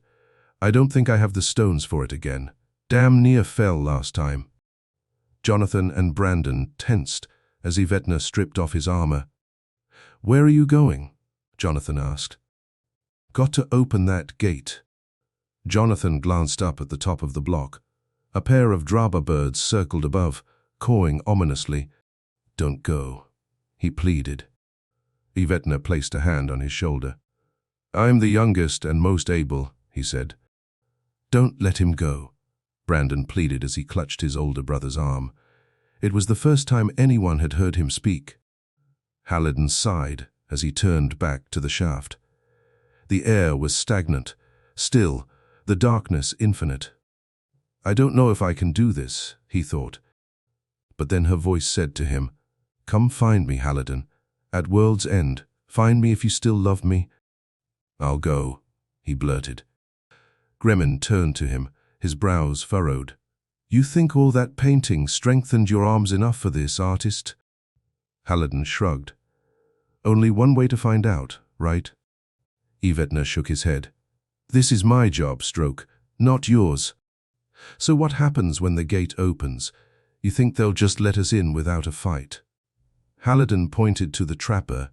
I don't think I have the stones for it again. Damn near fell last time. Jonathan and Brandon tensed as Yvetna stripped off his armor. Where are you going? Jonathan asked. Got to open that gate. Jonathan glanced up at the top of the block. A pair of draba birds circled above, cawing ominously. Don't go, he pleaded. Yvetna placed a hand on his shoulder. I'm the youngest and most able, he said. Don't let him go, Brandon pleaded as he clutched his older brother's arm. It was the first time anyone had heard him speak. Haliden sighed as he turned back to the shaft. The air was stagnant, still, the darkness infinite. I don't know if I can do this, he thought. But then her voice said to him, Come find me, Haliden. At world's end, find me if you still love me. I'll go, he blurted. Gremmin turned to him, his brows furrowed. You think all that painting strengthened your arms enough for this, artist? Haliden shrugged. Only one way to find out, right? Yvetna shook his head. This is my job, Stroke, not yours. So what happens when the gate opens? You think they'll just let us in without a fight? Haliden pointed to the trapper.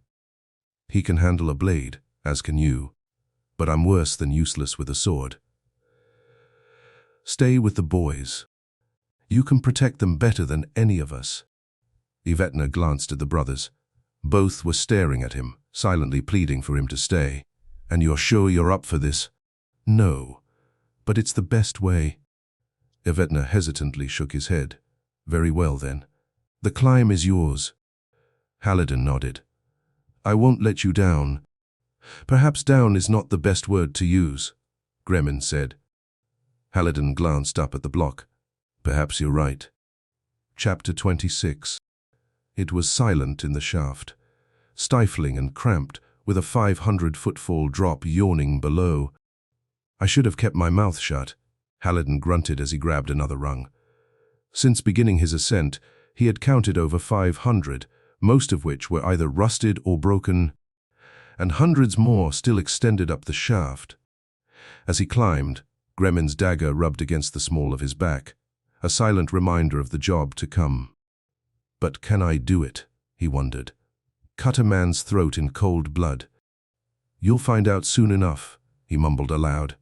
He can handle a blade, as can you, but I'm worse than useless with a sword. Stay with the boys. You can protect them better than any of us. Yvetna glanced at the brothers. Both were staring at him, silently pleading for him to stay. And you're sure you're up for this? No, but it's the best way. Yvetna hesitantly shook his head. Very well then. The climb is yours. Haliden nodded. I won't let you down. Perhaps down is not the best word to use, Gremmin said. Haliden glanced up at the block. Perhaps you're right. Chapter 26. It was silent in the shaft, stifling and cramped, with a 500-footfall drop yawning below. I should have kept my mouth shut, Haliden grunted as he grabbed another rung. Since beginning his ascent, he had counted over 500, most of which were either rusted or broken, and hundreds more still extended up the shaft. As he climbed, Gremmin's dagger rubbed against the small of his back, a silent reminder of the job to come. "But can I do it?" he wondered. "Cut a man's throat in cold blood." "You'll find out soon enough," he mumbled aloud.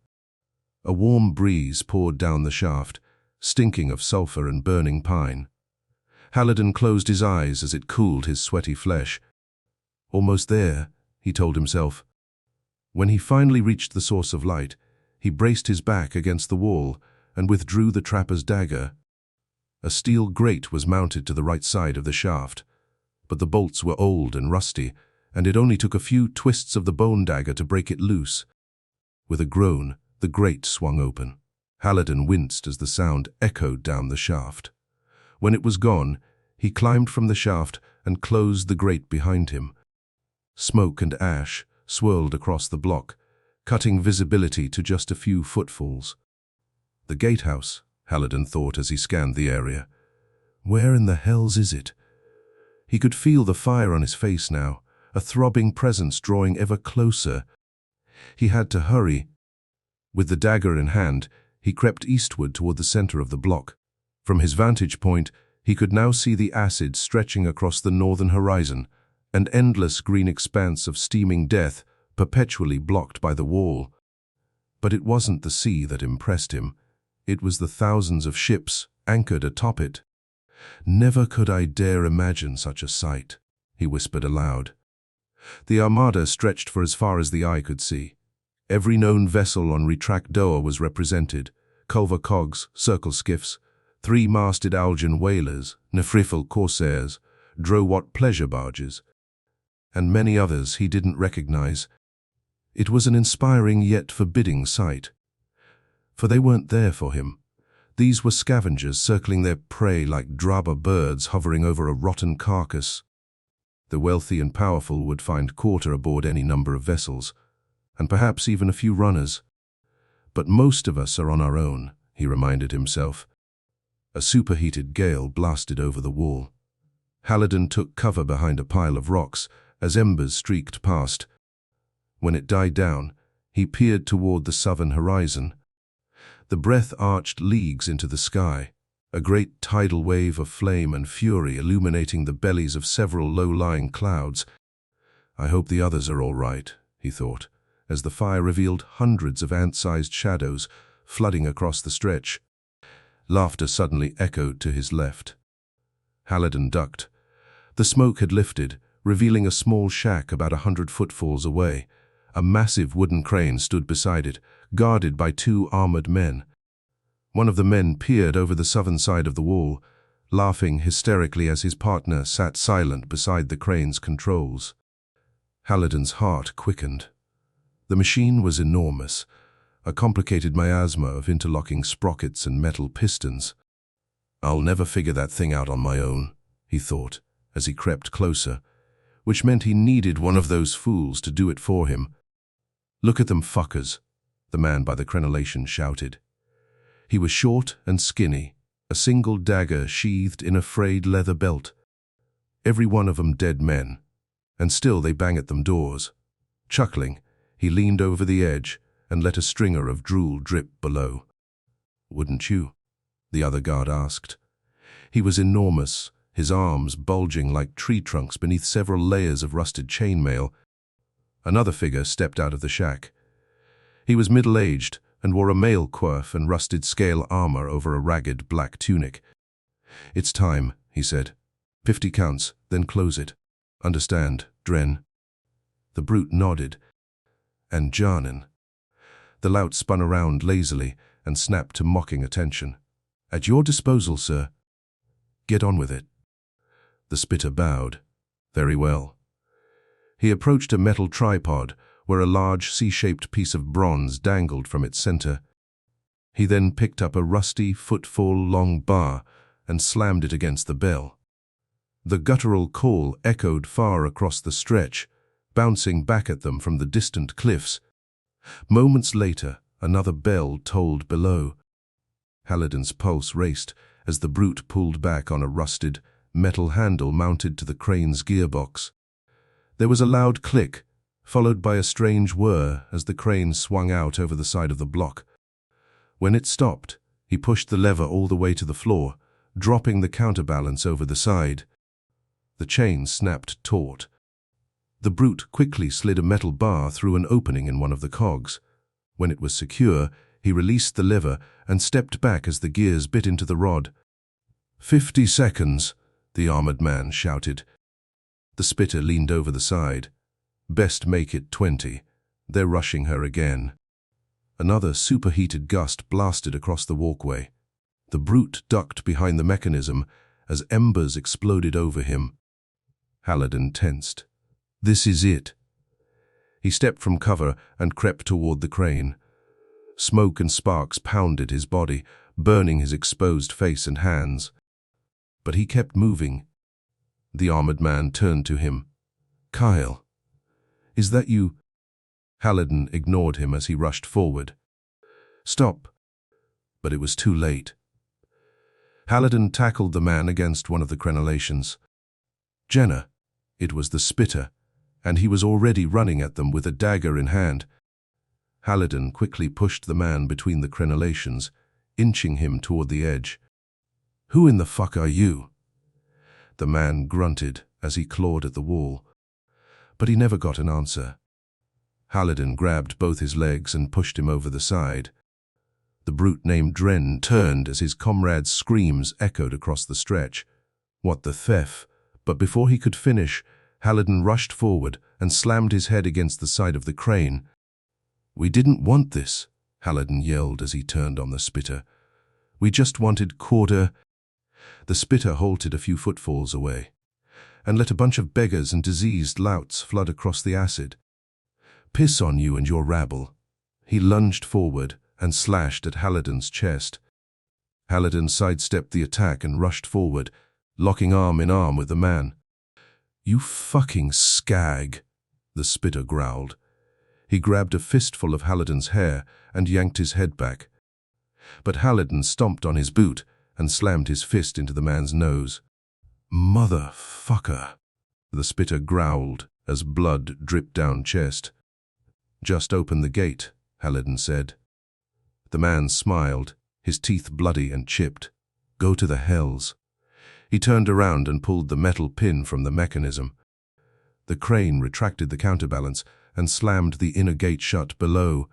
A warm breeze poured down the shaft, stinking of sulfur and burning pine. Haliden closed his eyes as it cooled his sweaty flesh. Almost there, he told himself. When he finally reached the source of light, he braced his back against the wall and withdrew the trapper's dagger. A steel grate was mounted to the right side of the shaft, but the bolts were old and rusty, and it only took a few twists of the bone dagger to break it loose. With a groan, the grate swung open. Haliden winced as the sound echoed down the shaft. When it was gone, he climbed from the shaft and closed the grate behind him. Smoke and ash swirled across the block, cutting visibility to just a few footfalls. The gatehouse, Haliden thought as he scanned the area. Where in the hells is it? He could feel the fire on his face now, a throbbing presence drawing ever closer. He had to hurry. With the dagger in hand, he crept eastward toward the center of the block. From his vantage point, he could now see the acid stretching across the northern horizon, an endless green expanse of steaming death perpetually blocked by the wall. But it wasn't the sea that impressed him. It was the thousands of ships anchored atop it. "Never could I dare imagine such a sight," he whispered aloud. The armada stretched for as far as the eye could see. Every known vessel on Retracdoa was represented: culver cogs, circle skiffs, three-masted Algian whalers, Nefrifal corsairs, Drowat pleasure barges, and many others he didn't recognize. It was an inspiring yet forbidding sight. For they weren't there for him. These were scavengers circling their prey like drabber birds hovering over a rotten carcass. The wealthy and powerful would find quarter aboard any number of vessels, and perhaps even a few runners. But most of us are on our own, he reminded himself. A superheated gale blasted over the wall. Haliden took cover behind a pile of rocks as embers streaked past. When it died down, he peered toward the southern horizon. The breath arched leagues into the sky, a great tidal wave of flame and fury illuminating the bellies of several low-lying clouds. "I hope the others are all right," he thought, as the fire revealed hundreds of ant-sized shadows flooding across the stretch. Laughter suddenly echoed to his left. Haliden ducked. The smoke had lifted, revealing a small shack about 100 footfalls away. A massive wooden crane stood beside it, guarded by 2 armored men. One of the men peered over the southern side of the wall, laughing hysterically as his partner sat silent beside the crane's controls. Haliden's heart quickened. The machine was enormous, a complicated miasma of interlocking sprockets and metal pistons. "I'll never figure that thing out on my own," he thought, as he crept closer, which meant he needed one of those fools to do it for him. "Look at them fuckers," the man by the crenellation shouted. He was short and skinny, a single dagger sheathed in a frayed leather belt. Every one of them dead men, and still they bang at them doors. Chuckling, he leaned over the edge and let a stringer of drool drip below. "Wouldn't you?" the other guard asked. He was enormous, his arms bulging like tree trunks beneath several layers of rusted chainmail. Another figure stepped out of the shack. He was middle-aged and wore a mail coif and rusted scale armor over a ragged black tunic. "It's time," he said. 50 counts, then close it. Understand, Dren?" The brute nodded. "And Jarnin." The lout spun around lazily and snapped to mocking attention. "At your disposal, sir." "Get on with it." The spitter bowed. "Very well." He approached a metal tripod where a large C-shaped piece of bronze dangled from its center. He then picked up a rusty, footfall-long bar and slammed it against the bell. The guttural call echoed far across the stretch, bouncing back at them from the distant cliffs. Moments later, another bell tolled below. Haliden's pulse raced as the brute pulled back on a rusted, metal handle mounted to the crane's gearbox. There was a loud click, followed by a strange whir as the crane swung out over the side of the block. When it stopped, he pushed the lever all the way to the floor, dropping the counterbalance over the side. The chain snapped taut. The brute quickly slid a metal bar through an opening in one of the cogs. When it was secure, he released the lever and stepped back as the gears bit into the rod. 50 seconds, the armored man shouted. The spitter leaned over the side. Best make it 20. They're rushing her again. Another superheated gust blasted across the walkway. The brute ducked behind the mechanism as embers exploded over him. Haliden tensed. This is it. He stepped from cover and crept toward the crane. Smoke and sparks pounded his body, burning his exposed face and hands. But he kept moving. The armored man turned to him. Kyle, is that you? Haliden ignored him as he rushed forward. Stop. But it was too late. Haliden tackled the man against one of the crenellations. Jenna, it was the spitter, and he was already running at them with a dagger in hand. Haliden quickly pushed the man between the crenellations, inching him toward the edge. Who in the fuck are you? The man grunted as he clawed at the wall, but he never got an answer. Haliden grabbed both his legs and pushed him over the side. The brute named Dren turned as his comrade's screams echoed across the stretch. What the thef? But before he could finish, Haliden rushed forward and slammed his head against the side of the crane. We didn't want this, Haliden yelled as he turned on the spitter. We just wanted quarter. The spitter halted a few footfalls away and let a bunch of beggars and diseased louts flood across the acid. Piss on you and your rabble. He lunged forward and slashed at Haliden's chest. Haliden sidestepped the attack and rushed forward, locking arm in arm with the man. You fucking skag, the spitter growled. He grabbed a fistful of Haliden's hair and yanked his head back. But Haliden stomped on his boot and slammed his fist into the man's nose. Motherfucker, the spitter growled as blood dripped down chest. Just open the gate, Haliden said. The man smiled, his teeth bloody and chipped. Go to the hells. He turned around and pulled the metal pin from the mechanism. The crane retracted the counterbalance and slammed the inner gate shut below.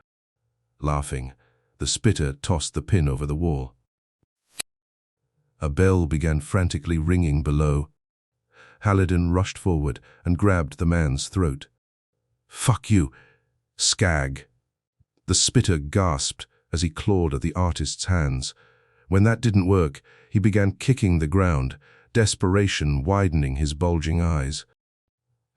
Laughing, the spitter tossed the pin over the wall. A bell began frantically ringing below. Haliden rushed forward and grabbed the man's throat. Fuck you, skag. The spitter gasped as he clawed at the artist's hands. When that didn't work, he began kicking the ground, desperation widening his bulging eyes.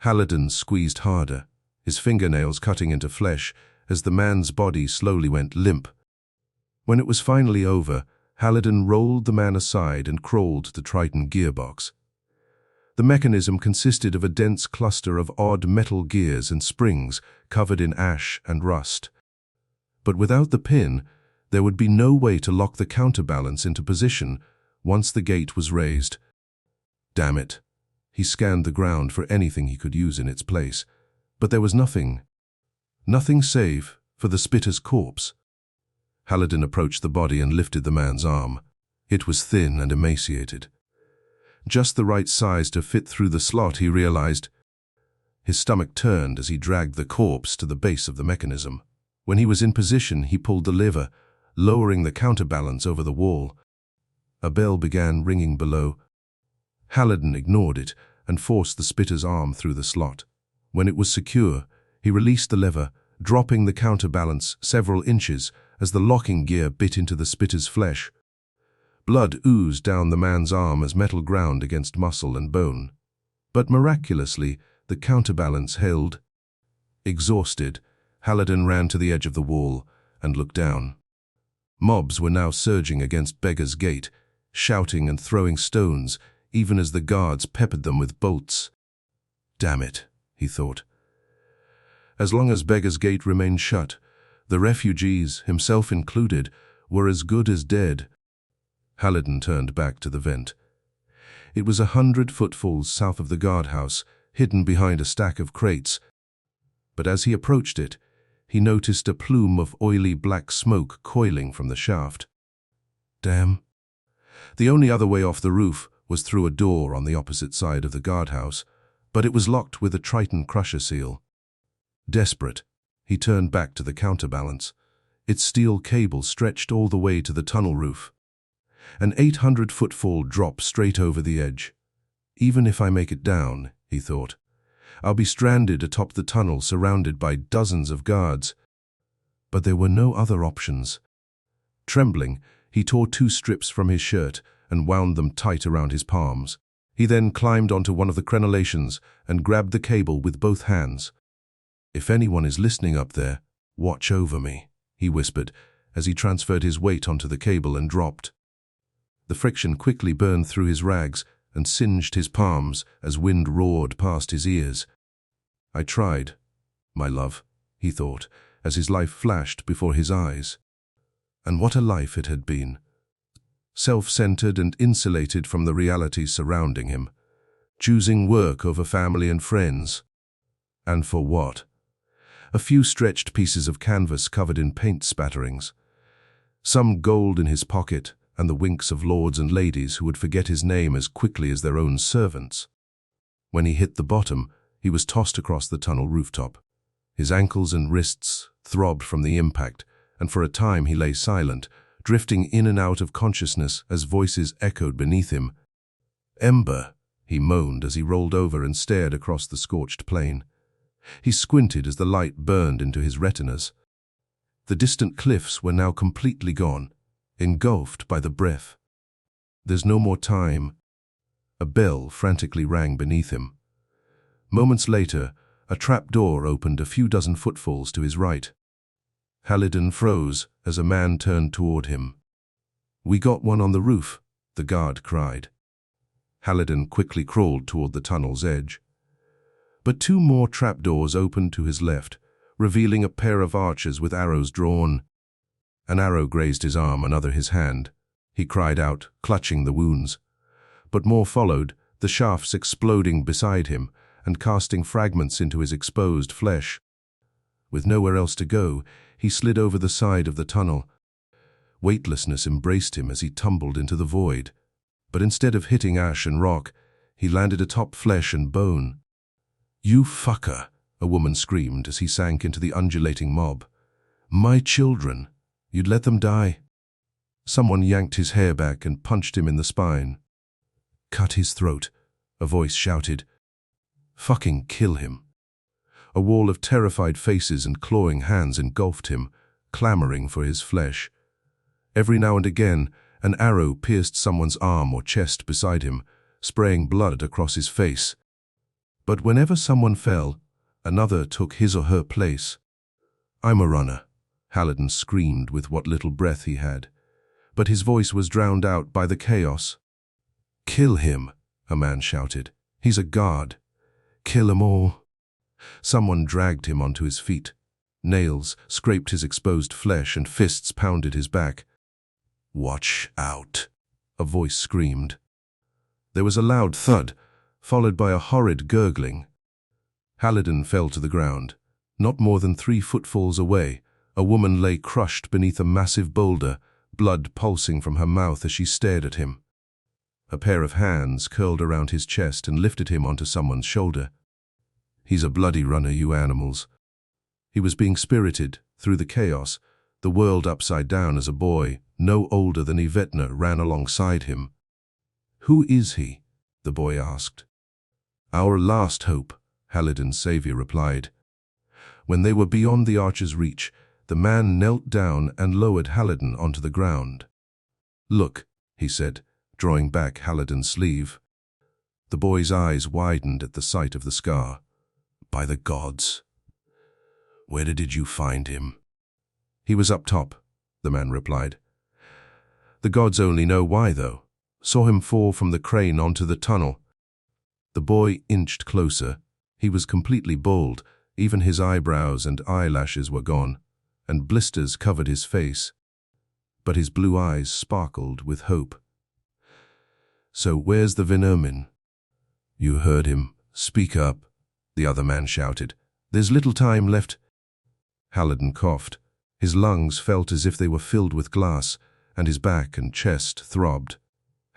Haliden squeezed harder, his fingernails cutting into flesh as the man's body slowly went limp. When it was finally over, Haliden rolled the man aside and crawled to the Triton gearbox. The mechanism consisted of a dense cluster of odd metal gears and springs covered in ash and rust. But without the pin, there would be no way to lock the counterbalance into position once the gate was raised. Damn it. He scanned the ground for anything he could use in its place, but there was nothing. Nothing save for the spitter's corpse. Haliden approached the body and lifted the man's arm. It was thin and emaciated. Just the right size to fit through the slot, he realized. His stomach turned as he dragged the corpse to the base of the mechanism. When he was in position, he pulled the lever, lowering the counterbalance over the wall. A bell began ringing below. Haliden ignored it and forced the spitter's arm through the slot. When it was secure, he released the lever, dropping the counterbalance several inches as the locking gear bit into the spitter's flesh. Blood oozed down the man's arm as metal ground against muscle and bone. But miraculously, the counterbalance held. Exhausted, Haliden ran to the edge of the wall and looked down. Mobs were now surging against Beggar's Gate, shouting and throwing stones, even as the guards peppered them with bolts. Damn it, he thought. As long as Beggar's Gate remained shut, the refugees, himself included, were as good as dead. Haliden turned back to the vent. It was 100 footfalls south of the guardhouse, hidden behind a stack of crates. But as he approached it, he noticed a plume of oily black smoke coiling from the shaft. Damn. The only other way off the roof was through a door on the opposite side of the guardhouse, but it was locked with a Triton crusher seal. Desperate, he turned back to the counterbalance. Its steel cable stretched all the way to the tunnel roof. An 800-foot fall dropped straight over the edge. Even if I make it down, he thought, I'll be stranded atop the tunnel surrounded by dozens of guards. But there were no other options. Trembling, he tore 2 strips from his shirt and wound them tight around his palms. He then climbed onto one of the crenellations and grabbed the cable with both hands. If anyone is listening up there, watch over me, he whispered as he transferred his weight onto the cable and dropped. The friction quickly burned through his rags and singed his palms as wind roared past his ears. I tried, my love, he thought, as his life flashed before his eyes. And what a life it had been. Self-centered and insulated from the realities surrounding him, choosing work over family and friends. And for what? A few stretched pieces of canvas covered in paint spatterings, some gold in his pocket, and the winks of lords and ladies who would forget his name as quickly as their own servants. When he hit the bottom, he was tossed across the tunnel rooftop. His ankles and wrists throbbed from the impact, and for a time he lay silent, drifting in and out of consciousness as voices echoed beneath him. "Ember," he moaned as he rolled over and stared across the scorched plain. He squinted as the light burned into his retinas. The distant cliffs were now completely gone, engulfed by the breath. There's no more time. A bell frantically rang beneath him. Moments later, a trap-door opened a few dozen footfalls to his right. Haliden froze as a man turned toward him. "We got one on the roof," the guard cried. Haliden quickly crawled toward the tunnel's edge. But 2 more trapdoors opened to his left, revealing a pair of archers with arrows drawn. An arrow grazed his arm, another his hand. He cried out, clutching the wounds. But more followed, the shafts exploding beside him and casting fragments into his exposed flesh. With nowhere else to go, he slid over the side of the tunnel. Weightlessness embraced him as he tumbled into the void. But instead of hitting ash and rock, he landed atop flesh and bone. "You fucker," a woman screamed as he sank into the undulating mob. "My children. You'd let them die?" Someone yanked his hair back and punched him in the spine. "Cut his throat," a voice shouted. "Fucking kill him." A wall of terrified faces and clawing hands engulfed him, clamoring for his flesh. Every now and again, an arrow pierced someone's arm or chest beside him, spraying blood across his face. But whenever someone fell, another took his or her place. "I'm a runner," Haliden screamed with what little breath he had. But his voice was drowned out by the chaos. "Kill him," a man shouted. "He's a guard. Kill 'em all." Someone dragged him onto his feet. Nails scraped his exposed flesh and fists pounded his back. "Watch out," a voice screamed. There was a loud thud, followed by a horrid gurgling. Haliden fell to the ground. Not more than 3 footfalls away, a woman lay crushed beneath a massive boulder, blood pulsing from her mouth as she stared at him. A pair of hands curled around his chest and lifted him onto someone's shoulder. "He's a bloody runner, you animals." He was being spirited through the chaos, the world upside down as a boy, no older than Yvetna, ran alongside him. "Who is he?" the boy asked. "Our last hope," Haliden's savior replied. When they were beyond the archer's reach, the man knelt down and lowered Haliden onto the ground. "Look," he said, drawing back Haliden's sleeve. The boy's eyes widened at the sight of the scar. "By the gods. Where did you find him?" "He was up top," the man replied. "The gods only know why, though. Saw him fall from the crane onto the tunnel." The boy inched closer. He was completely bald, even his eyebrows and eyelashes were gone, and blisters covered his face. But his blue eyes sparkled with hope. So where's the Venermin? You heard him. Speak up, the other man shouted. There's little time left. Haliden coughed. His lungs felt as if they were filled with glass, and his back and chest throbbed.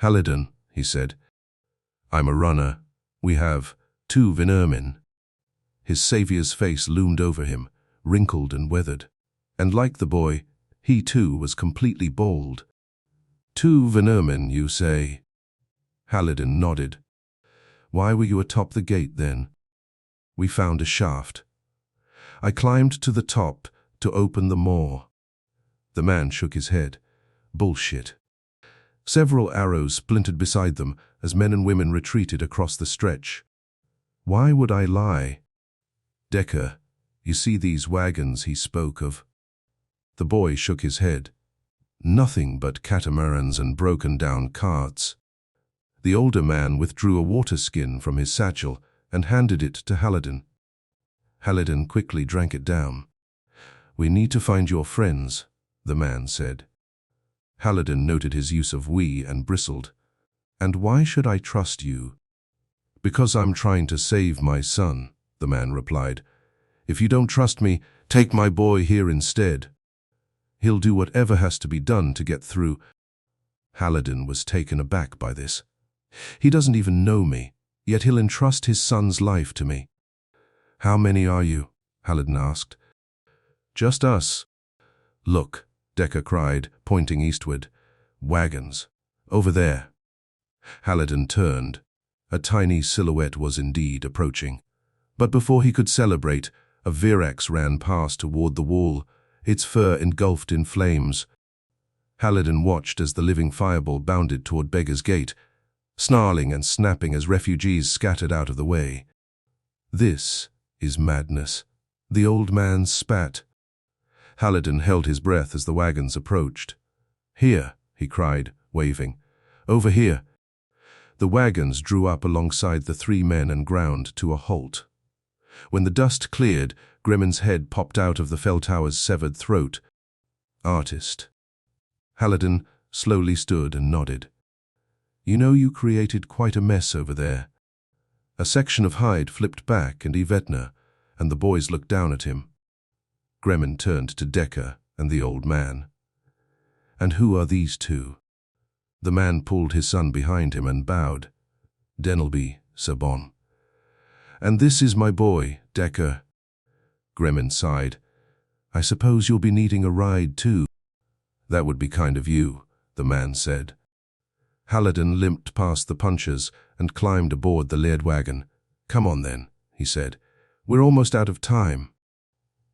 Haliden, he said. I'm a runner. We have 2 Venermin. His saviour's face loomed over him, wrinkled and weathered. And like the boy, he too was completely bald. 2 Venermin, you say? Haliden nodded. Why were you atop the gate then? We found a shaft. I climbed to the top to open the maw. The man shook his head. Bullshit. Several arrows splintered beside them as men and women retreated across the stretch. Why would I lie? Decker, you see these wagons he spoke of? The boy shook his head. Nothing but catamarans and broken-down carts. The older man withdrew a water skin from his satchel and handed it to Haliden. Haliden quickly drank it down. We need to find your friends, the man said. Haliden noted his use of we and bristled. And why should I trust you? Because I'm trying to save my son, the man replied. If you don't trust me, take my boy here instead. He'll do whatever has to be done to get through. Haliden was taken aback by this. He doesn't even know me, yet he'll entrust his son's life to me. How many are you? Haliden asked. Just us. Look, Decker cried, pointing eastward. Wagons. Over there. Haliden turned. A tiny silhouette was indeed approaching. But before he could celebrate, a virax ran past toward the wall, its fur engulfed in flames. Haliden watched as the living fireball bounded toward Beggar's Gate, snarling and snapping as refugees scattered out of the way. This is madness. The old man spat. Haliden held his breath as the wagons approached. Here, he cried, waving. Over here. The wagons drew up alongside the 3 men and ground to a halt. When the dust cleared, Gremmin's head popped out of the Feldtower's severed throat. Artist. Haliden slowly stood and nodded. You know you created quite a mess over there. A section of hide flipped back and Yvetna, and the boys looked down at him. Gremmin turned to Decker and the old man. And who are these 2? The man pulled his son behind him and bowed. Denelby, Sabon. And this is my boy, Decker. Gremmin sighed. I suppose you'll be needing a ride too. That would be kind of you, the man said. Haliden limped past the punchers and climbed aboard the lead wagon. Come on then, he said. We're almost out of time.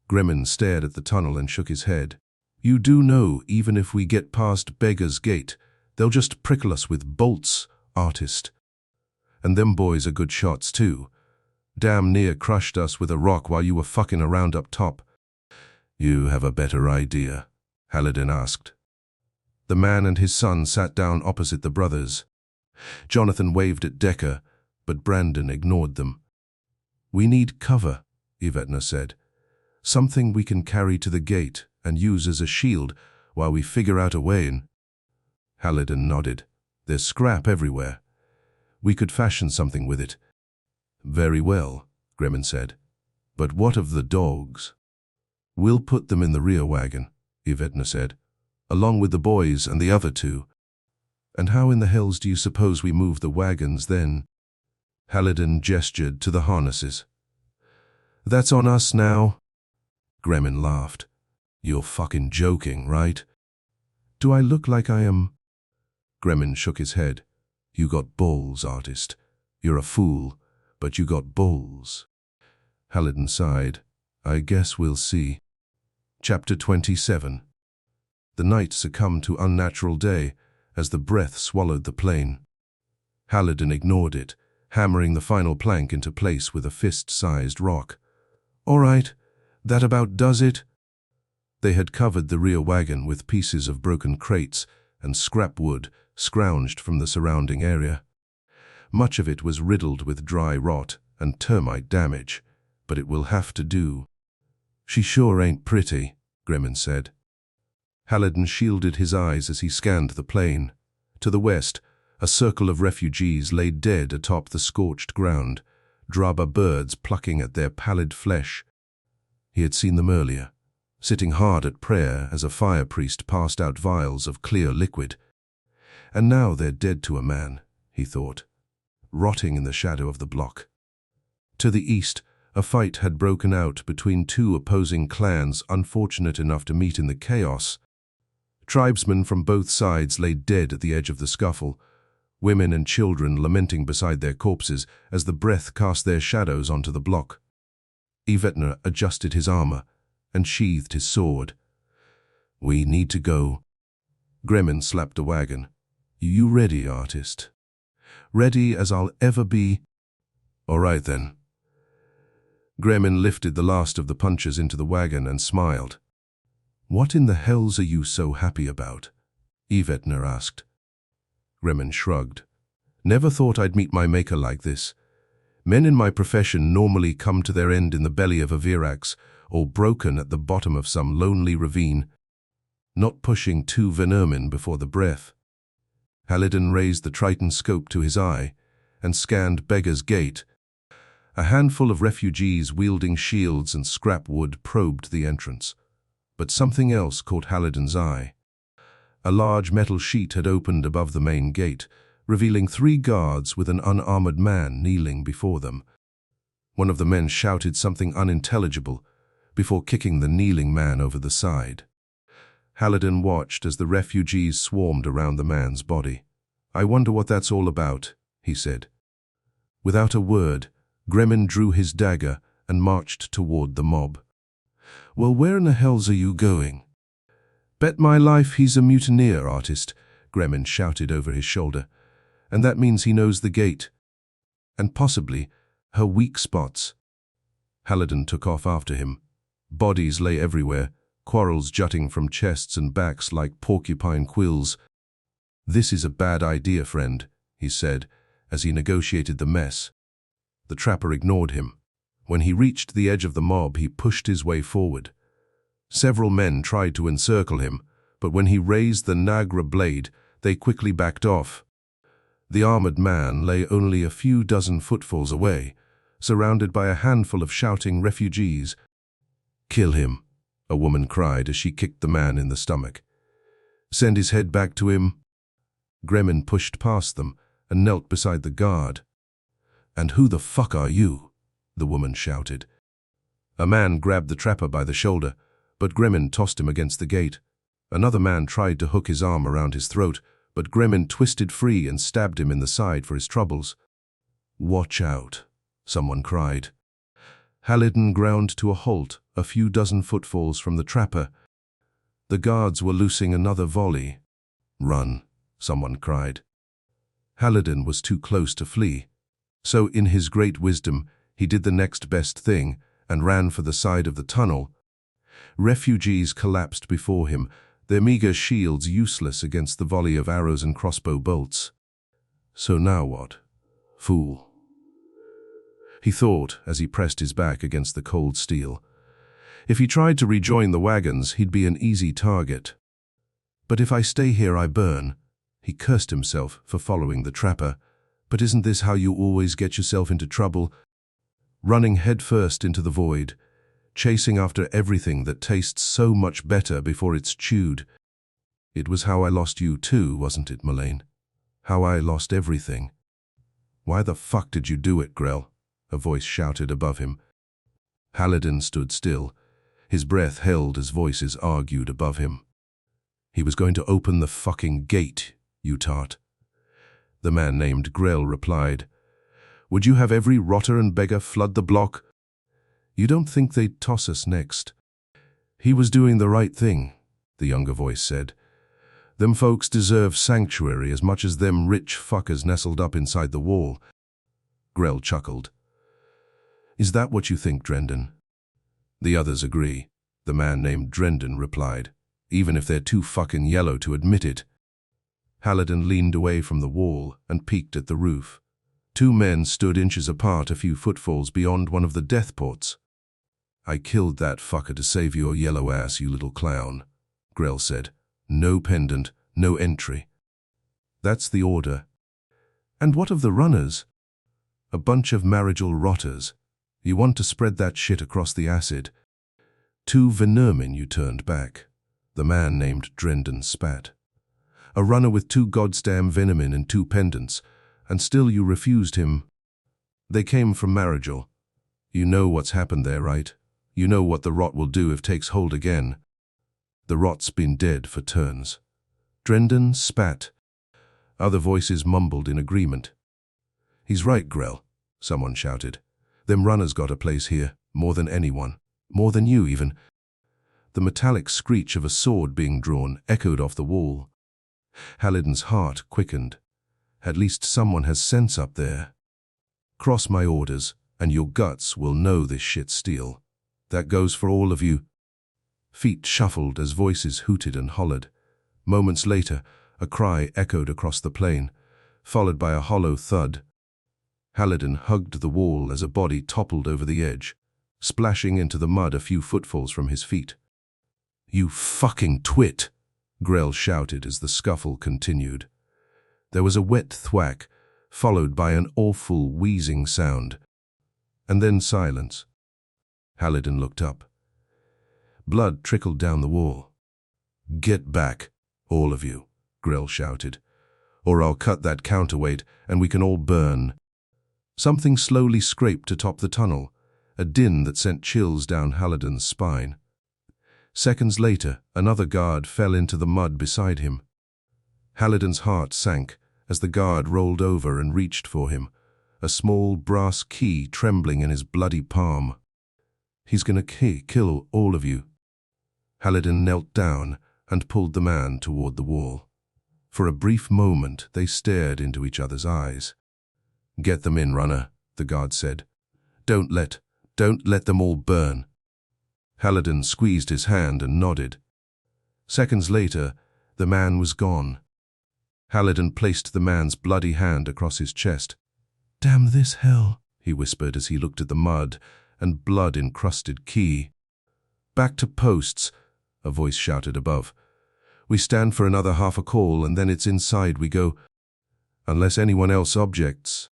Gremmin stared at the tunnel and shook his head. You do know, even if we get past Beggar's Gate, they'll just prickle us with bolts, artist. And them boys are good shots too. Damn near crushed us with a rock while you were fucking around up top. You have a better idea, Haliden asked. The man and his son sat down opposite the brothers. Jonathan waved at Decker, but Brandon ignored them. We need cover, Yvetna said. Something we can carry to the gate and use as a shield while we figure out a way in. Haliden nodded. There's scrap everywhere. We could fashion something with it. Very well, Gremmin said. But what of the dogs? We'll put them in the rear wagon, Yvetna said, along with the boys and the other 2. And how in the hells do you suppose we move the wagons then? Haliden gestured to the harnesses. That's on us now. Gremmin laughed. You're fucking joking, right? Do I look like I am? Gremmin shook his head. You got balls, artist. You're a fool, but you got balls. Haliden sighed. I guess we'll see. Chapter 27. The night succumbed to unnatural day as the breath swallowed the plain. Haliden ignored it, hammering the final plank into place with a fist-sized rock. All right, that about does it. They had covered the rear wagon with pieces of broken crates and scrap wood scrounged from the surrounding area. Much of it was riddled with dry rot and termite damage, but it will have to do. She sure ain't pretty, Gremmin said. Haliden shielded his eyes as he scanned the plain. To the west, A circle of refugees lay dead atop the scorched ground, draba birds plucking at their pallid flesh. He had seen them earlier, sitting hard at prayer as a fire priest passed out vials of clear liquid. And now they're dead to a man, he thought, rotting in the shadow of the block. To the east, a fight had broken out between two opposing clans unfortunate enough to meet in the chaos. Tribesmen from both sides lay dead at the edge of the scuffle, women and children lamenting beside their corpses as the breath cast their shadows onto the block. Yvetner adjusted his armor and sheathed his sword. "We need to go." Gremin slapped a wagon. "You ready, artist?" "Ready as I'll ever be." "All right then." Gremin lifted the last of the punches into the wagon and smiled. "What in the hells are you so happy about?" Yvetner asked. Gremin shrugged. "Never thought I'd meet my maker like this. Men in my profession normally come to their end in the belly of a virax or broken at the bottom of some lonely ravine, not pushing two venermin before the breath." Haliden raised the Triton scope to his eye and scanned Beggar's Gate. A handful of refugees wielding shields and scrap wood probed the entrance. But something else caught Haliden's eye. A large metal sheet had opened above the main gate, revealing 3 guards with an unarmored man kneeling before them. One of the men shouted something unintelligible before kicking the kneeling man over the side. Haliden watched as the refugees swarmed around the man's body. "I wonder what that's all about," he said. Without a word, Gremin drew his dagger and marched toward the mob. "Well, where in the hells are you going?" "Bet my life he's a mutineer, artist," Gremin shouted over his shoulder. "And that means he knows the gate. And possibly her weak spots." Haliden took off after him. Bodies lay everywhere, quarrels jutting from chests and backs like porcupine quills. "This is a bad idea, friend," he said, as he negotiated the mess. The trapper ignored him. When he reached the edge of the mob, he pushed his way forward. Several men tried to encircle him, but when he raised the Nagra blade, they quickly backed off. The armored man lay only a few dozen footfalls away, surrounded by a handful of shouting refugees. "Kill him," a woman cried as she kicked the man in the stomach. "Send his head back to him." Gremin pushed past them and knelt beside the guard. "And who the fuck are you?" the woman shouted. A man grabbed the trapper by the shoulder, but Gremin tossed him against the gate. Another man tried to hook his arm around his throat, but Gremin twisted free and stabbed him in the side for his troubles. "Watch out," someone cried. Haliden ground to a halt a few dozen footfalls from the trapper. The guards were loosing another volley. "Run," someone cried. Haliden was too close to flee. So in his great wisdom, he did the next best thing and ran for the side of the tunnel. Refugees collapsed before him, their meager shields useless against the volley of arrows and crossbow bolts. "So now what? Fool," he thought as he pressed his back against the cold steel. If he tried to rejoin the wagons, he'd be an easy target. "But if I stay here, I burn." He cursed himself for following the trapper. But isn't this how you always get yourself into trouble? Running headfirst into the void, chasing after everything that tastes so much better before it's chewed. It was how I lost you too, wasn't it, Milane? How I lost everything. "Why the fuck did you do it, Grell?" a voice shouted above him. Haliden stood still, his breath held as voices argued above him. "He was going to open the fucking gate, you tart." The man named Grell replied, "Would you have every rotter and beggar flood the block? You don't think they'd toss us next?" "He was doing the right thing," the younger voice said. "Them folks deserve sanctuary as much as them rich fuckers nestled up inside the wall." Grell chuckled. "Is that what you think, Drendon?" "The others agree," the man named Drendon replied, "even if they're too fucking yellow to admit it." Haliden leaned away from the wall and peeked at the roof. 2 men stood inches apart a few footfalls beyond one of the death ports. "I killed that fucker to save your yellow ass, you little clown," Grell said. "No pendant, no entry." "That's the order," And what of the runners? A bunch of marital rotters. You want to spread that shit across the acid. 2 vermin you turned back. The man named Drendon spat. A runner with 2 goddamn venomin and 2 pendants, and still you refused him. They came from Marigel. You know what's happened there, right? You know what the rot will do if takes hold again. The rot's been dead for turns. Drendon spat. Other voices mumbled in agreement. He's right, Grell, someone shouted. Them runners got a place here, more than anyone. More than you, even. The metallic screech of a sword being drawn echoed off the wall. Haliden's heart quickened. At least someone has sense up there. Cross my orders, and your guts will know this shit's steel. That goes for all of you. Feet shuffled as voices hooted and hollered. Moments later, a cry echoed across the plain, followed by a hollow thud. Haliden hugged the wall as a body toppled over the edge, splashing into the mud a few footfalls from his feet. "You fucking twit!" Grell shouted as the scuffle continued. There was a wet thwack, followed by an awful wheezing sound. And then silence. Haliden looked up. Blood trickled down the wall. "Get back, all of you," Grell shouted, "or I'll cut that counterweight and we can all burn." Something slowly scraped atop the tunnel, a din that sent chills down Haliden's spine. Seconds later, another guard fell into the mud beside him. Haliden's heart sank as the guard rolled over and reached for him, a small brass key trembling in his bloody palm. "He's gonna kill all of you." Haliden knelt down and pulled the man toward the wall. For a brief moment, they stared into each other's eyes. "Get them in, runner," the guard said. Don't let them all burn." Haliden squeezed his hand and nodded. Seconds later, the man was gone. Haliden placed the man's bloody hand across his chest. "Damn this hell," he whispered as he looked at the mud and blood-encrusted key. "Back to posts," a voice shouted above. "We stand for another half a call and then it's inside we go, unless anyone else objects."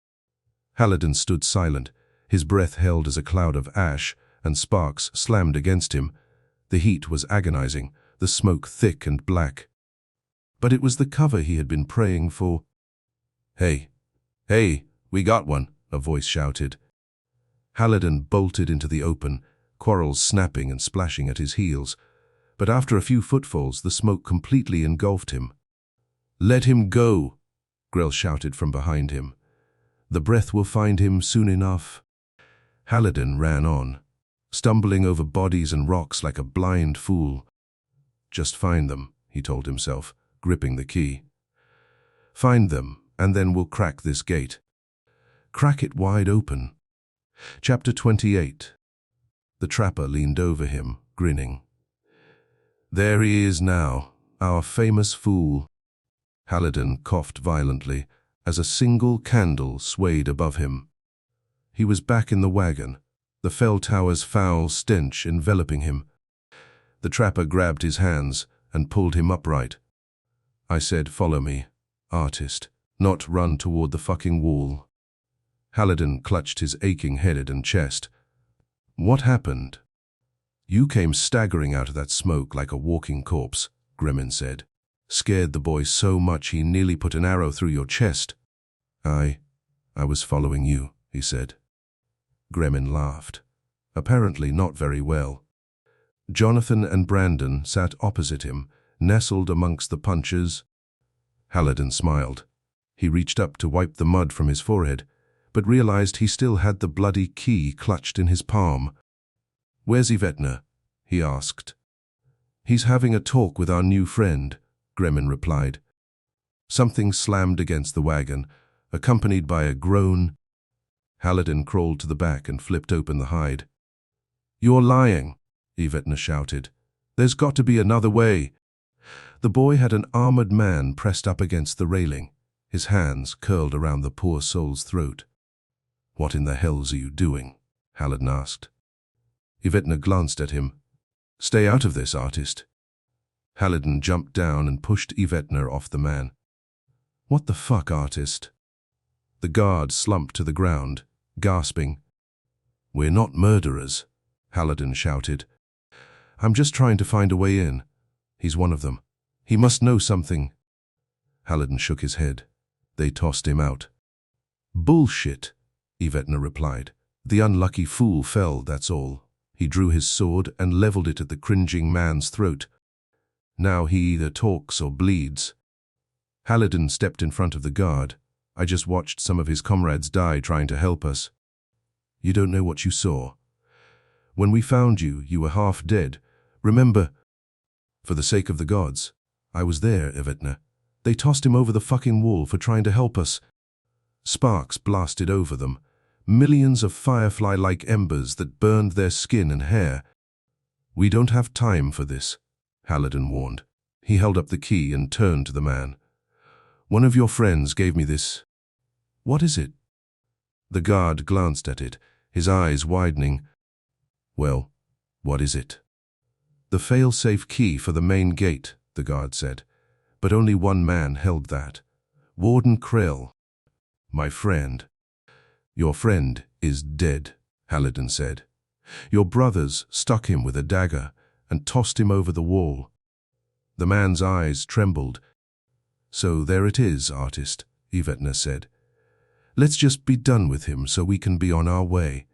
Haliden stood silent, his breath held as a cloud of ash and sparks slammed against him. The heat was agonizing, the smoke thick and black. But it was the cover he had been praying for. Hey, we got one," a voice shouted. Haliden bolted into the open, quarrels snapping and splashing at his heels. But after a few footfalls, the smoke completely engulfed him. "Let him go," Grell shouted from behind him. "The breath will find him soon enough." Haliden ran on, stumbling over bodies and rocks like a blind fool. "Just find them," he told himself, gripping the key. "Find them, and then we'll crack this gate. Crack it wide open." Chapter 28. The trapper leaned over him, grinning. "There he is now, our famous fool." Haliden coughed violently as a single candle swayed above him. He was back in the wagon, the fell tower's foul stench enveloping him. The trapper grabbed his hands and pulled him upright. "I said, follow me, artist, not run toward the fucking wall." Haliden clutched his aching head and chest. "What happened?" "You came staggering out of that smoke like a walking corpse," Gremmin said. "Scared the boy so much he nearly put an arrow through your chest." I was following you," he said. Gremmin laughed, apparently not very well. Jonathan and Brandon sat opposite him, nestled amongst the punches. Haliden smiled. He reached up to wipe the mud from his forehead, but realized he still had the bloody key clutched in his palm. "Where's Yvetna?" he asked. "He's having a talk with our new friend," Gremmin replied. Something slammed against the wagon, accompanied by a groan. Haliden crawled to the back and flipped open the hide. "You're lying," Yvetna shouted. "There's got to be another way." The boy had an armored man pressed up against the railing, his hands curled around the poor soul's throat. "What in the hells are you doing?" Haliden asked. Yvetna glanced at him. "Stay out of this, artist." Haliden jumped down and pushed Yvetna off the man. "What the fuck, artist?" The guard slumped to the ground, gasping. "We're not murderers," Haliden shouted. "I'm just trying to find a way in. He's one of them. He must know something." Haliden shook his head. "They tossed him out." "Bullshit," Yvetna replied. "The unlucky fool fell, that's all." He drew his sword and leveled it at the cringing man's throat. "Now he either talks or bleeds." Haliden stepped in front of the guard. "I just watched some of his comrades die trying to help us." "You don't know what you saw. When we found you, you were half dead. Remember?" "For the sake of the gods. I was there, Yvetna. They tossed him over the fucking wall for trying to help us." Sparks blasted over them, millions of firefly-like embers that burned their skin and hair. "We don't have time for this," Haliden warned. He held up the key and turned to the man. "One of your friends gave me this." "What is it?" The guard glanced at it, his eyes widening. "Well, what is it?" "The fail-safe key for the main gate," the guard said. "But only one man held that. Warden Krell. My friend." "Your friend is dead," Haliden said. "Your brothers stuck him with a dagger and tossed him over the wall." The man's eyes trembled. "So there it is, artist," Yvetna said. "Let's just be done with him so we can be on our way."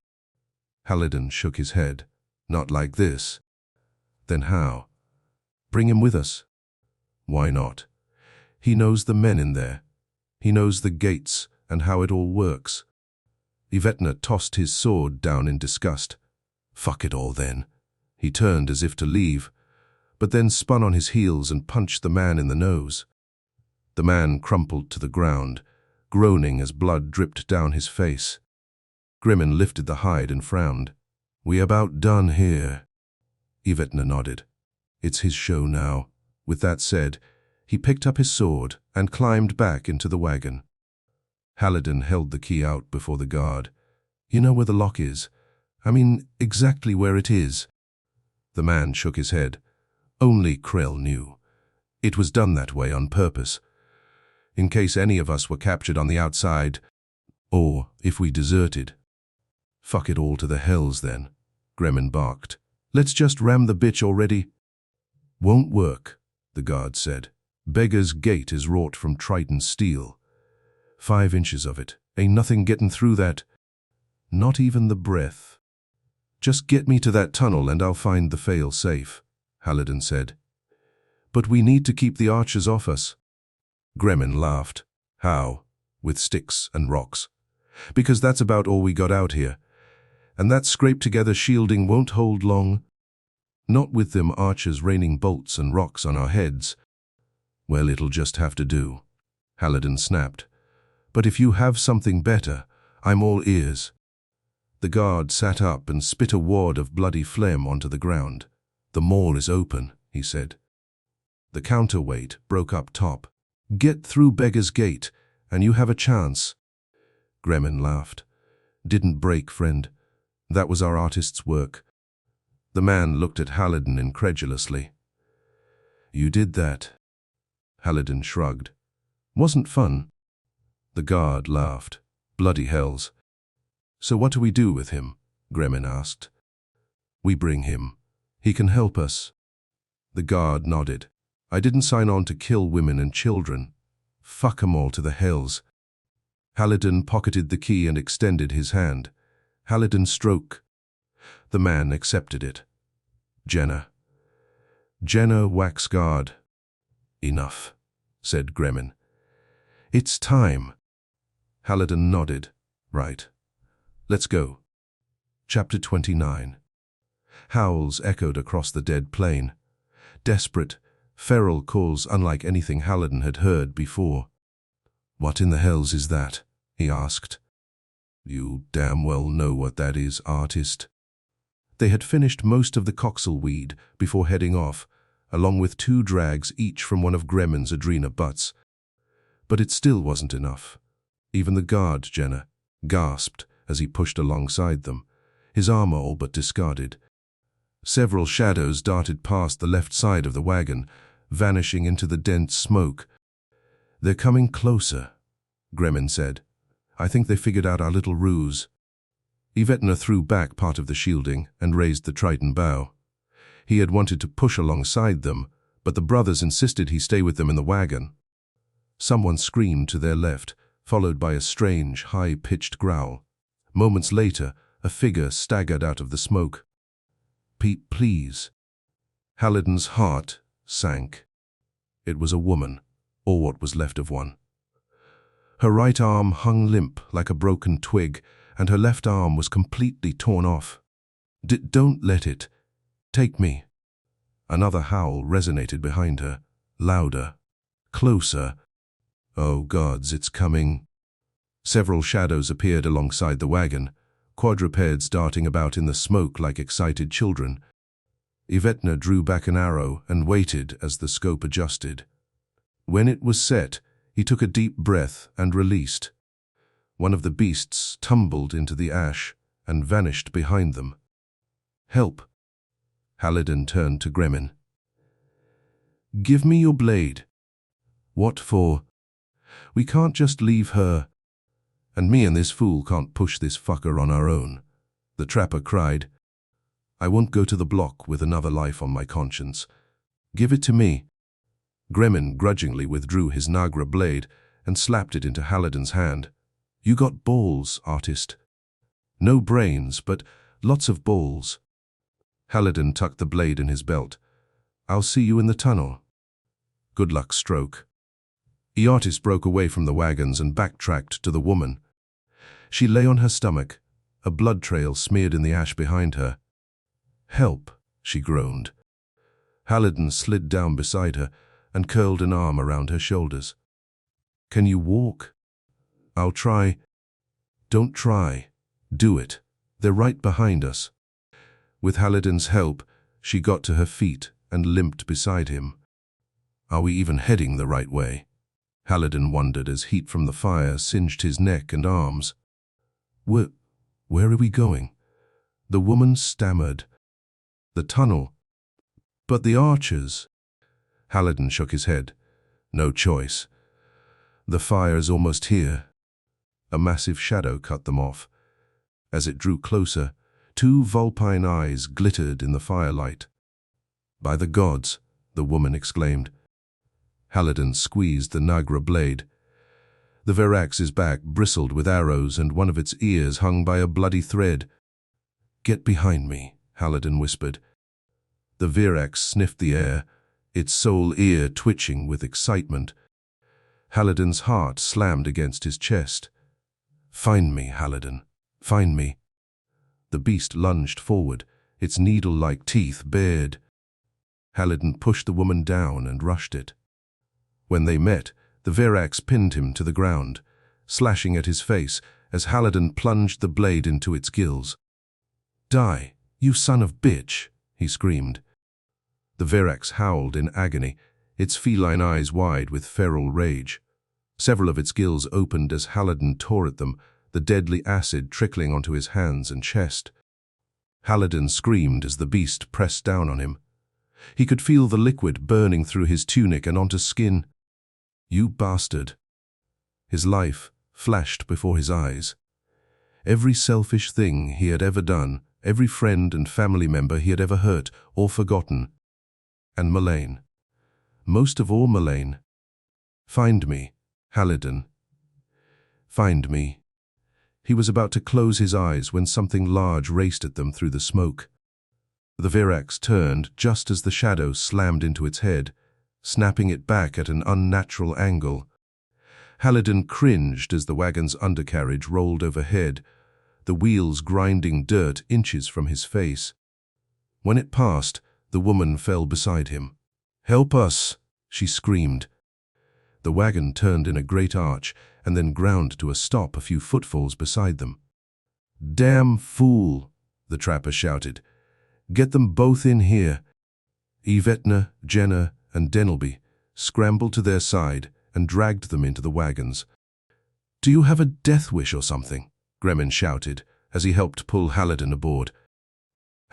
Haliden shook his head. "Not like this." "Then how?" "Bring him with us." "Why not?" "He knows the men in there. He knows the gates and how it all works." Yvetna tossed his sword down in disgust. "Fuck it all then." He turned as if to leave, but then spun on his heels and punched the man in the nose. The man crumpled to the ground, groaning as blood dripped down his face. Grimmin lifted the hide and frowned. "We about done here." Yvetna nodded. "It's his show now." With that said, he picked up his sword and climbed back into the wagon. Haliden held the key out before the guard. "You know where the lock is? I mean, exactly where it is." The man shook his head. "Only Krell knew. It was done that way on purpose. In case any of us were captured on the outside, or if we deserted." "Fuck it all to the hells then," Gremmin barked. "Let's just ram the bitch already." "Won't work," the guard said. "Beggar's Gate is wrought from Triton steel. 5 inches of it. Ain't nothing getting through that. Not even the breath." "Just get me to that tunnel and I'll find the fail-safe," Haliden said. "But we need to keep the archers off us." Gremmin laughed. "How?" "With sticks and rocks. Because that's about all we got out here. And that scraped-together shielding won't hold long. Not with them archers raining bolts and rocks on our heads." "Well, it'll just have to do," Haliden snapped. "But if you have something better, I'm all ears." The guard sat up and spit a wad of bloody phlegm onto the ground. "The mall is open," he said. The counterweight broke up top. "Get through Beggar's Gate, and you have a chance." Gremmin laughed. "Didn't break, friend. That was our artist's work." The man looked at Haliden incredulously. "You did that?" Haliden shrugged. "Wasn't fun." The guard laughed. "Bloody hells." "So what do we do with him?" Gremmin asked. "We bring him. He can help us." The guard nodded. "I didn't sign on to kill women and children. Fuck 'em all to the hells." Haliden pocketed the key and extended his hand. "Haliden Stroke." The man accepted it. "Jenna." "Jenna Wax Guard." "Enough," said Gremmin. "It's time." Haliden nodded. "Right. Let's go." Chapter 29. Howls echoed across the dead plain. Desperate, feral calls unlike anything Haliden had heard before. "What in the hells is that?" he asked. "You damn well know what that is, artist." They had finished most of the colossal weed before heading off, along with 2 drags each from one of Gremmin's Adrena butts. But it still wasn't enough. Even the guard, Jenna, gasped as he pushed alongside them, his armor all but discarded. Several shadows darted past the left side of the wagon, vanishing into the dense smoke. "They're coming closer," Gremmin said. I think they figured out our little ruse. Yvetna threw back part of the shielding and raised the trident bow. He had wanted to push alongside them, but the brothers insisted he stay with them in the wagon. Someone screamed to their left, followed by a strange, high-pitched growl. Moments later, a figure staggered out of the smoke. "Pete, please." Haliden's heart sank. It was a woman, or what was left of one. Her right arm hung limp like a broken twig, and her left arm was completely torn off. "Don't let it. Take me." Another howl resonated behind her, louder, closer. "Oh gods, it's coming." Several shadows appeared alongside the wagon, quadrupeds darting about in the smoke like excited children. Yvetna drew back an arrow and waited as the scope adjusted. When it was set, he took a deep breath and released. One of the beasts tumbled into the ash and vanished behind them. "Help." Haliden turned to Gremmin. "Give me your blade." "What for?" "We can't just leave her. And me and this fool can't push this fucker on our own," the trapper cried. "I won't go to the block with another life on my conscience. Give it to me." Gremmin grudgingly withdrew his Nagra blade and slapped it into Haliden's hand. "You got balls, artist." "No brains, but lots of balls." Haliden tucked the blade in his belt. "I'll see you in the tunnel." "Good luck, Stroke." The artist broke away from the wagons and backtracked to the woman. She lay on her stomach, a blood trail smeared in the ash behind her. "Help," she groaned. Haliden slid down beside her and curled an arm around her shoulders. "Can you walk?" "I'll try." "Don't try. Do it. They're right behind us." With Haliden's help, she got to her feet and limped beside him. "Are we even heading the right way?" Haliden wondered as heat from the fire singed his neck and arms. Where are we going?" The woman stammered. "The tunnel." "But the archers." Haliden shook his head. "No choice. The fire's almost here." A massive shadow cut them off. As it drew closer, two vulpine eyes glittered in the firelight. "By the gods," the woman exclaimed. Haliden squeezed the Nagra blade. The Virax's back bristled with arrows and one of its ears hung by a bloody thread. "Get behind me," Haliden whispered. The Virax sniffed the air, its sole ear twitching with excitement. Haliden's heart slammed against his chest. "Find me, Haliden. Find me." The beast lunged forward, its needle-like teeth bared. Haliden pushed the woman down and rushed it. When they met, the Virax pinned him to the ground, slashing at his face as Haliden plunged the blade into its gills. "Die, you son of bitch," he screamed. The Virax howled in agony, its feline eyes wide with feral rage. Several of its gills opened as Haliden tore at them, the deadly acid trickling onto his hands and chest. Haliden screamed as the beast pressed down on him. He could feel the liquid burning through his tunic and onto skin. "You bastard." His life flashed before his eyes. Every selfish thing he had ever done, every friend and family member he had ever hurt or forgotten. And Milane. Most of all Milane. "Find me, Haliden. Find me." He was about to close his eyes when something large raced at them through the smoke. The Virax turned just as the shadow slammed into its head, snapping it back at an unnatural angle. Haliden cringed as the wagon's undercarriage rolled overhead, the wheels grinding dirt inches from his face. When it passed, the woman fell beside him. "Help us!" she screamed. The wagon turned in a great arch and then ground to a stop a few footfalls beside them. "Damn fool!" the trapper shouted. "Get them both in here." Yvetna, Jenna, and Denelby scrambled to their side and dragged them into the wagons. "Do you have a death wish or something?" Gremmin shouted as he helped pull Haliden aboard.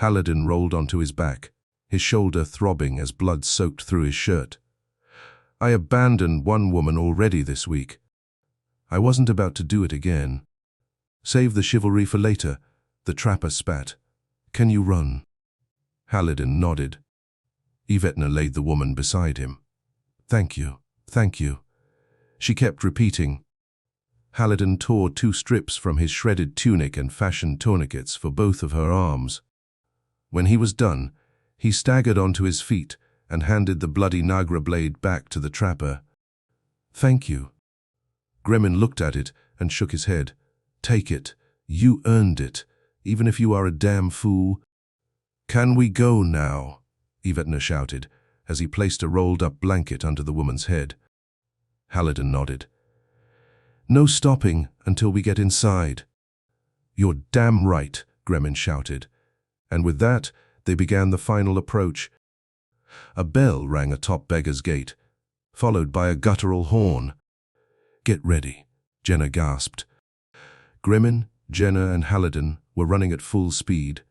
Haliden rolled onto his back, his shoulder throbbing as blood soaked through his shirt. "I abandoned one woman already this week." I wasn't about to do it again. Save the chivalry for later, the trapper spat. Can you run? Haliden nodded. Yvetna laid the woman beside him. Thank you, thank you. She kept repeating. Haliden tore 2 strips from his shredded tunic and fashioned tourniquets for both of her arms. When he was done, he staggered onto his feet and handed the bloody Nagra blade back to the trapper. Thank you. Gremmin looked at it and shook his head. Take it. You earned it, even if you are a damn fool. Can we go now? Yvetna shouted, as he placed a rolled-up blanket under the woman's head. Haliden nodded. No stopping until we get inside. You're damn right, Gremmin shouted. And with that, they began the final approach. A bell rang atop Beggar's Gate, followed by a guttural horn. Get ready, Jenna gasped. Gremmin, Jenna and Haliden were running at full speed,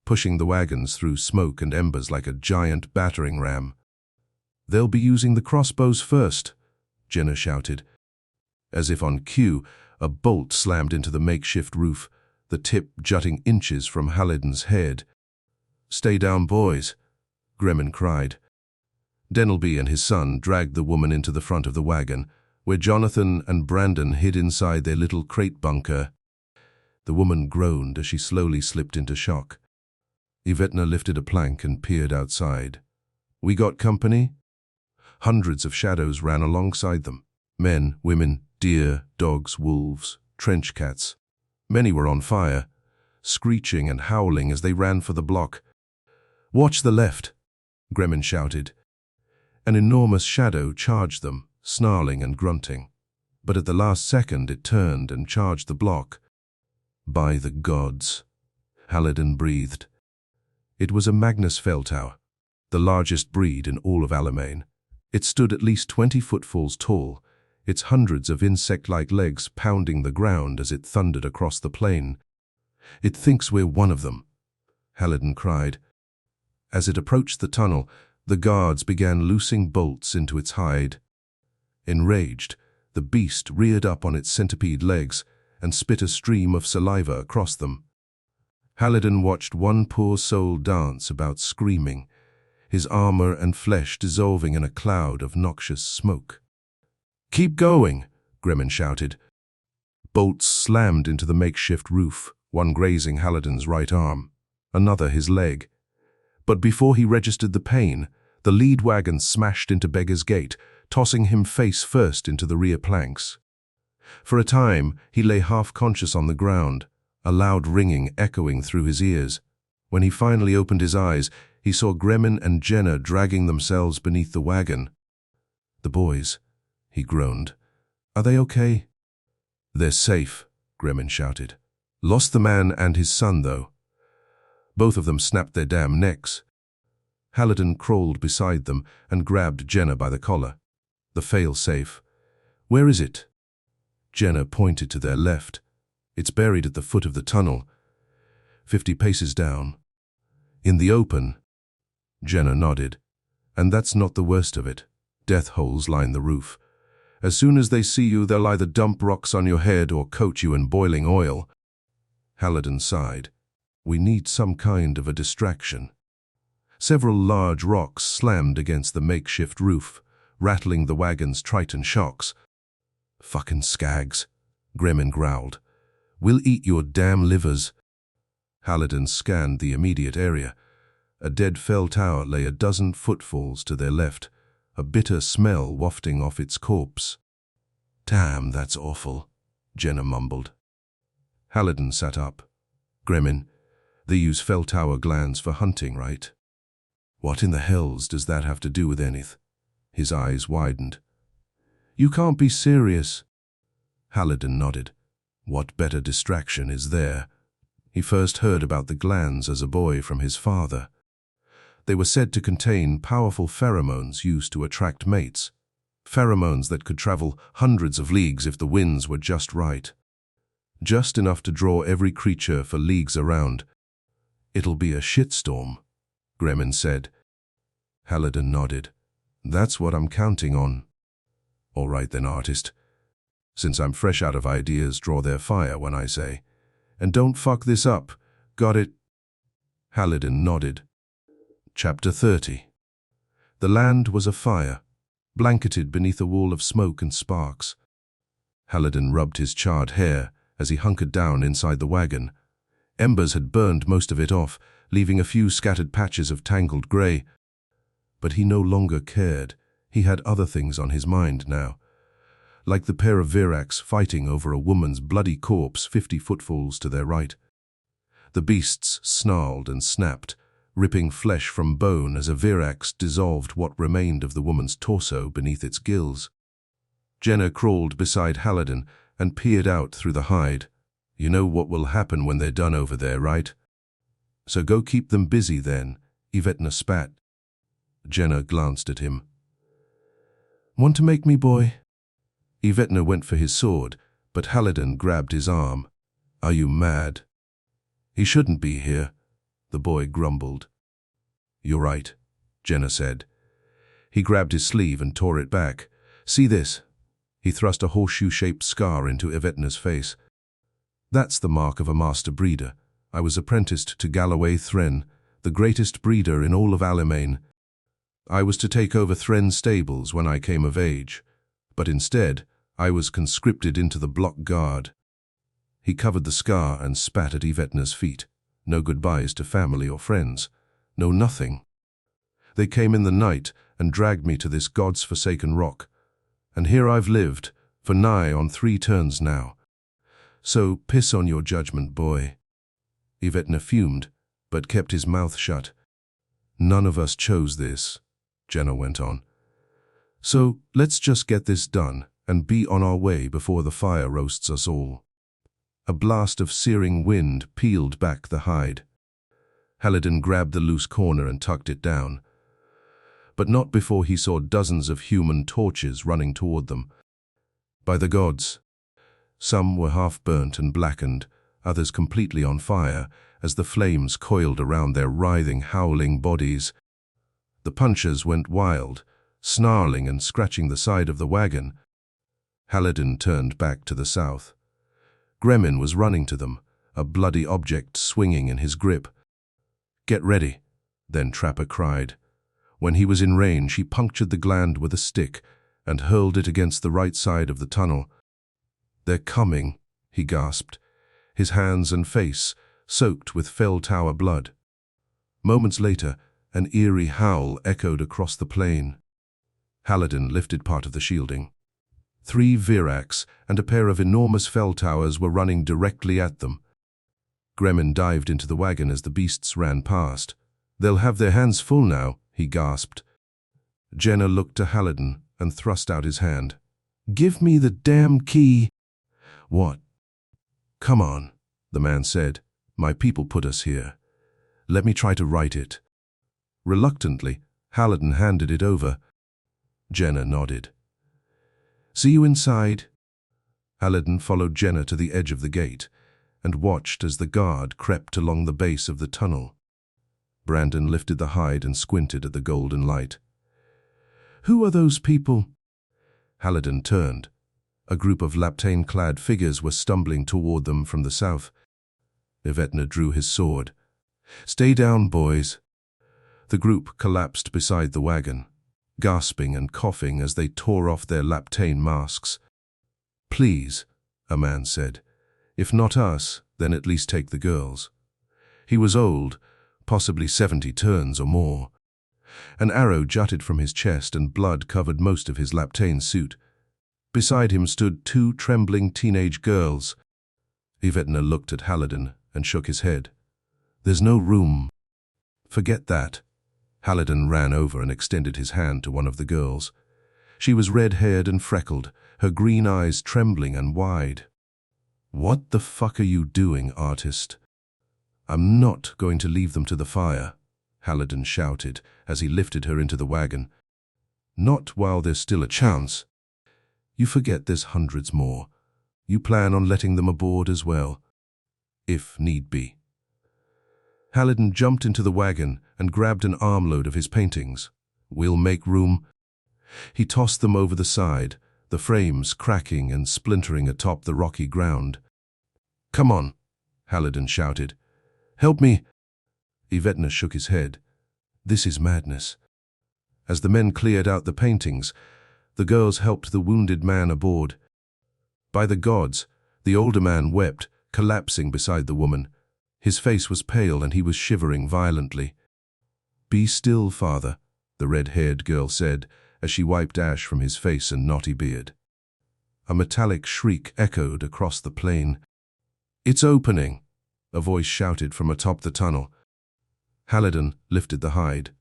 pushing the wagons through smoke and embers like a giant battering ram. They'll be using the crossbows first, Jenna shouted. As if on cue, a bolt slammed into the makeshift roof, the tip jutting inches from Haliden's head. Stay down, boys, Gremmin cried. Denelby and his son dragged the woman into the front of the wagon, where Jonathan and Brandon hid inside their little crate bunker. The woman groaned as she slowly slipped into shock. Yvetna lifted a plank and peered outside. We got company? Hundreds of shadows ran alongside them. Men, women, deer, dogs, wolves, trench cats. Many were on fire, screeching and howling as they ran for the block. Watch the left, Gremmin shouted. An enormous shadow charged them, snarling and grunting. But at the last second it turned and charged the block. By the gods, Haliden breathed. It was a Magnus Feldtower, the largest breed in all of Alimane. It stood at least 20 footfalls tall, its hundreds of insect-like legs pounding the ground as it thundered across the plain. It thinks we're one of them, Haliden cried. As it approached the tunnel, the guards began loosing bolts into its hide. Enraged, the beast reared up on its centipede legs and spit a stream of saliva across them. Haliden watched one poor soul dance about screaming, his armor and flesh dissolving in a cloud of noxious smoke. Keep going, Gremmin shouted. Bolts slammed into the makeshift roof, one grazing Haliden's right arm, another his leg. But before he registered the pain, the lead wagon smashed into Beggar's Gate, tossing him face first into the rear planks. For a time, he lay half-conscious on the ground, a loud ringing echoing through his ears. When he finally opened his eyes, he saw Gremmin and Jenna dragging themselves beneath the wagon. The boys, he groaned. Are they okay? They're safe, Gremmin shouted. Lost the man and his son, though. Both of them snapped their damn necks. Haliden crawled beside them and grabbed Jenna by the collar. The fail-safe. Where is it? Jenna pointed to their left. It's buried at the foot of the tunnel, 50 paces down. In the open. Jenna nodded. And that's not the worst of it. Death holes line the roof. As soon as they see you, they'll either dump rocks on your head or coat you in boiling oil. Haliden sighed. We need some kind of a distraction. Several large rocks slammed against the makeshift roof, rattling the wagon's Triton shocks. Fucking skags, Gremmin growled. We'll eat your damn livers. Haliden scanned the immediate area. A dead fell tower lay a dozen footfalls to their left, a bitter smell wafting off its corpse. Damn, that's awful, Jenna mumbled. Haliden sat up. Gremmin, they use fell tower glands for hunting, right? What in the hells does that have to do with anything? His eyes widened. You can't be serious. Haliden nodded. What better distraction is there? He first heard about the glands as a boy from his father. They were said to contain powerful pheromones used to attract mates. Pheromones that could travel hundreds of leagues if the winds were just right. Just enough to draw every creature for leagues around. It'll be a shitstorm, Gremmin said. Haliden nodded. That's what I'm counting on. All right then, artist. Since I'm fresh out of ideas, draw their fire when I say. And don't fuck this up. Got it? Haliden nodded. Chapter 30. The land was afire, blanketed beneath a wall of smoke and sparks. Haliden rubbed his charred hair as he hunkered down inside the wagon. Embers had burned most of it off, leaving a few scattered patches of tangled grey. But he no longer cared. He had other things on his mind now. Like the pair of Virax fighting over a woman's bloody corpse 50 footfalls to their right. The beasts snarled and snapped, ripping flesh from bone as a Virax dissolved what remained of the woman's torso beneath its gills. Jenna crawled beside Haliden and peered out through the hide. You know what will happen when they're done over there, right? So go keep them busy then, Yvetna spat. Jenna glanced at him. Want to make me, boy? Yvetna went for his sword, but Haliden grabbed his arm. Are you mad? He shouldn't be here, the boy grumbled. You're right, Jenna said. He grabbed his sleeve and tore it back. See this? He thrust a horseshoe-shaped scar into Yvetna's face. That's the mark of a master breeder. I was apprenticed to Galloway Thren, the greatest breeder in all of Alimane. I was to take over Thren's stables when I came of age, but instead I was conscripted into the block guard. He covered the scar and spat at Yvetna's feet. No goodbyes to family or friends. No nothing. They came in the night and dragged me to this God's forsaken rock. And here I've lived, for nigh on 3 turns now. So piss on your judgment, boy. Yvetna fumed, but kept his mouth shut. None of us chose this, Jenna went on. So let's just get this done and be on our way before the fire roasts us all. A blast of searing wind peeled back the hide. Haliden grabbed the loose corner and tucked it down. But not before he saw dozens of human torches running toward them. By the gods! Some were half-burnt and blackened, others completely on fire, as the flames coiled around their writhing, howling bodies. The punchers went wild, snarling and scratching the side of the wagon. Haliden turned back to the south. Gremmin was running to them, a bloody object swinging in his grip. Get ready, then Trapper cried. When he was in range, he punctured the gland with a stick and hurled it against the right side of the tunnel. They're coming, he gasped, his hands and face soaked with Fell Tower blood. Moments later, an eerie howl echoed across the plain. Haliden lifted part of the shielding. 3 Virax and a pair of enormous Fell Towers were running directly at them. Gremmin dived into the wagon as the beasts ran past. They'll have their hands full now, he gasped. Jenna looked to Haliden and thrust out his hand. Give me the damn key. What? Come on, the man said. My people put us here. Let me try to right it. Reluctantly, Haliden handed it over. Jenna nodded. See you inside. Haliden followed Jenna to the edge of the gate and watched as the guard crept along the base of the tunnel. Brandon lifted the hide and squinted at the golden light. Who are those people? Haliden turned. A group of laptain-clad figures were stumbling toward them from the south. Yvetna drew his sword. Stay down, boys. The group collapsed beside the wagon, gasping and coughing as they tore off their laptain masks. Please, a man said. If not us, then at least take the girls. He was old, possibly 70 turns or more. An arrow jutted from his chest and blood covered most of his laptain suit. Beside him stood 2 trembling teenage girls. Yvetna looked at Haliden and shook his head. There's no room. Forget that. Haliden ran over and extended his hand to one of the girls. She was red-haired and freckled, her green eyes trembling and wide. What the fuck are you doing, artist? I'm not going to leave them to the fire, Haliden shouted as he lifted her into the wagon. Not while there's still a chance. You forget there's hundreds more. You plan on letting them aboard as well, if need be. Haliden jumped into the wagon and grabbed an armload of his paintings. We'll make room. He tossed them over the side, the frames cracking and splintering atop the rocky ground. "Come on," Haliden shouted. "Help me." Yvetna shook his head. "This is madness." As the men cleared out the paintings, the girls helped the wounded man aboard. By the gods, the older man wept, collapsing beside the woman. His face was pale and he was shivering violently. "Be still, father," the red-haired girl said, as she wiped ash from his face and knotty beard. A metallic shriek echoed across the plain. "It's opening," a voice shouted from atop the tunnel. Haliden lifted the hide.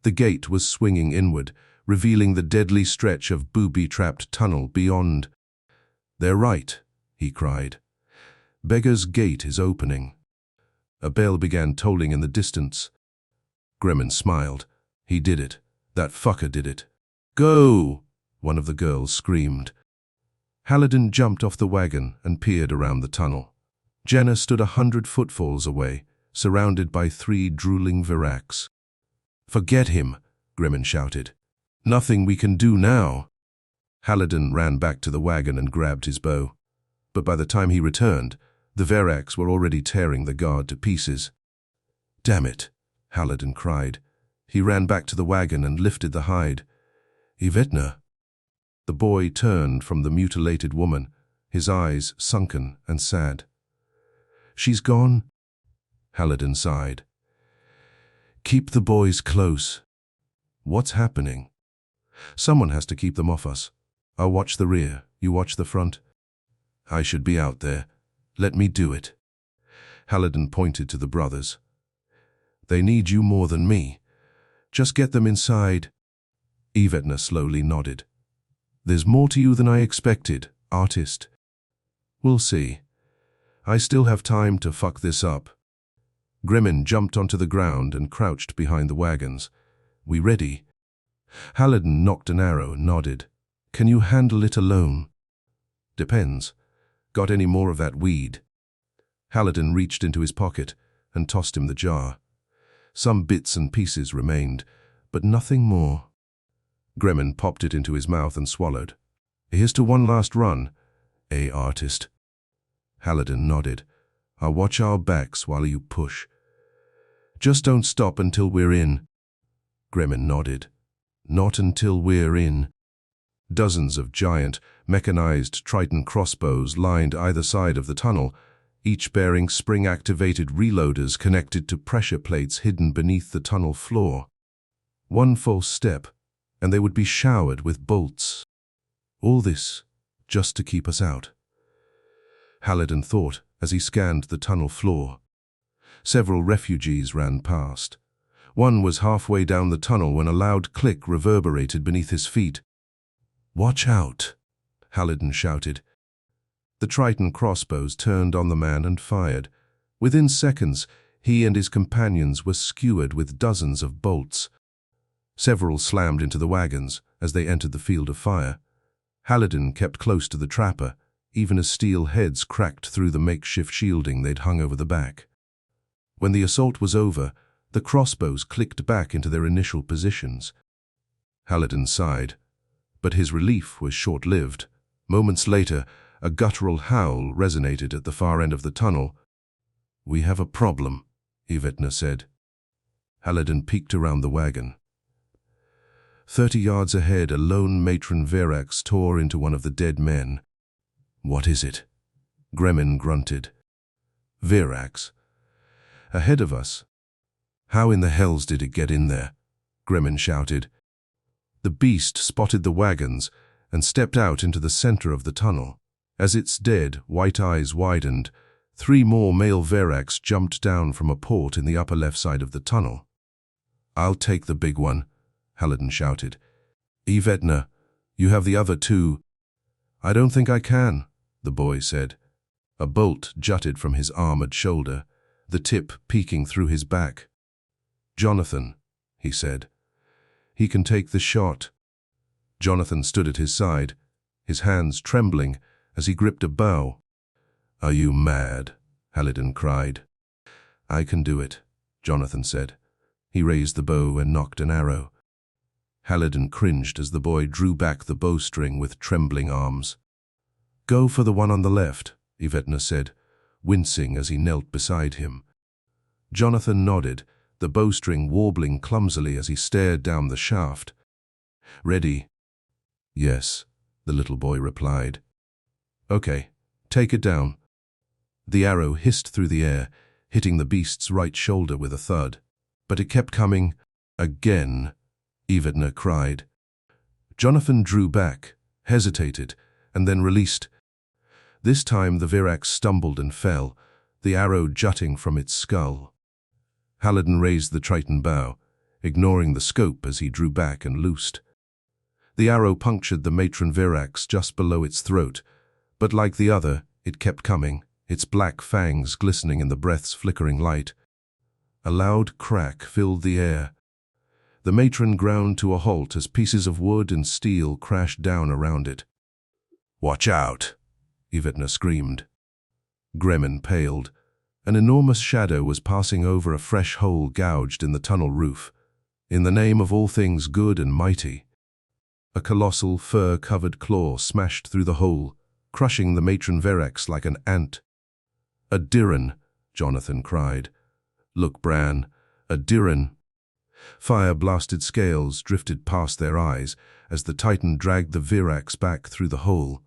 The gate was swinging inward, revealing the deadly stretch of booby-trapped tunnel beyond. "They're right," he cried. "Beggar's Gate is opening." A bell began tolling in the distance. Gremmin smiled. "He did it. That fucker did it." "Go!" one of the girls screamed. Haliden jumped off the wagon and peered around the tunnel. Jenna stood 100 footfalls away, surrounded by 3 drooling Virax. "Forget him," Gremmin shouted. "Nothing we can do now." Haliden ran back to the wagon and grabbed his bow. But by the time he returned, the Virax were already tearing the guard to pieces. "Damn it," Haliden cried. He ran back to the wagon and lifted the hide. "Yvetna." The boy turned from the mutilated woman, his eyes sunken and sad. "She's gone?" Haliden sighed. "Keep the boys close." "What's happening?" "Someone has to keep them off us. I'll watch the rear, you watch the front." "I should be out there. Let me do it." Haliden pointed to the brothers. "They need you more than me. Just get them inside." Yvetna slowly nodded. "There's more to you than I expected, artist." "We'll see. I still have time to fuck this up." Gremmin jumped onto the ground and crouched behind the wagons. "We ready?" Haliden knocked an arrow and nodded. "Can you handle it alone?" "Depends. Got any more of that weed?" Haliden reached into his pocket and tossed him the jar. Some bits and pieces remained, but nothing more. Gremmin popped it into his mouth and swallowed. "Here's to one last run, artist." Haliden nodded. "I'll watch our backs while you push. Just don't stop until we're in." Gremmin nodded. "Not until we're in." Dozens of giant, mechanized Triton crossbows lined either side of the tunnel, each bearing spring-activated reloaders connected to pressure plates hidden beneath the tunnel floor. One false step, and they would be showered with bolts. All this just to keep us out. Haliden thought as he scanned the tunnel floor. Several refugees ran past. One was halfway down the tunnel when a loud click reverberated beneath his feet. "Watch out!" Haliden shouted. The Triton crossbows turned on the man and fired. Within seconds, he and his companions were skewered with dozens of bolts. Several slammed into the wagons as they entered the field of fire. Haliden kept close to the trapper, even as steel heads cracked through the makeshift shielding they'd hung over the back. When the assault was over, the crossbows clicked back into their initial positions. Haliden sighed, but his relief was short-lived. Moments later, a guttural howl resonated at the far end of the tunnel. "We have a problem," Yvetna said. Haliden peeked around the wagon. 30 yards ahead, a lone matron Virax tore into one of the dead men. "What is it?" Gremmin grunted. "Virax. Ahead of us." "How in the hells did it get in there?" Gremmin shouted. The beast spotted the wagons and stepped out into the center of the tunnel. As its dead, white eyes widened, 3 more male Virax jumped down from a port in the upper left side of the tunnel. "I'll take the big one," Haliden shouted. "Yvetna, you have the other 2. "I don't think I can," the boy said. A bolt jutted from his armored shoulder, the tip peeking through his back. "Jonathan," he said. "He can take the shot." Jonathan stood at his side, his hands trembling as he gripped a bow. "Are you mad?" Haliden cried. "I can do it," Jonathan said. He raised the bow and nocked an arrow. Haliden cringed as the boy drew back the bowstring with trembling arms. "Go for the one on the left," Yvetna said, wincing as he knelt beside him. Jonathan nodded, the bowstring warbling clumsily as he stared down the shaft. "Ready?" "Yes," the little boy replied. "Okay, take it down." The arrow hissed through the air, hitting the beast's right shoulder with a thud. But it kept coming. "Again," Yvetna cried. Jonathan drew back, hesitated, and then released. This time the virax stumbled and fell, the arrow jutting from its skull. Haliden raised the Triton bow, ignoring the scope as he drew back and loosed. The arrow punctured the matron virax just below its throat, but like the other, it kept coming, its black fangs glistening in the breath's flickering light. A loud crack filled the air. The matron ground to a halt as pieces of wood and steel crashed down around it. "Watch out!" Yvetna screamed. Gremmin paled. An enormous shadow was passing over a fresh hole gouged in the tunnel roof. In the name of all things good and mighty. A colossal, fur-covered claw smashed through the hole, crushing the matron virax like an ant. "A Diran," Jonathan cried. "Look, Bran, a Diran." Fire-blasted scales drifted past their eyes as the Titan dragged the virax back through the hole.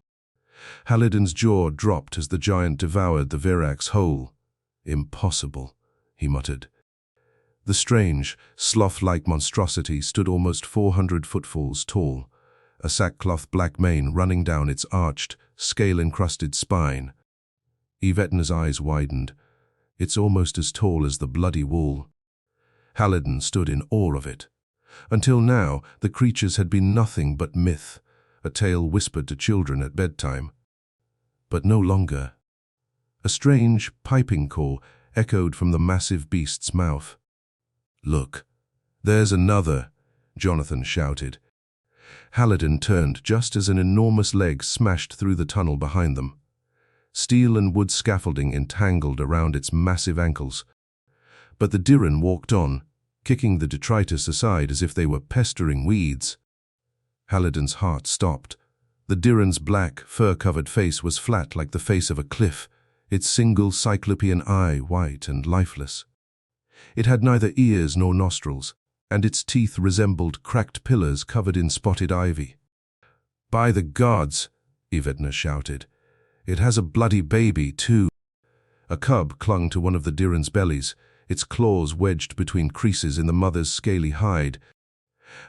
Haliden's jaw dropped as the giant devoured the virax whole. "Impossible," he muttered. The strange, sloth-like monstrosity stood almost 400 footfalls tall, a sackcloth black mane running down its arched, scale-encrusted spine. Yvetna's eyes widened. "It's almost as tall as the bloody wall." Haliden stood in awe of it. Until now, the creatures had been nothing but myth, a tale whispered to children at bedtime. But no longer. A strange, piping call echoed from the massive beast's mouth. "Look, there's another," Jonathan shouted. Haliden turned just as an enormous leg smashed through the tunnel behind them. Steel and wood scaffolding entangled around its massive ankles. But the Diran walked on, kicking the detritus aside as if they were pestering weeds. Haliden's heart stopped. The Diran's black, fur-covered face was flat like the face of a cliff, its single cyclopean eye white and lifeless. It had neither ears nor nostrils, and its teeth resembled cracked pillars covered in spotted ivy. "By the gods!" Yvetna shouted. "It has a bloody baby, too." A cub clung to one of the Diran's bellies, its claws wedged between creases in the mother's scaly hide.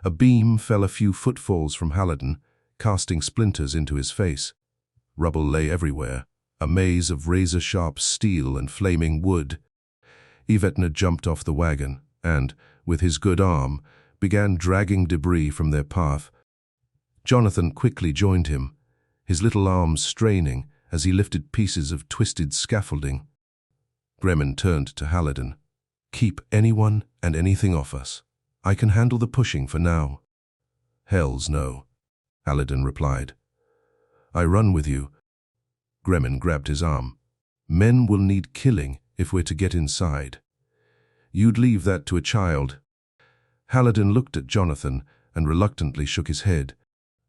A beam fell a few footfalls from Haliden, casting splinters into his face. Rubble lay everywhere, a maze of razor-sharp steel and flaming wood. Yvetna jumped off the wagon and, with his good arm, began dragging debris from their path. Jonathan quickly joined him, his little arms straining as he lifted pieces of twisted scaffolding. Gremmin turned to Haliden. "Keep anyone and anything off us. I can handle the pushing for now." "Hells no," Haliden replied. "I run with you." Gremmin grabbed his arm. "Men will need killing if we're to get inside. You'd leave that to a child." Haliden looked at Jonathan and reluctantly shook his head.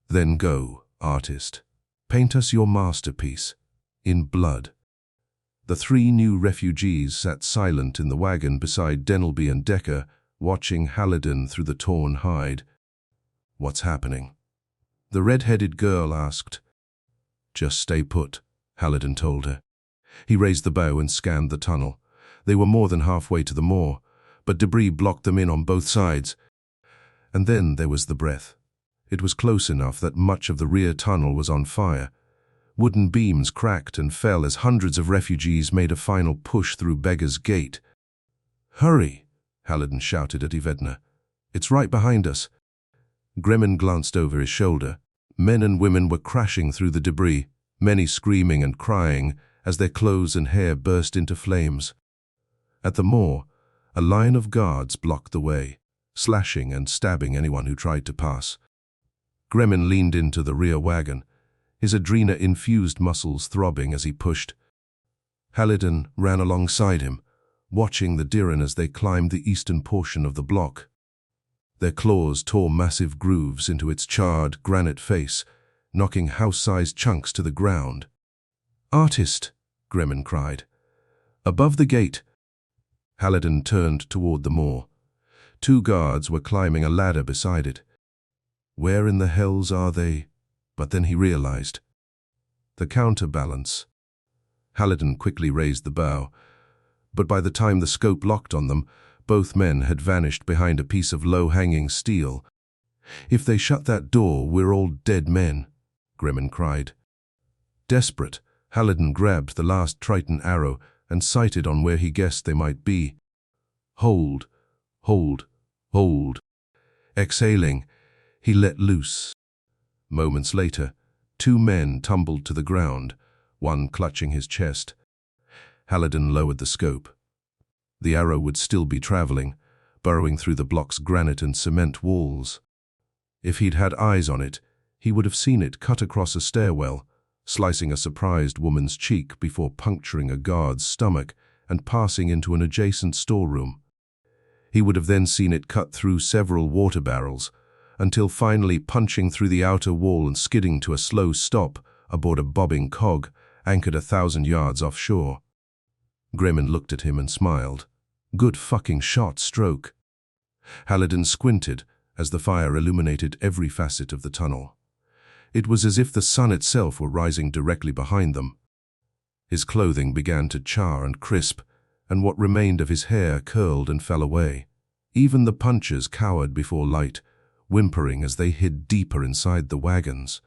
"Then go, artist. Paint us your masterpiece, in blood." The three new refugees sat silent in the wagon beside Denelby and Decker, watching Haliden through the torn hide. "What's happening?" the red-headed girl asked. "Just stay put," Haliden told her. He raised the bow and scanned the tunnel. They were more than halfway to the moor, but debris blocked them in on both sides. And then there was the breath. It was close enough that much of the rear tunnel was on fire. Wooden beams cracked and fell as hundreds of refugees made a final push through Beggar's Gate. "Hurry!" Haliden shouted at Yvetna. "It's right behind us." Gremmin glanced over his shoulder. Men and women were crashing through the debris, many screaming and crying as their clothes and hair burst into flames. At the moor, a line of guards blocked the way, slashing and stabbing anyone who tried to pass. Gremmin leaned into the rear wagon, his adrena-infused muscles throbbing as he pushed. Haliden ran alongside him, watching the Diran as they climbed the eastern portion of the block. Their claws tore massive grooves into its charred granite face, knocking house-sized chunks to the ground. "Artist!" Gremmin cried. Above the gate, Haliden turned toward the moor. 2 guards were climbing a ladder beside it. Where in the hells are they? But then he realized. The counterbalance. Haliden quickly raised the bow, but by the time the scope locked on them, both men had vanished behind a piece of low-hanging steel. "If they shut that door, we're all dead men," Gremmin cried. Desperate, Haliden grabbed the last Triton arrow and sighted on where he guessed they might be. Hold, hold, hold. Exhaling, he let loose. Moments later, 2 men tumbled to the ground, one clutching his chest. Haliden lowered the scope. The arrow would still be traveling, burrowing through the block's granite and cement walls. If he'd had eyes on it, he would have seen it cut across a stairwell, slicing a surprised woman's cheek before puncturing a guard's stomach and passing into an adjacent storeroom. He would have then seen it cut through several water barrels, until finally punching through the outer wall and skidding to a slow stop aboard a bobbing cog anchored 1,000 yards offshore. Gremmin looked at him and smiled. "Good fucking shot, Stroke." Haliden squinted as the fire illuminated every facet of the tunnel. It was as if the sun itself were rising directly behind them. His clothing began to char and crisp, and what remained of his hair curled and fell away. Even the punchers cowered before light, whimpering as they hid deeper inside the wagons.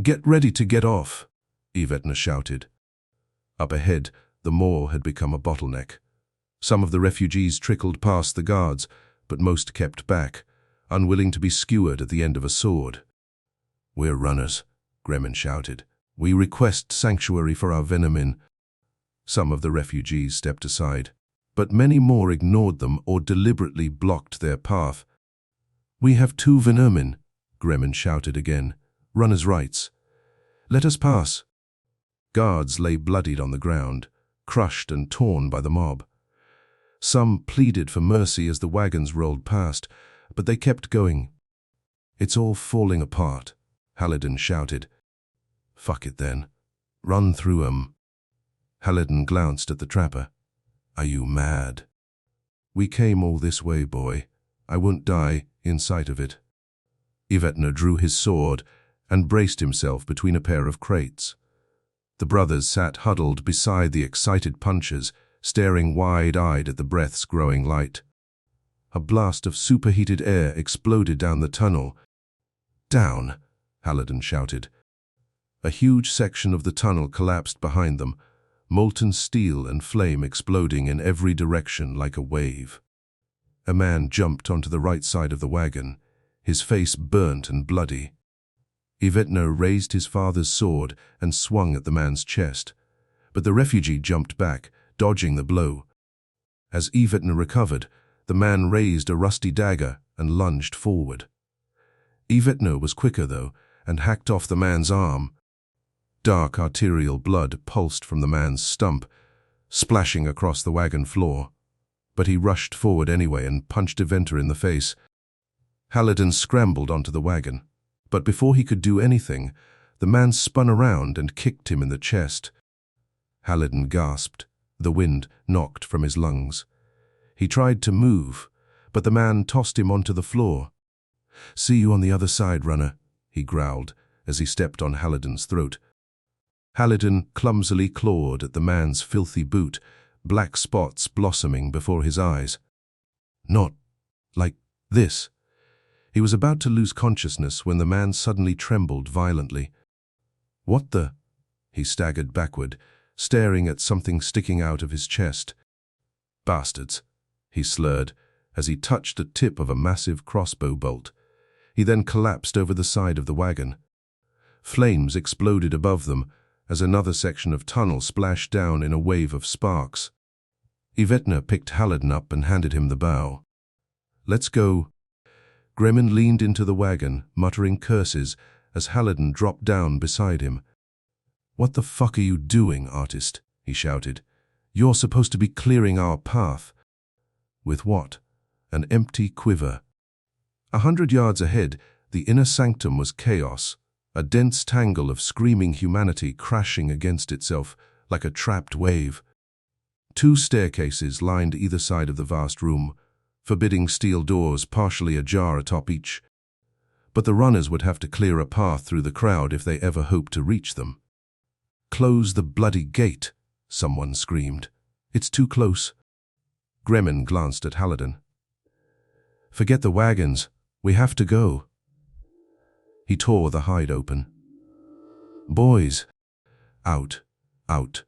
"Get ready to get off," Yvetna shouted. Up ahead, the moor had become a bottleneck. Some of the refugees trickled past the guards, but most kept back, unwilling to be skewered at the end of a sword. "We're runners," Gremmin shouted. "We request sanctuary for our venemin." Some of the refugees stepped aside, but many more ignored them or deliberately blocked their path. "We have 2 venemin," Gremmin shouted again. "Runners' rights. Let us pass." Guards lay bloodied on the ground, crushed and torn by the mob. Some pleaded for mercy as the wagons rolled past, but they kept going. "It's all falling apart," Haliden shouted. "Fuck it then. Run through 'em." Haliden glanced at the trapper. "Are you mad?" "We came all this way, boy. I won't die in sight of it." Yvetna drew his sword and braced himself between a pair of crates. The brothers sat huddled beside the excited punchers, staring wide-eyed at the breath's growing light. A blast of superheated air exploded down the tunnel. "Down!" Haliden shouted. A huge section of the tunnel collapsed behind them, molten steel and flame exploding in every direction like a wave. A man jumped onto the right side of the wagon, his face burnt and bloody. Yvetna raised his father's sword and swung at the man's chest, but the refugee jumped back, dodging the blow. As Yvetna recovered, the man raised a rusty dagger and lunged forward. Yvetna was quicker, though, and hacked off the man's arm. Dark arterial blood pulsed from the man's stump, splashing across the wagon floor. But he rushed forward anyway and punched Yvetna in the face. Haliden scrambled onto the wagon, but before he could do anything, the man spun around and kicked him in the chest. Haliden gasped, the wind knocked from his lungs. He tried to move, but the man tossed him onto the floor. "See you on the other side, runner," he growled as he stepped on Haliden's throat. Haliden clumsily clawed at the man's filthy boot, black spots blossoming before his eyes. "Not like this." He was about to lose consciousness when the man suddenly trembled violently. "What the?" He staggered backward, staring at something sticking out of his chest. "Bastards," he slurred as he touched the tip of a massive crossbow bolt. He then collapsed over the side of the wagon. Flames exploded above them as another section of tunnel splashed down in a wave of sparks. Yvetna picked Haliden up and handed him the bow. "Let's go." Gremmin leaned into the wagon, muttering curses as Haliden dropped down beside him. "What the fuck are you doing, artist?" he shouted. "You're supposed to be clearing our path." "With what? An empty quiver." 100 yards ahead, the inner sanctum was chaos, a dense tangle of screaming humanity crashing against itself like a trapped wave. 2 staircases lined either side of the vast room, forbidding steel doors partially ajar atop each. But the runners would have to clear a path through the crowd if they ever hoped to reach them. "Close the bloody gate," someone screamed. "It's too close." Gremmin glanced at Haliden. "Forget the wagons. We have to go." He tore the hide open. "Boys." "Out. Out."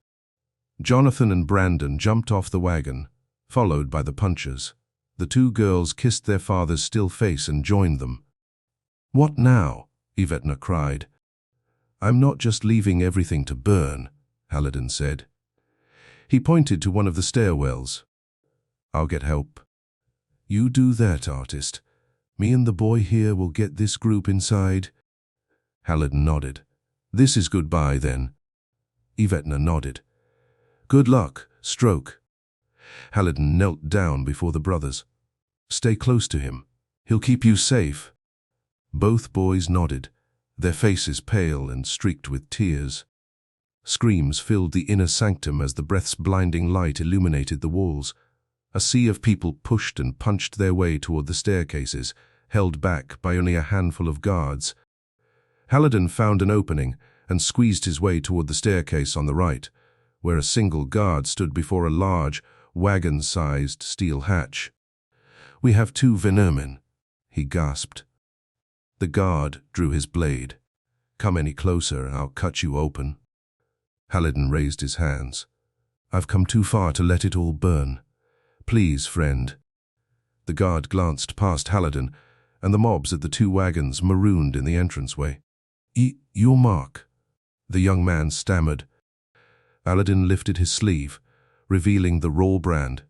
Jonathan and Brandon jumped off the wagon, followed by the punchers. The 2 girls kissed their father's still face and joined them. "What now?" Yvetna cried. "I'm not just leaving everything to burn," Haliden said. He pointed to one of the stairwells. "I'll get help." "You do that, artist. Me and the boy here will get this group inside." Haliden nodded. "This is goodbye, then." Yvetna nodded. "Good luck, Stroke." Haliden knelt down before the brothers. "Stay close to him. He'll keep you safe." Both boys nodded, their faces pale and streaked with tears. Screams filled the inner sanctum as the breath's blinding light illuminated the walls. A sea of people pushed and punched their way toward the staircases, held back by only a handful of guards. Haliden found an opening and squeezed his way toward the staircase on the right, where a single guard stood before a large, wagon-sized steel hatch. "We have 2 Venermen," he gasped. The guard drew his blade. "Come any closer, I'll cut you open." Haliden raised his hands. "I've come too far to let it all burn. Please, friend." The guard glanced past Haliden and the mobs at the 2 wagons marooned in the entranceway. Your mark," the young man stammered. Haliden lifted his sleeve, revealing the raw brand.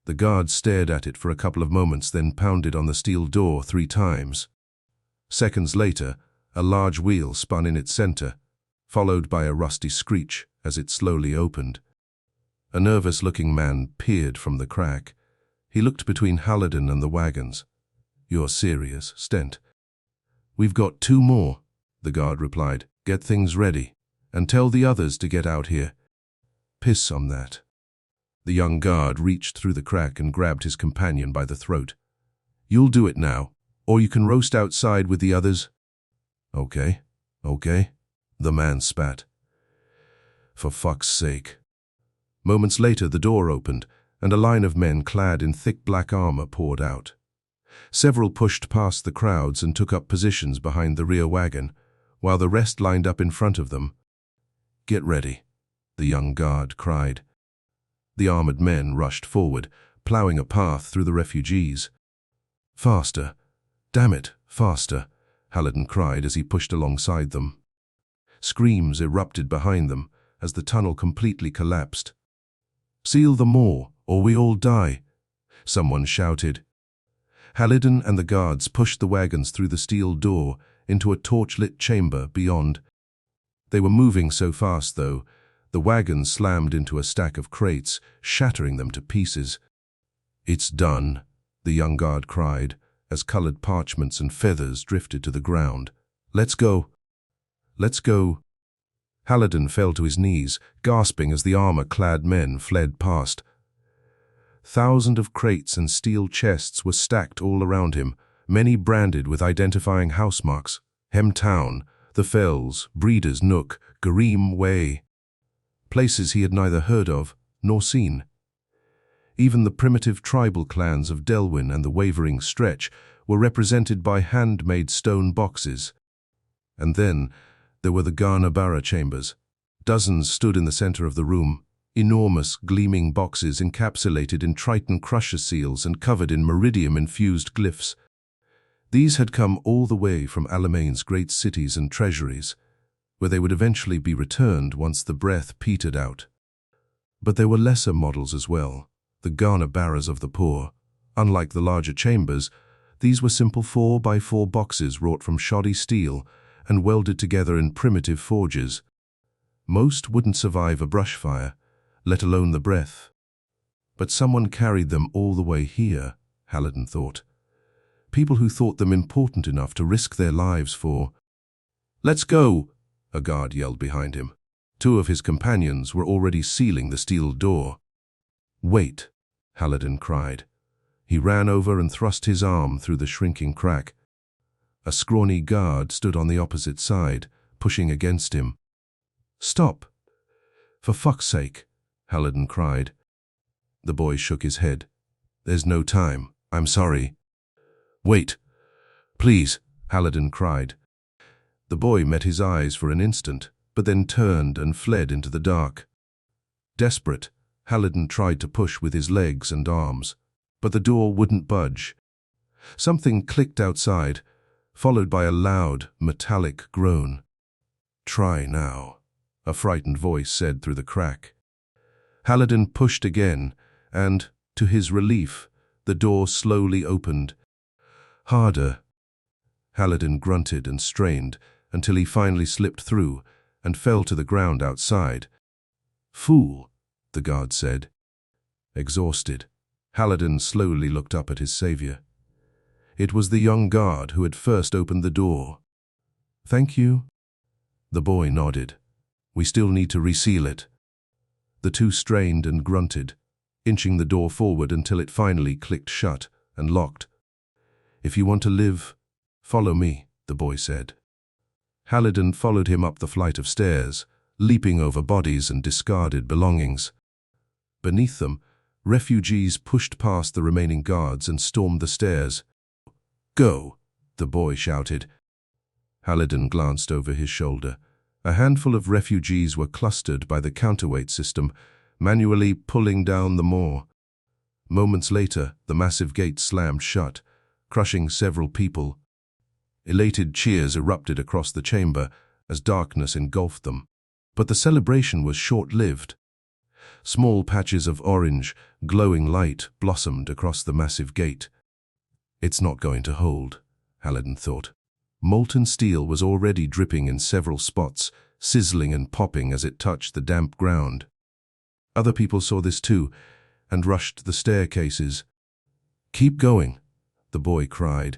The guard stared at it for a couple of moments, then pounded on the steel door 3 times. Seconds later, a large wheel spun in its center, followed by a rusty screech as it slowly opened. A nervous-looking man peered from the crack. He looked between Haliden and the wagons. "You're serious, Stent?" "We've got 2 more," the guard replied. "Get things ready, and tell the others to get out here." "Piss on that." The young guard reached through the crack and grabbed his companion by the throat. "You'll do it now, or you can roast outside with the others." Okay, the man spat. "For fuck's sake." Moments later, the door opened, and a line of men clad in thick black armor poured out. Several pushed past the crowds and took up positions behind the rear wagon, while the rest lined up in front of them. "Get ready," the young guard cried. The armored men rushed forward, plowing a path through the refugees. "Faster! Damn it, faster!" Haliden cried as he pushed alongside them. Screams erupted behind them as the tunnel completely collapsed. "Seal the maw, or we all die," someone shouted. Haliden and the guards pushed the wagons through the steel door into a torch-lit chamber beyond. They were moving so fast, though, the wagons slammed into a stack of crates, shattering them to pieces. "It's done," the young guard cried, as colored parchments and feathers drifted to the ground. "Let's go. Let's go." Haliden fell to his knees, gasping as the armor-clad men fled past. Thousands of crates and steel chests were stacked all around him, many branded with identifying house marks: Hem Town, The Fells, Breeder's Nook, Gareem Way. Places he had neither heard of nor seen. Even the primitive tribal clans of Delwyn and the Wavering Stretch were represented by handmade stone boxes. And then there were the Garnabara chambers. Dozens stood in the center of the room, enormous gleaming boxes encapsulated in Triton crusher seals and covered in meridium-infused glyphs. These had come all the way from Alimane's great cities and treasuries, where they would eventually be returned once the breath petered out. But there were lesser models as well, the Garnabaras of the poor. Unlike the larger chambers, these were simple 4x4 boxes wrought from shoddy steel and welded together in primitive forges. Most wouldn't survive a brush fire, let alone the breath. But someone carried them all the way here, Haliden thought. People who thought them important enough to risk their lives for. "Let's go!" a guard yelled behind him. Two of his companions were already sealing the steel door. "Wait," Haliden cried. He ran over and thrust his arm through the shrinking crack. A scrawny guard stood on the opposite side, pushing against him. "Stop! For fuck's sake," Haliden cried. The boy shook his head. "There's no time. I'm sorry." "Wait! Please," Haliden cried. The boy met his eyes for an instant, but then turned and fled into the dark. Desperate, Haliden tried to push with his legs and arms, but the door wouldn't budge. Something clicked outside, followed by a loud, metallic groan. "Try now," a frightened voice said through the crack. Haliden pushed again, and, to his relief, the door slowly opened. "Harder." Haliden grunted and strained until he finally slipped through and fell to the ground outside. "Fool," the guard said. Exhausted, Haliden slowly looked up at his savior. It was the young guard who had first opened the door. "Thank you." The boy nodded. "We still need to reseal it." The two strained and grunted, inching the door forward until it finally clicked shut and locked. "If you want to live, follow me," the boy said. Haliden followed him up the flight of stairs, leaping over bodies and discarded belongings. Beneath them, refugees pushed past the remaining guards and stormed the stairs. "Go!" the boy shouted. Haliden glanced over his shoulder. A handful of refugees were clustered by the counterweight system, manually pulling down the moor. Moments later, the massive gate slammed shut, crushing several people. Elated cheers erupted across the chamber as darkness engulfed them. But the celebration was short-lived. Small patches of orange, glowing light blossomed across the massive gate. "It's not going to hold," Haliden thought. Molten steel was already dripping in several spots, sizzling and popping as it touched the damp ground. Other people saw this too, and rushed to the staircases. "Keep going," the boy cried.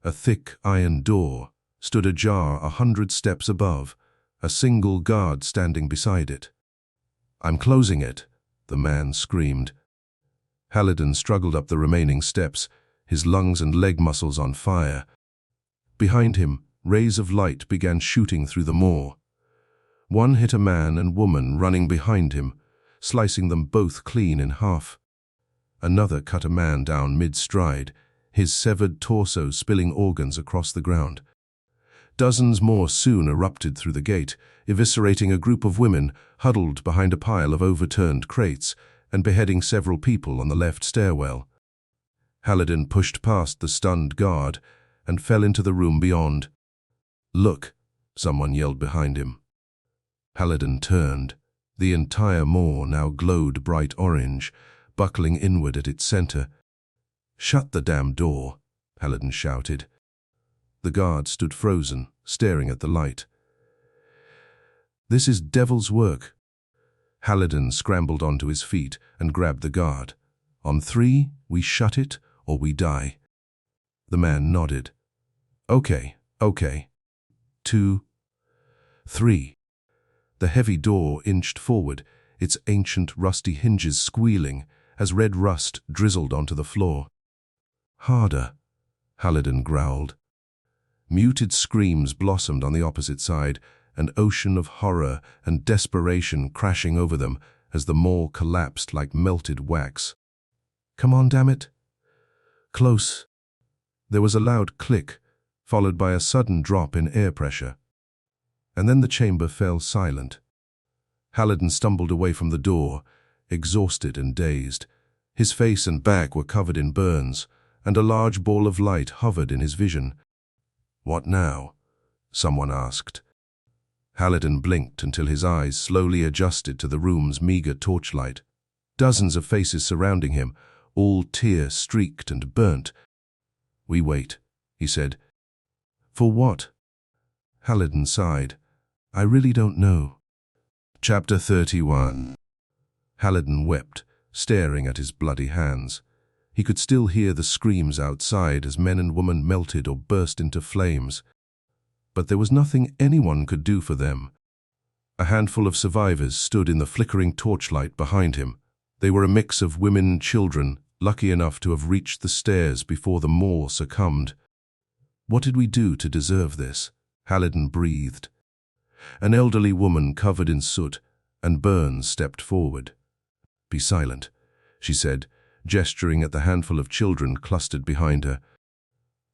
A thick iron door stood ajar 100 steps above, a single guard standing beside it. "I'm closing it," the man screamed. Haliden struggled up the remaining steps, his lungs and leg muscles on fire. Behind him, rays of light began shooting through the moor. One hit a man and woman running behind him, slicing them both clean in half. Another cut a man down mid-stride, his severed torso spilling organs across the ground. Dozens more soon erupted through the gate, eviscerating a group of women huddled behind a pile of overturned crates and beheading several people on the left stairwell. Haliden pushed past the stunned guard and fell into the room beyond. "Look," someone yelled behind him. Haliden turned. The entire moor now glowed bright orange, buckling inward at its center. "Shut the damn door," Haliden shouted. The guard stood frozen, staring at the light. "This is devil's work." Haliden scrambled onto his feet and grabbed the guard. "On 3, we shut it or we die." The man nodded. Okay. 2, 3. The heavy door inched forward, its ancient rusty hinges squealing as red rust drizzled onto the floor. "Harder," Haliden growled. Muted screams blossomed on the opposite side, an ocean of horror and desperation crashing over them as the moor collapsed like melted wax. "Come on, damn it." "Close." There was a loud click, followed by a sudden drop in air pressure. And then the chamber fell silent. Haliden stumbled away from the door, exhausted and dazed. His face and back were covered in burns, and a large ball of light hovered in his vision. "What now?" someone asked. Haliden blinked until his eyes slowly adjusted to the room's meager torchlight. Dozens of faces surrounding him, all tear-streaked and burnt. "We wait," he said. "For what?" Haliden sighed. "I really don't know." Chapter 31. Haliden wept, staring at his bloody hands. He could still hear the screams outside as men and women melted or burst into flames. But there was nothing anyone could do for them. A handful of survivors stood in the flickering torchlight behind him. They were a mix of women and children, lucky enough to have reached the stairs before the Moor succumbed. "What did we do to deserve this?" Haliden breathed. An elderly woman covered in soot and burns stepped forward. "Be silent," she said, gesturing at the handful of children clustered behind her.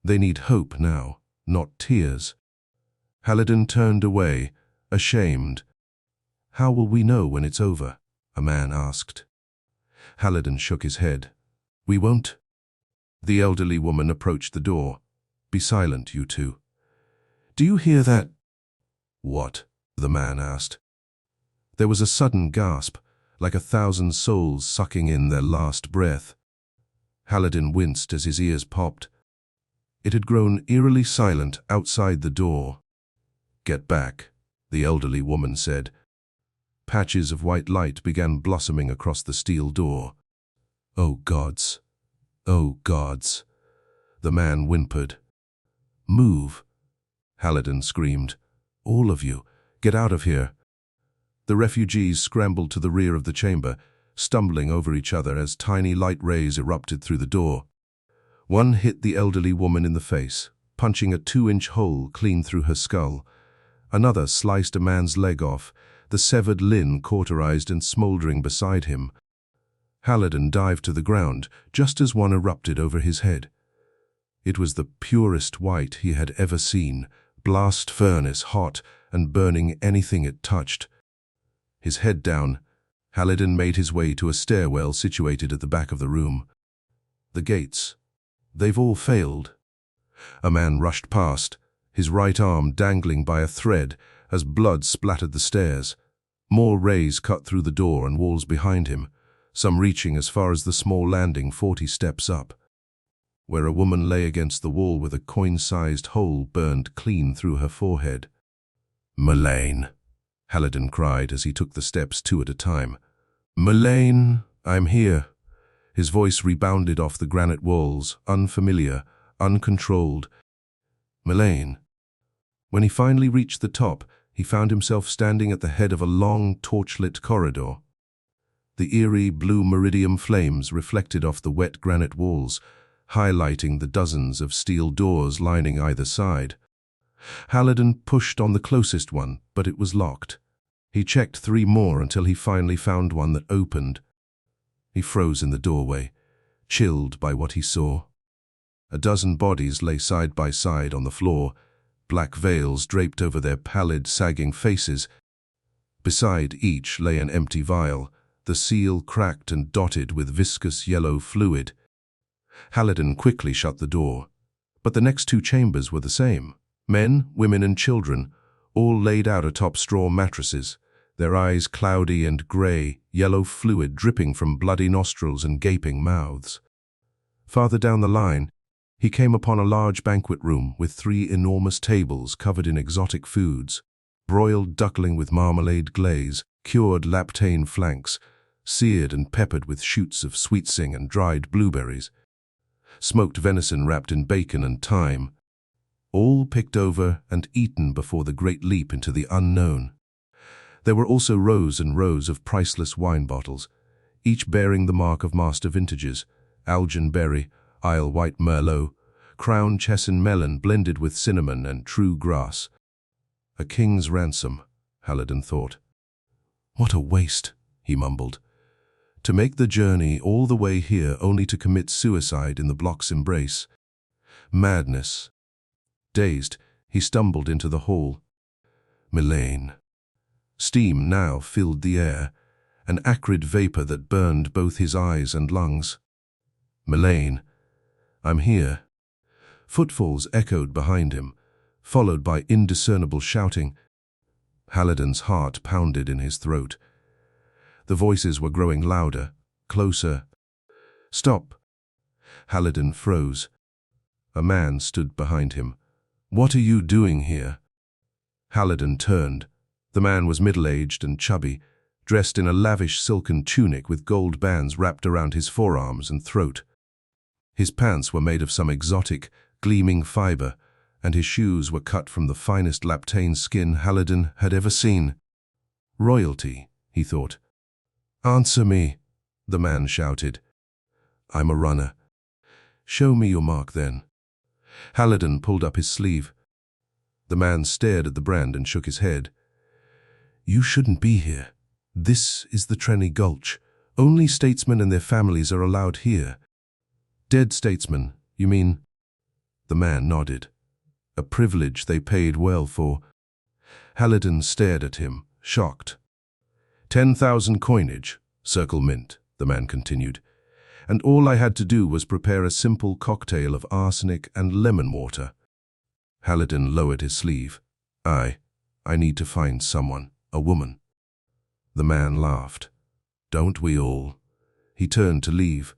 "They need hope now, not tears." Haliden turned away, ashamed. "How will we know when it's over?" a man asked. Haliden shook his head. "We won't." The elderly woman approached the door. "Be silent, you two." "Do you hear that?" "What?" the man asked. There was a sudden gasp, like 1,000 souls sucking in their last breath. Haliden winced as his ears popped. It had grown eerily silent outside the door. "Get back," the elderly woman said. Patches of white light began blossoming across the steel door. "Oh gods! Oh gods!" the man whimpered. "Move!" Haliden screamed. "All of you, get out of here!" The refugees scrambled to the rear of the chamber, stumbling over each other as tiny light rays erupted through the door. One hit the elderly woman in the face, punching a 2-inch hole clean through her skull. Another sliced a man's leg off, the severed limb cauterized and smoldering beside him. Haliden dived to the ground just as one erupted over his head. It was the purest white he had ever seen, blast furnace hot and burning anything it touched. His head down, Haliden made his way to a stairwell situated at the back of the room. "The gates. They've all failed." A man rushed past, his right arm dangling by a thread as blood splattered the stairs. More rays cut through the door and walls behind him, some reaching as far as the small landing 40 steps up, where a woman lay against the wall with a coin-sized hole burned clean through her forehead. "Milane," Haliden cried as he took the steps 2 at a time. "Milane, I'm here." His voice rebounded off the granite walls, unfamiliar, uncontrolled. "Milane." When he finally reached the top, he found himself standing at the head of a long, torchlit corridor. The eerie blue meridian flames reflected off the wet granite walls, highlighting the dozens of steel doors lining either side. Haliden pushed on the closest one, but it was locked. He checked 3 more until he finally found one that opened. He froze in the doorway, chilled by what he saw. A dozen bodies lay side by side on the floor, black veils draped over their pallid, sagging faces. Beside each lay an empty vial, the seal cracked and dotted with viscous yellow fluid. Haliden quickly shut the door. But the next 2 chambers were the same. Men, women and children, all laid out atop straw mattresses, their eyes cloudy and grey, yellow fluid dripping from bloody nostrils and gaping mouths. Farther down the line, he came upon a large banquet room with 3 enormous tables covered in exotic foods: broiled duckling with marmalade glaze, cured laptain flanks, seared and peppered with shoots of sweetsing and dried blueberries, smoked venison wrapped in bacon and thyme, all picked over and eaten before the great leap into the unknown. There were also rows and rows of priceless wine bottles, each bearing the mark of master vintages: Algin Berry, Isle White Merlot, Crown Chesson Melon blended with cinnamon and true grass. A king's ransom, Haliden thought. "What a waste," he mumbled. "To make the journey all the way here only to commit suicide in the block's embrace. Madness." Dazed, he stumbled into the hall. Milane. Steam now filled the air, an acrid vapor that burned both his eyes and lungs. "Milane, I'm here." Footfalls echoed behind him, followed by indiscernible shouting. Haliden's heart pounded in his throat. The voices were growing louder, closer. "Stop!" Haliden froze. A man stood behind him. "What are you doing here?" Haliden turned. The man was middle-aged and chubby, dressed in a lavish silken tunic with gold bands wrapped around his forearms and throat. His pants were made of some exotic, gleaming fiber, and his shoes were cut from the finest laptane skin Haliden had ever seen. Royalty, he thought. "Answer me," the man shouted. "I'm a runner." "Show me your mark then." Haliden pulled up his sleeve. The man stared at the brand and shook his head. "You shouldn't be here. This is the Trenny Gulch. Only statesmen and their families are allowed here." "Dead statesmen, you mean?" The man nodded. "A privilege they paid well for." Haliden stared at him, shocked. 10,000 coinage, circle mint, the man continued. "And all I had to do was prepare a simple cocktail of arsenic and lemon water." Haliden lowered his sleeve. I need to find someone, a woman." The man laughed. "Don't we all?" He turned to leave.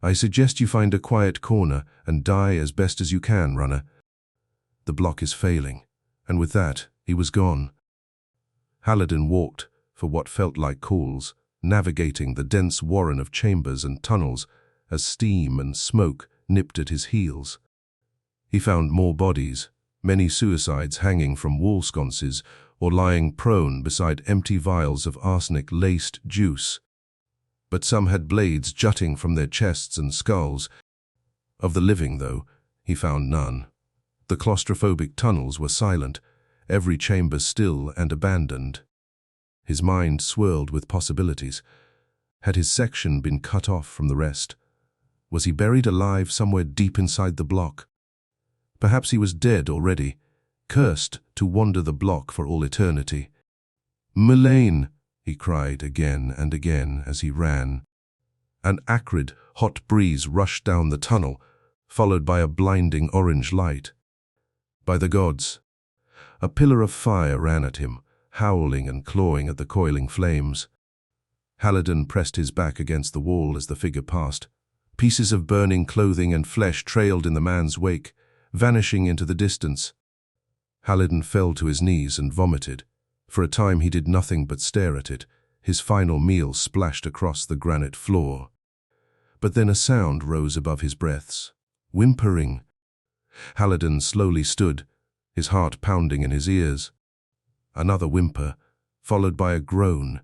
"I suggest you find a quiet corner and die as best as you can, runner. The block is failing." And with that, he was gone. Haliden walked, for what felt like calls, navigating the dense warren of chambers and tunnels as steam and smoke nipped at his heels. He found more bodies, many suicides hanging from wall sconces or lying prone beside empty vials of arsenic-laced juice. But some had blades jutting from their chests and skulls. Of the living, though, he found none. The claustrophobic tunnels were silent, every chamber still and abandoned. His mind swirled with possibilities. Had his section been cut off from the rest? Was he buried alive somewhere deep inside the block? Perhaps he was dead already, cursed to wander the block for all eternity. "Milane!" he cried again and again as he ran. An acrid, hot breeze rushed down the tunnel, followed by a blinding orange light. By the gods! A pillar of fire ran at him, howling and clawing at the coiling flames. Haliden pressed his back against the wall as the figure passed. Pieces of burning clothing and flesh trailed in the man's wake, vanishing into the distance. Haliden fell to his knees and vomited. For a time he did nothing but stare at it, his final meal splashed across the granite floor. But then a sound rose above his breaths. Whimpering. Haliden slowly stood, his heart pounding in his ears. Another whimper, followed by a groan.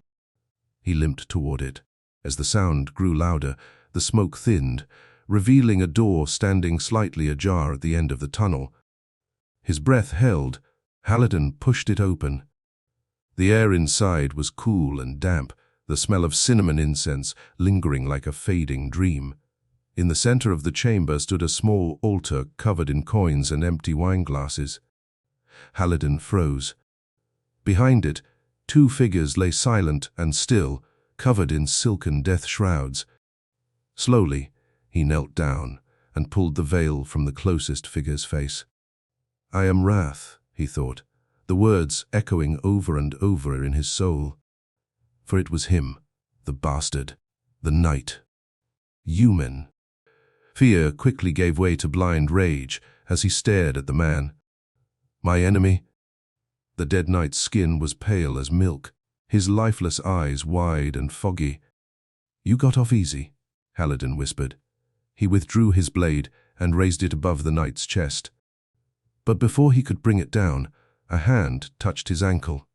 He limped toward it. As the sound grew louder, the smoke thinned, revealing a door standing slightly ajar at the end of the tunnel. His breath held. Haliden pushed it open. The air inside was cool and damp, the smell of cinnamon incense lingering like a fading dream. In the center of the chamber stood a small altar covered in coins and empty wineglasses. Haliden froze. Behind it, two figures lay silent and still, covered in silken death shrouds. Slowly, he knelt down and pulled the veil from the closest figure's face. "I am Wrath," he thought, the words echoing over and over in his soul. For it was him, the bastard, the knight. Human. Fear quickly gave way to blind rage as he stared at the man. "My enemy?" The dead knight's skin was pale as milk, his lifeless eyes wide and foggy. "You got off easy," Haliden whispered. He withdrew his blade and raised it above the knight's chest. But before he could bring it down, a hand touched his ankle.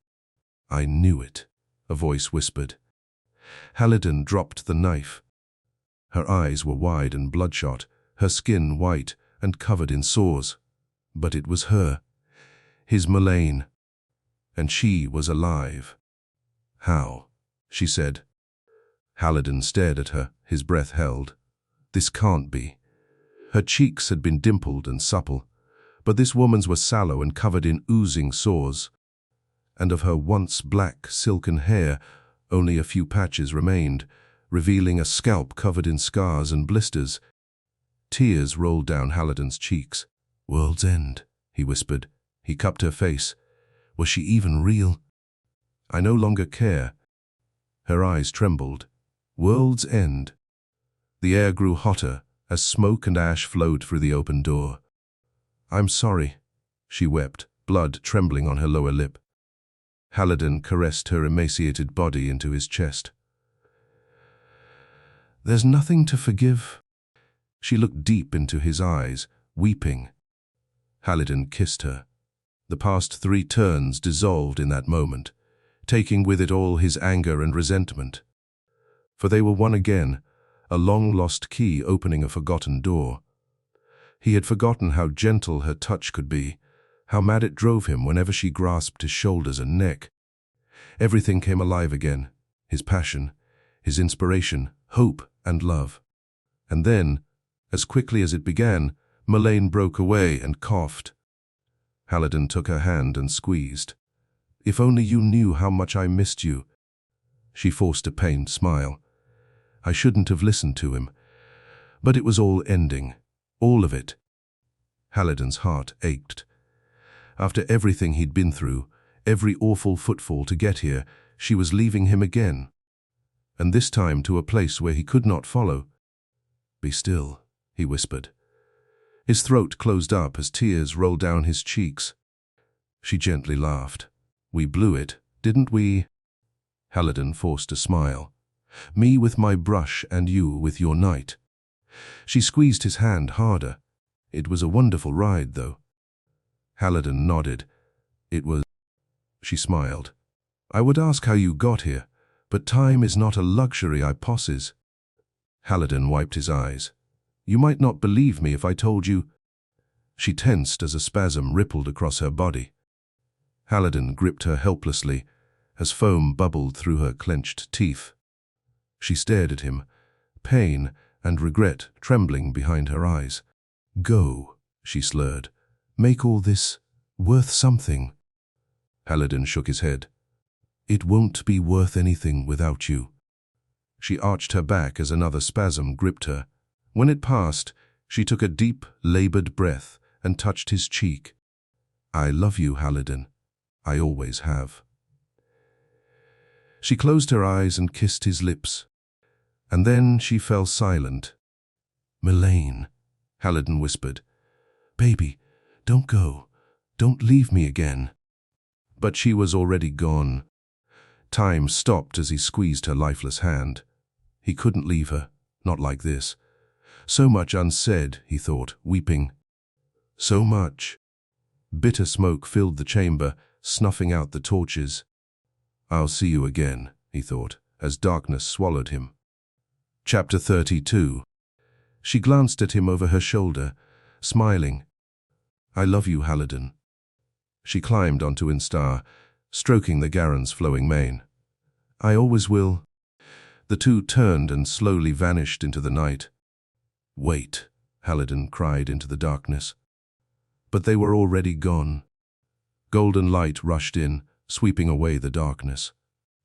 "I knew it," a voice whispered. Haliden dropped the knife. Her eyes were wide and bloodshot, her skin white and covered in sores. But it was her, his Milane. And she was alive. "How?" she said. Haliden stared at her, his breath held. This can't be. Her cheeks had been dimpled and supple, but this woman's were sallow and covered in oozing sores. And of her once black, silken hair, only a few patches remained, revealing a scalp covered in scars and blisters. Tears rolled down Haliden's cheeks. "World's end," he whispered. He cupped her face. Was she even real? "I no longer care." Her eyes trembled. World's end. The air grew hotter as smoke and ash flowed through the open door. "I'm sorry," she wept, blood trembling on her lower lip. Haliden caressed her emaciated body into his chest. "There's nothing to forgive." She looked deep into his eyes, weeping. Haliden kissed her. The past 3 turns dissolved in that moment, taking with it all his anger and resentment. For they were one again, a long-lost key opening a forgotten door. He had forgotten how gentle her touch could be, how mad it drove him whenever she grasped his shoulders and neck. Everything came alive again, his passion, his inspiration, hope and love. And then, as quickly as it began, Milane broke away and coughed. Haliden took her hand and squeezed. "If only you knew how much I missed you." She forced a pained smile. "I shouldn't have listened to him. But it was all ending. All of it." Haliden's heart ached. After everything he'd been through, every awful footfall to get here, she was leaving him again. And this time to a place where he could not follow. "Be still," he whispered. His throat closed up as tears rolled down his cheeks. She gently laughed. "We blew it, didn't we?" Haliden forced a smile. "Me with my brush and you with your knight." She squeezed his hand harder. "It was a wonderful ride, though." Haliden nodded. "It was." She smiled. "I would ask how you got here, but time is not a luxury I possess." Haliden wiped his eyes. "You might not believe me if I told you." She tensed as a spasm rippled across her body. Haliden gripped her helplessly, as foam bubbled through her clenched teeth. She stared at him, pain and regret trembling behind her eyes. "Go," she slurred. "Make all this worth something." Haliden shook his head. "It won't be worth anything without you." She arched her back as another spasm gripped her. When it passed, she took a deep, labored breath and touched his cheek. "I love you, Haliden. I always have." She closed her eyes and kissed his lips. And then she fell silent. "Milane," Haliden whispered. "Baby, don't go. Don't leave me again." But she was already gone. Time stopped as he squeezed her lifeless hand. He couldn't leave her, not like this. So much unsaid, he thought, weeping. So much. Bitter smoke filled the chamber, snuffing out the torches. "I'll see you again," he thought, as darkness swallowed him. Chapter 32. She glanced at him over her shoulder, smiling. "I love you, Haliden." She climbed onto Instar, stroking the Garan's flowing mane. "I always will." The two turned and slowly vanished into the night. "Wait," Haliden cried into the darkness. But they were already gone. Golden light rushed in, sweeping away the darkness.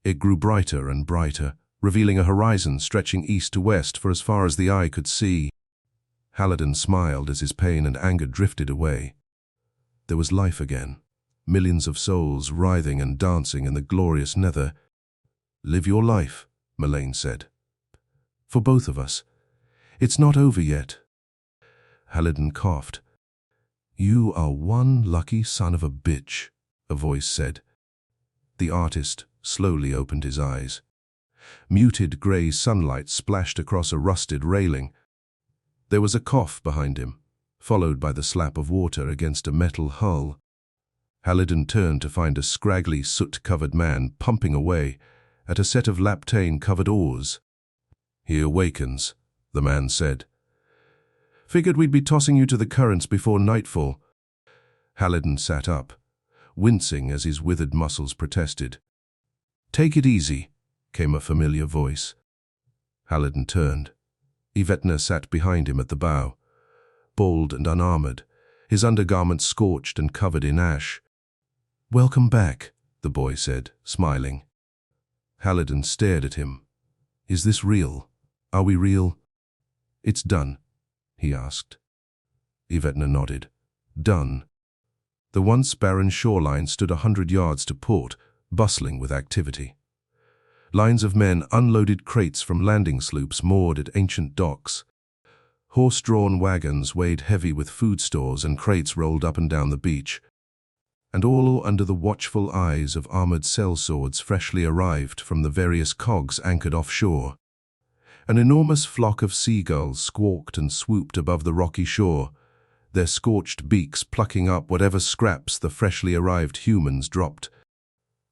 It grew brighter and brighter, revealing a horizon stretching east to west for as far as the eye could see. Haliden smiled as his pain and anger drifted away. There was life again, millions of souls writhing and dancing in the glorious nether. "Live your life," Milane said. "For both of us. It's not over yet." Haliden coughed. "You are one lucky son of a bitch," a voice said. The artist slowly opened his eyes. Muted grey sunlight splashed across a rusted railing. There was a cough behind him, followed by the slap of water against a metal hull. Haliden turned to find a scraggly, soot-covered man pumping away at a set of laptane-covered oars. "He awakens," the man said. "Figured we'd be tossing you to the currents before nightfall." Haliden sat up, wincing as his withered muscles protested. "Take it easy," came a familiar voice. Haliden turned. Yvetna sat behind him at the bow, bald and unarmored, his undergarments scorched and covered in ash. "Welcome back," the boy said, smiling. Haliden stared at him. "Is this real? Are we real?" "It's done," he asked. Yvetna nodded. "Done." The once barren shoreline stood 100 yards to port, bustling with activity. Lines of men unloaded crates from landing sloops moored at ancient docks. Horse-drawn wagons weighed heavy with food stores and crates rolled up and down the beach. And all under the watchful eyes of armored sellswords freshly arrived from the various cogs anchored offshore. An enormous flock of seagulls squawked and swooped above the rocky shore, their scorched beaks plucking up whatever scraps the freshly arrived humans dropped.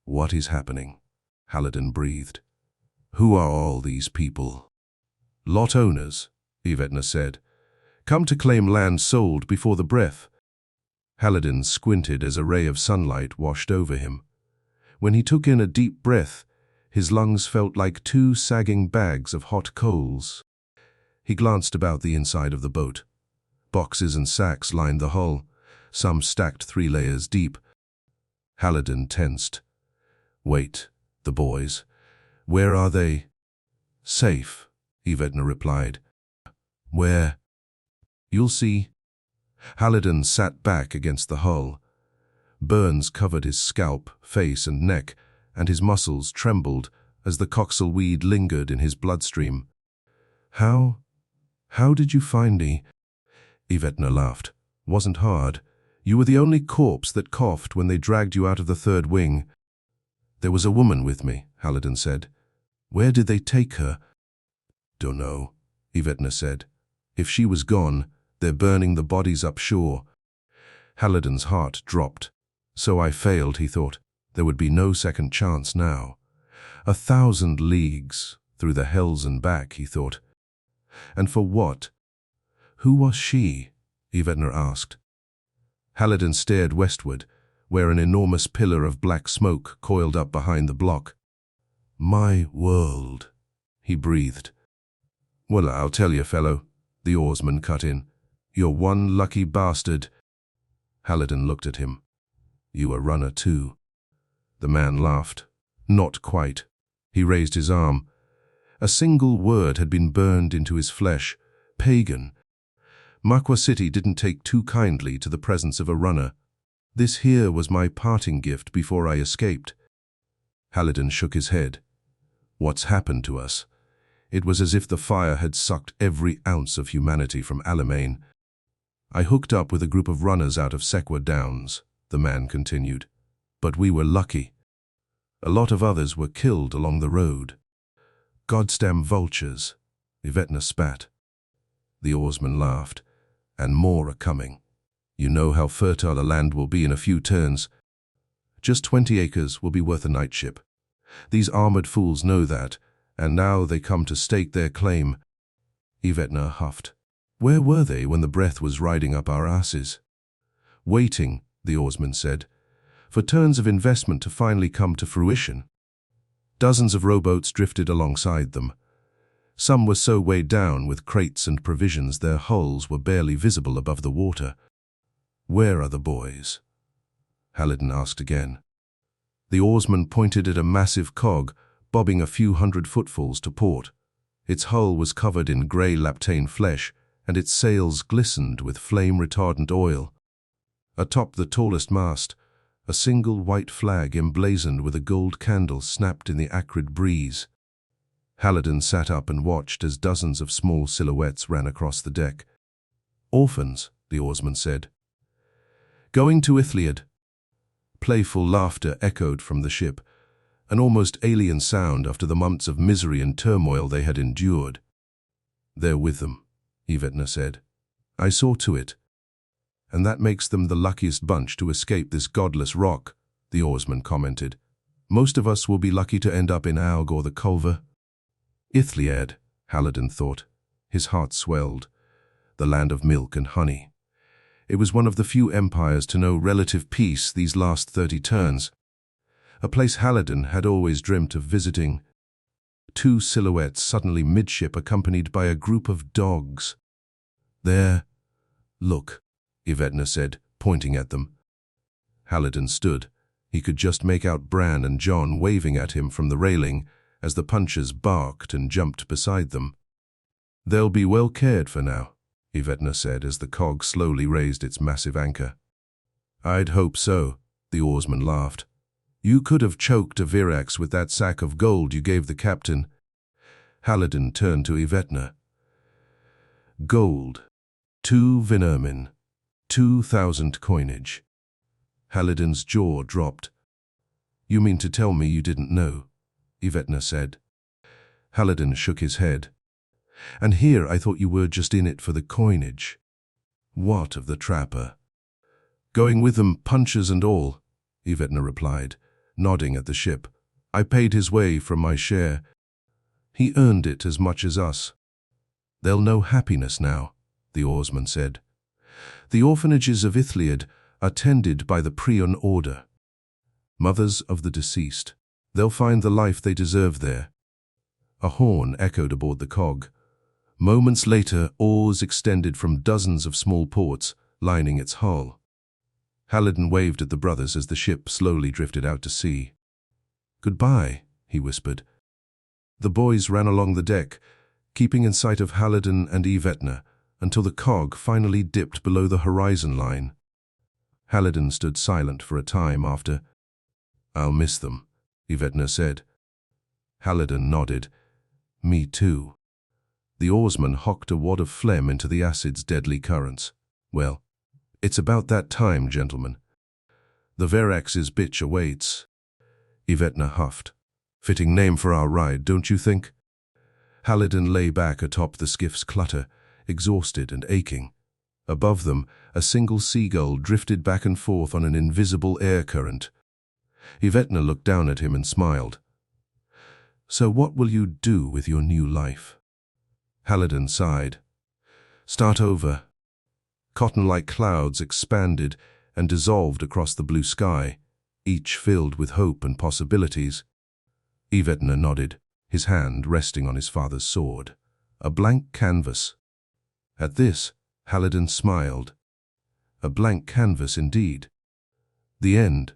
"What is happening?" Haliden breathed. "Who are all these people?" "Lot owners," Yvetna said. "Come to claim land sold before the breath." Haliden squinted as a ray of sunlight washed over him. When he took in a deep breath, his lungs felt like two sagging bags of hot coals. He glanced about the inside of the boat. Boxes and sacks lined the hull, some stacked 3 layers deep. Haliden tensed. "Wait, the boys. Where are they?" "Safe," Yvetna replied. "Where?" "You'll see." Haliden sat back against the hull. Burns covered his scalp, face and neck, and his muscles trembled as the colossal weed lingered in his bloodstream. How did you find me?" Yvetna laughed. "Wasn't hard. You were the only corpse that coughed when they dragged you out of the third wing." "There was a woman with me," Haliden said. "Where did they take her?" "Don't know," Yvetna said. "If she was gone, they're burning the bodies up shore." Haliden's heart dropped. So I failed, he thought. There would be no second chance now. 1,000 leagues through the hells and back, he thought. And for what? "Who was she?" Yvetna asked. Haliden stared westward, where an enormous pillar of black smoke coiled up behind the block. "My world," he breathed. "Well, I'll tell you, fellow," the oarsman cut in. "You're one lucky bastard." Haliden looked at him. "You a runner too?" The man laughed. "Not quite." He raised his arm. A single word had been burned into his flesh. Pagan. Makwa City didn't take too kindly to the presence of a runner. This here was my parting gift before I escaped. Haliden shook his head. "What's happened to us?" It was as if the fire had sucked every ounce of humanity from Alimane. "I hooked up with a group of runners out of Sekwa Downs," the man continued. "But we were lucky. A lot of others were killed along the road." "Goddamn vultures," Yvetna spat. The oarsman laughed. "And more are coming. You know how fertile the land will be in a few turns. Just 20 acres will be worth a night ship. These armored fools know that, and now they come to stake their claim." Yvetna huffed. "Where were they when the breath was riding up our asses?" "Waiting," the oarsman said, "for turns of investment to finally come to fruition." Dozens of rowboats drifted alongside them. Some were so weighed down with crates and provisions their hulls were barely visible above the water. "Where are the boys?" Haliden asked again. The oarsman pointed at a massive cog, bobbing a few hundred footfalls to port. Its hull was covered in grey laptane flesh, and its sails glistened with flame-retardant oil. Atop the tallest mast, a single white flag emblazoned with a gold candle snapped in the acrid breeze. Haliden sat up and watched as dozens of small silhouettes ran across the deck. "Orphans," the oarsman said. "Going to Ithliad." Playful laughter echoed from the ship, an almost alien sound after the months of misery and turmoil they had endured. "They're with them," Yvetna said. "I saw to it. And that makes them the luckiest bunch to escape this godless rock," the oarsman commented. "Most of us will be lucky to end up in Aug or the Culver." Ithliad, Haliden thought. His heart swelled. The land of milk and honey. It was one of the few empires to know relative peace these last 30 turns. A place Haliden had always dreamt of visiting. 2 silhouettes suddenly midship accompanied by a group of dogs. "There. Look," Yvetna said, pointing at them. Haliden stood. He could just make out Bran and John waving at him from the railing as the punchers barked and jumped beside them. "They'll be well cared for now," Yvetna said as the cog slowly raised its massive anchor. "I'd hope so," the oarsman laughed. "You could have choked a Virax with that sack of gold you gave the captain." Haliden turned to Yvetna. "Gold. 2 Vinermin. 2,000 coinage." Haliden's jaw dropped. "You mean to tell me you didn't know?" Yvetna said. Haliden shook his head. And here I thought you were just in it for the coinage. What of the trapper? Going with them, punches and all, Yvetna replied, nodding at the ship. I paid his way from my share. He earned it as much as us. They'll know happiness now, the oarsman said. The orphanages of Ithliad are tended by the Prion order. Mothers of the deceased. They'll find the life they deserve there. A horn echoed aboard the cog. Moments later, oars extended from dozens of small ports, lining its hull. Haliden waved at the brothers as the ship slowly drifted out to sea. Goodbye, he whispered. The boys ran along the deck, keeping in sight of Haliden and Yvetna, until the cog finally dipped below the horizon line. Haliden stood silent for a time after. I'll miss them, Yvetna said. Haliden nodded. Me too. The oarsman hocked a wad of phlegm into the acid's deadly currents. Well, it's about that time, gentlemen. The Verax's bitch awaits. Yvetna huffed. Fitting name for our ride, don't you think? Haliden lay back atop the skiff's clutter, exhausted and aching. Above them, a single seagull drifted back and forth on an invisible air current. Yvetna looked down at him and smiled. So what will you do with your new life? Haliden sighed. Start over. Cotton-like clouds expanded and dissolved across the blue sky, each filled with hope and possibilities. Yvetna nodded, his hand resting on his father's sword. A blank canvas. At this, Haliden smiled. A blank canvas indeed. The end,